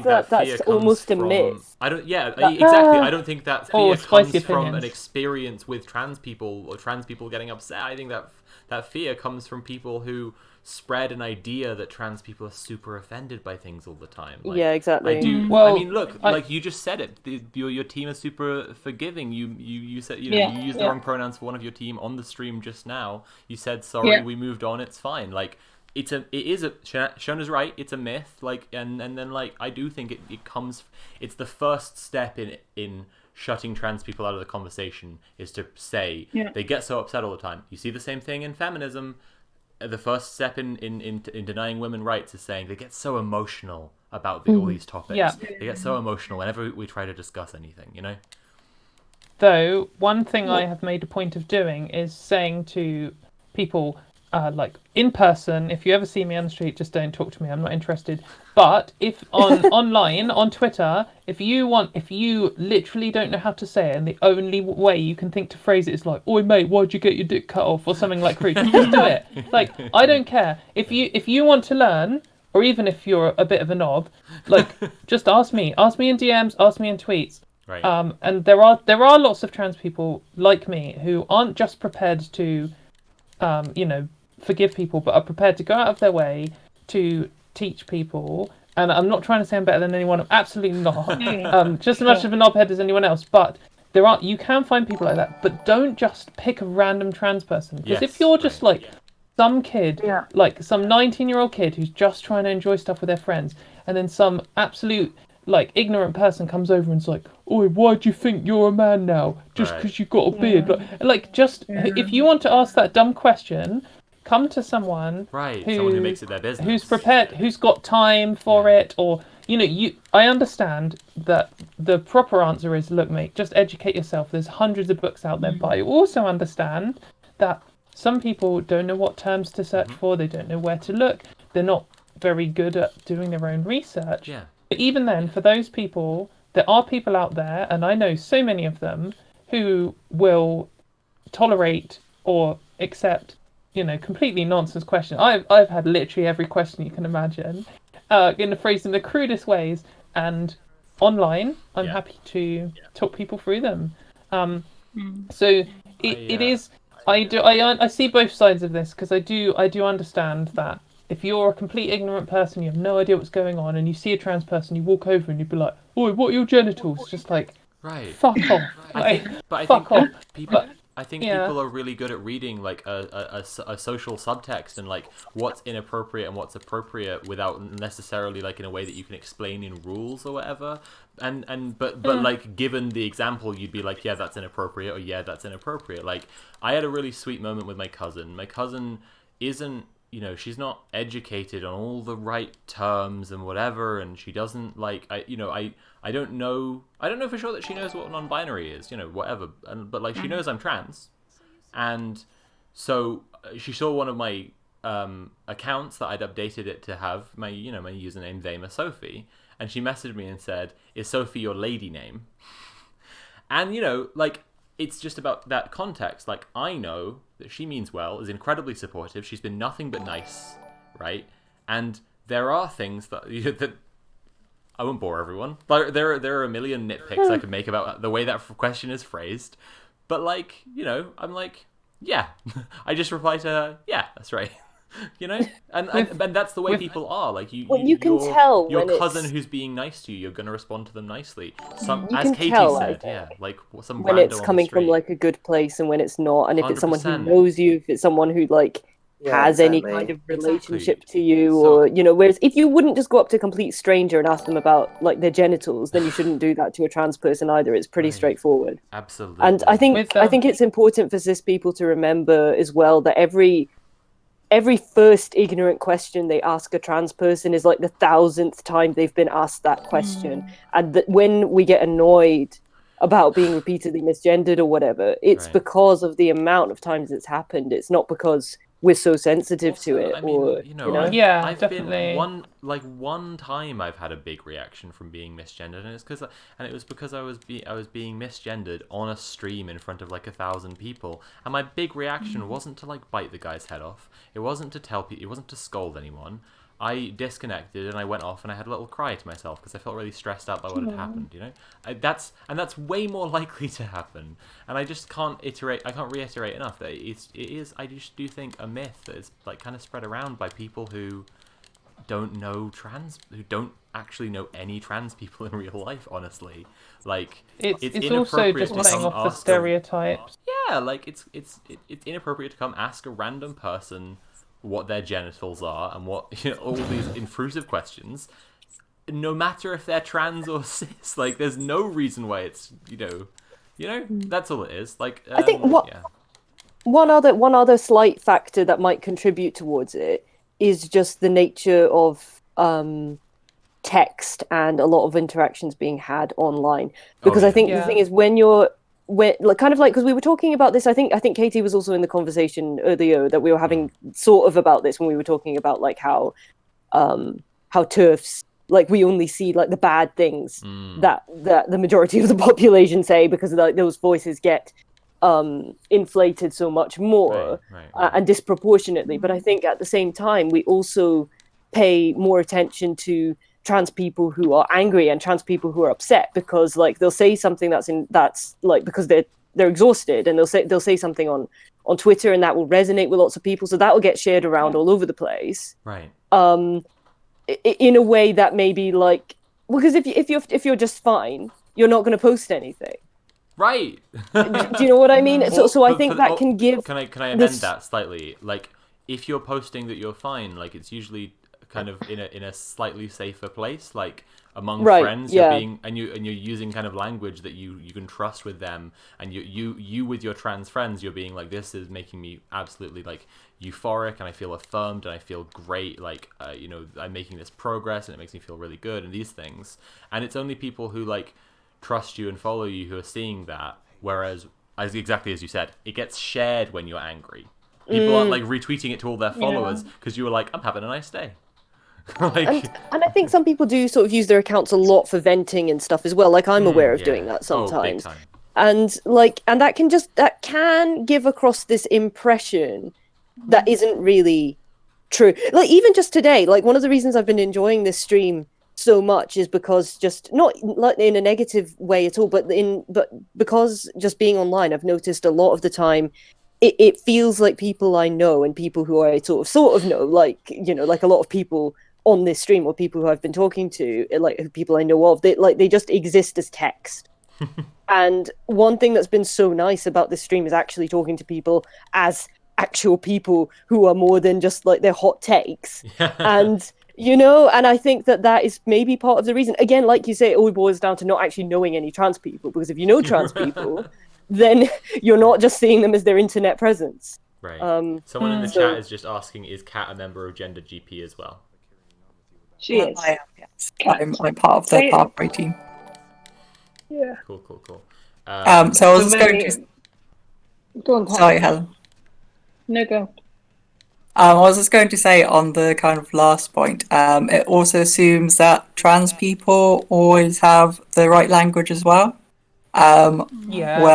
that's almost a myth.
Exactly. I don't think that fear comes from an experience with trans people or trans people getting upset. I think that fear comes from people who spread an idea that trans people are super offended by things all the time.
Yeah, exactly.
I do. Well, I mean, look, like you just said it. Your team is super forgiving. You said you used the wrong pronouns for one of your team on the stream just now. You said sorry. We moved on. It's fine. Like Shona's right. It's a myth. Like and then like I do think it comes. It's the first step in shutting trans people out of the conversation is to say they get so upset all the time. You see the same thing in feminism. The first step in denying women rights is saying they get so emotional about all these topics. Yeah. They get so emotional whenever we try to discuss anything,
though, one thing I have made a point of doing is saying to people, like in person, if you ever see me on the street, just don't talk to me. I'm not interested. But if online on Twitter, if you literally don't know how to say it, and the only way you can think to phrase it is like, "Oi mate, why'd you get your dick cut off?" or something like crude, just do it. Like, I don't care if you want to learn, or even if you're a bit of a knob, like just ask me in DMs, ask me in tweets.
Right.
And there are lots of trans people like me who aren't just prepared to, forgive people, but are prepared to go out of their way to teach people. And I'm not trying to say I'm better than anyone. I'm absolutely not. Just as much of a knobhead as anyone else. But you can find people like that. But don't just pick a random trans person. Because if you're just some kid, like some 19-year-old kid who's just trying to enjoy stuff with their friends, and then some absolute ignorant person comes over and is like, "Oi, why do you think you're a man now? Just because you've got a beard?" If you want to ask that dumb question, come to someone
someone who makes it their business,
who's prepared, who's got time for it, or I understand that the proper answer is, look, mate, just educate yourself. There's hundreds of books out there, but I also understand that some people don't know what terms to search for. They don't know where to look. They're not very good at doing their own research.
Yeah.
But even then, for those people, there are people out there, and I know so many of them, who will tolerate or accept, completely nonsense questions. I've had literally every question you can imagine, phrased in the crudest ways, and online, I'm happy to talk people through them. So it is. I see both sides of this, because I do understand that if you're a complete ignorant person, you have no idea what's going on, and you see a trans person, you walk over and you'd be like, "Oi, what are your genitals?" Just like, fuck off.
I think people are really good at reading a social subtext and what's inappropriate and what's appropriate without necessarily in a way that you can explain in rules or whatever. But given the example, you'd be like, yeah, that's inappropriate, or yeah, that's inappropriate. I had a really sweet moment with my cousin. My cousin isn't, she's not educated on all the right terms and whatever, and she doesn't I don't know for sure that she knows what non-binary is, whatever. But she knows I'm trans, and so she saw one of my accounts that I'd updated it to have my my username Thema Sophie, and she messaged me and said, "Is Sophie your lady name?" And it's just about that context. I know that she means well, is incredibly supportive. She's been nothing but nice, right? And there are things that that I won't bore everyone. But there are a million nitpicks I could make about the way that question is phrased. But I'm like, yeah. I just reply to her, yeah, that's right. And that's the way people are.
You can tell
your
when
cousin
it's...
who's being nice to you, you're gonna respond to them nicely.
You
as
can
Katie
tell,
said, some
when
rando
it's
on the
coming from
street.
a good place and when it's not, and if it's someone who
100%.
knows you, if it's someone who has any kind of relationship to you, or whereas if you wouldn't just go up to a complete stranger and ask them about their genitals, then you shouldn't do that to a trans person either. It's pretty straightforward.
Absolutely.
And I think it's important for cis people to remember as well that every first ignorant question they ask a trans person is the 1,000th time they've been asked that question. And that when we get annoyed about being repeatedly misgendered or whatever, it's because of the amount of times it's happened. It's not because we're so sensitive to it.
I've
definitely.
been one time I've had a big reaction from being misgendered, and it was because I was being misgendered on a stream in front of 1,000 people, and my big reaction wasn't to bite the guy's head off. It wasn't to tell people. It wasn't to scold anyone. I disconnected and I went off and I had a little cry to myself because I felt really stressed out by what had happened. That's way more likely to happen, and I just can't reiterate enough that it is. I just do think a myth that is kind of spread around by people who don't actually know any trans people in real life. Honestly,
it's also just playing off the stereotypes.
It's inappropriate to come ask a random person what their genitals are and what all these intrusive questions, no matter if they're trans or cis. There's no reason why it's that's all it is.
I think one other slight factor that might contribute towards it is just the nature of text and a lot of interactions being had online, because I think the thing is when you're like kind of like, because we were talking about this, I think Katie was also in the conversation earlier that we were having sort of about this when we were talking about like how TERFs, like we only see like the bad things that the majority of the population say, because like those voices get inflated so much more and disproportionately. But I think at the same time we also pay more attention to trans people who are angry and trans people who are upset, because like they'll say something that's like, because they're exhausted, and they'll say something on Twitter, and that will resonate with lots of people, so that will get shared around all over the place,
right?
In a way that maybe like, because if you're just fine, you're not going to post anything,
right?
Do you know what I mean? So I think that can give.
Can I amend that slightly? Like, if you're posting that you're fine, like it's usually kind of in a slightly safer place, like among friends, you're using kind of language that you can trust with them, and you with your trans friends, you're being like, this is making me absolutely like euphoric, and I feel affirmed, and I feel great, like I'm making this progress, and it makes me feel really good, and these things. And it's only people who like trust you and follow you who are seeing that, whereas, exactly as you said, it gets shared when you're angry. People aren't like retweeting it to all their followers because you were like, I'm having a nice day.
And I think some people do sort of use their accounts a lot for venting and stuff as well. Like I'm aware of doing that sometimes. And that can give across this impression that isn't really true. Like even just today, like one of the reasons I've been enjoying this stream so much is because, just not like in a negative way at all, but because just being online, I've noticed a lot of the time it feels like people I know and people who I sort of know, like like a lot of people on this stream, or people who I've been talking to, like people I know of, they just exist as text. And one thing that's been so nice about this stream is actually talking to people as actual people who are more than just like their hot takes. And and I think that is maybe part of the reason. Again, like you say, it all boils down to not actually knowing any trans people, because if you know trans people, then you're not just seeing them as their internet presence.
Right. Someone in the chat is just asking, is Kat a member of Gender GP as well?
She is.
I am, yes. I'm part of the Pathway team.
Yeah.
Cool.
So I was just going to...
Go on,
Sorry, Helen.
No, go.
I was just going to say on the kind of last point, it also assumes that trans people always have the right language as well. Where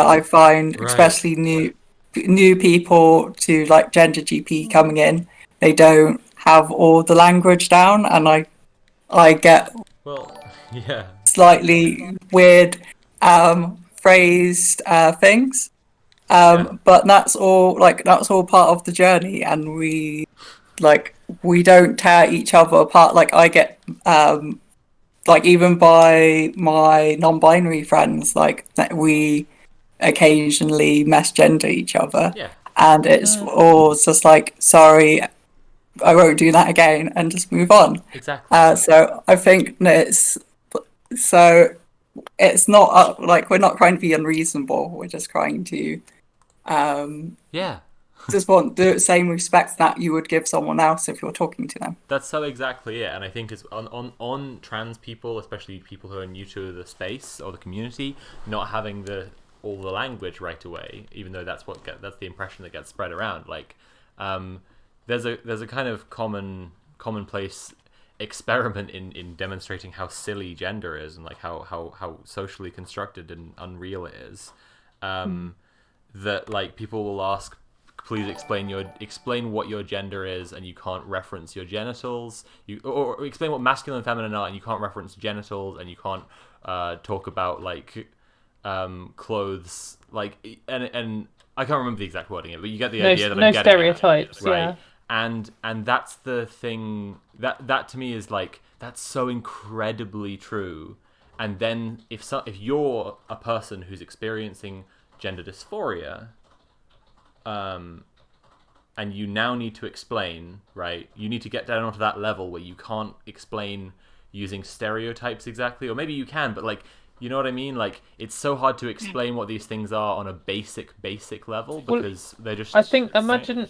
I find, especially new people to like Gender GP coming in, they don't have all the language down, and I get slightly weird phrased things. But that's all part of the journey, and we don't tear each other apart. Like I get like even by my non-binary friends, like that we occasionally misgender each other, and it's all just like, sorry, I won't do that again, and just move on.
Exactly.
So I think it's not like we're not trying to be unreasonable. We're just trying to just want the same respect that you would give someone else if you're talking to them.
That's so exactly it. And I think it's on trans people, especially people who are new to the space or the community, not having all the language right away, even though that's the impression that gets spread around. Like there's a kind of commonplace experiment in demonstrating how silly gender is, and like how socially constructed and unreal it is. That like people will ask, please explain what your gender is, and you can't reference your genitals. Or explain what masculine and feminine are, and you can't reference genitals, and you can't talk about like clothes, like and I can't remember the exact wording, but you get the idea that I'm getting
stereotypes,
at, right?
yeah.
And that's the thing that to me is like, that's so incredibly true. And then if you're a person who's experiencing gender dysphoria, and you now need to explain, right? You need to get down onto that level where you can't explain using stereotypes exactly, or maybe you can, but like, you know what I mean? Like, it's so hard to explain what these things are on a basic level, because they're just...
I think, imagine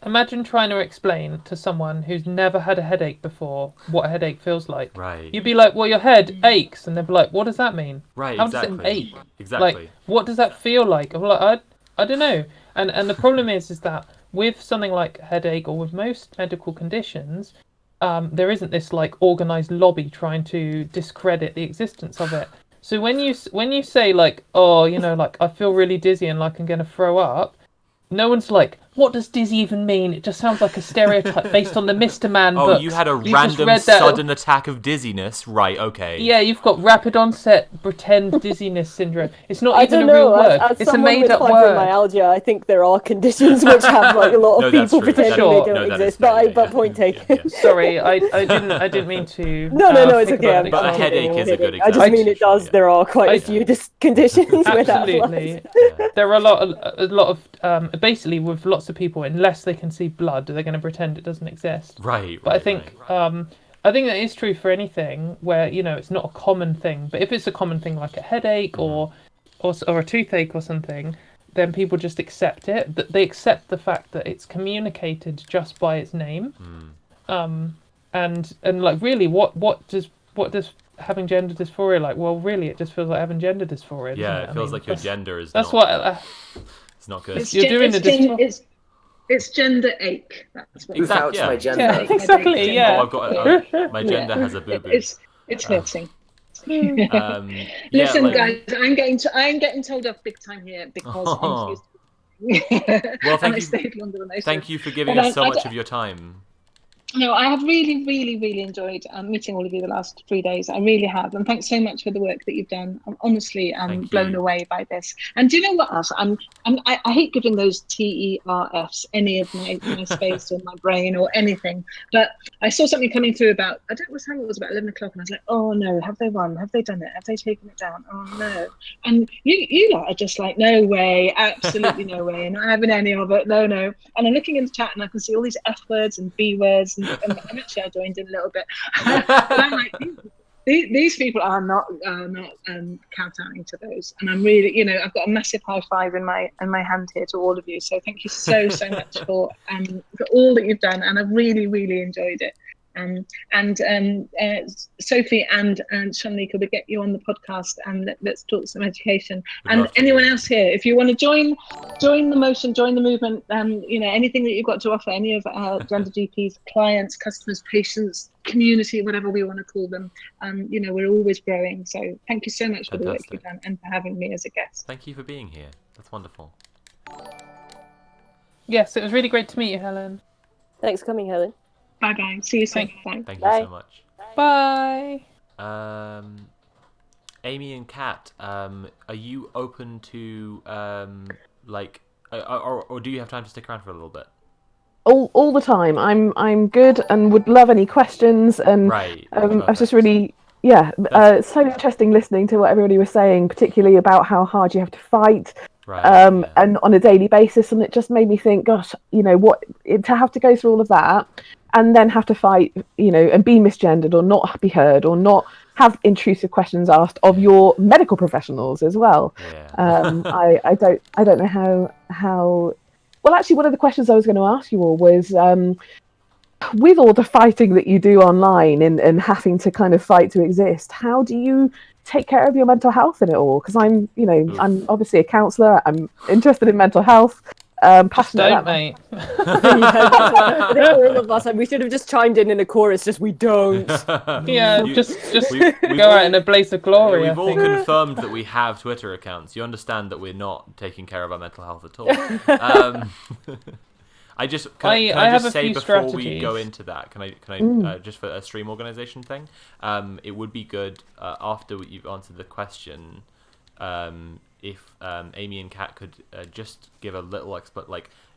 imagine trying to explain to someone who's never had a headache before what a headache feels like.
Right.
You'd be like, well, your head aches, and they'd be like, what does that mean?
Right,
How
exactly.
does it ache?
Exactly.
Like, what does that feel like? I'm like, I don't know. And the problem is that with something like a headache or with most medical conditions, there isn't this like organized lobby trying to discredit the existence of it. So when you say like, oh, you know, like I feel really dizzy and like I'm gonna throw up, no one's like, what does dizzy even mean? It just sounds like a stereotype based on the Mr. Man
Oh,
books.
you had a
just
random
read that-
sudden attack of dizziness. Right, okay.
Yeah, you've got rapid onset pretend dizziness syndrome. It's not
I
even
don't
a real
know.
word.
As
It's a
someone with
made-up word.
fibromyalgia, I think there are conditions which have like a lot of
No, that's
people
true.
pretending
Sure.
they
No,
don't
that is
exist.
fair,
But point taken.
Sorry, I didn't mean to.
No, it's
think
okay.
about an
But a
example.
headache is a good
I just
example.
mean it does. There are quite a few conditions where that
Absolutely.
applies.
There are a lot of basically with lots of people, unless they can see blood, they're going to pretend it doesn't exist.
Right.
But I think I think that is true for anything where, you know, it's not a common thing. But if it's a common thing like a headache or a toothache or something, then people just accept it. They accept the fact that it's communicated just by its name. And like really, what does having gender dysphoria like? Well, really, it just feels like having gender dysphoria.
Yeah,
doesn't
it feels like your
that's-
gender is
That's
not.
what.
It's not good.
It's
You're
gen-
doing
it's
the
gen-
dysphoria.
it's gender ache. That's what
Exactly.
my gender.
Yeah, exactly. Yeah.
Oh, I've got my gender has a boo boo.
It's hurting.
Yeah,
Listen,
like-
guys, I'm getting told off big time here because I'm used to.
Well,
and I
thank
stayed longer than I should.
Thank you for giving
But
us so
I
much
don't-
of your time.
No, I have really, really, really enjoyed meeting all of you the last 3 days. I really have, and thanks so much for the work that you've done. I'm honestly blown away by this. And do you know what else? I hate giving those TERFs any of my space or my brain or anything. But I saw something coming through about I don't know what time it was, about 11 o'clock, and I was like, oh no, have they won? Have they done it? Have they taken it down? Oh no! And you lot are just like, no way, absolutely no way, not having any of it. No. And I'm looking in the chat and I can see all these F words and B words. And actually, I joined in a little bit. But I'm like, these people are not kowtowing to those, and I'm really, you know, I've got a massive high five in my hand here to all of you. So thank you so much for all that you've done, and I've really, really enjoyed it. Sophie and Shanlika, we'll get you on the podcast and let's talk some education. And anyone else here, if you want to join the motion, join the movement, you know, anything that you've got to offer, any of our gender GPs, clients, customers, patients, community, whatever we want to call them, you know, we're always growing. So thank you so much for the work you've done and for having me as a guest.
Thank you for being here. That's wonderful.
Yes, it was really great to meet you, Helen.
Thanks for coming, Helen.
Bye bye. See you soon. Bye.
Thank you so much.
Bye.
Amy and Kat, are you open to like, or do you have time to stick around for a little bit?
All the time. I'm good and would love any questions. And
Right.
I was just really so interesting listening to what everybody was saying, particularly about how hard you have to fight.
Right,
and on a daily basis, and it just made me think, gosh, you know, to have to go through all of that and then have to fight, you know, and be misgendered or not be heard or not have intrusive questions asked of your medical professionals as well. I don't know how. Well, actually, one of the questions I was going to ask you all was, with all the fighting that you do online and having to kind of fight to exist, how do you take care of your mental health in it all? Because I'm obviously a counsellor. I'm interested in mental health. Passionate
Don't,
about
mate.
I think all of us, we should have just chimed in a chorus. Just we don't.
Yeah, just
we've
go out in a blaze of glory.
We've
I
all
think.
confirmed that we have Twitter accounts. You understand that we're not taking care of our mental health at all. I
have a
say
few
before we
strategies.
go into that, can I just for a stream organization thing, it would be good after you've answered the question, if Amy and Kat could just give a little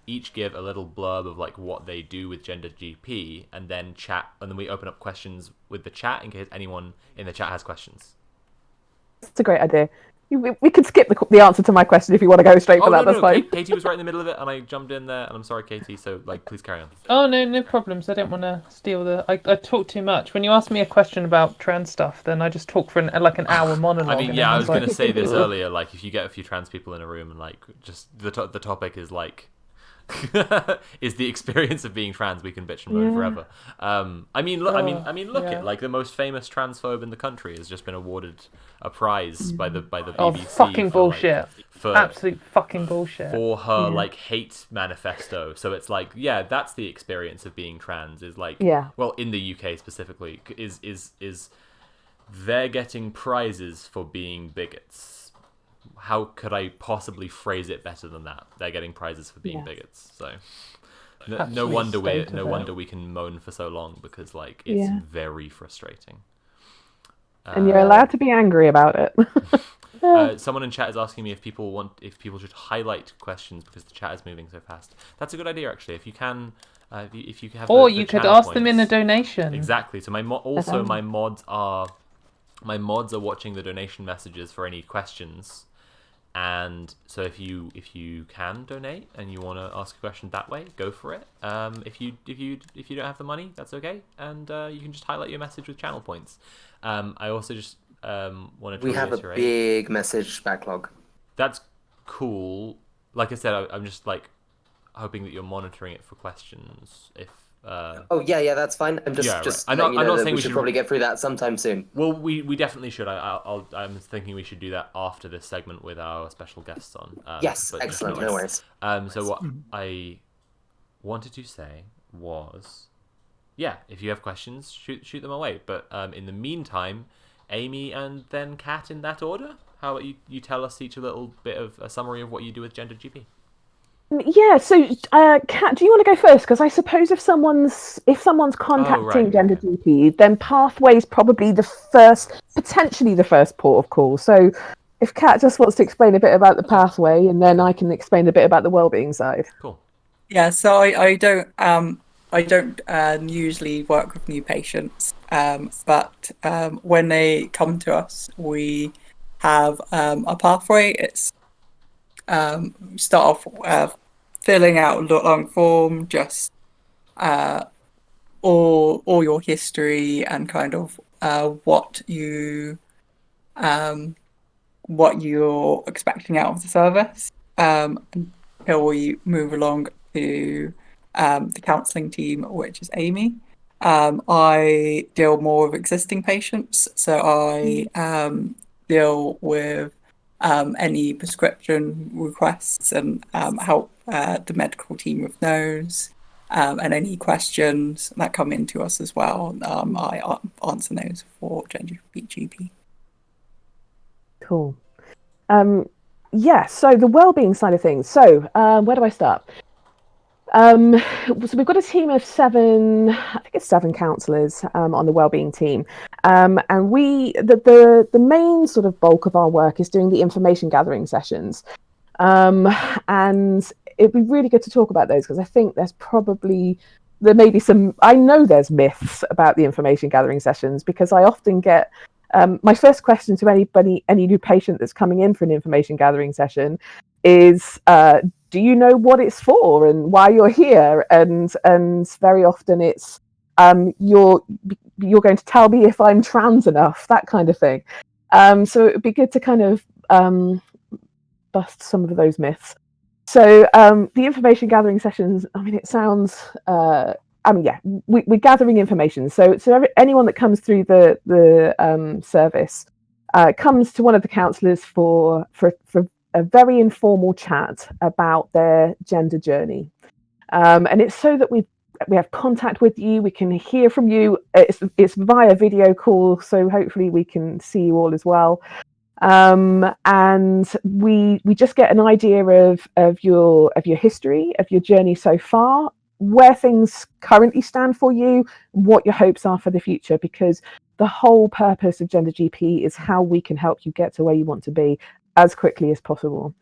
each give a little blurb of like what they do with Gender GP, and then chat, and then we open up questions with the chat in case anyone in the chat has questions.
It's a great idea. We could skip the answer to my question if you want to go straight for that. That's fine.
Katie was right in the middle of it, and I jumped in there, and I'm sorry, Katie. So please carry on.
Oh no problems. I don't want to steal the. I talk too much. When you ask me a question about trans stuff, then I just talk for an hour monologue.
I mean,
and
yeah, I was
everyone's
going to
like,
say this earlier. Like, if you get a few trans people in a room, and like, just the topic is like, is the experience of being trans. We can bitch and moan forever. I mean, look
yeah.
it. Like the most famous transphobe in the country has just been awarded a prize by the BBC.
Oh, fucking bullshit!
For
Absolute fucking bullshit.
For her like hate manifesto. So it's like, yeah, that's the experience of being trans. Is like, well, in the UK specifically, is they're getting prizes for being bigots. How could I possibly phrase it better than that? They're getting prizes for being bigots. So no wonder we can moan for so long, because like it's very frustrating.
And you're allowed to be angry about it.
Someone in chat is asking me if people should highlight questions because the chat is moving so fast. That's a good idea, actually. If you can, if you have,
or
the
you could
channel
ask them
points.
in a donation.
Exactly. So my mods are watching the donation messages for any questions. And so if you can donate and you want to ask a question that way, go for it. If you don't have the money, that's okay, and you can just highlight your message with channel points. I also just wanted to reiterate,
have a big message backlog.
That's cool. Like I said, I'm just like hoping that you're monitoring it for questions. If
oh yeah, that's fine. I'm just
I'm not saying
we should probably get through that sometime soon.
Well, we definitely should. I'm thinking we should do that after this segment with our special guests on.
Yes, excellent. No worries.
So what I wanted to say was, yeah, if you have questions, shoot them away. But in the meantime, Amy and then Kat in that order. How about you tell us each a little bit of a summary of what you do with Gender GP?
Yeah, so Kat, do you want to go first? Because I suppose if someone's contacting Gender GP, then Pathway's probably potentially the first port of call. So if Kat just wants to explain a bit about the Pathway, and then I can explain a bit about the wellbeing side.
Cool.
Yeah, so I don't usually work with new patients, but when they come to us, we have a pathway. It's start off filling out a long form, just all your history and kind of what you're expecting out of the service, until we move along to the counselling team, which is Amy. I deal more with existing patients, so I deal with any prescription requests and help the medical team with those, and any questions that come into us as well. I answer those for Gender GP.
Cool. Yeah, so the wellbeing side of things. So where do I start? So we've got a team of 7 counsellors on the wellbeing team, and the main sort of bulk of our work is doing the information gathering sessions, and it'd be really good to talk about those, because I think there may be some. I know there's myths about the information gathering sessions, because I often get my first question to any new patient that's coming in for an information gathering session is, do you know what it's for and why you're here? And very often it's, you're going to tell me if I'm trans enough, that kind of thing. So it would be good to kind of bust some of those myths. So the information gathering sessions, I mean, it sounds, we're gathering information. So anyone that comes through the service comes to one of the counsellors for a very informal chat about their gender journey, and it's so that we have contact with you. We can hear from you. It's via video call, so hopefully we can see you all as well. And we just get an idea of your history, of your journey so far, where things currently stand for you, what your hopes are for the future, because the whole purpose of Gender GP is how we can help you get to where you want to be as quickly as possible.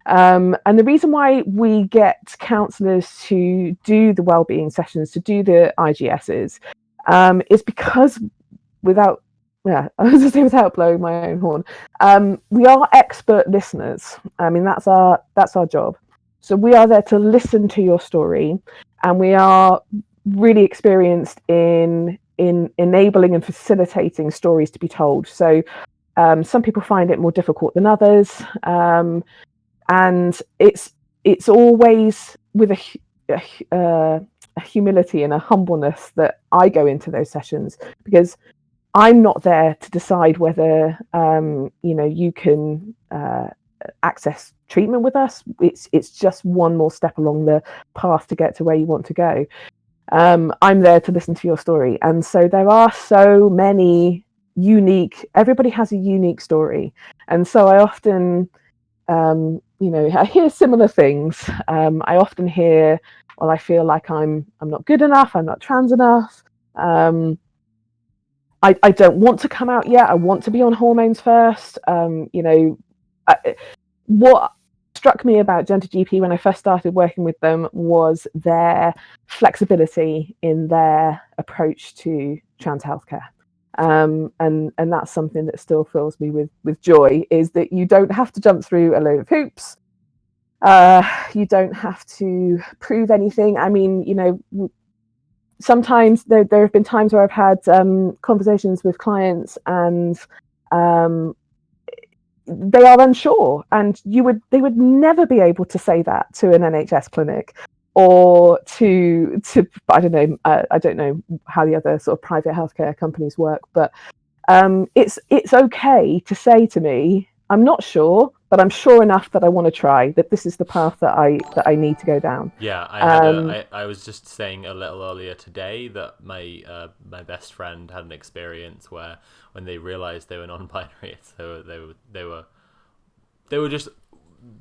And the reason why we get counsellors to do the wellbeing sessions, to do the IGSs, is because without blowing my own horn, we are expert listeners. I mean, that's our job. So we are there to listen to your story, and we are really experienced in enabling and facilitating stories to be told. So some people find it more difficult than others, and it's it's always with a humility and a humbleness that I go into those sessions, because I'm not there to decide whether you can access treatment with us. It's just one more step along the path to get to where you want to go. I'm there to listen to your story, and so there are so many unique. Everybody has a unique story, and so I often, I hear similar things. I often hear, well, I feel like I'm not good enough. I'm not trans enough. I don't want to come out yet. I want to be on hormones first. What struck me about Gender GP when I first started working with them was their flexibility in their approach to trans healthcare. And that's something that still fills me with joy, is that you don't have to jump through a load of hoops. You don't have to prove anything. I mean, sometimes there have been times where I've had conversations with clients, and they are unsure, and they would never be able to say that to an NHS clinic, or to I don't know how the other sort of private healthcare companies work, but it's okay to say to me, I'm not sure, but I'm sure enough that I want to try, that this is the path that I need to go down.
Yeah, I was just saying a little earlier today that my best friend had an experience where, when they realized they were non-binary, so they were just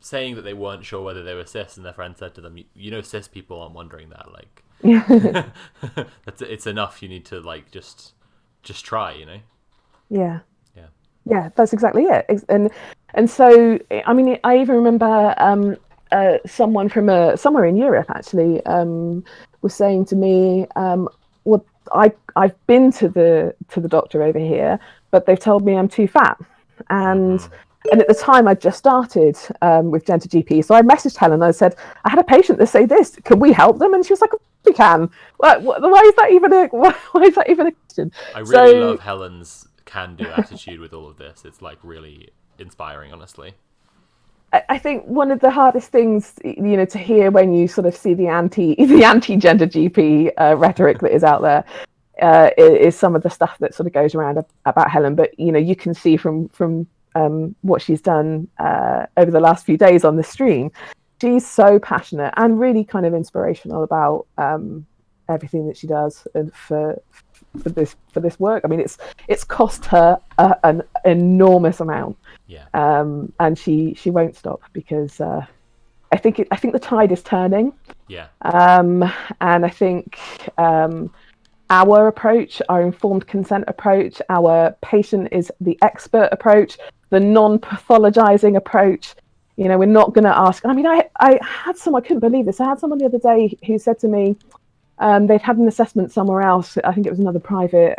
saying that they weren't sure whether they were cis, and their friend said to them, cis people aren't wondering that, like it's enough, you need to like just try,
Yeah, that's exactly it. And so, I mean, I even remember someone from somewhere in Europe actually was saying to me, well, I've been to the doctor over here, but they've told me I'm too fat. And at the time I just started with Gender GP, so I messaged Helen and I said, I had a patient that say this, can we help them? And she was like, we can. Why is that even a question?
I really love Helen's can-do attitude with all of this. It's like really inspiring, honestly.
I think one of the hardest things, to hear when you sort of see the anti-gender GP rhetoric that is out there, is some of the stuff that sort of goes around about Helen. But you can see from what she's done over the last few days on the stream, she's so passionate and really kind of inspirational about everything that she does, and for this work. I mean, it's cost her an enormous amount.
Yeah.
And she won't stop, because I think the tide is turning.
Yeah.
And I think our approach, our informed consent approach, our patient is the expert approach, the non-pathologizing approach. We're not going to ask. I mean, I couldn't believe this. I had someone the other day who said to me, they'd had an assessment somewhere else. I think it was another private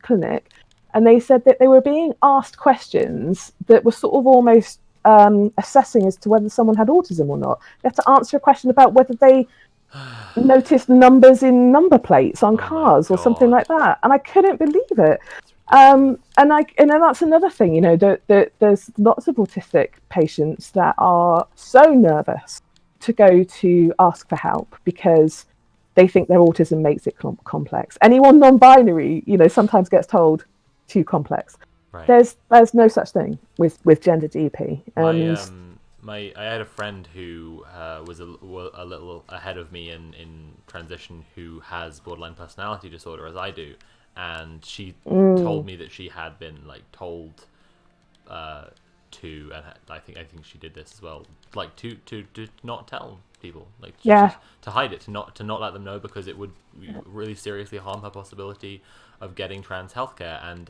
clinic. And they said that they were being asked questions that were sort of almost assessing as to whether someone had autism or not. They had to answer a question about whether they noticed numbers in number plates on cars or something like that. And I couldn't believe it. And that's another thing, there's lots of autistic patients that are so nervous to go to ask for help because they think their autism makes it complex. Anyone non-binary, sometimes gets told too complex.
Right.
There's no such thing with Gender GP.
I had a friend who was a little ahead of me in transition, who has borderline personality disorder, as I do, and she told me that she had been told to, and I think she did this as well, to not tell people, to hide it, to not let them know, because it would really seriously harm her possibility of getting trans healthcare. And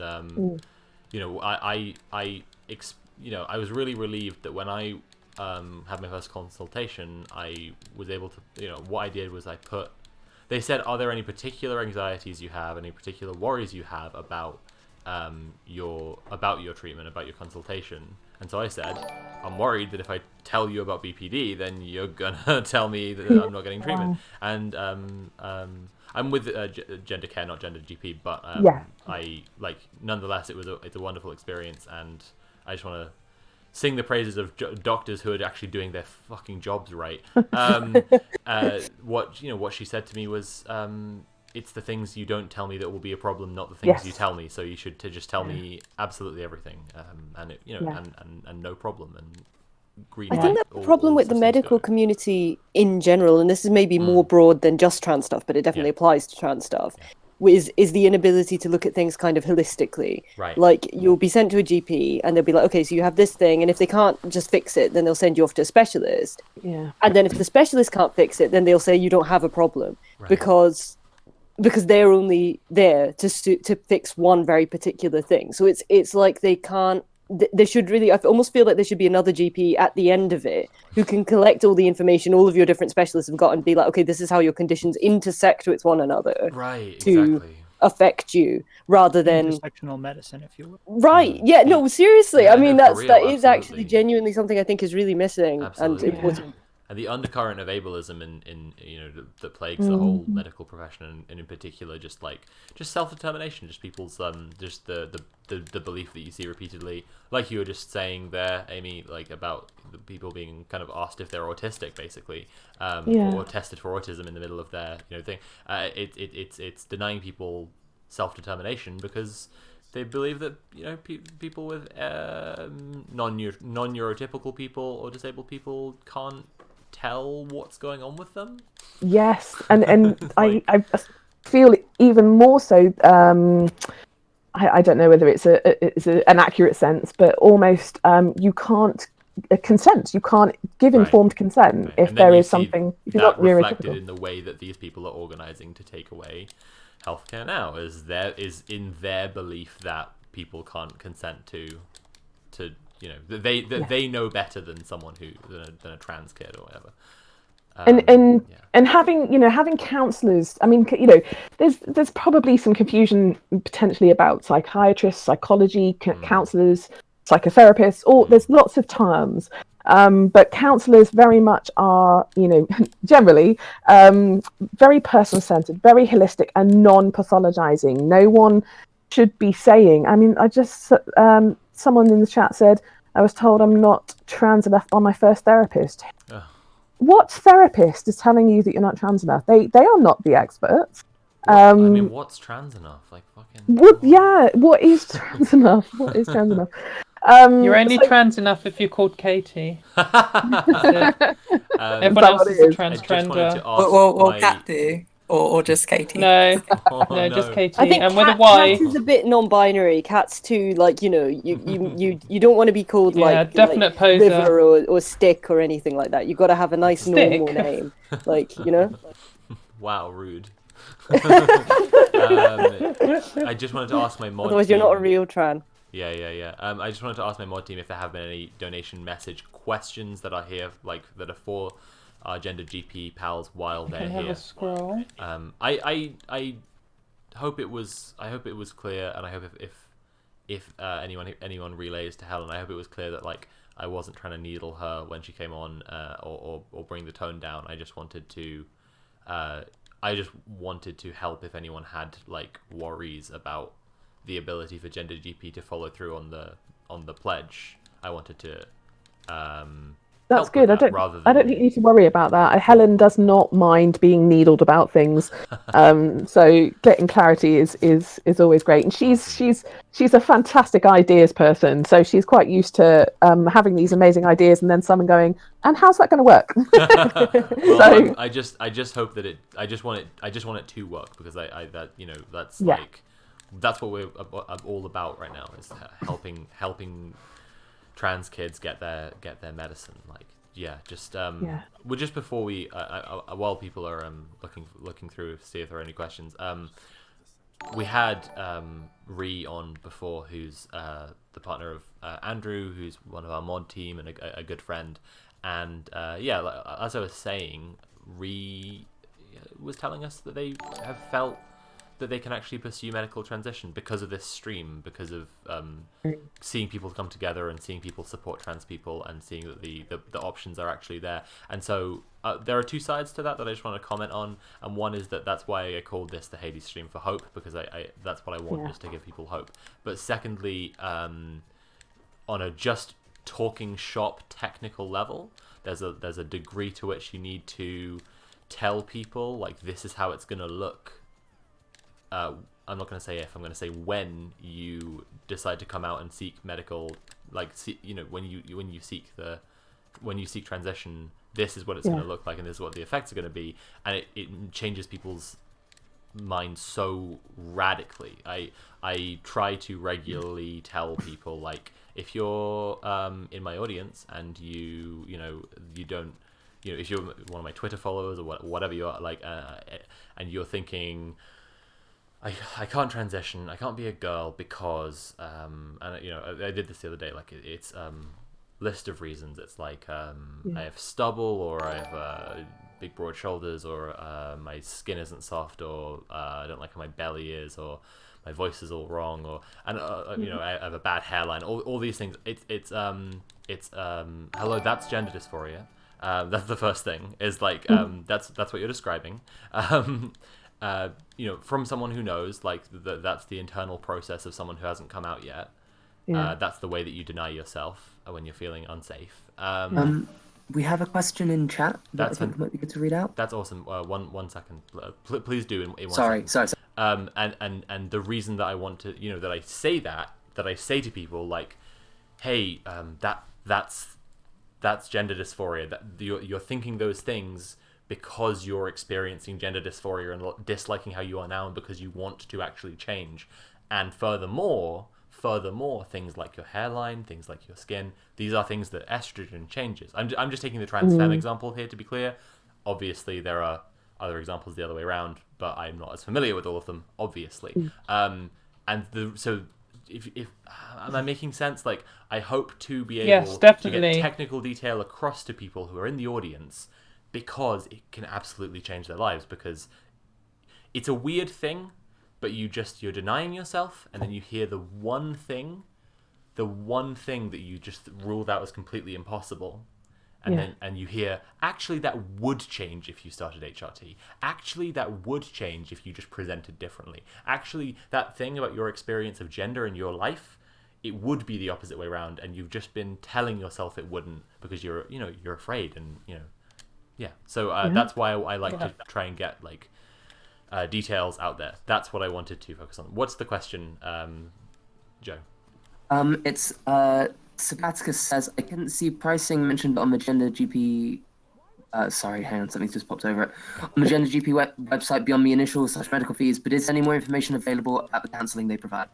I was really relieved that when I had my first consultation, I was able to, what I did was they said, are there any particular anxieties you have, any particular worries you have about your treatment, about your consultation? And so I said, I'm worried that if I tell you about BPD, then you're gonna tell me that I'm not getting treatment. And I'm with Gender Care, not Gender GP, but I nonetheless, it's a wonderful experience, and I just want to sing the praises of doctors who are actually doing their fucking jobs right. What she said to me was, it's the things you don't tell me that will be a problem, not the things you tell me. So you should just tell me absolutely everything, and no problem. And green
I
light,
think that's the problem with the medical community in general, and this is maybe more broad than just trans stuff, but it definitely applies to trans stuff. Is the inability to look at things kind of holistically.
Right.
Like, you'll be sent to a GP and they'll be like, okay, so you have this thing, and if they can't just fix it, then they'll send you off to a specialist.
Yeah.
And then if the specialist can't fix it, then they'll say you don't have a problem, because they're only there to fix one very particular thing. So it's like they can't. There should really, I almost feel like there should be another GP at the end of it who can collect all the information all of your different specialists have got and be like, okay, this is how your conditions intersect with one another,
right?
To
exactly.
affect you, rather than
intersectional medicine, if you will.
Right? Yeah. No. Seriously.
Yeah,
I mean,
no, for real,
that is
absolutely.
actually genuinely something I think is really missing and important.
And the undercurrent of ableism in that plagues the whole medical profession, and in particular just self-determination, just people's just the belief that you see repeatedly, like you were just saying there, Amy, like about the people being kind of asked if they're autistic, basically, or tested for autism in the middle of their thing. It's denying people self-determination because they believe that people with non-neurotypical people or disabled people can't tell what's going on with them.
Yes, and I feel even more so. I don't know whether it's an accurate sense, but almost you can't consent. You can't give informed consent if there is something. If you're not
reflected
neurotypical.
in the way that these people are organising to take away healthcare now is in their belief that people can't consent to they know better than someone than a trans kid or whatever.
And having counsellors. I mean, there's probably some confusion potentially about psychiatrists, psychology, counsellors, psychotherapists. There's lots of terms. But counsellors very much are, generally very person-centered, very holistic, and non-pathologizing. No one should be saying. I mean, someone in the chat said, I was told I'm not trans enough by my first therapist. What therapist is telling you that you're not trans enough? They are not the experts.
I mean, what's trans enough? Like fucking.
What is trans enough? What is trans enough?
You're only trans enough if you're called Katie. Everyone else is a transgender.
Or Kathy, or just Katie.
No, just Katie.
I think
and with a Y.
Cat is a bit non-binary. Cat's too, like, you don't want to be called
definite poser.
River or Stick or anything like that. You've got to have a nice normal name,
Wow, rude. I just wanted to ask my mod.
Otherwise, you're not a real tran.
Yeah. I just wanted to ask my mod team if there have been any donation message questions that are here, that are for our gender GP pals while they're here.
Have a scroll.
I hope it was clear, and I hope if anyone relays to Helen, I hope it was clear that I wasn't trying to needle her when she came on, or bring the tone down. I just wanted to help if anyone had worries about the ability for gender GP to follow through on the pledge. I wanted to
that's good. I don't think you need to worry about that. Helen does not mind being needled about things, so getting clarity is always great. And she's a fantastic ideas person, so she's quite used to having these amazing ideas and then someone going, and how's that going to work?
Well, I just hope that I just want it to work, because that's what we're all about right now, is helping trans kids get their medicine. Well, just before we while people are looking through to see if there are any questions, we had Ree on before, who's the partner of Andrew, who's one of our mod team and a good friend, and as I was saying, Ree was telling us that they have felt that they can actually pursue medical transition because of this stream, because of seeing people come together and seeing people support trans people and seeing that the options are actually there. And so there are two sides to that I just want to comment on, and one is that's why I called this the Hades stream for hope, because I that's what I want, is to give people hope. But secondly, on a just talking shop technical level. There's a degree to which you need to tell people like this is how it's gonna look. I'm not gonna say if, I'm gonna say when you decide to come out and seek medical, like when you seek transition, this is what it's gonna look like, and this is what the effects are gonna be, and it changes people's minds so radically. I try to regularly tell people, like, if you're in my audience and you don't, if you're one of my Twitter followers or whatever you are, like, and you're thinking, I can't transition, I can't be a girl because and I did this the other day, like it's list of reasons. It's like I have stubble, or I have big broad shoulders, or my skin isn't soft, or I don't like how my belly is, or my voice is all wrong, or I have a bad hairline. All these things. It's hello, that's gender dysphoria. That's the first thing. Is like that's what you're describing. From someone who knows, like that's the internal process of someone who hasn't come out yet. That's the way that you deny yourself when you're feeling unsafe.
We have a question in chat that I think might be good to read out.
That's awesome. One second. Please do in 1
Sorry.
second. And the reason that I want to, that I say that I say to people, like, hey, that's gender dysphoria. That you're thinking those things because you're experiencing gender dysphoria and disliking how you are now, and because you want to actually change. And furthermore, things like your hairline, things like your skin, these are things that estrogen changes. I'm just taking the trans femme example here to be clear. Obviously, there are other examples the other way around, but I'm not as familiar with all of them, obviously. So if am I making sense? Like, I hope to be able to get technical detail across to people who are in the audience, because it can absolutely change their lives. Because it's a weird thing, but you're denying yourself, and then you hear the one thing that you just ruled out as completely impossible, and you hear, actually that would change if you started HRT. Actually that would change if you just presented differently. Actually, that thing about your experience of gender in your life, it would be the opposite way around, and you've just been telling yourself it wouldn't because you're afraid, and So that's why I like to try and get like details out there. That's what I wanted to focus on. What's the question, Joe?
It's Sabaticus says, I couldn't see pricing mentioned on the Gender GP. Sorry, hang on, something just popped over it. On the Gender GP website beyond the initial /medical fees, but is any more information available about the counselling they provide?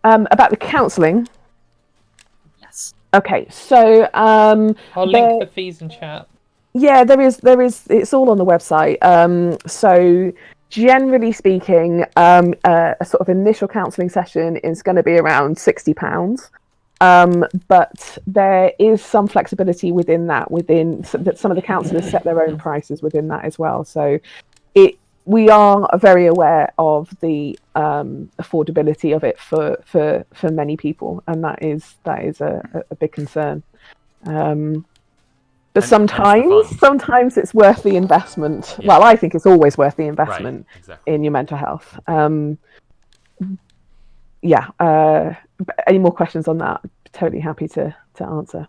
About the counselling?
Yes.
Okay, so
I'll link the fees in chat.
Yeah, there is. It's all on the website. So generally speaking, a sort of initial counselling session is going to be around £60. But there is some flexibility within that. Some of the counsellors set their own prices within that as well. So we are very aware of the affordability of it for many people, and that is a big concern. But sometimes it's worth the investment. Yeah. Well, I think it's always worth the investment in your mental health. Any more questions on that? Totally happy to answer.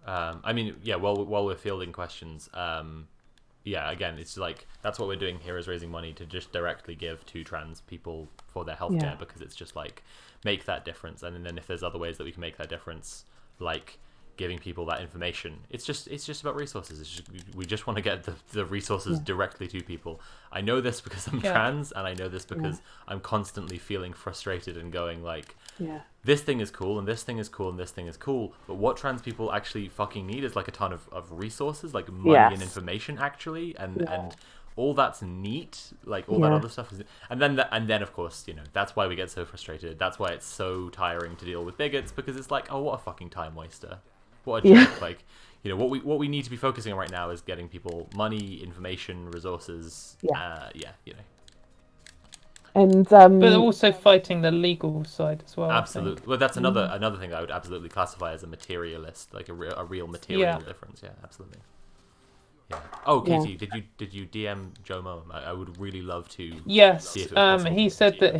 While we're fielding questions, again, it's like that's what we're doing here, is raising money to just directly give to trans people for their healthcare, because it's just like make that difference. And then if there's other ways that we can make that difference, like giving people that information, it's just about resources. We just want to get the resources directly to people. I know this because I'm trans, and I know this because I'm constantly feeling frustrated and going like, this thing is cool, and this thing is cool, and this thing is cool, but what trans people actually fucking need is like a ton of resources, like money and information actually, and all that's neat, like all that other stuff is, and then of course, that's why we get so frustrated. That's why it's so tiring to deal with bigots, because it's like, oh, what a fucking time waster. What a joke. Like, what we need to be focusing on right now is getting people money, information, resources.
And
but also fighting the legal side as well.
Absolutely. Well, that's another thing I would absolutely classify as a materialist, like a real material difference. Yeah, absolutely. Yeah. Oh,
Yeah.
Katie, did you DM Jomo? I would really love to.
Yes,
see if it was possible
he
for
said
you.
that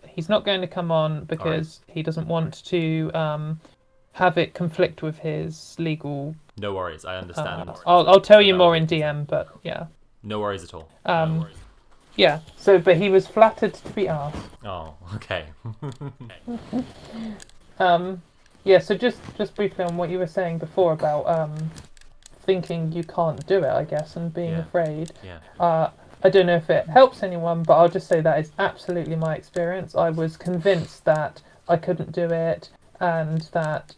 he's not going to come on because he doesn't want to have it conflict with his legal.
No worries, I understand.
I'll tell you more in DM, but yeah.
No worries at all.
Yeah. So, but he was flattered to be asked.
Oh, okay.
Yeah. So just briefly on what you were saying before about thinking you can't do it, I guess, and being afraid.
Yeah.
I don't know if it helps anyone, but I'll just say that is absolutely my experience. I was convinced that I couldn't do it, and that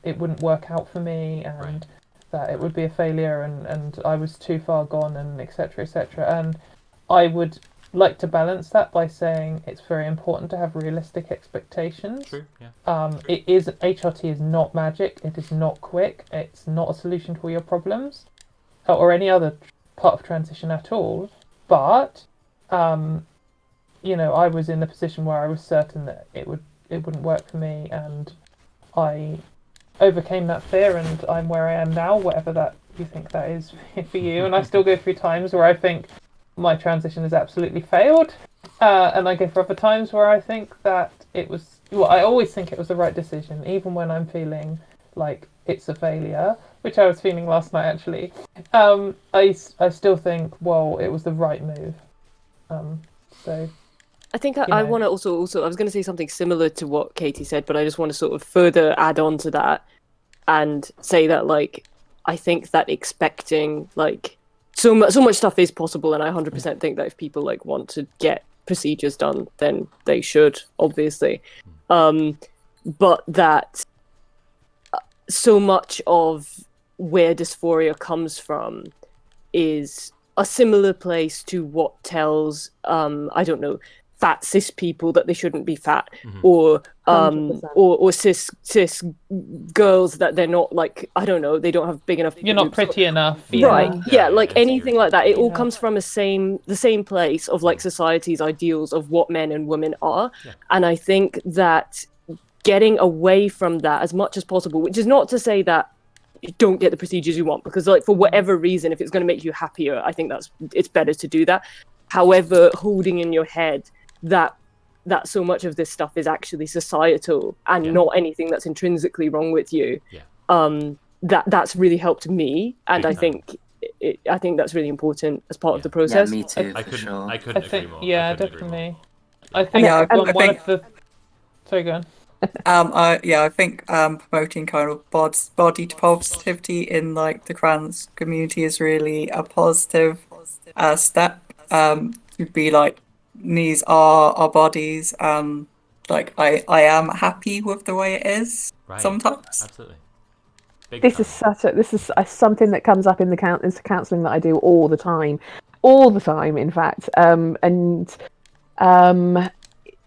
it wouldn't work out for me, and that it would be a failure, and I was too far gone, and etc. etc. And I would like to balance that by saying it's very important to have realistic expectations.
True. Yeah.
HRT is not magic. It is not quick. It's not a solution to all your problems, or any other part of transition at all. But you know, I was in a position where I was certain that it wouldn't work for me, and I overcame that fear, and I'm where I am now, whatever that you think that is for you. And I still go through times where I think my transition has absolutely failed, and I go for other times where I think that it was. Well, I always think it was the right decision, even when I'm feeling like it's a failure, which I was feeling last night actually. I still think, well, it was the right move. So.
I think I want to also I was going to say something similar to what Katie said, but I just want to sort of further add on to that and say that, like, I think that expecting like so much stuff is possible, and I 100% think that if people like want to get procedures done, then they should, obviously. But that so much of where dysphoria comes from is a similar place to what tells I don't know, fat cis people that they shouldn't be fat, or cis girls that they're not, like, I don't know, they don't have big enough.
You're not pretty enough.
Right. Yeah, like anything like that. It all comes from the same place of like society's ideals of what men and women are. Yeah. And I think that getting away from that as much as possible, which is not to say that you don't get the procedures you want, because like for whatever reason, if it's going to make you happier, I think it's better to do that. However, holding in your head that so much of this stuff is actually societal and not anything that's intrinsically wrong with you. That's really helped me, and I think that's really important as part of the process.
Yeah, me too.
I couldn't agree more.
Yeah, definitely. I think one of the. Sorry, go on.
I think promoting kind of body positivity in like the trans community is really a positive step. To be like, these are our bodies, like I am happy with the way it is sometimes.
Absolutely.
This is something that comes up in the counselling that I do all the time, in fact.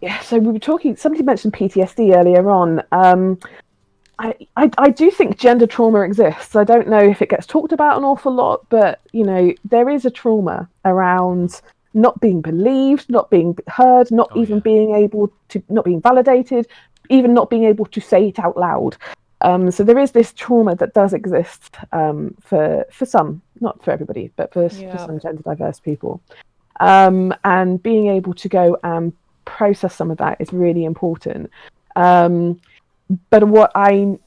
Yeah, so we were talking. Somebody mentioned PTSD earlier on. I do think gender trauma exists. I don't know if it gets talked about an awful lot, but you know, there is a trauma around not being believed, not being heard, not being validated, even not being able to say it out loud. So there is this trauma that does exist for some, not for everybody, but for some gender diverse people. And being able to go and process some of that is really important. But what as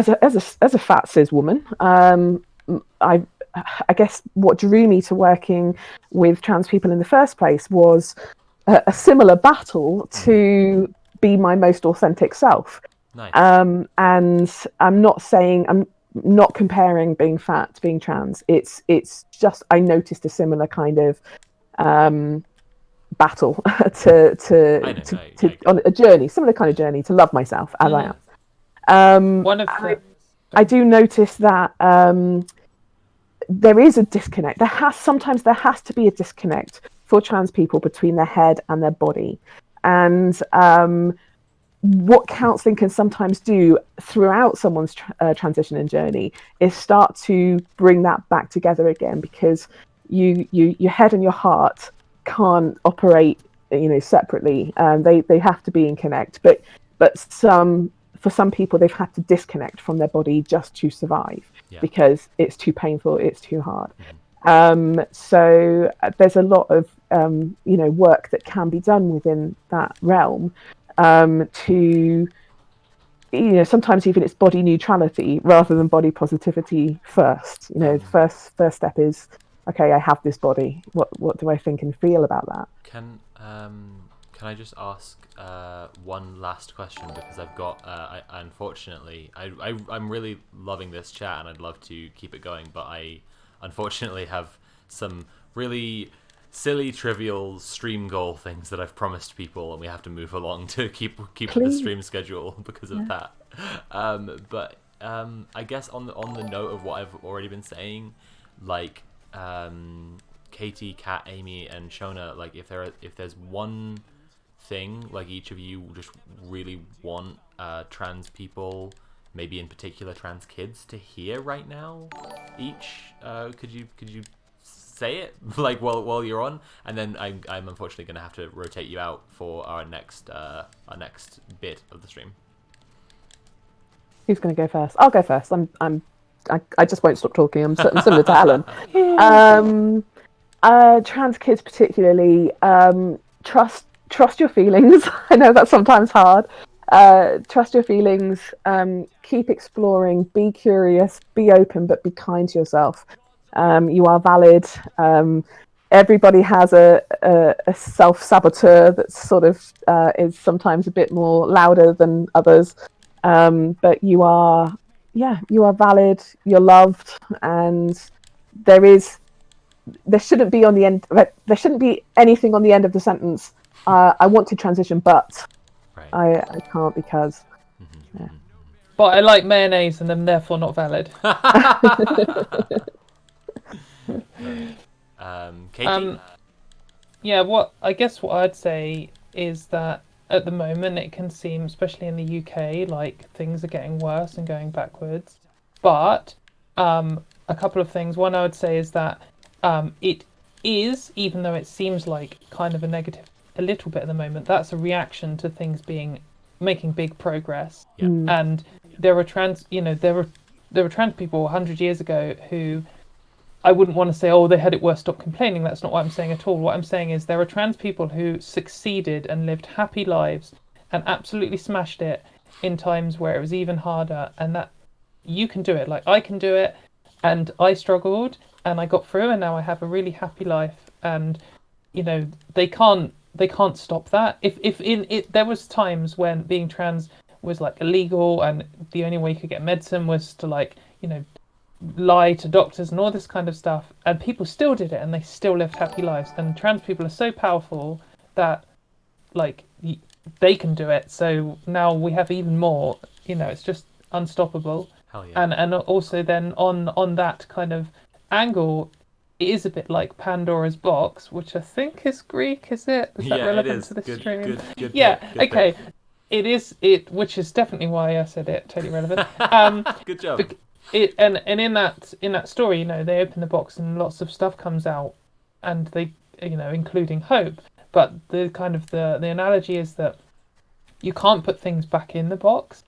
a fat cis woman, I guess what drew me to working with trans people in the first place was a similar battle to be my most authentic self.
Nice.
And I'm not comparing being fat to being trans. It's just I noticed a similar kind of battle on a journey, similar kind of journey to love myself as I am. I do notice that there is a disconnect. Sometimes there has to be a disconnect for trans people between their head and their body. And what counselling can sometimes do throughout someone's transition and journey is start to bring that back together again, because your head and your heart can't operate, separately. They have to be in connect. But for some people, they've had to disconnect from their body just to survive
Yeah.
because it's too painful, it's too hard. So there's a lot of work that can be done within that realm to sometimes even it's body neutrality rather than body positivity first. The first step is, okay, I have this body. What do I think and feel about that?
Can I just ask one last question, because I've got unfortunately I'm really loving this chat and I'd love to keep it going, but I unfortunately have some really silly, trivial stream goal things that I've promised people, and we have to move along to keep the stream schedule because of that. But I guess on the note of what I've already been saying, like Katie, Kat, Amy, and Shona, like if there's one thing like each of you just really want trans people, maybe in particular trans kids, to hear right now, could you say it like while you're on, and then I'm unfortunately going to have to rotate you out for our next bit of the stream.
Who's going to go first? I'll go first. I just won't stop talking. I'm similar to Alan. Trans kids particularly, trust your feelings. I know that's sometimes hard. Trust your feelings. Keep exploring. Be curious. Be open, but be kind to yourself. You are valid. Everybody has a self-saboteur that sort of is sometimes a bit more louder than others. But you are valid. You're loved, and there shouldn't be anything on the end of the sentence. I want to transition, but I can't because. Yeah.
But I like mayonnaise and I'm therefore not valid.
Katie?
Yeah, what I'd say is that at the moment it can seem, especially in the UK, like things are getting worse and going backwards. But a couple of things. One I would say is that it is, even though it seems like kind of a negative a little bit at the moment, that's a reaction to things making big progress.
Yeah.
And there were trans people 100 years ago who I wouldn't want to say, oh, they had it worse, stop complaining. That's not what I'm saying at all. What I'm saying is there are trans people who succeeded and lived happy lives and absolutely smashed it in times where it was even harder, and that you can do it. Like I can do it, and I struggled and I got through, and now I have a really happy life. And they can't stop that. If there was times when being trans was like illegal and the only way you could get medicine was to lie to doctors and all this kind of stuff, and people still did it and they still lived happy lives. And trans people are so powerful that they can do it. So now we have even more. It's just unstoppable.
Hell yeah.
And also then on that kind of angle, it is a bit like Pandora's box, which I think is Greek. Is it? Is that relevant to the stream?
Good
yeah.
Good
okay.
pick.
It is which is definitely why I said it. Totally relevant.
Good job.
And in that story, they open the box and lots of stuff comes out, and they, including hope. But the kind of the analogy is that you can't put things back in the box,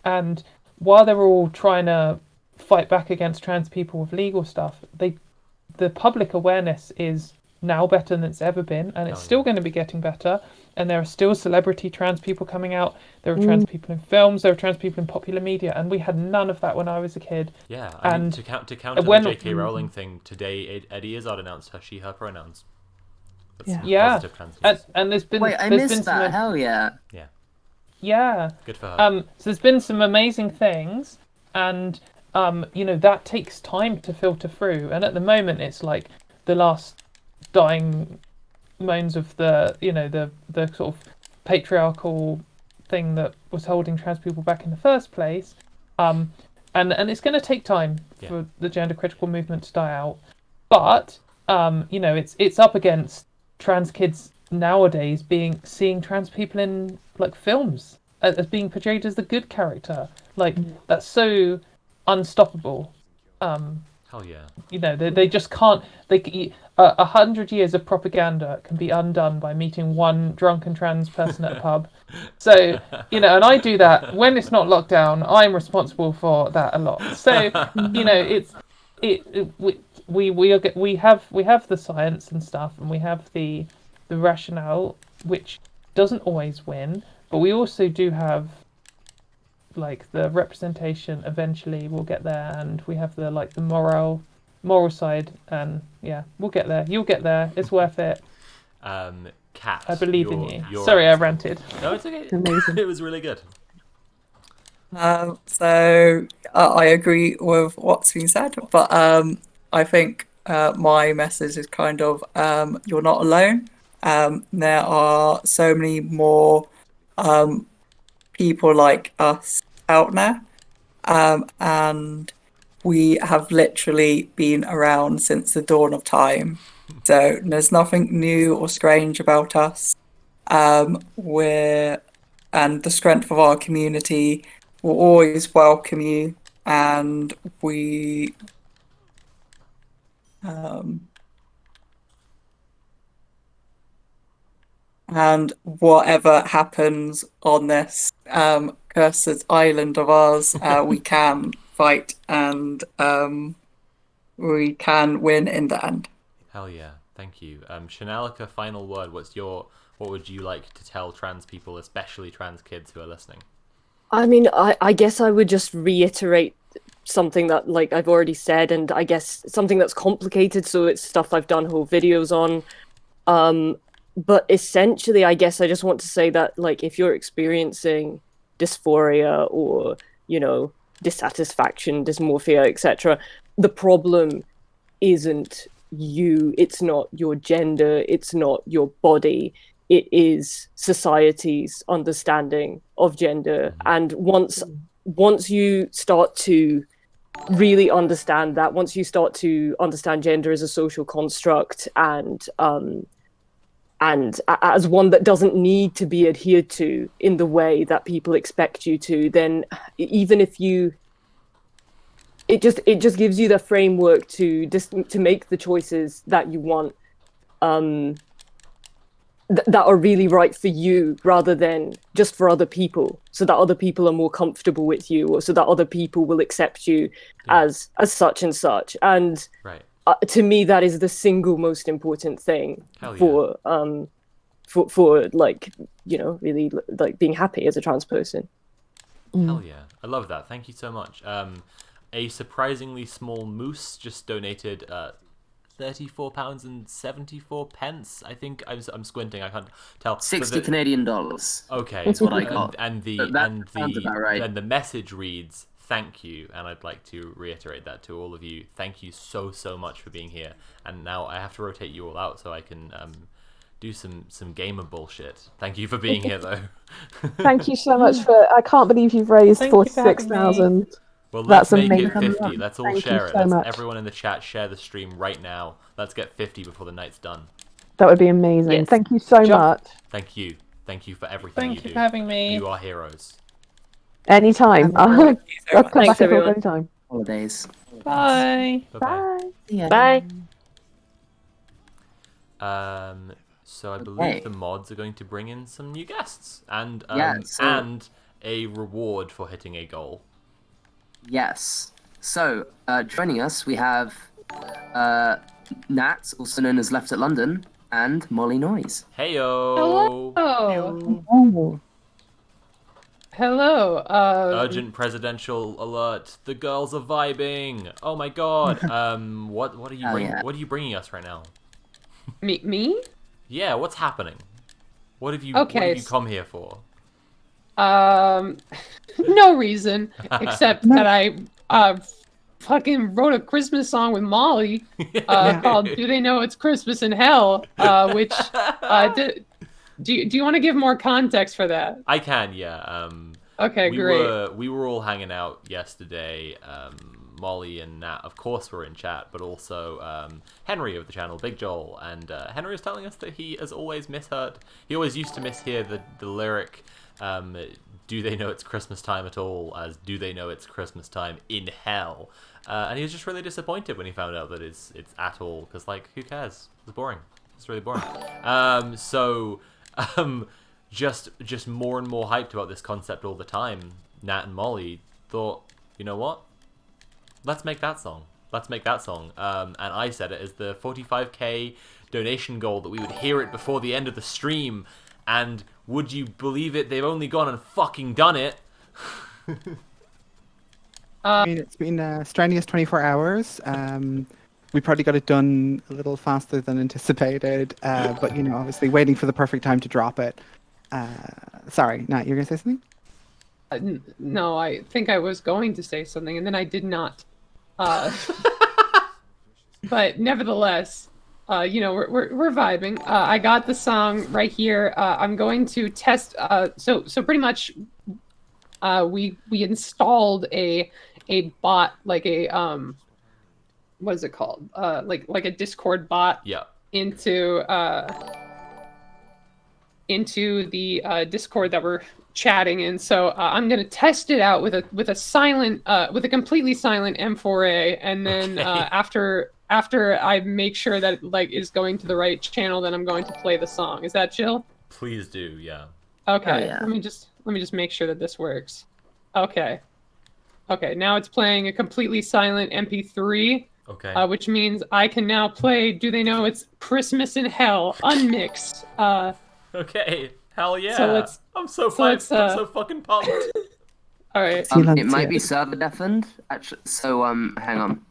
and while they're all trying to fight back against trans people with legal stuff, the public awareness is now better than it's ever been, and it's still going to be getting better. And there are still celebrity trans people coming out. There are trans people in films. There are trans people in popular media, and we had none of that when I was a kid.
Yeah, I mean, to counter the J.K. Rowling thing, today Eddie Izzard announced her pronouns. That's positive trans.
And there's been
I missed that. Hell yeah.
Yeah.
Yeah.
Good for her.
So there's been some amazing things, and that takes time to filter through. And at the moment, it's like the last dying moans of the sort of patriarchal thing that was holding trans people back in the first place. And it's going to take time for the gender critical movement to die out. But it's up against trans kids nowadays seeing trans people in like films as being portrayed as the good character. Like that's so unstoppable.
Hell yeah.
You know, they just can't. 100 years of propaganda can be undone by meeting one drunken trans person at a pub. So, you know, and I do that when it's not locked down. I'm responsible for that a lot. So, you know, we have the science and stuff, and we have the rationale, which doesn't always win, but we also do have like the representation. Eventually we'll get there, and we have the moral side, and yeah, we'll get there. You'll get there. It's worth it.
Kat,
I believe in you. Sorry, I ranted.
No, it's okay.
Amazing.
It was really good.
So I agree with what's been said, but I think my message is kind of you're not alone. There are so many more people like us out there, and we have literally been around since the dawn of time. So there's nothing new or strange about us. And the strength of our community will always welcome you, and we and whatever happens on this cursed island of ours, we can fight, and we can win in the end.
Hell yeah, thank you. Shanalika, final word. What would you like to tell trans people, especially trans kids who are listening?
I mean, I guess I would just reiterate something that like I've already said, and I guess something that's complicated, so it's stuff I've done whole videos on. But essentially, I guess I just want to say that like if you're experiencing dysphoria or, you know, dissatisfaction, dysmorphia, etc., the problem isn't you, it's not your gender, it's not your body, it is society's understanding of gender. And once you start to really understand that, once you start to understand gender as a social construct and as one that doesn't need to be adhered to in the way that people expect you to, then even if you, it just gives you the framework to make the choices that you want, that are really right for you, rather than just for other people, so that other people are more comfortable with you, or so that other people will accept you as such and such. And
right.
To me, that is the single most important thing for like, you know, really like being happy as a trans person.
Hell yeah, I love that. Thank you so much. A surprisingly small moose just donated £34.74. I think I'm squinting. I can't tell.
60 Canadian dollars.
Okay,
That's what I got.
And
Sounds about right.
and the message reads, "Thank you," and I'd like to reiterate that to all of you. Thank you so much for being here. And now I have to rotate you all out so I can do some gamer bullshit. Thank you for being here, though.
Thank you so much for. I can't believe you've raised 46,000.
Well, let's make
amazing.
it 50. Let's all
Thank
share
you
it.
so much.
Everyone in the chat share the stream right now. Let's get 50 before the night's done.
That would be amazing.
Yes.
Thank you so much.
Thank you. Thank you for everything
Thank
you
you
do.
for having me.
You are heroes.
Anytime. I'll come
Thanks,
back and talk
everyone.
anytime.
Holidays.
Bye.
Bye-bye.
Bye.
So I believe the mods are going to bring in some new guests and and a reward for hitting a goal.
Yes. So, joining us, we have Nat, also known as Left at London, and Molly Noise.
Heyo!
Hello. Hello.
Urgent presidential alert! The girls are vibing. Oh my god. What are you What are you bringing us right now?
Me?
Yeah. What's happening? What have you come here for?
No reason except that I fucking wrote a Christmas song with Molly called "Do They Know It's Christmas in Hell?" Which do you want to give more context for that?
I can, yeah.
Okay, great.
We were all hanging out yesterday. Molly and Nat, of course, were in chat, but also Henry of the channel, Big Joel, and Henry was telling us that he has always misheard. He always used to mishear the lyric, do they know it's Christmas time at all as do they know it's Christmas time in hell? And he was just really disappointed when he found out that it's at all, because, like, who cares? It's boring. It's really boring. Just more and more hyped about this concept all the time. Nat and Molly thought, you know what? Let's make that song. Let's make that song. And I said it as the 45k donation goal that we would hear it before the end of the stream. And would you believe it? They've only gone and fucking done it.
I mean, it's been strenuous 24 hours. We probably got it done a little faster than anticipated. But, you know, obviously waiting for the perfect time to drop it. Sorry, Nat, you're going to say something?
No, I think I was going to say something, and then I did not. But nevertheless, you know, we're vibing. I got the song right here. I'm going to test. So pretty much, we installed a bot, like a what is it called? Like a Discord bot.
Yeah.
Into the Discord that we're chatting in. So I'm gonna test it out with a completely silent M4A, and then after I make sure that it, like, is going to the right channel, then I'm going to play the song. Is that chill?
Please do, yeah.
Okay.
Oh, yeah.
Let me just make sure that this works. Okay. Now it's playing a completely silent MP3.
Okay.
Which means I can now play Do They Know It's Christmas in Hell unmixed.
Okay. Hell yeah.
So
I'm so pumped. I'm so fucking pumped.
All right.
It might be server deafened, actually. So hang on.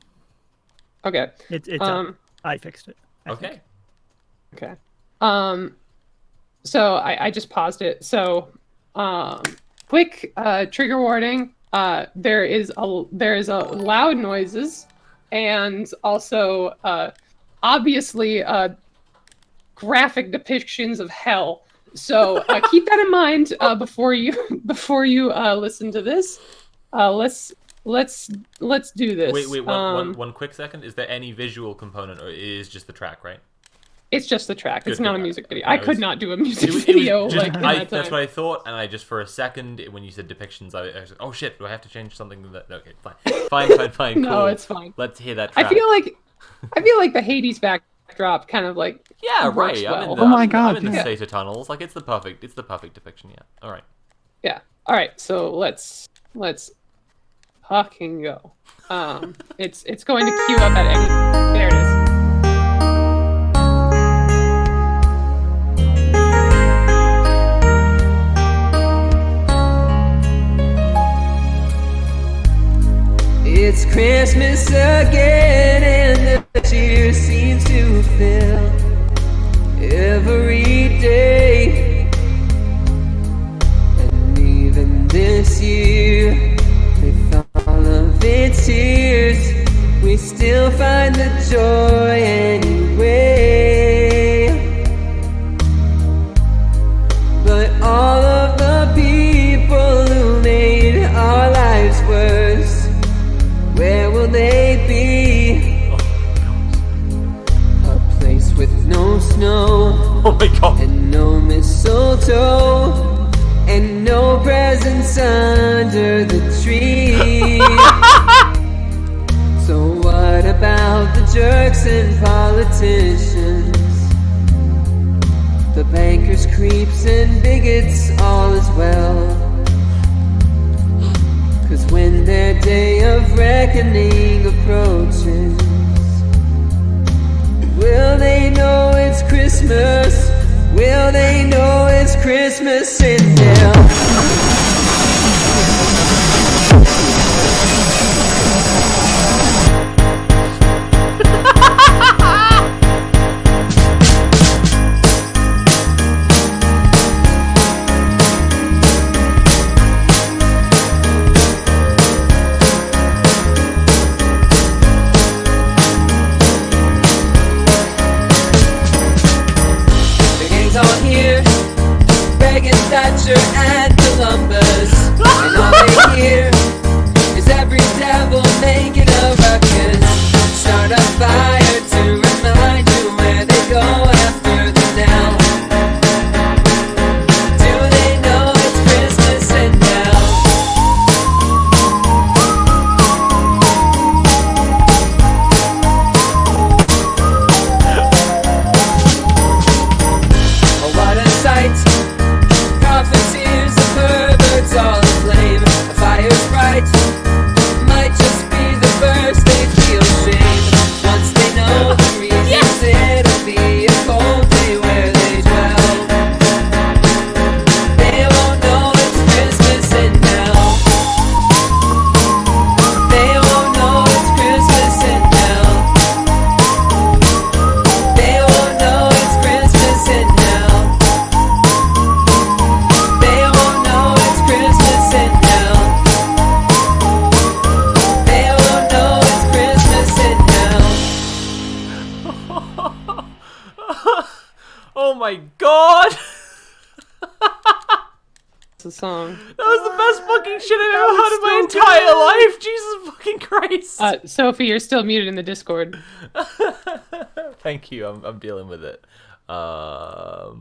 Okay.
It's I fixed it.
Okay.
Okay. So I just paused it. So quick trigger warning. There is a loud noises, and also obviously graphic depictions of hell. So keep that in mind before you listen to this. Let's do this.
Wait, one quick second. Is there any visual component, or it is just the track, right?
It's just the track. It's
Good,
not
good.
a music video.
No,
I could not do a music video
just,
like in that
that's
time.
what I thought, and I just for a second when you said depictions, I was like, oh shit, do I have to change something? Okay, fine. Cool.
No, it's fine.
Let's hear that track.
I feel like the Hades backdrop kind of like
yeah,
works
right.
well.
I'm in the state of tunnels. Like it's the perfect depiction. Yeah. All right.
Yeah. All right. So let's fucking go. It's going to queue up at any. There it is.
It's Christmas again, and the cheer seems to fill every day. And even this year, with all of its tears, we still find the joy anyway. But all of the people who made our lives worse, where will they be? A place with no snow,
oh my God,
and no mistletoe, and no presents under the tree. So what about the jerks and politicians, the bankers, creeps, and bigots, all as well? 'Cause when their day of reckoning approaches, will they know it's Christmas? Will they know it's Christmas in hell? Thatcher and Columbus, and all they hear is every devil making a ruckus. Start a fire to remind you where they go after the now. Do they know it's Christmas in
Oh my god!
It's a song.
That was the best fucking shit I've ever heard in my entire life! Jesus fucking Christ!
Sophie, you're still muted in the Discord.
Thank you, I'm dealing with it. Oh,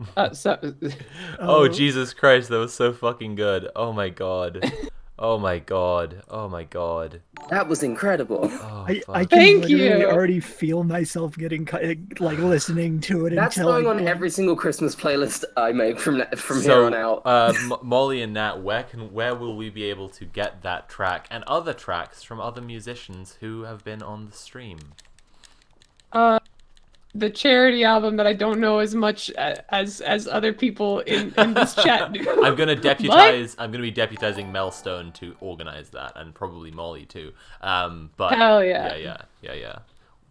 Oh.
Jesus Christ, that was so fucking good. Oh my god. Oh my god. Oh my god.
That was incredible.
Oh,
I can literally already feel myself getting like listening to it.
That's
until
going
I
on
can.
every single Christmas playlist I make from
So,
here on out.
Molly and Nat, where will we be able to get that track and other tracks from other musicians who have been on the stream?
The charity album that I don't know as much as other people in this chat do.
I'm gonna deputize. I'm gonna be deputizing Melstone to organize that, and probably Molly too. But
Hell yeah.
yeah.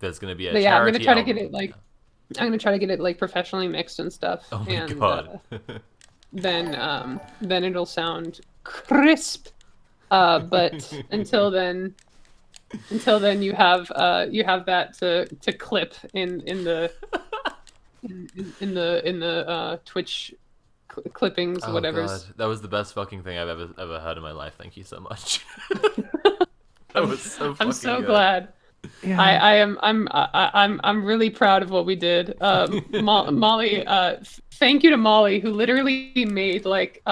There's gonna be a
But
charity
yeah, I'm gonna try to
album.
get it like, I'm gonna try to get it like professionally mixed and stuff.
Oh my
and,
god.
Then it'll sound crisp. But until then you have that to clip in the Twitch clippings,
Oh
whatever.
god, that was the best fucking thing I've ever heard in my life. Thank you so much. That was so fucking
I'm so
good.
glad.
Yeah.
I'm really proud of what we did. Molly, thank you to Molly, who literally made like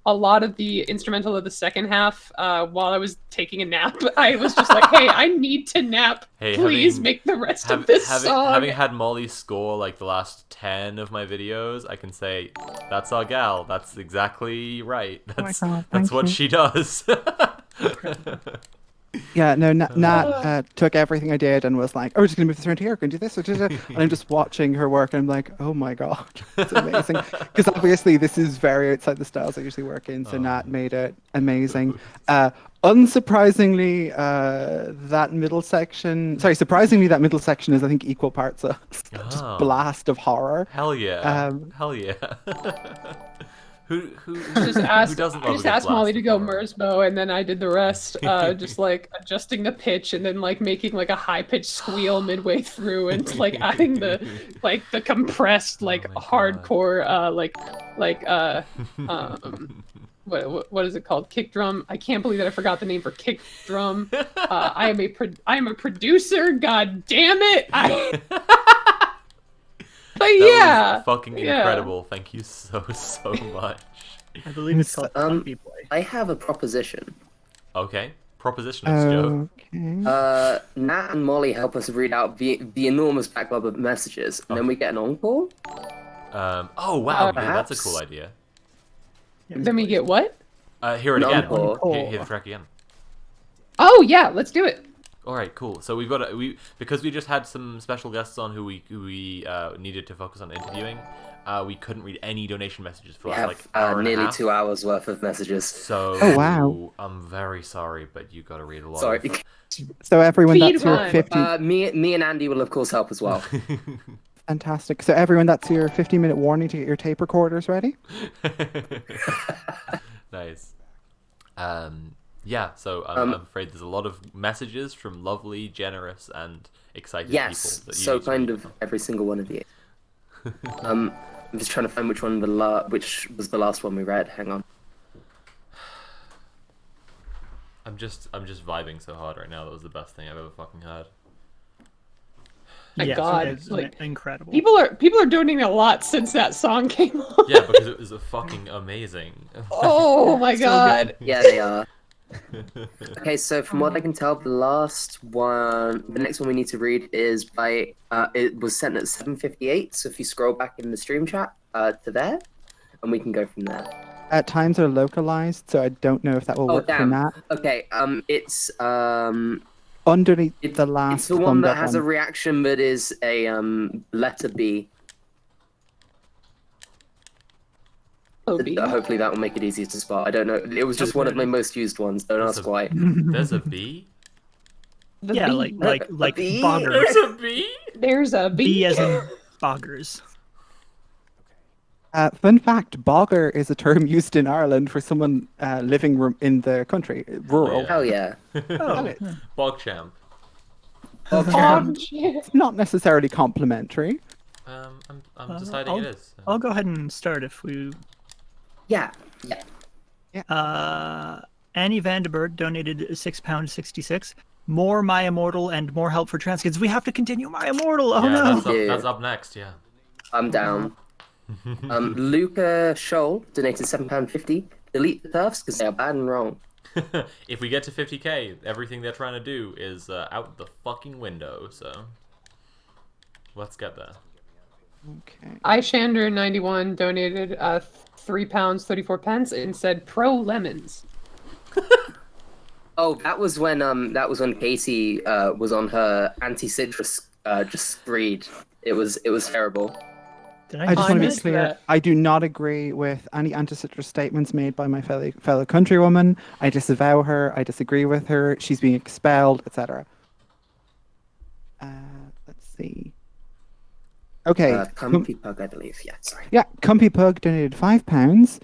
a lot of the instrumental of the second half while I was taking a nap. I was just like, hey, I need to nap.
Hey,
Please make the rest of this song.
Having had Molly score like the last 10 of my videos, I can say that's our gal. That's exactly right. That's
God,
that's
thank
what
you.
she does.
Yeah, no, Nat took everything I did and was like, "Oh, we're just gonna move this around here, gonna do this," and I'm just watching her work, and I'm like, "Oh my god, it's amazing!" Because obviously this is very outside the styles I usually work in, so Nat made it amazing. Unsurprisingly, surprisingly, that middle section is, I think, equal parts a just
Oh.
blast of horror.
Hell yeah! Hell yeah! Who doesn't
I
love
just
a good
asked Molly
blast
to
of
go
horror?
Merzbow, and then I did the rest, just like adjusting the pitch, and then like making like a high pitched squeal midway through, and like adding the compressed like hardcore what is it called? Kick drum. I can't believe that I forgot the name for kick drum. I am a producer. God damn it! But
That was fucking
yeah.
incredible. Thank you so much.
I believe it's called Puppy Boy.
I have a proposition.
Okay, proposition us, Joe.
Nat and Molly help us read out the enormous backlog of messages, and then we get an encore.
Oh wow, yeah, that's a
perhaps.
cool idea.
Then we get what?
Hear it
An
again.
encore.
Hear the track again.
Oh yeah, let's do it.
All right, cool. So we've got because we just had some special guests on who we needed to focus on interviewing. We couldn't read any donation messages for
We
us,
have
like hour and a
nearly
half.
2 hours worth of messages.
So
Oh, wow.
I'm very sorry, but you got to read a lot.
Sorry.
So everyone, that's your
Speed
50.
Me and Andy will of course help as well.
Fantastic. So everyone, that's your 50-minute warning to get your tape recorders ready.
Nice. Yeah. So I'm afraid there's a lot of messages from lovely, generous, and excited
Yes,
people. That you
so
need to
kind
read.
of every single one of you. I'm just trying to find which was the last one we read. Hang on.
I'm just vibing so hard right now. That was the best thing I've ever fucking heard.
My
Yes,
God,
it's
like
incredible.
people are donating a lot since that song came on.
Yeah, because it was a fucking amazing.
Oh my
So
God.
good. Yeah, they are. Okay, so from what I can tell, the next one we need to read is by, it was sent at 7:58, so if you scroll back in the stream chat to there, and we can go from there.
At times are localized, so I don't know if that will
Oh,
work for
damn.
Nat.
Okay, it's,
Underneath the last
it's the one that
thumbed up
has a reaction that is a, letter B. Hopefully that will make it easier to spot. I don't know. It was just one of my most used ones. Don't ask why.
There's a B?
Yeah, like
bee?
boggers.
There's a B?
There's a B.
B as in boggers.
Fun fact, bogger is a term used in Ireland for someone living in the country, rural.
Hell yeah.
Oh,
Bog champ.
It's not necessarily complimentary.
I'm deciding
I'll,
it is.
I'll go ahead and start if we.
Yeah.
Annie Vandenberg donated £6.66. More My Immortal and more help for trans kids. We have to continue My Immortal. Oh
yeah,
no.
that's up next. Yeah.
I'm down. Luca Scholl donated £7.50. Delete the turfs because they are bad and wrong.
If we get to 50k, everything they're trying to do is out the fucking window. So let's get there.
Okay.
iShander91 donated £3.34 and said pro lemons.
Oh, that was when Casey was on her anti-citrus just screed. It was terrible.
I just want to be clear. I do not agree with any anti-citrus statements made by my fellow countrywoman. I disavow her. I disagree with her. She's being expelled, etc. Let's see. Okay.
Comfy Pug, I believe. Yeah, sorry.
Yeah, Comfy Pug donated £5.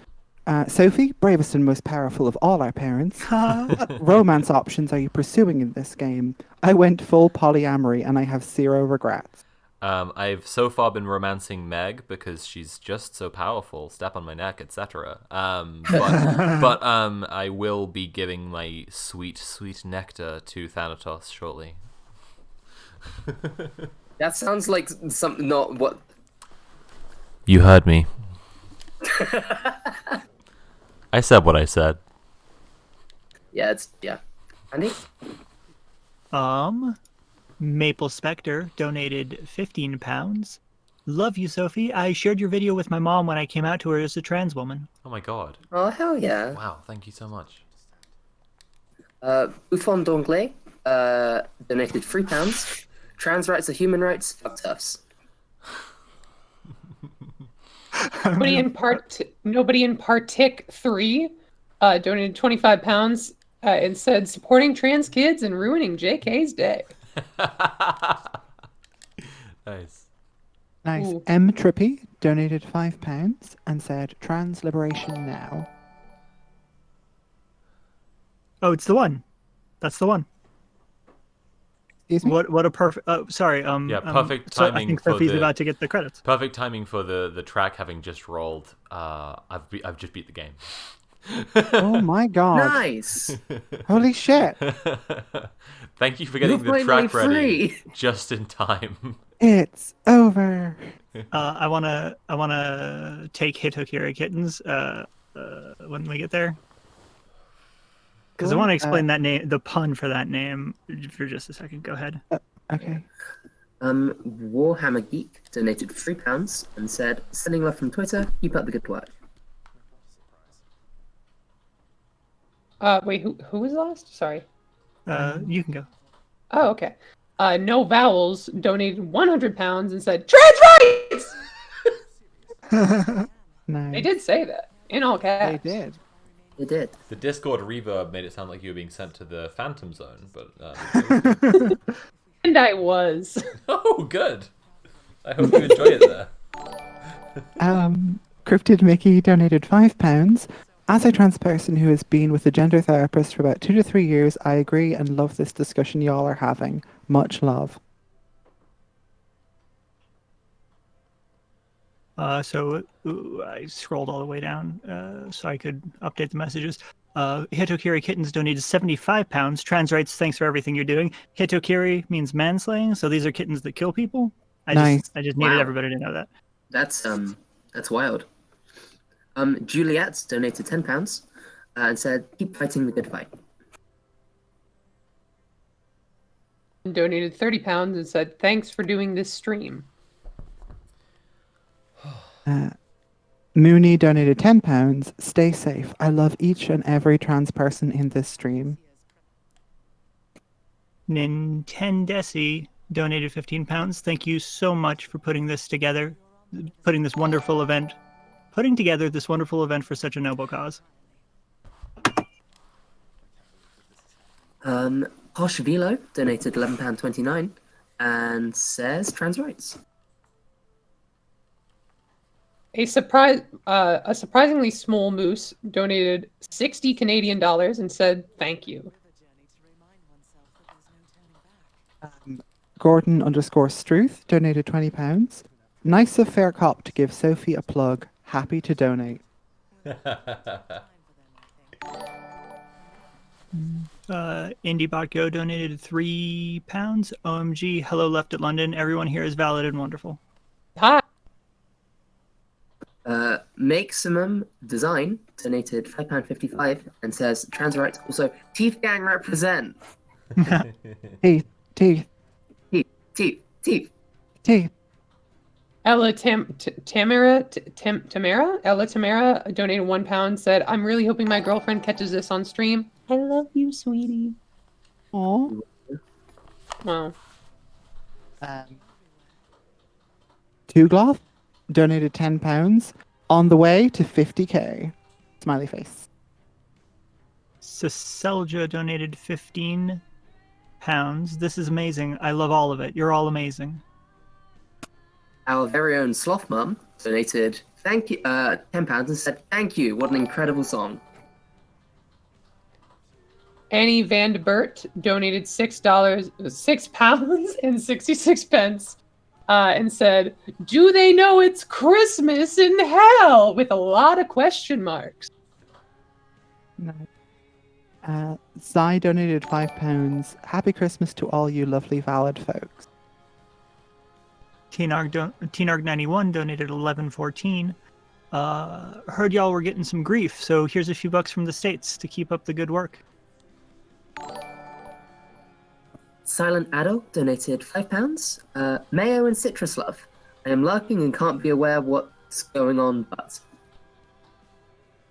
Sophie, bravest and most powerful of all our parents. What romance options are you pursuing in this game? I went full polyamory and I have zero regrets.
I've so far been romancing Meg because she's just so powerful, step on my neck, etc. But I will be giving my sweet, sweet nectar to Thanatos shortly.
That sounds like something not what.
You heard me. I said what I said.
Yeah. Andy?
Maple Spectre donated £15. Love you, Sophie. I shared your video with my mom when I came out to her as a trans woman.
Oh my god.
Oh, hell yeah.
Wow, thank you so much.
Buffon d'Anglais donated £3. Trans rights are human rights. Fuck toughs.
Nobody in Partic 3 donated £25 and said supporting trans kids and ruining JK's day.
Nice.
Nice. M. Trippy donated £5 and said trans liberation now.
Oh, it's the one. That's the one.
Excuse me?
What a perfect. Sorry.
Yeah, perfect
so
timing.
I think
for
Sophie's
the,
about to get the credits.
Perfect timing for the track having just rolled. I've just beat the game.
Oh my god.
Nice.
Holy shit.
Thank you for getting
You're
the track
finally
ready
free.
just in time.
It's over.
I wanna take Hitokiri Kittens when we get there. Because I want to explain that name, the pun for that name, for just a second. Go ahead.
Okay.
Warhammer Geek donated £3 and said, "Sending love from Twitter. Keep up the good work."
Wait, who was last? Sorry.
You can go.
Oh, okay. No Vowels donated £100 and said trans rights.
Nice.
They did say that in all caps.
They did.
They did.
The Discord reverb made it sound like you were being sent to the Phantom Zone, but
And I was.
Oh, good. I hope you enjoy it there.
Cryptid Mickey donated £5. As a trans person who has been with a gender therapist for about 2 to 3 years, I agree and love this discussion y'all are having. Much love.
So I scrolled all the way down so I could update the messages. Hitokiri Kittens donated £75. Trans rights, thanks for everything you're doing. Hitokiri means manslaying, so these are kittens that kill people. I just needed everybody to know that.
That's wild. Juliet donated £10 and said, "Keep fighting the good fight."
And donated £30 and said, "Thanks for doing this stream."
Mooney donated £10. Stay safe. I love each and every trans person in this stream.
Nintendesi donated £15. Thank you so much for putting this together, putting together this wonderful event for such a noble cause.
Posh Velo donated £11.29 and says trans rights.
A surprisingly small moose donated $60 Canadian and said thank you.
Gordon _Struth donated £20. Nice of Fair Cop to give Sophie a plug. Happy to donate.
IndieBot Go donated £3. OMG, hello left at London. Everyone here is valid and wonderful.
Hi.
Maximum Design donated £5.55 and says trans rights also teeth gang represent.
Teeth.
Teeth.
Ella Tamara Ella Tamara donated £1, said, I'm really hoping my girlfriend catches this on stream. I love you, sweetie.
Aww.
Wow.
Tugloth donated £10 on the way to 50k. Smiley face.
Ciselja donated £15. This is amazing. I love all of it. You're all amazing.
Our very own Sloth Mum donated £10 and said, thank you, what an incredible song.
Annie Van Bert donated £6.66 and said, do they know it's Christmas in hell? With a lot of question marks.
No. Zai donated £5. Happy Christmas to all you lovely valid folks.
Tnarg91 donated $11.14. Heard y'all were getting some grief, so here's a few bucks from the States to keep up the good work.
Silent Adult donated £5. Mayo and Citrus Love. I am lurking and can't be aware what's going on, but...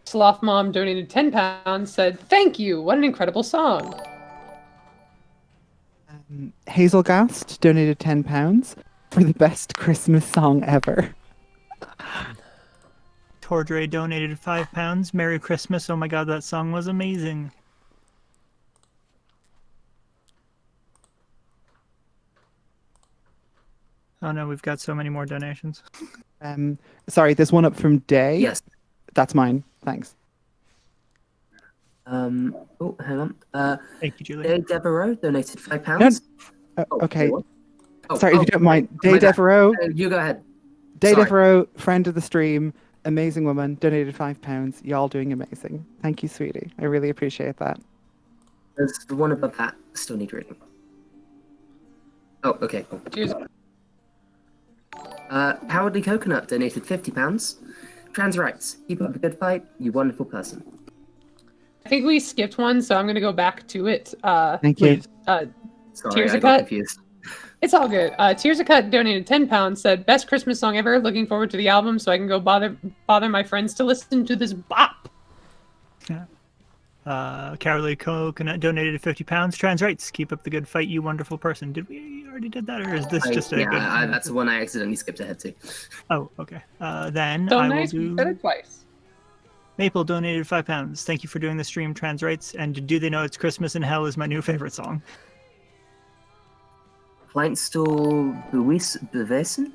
Sloth Mom donated £10, said, thank you, what an incredible song.
Hazelgast donated £10 for the best Christmas song ever.
Tordre donated £5. Merry Christmas. Oh my god, that song was amazing. Oh no, we've got so many more donations.
Sorry, there's one up from Day.
Yes.
That's mine. Thanks.
Oh, hang on.
Thank you, Julie.
Day Devereaux donated £5.
Okay.
Oh,
Sorry, if you don't mind. Day
my bad.
Devereaux.
You go ahead.
Day
Sorry.
Devereaux, friend of the stream, amazing woman, donated £5. Y'all doing amazing. Thank you, sweetie. I really appreciate that.
There's the one above that. Still need reading. Oh, okay, cool.
Cheers.
Cowardly Coconut donated £50. Trans rights. Keep up the good fight, you wonderful person.
I think we skipped one, so I'm going to go back to it.
Thank you.
Sorry,
Tears
I
a
got
Cut.
confused.
It's all good. Tears a Cut donated £10, said, best Christmas song ever. Looking forward to the album so I can go bother my friends to listen to this bop.
Cowardly Coconut donated £50. Trans rights. Keep up the good fight, you wonderful person. Did we already did that, or is this just a good?
That's the one I accidentally skipped ahead to.
Oh, okay. Then
So
I
nice,
will
we
do.
said it twice.
Maple donated £5. Thank you for doing the stream, Trans rights. And Do They Know It's Christmas in Hell is my new favorite song.
Kleinstall Bevesen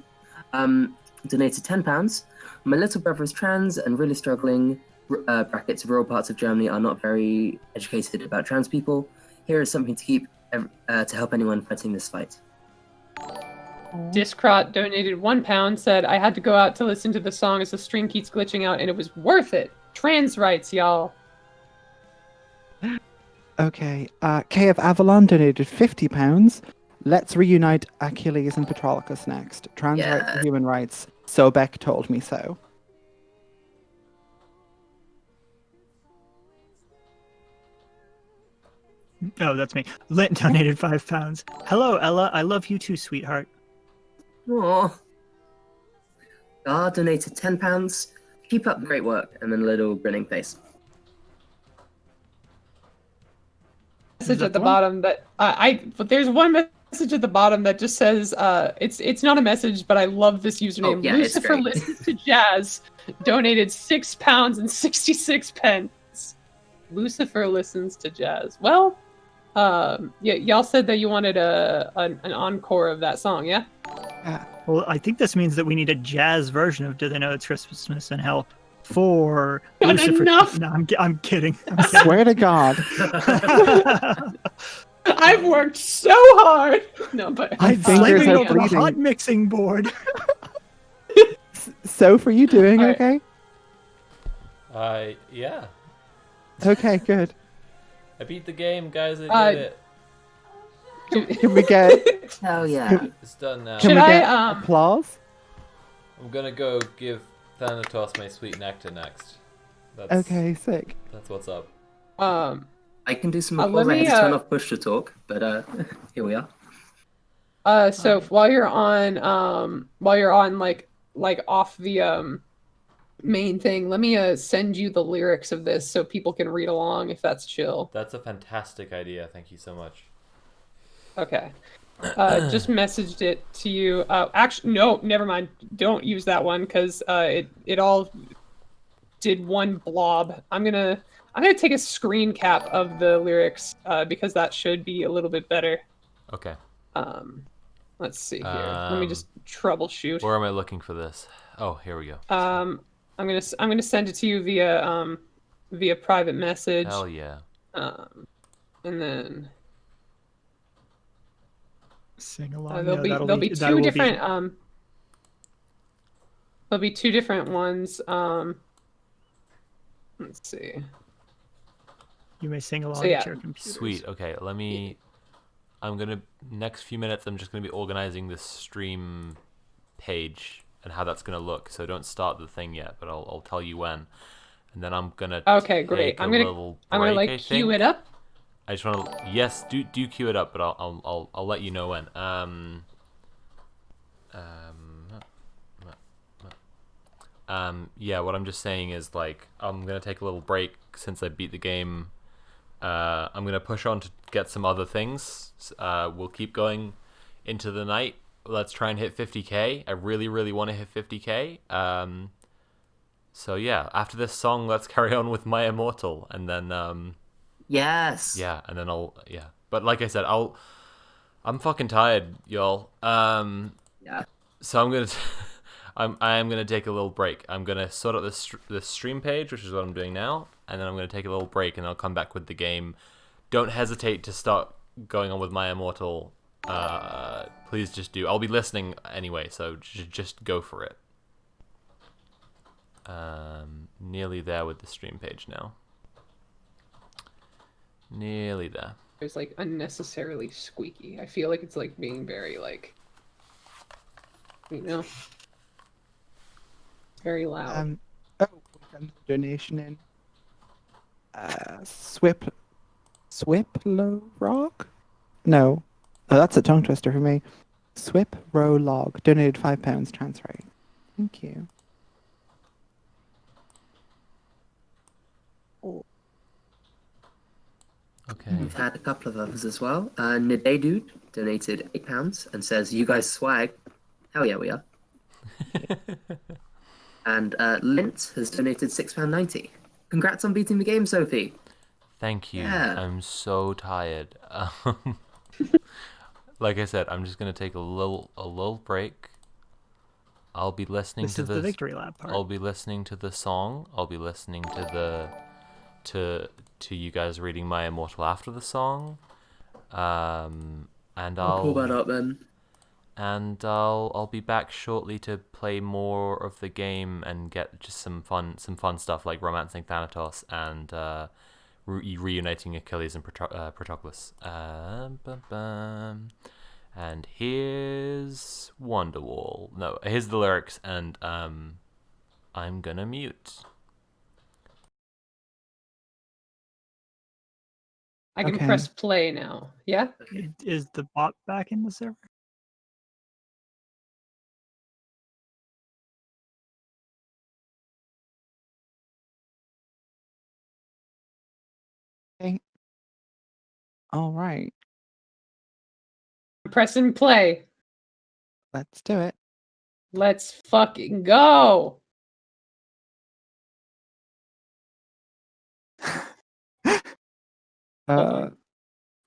donated £10. My little brother is trans and really struggling. Brackets, rural parts of Germany are not very educated about trans people. Here is something to keep to help anyone fighting this fight.
Discrot donated £1, said, I had to go out to listen to the song as the stream keeps glitching out, and it was worth it. Trans rights, y'all.
Okay. K of Avalon donated £50. Let's reunite Achilles and Patroclus next. Trans rights and human rights. Sobek told me so.
Oh, that's me. Lint donated £5. Hello, Ella. I love you too, sweetheart.
Aww. Gar donated £10. Keep up the great work, and then a little grinning face.
Message at the bottom that but there's one message at the bottom that just says it's not a message, but I love this username.
Oh, yeah, it's
Lucifer
great.
Listens to Jazz donated £6.66. Lucifer listens to jazz. Well, y'all said that you wanted an encore of that song, yeah?
Well, I think this means that we need a jazz version of Do They Know It's Christmas in Hell for
Not
Lucifer.
enough.
No, I'm kidding.
I swear to God.
I've worked so hard. No, but
My fingers
Slamming
are
over the
bleeding.
hot mixing board.
Soph, are you doing
Alright.
okay?
Yeah.
Okay, good.
I beat the game, guys. I did it.
Can we get?
Hell yeah.
It's done now.
Can we get applause?
I'm gonna go give Thanatos my sweet nectar next. That's,
Okay, sick.
That's what's up.
I can do some
let
applause. I
me,
had to turn off push to talk, but here we are.
So while you're on like off the main thing, let me send you the lyrics of this so people can read along if that's chill.
That's a fantastic idea. Thank you so much.
Okay. Just messaged it to you. Actually, no, never mind. Don't use that one because it all did one blob. I'm gonna take a screen cap of the lyrics because that should be a little bit better.
Okay.
Let's see here. Let me just troubleshoot.
Where am I looking for this? Oh, here we go.
I'm gonna send it to you via private message.
Hell yeah.
And then
sing along.
there'll be two different there'll be two different ones. Let's see.
You may sing along
So,
at your computer.
Sweet. Okay, next few minutes I'm just gonna be organizing this stream page and how that's gonna look. So don't start the thing yet, but I'll tell you when. And then I'm gonna
Okay, great. I'm gonna like cue it up.
I just want to do cue it up, but I'll let you know when. Yeah, what I'm just saying is like I'm gonna take a little break since I beat the game. I'm gonna push on to get some other things. We'll keep going into the night. Let's try and hit 50k. I really want to hit 50k. So yeah, after this song, let's carry on with My Immortal, and then
Yes.
yeah, and then But like I said, I'm fucking tired, y'all.
Yeah.
So I'm gonna I am gonna take a little break. I'm gonna sort out this stream page, which is what I'm doing now, and then I'm gonna take a little break, and I'll come back with the game. Don't hesitate to start going on with My Immortal. Please just do. I'll be listening anyway, so just go for it. Nearly there with the stream page now. Nearly there.
It's like unnecessarily squeaky. I feel like it's like being very like, you know, very loud.
Donation in. Swiplo Rock? No. Oh, that's a tongue twister for me. Swip Row Log donated £5 transferring. Thank you.
Okay.
We've had a couple of others as well. Naday Dude donated £8 and says, "You guys swag." Hell yeah, we are. And Lint has donated £6.90. Congrats on beating the game, Sophie.
Thank you.
Yeah.
I'm so tired. Like I said, I'm just gonna take a little break. I'll be listening
This
to
is the victory lap part.
I'll be listening to the song. I'll be listening to you guys reading My Immortal after the song. And
I'll pull that up then.
And I'll be back shortly to play more of the game and get just some fun stuff like romancing Thanatos and reuniting Achilles and Patroclus. And here's Wonderwall. No, here's the lyrics, and I'm gonna mute.
I can press play now. Yeah?
Is the bot back in the server?
Okay. All right.
Pressing play.
Let's do it.
Let's fucking go.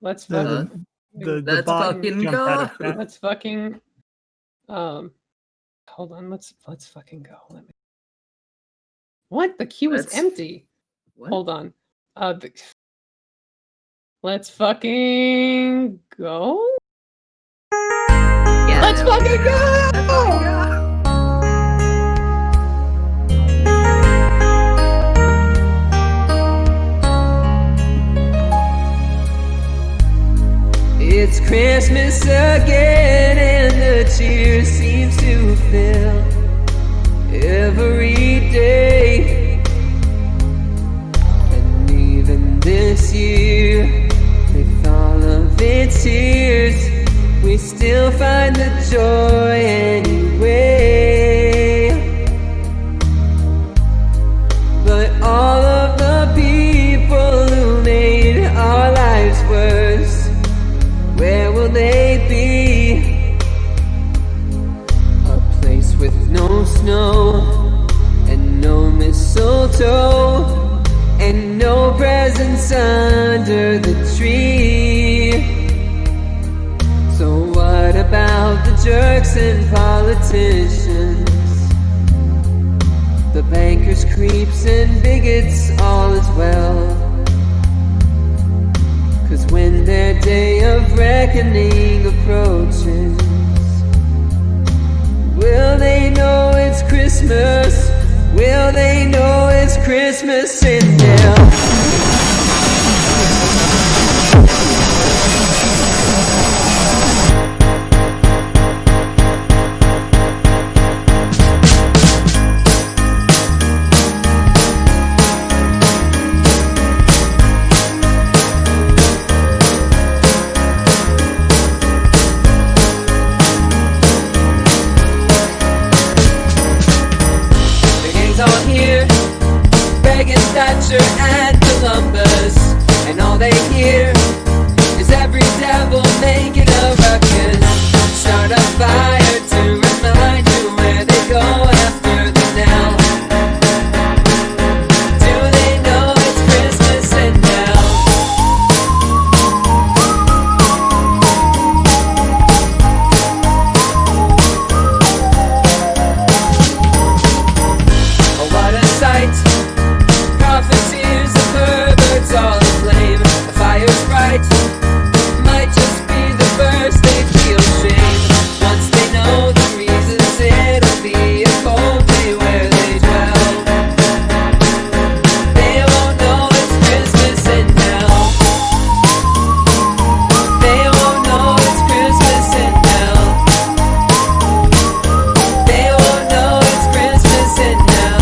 Let's fucking
the bot jumped out of chat.
Let's fucking hold on, let's fucking go. What? The queue is empty.
What?
Hold on. Let's fucking go.
Yeah,
Let's fucking go.
Christmas again, and the cheer seems to fill every day. And even this year, with all of its tears, we still find the joy anyway. But all of the people who made our lives worse, where will they be? A place with no snow and no mistletoe and no presents under the tree. So what about the jerks and politicians, the bankers, creeps, and bigots, all as well? 'Cause when their day of reckoning approaches, will they know it's Christmas? Will they know it's Christmas in there? Thatcher and Columbus, and all they hear is every devil making a ruckus. Start a fire to remind you where they go after the now. Do they know it's Christmas and now? Oh, what a sight! Profiteers and perverts all aflame. The fire's bright, might just be the first they feel shame. Once they know the reasons, it'll be a cold day where they dwell. They won't know it's Christmas and now. They won't know it's Christmas and now. They won't know it's Christmas and now.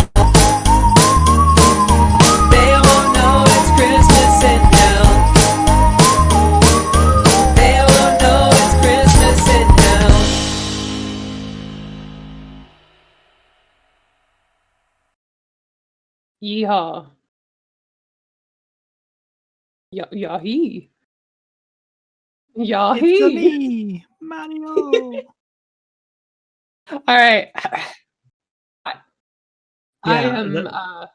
They won't know it's Christmas and now. They won't know it's Christmas and now.
Yeehaw. Yahi. Yahi.
It's me, Mario.
All right.
Yeah,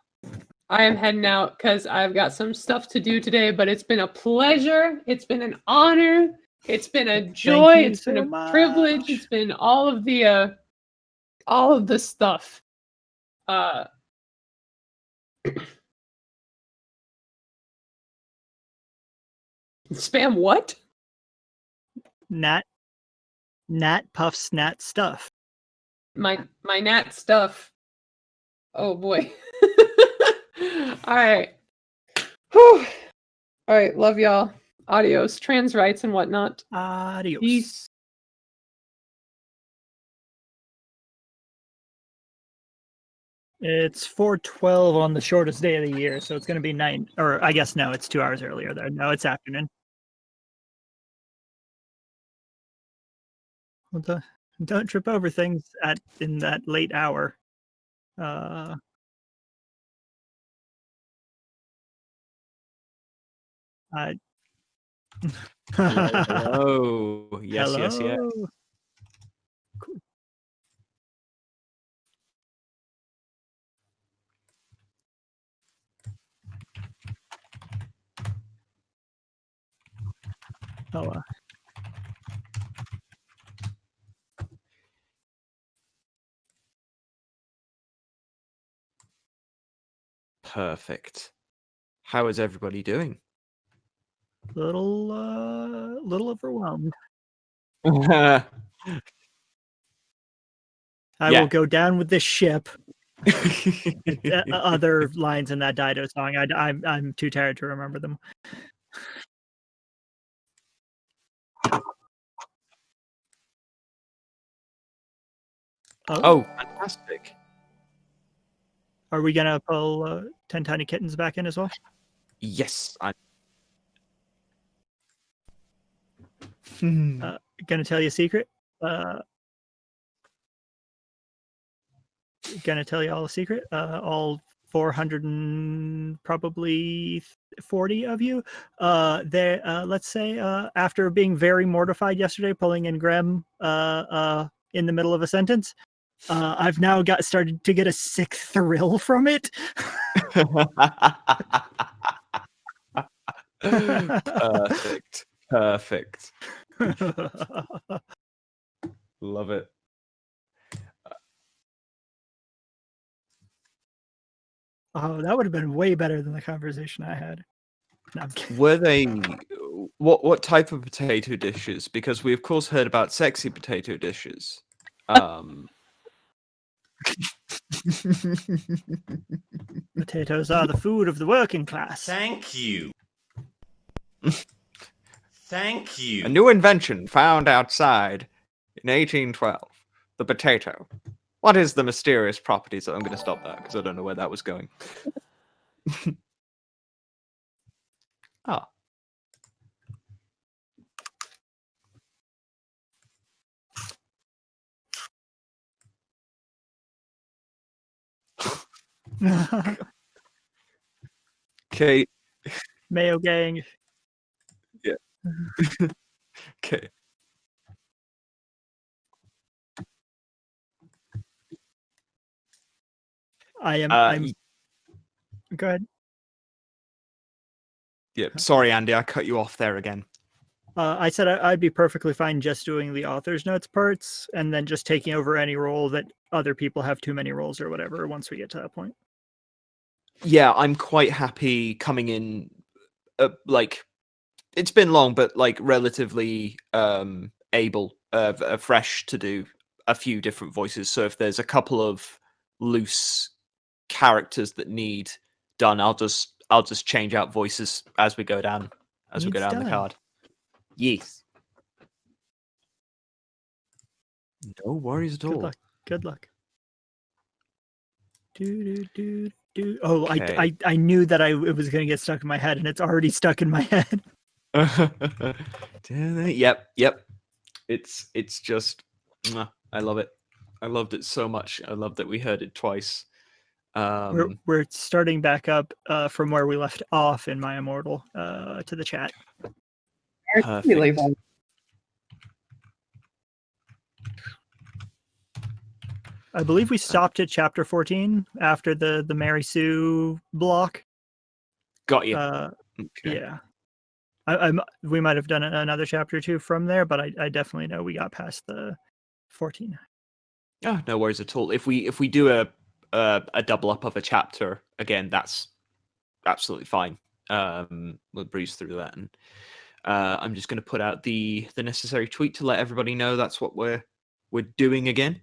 I am heading out because I've got some stuff to do today, but it's been a pleasure. It's been an honor. It's been a joy.
you
It's been
so
a privilege. It's been all of the stuff. Spam what?
Nat Puff Snat stuff.
My Nat stuff. Oh boy. All right. Whew. All right. Love y'all. Adios. Trans rights and whatnot.
Adios.
Peace.
It's 4:12 on the shortest day of the year, so it's going to be 9. Or I guess no, it's 2 hours earlier there. No, it's afternoon. Well, don't trip over things in that late hour.
Hello. Yes, yes, yes.
Hello. Oh,
Perfect. How is everybody doing?
little overwhelmed.
Yeah.
I will go down with this ship. Other lines in that Dido song, I'm too tired to remember them.
Oh, fantastic.
Are we gonna pull 10 Tiny Kittens back in as well?
Yes.
Gonna tell you a secret. Gonna tell you all a secret. All 400 and probably 40 of you. Let's say after being very mortified yesterday, pulling in Graham in the middle of a sentence, I've now started to get a sick thrill from it.
Perfect. Perfect. Love it.
Oh, that would have been way better than the conversation I had. No, I'm kidding.
Were they what type of potato dishes? Because we of course heard about sexy potato dishes.
Potatoes are the food of the working class.
Thank you. Thank you.
A new invention found outside in 1812. The potato. What is the mysterious properties? I'm going to stop that because I don't know where that was going. Ah. Okay.
Mayo gang.
Yeah. Okay.
I'm go ahead.
Yeah, sorry, Andy, I cut you off there again.
I said I'd be perfectly fine just doing the author's notes parts and then just taking over any role that other people have too many roles or whatever once we get to that point.
Yeah, I'm quite happy coming in, like, it's been long, but like relatively able, fresh to do a few different voices. So if there's a couple of loose characters that need done, I'll just change out voices as we go down the card. Yes. No worries at all.
Good luck. Oh,
Okay.
I knew that it was going to get stuck in my head, and it's already stuck in my head.
Yep. It's just, I love it. I loved it so much. I love that we heard it twice.
We're starting back up from where we left off in My Immortal to the chat.
Perfect.
I believe we stopped at chapter 14 after the Mary Sue block.
Got you.
Okay. Yeah. We might have done another chapter or two from there, but I definitely know we got past the 14.
Oh, no worries at all. If we do a double up of a chapter again, that's absolutely fine. We'll breeze through that, and I'm just going to put out the necessary tweet to let everybody know that's what we're doing again.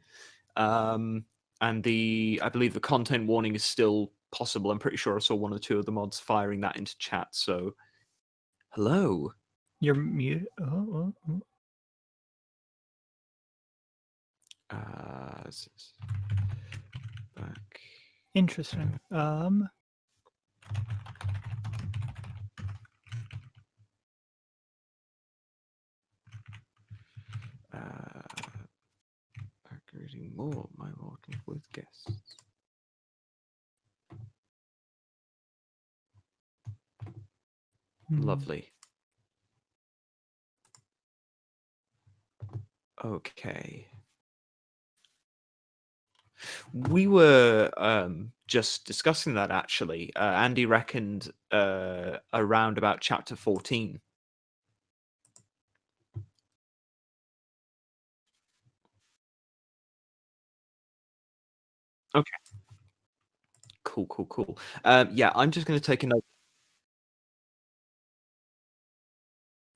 And I believe the content warning is still possible. I'm pretty sure I saw one or two of the mods firing that into chat. So, hello.
You're mute.
Back.
Interesting.
Reading more of my walking with guests. Lovely. Okay. We were just discussing that actually. Andy reckoned around about chapter 14. Okay. Cool. Yeah, I'm just going to take a note.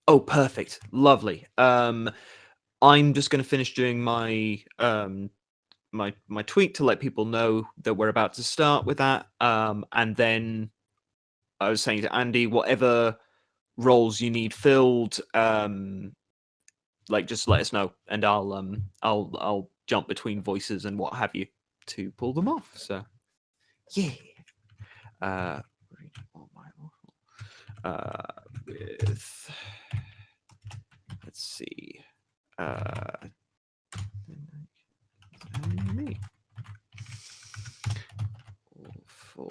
Oh, perfect. Lovely. I'm just going to finish doing my my tweet to let people know that we're about to start with that. And then I was saying to Andy, whatever roles you need filled, like just let us know, and I'll jump between voices and what have you to pull them off. So, yeah. With let's see. Me. For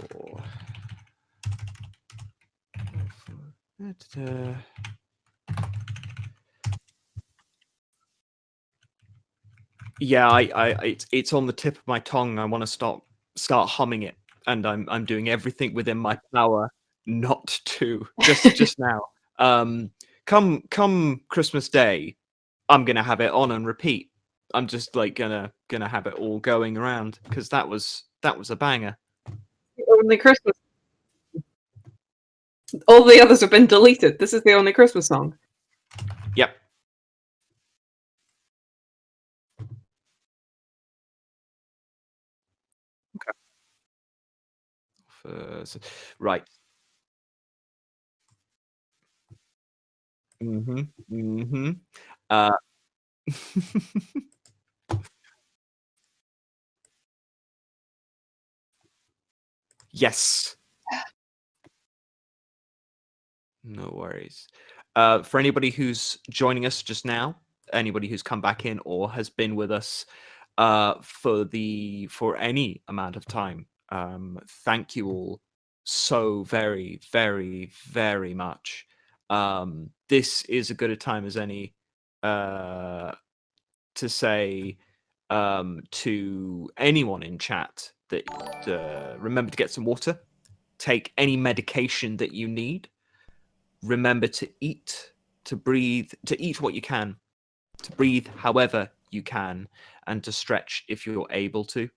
yeah, it's on the tip of my tongue. I want to start humming it, and I'm doing everything within my power not to. Just now. Come Christmas Day, I'm gonna have it on and repeat. I'm just like gonna have it all going around because that was a banger.
The only Christmas. All the others have been deleted. This is the only Christmas song.
Yep. Okay. Right. Mm-hmm. Mm-hmm. Yes. No worries. For anybody who's joining us just now, anybody who's come back in or has been with us for any amount of time, thank you all so very, very, very much. This is as good a time as any to say to anyone in chat that remember to get some water, take any medication that you need. Remember to eat, to breathe, to eat what you can, to breathe however you can, and to stretch if you're able to.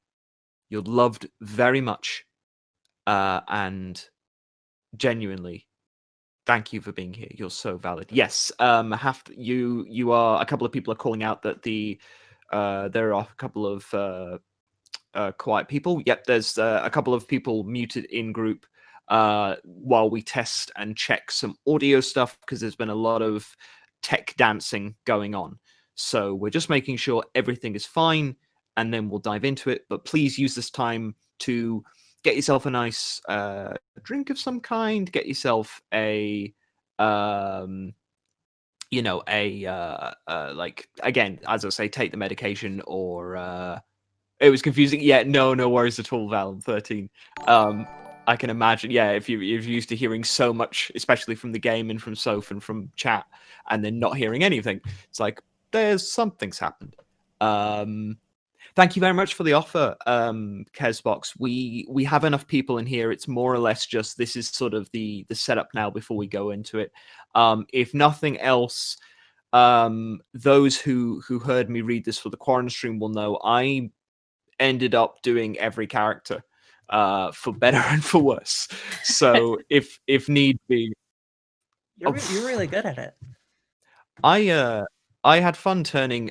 You're loved very much, and genuinely, thank you for being here. You're so valid. Yes, you are. A couple of people are calling out that there are a couple of quiet people. Yep, there's a couple of people muted in group while we test and check some audio stuff because there's been a lot of tech dancing going on. So we're just making sure everything is fine and then we'll dive into it. But please use this time to get yourself a nice drink of some kind, get yourself a like, again, as I say, take the medication or it was confusing. Yeah, no worries at all, Val. 13. I can imagine. Yeah, if you're used to hearing so much, especially from the game and from Soph and from chat, and then not hearing anything, it's like there's something's happened. Thank you very much for the offer, Kesbox. We have enough people in here. It's more or less just this is sort of the setup now before we go into it. If nothing else, those who heard me read this for the quarantine stream will know I ended up doing every character for better and for worse. So if need be,
You're really good at it.
I had fun turning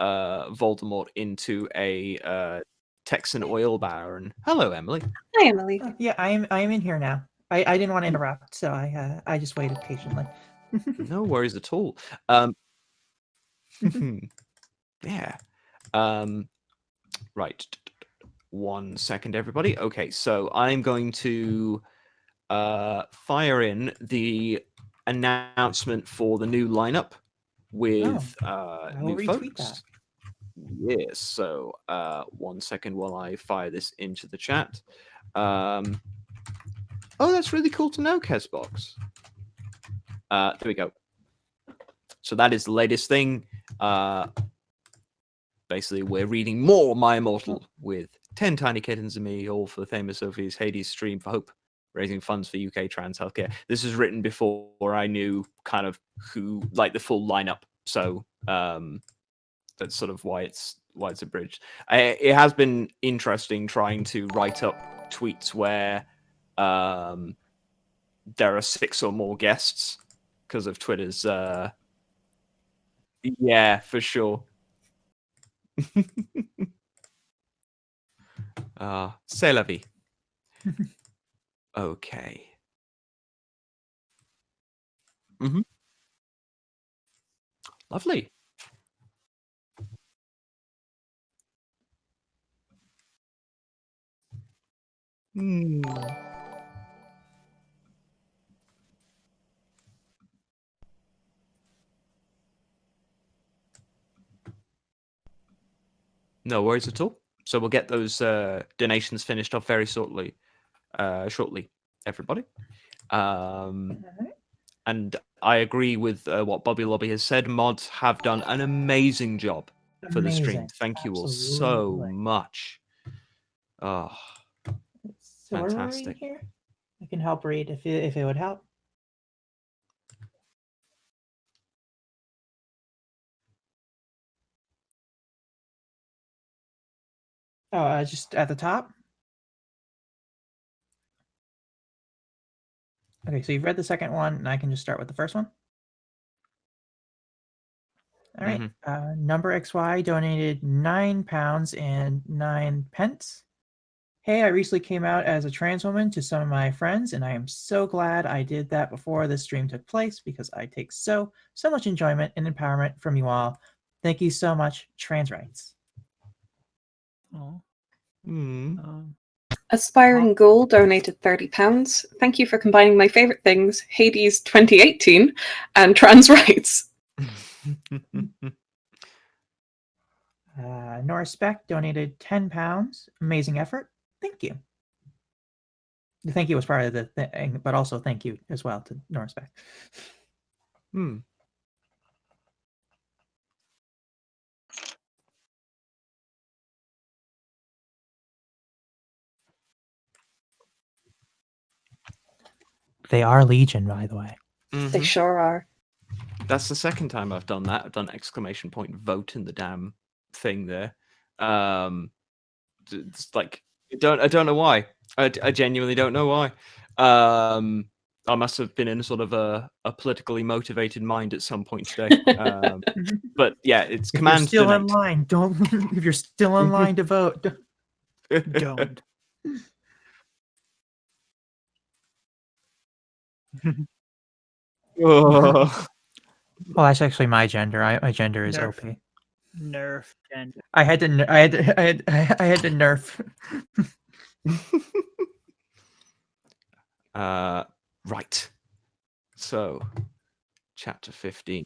Voldemort into a Texan oil baron. Hello, Emily.
Hi, Emily.
Yeah, I'm in here now. I didn't want to interrupt, so I just waited patiently.
No worries at all. Yeah. Right. 1 second, everybody. Okay, so I'm going to fire in the announcement for the new lineup with new folks. Yes, so 1 second while I fire this into the chat. Oh, that's really cool to know, Kesbox. There we go. So that is the latest thing. Basically, we're reading more My Immortal with 10 Tiny Kittens and me, all for the famous Sophie's Hades stream for Hope, raising funds for UK trans healthcare. This was written before I knew kind of who, like the full lineup. So that's sort of why it's abridged. It has been interesting trying to write up tweets where there are 6 or more guests because of Twitter's. Yeah, for sure. C'est la vie. Okay. Lovely. Hmm. No worries at all. So we'll get those donations finished off very shortly. Everybody. And I agree with what Bobby Lobby has said. Mods have done an amazing job for the stream.
Amazing.
Thank you all so
Absolutely.
much. Oh,
So where were we
fantastic.
here? I can help read if it would help. Oh, just at the top. Okay, so you've read the second one, and I can just start with the first one. All right. Number XY donated £9 and 9 pence. Hey, I recently came out as a trans woman to some of my friends, and I am so glad I did that before this stream took place because I take so much enjoyment and empowerment from you all. Thank you so much, trans rights.
Aspiring Ghoul donated £30. Thank you for combining my favourite things, Hades 2018 and trans rights.
Norris Beck donated £10. Amazing effort. Thank you. The thank you was part of the thing, but also thank you as well to Norris Beck. They are Legion, by the way.
They sure are.
That's the second time I've done that. I've done exclamation point vote in the damn thing there. It's like I don't know why. I genuinely don't know why. I must have been in sort of a politically motivated mind at some point today. But yeah, it's
If
command
you're still
donate.
in line, don't. If you're still in line to vote, don't.
Oh.
Well, that's actually my gender. My gender is
Nerf.
OP.
Nerf gender.
I had to nerf.
Right. So, chapter 15.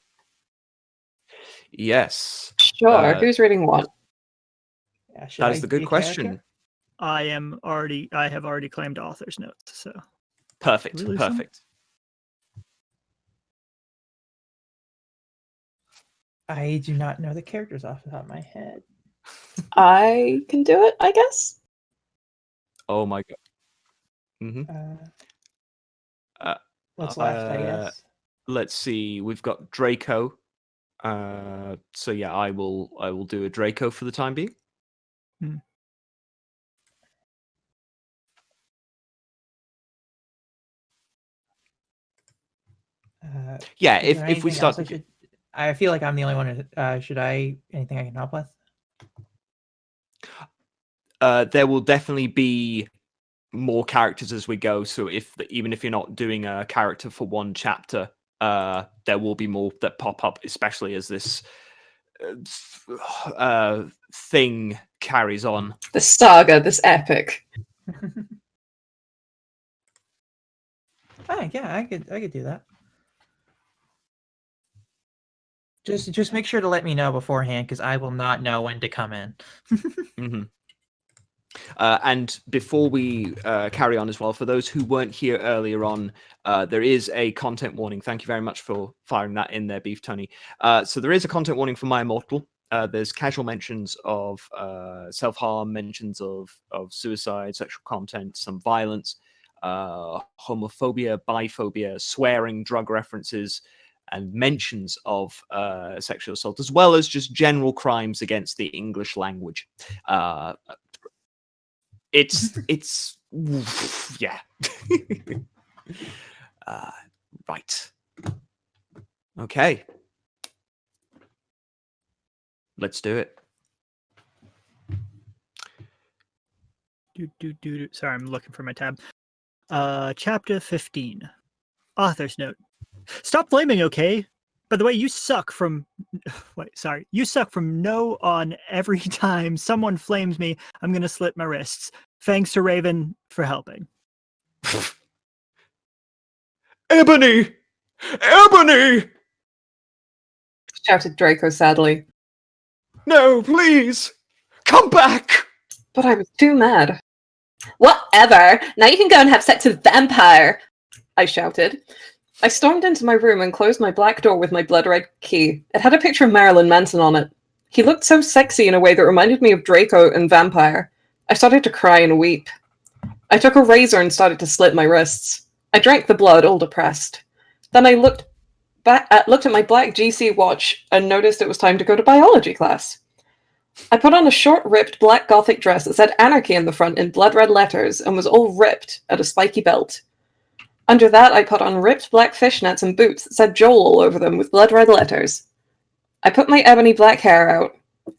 Yes.
Sure. Who's reading what?
Yeah,
that is the good question.
I have already claimed author's notes. So
Perfect.
Really some?
Perfect.
I do not know the characters off the top of my head.
I can do it, I guess.
Oh my god.
What's left, I guess.
Let's see. We've got Draco. So yeah, I will do a Draco for the time being. Yeah,
Is there
if we
anything
start,
else I feel like I'm the only one. Should I anything I can help with?
there will definitely be more characters as we go. So even if you're not doing a character for one chapter, there will be more that pop up, especially as this thing carries on.
The saga, this epic.
Oh yeah, I could do that. Just make sure to let me know beforehand because I will not know when to come in.
And before we carry on as well, for those who weren't here earlier on, there is a content warning. Thank you very much for firing that in there, Beef Tony. So there is a content warning for My Immortal. There's casual mentions of self-harm, mentions of suicide, sexual content, some violence, homophobia, biphobia, swearing, drug references, and mentions of sexual assault, as well as just general crimes against the English language. It's yeah. Right. Okay. Let's do it.
Sorry, I'm looking for my tab. Chapter 15. Author's note. Stop flaming, okay? By the way, you suck from. Wait, sorry. You suck from no on every time someone flames me. I'm gonna slit my wrists. Thanks to Raven for helping.
Ebony! Ebony!
Shouted Draco sadly.
No, please! Come back!
But I was too mad. Whatever! Now you can go and have sex with vampire! I shouted. I stormed into my room and closed my black door with my blood-red key. It had a picture of Marilyn Manson on it. He looked so sexy in a way that reminded me of Draco and Vampire. I started to cry and weep. I took a razor and started to slit my wrists. I drank the blood, all depressed. Then I looked at my black GC watch and noticed it was time to go to biology class. I put on a short, ripped black gothic dress that said Anarchy in the front in blood-red letters and was all ripped at a spiky belt. Under that, I put on ripped black fishnets and boots that said Joel all over them with blood-red letters. I put my ebony black hair out.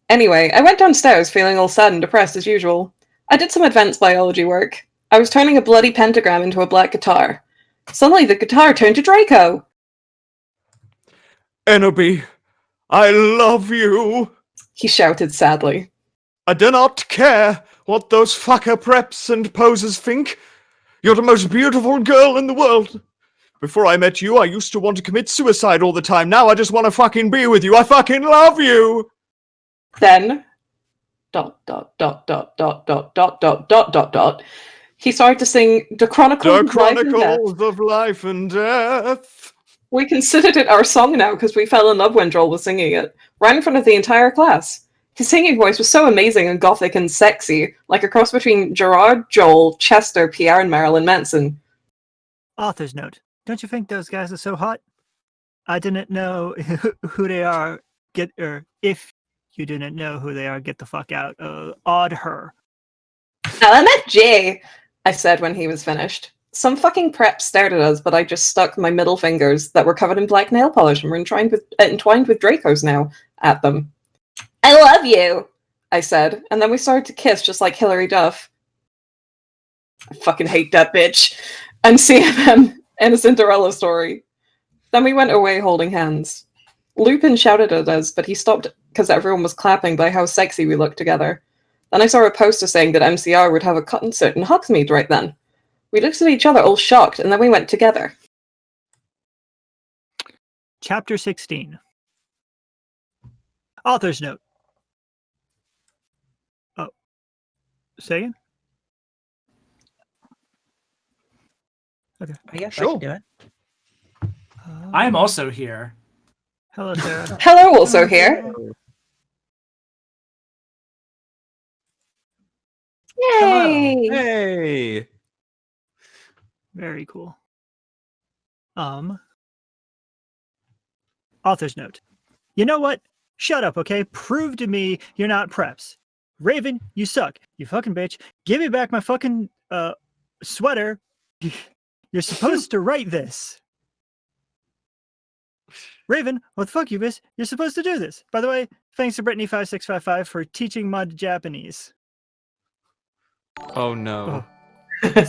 Anyway, I went downstairs feeling all sad and depressed as usual. I did some advanced biology work. I was turning a bloody pentagram into a black guitar. Suddenly, the guitar turned to Draco.
Enoby, I love you,
he shouted sadly.
I do not care what those fucker preps and posers think. You're the most beautiful girl in the world. Before I met you, I used to want to commit suicide all the time. Now I just want to fucking be with you. I fucking love you.
Then, ... he started to sing The Chronicles
of Life and Death.
We considered it our song now because we fell in love when Joel was singing it, right in front of the entire class. His singing voice was so amazing and gothic and sexy, like a cross between Gerard, Joel, Chester, Pierre, and Marilyn Manson.
Author's note. Don't you think those guys are so hot? I didn't know who they are. If you didn't know who they are, get the fuck out. Odd her.
Now I met Jay, I said when he was finished. Some fucking prep stared at us, but I just stuck my middle fingers that were covered in black nail polish and were entwined with Draco's now at them. I love you, I said, and then we started to kiss just like Hilary Duff. I fucking hate that bitch. And CMM and a Cinderella story. Then we went away holding hands. Lupin shouted at us, but he stopped because everyone was clapping by how sexy we looked together. Then I saw a poster saying that MCR would have a concert in Hogsmeade right then. We looked at each other all shocked, and then we went together.
Chapter 16. Author's note. Oh. Say again? Okay.
Yes,
Sure.
I can do it. I'm also here.
Hello, Sarah.
Hello, also here. Yay!
Hey!
Very cool. Author's note. You know what? Shut up, okay? Prove to me you're not preps. Raven, you suck. You fucking bitch. Give me back my fucking sweater. You're supposed to write this. Raven, what the fuck, you miss? You're supposed to do this. By the way, thanks to Brittany5655 for teaching Mud Japanese.
Oh no.
Oh.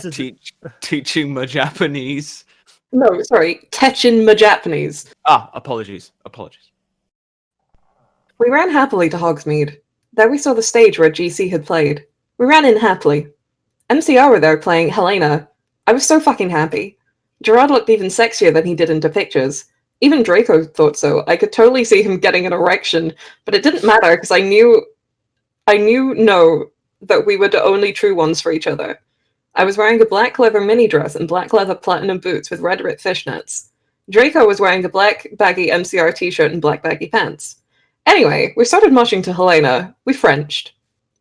Teaching my Japanese.
No, sorry, Tetchin my Japanese.
Apologies.
We ran happily to Hogsmeade. There we saw the stage where GC had played. We ran in happily. MCR were there playing Helena. I was so fucking happy. Gerard looked even sexier than he did in the pictures. Even Draco thought so. I could totally see him getting an erection, but it didn't matter because I knew that we were the only true ones for each other. I was wearing a black leather mini dress and black leather platinum boots with red ripped fishnets. Draco was wearing a black baggy MCR t-shirt and black baggy pants. Anyway, we started marching to Helena. We Frenched.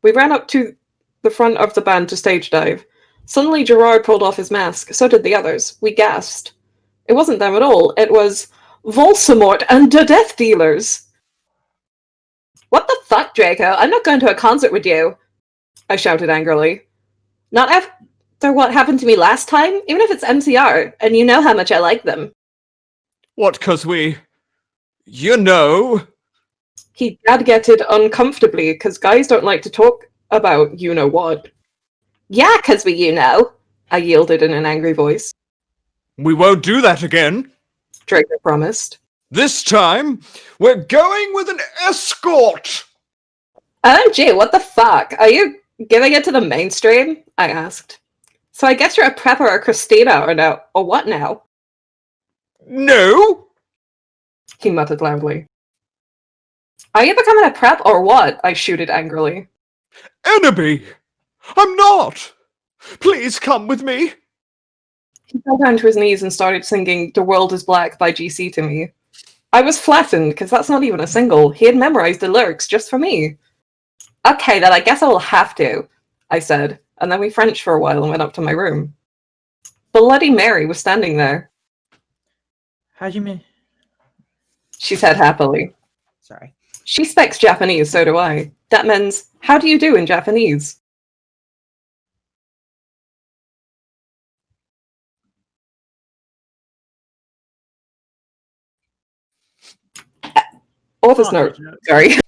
We ran up to the front of the band to stage dive. Suddenly Gerard pulled off his mask. So did the others. We gasped. It wasn't them at all. It was Voldemort and the Death Dealers. What the fuck, Draco? I'm not going to a concert with you, I shouted angrily. Not after what happened to me last time, even if it's MCR, and you know how much I like them.
What, 'cause we... You know...
He gadgetted uncomfortably, because guys don't like to talk about you-know-what. Yeah, 'cause we you-know, I yielded in an angry voice.
We won't do that again,
Draco promised.
This time, we're going with an escort!
OMG, what the fuck? Are you giving it to the mainstream? I asked. So I guess you're a prepper or Christina or what now?
No!
He muttered loudly. Are you becoming a prep or what? I shooted angrily.
Enemy! I'm not! Please come with me!
He fell down to his knees and started singing The World is Black by GC to me. I was flattened, because that's not even a single. He had memorized the lyrics just for me. Okay, then I guess I will have to, I said, and then we Frenched for a while and went up to my room. Bloody Mary was standing there.
How'd you mean?
She said happily.
Sorry.
She speaks Japanese, so do I. That means, how do you do in Japanese? Author's note. Sorry.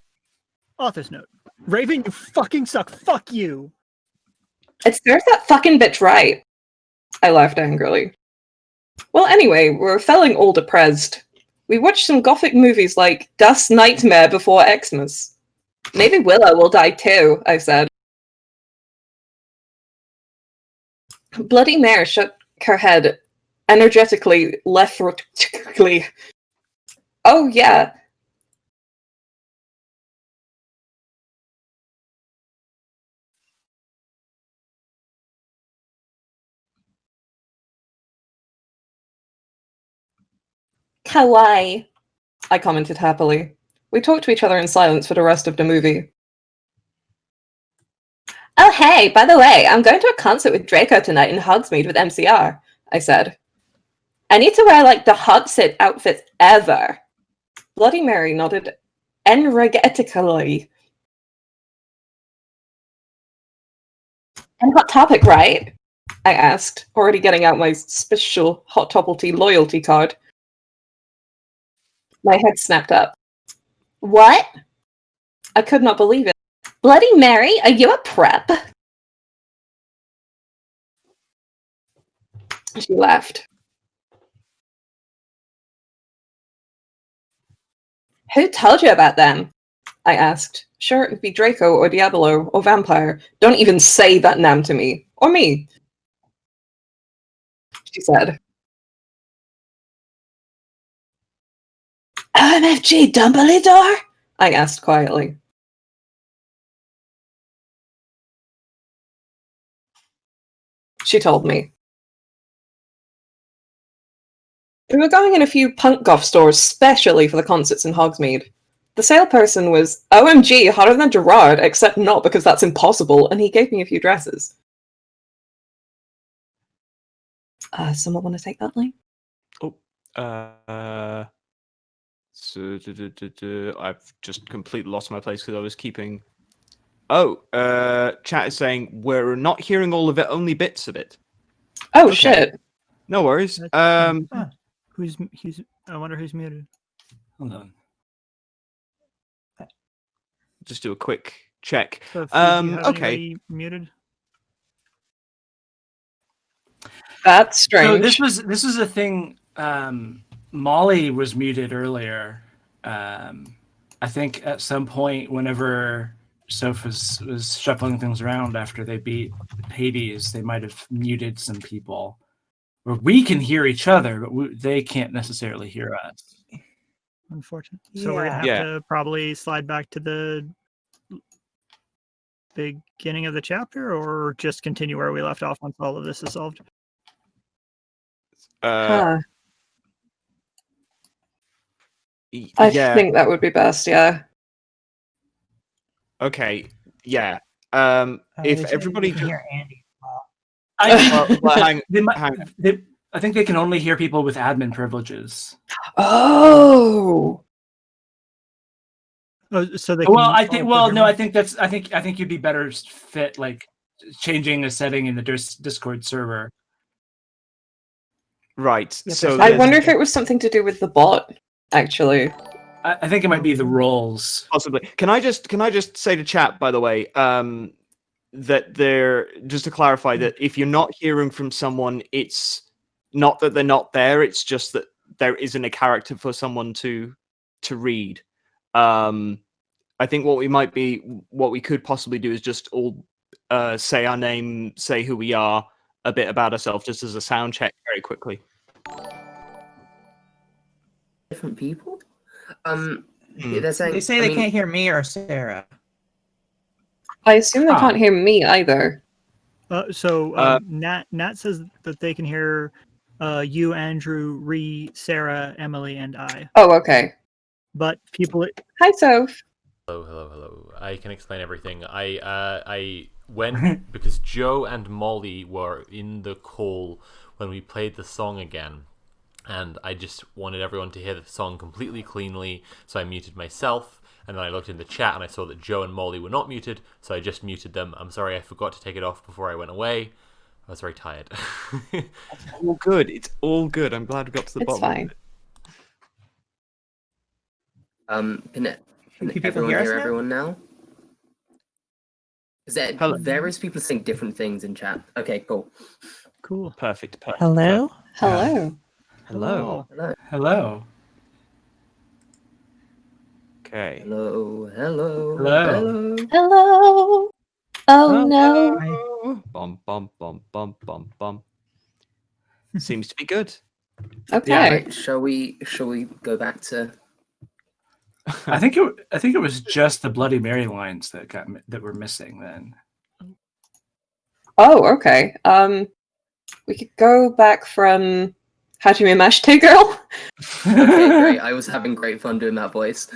Author's note. Raven, you fucking suck. Fuck you.
It's there's that fucking bitch right. I laughed angrily. Well, anyway, we're feeling all depressed. We watched some gothic movies like Das Nightmare Before Xmas. Maybe Willow will die too, I said. Bloody Mare shook her head energetically, lethargically. Oh, yeah. Kawaii, I commented happily. We talked to each other in silence for the rest of the movie. Oh hey, by the way, I'm going to a concert with Draco tonight in Hogsmeade with MCR, I said. I need to wear like the hot sit outfit ever. Bloody Mary nodded energetically. And Hot Topic, right? I asked, already getting out my special Hot Topic loyalty card. My head snapped up. What? I could not believe it. Bloody Mary, are you a prep? She laughed. Who told you about them? I asked. Sure, it would be Draco or Diablo or Vampire. Don't even say that name to me. Or me. She said. OMFG Dumbledore? I asked quietly. She told me. We were going in a few punk goth stores specially for the concerts in Hogsmeade. The salesperson was OMG hotter than Gerard, except not because that's impossible, and he gave me a few dresses. Someone want to take that line?
So I've just completely lost my place because I was keeping. Oh, chat is saying we're not hearing all of it, only bits of it.
Oh
okay.
Shit!
No worries.
Who's? I wonder who's muted.
Hold on.
Just do a quick check.
So do you have
okay.
anybody muted?
That's strange.
So this was a thing. Molly was muted earlier. I think at some point, whenever Soph was shuffling things around after they beat Hades, they might have muted some people. Where we can hear each other, but they can't necessarily hear us.
Unfortunate. So we're gonna have to probably slide back to the beginning of the chapter, or just continue where we left off once all of this is solved.
I
Yeah.
think that would be best, yeah.
Okay. Yeah. If everybody
can hear Andy.
I think they can only hear people with admin privileges.
Oh.
So they.
Well, I think. Well, no, I think that's. I think you'd be better fit like changing a setting in the Discord server.
Right. So
I wonder if it was something to do with the bot. Actually,
I think it might be the roles.
Possibly. Can I just say to chat, by the way, that just to clarify that if you're not hearing from someone, it's not that they're not there. It's just that there isn't a character for someone to read. I think what we could possibly do is just all say our name, say who we are, a bit about ourselves, just as a sound check, very quickly.
Different people. They're saying,
They say they can't hear me or Sarah.
I assume they can't hear me either.
Nat says that they can hear you, Andrew, Ree, Sarah, Emily, and I.
Oh, okay.
But people.
Hi, Soph.
Hello. I can explain everything. I went because Joe and Molly were in the call when we played the song again, and I just wanted everyone to hear the song completely cleanly, so I muted myself, and then I looked in the chat and I saw that Joe and Molly were not muted, so I just muted them. I'm sorry, I forgot to take it off before I went away. I was very tired.
It's all good. It's all good. I'm glad we got to the bottom of it.
Can everyone hear everyone now? Is there various people saying different things in chat? Okay, cool.
Cool.
Perfect.
Hello?
Hello.
Hello.
Hello.
Okay.
Hello.
Hello. Oh no.
Bum. Seems to be good.
Okay.
Yeah, right. Shall we go back to?
I think it was just the Bloody Mary lines that were missing then.
Oh, okay. We could go back from Hajime Mashite Girl.
Okay, great. I was having great fun doing that voice.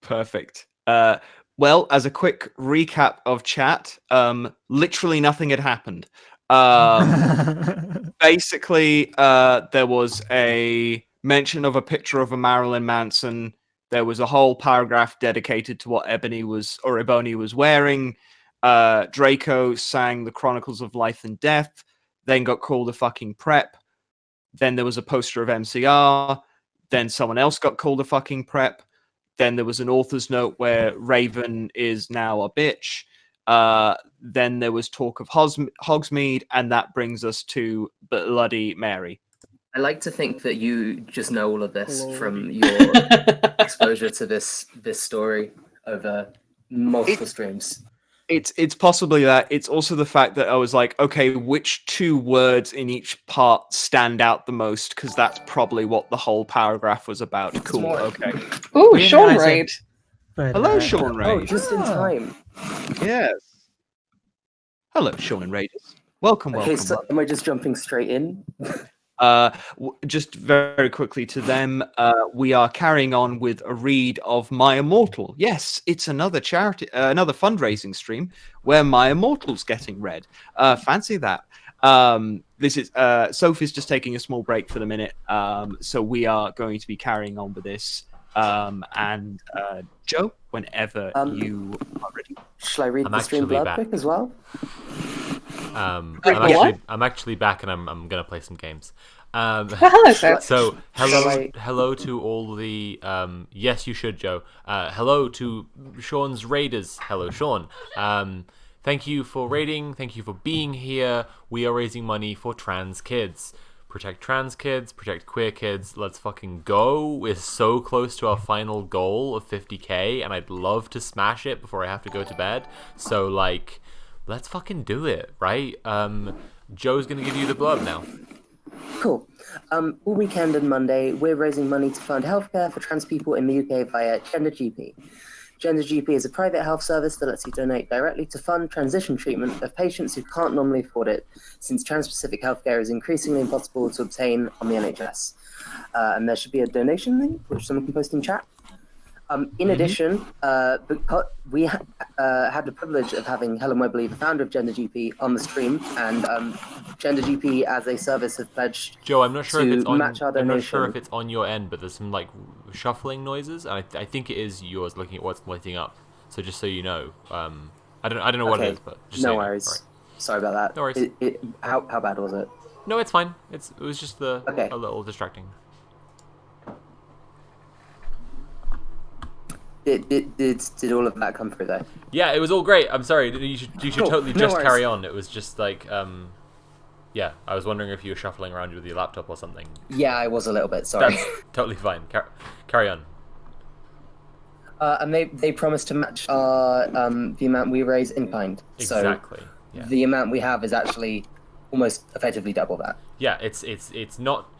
Perfect. Well, as a quick recap of chat, literally nothing had happened. Basically, there was a mention of a picture of a Marilyn Manson. There was a whole paragraph dedicated to what Ebony was wearing. Draco sang the Chronicles of Life and Death, then got called a fucking prep. Then there was a poster of MCR. Then someone else got called a fucking prep. Then there was an author's note where Raven is now a bitch. Then there was talk of Hogsmeade, and that brings us to Bloody Mary.
I like to think that you just know all of this from your exposure to this story over multiple streams.
It's possibly that. It's also the fact that I was like, okay, which two words in each part stand out the most? Because that's probably what the whole paragraph was about. Cool. Okay.
Ooh, Sean Raid.
Hello, Sean Raid.
Oh, just in time.
Yes. Hello, Sean Raiders. Welcome.
Okay, so am I just jumping straight in?
Just very quickly to them, we are carrying on with a read of My Immortal. Yes, it's another charity, another fundraising stream where My Immortal's getting read. Fancy that. This is Sophie's just taking a small break for the minute, so we are going to be carrying on with this. And Joe, whenever you are ready.
Shall I read the stream blurb quick as well?
I'm actually back, and I'm gonna play some games. So hello to all the yes, you should, Joe. Hello to Sean's Raiders. Hello, Sean. Thank you for raiding. Thank you for being here. We are raising money for trans kids. Protect trans kids, protect queer kids. Let's fucking go. We're so close to our final goal of 50k, and I'd love to smash it before I have to go to bed. So, like, let's fucking do it, right? Joe's gonna give you the blurb now.
Cool. All weekend and Monday, we're raising money to fund healthcare for trans people in the UK via Gender GP. Gender GP is a private health service that lets you donate directly to fund transition treatment of patients who can't normally afford it, since trans-specific healthcare is increasingly impossible to obtain on the NHS. And there should be a donation link, which someone can post in chat. In addition, we had the privilege of having Helen Webley, the founder of Gender GP, on the stream, and Gender GP as a service has pledged
Joe, I'm not sure if it's on.
match our donation.
I'm not sure if it's on your end, but there's some like shuffling noises, and I think it is yours. Looking at what's lighting up, so just so you know, I don't know what it is, but just
no
so
worries.
You know. Right.
Sorry about that.
No worries.
How bad was it?
No, it's fine. It was just a little distracting.
Did all of that come through though?
Yeah, it was all great. I'm sorry. You should
Cool.
totally
No
just
worries.
carry on. It was just like Yeah, I was wondering if you were shuffling around with your laptop or something.
Yeah, I was a little bit. Sorry.
That's totally fine. Carry on.
And they promised to match the amount we raise in kind.
Exactly.
So
Yeah.
the amount we have is actually almost effectively double that.
Yeah, it's not,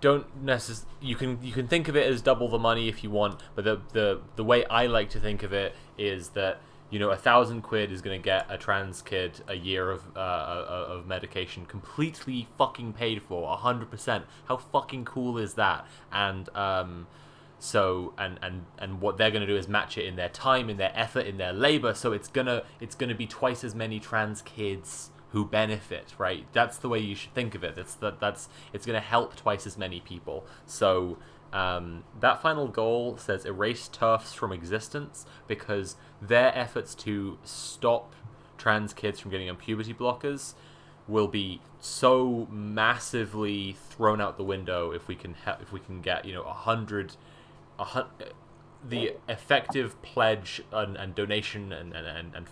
don't necessarily. You can think of it as double the money if you want, but the way I like to think of it is that 1,000 quid is going to get a trans kid a year of medication completely fucking paid for, 100%. How fucking cool is that? And so and what they're going to do is match it in their time, in their effort, in their labor. So it's gonna be twice as many trans kids who benefit, right? That's the way you should think of it. It's going to help twice as many people. So that final goal says erase TERFs from existence, because their efforts to stop trans kids from getting on puberty blockers will be so massively thrown out the window if we can get 100 the effective pledge and donation and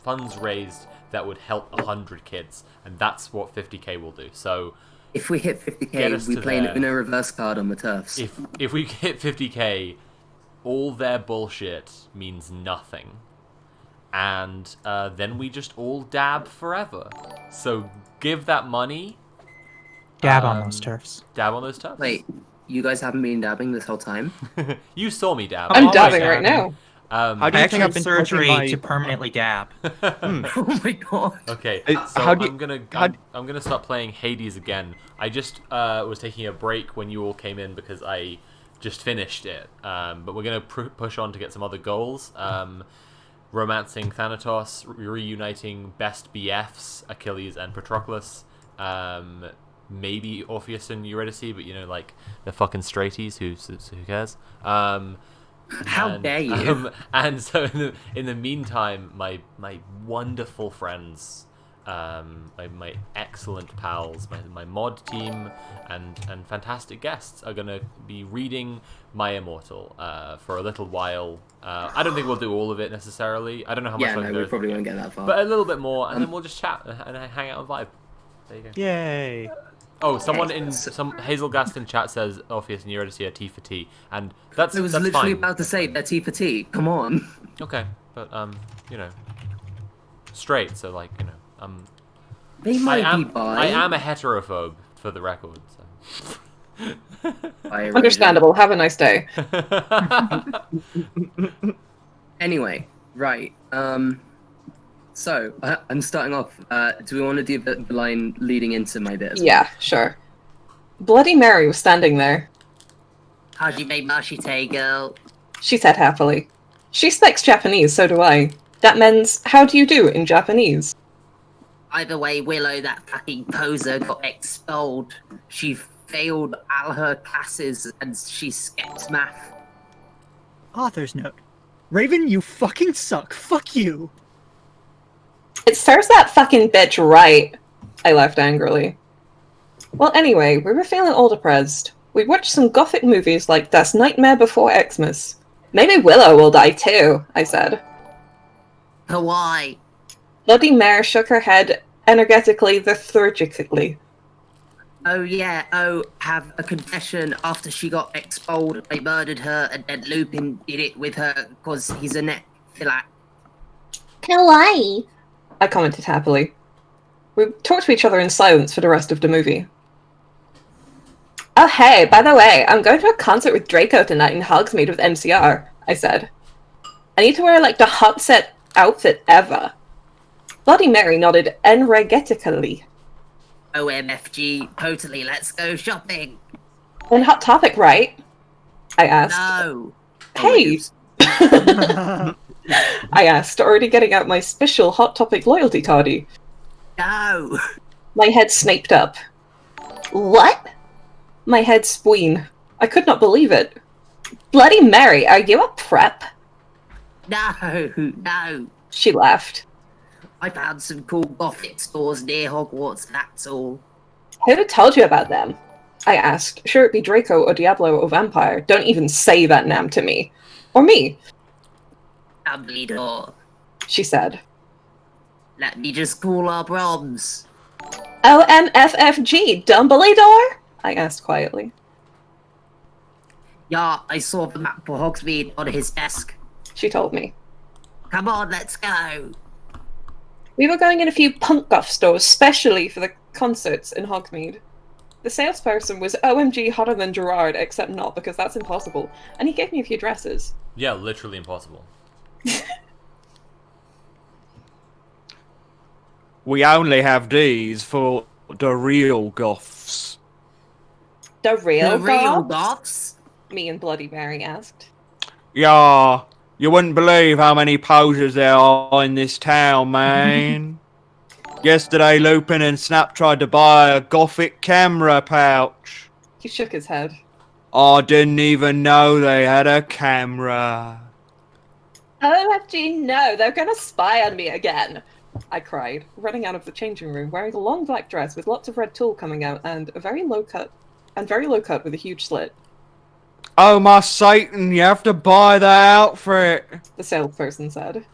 funds raised that would help 100 kids, and that's what 50k will do. So
if we hit 50k, we play an Uno reverse card on the TERFs.
If we hit 50k, all their bullshit means nothing, and then we just all dab forever. So give that money.
Dab on those TERFs.
Dab on those TERFs.
Wait, you guys haven't been dabbing this whole time?
You saw me dab.
I'm dabbing right now.
How do you think I've been surgery to permanently dab?
Oh my god.
Okay, so I'm gonna start playing Hades again. I just was taking a break when you all came in because I just finished it. But we're gonna push on to get some other goals. Romancing Thanatos, reuniting best BFs, Achilles and Patroclus. Maybe Orpheus and Eurydice, but they're fucking straighties. Who cares?
How dare you?
And so in the meantime, my wonderful friends, my excellent pals, my mod team, and fantastic guests are gonna be reading My Immortal for a little while. I don't think we'll do all of it necessarily. I don't know how much.
Yeah, no, we probably won't get that far.
But a little bit more, and then we'll just chat and hang out and vibe. There you go.
Yay!
Oh, someone in Hazelgast in chat says Orpheus and Eurydice are T for T, and that's
I was
that's
literally
fine.
about to say they're T for T. Come on.
Okay, but straight. So
They might be bi.
I am a heterophobe, for the record. So.
Understandable. Have a nice day.
Anyway, right. So I'm starting off. Do we want to do the line leading into my bit?
Yeah, sure. Bloody Mary was standing there.
How'd you make mashite, girl?
She said happily. She speaks Japanese, so do I. That means, how do you do in Japanese?
Either way, Willow, that fucking poser, got expelled. She failed all her classes and she skipped math.
Author's note. Raven, you fucking suck. Fuck you.
It serves that fucking bitch right. I laughed angrily. Well, anyway, we were feeling all depressed. We watched some gothic movies like Das Nightmare Before Xmas. Maybe Willow will die too, I said.
Why?
Bloody Mare shook her head energetically, lethargically.
Oh yeah, have a confession. After she got expelled, I murdered her, and then Lupin did it with her because he's a necrophiliac.
Kawaii, I commented happily. We talked to each other in silence for the rest of the movie. Oh hey, by the way, I'm going to a concert with Draco tonight in Hogsmeade with MCR, I said. I need to wear the hot set outfit ever. Bloody Mary nodded energetically.
OMFG, totally, let's go shopping.
On Hot Topic, right? I asked.
No.
Hey! I asked, already getting out my special Hot Topic loyalty cardy.
No.
My head snaped up. What? My head spween. I could not believe it. Bloody Mary, are you a prep?
No.
She laughed.
I found some cool gothic stores near Hogwarts, that's all.
Who told you about them? I asked. Sure it be Draco or Diablo or Vampire. Don't even say that name to me. Or me.
Dumbledore.
She said.
Let me just call our Broms.
OMFFG, Dumbledore? I asked quietly.
Yeah, I saw the map for Hogsmeade on his desk.
She told me.
Come on, let's go.
We were going in a few punk goth stores, specially for the concerts in Hogsmeade. The salesperson was OMG hotter than Gerard, except not, because that's impossible. And he gave me a few dresses.
Yeah, literally impossible.
We only have these for the real goths.
The real goths?
goths?
Me and Bloody Mary asked.
Yeah, you wouldn't believe how many posers there are in this town, man. Yesterday, Lupin and Snap tried to buy a gothic camera pouch.
He shook his head.
I didn't even know they had a camera.
OMG, no, they're gonna spy on me again. I cried, running out of the changing room, wearing a long black dress with lots of red tulle coming out and a very low cut with a huge slit.
Oh my Satan, you have to buy that outfit.
The salesperson said.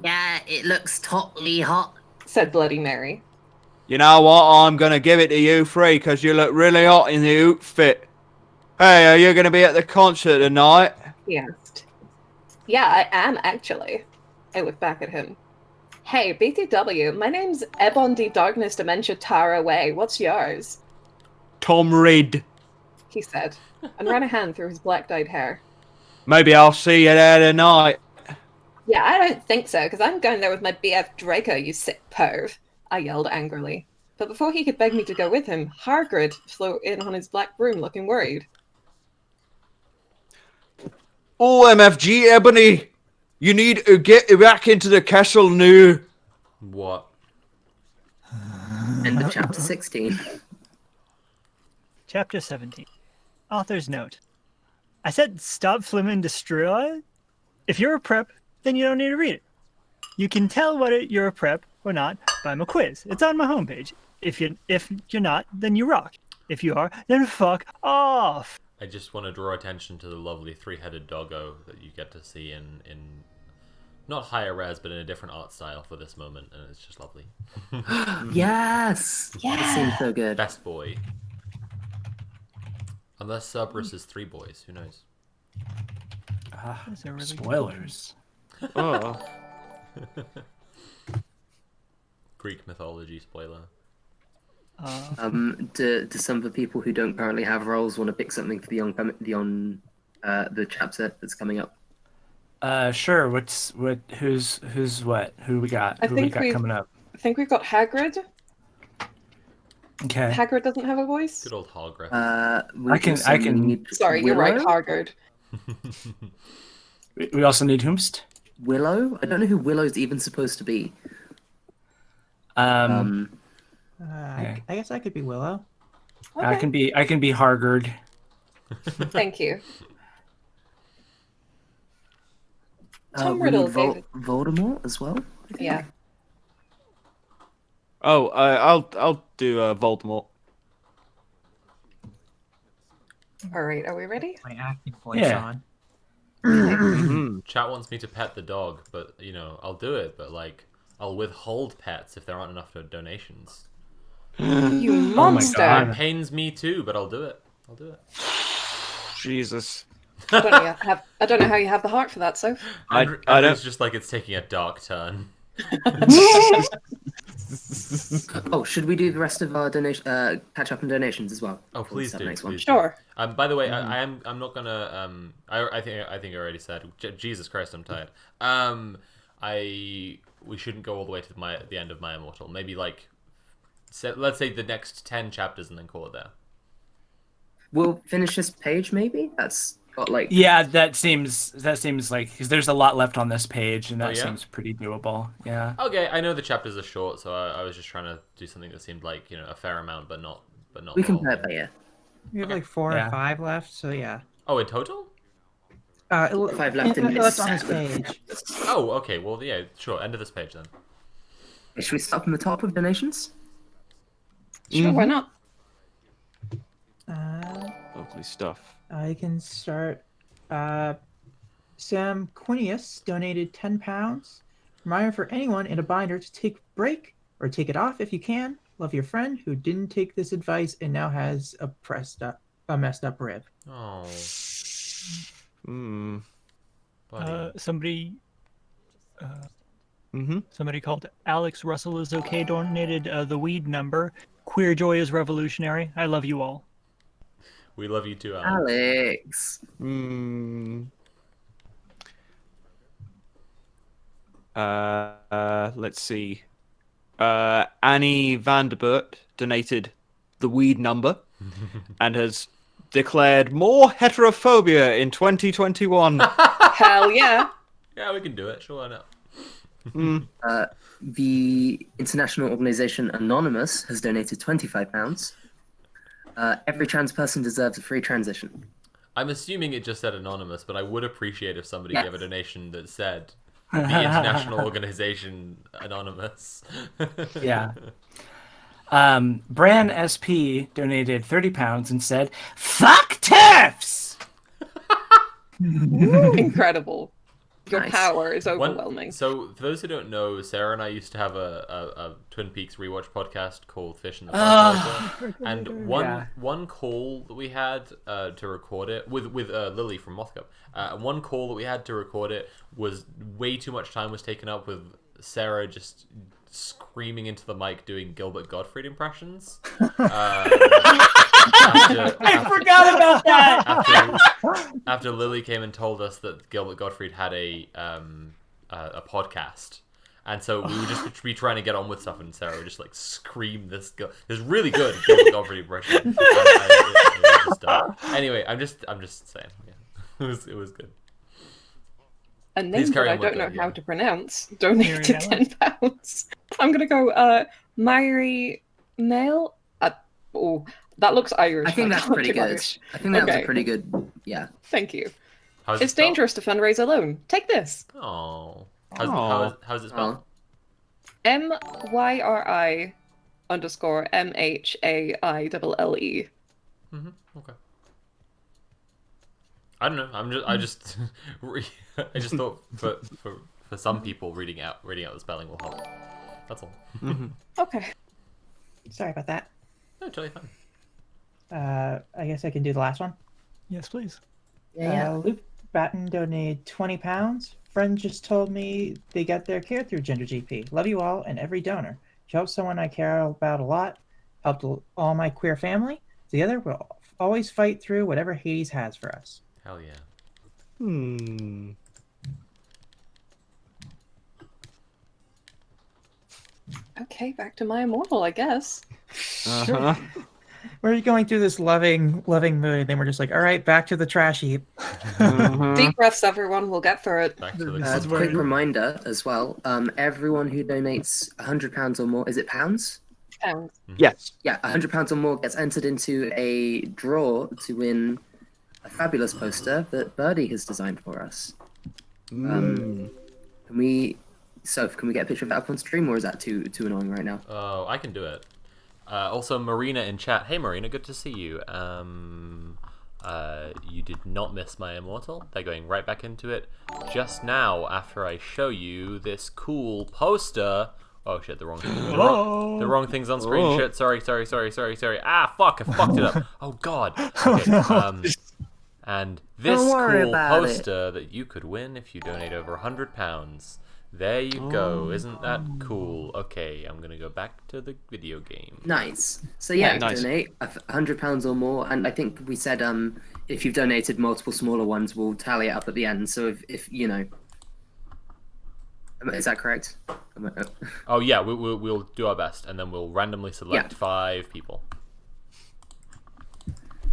Yeah, it looks totally hot.
Said Bloody Mary.
You know what? I'm gonna give it to you free because you look really hot in the outfit. Hey, are you gonna be at the concert tonight?
He asked. Yeah, I am actually. I looked back at him. Hey, BTW, my name's Ebon D. Darkness Dementia Tara Away. What's yours?
Tom Reed.
He said, and ran a hand through his black-dyed hair.
Maybe I'll see you there tonight.
Yeah, I don't think so, because I'm going there with my BF Draco, you sick perv. I yelled angrily. But before he could beg me to go with him, Hargrid flew in on his black broom looking worried.
Oh, MFG Ebony, you need to get back into the castle now.
What?
End of chapter 16.
Chapter 17. Author's note. I said stop flimming destroy. If you're a prep, then you don't need to read it. You can tell whether you're a prep or not by my quiz. It's on my homepage. If you're not, then you rock. If you are, then fuck off.
I just want to draw attention to the lovely three-headed doggo that you get to see in not higher res, but in a different art style for this moment, and it's just lovely.
Yes!
Yeah.
It seems so good.
Best boy. Unless Cerberus is three boys, who knows?
Really spoilers.
Oh.
Greek mythology spoiler.
Do some of the people who don't currently have roles want to pick something for the chapter that's coming up?
Sure. Who's what? Who we got? Who we got coming up?
I think we've got Hagrid.
Okay.
Hagrid doesn't have a voice.
Good old Hogwarts.
I can.
Sorry, you're right, Hargrid.
We also need Whomst.
Willow? I don't know who Willow's even supposed to be.
I guess I could be Willow.
Okay. I can be Hargard.
Thank you.
Tom Riddle, Voldemort as well.
Yeah.
Oh, I'll do Voldemort.
All right, are we ready?
My acting voice on.
Chat wants me to pet the dog, but I'll do it. But I'll withhold pets if there aren't enough donations.
You monster!
It pains me too, but I'll do it.
Jesus.
I don't know how you have the heart for that, Soph.
I don't. It's just like it's taking a dark turn.
Oh, should we do the rest of our donation? Catch up on donations as well.
Oh, please do.
Next one.
Sure.
By the way, I'm not gonna. I think I already said. Jesus Christ, I'm tired. We shouldn't go all the way to the end of My Immortal. Maybe let's say the next 10 chapters and then call it there.
We'll finish this page. Maybe that's got
Yeah, that seems like because there's a lot left on this page, and that
seems
pretty doable. Yeah.
Okay, I know the chapters are short, so I was just trying to do something that seemed like a fair amount, but not.
We can play it by ear.
We have 4 or 5 left, so yeah.
Oh, in total?
5 left in
this on this page.
Oh, okay. Well, yeah, sure. End of this page then.
Should we start from the top with donations?
Sure, why not?
Lovely stuff.
I can start. Sam Quinius donated £10. Reminder for anyone in a binder to take break or take it off if you can. Love your friend who didn't take this advice and now has a messed up rib.
Oh.
Somebody. Somebody called Alex Russell is okay donated the weed number. Queer joy is revolutionary. I love you all.
We love you too, Alex.
Let's see. Annie Vanderbert donated the weed number and has declared more heterophobia in 2021.
Hell yeah.
Yeah, we can do it. Sure, why not?
The international organization Anonymous has donated £25. Every trans person deserves a free transition.
I'm assuming it just said anonymous, but I would appreciate if somebody
Yes.
gave a donation that said the international organization Anonymous.
Yeah. Bran SP donated £30 and said, "Fuck TERFs!"
Incredible. Your
Nice.
power is overwhelming.
So, for those who don't know, Sarah and I used to have a Twin Peaks rewatch podcast called Fish in the Fire. And one call that we had to record it with Lily from Mothcup. One call that we had to record it was way too much time was taken up with Sarah just screaming into the mic doing Gilbert Gottfried impressions.
I forgot about that.
After Lily came and told us that Gilbert Gottfried had a podcast, and so we would just be trying to get on with stuff, and Sarah would just like scream this really good Gilbert Gottfried impression. Anyway, I'm just saying, yeah. it was good.
A name
Please
that
carry
I
on with
don't know
it,
how
yeah.
to pronounce donated £10. I'm gonna go Myri Mail. Oh, that looks Irish.
I think that's
can't
pretty
do
good.
Irish.
I think that was
Okay.
a pretty good. Yeah.
Thank you.
How's it
It's
spelled?
dangerous to fundraise alone. Take this.
Oh, how's it spelled?
MYRI _MHAILLE.
Okay. I don't know. I just thought for some people reading out the spelling will help. That's all.
Okay.
Sorry about that.
No, totally fine.
I guess I can do the last one.
Yes, please.
Luke Batten donated £20. Friend just told me they got their care through Gender GP. Love you all and every donor. You helped someone I care about a lot. Helped all my queer family. Together we'll always fight through whatever Hades has for us.
Hell yeah.
Okay, back to my immortal, I guess.
Sure. We're going through this loving mood, then we're just like, all right, back to the trash heap.
Deep breaths, everyone. We'll get through it.
Quick reminder as well. Everyone who donates £100 or more, is it pounds?
Pounds.
Yes.
Yeah, £100 or more gets entered into a draw to win a fabulous poster that Birdie has designed for us. Can we get a picture of that up on stream, or is that too annoying right now?
Oh, I can do it. Also, Marina in chat. Hey, Marina, good to see you. You did not miss my immortal. They're going right back into it just now after I show you this cool poster. Oh shit, the wrong thing's on screen.
Oh.
Shit, sorry. Ah, fuck, I fucked it up. Oh god. Okay, and this
Don't worry
cool
about it.
poster that you could win if you donate over £100. There you go. Isn't that cool? Okay, I'm gonna go back to the video game.
Nice. So yeah,
Nice.
donate £100 or more, and I think we said if you've donated multiple smaller ones, we'll tally it up at the end. So if you know, is that correct?
Oh yeah, we'll do our best, and then we'll randomly select 5 people.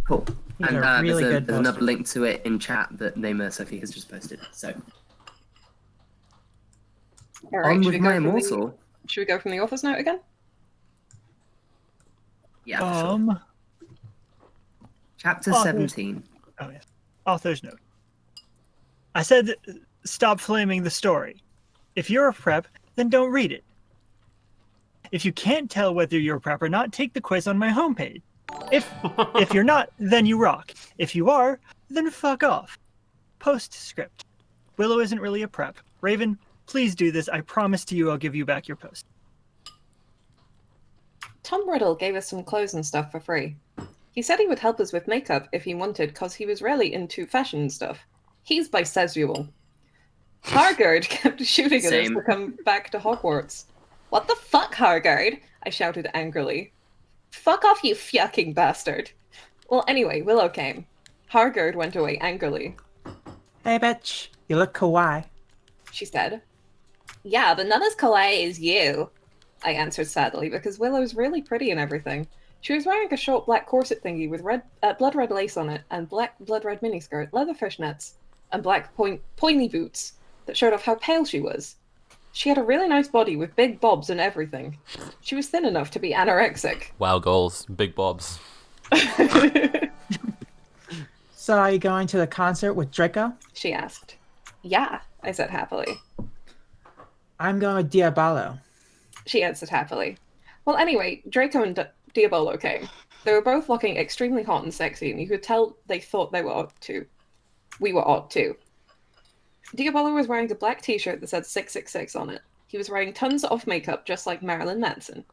Cool.
These
And
are really
there's
good
another
posters.
link to it in chat that Namer Sophie has just posted. So
All right,
on
should
with
we
my
go from the-
immortal.
Should we go from the author's note again?
Yeah. For sure. Chapter
Author's-
17.
Oh yes. Author's note. I said stop flaming the story. If you're a prep, then don't read it. If you can't tell whether you're a prep or not, take the quiz on my homepage. If you're not, then you rock. If you are, then fuck off. Postscript. Willow isn't really a prep. Raven, please do this. I promise to you I'll give you back your post.
Tom Riddle gave us some clothes and stuff for free. He said he would help us with makeup if he wanted, cause he was really into fashion and stuff. He's bisexual. Hargard kept shooting at us
Same.
to come back to Hogwarts. What the fuck, Hargard? I shouted angrily. Fuck off, you fucking bastard. Well, anyway, Willow came. Hargard went away angrily.
Hey, bitch, you look kawaii.
She said. Yeah, but not as kawaii as you, I answered sadly, because Willow's really pretty and everything. She was wearing a short black corset thingy with blood red lace on it, and black blood red miniskirt, leather fishnets, and black pointy boots that showed off how pale she was. She had a really nice body with big bobs and everything. She was thin enough to be anorexic.
Wow, goals. Big bobs.
So are you going to the concert with Draco?
She asked. Yeah, I said happily.
I'm going with Diabolo.
She answered happily. Well, anyway, Draco and Diabolo came. They were both looking extremely hot and sexy, and you could tell they thought they were odd too. We were odd too. Diabolo was wearing a black t-shirt that said 666 on it. He was wearing tons of makeup, just like Marilyn Manson.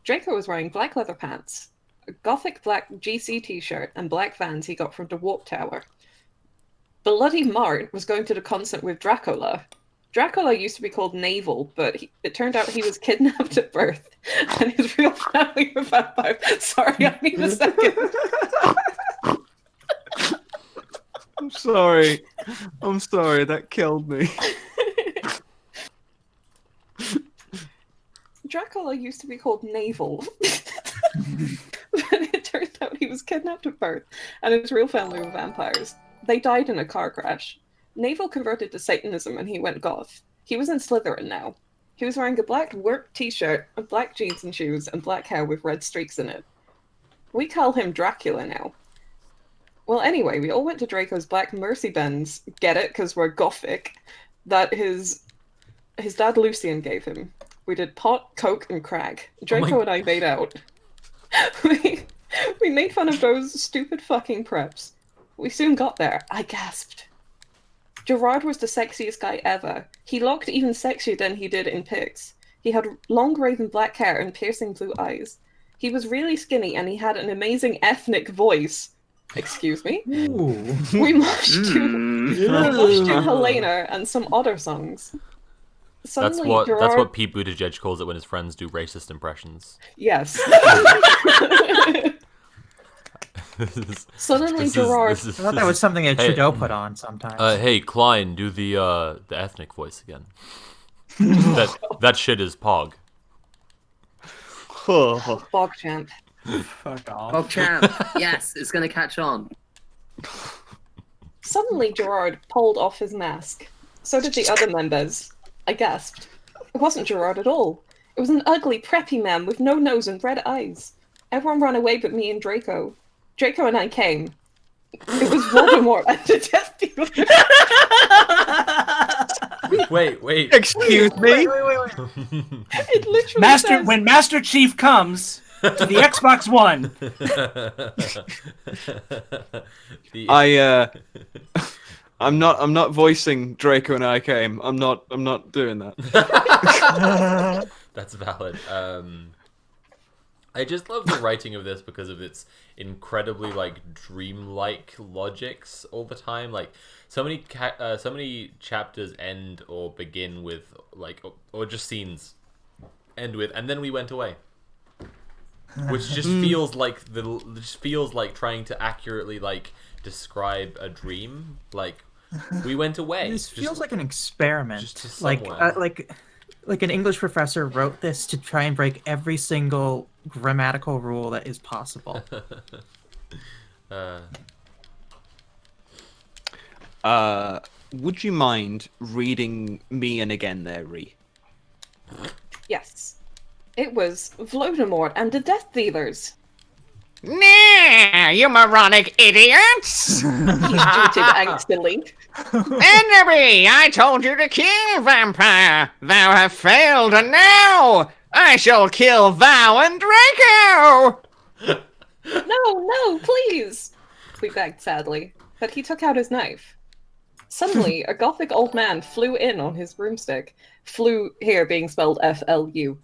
Draco was wearing black leather pants, a gothic black GC t-shirt, and black Vans he got from the Warp Tower. Bloody Mart was going to the concert with Dracula. Dracula used to be called Naval, but it turned out he was kidnapped at birth, and his real family were vampires. Sorry, I need a second.
I'm sorry. I'm sorry. That killed me.
Dracula used to be called Naval, but it turned out he was kidnapped at birth, and his real family were vampires. They died in a car crash. Naval converted to Satanism and he went goth. He was in Slytherin now. He was wearing a black work t-shirt, black jeans and shoes, and black hair with red streaks in it. We call him Dracula now. Well, anyway, we all went to Draco's black Mercy Benz, get it, because we're gothic, that his dad Lucian gave him. We did pot, coke, and crack. Draco and I made out. we made fun of those stupid fucking preps. We soon got there. I gasped. Gerard was the sexiest guy ever. He looked even sexier than he did in pics. He had long raven black hair and piercing blue eyes. He was really skinny and he had an amazing ethnic voice. Excuse me?
Ooh.
We marched to Helena and some other songs. Suddenly,
That's what Pete Buttigieg calls it when his friends do racist impressions.
Yes. Suddenly, Gerard.
I thought that was something that Trudeau put on sometimes.
Hey, Klein, do the ethnic voice again. that shit is Pog.
Bogchamp.
Fuck off.
Bogchamp. Yes, it's gonna catch on.
Suddenly, Gerard pulled off his mask. So did the other members. I gasped. It wasn't Gerard at all. It was an ugly, preppy man with no nose and red eyes. Everyone ran away but me and Draco. Draco and I came. It was Voldemort and the Death Dealer.
Wait.
Excuse me?
Wait.
It literally says...
When Master Chief comes to the Xbox One.
I'm not voicing Draco and I came. I'm not doing that.
That's valid. I just love the writing of this because of its incredibly dreamlike logics all the time. Like so many chapters end or begin with or just scenes end with, and then we went away, which just feels like trying to accurately describe a dream. Like we went away.
This feels like an experiment.
Just
like an English professor wrote this to try and break every single grammatical rule that is possible.
Would you mind reading me in again there, Ree?
Yes. It was Voldemort and the Death Dealers.
Nah, you moronic idiots!
He shouted angstily.
Enemy, I told you to kill Vampire! Thou have failed, and now I shall kill thou and Draco!
No, please! We begged sadly, but he took out his knife. Suddenly, a gothic old man flew in on his broomstick. Flew here being spelled F-L-U.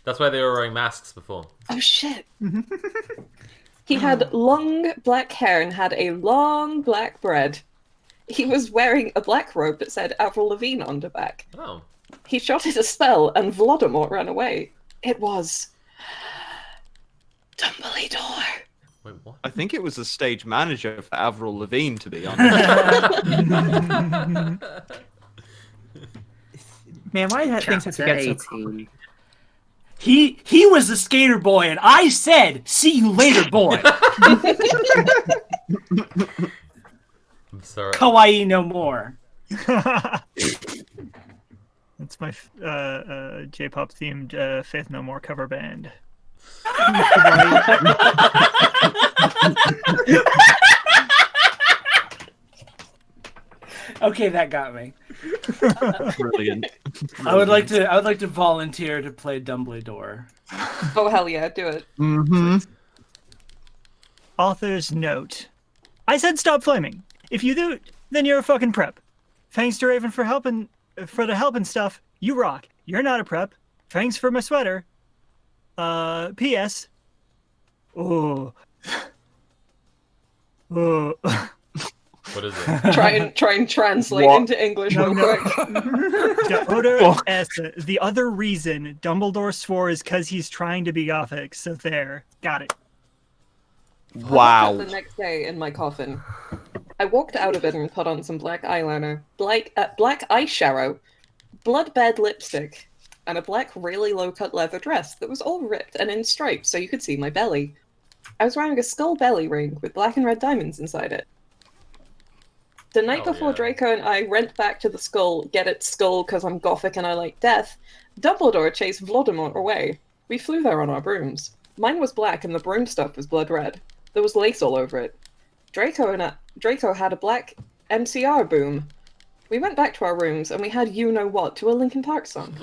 That's why they were wearing masks before.
Oh shit. He had long black hair and had a long black beard. He was wearing a black robe that said Avril Lavigne on the back.
Oh.
He shotted a spell and Voldemort ran away. It was Dumbledore.
Wait, what?
I think it was the stage manager for Avril Lavigne, to be honest.
Man, why things have to get so
18.
He was the skater boy, and I said, "See you later, boy."
I'm sorry.
Kawaii no more.
That's my J-pop themed Faith No More cover band.
Okay, that got me.
Brilliant.
I would like to volunteer to play Dumbledore.
Oh hell yeah, do it.
Mm-hmm.
Author's note. I said stop flaming. If you do, then you're a fucking prep. Thanks to Raven for the help and stuff. You rock. You're not a prep. Thanks for my sweater. P.S. Oh. Oh.
What is it?
Try and translate
What?
into English
No,
real
no.
quick.
The other reason Dumbledore swore is because he's trying to be gothic. So there. Got it.
I woke
Wow.
up the next day in my coffin. I walked out of it and put on some black eyeliner, black eyeshadow, blood-bed lipstick, and a black, really low-cut leather dress that was all ripped and in stripes so you could see my belly. I was wearing a skull belly ring with black and red diamonds inside it. The night before Draco and I went back to the skull, get it skull because I'm gothic and I like death, Dumbledore chased Voldemort away. We flew there on our brooms. Mine was black and the broom stuff was blood red. There was lace all over it. Draco had a black MCR boom. We went back to our rooms and we had You Know What to a Linkin Park song.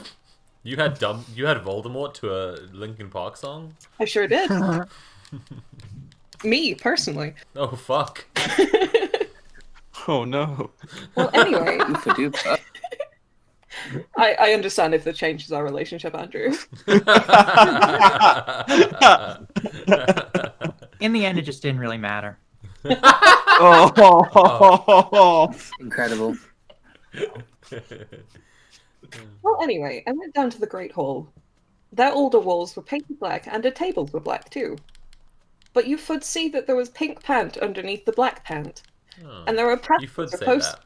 You had Voldemort to a Linkin Park song?
I sure did. Me, personally.
Oh, fuck.
Oh, no.
Well, anyway. I understand if that changes our relationship, Andrew.
In the end, it just didn't really matter.
Oh.
Incredible.
Well, anyway, I went down to the Great Hall. Their older walls were painted black and the tables were black too. But you could see that there was pink paint underneath the black paint.
Oh,
And there were
you could say that.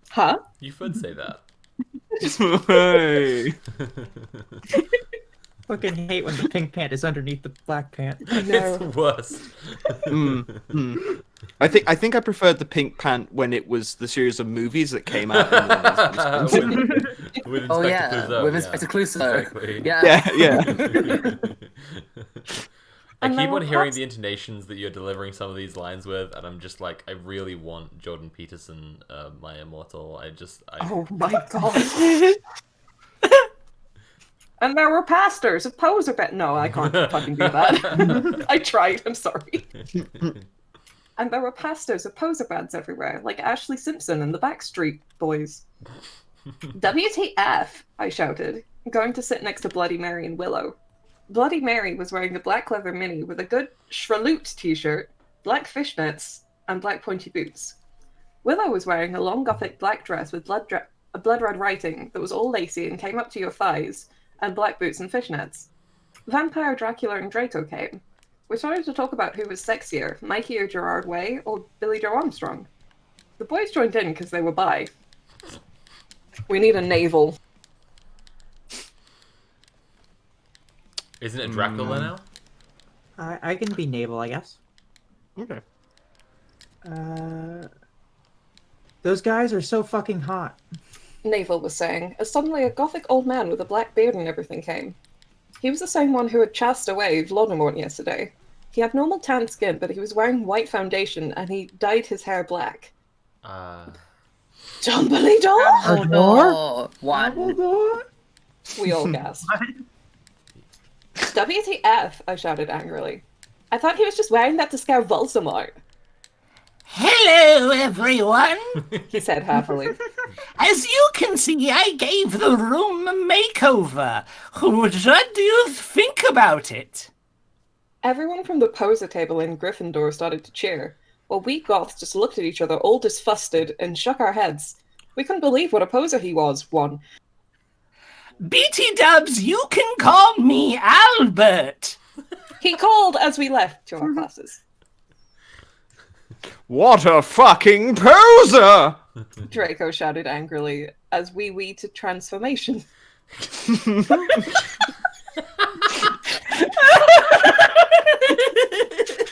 Huh?
You could say that.
Hey.
Fucking hate when the pink pant is underneath the black pant.
It's the worst.
I think I preferred the pink pant when it was the series of movies that came out.
With
Oh
Inspector
yeah,
Clouseau,
with Inspector Clouseau.
Exactly.
Yeah.
I
And
keep
there
on
were
hearing
parts-
the intonations that you're delivering some of these lines with, and I'm just like, I really want Jordan Peterson, my immortal.
Oh my god. And there were pastors of poser bet. No, I can't fucking do that. I tried, I'm sorry. And there were pastors of poser bands everywhere, like Ashley Simpson and the Backstreet Boys. WTF, I shouted, going to sit next to Bloody Mary and Willow. Bloody Mary was wearing a black leather mini with a good Schralut t-shirt, black fishnets, and black pointy boots. Willow was wearing a long gothic black dress with blood red writing that was all lacy and came up to your thighs, and black boots and fishnets. Vampire Dracula and Draco came. We started to talk about who was sexier, Mikey or Gerard Way, or Billy Joe Armstrong. The boys joined in because they were bi. We need a navel.
Isn't it Dracula now?
I can be naval, I guess.
Okay.
Those guys are so fucking hot.
Navel was saying, as suddenly a gothic old man with a black beard and everything came. He was the same one who had chased away Voldemort yesterday. He had normal tan skin, but he was wearing white foundation and he dyed his hair black. Dumbledore?
Dumbledore? One.
We all gasped. WTF, I shouted angrily. I thought he was just wearing that to scare Voldemort.
Hello, everyone.
He said happily.
As you can see, I gave the room a makeover. What do you think about it?
Everyone from the poser table in Gryffindor started to cheer, while we Goths just looked at each other all disgusted and shook our heads. We couldn't believe what a poser he was, one.
BT Dubs, you can call me Albert.
He called as we left to our classes.
What a fucking poser!
Draco shouted angrily as we to transformation.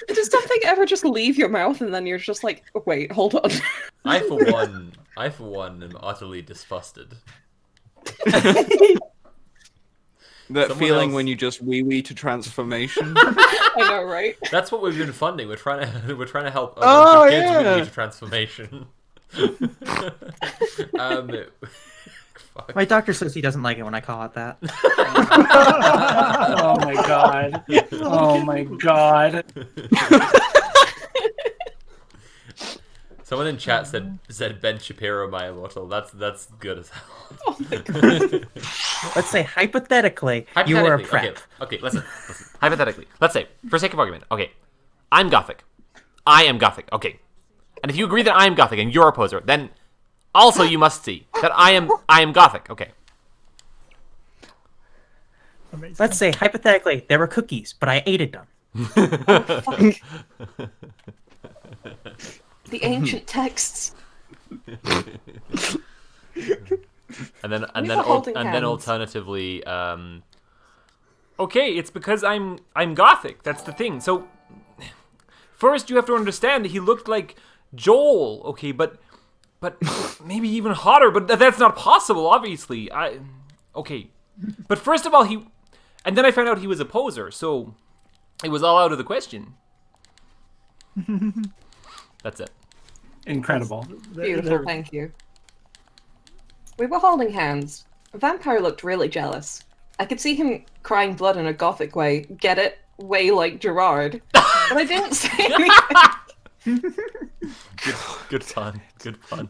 Does something ever just leave your mouth and then you're just like, wait, hold on.
I for one am utterly disgusted.
That
Someone
feeling
else-
when you just wee to transformation.
I know, right?
That's what we've been funding. We're trying to help
Oh,
kids
yeah.
with transformation.
My doctor says he doesn't like it when I call it that.
Oh my god. Oh my god.
Someone in chat said Ben Shapiro, my immortal. That's good as hell.
Oh my god.
Let's say hypothetically, you were a prep.
Okay, listen. Hypothetically, let's say, for sake of argument, okay, I'm Gothic. I am Gothic. Okay, and if you agree that I am Gothic and you're a poser, then also you must see that I am Gothic. Okay.
Amazing.
Let's say hypothetically there were cookies, but I ate them.
Oh, fuck. The ancient texts.
And then
We were holding hands.
alternatively, okay, it's because I'm Gothic. That's the thing. So first you have to understand that he looked like Joel. Okay, but maybe even hotter. But that's not possible. Obviously, okay. But first of all, and then I found out he was a poser. So it was all out of the question. That's it.
Incredible.
Beautiful, thank you. We were holding hands. Vampire looked really jealous. I could see him crying blood in a Gothic way. Get it? Way like Gerard. But I didn't say anything.
Good pun. Good pun.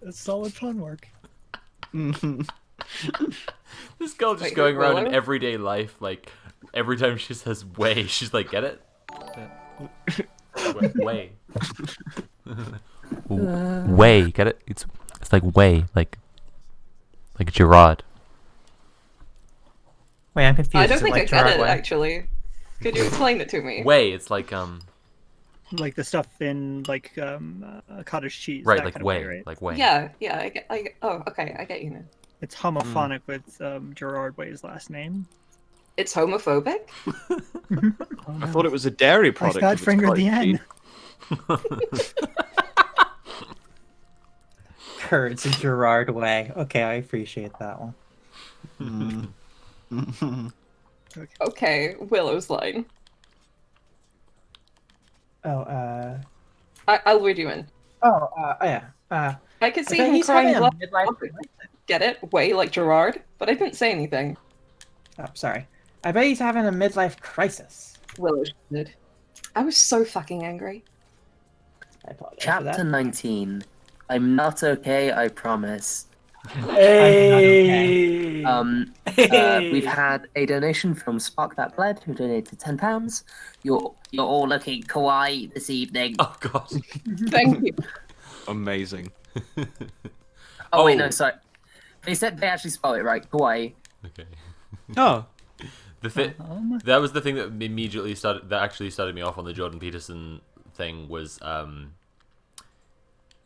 That's solid fun work.
This girl just
Wait,
going around in
Willow?
everyday life, like every time she says "way," she's like, "Get it? Way, way, get it? It's like way, like Gerard."
Wait, I'm confused.
I don't
Is it
think
like
I get
Gerard
it,
Way?
actually. Could you explain it to me?
Way, it's like
Like the stuff in like cottage cheese.
right,
that
like
kind of
way,
right?
like way.
Yeah, oh, okay, I get you now.
It's homophonic with Gerard Way's last name.
It's homophobic?
I thought it was a dairy product.
Scott
if it's
fingered the
cottage
N.
cheese.
Kurt's a Gerard Way. Okay, I appreciate that one.
Okay, Willow's line.
Oh,
I'll read you in.
Yeah.
I could see
bet
him
he's
crying
having a
blood. Get it? Way like Gerard? But I didn't say anything.
Oh, sorry. I bet he's having a midlife crisis.
Willow did. I was so fucking angry.
I apologize for
Chapter
that.
19. I'm not okay, I promise.
Hey.
We've had a donation from Spark That Bled, who donated £10.
You're all looking kawaii this evening.
Oh god.
Thank you.
Amazing.
Oh, wait, no, sorry. They actually spell it right. Kawaii.
Okay.
Oh.
That was the thing that immediately actually started me off on the Jordan Peterson thing was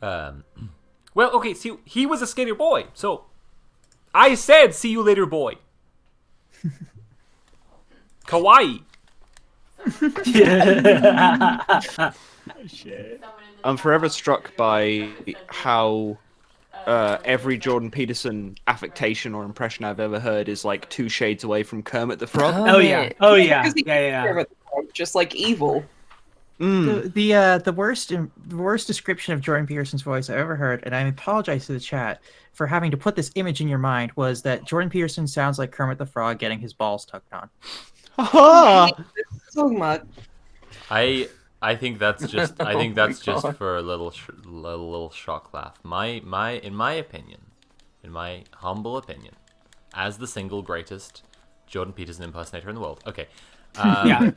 well, okay, see, he was a skater boy, so I said see you later boy. Kawaii.
Shit.
I'm forever struck by how every Jordan Peterson affectation or impression I've ever heard is like 2 shades away from Kermit the Frog.
Oh yeah. Oh yeah.
Because he-
Yeah.
Just like evil.
The worst description of Jordan Peterson's voice I ever heard, and I apologize to the chat for having to put this image in your mind, was that Jordan Peterson sounds like Kermit the Frog getting his balls tucked on.
So much.
I I think that's just I think that's just for a little shock laugh. In my opinion, in my humble opinion, as the single greatest Jordan Peterson impersonator in the world. Okay.
Yeah.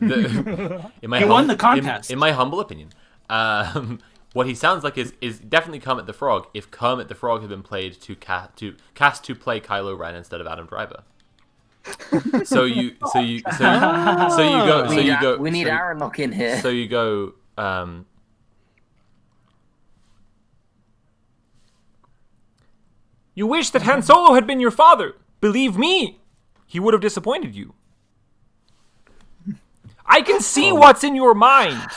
He won the contest.
In my humble opinion, what he sounds like is definitely Kermit the Frog. If Kermit the Frog had been played cast to play Kylo Ren instead of Adam Driver. So you go.
We need Aaron Lock in here.
So you go.
You wish that Han Solo had been your father. Believe me, he would have disappointed you. I can see what's in your mind.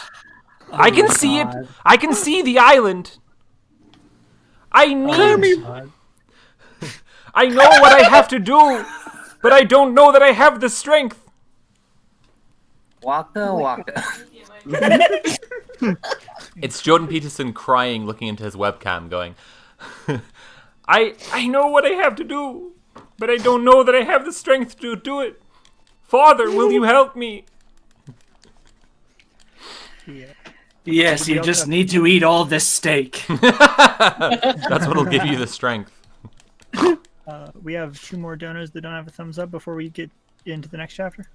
I can see it. I can see the island. I need. I know what I have to do, but I don't know that I have the strength.
Waka waka.
It's Jordan Peterson crying, looking into his webcam, going,
I know what I have to do, but I don't know that I have the strength to do it. Father, will you help me?
Yeah.
Yes, you just need to eat all this steak.
That's what'll give you the strength.
We have 2 more donors that don't have a thumbs up before we get into the next chapter.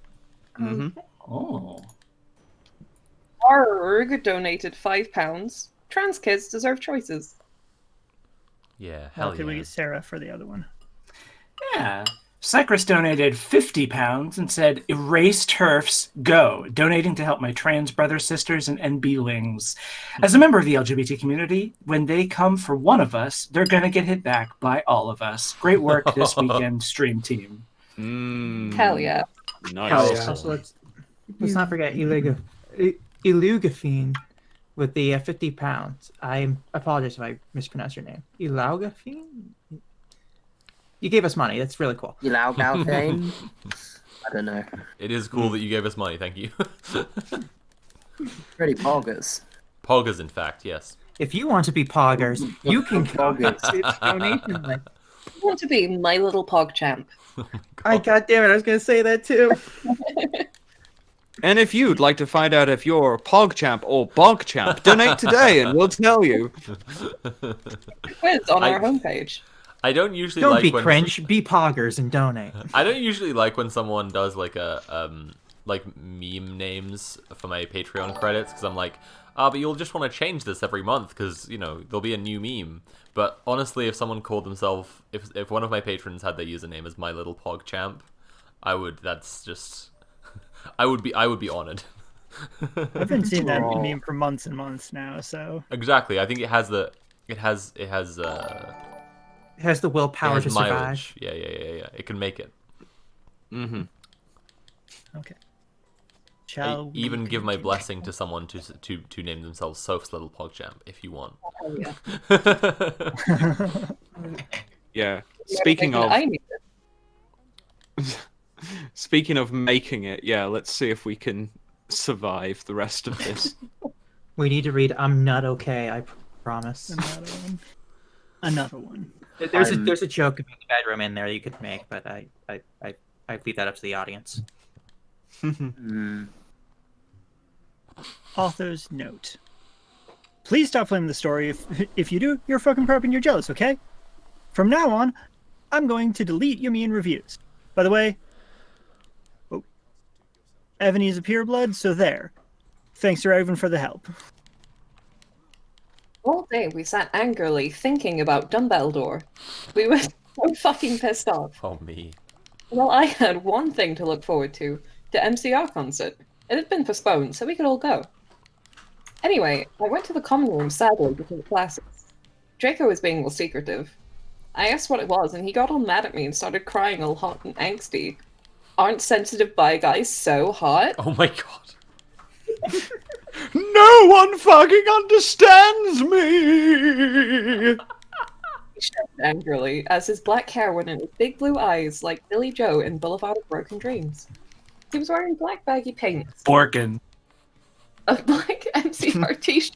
Oh.
Arg donated £5. Trans kids deserve choices.
Yeah, hell
Okay,
yeah.
we get Sarah for the other one.
Yeah. Cycris donated £50 and said, "Erase TERFs, go," donating to help my trans brothers, sisters, and NB-lings. As a member of the LGBT community, when they come for one of us, they're going to get hit back by all of us. Great work this weekend, stream team.
Hell yeah.
Nice.
Hell yeah.
Also, let's not forget Elugafine with the £50. I apologize if I mispronounced your name. Elugafine? You gave us money. That's really cool.
Elugafine? I don't know.
It is cool that you gave us money. Thank you.
Pretty poggers.
Poggers, in fact, yes.
If you want to be poggers, you can go
Poggers.
to its donation link.
I want to be my little pog champ.
God damn it, I was going to say that too.
And if you'd like to find out if you're PogChamp or BogChamp, donate today and we'll tell you.
Quiz on our homepage.
I don't usually
Don't
like
be
when...
cringe, be poggers and donate.
I don't usually like when someone does like a like meme names for my Patreon credits, because I'm like, but you'll just want to change this every month because, you know, there'll be a new meme. But honestly, if someone called themselves, if one of my patrons had their username as My Little PogChamp, I would be honored.
I've been seeing that meme for months and months now, so
Exactly. I think it has the
willpower to
mileage.
survive.
Yeah. It can make it.
Okay.
I even give my blessing to someone to name themselves Soph's Little PogChamp if you want.
Oh, yeah.
Yeah. Speaking of making it, yeah, let's see if we can survive the rest of this.
We need to read "I'm Not Okay," I promise.
Another one.
There's a joke about the bedroom in there you could make, but I leave that up to the audience.
Author's note. Please stop flaming the story. If you do, you're fucking perp and you're jealous, okay? From now on, I'm going to delete your mean reviews. By the way, Evany is a pureblood, so there. Thanks to Raven for the help.
All day we sat angrily thinking about Dumbledore. We were so fucking pissed off.
Oh, me.
Well, I had one thing to look forward to, the MCR concert. It had been postponed, so we could all go. Anyway, I went to the common room sadly because of classes. Draco was being all secretive. I asked what it was, and he got all mad at me and started crying all hot and angsty. Aren't sensitive bi guys so hot?
Oh my god.
No one fucking understands me!
He shouted angrily as his black hair went in his big blue eyes like Billy Joe in Boulevard of Broken Dreams. He was wearing black baggy pants,
Borkin.
a black MCR t-shirt,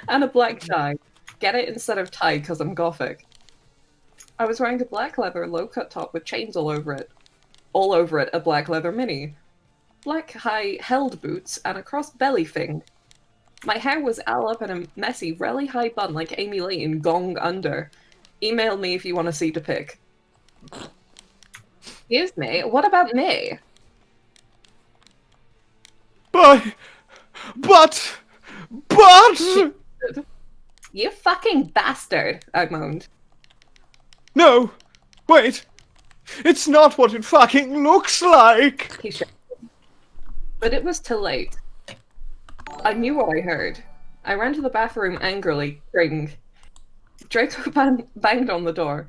and a black tie. Get it instead of tie because I'm gothic. I was wearing a black leather low-cut top with chains all over it. All over it, a black leather mini. Black high held boots and a crossed belly thing. My hair was all up in a messy, really high bun like Amy Layton gong under. Email me if you want to see the pic. Excuse me, what about me?
But...
You fucking bastard, I moaned.
No! Wait! It's not what it fucking looks like!
He shouted. But it was too late. I knew what I heard. I ran to the bathroom angrily, ring. Draco banged on the door.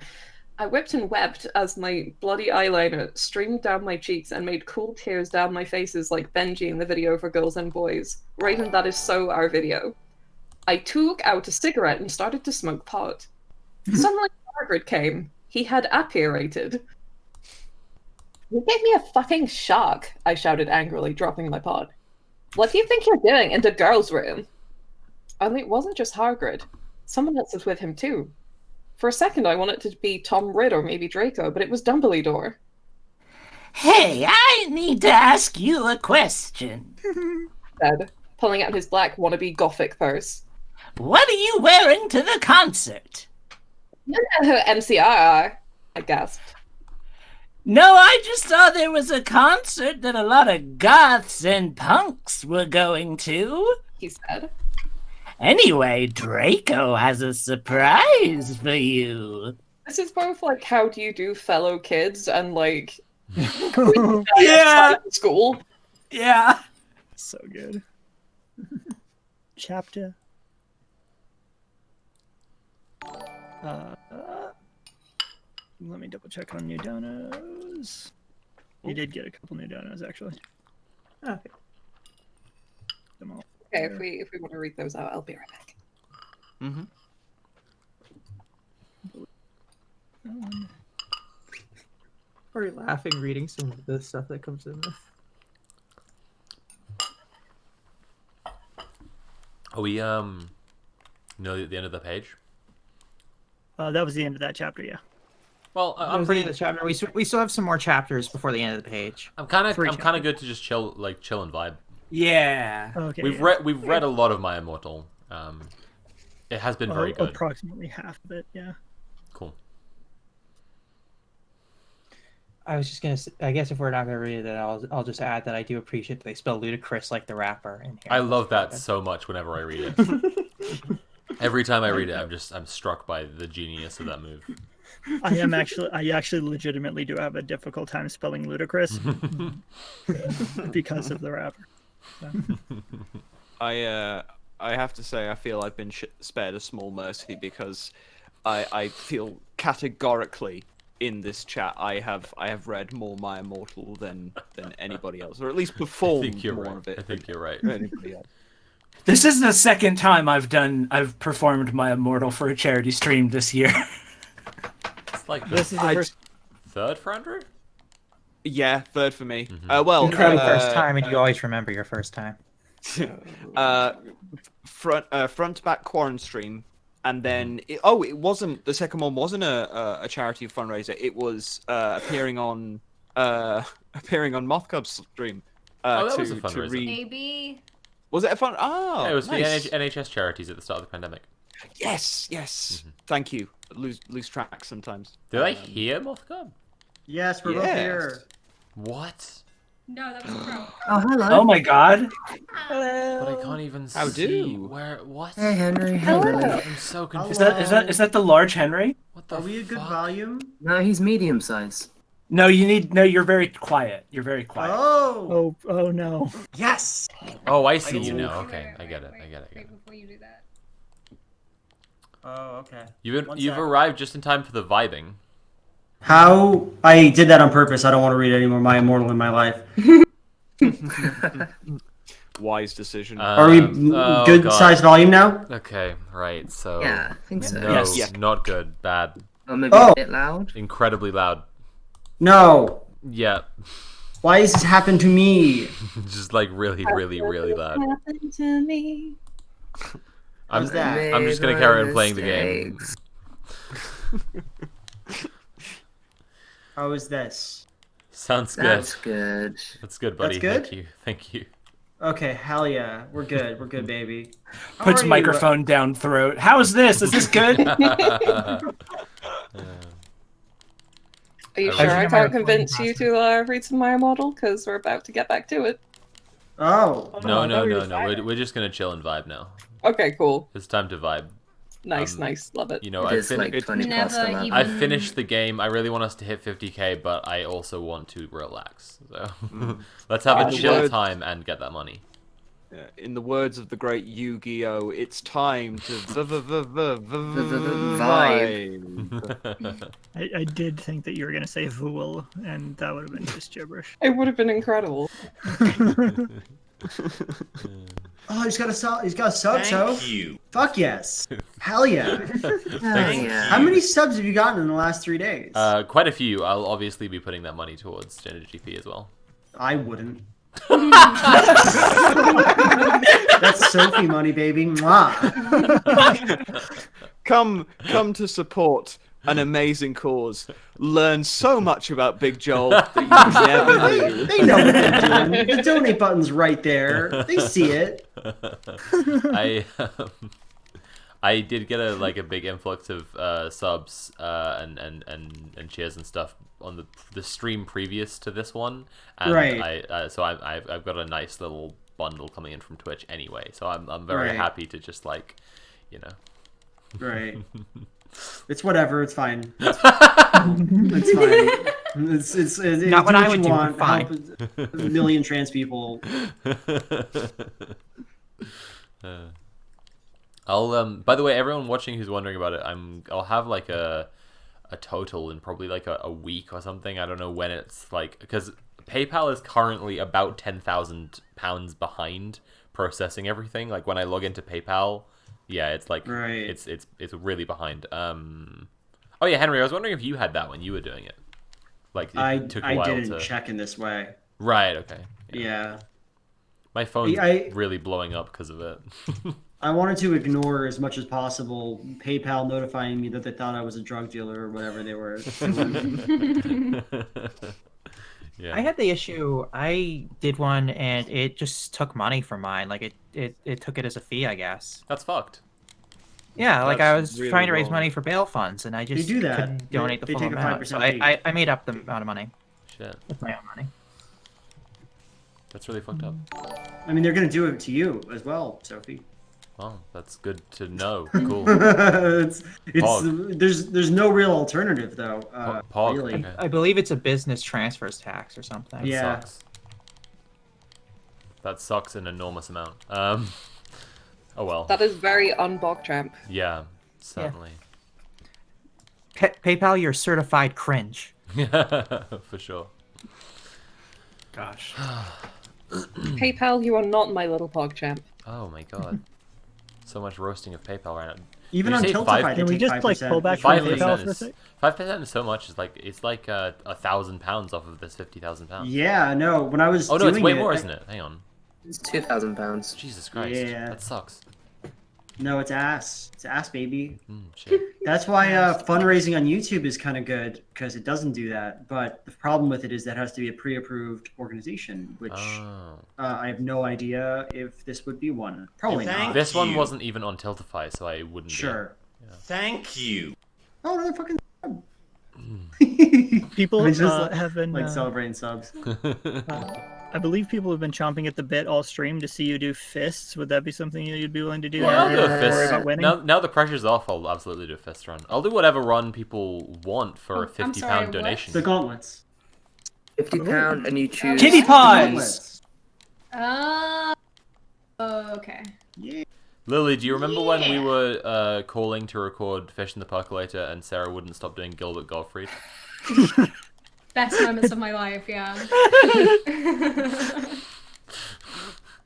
I whipped and wept as my bloody eyeliner streamed down my cheeks and made cool tears down my faces like Benji in the video for Girls and Boys. Raven, that is so our video. I took out a cigarette and started to smoke pot. Suddenly Margaret came. He had appurated. You gave me a fucking shock, I shouted angrily, dropping my pot. What do you think you're doing in the girls' room? Only it wasn't just Hargrid. Someone else was with him too. For a second I wanted to be Tom Ridd or maybe Draco, but it was Dumbledore.
Hey, I need to ask you a question.
Said, pulling out his black wannabe gothic purse.
What are you wearing to the concert?
You know who MCR are, I gasped.
No, I just saw there was a concert that a lot of goths and punks were going to.
He said.
Anyway, Draco has a surprise for you.
This is both like how do you do fellow kids and like
Yeah.
school.
Yeah.
So good. Chapter. Let me double check on new donos. You did get a couple new donos actually.
Okay.
Them all.
Okay, if we want to read those out, I'll be right back.
Mm-hmm.
Are you laughing reading some of the stuff that comes in this?
Are we nearly at the end of the page?
That was the end of that chapter, yeah.
Well,
I'm pretty the chapter. We still have some more chapters before the end of the page.
I'm kind of good to just chill and vibe.
Yeah.
Okay.
We've read a lot of My Immortal. It has been very good.
Approximately half of it, yeah.
Cool.
I was just gonna. I guess if we're not gonna read it, then I'll just add that I do appreciate that they spell ludicrous like the rapper in here.
I love that so much whenever I read it. Every time I read it, I'm struck by the genius of that move.
I actually legitimately do have a difficult time spelling ludicrous because of the rapper. So.
I have to say I feel I've been spared a small mercy because I feel categorically in this chat I have read more My Immortal than anybody else, or at least performed more of it.
I think you're right.
Anybody else.
This is the second time I've performed My Immortal for a charity stream this year.
It's like
this is the first...
third for Andrew?
Yeah, third for me.
Well, incredible first time, and you always remember your first time.
Front to back quarantine stream, and then it wasn't the second one. Wasn't a charity fundraiser. It was appearing on Moth Cub's stream.
That was a fundraiser.
Maybe.
Was it a fun? Oh,
yeah, it was
nice.
for the NHS charities at the start of the pandemic.
Yes. Thank you. Lose track sometimes.
Did I hear Moth Cub?
Yes, we're both here.
What?
No, that was a pro.
Oh, hello.
Oh my god.
Hello. But I can't even see where. What?
Hey, Henry.
Hello. I'm so confused.
Is that the large Henry?
What the?
Are we a good volume?
No, he's medium size.
No, you're very quiet. You're very quiet.
Oh
no.
Yes.
Oh, I see you now. Okay, I get it.
Before you do that.
Oh, okay.
You've arrived just in time for the vibing.
How I did that on purpose. I don't want to read any more My Immortal in my life.
Wise decision.
Are we good size volume now?
Okay, right. So
Yeah, I think so.
No,
Yes. Yeah.
not good. Bad.
Or maybe a bit loud.
Incredibly loud.
No.
Yeah.
Why does this happen to me?
Just like really loud.
Happened to me.
I'm just gonna carry on playing the game.
How is this?
Sounds good.
That's good.
That's good, buddy.
That's good?
Thank you.
Okay, hell yeah. We're good. We're good, baby. How
Puts
are you?
microphone down throat. How is this? Is this good?
Are you sure I can't convince you to read some Maya model? Because we're about to get back to it.
Oh.
No. We're just gonna chill and vibe now.
Okay, cool.
It's time to vibe.
Nice, nice. Love it.
You know,
It is like 20 plus
Never
than that.
I've finished the game. I really want us to hit 50k, but I also want to relax. So let's have a chill time and get that money.
In the words of the great Yu-Gi-Oh, it's time to
vibe. I did think that you were gonna say "vool," and that would have been just gibberish.
It would have been incredible.
Oh, he's got a sub.
Thank
So
you.
fuck yes. Hell yeah.
Thanks.
How many subs have you gotten in the last 3 days?
Quite a few. I'll obviously be putting that money towards Gender GP as well.
I wouldn't. That's Sophie money, baby. Mwah.
come to support an amazing cause. Learn so much about Big Joel that you never knew.
They know what they're doing. The donate button's right there. They see it.
I did get a big influx of subs and cheers and stuff on the stream previous to this one, and
right.
I've got a nice little bundle coming in from Twitch anyway, so I'm very happy to just
Right.
It's
whatever. It's fine. It's fine. It's
Not what I would do.
Want,
Fine.
help a million trans people.
I'll by the way, everyone watching who's wondering about it, I'll have like a total in probably like a week or something. I don't know when it's because PayPal is currently about £10,000 behind processing everything. Like when I log into PayPal, yeah, it's it's really behind. Oh yeah, Henry, I was wondering if you had that when you were doing it. Like it took a while
didn't check in this way.
Right. Okay.
Yeah.
My phone's really blowing up because of it.
I wanted to ignore as much as possible PayPal notifying me that they thought I was a drug dealer or whatever they were.
Yeah. I had the issue. I did one and it just took money from mine. Like it took it as a fee, I guess.
That's fucked.
Yeah, like
That's
I was
really
trying to raise
wrong.
money for bail funds and I just
do that.
couldn't donate
They
the full
take a
amount.
5%
So
fee.
I made up the amount of money.
Shit.
With my own money.
That's really fucked up.
I mean, they're going to do it to you as well, Sophie.
Well, that's good to know. Cool.
There's no real alternative though.
Pog.
Really.
Okay.
I believe it's a business transfers tax or something.
That
Yeah.
sucks. That sucks an enormous amount. Oh well.
That is very un-BogChamp.
Yeah, certainly.
PayPal, you're certified cringe.
For sure.
Gosh.
PayPal, you are not my little PogChamp.
Oh my god. So much roasting of PayPal right now.
Even
Did
on
you say
Tiltify,
5%?
they
Can we
take
just like
5%.
pull back from
5%
PayPal for a
is
sec?
5% is so much. It's like £1,000 off of this £50,000.
Yeah, no. When I was
Oh no, it's
doing
way
it,
more, isn't it? Hang on.
It's £2,000.
Jesus Christ.
Yeah.
That sucks.
No, it's ass. It's ass, baby.
Shit.
That's why fundraising on YouTube is kind of good because it doesn't do that. But the problem with it is that it has to be a pre-approved organization, which I have no idea if this would be one. Probably not.
This one wasn't even on Tiltify, so I wouldn't.
Sure.
Thank you.
Oh, another fucking.
People
They just,
have been
like celebrating subs.
I believe people have been chomping at the bit all stream to see you do fists. Would that be something you'd be willing to do?
Yeah, I'll do a
Worry
fist.
about winning?
Now the pressure's off, I'll absolutely do a fist run. I'll do whatever run people want for a
I'm
£50
sorry, what?
donation.
The gauntlets.
£50 and you choose.
Kitty pies!
Okay.
Lily, do you remember when we were calling to record Fish in the Percolator and Sarah wouldn't stop doing Gilbert Gottfried?
Best moments of my life, yeah.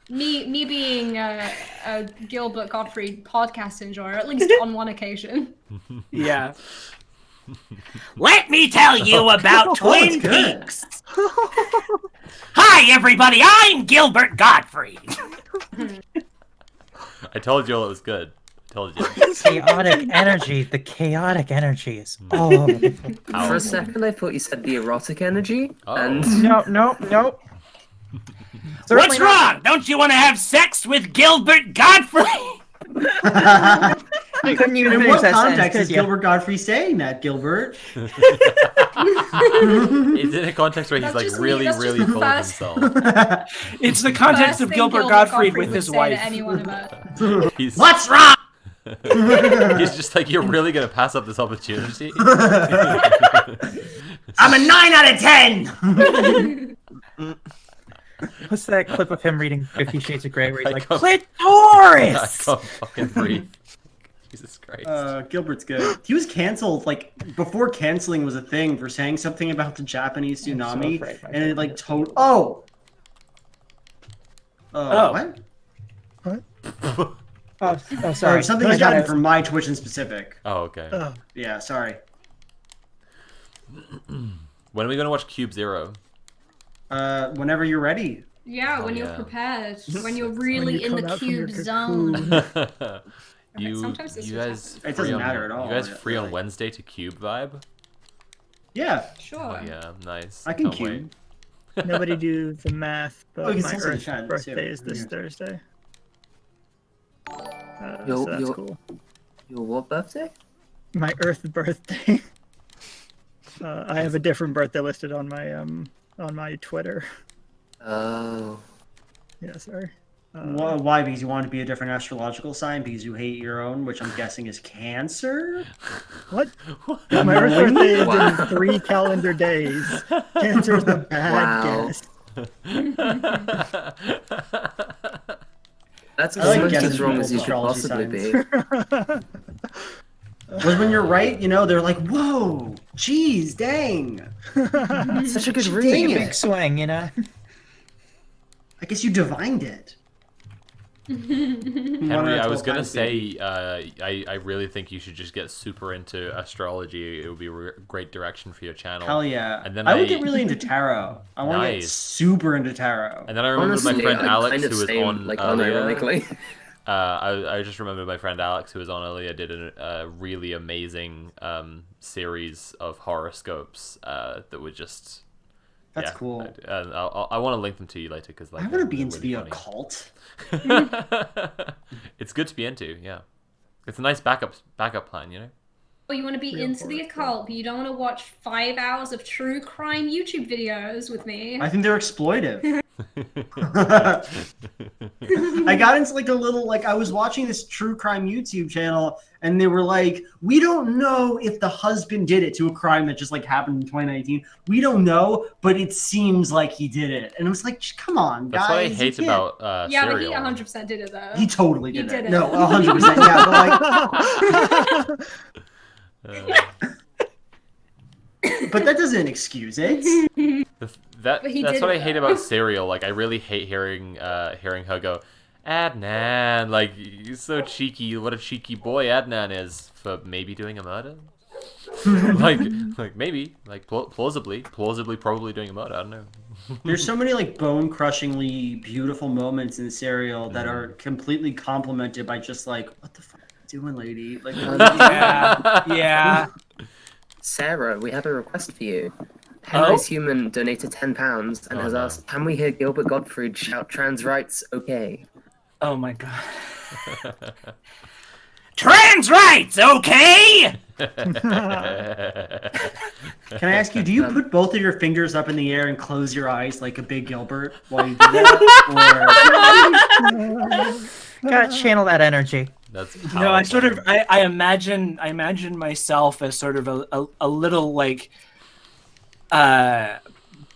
me being a Gilbert Gottfried podcast enjoyer, at least on one occasion.
Yeah.
Let me tell you about Twin
good.
Peaks. Hi, everybody. I'm Gilbert Gottfried.
I told you all it was good. I told you.
Chaotic energy. The chaotic energy is. Oh.
For a second, I thought you said the erotic energy.
Oh.
And
No.
What's wrong? Don't you want to have sex with Gilbert Godfrey?
I couldn't even
In
finish
what
that
context
sentence,
is
could ya?
Gilbert Godfrey saying that, Gilbert?
It's in a context where he's like really, really full of himself.
It's the context of Gilbert Gottfried with his wife.
He's,
What's wrong?
He's just like, you're really gonna pass up this opportunity?
I'm a 9 out of 10.
What's that clip of him reading 50 Shades of Grey where he's like,
I
clitoris!
can't fucking breathe. Jesus Christ.
Gilbert's good. He was canceled like before canceling was a thing for saying something about the Japanese tsunami, and it like
Oh.
What?
Oh, sorry.
Something that happened from my Twitch in specific.
Oh, okay.
Yeah, sorry.
When are we gonna watch Cube Zero?
Whenever you're ready.
Yeah, when you're
yeah.
prepared. When you're really
you
in
come
the
out from your
cube zone.
You
Sometimes this
you
is
guys
It
free
doesn't
on,
matter at all,
You guys free on
really.
Wednesday to Cube vibe?
Yeah.
Sure.
Oh yeah, nice.
I can
Can't wait.
cube.
Nobody do the math, but
Oh, you can
my
still say
Earth
chat,
birthday
too.
is this
Yeah.
Thursday.
Your,
So that's
your,
cool.
your what birthday?
My Earth birthday. I have a different birthday listed on my Twitter.
Oh.
Yeah, sorry.
Why? Because you want to be a different astrological sign? Because you hate your own, which I'm guessing is Cancer?
What? My Earth birthday is
Wow.
in 3 calendar days. Cancer's a bad
Wow.
guess.
That's
I like
almost
guessing
as wrong as you
people's
could
astrology
possibly
signs.
be.
Was when you're right, they're like, whoa, geez, dang.
Such a good
Dang
read.
it.
Big swing,
I guess you divined it.
Henry, I was gonna say, I really think you should just get super into astrology. It would be a great direction for your channel.
Hell yeah.
And then
I would get really into tarot. I want to get
Nice.
super into tarot.
And then I remembered my
Honestly,
friend
I
Alex,
kind of
who was
same,
on
like,
earlier.
unironically.
I just remembered my friend Alex, who was on earlier, did a really amazing series of horoscopes that were just.
That's cool.
I want to link them to you later because like
I want to be
they're
into
really
the
funny.
occult.
It's good to be into, yeah. It's a nice backup plan, you know.
Or you want to be into the occult, but you don't want to watch 5 hours of true crime YouTube videos with me.
I think they're exploitive. I got into like a little, I was watching this true crime YouTube channel and they were like, we don't know if the husband did it to a crime that just like happened in 2019. We don't know, but it seems like he did it. And I was like, come on, guys.
That's what I
you
hate
can't-
about
Yeah,
Serial.
but he 100% did it though.
He totally
He
did
did
it.
it.
No, 100%. Yeah, but but that doesn't excuse it.
That's
But he did
what
it,
I hate
though.
about Serial. Like, I really hate hearing her go, Adnan, like, he's so cheeky. What a cheeky boy Adnan is for maybe doing a murder. like maybe, like plausibly, probably doing a murder. I don't know.
There's so many like bone-crushingly beautiful moments in Serial that are completely complemented by just like, what the fuck are you doing, lady? Like,
Yeah.
Sarah, we have a request for you. Henry's Human donated £10 and has asked, can we hear Gilbert Gottfried shout trans rights okay?
Oh my god. Trans rights, okay?
Can I ask you, do you put both of your fingers up in the air and close your eyes like a big Gilbert while you do that?
Gotta channel that energy.
That's
No, I sort of I imagine myself as sort of a little like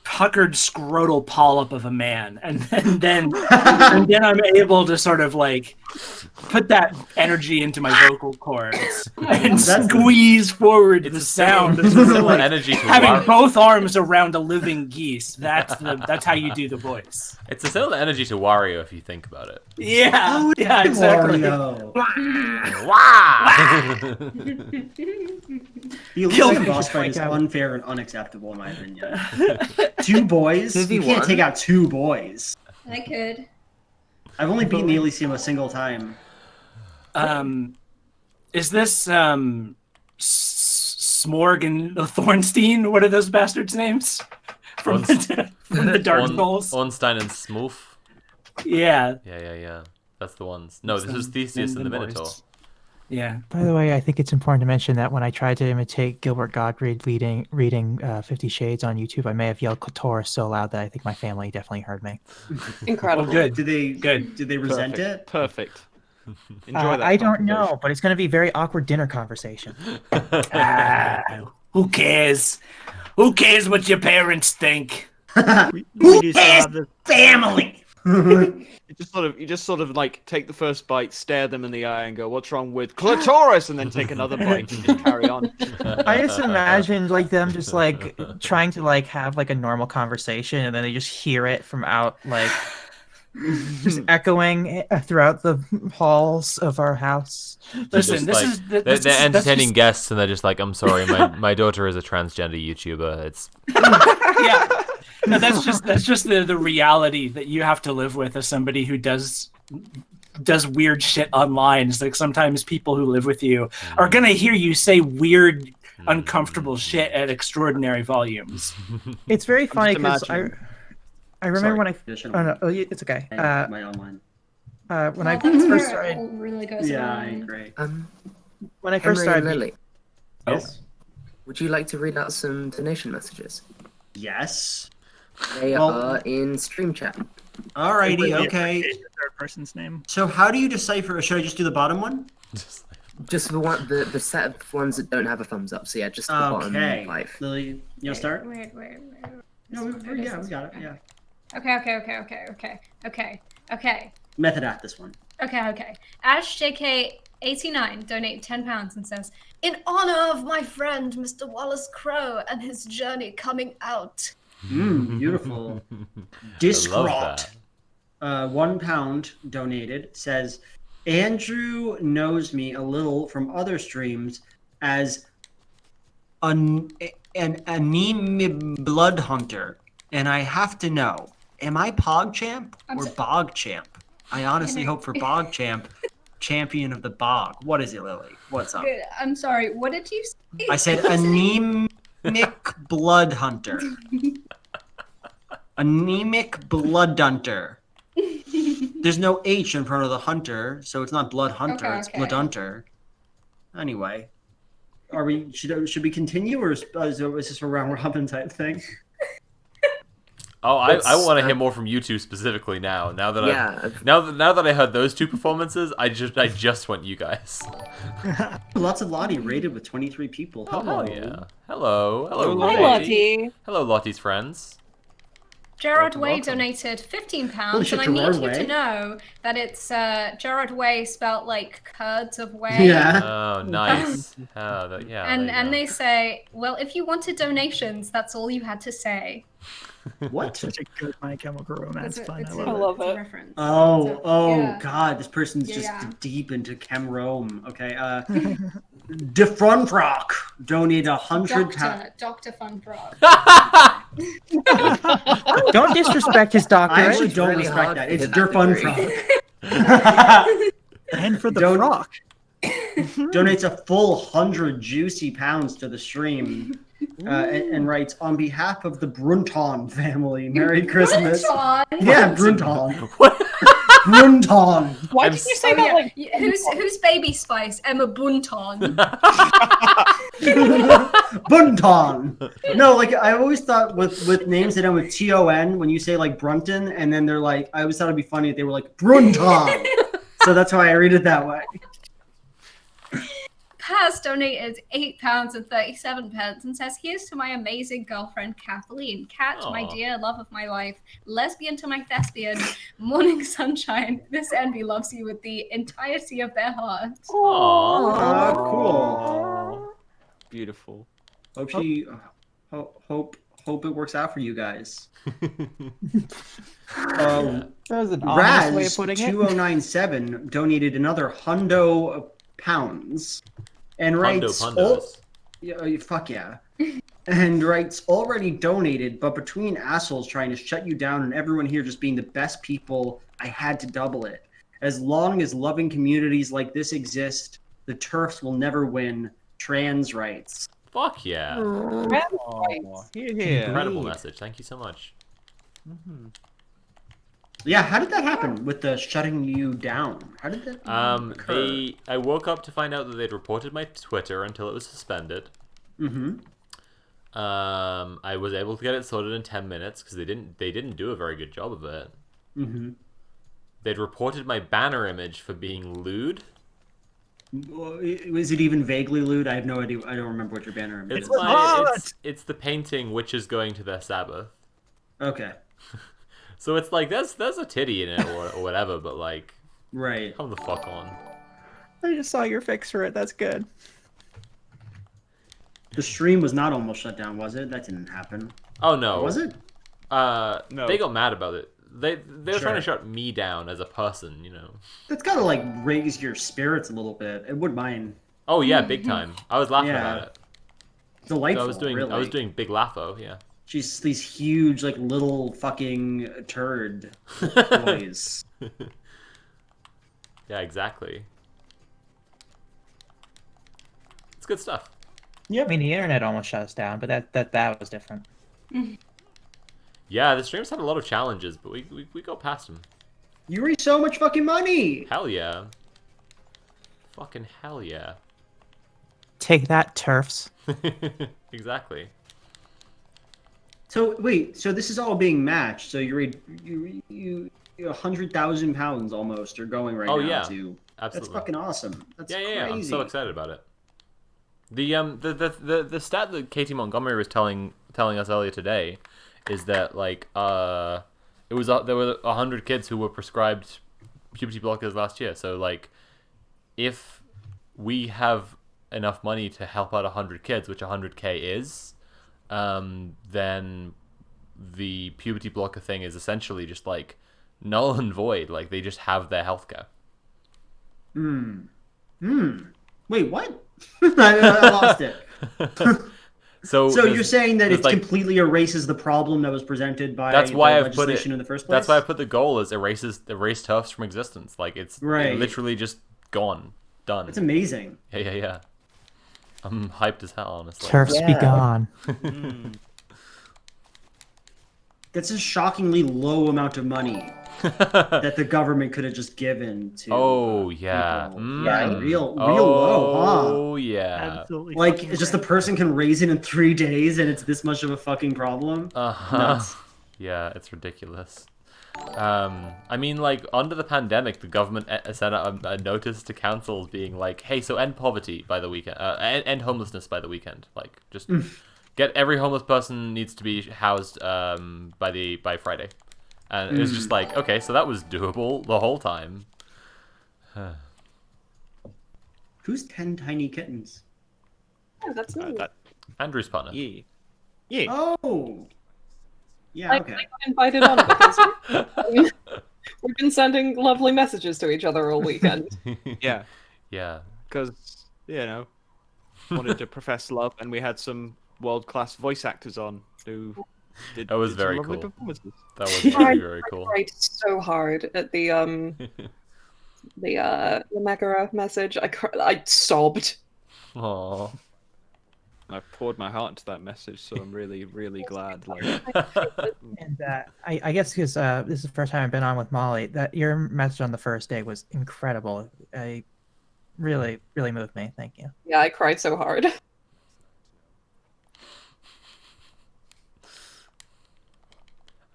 puckered scrotal polyp of a man, and then I'm able to sort of like put that energy into my vocal cords and squeeze forward the sound of sort of like
energy to
having
war-
both arms around a living geese. That's how you do the voice.
It's a similar energy to Wario if you think about it.
Yeah, yeah, exactly.
The ELYSIUM boss fight is unfair and unacceptable in my opinion. 2 boys? You can't take out 2 boys.
I could.
I've only beaten the ELYSIUM a single time.
Is this Smorg and Thornstein? What are those bastards' names? from the Dark Souls.
Ornstein and Smoof.
Yeah.
Yeah. That's the ones. No, this is Theseus and the Minotaur.
Yeah.
By the way, I think it's important to mention that when I tried to imitate Gilbert Gottfried reading 50 Shades on YouTube, I may have yelled clitoris so loud that I think my family definitely heard me.
Incredible.
Good. Did they resent it?
Perfect. Enjoy that.
I don't know, but it's going to be a very awkward dinner conversation.
Who cares? Who cares what your parents think?
Who cares?
Family.
You just sort of like take the first bite, stare them in the eye, and go, "What's wrong with clitoris?" And then take another bite and just carry on.
I just imagined like them just like trying to like have like a normal conversation, and then they just hear it from out like just echoing throughout the halls of our house.
Listen,
they're entertaining guests, and they're just like, "I'm sorry, my daughter is a transgender YouTuber." It's
yeah. No, that's just the reality that you have to live with as somebody who does weird shit online. It's like sometimes people who live with you are gonna hear you say weird, uncomfortable shit at extraordinary volumes.
It's very funny because
imagine-
I remember when I it's okay.
My online.
When I
That's
first
where it
started,
all really goes
Yeah, I
wrong.
agree.
when I first
Henry and
started,
Lily,
Yes.
would you like to read out some donation messages?
Yes.
They
Well-
are in stream chat.
Alrighty. Okay.
Third person's name.
So how do you decipher? Should I just do the bottom one?
Just the set of ones that don't have a thumbs up. So yeah, just the bottom
Okay.
5.
Lily, you'll start.
Wait.
No, we got it. Yeah.
Okay.
Method act this one.
Okay. Ash JK89 donate £10 and says, "In honor of my friend Mr. Wallace Crowe and his journey coming out."
Beautiful. Discrot. £1 donated says, Andrew knows me a little from other streams as an anemic blood hunter, and I have to know, am I PogChamp or BogChamp? I honestly hope for BogChamp, champion of the bog. What is it, Lily? What's up?
Good. I'm sorry. What did you say?
I said anemic blood hunter. Anemic blood hunter. There's no H in front of the hunter, so it's not blood hunter. It's blood hunter. Anyway, should we continue, or is this a round robin type thing?
Oh, I want to hear more from you two specifically now. Now that I heard those two performances, I just want you guys.
Lots of Lottie rated with 23 people. Hello.
Oh, yeah. Hello,
Hi, Lottie.
Hello, Lottie's friends.
Gerard Way donated £15, and I need you to know that it's Gerard Way spelt like curds of whey.
Yeah.
Oh, nice.
And they say, well, if you wanted donations, that's all you had to say.
What?
Such a good My Chemical Romance fun.
I
love
it. Reference.
Oh, God, this person's just deep into Chem Rome. Okay, Defronfrock donated £100.
Dr. Funfrock.
don't disrespect his doctor.
I actually don't respect that. It's Defronfrock.
And for the frock.
Donates a full 100 juicy pounds to the stream. And writes, on behalf of the Brunton family, Merry Christmas.
Brunton?
Yeah, Brunton. Brunton.
Why did you say that? Like,
who's Baby Spice? Emma Bunton.
Bunton. No, like I always thought with names that end with T-O-N, when you say like Brunton, and then they're like, I always thought it'd be funny if they were like Brunton. So that's why I read it that way.
Has donated £8.37 and says, "Here's to my amazing girlfriend Kathleen. Kat, my dear love of my life, lesbian to my thespian, morning sunshine. This envy loves you with the entirety of their heart."
Cool.
Beautiful.
Hope it works out for you guys.
That was an honest way of putting it.
Raz2097 donated another £100 and writes, fuck yeah, and writes, already donated, but between assholes trying to shut you down and everyone here just being the best people, I had to double it. As long as loving communities like this exist, the TERFs will never win. Trans rights.
Fuck yeah. Incredible message. Thank you so much.
Yeah, how did that happen with the shutting you down? How did that occur?
I woke up to find out that they'd reported my Twitter until it was suspended.
Mm-hmm.
I was able to get it sorted in 10 minutes because they didn't do a very good job of it.
Mm-hmm.
They'd reported my banner image for being lewd.
Was it even vaguely lewd? I have no idea. I don't remember what your banner image
It's it's the painting witches going to their Sabbath.
Okay.
So it's like there's a titty in it or whatever, but like,
right.
Come the fuck on.
I just saw your fix for it. That's good.
The stream was not almost shut down, was it? That didn't happen.
Oh no.
Was it?
No. They got mad about it. They were trying to
Sure.
shut me down as a person, you know.
That's gotta like raise your spirits a little bit. It would mine.
Oh yeah, big time. I was laughing
Yeah.
about it.
Delightful.
So I was doing big laugho, yeah.
She's these huge, like little fucking turd boys.
Yeah, exactly. It's good stuff.
Yeah, I mean the internet almost shut us down, but that was different.
Yeah, the streams had a lot of challenges, but we got past them.
You raised so much fucking money.
Hell yeah. Fucking hell yeah.
Take that, turfs.
Exactly.
So wait, so this is all being matched. So you 100,000 pounds almost are going right
Oh
now
yeah,
to.
absolutely.
That's fucking awesome. That's
yeah.
crazy.
I'm so excited about it. The stat that Katie Montgomery was telling us earlier today is that like there were 100 kids who were prescribed puberty blockers last year. So like if we have enough money to help out 100 kids, which 100K is, then the puberty blocker thing is essentially just like null and void. Like they just have their healthcare.
Wait, what? I lost it.
So
you're saying that it
like,
completely erases the problem that was presented by
that's why
the
I've put it
legislation in the first place?
That's why I put the goal as erase turfs from existence. Like it's
Right.
literally just gone, done.
That's amazing.
Yeah. I'm hyped as hell, honestly.
Turfs be gone.
That's a shockingly low amount of money that the government could have just given to.
Oh yeah,
people. Yeah, real low, huh?
Oh yeah.
Absolutely.
Like it's just the person can raise it in 3 days, and it's this much of a fucking problem. Nuts.
Yeah, it's ridiculous. I mean, like under the pandemic, the government sent out a notice to councils being like, "Hey, so end poverty by the weekend, end homelessness by the weekend. Like, just get every homeless person needs to be housed by Friday." And it was just like, okay, so that was doable the whole time.
Who's 10 tiny kittens?
Yeah, that's me.
Andrew's partner.
Yeah.
Oh. Yeah. Okay.
I got invited on because we've been sending lovely messages to each other all weekend.
Yeah.
Yeah.
Because, wanted to profess love, and we had some world-class voice actors on who did
That was
some
very
lovely
cool.
performances.
That was very cool.
I cried so hard at the Megara message. I sobbed.
Aww.
I poured my heart into that message, so I'm really, really glad. Like,
And I guess because this is the first time I've been on with Molly, that your message on the first day was incredible. I really moved me. Thank you.
Yeah, I cried so hard.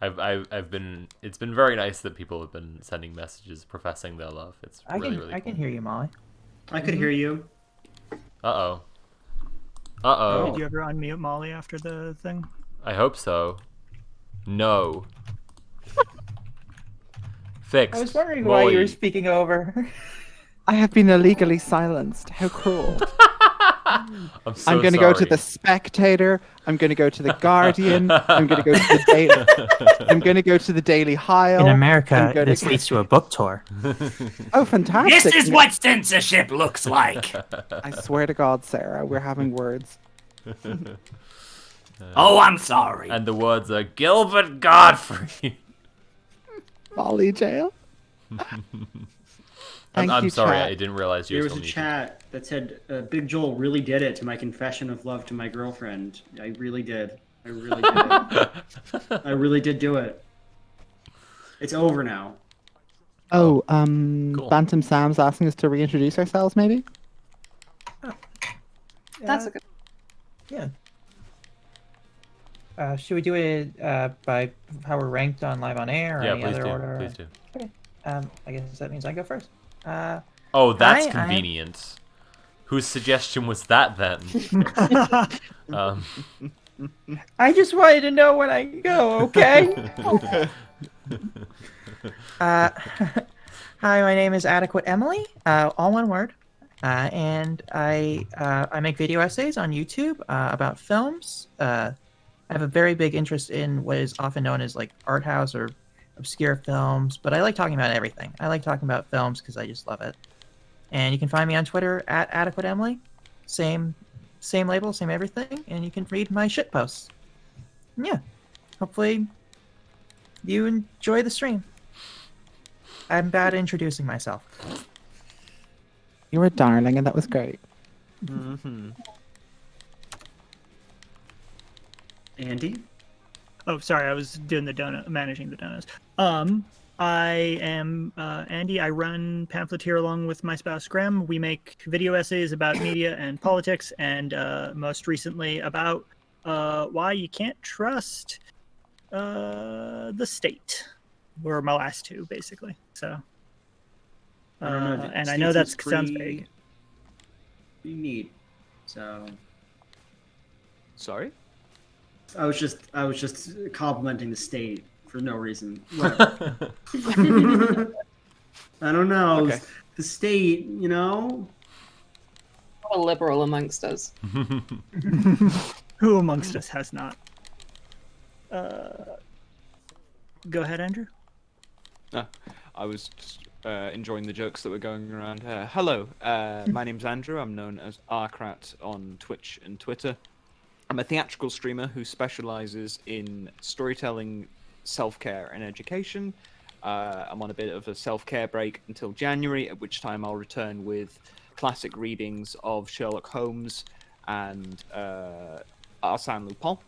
It's been very nice that people have been sending messages professing their love. It's really cool.
I can hear you, Molly.
I could hear you.
Uh-oh.
Did you ever unmute Molly after the thing?
I hope so. No. Fixed.
I was wondering why you were speaking over.
I have been illegally silenced. How cruel.
I'm so
I'm going to go to the Spectator. I'm going to go to the Guardian. I'm going to go to the Daily. I'm going to go to the Daily Hile.
In America, this leads to a book tour.
Oh, fantastic!
This is what censorship looks like.
I swear to God, Sarah, we're having words.
Oh, I'm sorry.
And the words are Gilbert Godfrey.
Molly jail.
I'm sorry, I didn't realize you
There
were
was
still
a
muted.
chat that said, Big Joel really did it to my confession of love to my girlfriend. I really did. I really did it. I really did do it. It's over now.
Oh,
Cool.
Bantam Sam's asking us to reintroduce ourselves, maybe?
That's a good.
Yeah. Should we do it by how we're ranked on Live on Air or
Yeah,
any
please
other
do,
order?
please do.
Okay. I guess that means I go first.
Oh, that's
hi,
convenient. Whose suggestion was that then?
I just wanted to know when I go, okay? Hi, my name is Adequate Emily, all one word. And I make video essays on YouTube about films. I have a very big interest in what is often known as like art house or obscure films, but I like talking about everything. I like talking about films because I just love it. And you can find me on Twitter at Adequate Emily. Same label, same everything, and you can read my shit posts. And yeah, hopefully you enjoy the stream. I'm bad at introducing myself.
You were a darling, and that was great.
Mm-hmm.
Andy?
Oh, sorry, I was doing the donut, managing the donuts. I am Andy. I run Pamphleteer along with my spouse Graham. We make video essays about media and politics, and most recently about why you can't trust the state. Were my last two, basically. So,
I don't know. the
and I
state
know that
seems
sounds
pretty-
vague.
pretty neat. So.
Sorry?
I was just complimenting the state for no reason. Whatever. I don't know.
Okay.
The state, you know.
A liberal amongst us.
Who amongst us has not? Go ahead, Andrew.
I was just enjoying the jokes that were going around. Hello, my name's Andrew. I'm known as Arcrat on Twitch and Twitter. I'm a theatrical streamer who specializes in storytelling, self-care, and education. I'm on a bit of a self-care break until January, at which time I'll return with classic readings of Sherlock Holmes and Arsène Lupin,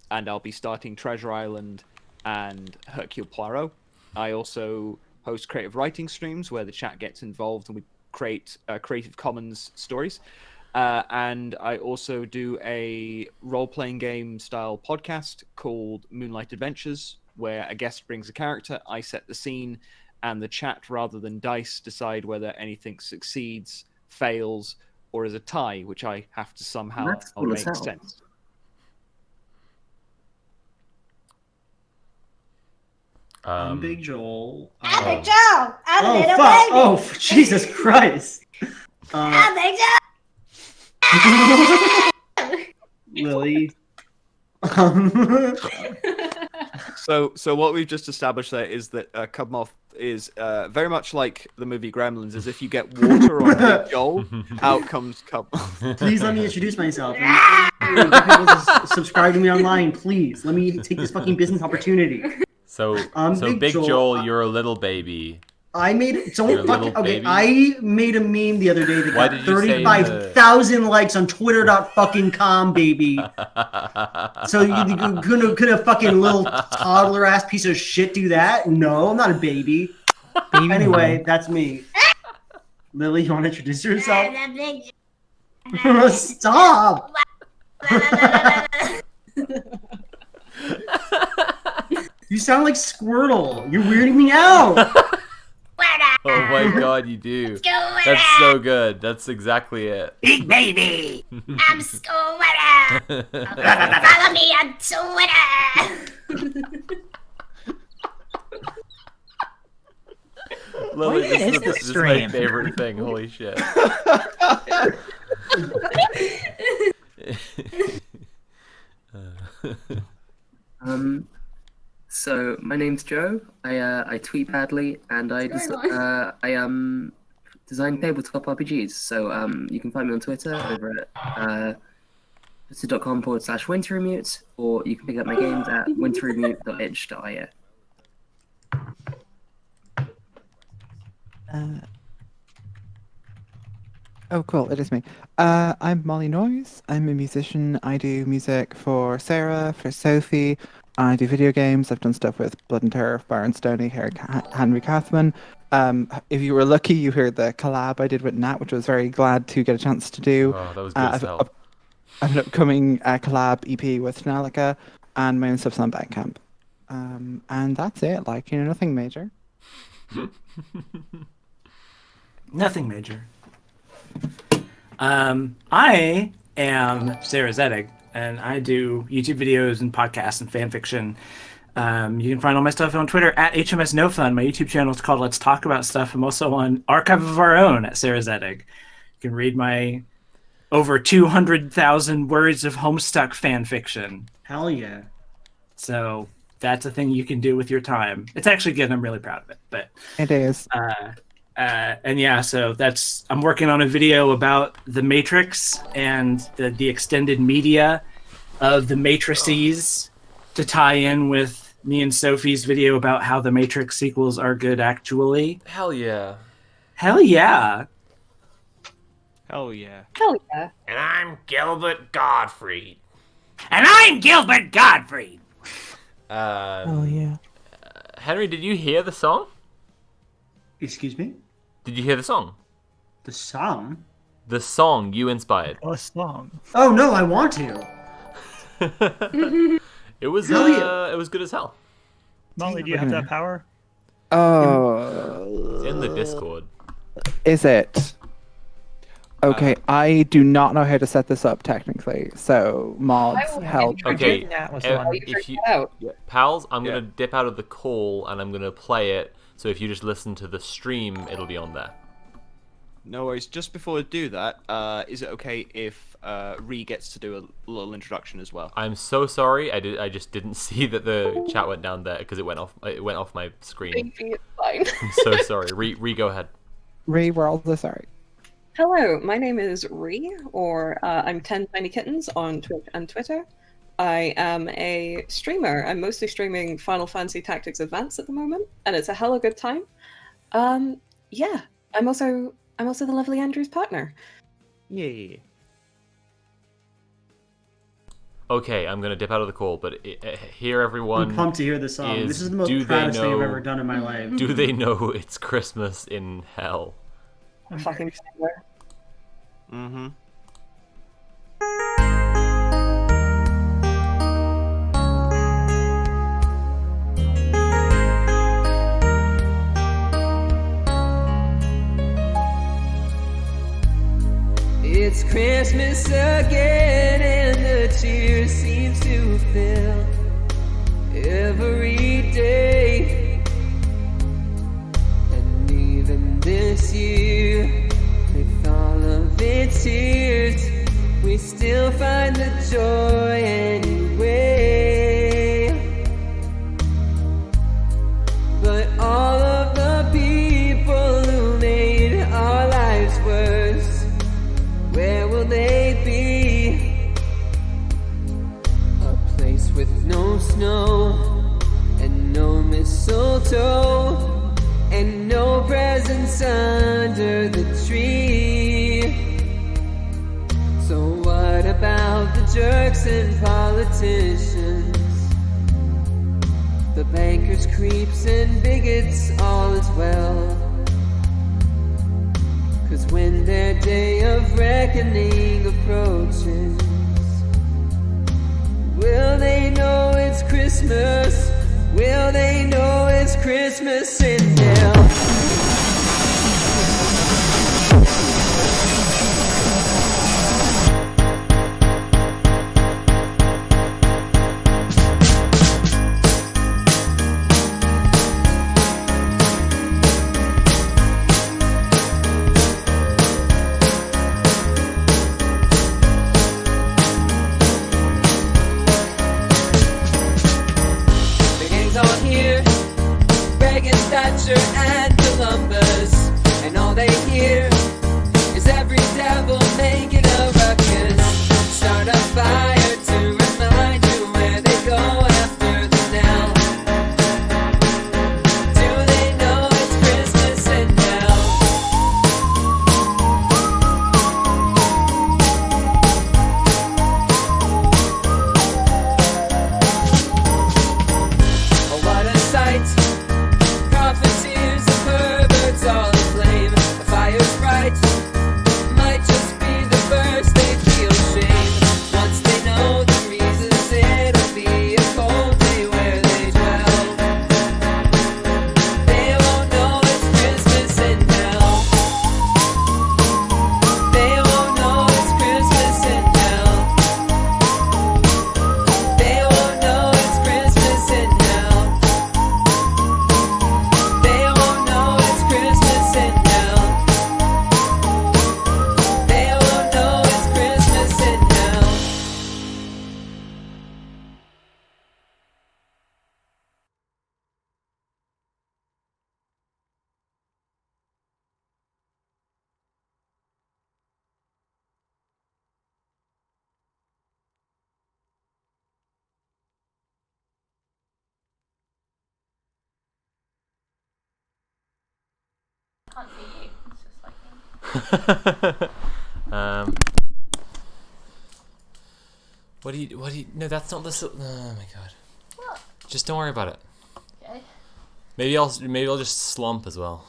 and I'll be starting Treasure Island and Hercule Poirot. I also host creative writing streams where the chat gets involved and we create Creative Commons stories. And I also do a role-playing game style podcast called Moonlight Adventures, where a guest brings a character, I set the scene, and the chat, rather than dice, decide whether anything succeeds, fails, or is a tie, which I have to somehow
That's cool as
make
hell.
sense.
I'm Big Joel.
I'm Big Joe. I'm a
Oh
little
fuck!
baby.
Oh Jesus Christ!
I'm Big Joe.
Lily.
So what we've just established there is that Cubmoth is very much like the movie Gremlins, as if you get water on Big Joel, out comes Cubmoth.
Please let me introduce myself. Get people to subscribe to me online, please. Let me take this fucking business opportunity.
So
Big
Big
Joel,
Joel, you're a little baby.
I made
You're a
don't
little
fucking okay.
baby?
I made a meme the other day that
Why
got
did you say
35,000 likes on Twitter.com, baby. So you could a fucking little toddler ass piece of shit do that? No, I'm not a baby. Anyway, that's me. Lily, you want to introduce yourself? Stop. You sound like Squirtle. You're weirding me out.
Oh my god, you do. That's so good. That's exactly it.
Big baby. I'm Squirtle. Follow me on Twitter.
Lily,
What even is
this
this
is my
stream?
favorite thing. Holy shit.
So my name's Joe. I tweet badly and I design tabletop RPGs. So you can find me on Twitter over at twitter.com/winterremute, or you can pick up my games at winterremute.itch.io.
Oh, cool. It is me. I'm Molly Noyes. I'm a musician. I do music for Sarah, for Sophie. I do video games. I've done stuff with Blood and Terror, Byron Stoney, Henry Kathman. If you were lucky, you heard the collab I did with Nat, which I was very glad to get a chance to do.
Oh, that was good as hell.
I've an upcoming collab EP with Nalika, and my own stuff's on Bandcamp. And that's it. Like, nothing major.
Nothing major. I am Sarah Zedig, and I do YouTube videos and podcasts and fan fiction. You can find all my stuff on Twitter at HMSNoFun. My YouTube channel is called Let's Talk About Stuff. I'm also on Archive of Our Own at Sarah Zedig. You can read my over 200,000 words of Homestuck fan fiction.
Hell yeah.
So that's a thing you can do with your time. It's actually good. I'm really proud of it. But
it is.
And yeah, so I'm working on a video about the Matrix and the extended media of the Matrices to tie in with me and Sophie's video about how the Matrix sequels are good actually.
Hell yeah.
Hell yeah.
Hell yeah.
Hell yeah.
And I'm Gilbert Gottfried.
And I'm Gilbert Gottfried.
Oh yeah.
Henry, did you hear the song?
Excuse me?
Did you hear the song?
The song?
The song you inspired.
A song.
Oh no, I want to.
It was
Really?
it was good as hell.
Molly, do you have that power?
Oh.
It's in the Discord.
Is it? Okay, I do not know how to set this up technically, so mods help.
Okay,
Nat was
if
one.
you, pals, I'm gonna dip out of the call and I'm gonna play it. So if you just listen to the stream, it'll be on there.
No worries. Just before we do that, is it okay if Ree gets to do a little introduction as well?
I'm so sorry. I just didn't see that the chat went down there because it went off my screen.
It's fine.
I'm so sorry. Ree, go ahead.
Ree, we're all so sorry.
Hello, my name is Ree, or I'm 10 Tiny Kittens on Twitch and Twitter. I am a streamer. I'm mostly streaming Final Fantasy Tactics Advance at the moment, and it's a hella good time. Yeah, I'm also the lovely Andrew's partner.
Yeah.
Okay, I'm gonna dip out of the call, but here, everyone.
I'm pumped to hear this song. This is the most proudest thing I've ever done in my life.
Do they know it's Christmas in hell?
Fucking streamer.
Mm-hmm.
It's Christmas again and the cheer seems to fill every day. And even this year, with all of its tears, we still find the joy anyway. But all of the people who made our lives worse, where will they be? A place with no snow and no mistletoe and no presents under the tree. So what about the jerks and politicians, the bankers, creeps and bigots, all as well? 'Cause when their day of reckoning approaches, will they know it's Christmas? Will they know it's Christmas in hell? Thatcher and Columbus, and all they hear is every devil making a ruckus. Start a fire to remind you where they go after the knell. Do they know it's Christmas in hell?
can't see you. It's just like me.
What do you? No, that's not the. Oh my god.
What?
Just don't worry about it.
Okay.
Maybe I'll just slump as well.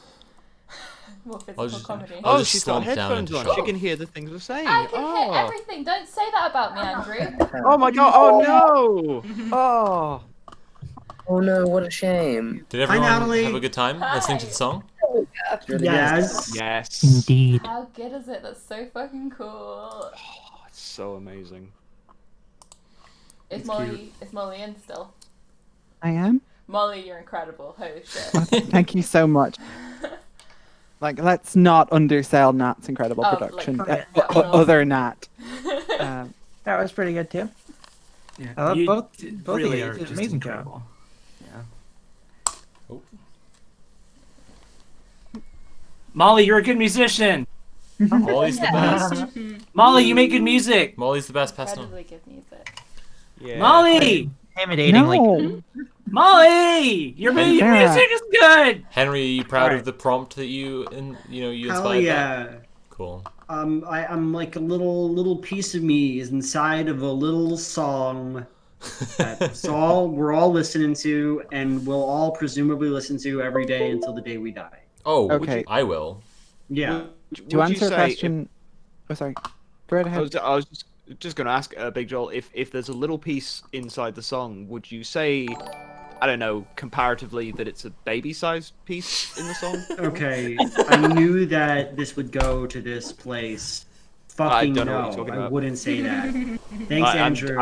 More physical comedy.
I'll
Oh,
just
she's got
slump down
headphones
into
on.
shock.
She can hear the things we're saying.
I can
Oh.
hear everything. Don't say that about me, Andrew.
Oh my god! Oh no! Oh.
Oh no! What a shame.
Did everyone have a good time listening to the song?
Yes.
Yes.
Indeed.
How good is it? That's so fucking cool.
It's so amazing.
Is Molly in still?
I am.
Molly, you're incredible. Holy shit.
Thank you so much. Like, let's not undersell Nat's incredible
Oh,
production.
like,
Other Nat.
That was pretty good too.
Yeah,
I love
you
both
really
of
are
you. Did an
just
amazing
incredible.
job.
Yeah. Molly, you're a good musician.
Molly's the best.
Molly, you make good music.
Molly's the best. Pass on.
Incredibly good music.
Yeah.
Molly,
Intimidatingly.
Molly, your music is good.
Henry, are you proud of the prompt that you
Hell
inspired?
yeah.
That? Cool.
I'm like a little piece of me is inside of a little song that we're all listening to and we'll all presumably listen to every day until the day we die.
Oh,
Okay.
I will.
Yeah.
To answer a question... Oh, sorry. Go right ahead.
I was just going to ask Big Joel if there's a little piece inside the song, would you say, I don't know, comparatively that it's a baby-sized piece in the song?
Okay, I knew that this would go to this place. Fucking
don't know what
no,
you're talking
I
about.
wouldn't say that. Thanks, Andrew.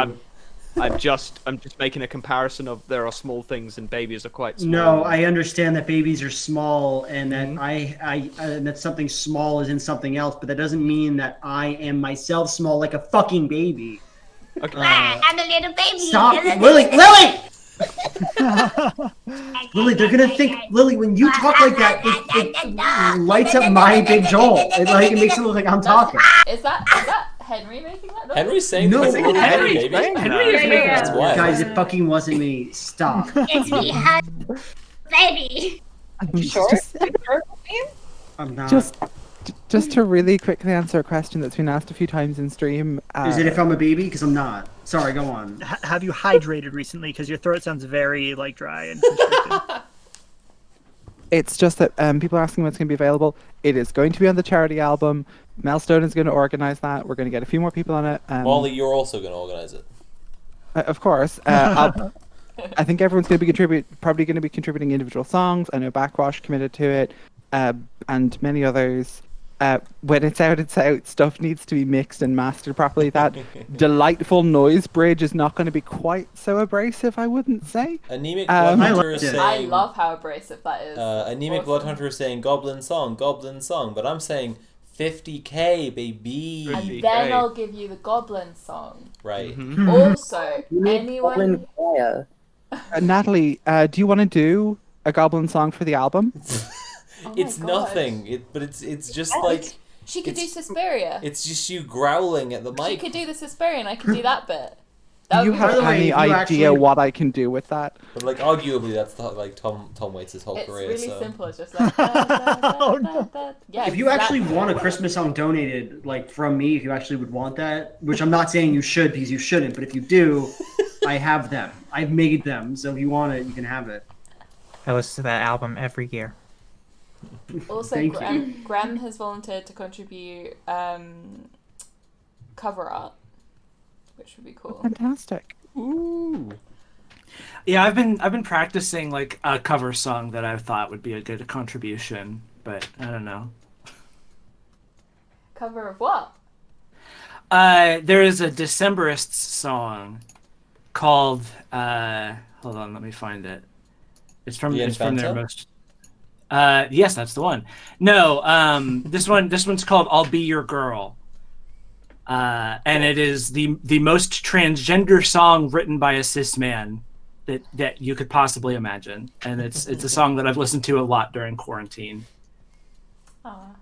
I'm just making a comparison of there are small things and babies are quite small.
No, I understand that babies are small and that I that something small is in something else, but that doesn't mean that I am myself small like a fucking baby.
Okay.
I'm a little baby.
Stop, Lily! Lily, they're gonna think, Lily, when you talk like that, it lights up my Big Joel. It makes it look like I'm talking.
Is that Henry making that noise?
Henry's saying
No,
that's a little
Henry's
baby.
saying
That's why.
Guys, it fucking wasn't me. Stop.
It's me, baby.
I'm not.
Just to really quickly answer a question that's been asked a few times in stream.
Is it if I'm a baby? Because I'm not. Sorry, go on.
Have you hydrated recently? Because your throat sounds very dry and constricted.
It's just that people are asking when it's going to be available. It is going to be on the charity album. Milestone is going to organize that. We're going to get a few more people on it.
Molly, you're also going to organize it.
Of course. I think everyone's going to be probably going to be contributing individual songs. I know Backwash committed to it, and many others. When it's out, stuff needs to be mixed and mastered properly. That delightful noise bridge is not going to be quite so abrasive, I wouldn't say.
Anemic Bloodhunter is saying...
I love how abrasive that is.
Anemic Bloodhunter is saying Goblin song, but I'm saying 50k, baby.
And then I'll give you the Goblin song.
Right.
Also, anyone...
Natalie, do you want to do a Goblin song for the album?
It's nothing, but it's just like...
She could do Suspiria.
It's just you growling at the mic.
She could do the Suspiria and I could do that bit.
Do you have any idea what I can do with that?
But like, arguably, that's Tom Waits' whole career.
It's really
so.
simple. It's just like... Yeah,
if you actually want a Christmas song donated, like from me, if you actually would want that, which I'm not saying you should because you shouldn't, but if you do, I have them. I've made them, so if you want it, you can have it.
I listen to that album every year.
Also, Graham has volunteered to contribute cover art, which would be cool.
Fantastic.
Ooh.
Yeah, I've been practicing like a cover song that I thought would be a good contribution, but I don't know.
Cover of what?
There is a Decemberists song called hold on, let me find it. It's from their most yes, that's the one. No, this one's called I'll Be Your Girl. And it is the most transgender song written by a cis man that you could possibly imagine. And it's a song that I've listened to a lot during quarantine.
Aww.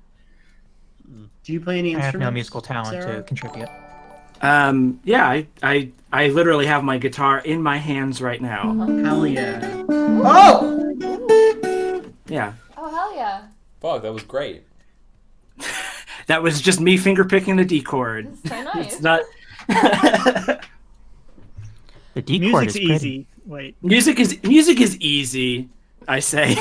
Do you play any instruments?
I have no musical talent
Sarah?
to contribute.
Yeah, I literally have my guitar in my hands right now.
Hell yeah. Oh!
Yeah.
Oh, hell yeah.
Fuck, that was great.
That was just me fingerpicking the D chord.
So nice.
It's not.
The D chord
Music's
is pretty.
easy. Wait.
Music is easy, I say.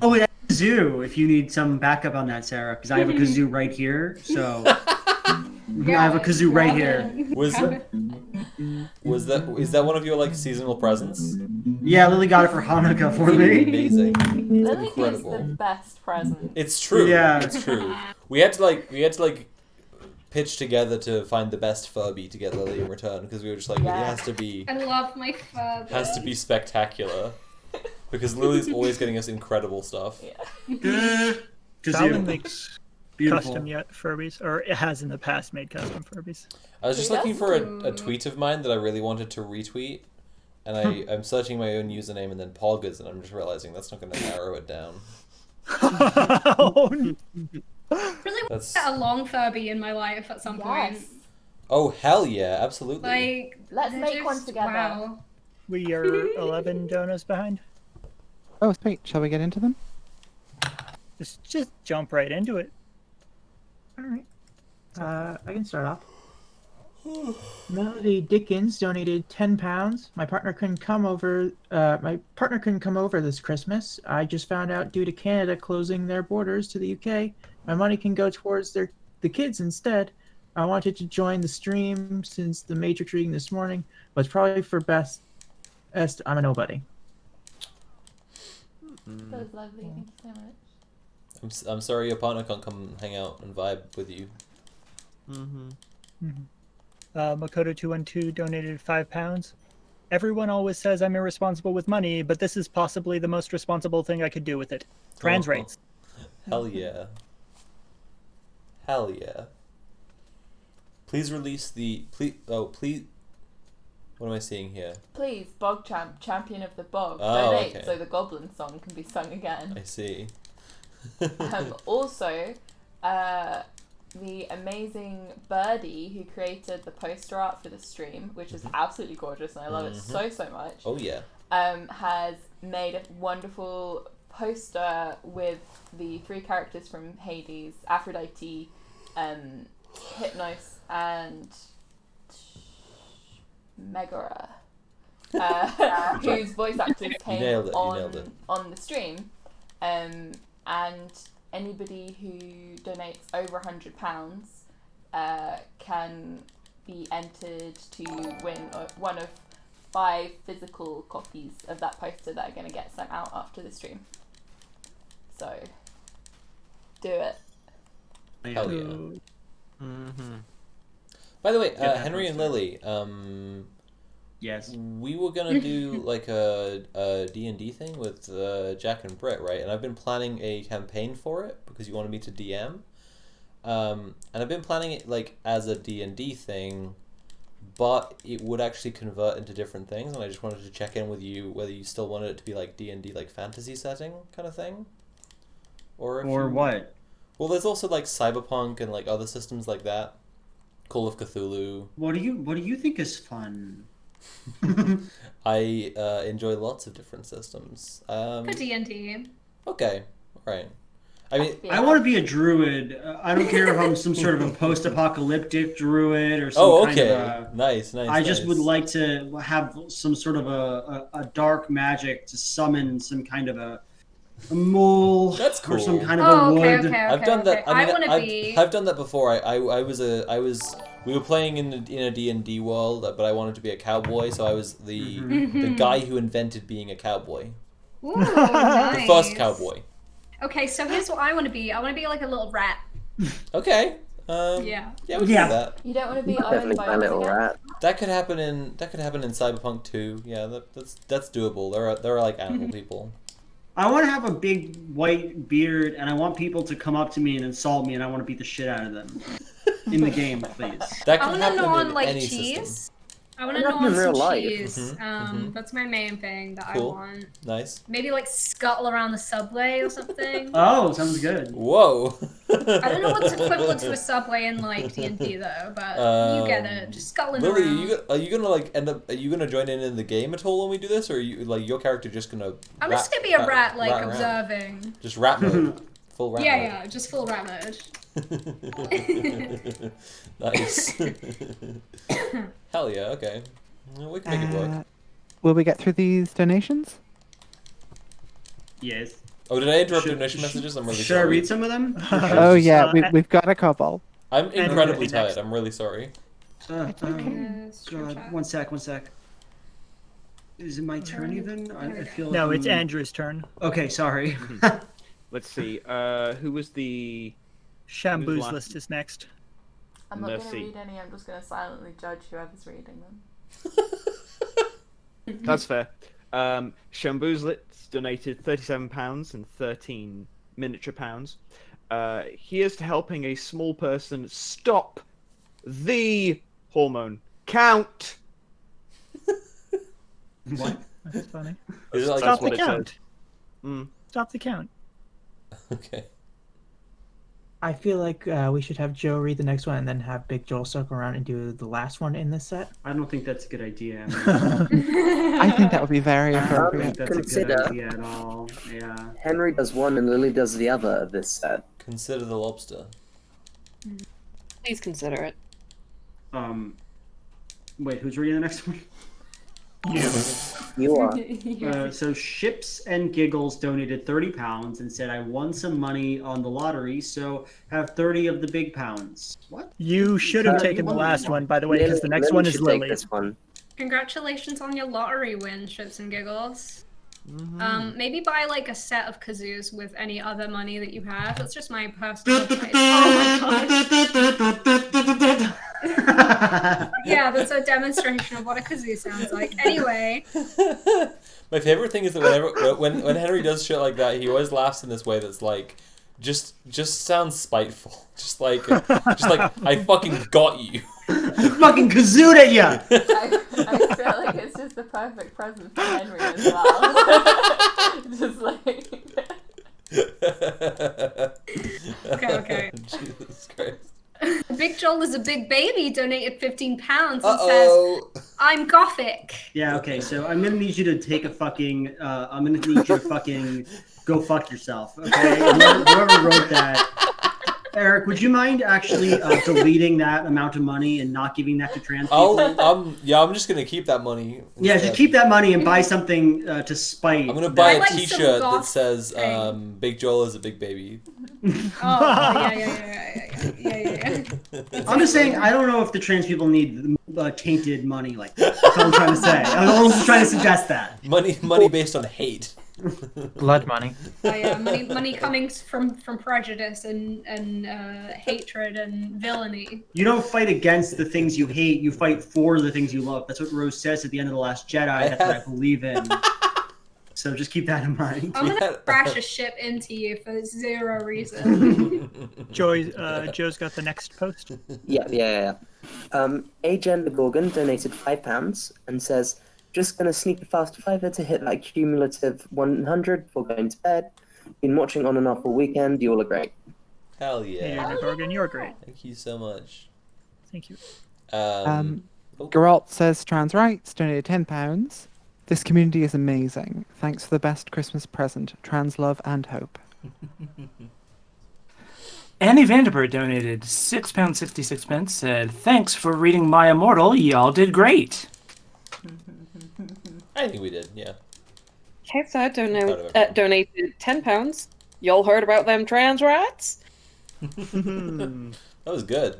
Oh, wait, kazoo. If you need some backup on that, Sarah, because I have a kazoo right here. So I have a kazoo right here.
Is that one of your like seasonal presents?
Yeah, Lily got it for Hanukkah for me.
Amazing.
Lily gives the
Incredible.
best present.
It's true.
Yeah.
It's true. We had to pitch together to find the best Furby to get Lily in return because we were just like, it has to be
I love my fur.
spectacular because Lily's always getting us incredible stuff.
Fallon makes
Beautiful.
custom Furbies, or it has in the past made custom Furbies.
I was just looking for a tweet of mine that I really wanted to retweet, and I'm searching my own username and then Poggers, and I'm just realizing that's not going to narrow it down.
Really want to get a long Furby in my life at some point.
Oh hell yeah, absolutely.
Like,
let's make
just,
one together.
Wow.
We are 11 donuts behind.
Oh, sweet. Shall we get into them?
Just jump right into it.
All right. I can start off. Melody Dickens donated £10. My partner couldn't come over. This Christmas. I just found out due to Canada closing their borders to the UK, my money can go towards the kids instead. I wanted to join the stream since the Matrix reading this morning, but it's probably for best. I'm a nobody.
That was lovely. Thank you so much.
I'm sorry your partner can't come hang out and vibe with you.
Makoto212 donated £5. Everyone always says I'm irresponsible with money, but this is possibly the most responsible thing I could do with it. Trans rates.
Hell yeah. Hell yeah. Please release the please. What am I seeing here?
Please, Bog Champ, champion of the bog,
Oh,
donate
okay.
so the Goblin song can be sung again.
I see.
Also, the amazing Birdie who created the poster art for the stream, which is absolutely gorgeous and I love it so much.
Oh yeah.
Has made a wonderful poster with the 3 characters from Hades, Aphrodite, Hypnos, and Megara, whose voice actors came on the stream, and anybody who donates over £100 can be entered to win one of 5 physical copies of that poster that are going to get sent out after the stream. So, do it.
Hell yeah. By the way, Henry and Lily,
yes,
we were gonna do like a D&D thing with Jack and Britt, right? And I've been planning a campaign for it because you wanted me to DM, and I've been planning it like as a D&D thing, but it would actually convert into different things, and I just wanted to check in with you whether you still wanted it to be like D&D, like fantasy setting kind of thing, or
what?
Well, there's also like Cyberpunk and like other systems like that. Call of Cthulhu.
What do you think is fun?
I enjoy lots of different systems.
For D&D.
Okay, right. I mean,
I want to be a druid. I don't care if I'm some sort of a post-apocalyptic druid or some kind of a...
Nice.
I just would like to have some sort of a dark magic to summon some kind of a mole.
That's cool.
Or some kind of a wood.
I've done that. I mean,
be...
I've done that before. We were playing in a D&D world, but I wanted to be a cowboy, so I was the guy who invented being a cowboy.
Ooh, nice.
The first cowboy.
Okay, so here's what I want to be. I want to be like a little rat.
Okay.
Yeah.
Yeah, we can do that.
You don't want to be owned by us again?
That could happen in Cyberpunk 2. Yeah, that's doable. There are like animal people.
I want to have a big white beard, and I want people to come up to me and insult me, and I want to beat the shit out of them in the game, please.
That
I
can
want to
happen
gnaw on
in
like
any
cheese.
system.
I want
What
to
happened in
know
real
some
life?
cheese. That's my main thing that I
Cool.
want.
Nice.
Maybe like scuttle around the subway or something.
Oh, sounds good.
Whoa.
I don't know what's equivalent to a subway in like D&D though, but you get it. Just scuttling
Lily,
around.
are you gonna like end up? Are you gonna join in the game at all when we do this, or are you like your character just gonna?
I'm just gonna be a rat, like observing.
Just rat mode, full rat mode.
Yeah, just full rat mode.
Nice. Hell yeah. Okay. Well, we can make it work.
Will we get through these donations?
Yes.
Oh, did I interrupt donation messages? I'm really
Should
sorry.
I read some of them?
Oh yeah, we've got a couple.
I'm incredibly tired. I'm really sorry.
God, 1 sec. Is it my turn even? I feel like
No, it's
I'm-
Andrew's turn.
Okay, sorry.
Let's see. Who was the?
Shambu's
last?
list is next.
I'm not going to
Mercy.
read any, I'm just going to silently judge whoever's reading them.
That's fair. Shambu's Litz donated £37 and 13 miniature pounds. Here's to helping a small person stop the hormone count.
What?
That's funny.
Is it like
Stop
what
the
it
count.
says.
Stop the count.
Okay.
I feel like we should have Joe read the next one and then have Big Joel circle around and do the last one in this set.
I don't think that's a good idea.
I think that would be very
I don't
appropriate.
think that's a
Consider-
good idea at all. Yeah.
Henry does one and Lily does the other of this set.
Consider the lobster.
Please consider it.
Wait, who's reading the next one?
You are.
So Ships and Giggles donated £30 and said, I won some money on the lottery, so have 30 of the big pounds. What?
You should have taken the last one, by the way, because the next one is
should take
Lily.
this one.
Congratulations on your lottery win, Ships and Giggles. Maybe buy like a set of kazoos with any other money that you have. That's just my personal advice. Oh my god. Yeah, that's a demonstration of what a kazoo sounds like. Anyway.
My favorite thing is that whenever when Henry does shit like that, he always laughs in this way that's like just sounds spiteful. Just like I fucking got you.
Fucking kazooed at ya!
I feel like it's just the perfect present for Henry as well. Just like...
Okay.
Jesus Christ.
Big Joel is a big baby, donated £15 and
Uh-oh.
says, I'm gothic.
Yeah, okay, so I'm gonna need you to take a fucking, I'm gonna need you to fucking go fuck yourself, okay? Whoever wrote that. Eric, would you mind actually deleting that amount of money and not giving that to trans people?
I'm just gonna keep that money.
Yeah, just keep that money and buy something to spite.
I'm gonna buy a
like some
T-shirt that
goth
says "Big Joel is a big baby."
Oh, yeah.
I'm just saying, I don't know if the trans people need tainted money like that. That's all I'm trying to say. I'm just trying to suggest that.
Money based on hate.
Blood money.
Oh yeah, money coming from prejudice and hatred and villainy.
You don't fight against the things you hate, you fight for the things you love. That's what Rose says at the end of The Last Jedi. That's what I believe in. So just keep that in mind.
I'm gonna crash a ship into you for zero reason.
Joe's got the next post.
Yeah. Agent the Gorgon donated £5 and says, just gonna sneak a fast fiver to hit that cumulative 100 before going to bed. Been watching on and off all weekend. You all are great.
Hell yeah.
Hey, Gorgon, you're great.
Thank you so much.
Thank you.
Geralt says trans rights donated £10. This community is amazing. Thanks for the best Christmas present. Trans love and hope.
Annie Vanderberg donated £6.66. Said, thanks for reading My Immortal. Y'all did great.
I think we did, yeah.
Kevsa donated £10. Y'all heard about them trans rights?
That was good.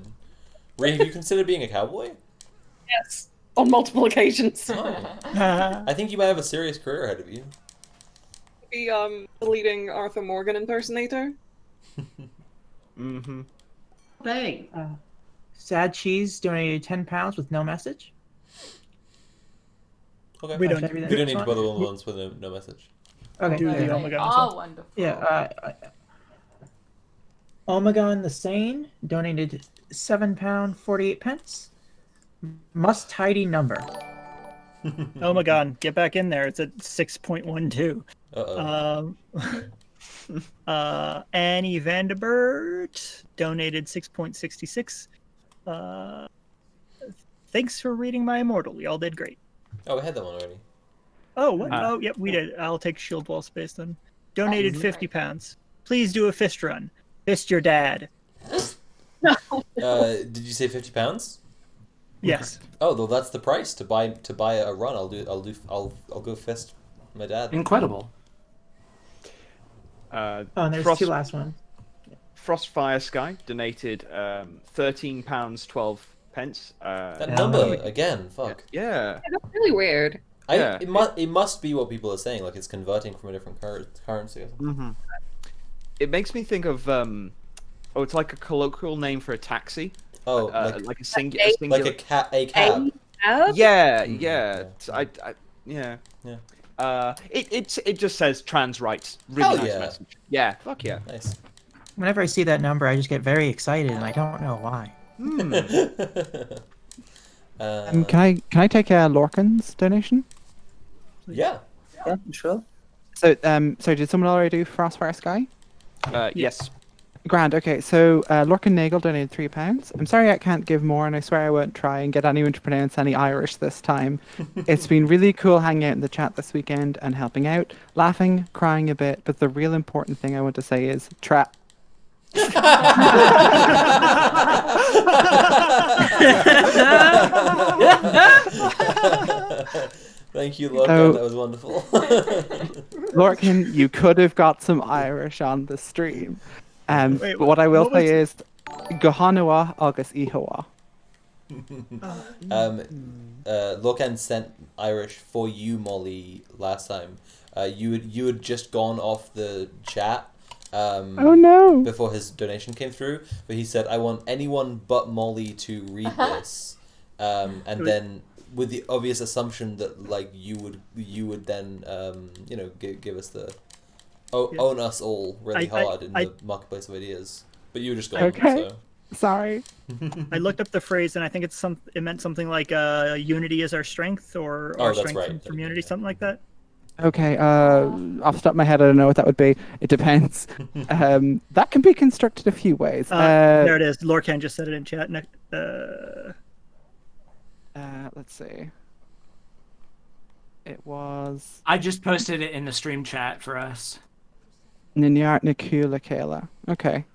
Ray, have you considered being a cowboy?
Yes, on multiple occasions.
I think you might have a serious career ahead of you.
Be the leading Arthur Morgan impersonator.
Hey.
Sad Cheese donated £10 with no message.
Okay.
We
We
don't
don't
do
need
that.
to bother the ones with no message.
Okay.
Do the
yeah.
Omegon as
Oh,
well.
wonderful.
Yeah. Omegon the Sane donated £7.48. Must tidy number.
Oh my god, get back in there. It's at 6.12.
Uh-oh.
Annie Vanderbert donated 6.66. Thanks for reading my immortal. Y'all did great.
Oh, we had that one already.
Oh, what? Oh, yep, we did. I'll take shield wall space then. Donated 50 pounds. Please do a fist run. Fist your dad.
Did you say 50 pounds?
Yes.
Oh, well, that's the price to buy a run. I'll go fist my dad.
Incredible.
Oh, and there's two last ones.
Frostfire Sky donated £13.12.
That number again, fuck.
Yeah.
That's really weird.
It must be what people are saying, like it's converting from a different currency or something.
Mm-hmm. It makes me think of it's like a colloquial name for a taxi.
Oh,
like a singular,
like a cab.
Yeah,
Mm-hmm.
yeah.
Yeah.
It just says trans rights. Really nice message. Yeah, fuck yeah.
Nice.
Whenever I see that number, I just get very excited, and I don't know why.
Can I take Lorcan's donation?
Yeah, sure.
So, sorry, did someone already do Frostfire Sky?
Yes.
Grand. Okay, so Lorcan Nagel donated £3. I'm sorry I can't give more, and I swear I won't try and get anyone to pronounce any Irish this time. It's been really cool hanging out in the chat this weekend and helping out, laughing, crying a bit, but the real important thing I want to say is trap.
Thank you, Lorcan. That was wonderful.
Lorcan, you could have got some Irish on the stream. But what I will say is, Gohanua August Ihawa.
Lorcan sent Irish for you, Molly, last time. You had just gone off the chat.
Oh no!
Before his donation came through, but he said, "I want anyone but Molly to read this," and then with the obvious assumption that like you would then give us the own us all really hard in the marketplace of ideas. But you were just going.
Okay.
So.
Sorry.
I looked up the phrase and I think it meant something like "unity is our strength" or "our strength comes from unity," something like that.
Okay, off the top of my head, I don't know what that would be. It depends. That can be constructed a few ways.
There it is. Lorcan just said it in chat.
Let's see. It was...
I just posted it in the stream chat for us.
Ninyart Nikula Kayla. Okay.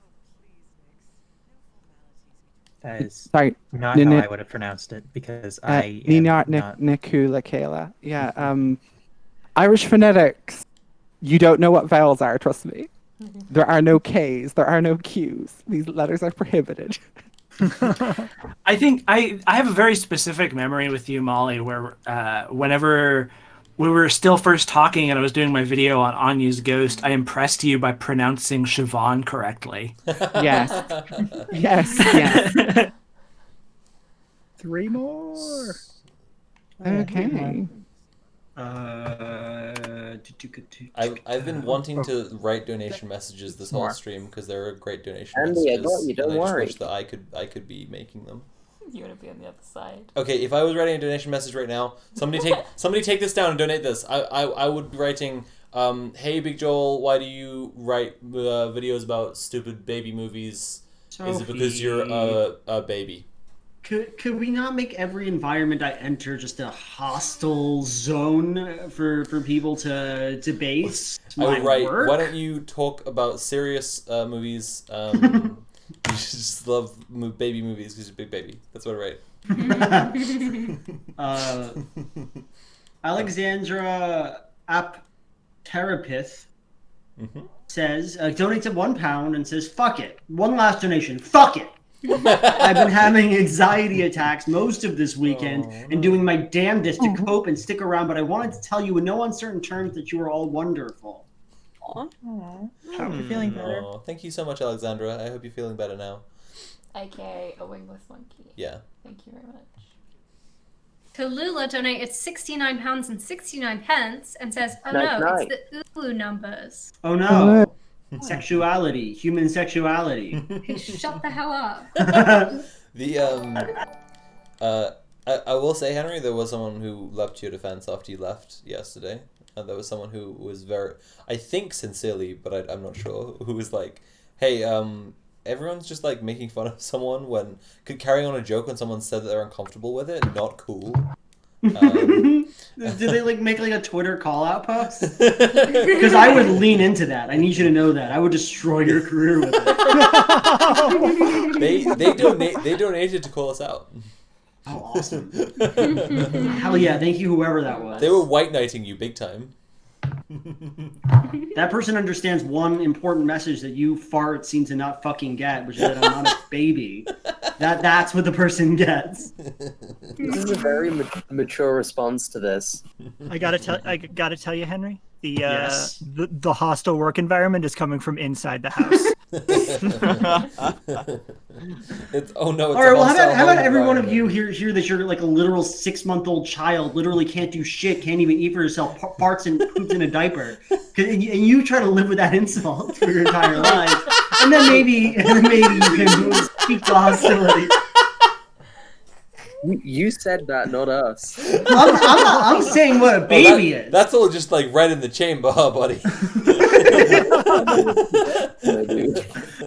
That is
sorry,
not how I would have pronounced it, because I am
Ninyart Nikula Kayla. Yeah, Irish phonetics. You don't know what vowels are, trust me. There are no Ks, there are no Qs. These letters are prohibited.
I think I have a very specific memory with you, Molly, where whenever we were still first talking and I was doing my video on Anya's Ghost, I impressed you by pronouncing Siobhan correctly.
Yes. Yes.
3 more.
Okay.
I've been wanting to write donation messages this whole stream because they're great donation
Andy, I
messages.
got you, don't
and I
worry.
just wish that I could be making them.
You want to be on the other side.
Okay, if I was writing a donation message right now, somebody take this down and donate this. I would be writing, hey Big Joel, why do you write videos about stupid baby movies? Is it because you're a baby?
Could we not make every environment I enter just a hostile zone for people to base my work?
Why don't you talk about serious movies? You just love baby movies because you're a big baby. That's what I write.
Alexandra Apterapith says, donates at £1 and says, fuck it. One last donation. Fuck it. I've been having anxiety attacks most of this weekend and doing my damnedest to cope and stick around, but I wanted to tell you in no uncertain terms that you are all wonderful.
Hope you're feeling better.
Thank you so much, Alexandra. I hope you're feeling better now.
AKA a wingless monkey.
Yeah.
Thank you very much.
Tallulah donated £69.69 and says, oh no,
Night.
it's the Ulu numbers.
Oh no. Sexuality. Human sexuality.
Shut the hell up.
The I will say, Henry, there was someone who leapt to your defense after you left yesterday. And there was someone who was very, I think sincerely, but I'm not sure, who was like, hey, everyone's just like making fun of someone when carrying on a joke when someone said that they're uncomfortable with it. Not cool.
Did they like make like a Twitter call out post? Because I would lean into that. I need you to know that I would destroy your career with it.
They donated to call us out.
Oh, awesome! Hell yeah! Thank you, whoever that was.
They were white knighting you big time.
That person understands one important message that you farts seem to not fucking get, which is that I'm not a baby. That's what the person gets.
This is a very mature response to this.
I gotta tell you, Henry.
Yes.
The hostile work environment is coming from inside the house.
Oh no!
All right. Well, how about every one of you hear that you're like a literal 6-month-old child, literally can't do shit, can't even eat for yourself, farts and poops in a diaper, and you try to live with that insult for your entire life, and then maybe you can speak to hostility.
You said that, not us.
I'm saying what a baby is.
That's all just like right in the chamber, huh, buddy?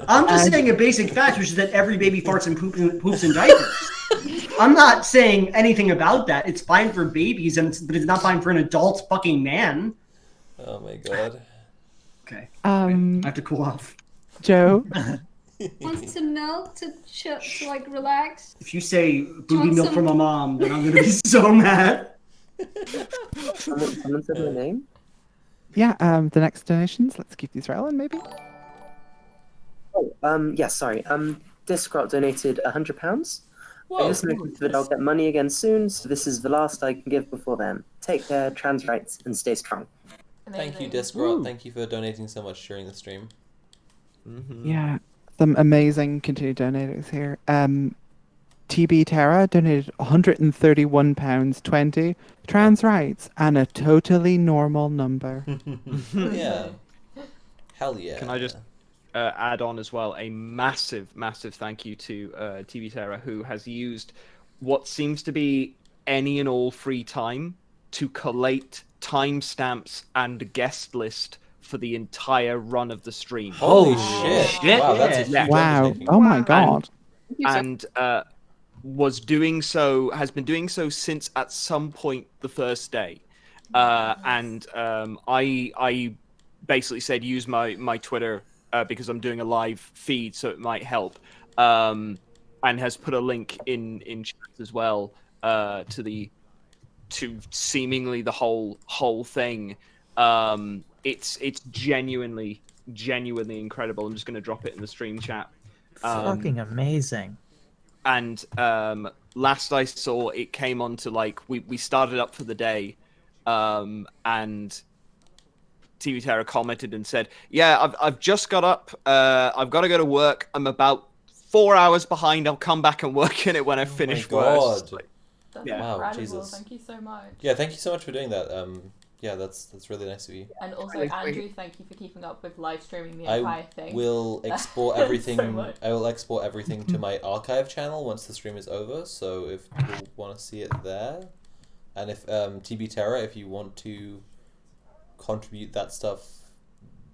I'm just saying a basic fact, which is that every baby farts and poops in diapers. I'm not saying anything about that. It's fine for babies, but it's not fine for an adult fucking man.
Oh my god.
Okay.
I
have to cool off.
Joe?
Wants some milk to like relax.
If you say booby milk from a mom, then I'm gonna be so mad.
Someone said my name?
Yeah, the next donations. Let's keep these rolling, maybe.
Oh, yeah, sorry. Discrot donated £100. I just noticed that I'll get money again soon, so this is the last I can give before then. Take care, trans rights, and stay strong.
Thank you, Discrot. Thank you for donating so much during the stream.
Yeah, some amazing continued donators here. TB Terra donated £131.20, trans rights, and a totally normal number.
Yeah. Hell yeah.
Can I just add on as well a massive thank you to TV Terra, who has used what seems to be any and all free time to collate timestamps and guest list for the entire run of the stream.
Holy shit. Wow, that's a huge undertaking.
Oh my god.
And has been doing so since at some point the first day. I basically said use my Twitter because I'm doing a live feed, so it might help. And has put a link in chat as well to seemingly the whole thing. It's genuinely incredible. I'm just going to drop it in the stream chat.
Fucking amazing.
And last I saw, it came on to like we started up for the day, and TV Terra commented and said, "Yeah, I've just got up. I've got to go to work. I'm about 4 hours behind. I'll come back and work in it when I finish work."
That's
Yeah.
Wow,
incredible.
Jesus.
Thank you so much.
Yeah, thank you so much for doing that. Yeah, that's really nice of you.
And also, Andrew, thank you for keeping up with live streaming the
I
entire thing.
will export
So
everything.
much.
I will export everything to my archive channel once the stream is over. So if people want to see it there, and if TB Terra, if you want to contribute that stuff,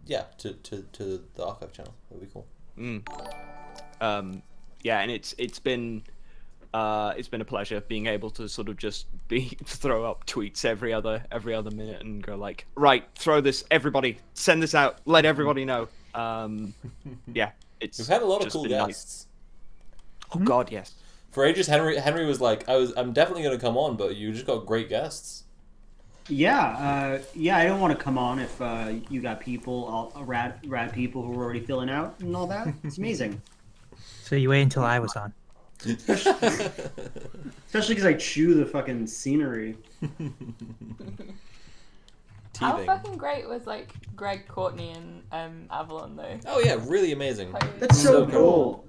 yeah, to the archive channel, that would be cool.
Yeah, and it's been a pleasure being able to sort of just throw up tweets every other minute and go like, right, throw this, everybody, send this out, let everybody know. Yeah,
We've had a lot of cool
nice.
guests.
Oh God, yes.
For ages, Henry was like, I'm definitely gonna come on, but you just got great guests.
Yeah, I don't want to come on if you got people, rad people who are already filling out and all that. It's amazing.
So you wait until I was on.
Especially because I chew the fucking scenery.
How fucking great was like Greg, Courtney, and Avalon though?
Oh yeah, really amazing.
That's so cool.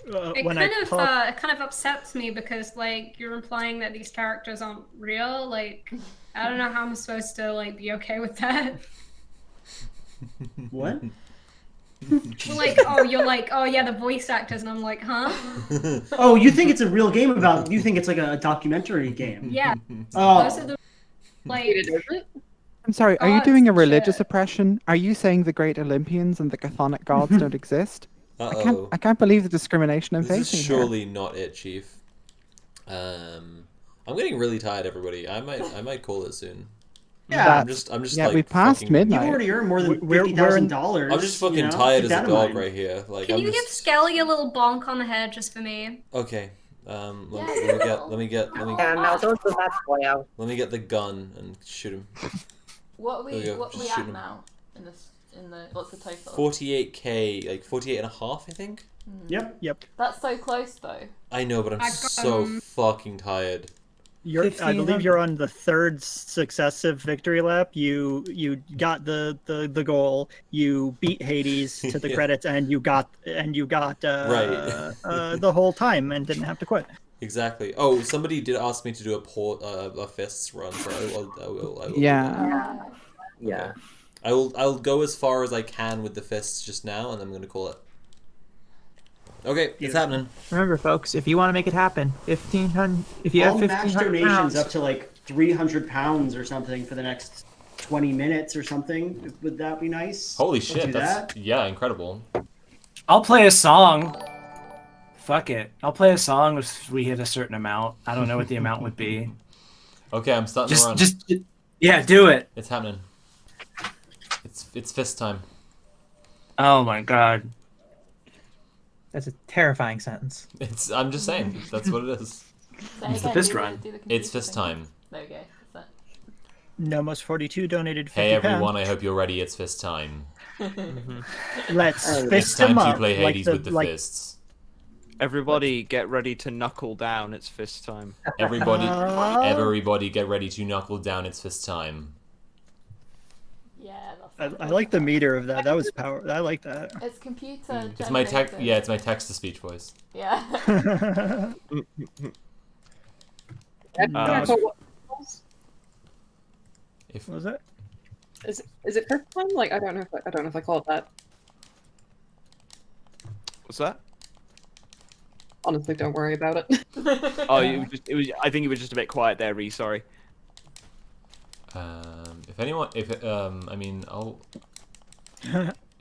It kind of upsets me because like you're implying that these characters aren't real. Like I don't know how I'm supposed to like be okay with that.
What?
We're like, oh, you're like, oh yeah, the voice actors, and I'm like, huh?
Oh, you think it's a real game about? You think it's like a documentary game?
Yeah.
Oh.
Those are the like.
I'm sorry, are you doing a
Gods,
religious
shit.
oppression? Are you saying the great Olympians and the chthonic gods don't exist?
Uh-oh.
I can't believe the discrimination I'm
This is
facing here.
surely not it, Chief. I'm getting really tired, everybody. I might call it soon.
Yeah.
I'm just
yeah,
like
we passed
fucking,
midnight.
You've already earned more than
We're
$50,000.
I'm just fucking
you know?
tired
Keep
as a
that in
dog
mind.
right here. Like,
Can
I'm
you
just...
give Skelly a little bonk on the head just for me?
Okay. Let me get
now don't do that, boy.
let me get the gun and shoot him.
What are
There
we
we go,
what are
just
we
shoot
at
him.
now in this what's the total?
48k, like 48 and a half, I think.
Yep.
That's so close though.
I know, but I'm
I got,
so fucking tired.
I believe you're on the third successive victory lap. You got the goal. You beat Hades to the
Yeah.
credits, and you got the whole time and didn't have to quit.
Exactly. Oh, somebody did ask me to do a fists run, so I will do
Yeah.
Yeah.
I'll go as far as I can with the fists just now, and I'm gonna call it. Okay, it's happening.
Remember, folks, if you want to make it happen, 1,500. If you have
I'll match
1,500
donations
pounds,
up to like £300 or something for the next 20 minutes or something. Would that be nice?
Holy
Let's
shit,
do
that's
that.
yeah, incredible.
I'll play a song. Fuck it. I'll play a song if we hit a certain amount. I don't know what the amount would be.
Okay, I'm starting to run.
Just yeah, do it.
It's happening. It's fist time.
Oh my god.
that's a terrifying sentence.
I'm just saying, that's what it is.
Say
It's the
again,
fist
do the-
run.
do the
It's
computer
fist
thing.
time.
There we go. That's
Nomos42 donated 50
Hey everyone,
pounds.
I hope you're ready. It's fist time.
Let's
It's
fist
time
them
to
up.
play
like
Hades with the fists.
Everybody, get ready to knuckle down. It's fist time.
Everybody, get ready to knuckle down. It's fist time.
Yeah,
I like the meter of that. That was power. I like that.
It's computer.
It's my
generated.
Yeah, it's my text-to-speech voice.
Yeah.
If
What was that?
Is it perfect time? Like I don't know if I call it that.
What's that?
Honestly, don't worry about it.
Oh, it was. I think it was just a bit quiet there, Ree. Sorry.
If anyone, I mean,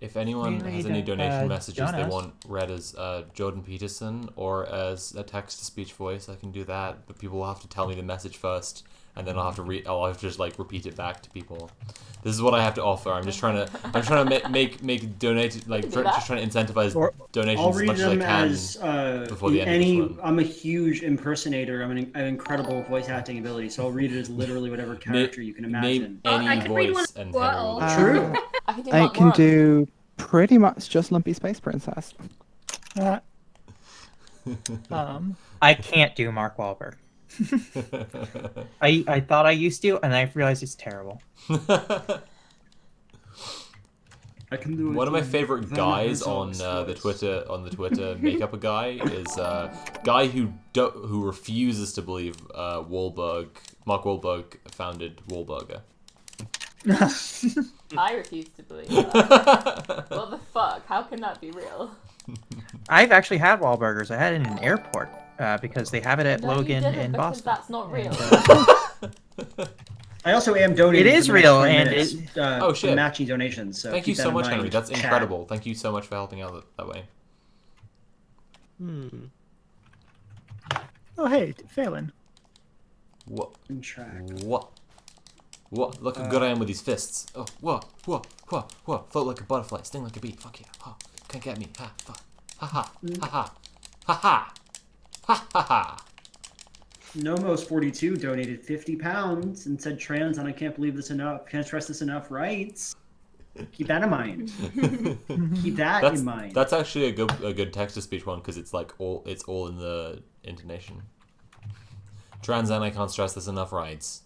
if anyone
We
has
need
any
a,
donation messages they
Jonas.
want read as Jordan Peterson or as a text-to-speech voice, I can do that. But people will have to tell me the message first, and then I'll have to I'll have to just like repeat it back to people. This is what I have to offer. I'm trying to make donate like just trying to incentivize donations
I'll
as
read
much as I
them
can
as
before the end of this run.
I'm a huge impersonator. I have an incredible voice acting ability, so I'll read it as literally whatever character you can imagine.
Name any
I could read one
voice and
Squirtle.
Henry.
True.
I can do
I
Mark
can
Warren.
do pretty much just Lumpy Space Princess.
I can't do Mark Wahlberg. I thought I used to, and I realized it's terrible.
I can do
One of my favorite guys on the Twitter makeup a guy is a guy who refuses to believe Mark Wahlberg founded Wahlburger.
I refuse to believe that. What the fuck? How can that be real?
I've actually had Wahlburgers. I had it in an airport because they have it at
No, you
Logan
didn't,
in
because
Boston.
that's not real.
I also am donating.
It is
for the next
real,
20
and
minutes,
Oh shit!
matching donations. So
Thank you
keep that
so
in
much,
mind,
Henry. That's
chat.
incredible. Thank you so much for helping out that way.
Oh hey, Phelan.
What?
In track.
What? Look how good I am with these fists. Oh, what? Float like a butterfly, sting like a bee. Fuck yeah. Oh, can't get me. Ha, fuck. Ha ha. Ha ha. Ha ha. Ha ha ha.
Nomos42 donated £50 and said, "Trans, and I can't believe this enough. Can't stress this enough. Rights. Keep that in mind. Keep that in mind."
That's actually a good text-to-speech one because it's like all in the intonation. Trans and I can't stress this enough. Rights.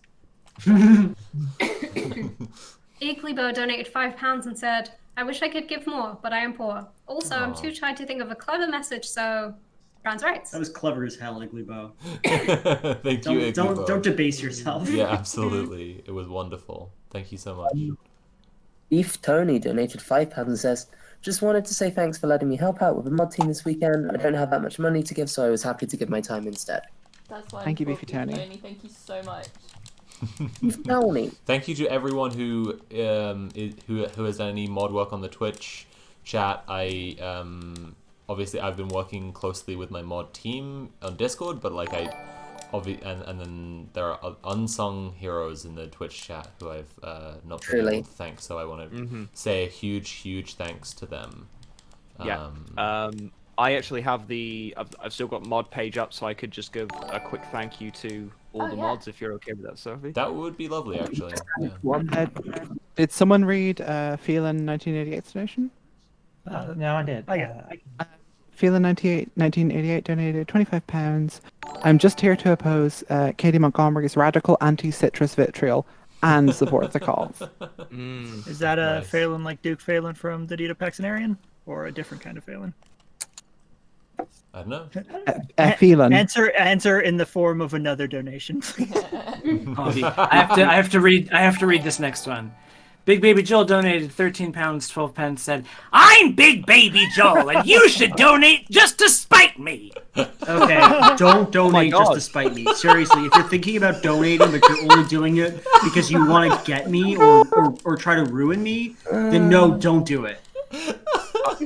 Equilibo donated £5 and said, "I wish I could give more, but I am poor. Also, I'm too shy to think of a clever message, so trans rights."
That was clever as hell, Iglybo.
Thank you, Iglybo.
Don't debase yourself.
Yeah, absolutely. It was wonderful. Thank you so much.
Beef Tony donated £5 and says, Just wanted to say thanks for letting me help out with the mod team this weekend. I don't have that much money to give, so I was happy to give my time instead.
That's wonderful.
Thank you, Beefy Tony.
Thank you so much.
Thank you to everyone who has done any mod work on the Twitch chat. I obviously I've been working closely with my mod team on Discord, but like and then there are unsung heroes in the Twitch chat who I've not been able to thank. So I want to say a huge thanks to them.
I actually have I've still got mod page up, so I could just give a quick thank you to all the mods if you're okay with that, Sophie.
That would be lovely, actually. Yeah.
Did someone read Phelan 1988's donation?
No, I did.
Phelan 1988 donated £25. I'm just here to oppose Katie Montgomery's radical anti-citrus vitriol and support the cause.
Is that a Phelan like Duke Phelan from the Dita Paxinarian, or a different kind of Phelan?
I don't know.
Phelan.
Answer in the form of another donation.
I have to read this next one. Big Baby Joel donated £13, 12 pence. Said, "I'm Big Baby Joel, and you should donate just to spite me."
Okay, don't donate just to spite me. Seriously, if you're thinking about donating, but you're only doing it because you want to get me or try to ruin me, then no, don't do it.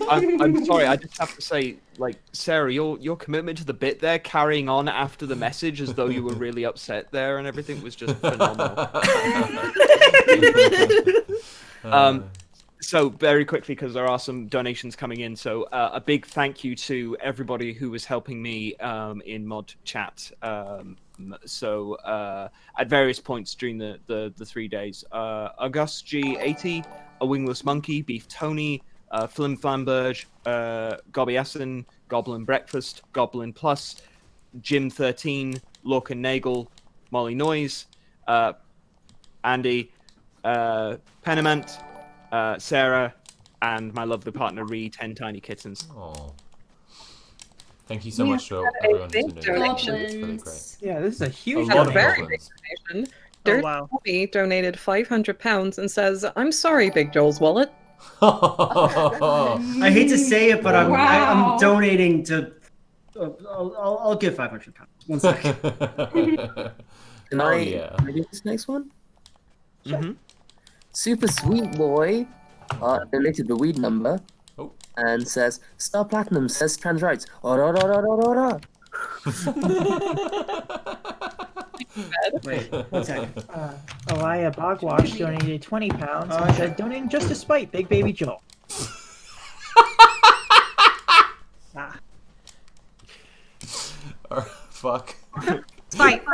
I'm sorry, I just have to say, like, Sarah, your commitment to the bit there, carrying on after the message as though you were really upset there and everything, was just phenomenal. So very quickly, because there are some donations coming in, so a big thank you to everybody who was helping me in mod chat. So at various points during the 3 days, August G80, A Wingless Monkey, Beef Tony, Flim Flamberge, Gobby Essen, Goblin Breakfast, Goblin Plus, Jim 13, Lorcan Nagel, Molly Noise, Andy, Penament, Sarah, and my lovely partner Ree, 10 Tiny Kittens.
Oh. Thank you so much to everyone who's been donating. It's really great.
Yeah, this is a huge
A very big donation. Dirty Bobby donated £500 and says, "I'm sorry, Big Joel's wallet."
I hate to say it, but I'm donating to. I'll give £500. 1 second.
Can I do this next one? Sure. Super Sweet Boy donated the weed number and says, "Star Platinum says trans rights."
Wait, 1 second.
Elia Bogwash donated £20 and said, "Donating just to spite Big Baby Joel."
Fuck.
Spite.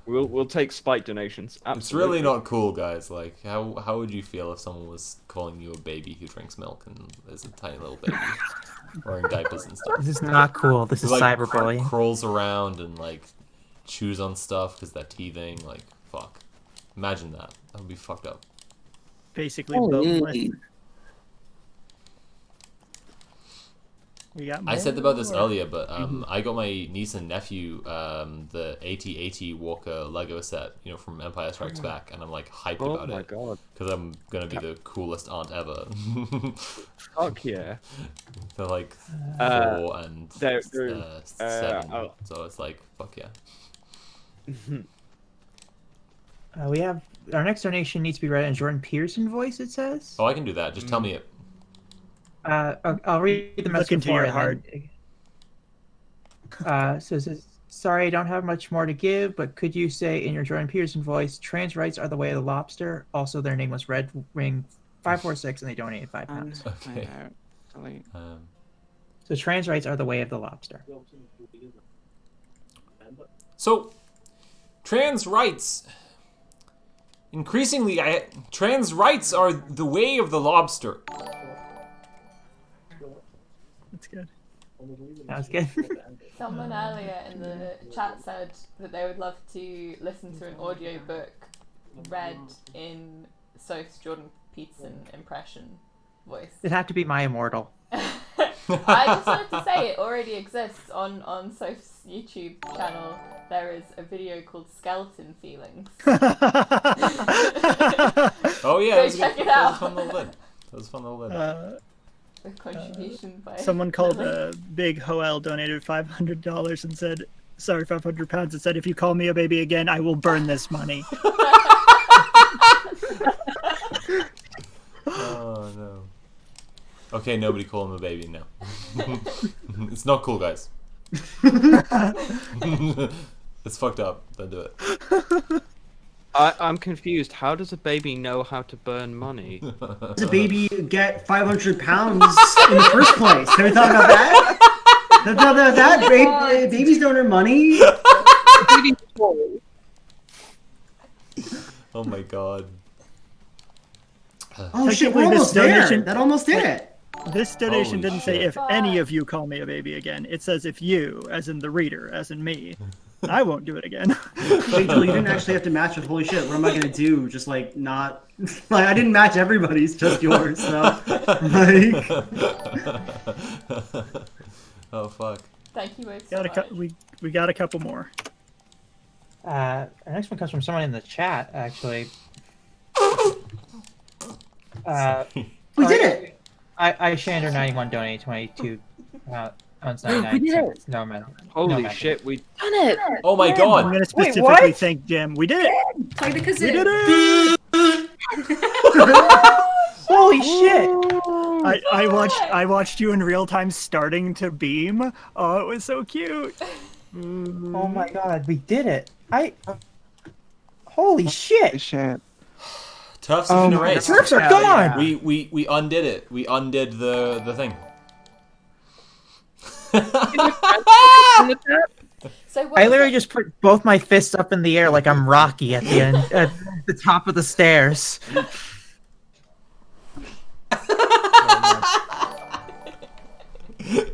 We'll take spite donations. Absolutely.
It's really not cool, guys. Like, how would you feel if someone was calling you a baby who drinks milk and is a tiny little baby wearing diapers and stuff?
This is not cool. This is
like,
cyberbullying.
Crawls around and like chews on stuff because they're teething. Like, fuck. Imagine that. That would be fucked up.
Basically, boneless.
I said about this earlier, but I got my niece and nephew the AT-AT Walker Lego set, from Empire Strikes Back, and I'm like hyped about it. Oh my god! Because I'm gonna be the coolest aunt ever.
Fuck yeah!
They're like 4 and 7, so it's like fuck yeah.
We have our next donation needs to be read in Jordan Pearson voice. It says.
Oh, I can do that. Just tell me it.
I'll read the message
into your heart.
So it says, "Sorry, I don't have much more to give, but could you say in your Jordan Peterson voice, trans rights are the way of the lobster?" Also, their name was Red Ring 546, and they donated £5.
Okay.
So trans rights are the way of the lobster.
So, trans rights. Increasingly, trans rights are the way of the lobster.
That's good.
That's good.
Someone earlier in the chat said that they would love to listen to an audiobook read in Soph's Jordan Peterson impression voice.
It'd have to be my immortal.
I just wanted to say it already exists on Soph's YouTube channel. There is a video called Skeleton Feelings.
Oh yeah,
Go check it out.
That was a fun little bit.
A contribution by
Someone called
Lily.
Big Hoel donated $500 and said, sorry, 500 pounds, and said, if you call me a baby again, I will burn this money.
Oh no. Okay, nobody call him a baby now. It's not cool, guys. It's fucked up. Don't do it.
I'm confused. How does a baby know how to burn money?
How does a baby get 500 pounds in the first place? Have you thought about that? Have you thought about that? Babies don't earn money.
Oh my god.
Oh shit, we're almost there.
donation-
That almost did it.
This donation
Holy
didn't say
shit.
if any of you call me a baby again. It says if you, as in the reader, as in me. I won't do it again.
Wait, Joel, you didn't actually have to match with holy shit. What am I gonna do? Just like not like I didn't match everybody's, just yours. So like
Oh fuck.
Thank you both so much.
We got a couple more.
Our next one comes from someone in the chat, actually.
we did it.
I Shander91 donated 22 pounds 99
We did it.
cents. No matter.
Holy shit, we
Done it!
Oh my
I'm
god.
gonna
Wait,
specifically
what?
thank Jim. We did it.
Play the
We
kazoo.
did it.
Holy shit!
I watched you in real time starting to beam. Oh, it was so cute.
Oh my god, we did it! Holy shit!
Shit.
Turfs have been erased.
Turfs are gone!
We undid it. We undid the thing.
So what
I
was
literally
it?
just put both my fists up in the air like I'm Rocky at the end, at the top of the stairs.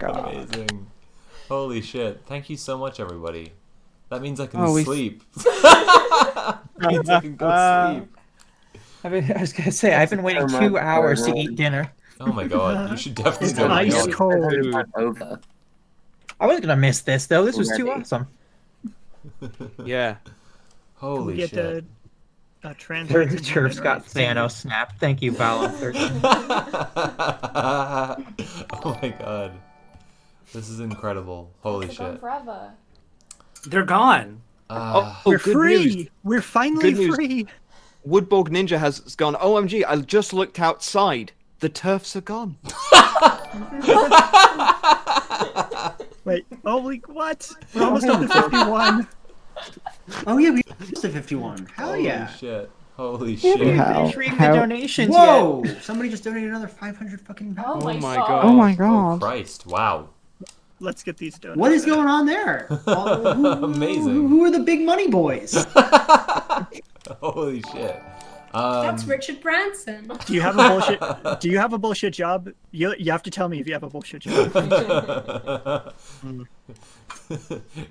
Amazing. Holy shit. Thank you so much, everybody. That means I can
Oh, we-
sleep. That means I can go sleep.
I was gonna say, I've been waiting 2 hours to eat dinner.
Oh my god, you should definitely
It's
go to
ice
the
cold.
Over.
I was gonna miss this though. This was too
Already.
awesome.
yeah.
Holy
We get
shit.
the translate.
The Turfs got Thanos snapped. Thank you, Balon.
Oh my god. This is incredible. Holy
It's gone
shit.
forever.
They're gone.
We're
good
free.
news.
We're finally
Good news.
free.
Woodborg Ninja has gone, OMG, I just looked outside. The turfs are gone.
Wait, holy what? We're almost up to 51.
Oh yeah, we used to 51. Hell
Holy
yeah.
shit. Holy
We haven't
shit.
even
How-
finished reading
how-
the donations
Whoa!
yet.
Somebody just donated another 500 fucking
Oh
pounds.
my,
my
god.
God.
Oh my
Oh
god.
Christ. Wow.
Let's get these donations.
What is going on there?
Amazing.
Who are the big money boys?
Holy shit.
That's Richard Branson.
Do you have a bullshit? Do you have a bullshit job? You have to tell me if you have a bullshit job.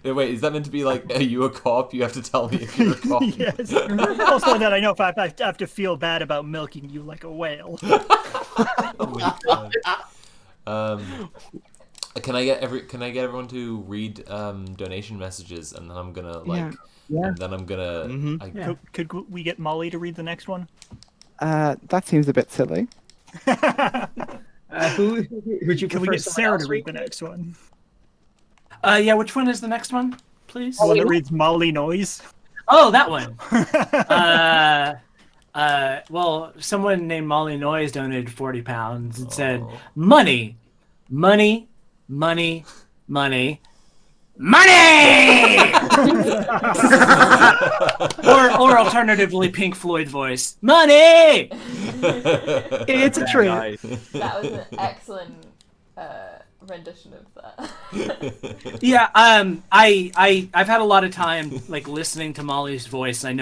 Wait, is that meant to be like, are you a cop? You have to tell me if you're a cop.
Yes. Also, that I know if I have to feel bad about milking you like a whale.
Can I get everyone to read donation messages, and then I'm gonna like,
Yeah.
and then I'm gonna.
Yeah.
Could we get Molly to read the next one?
That seems a bit silly.
Who would you
Can we
prefer
get
someone
Sarah
else
to read the next one?
Yeah, which one is the next one, please?
The one that reads Molly Noise.
Oh, that one. Well, someone named Molly Noise donated 40 pounds and said, money, money, money, money, money! or alternatively, Pink Floyd voice, money!
It's a treat.
That was an excellent rendition of that.
Yeah, I've had a lot of time like listening to Molly's voice. I know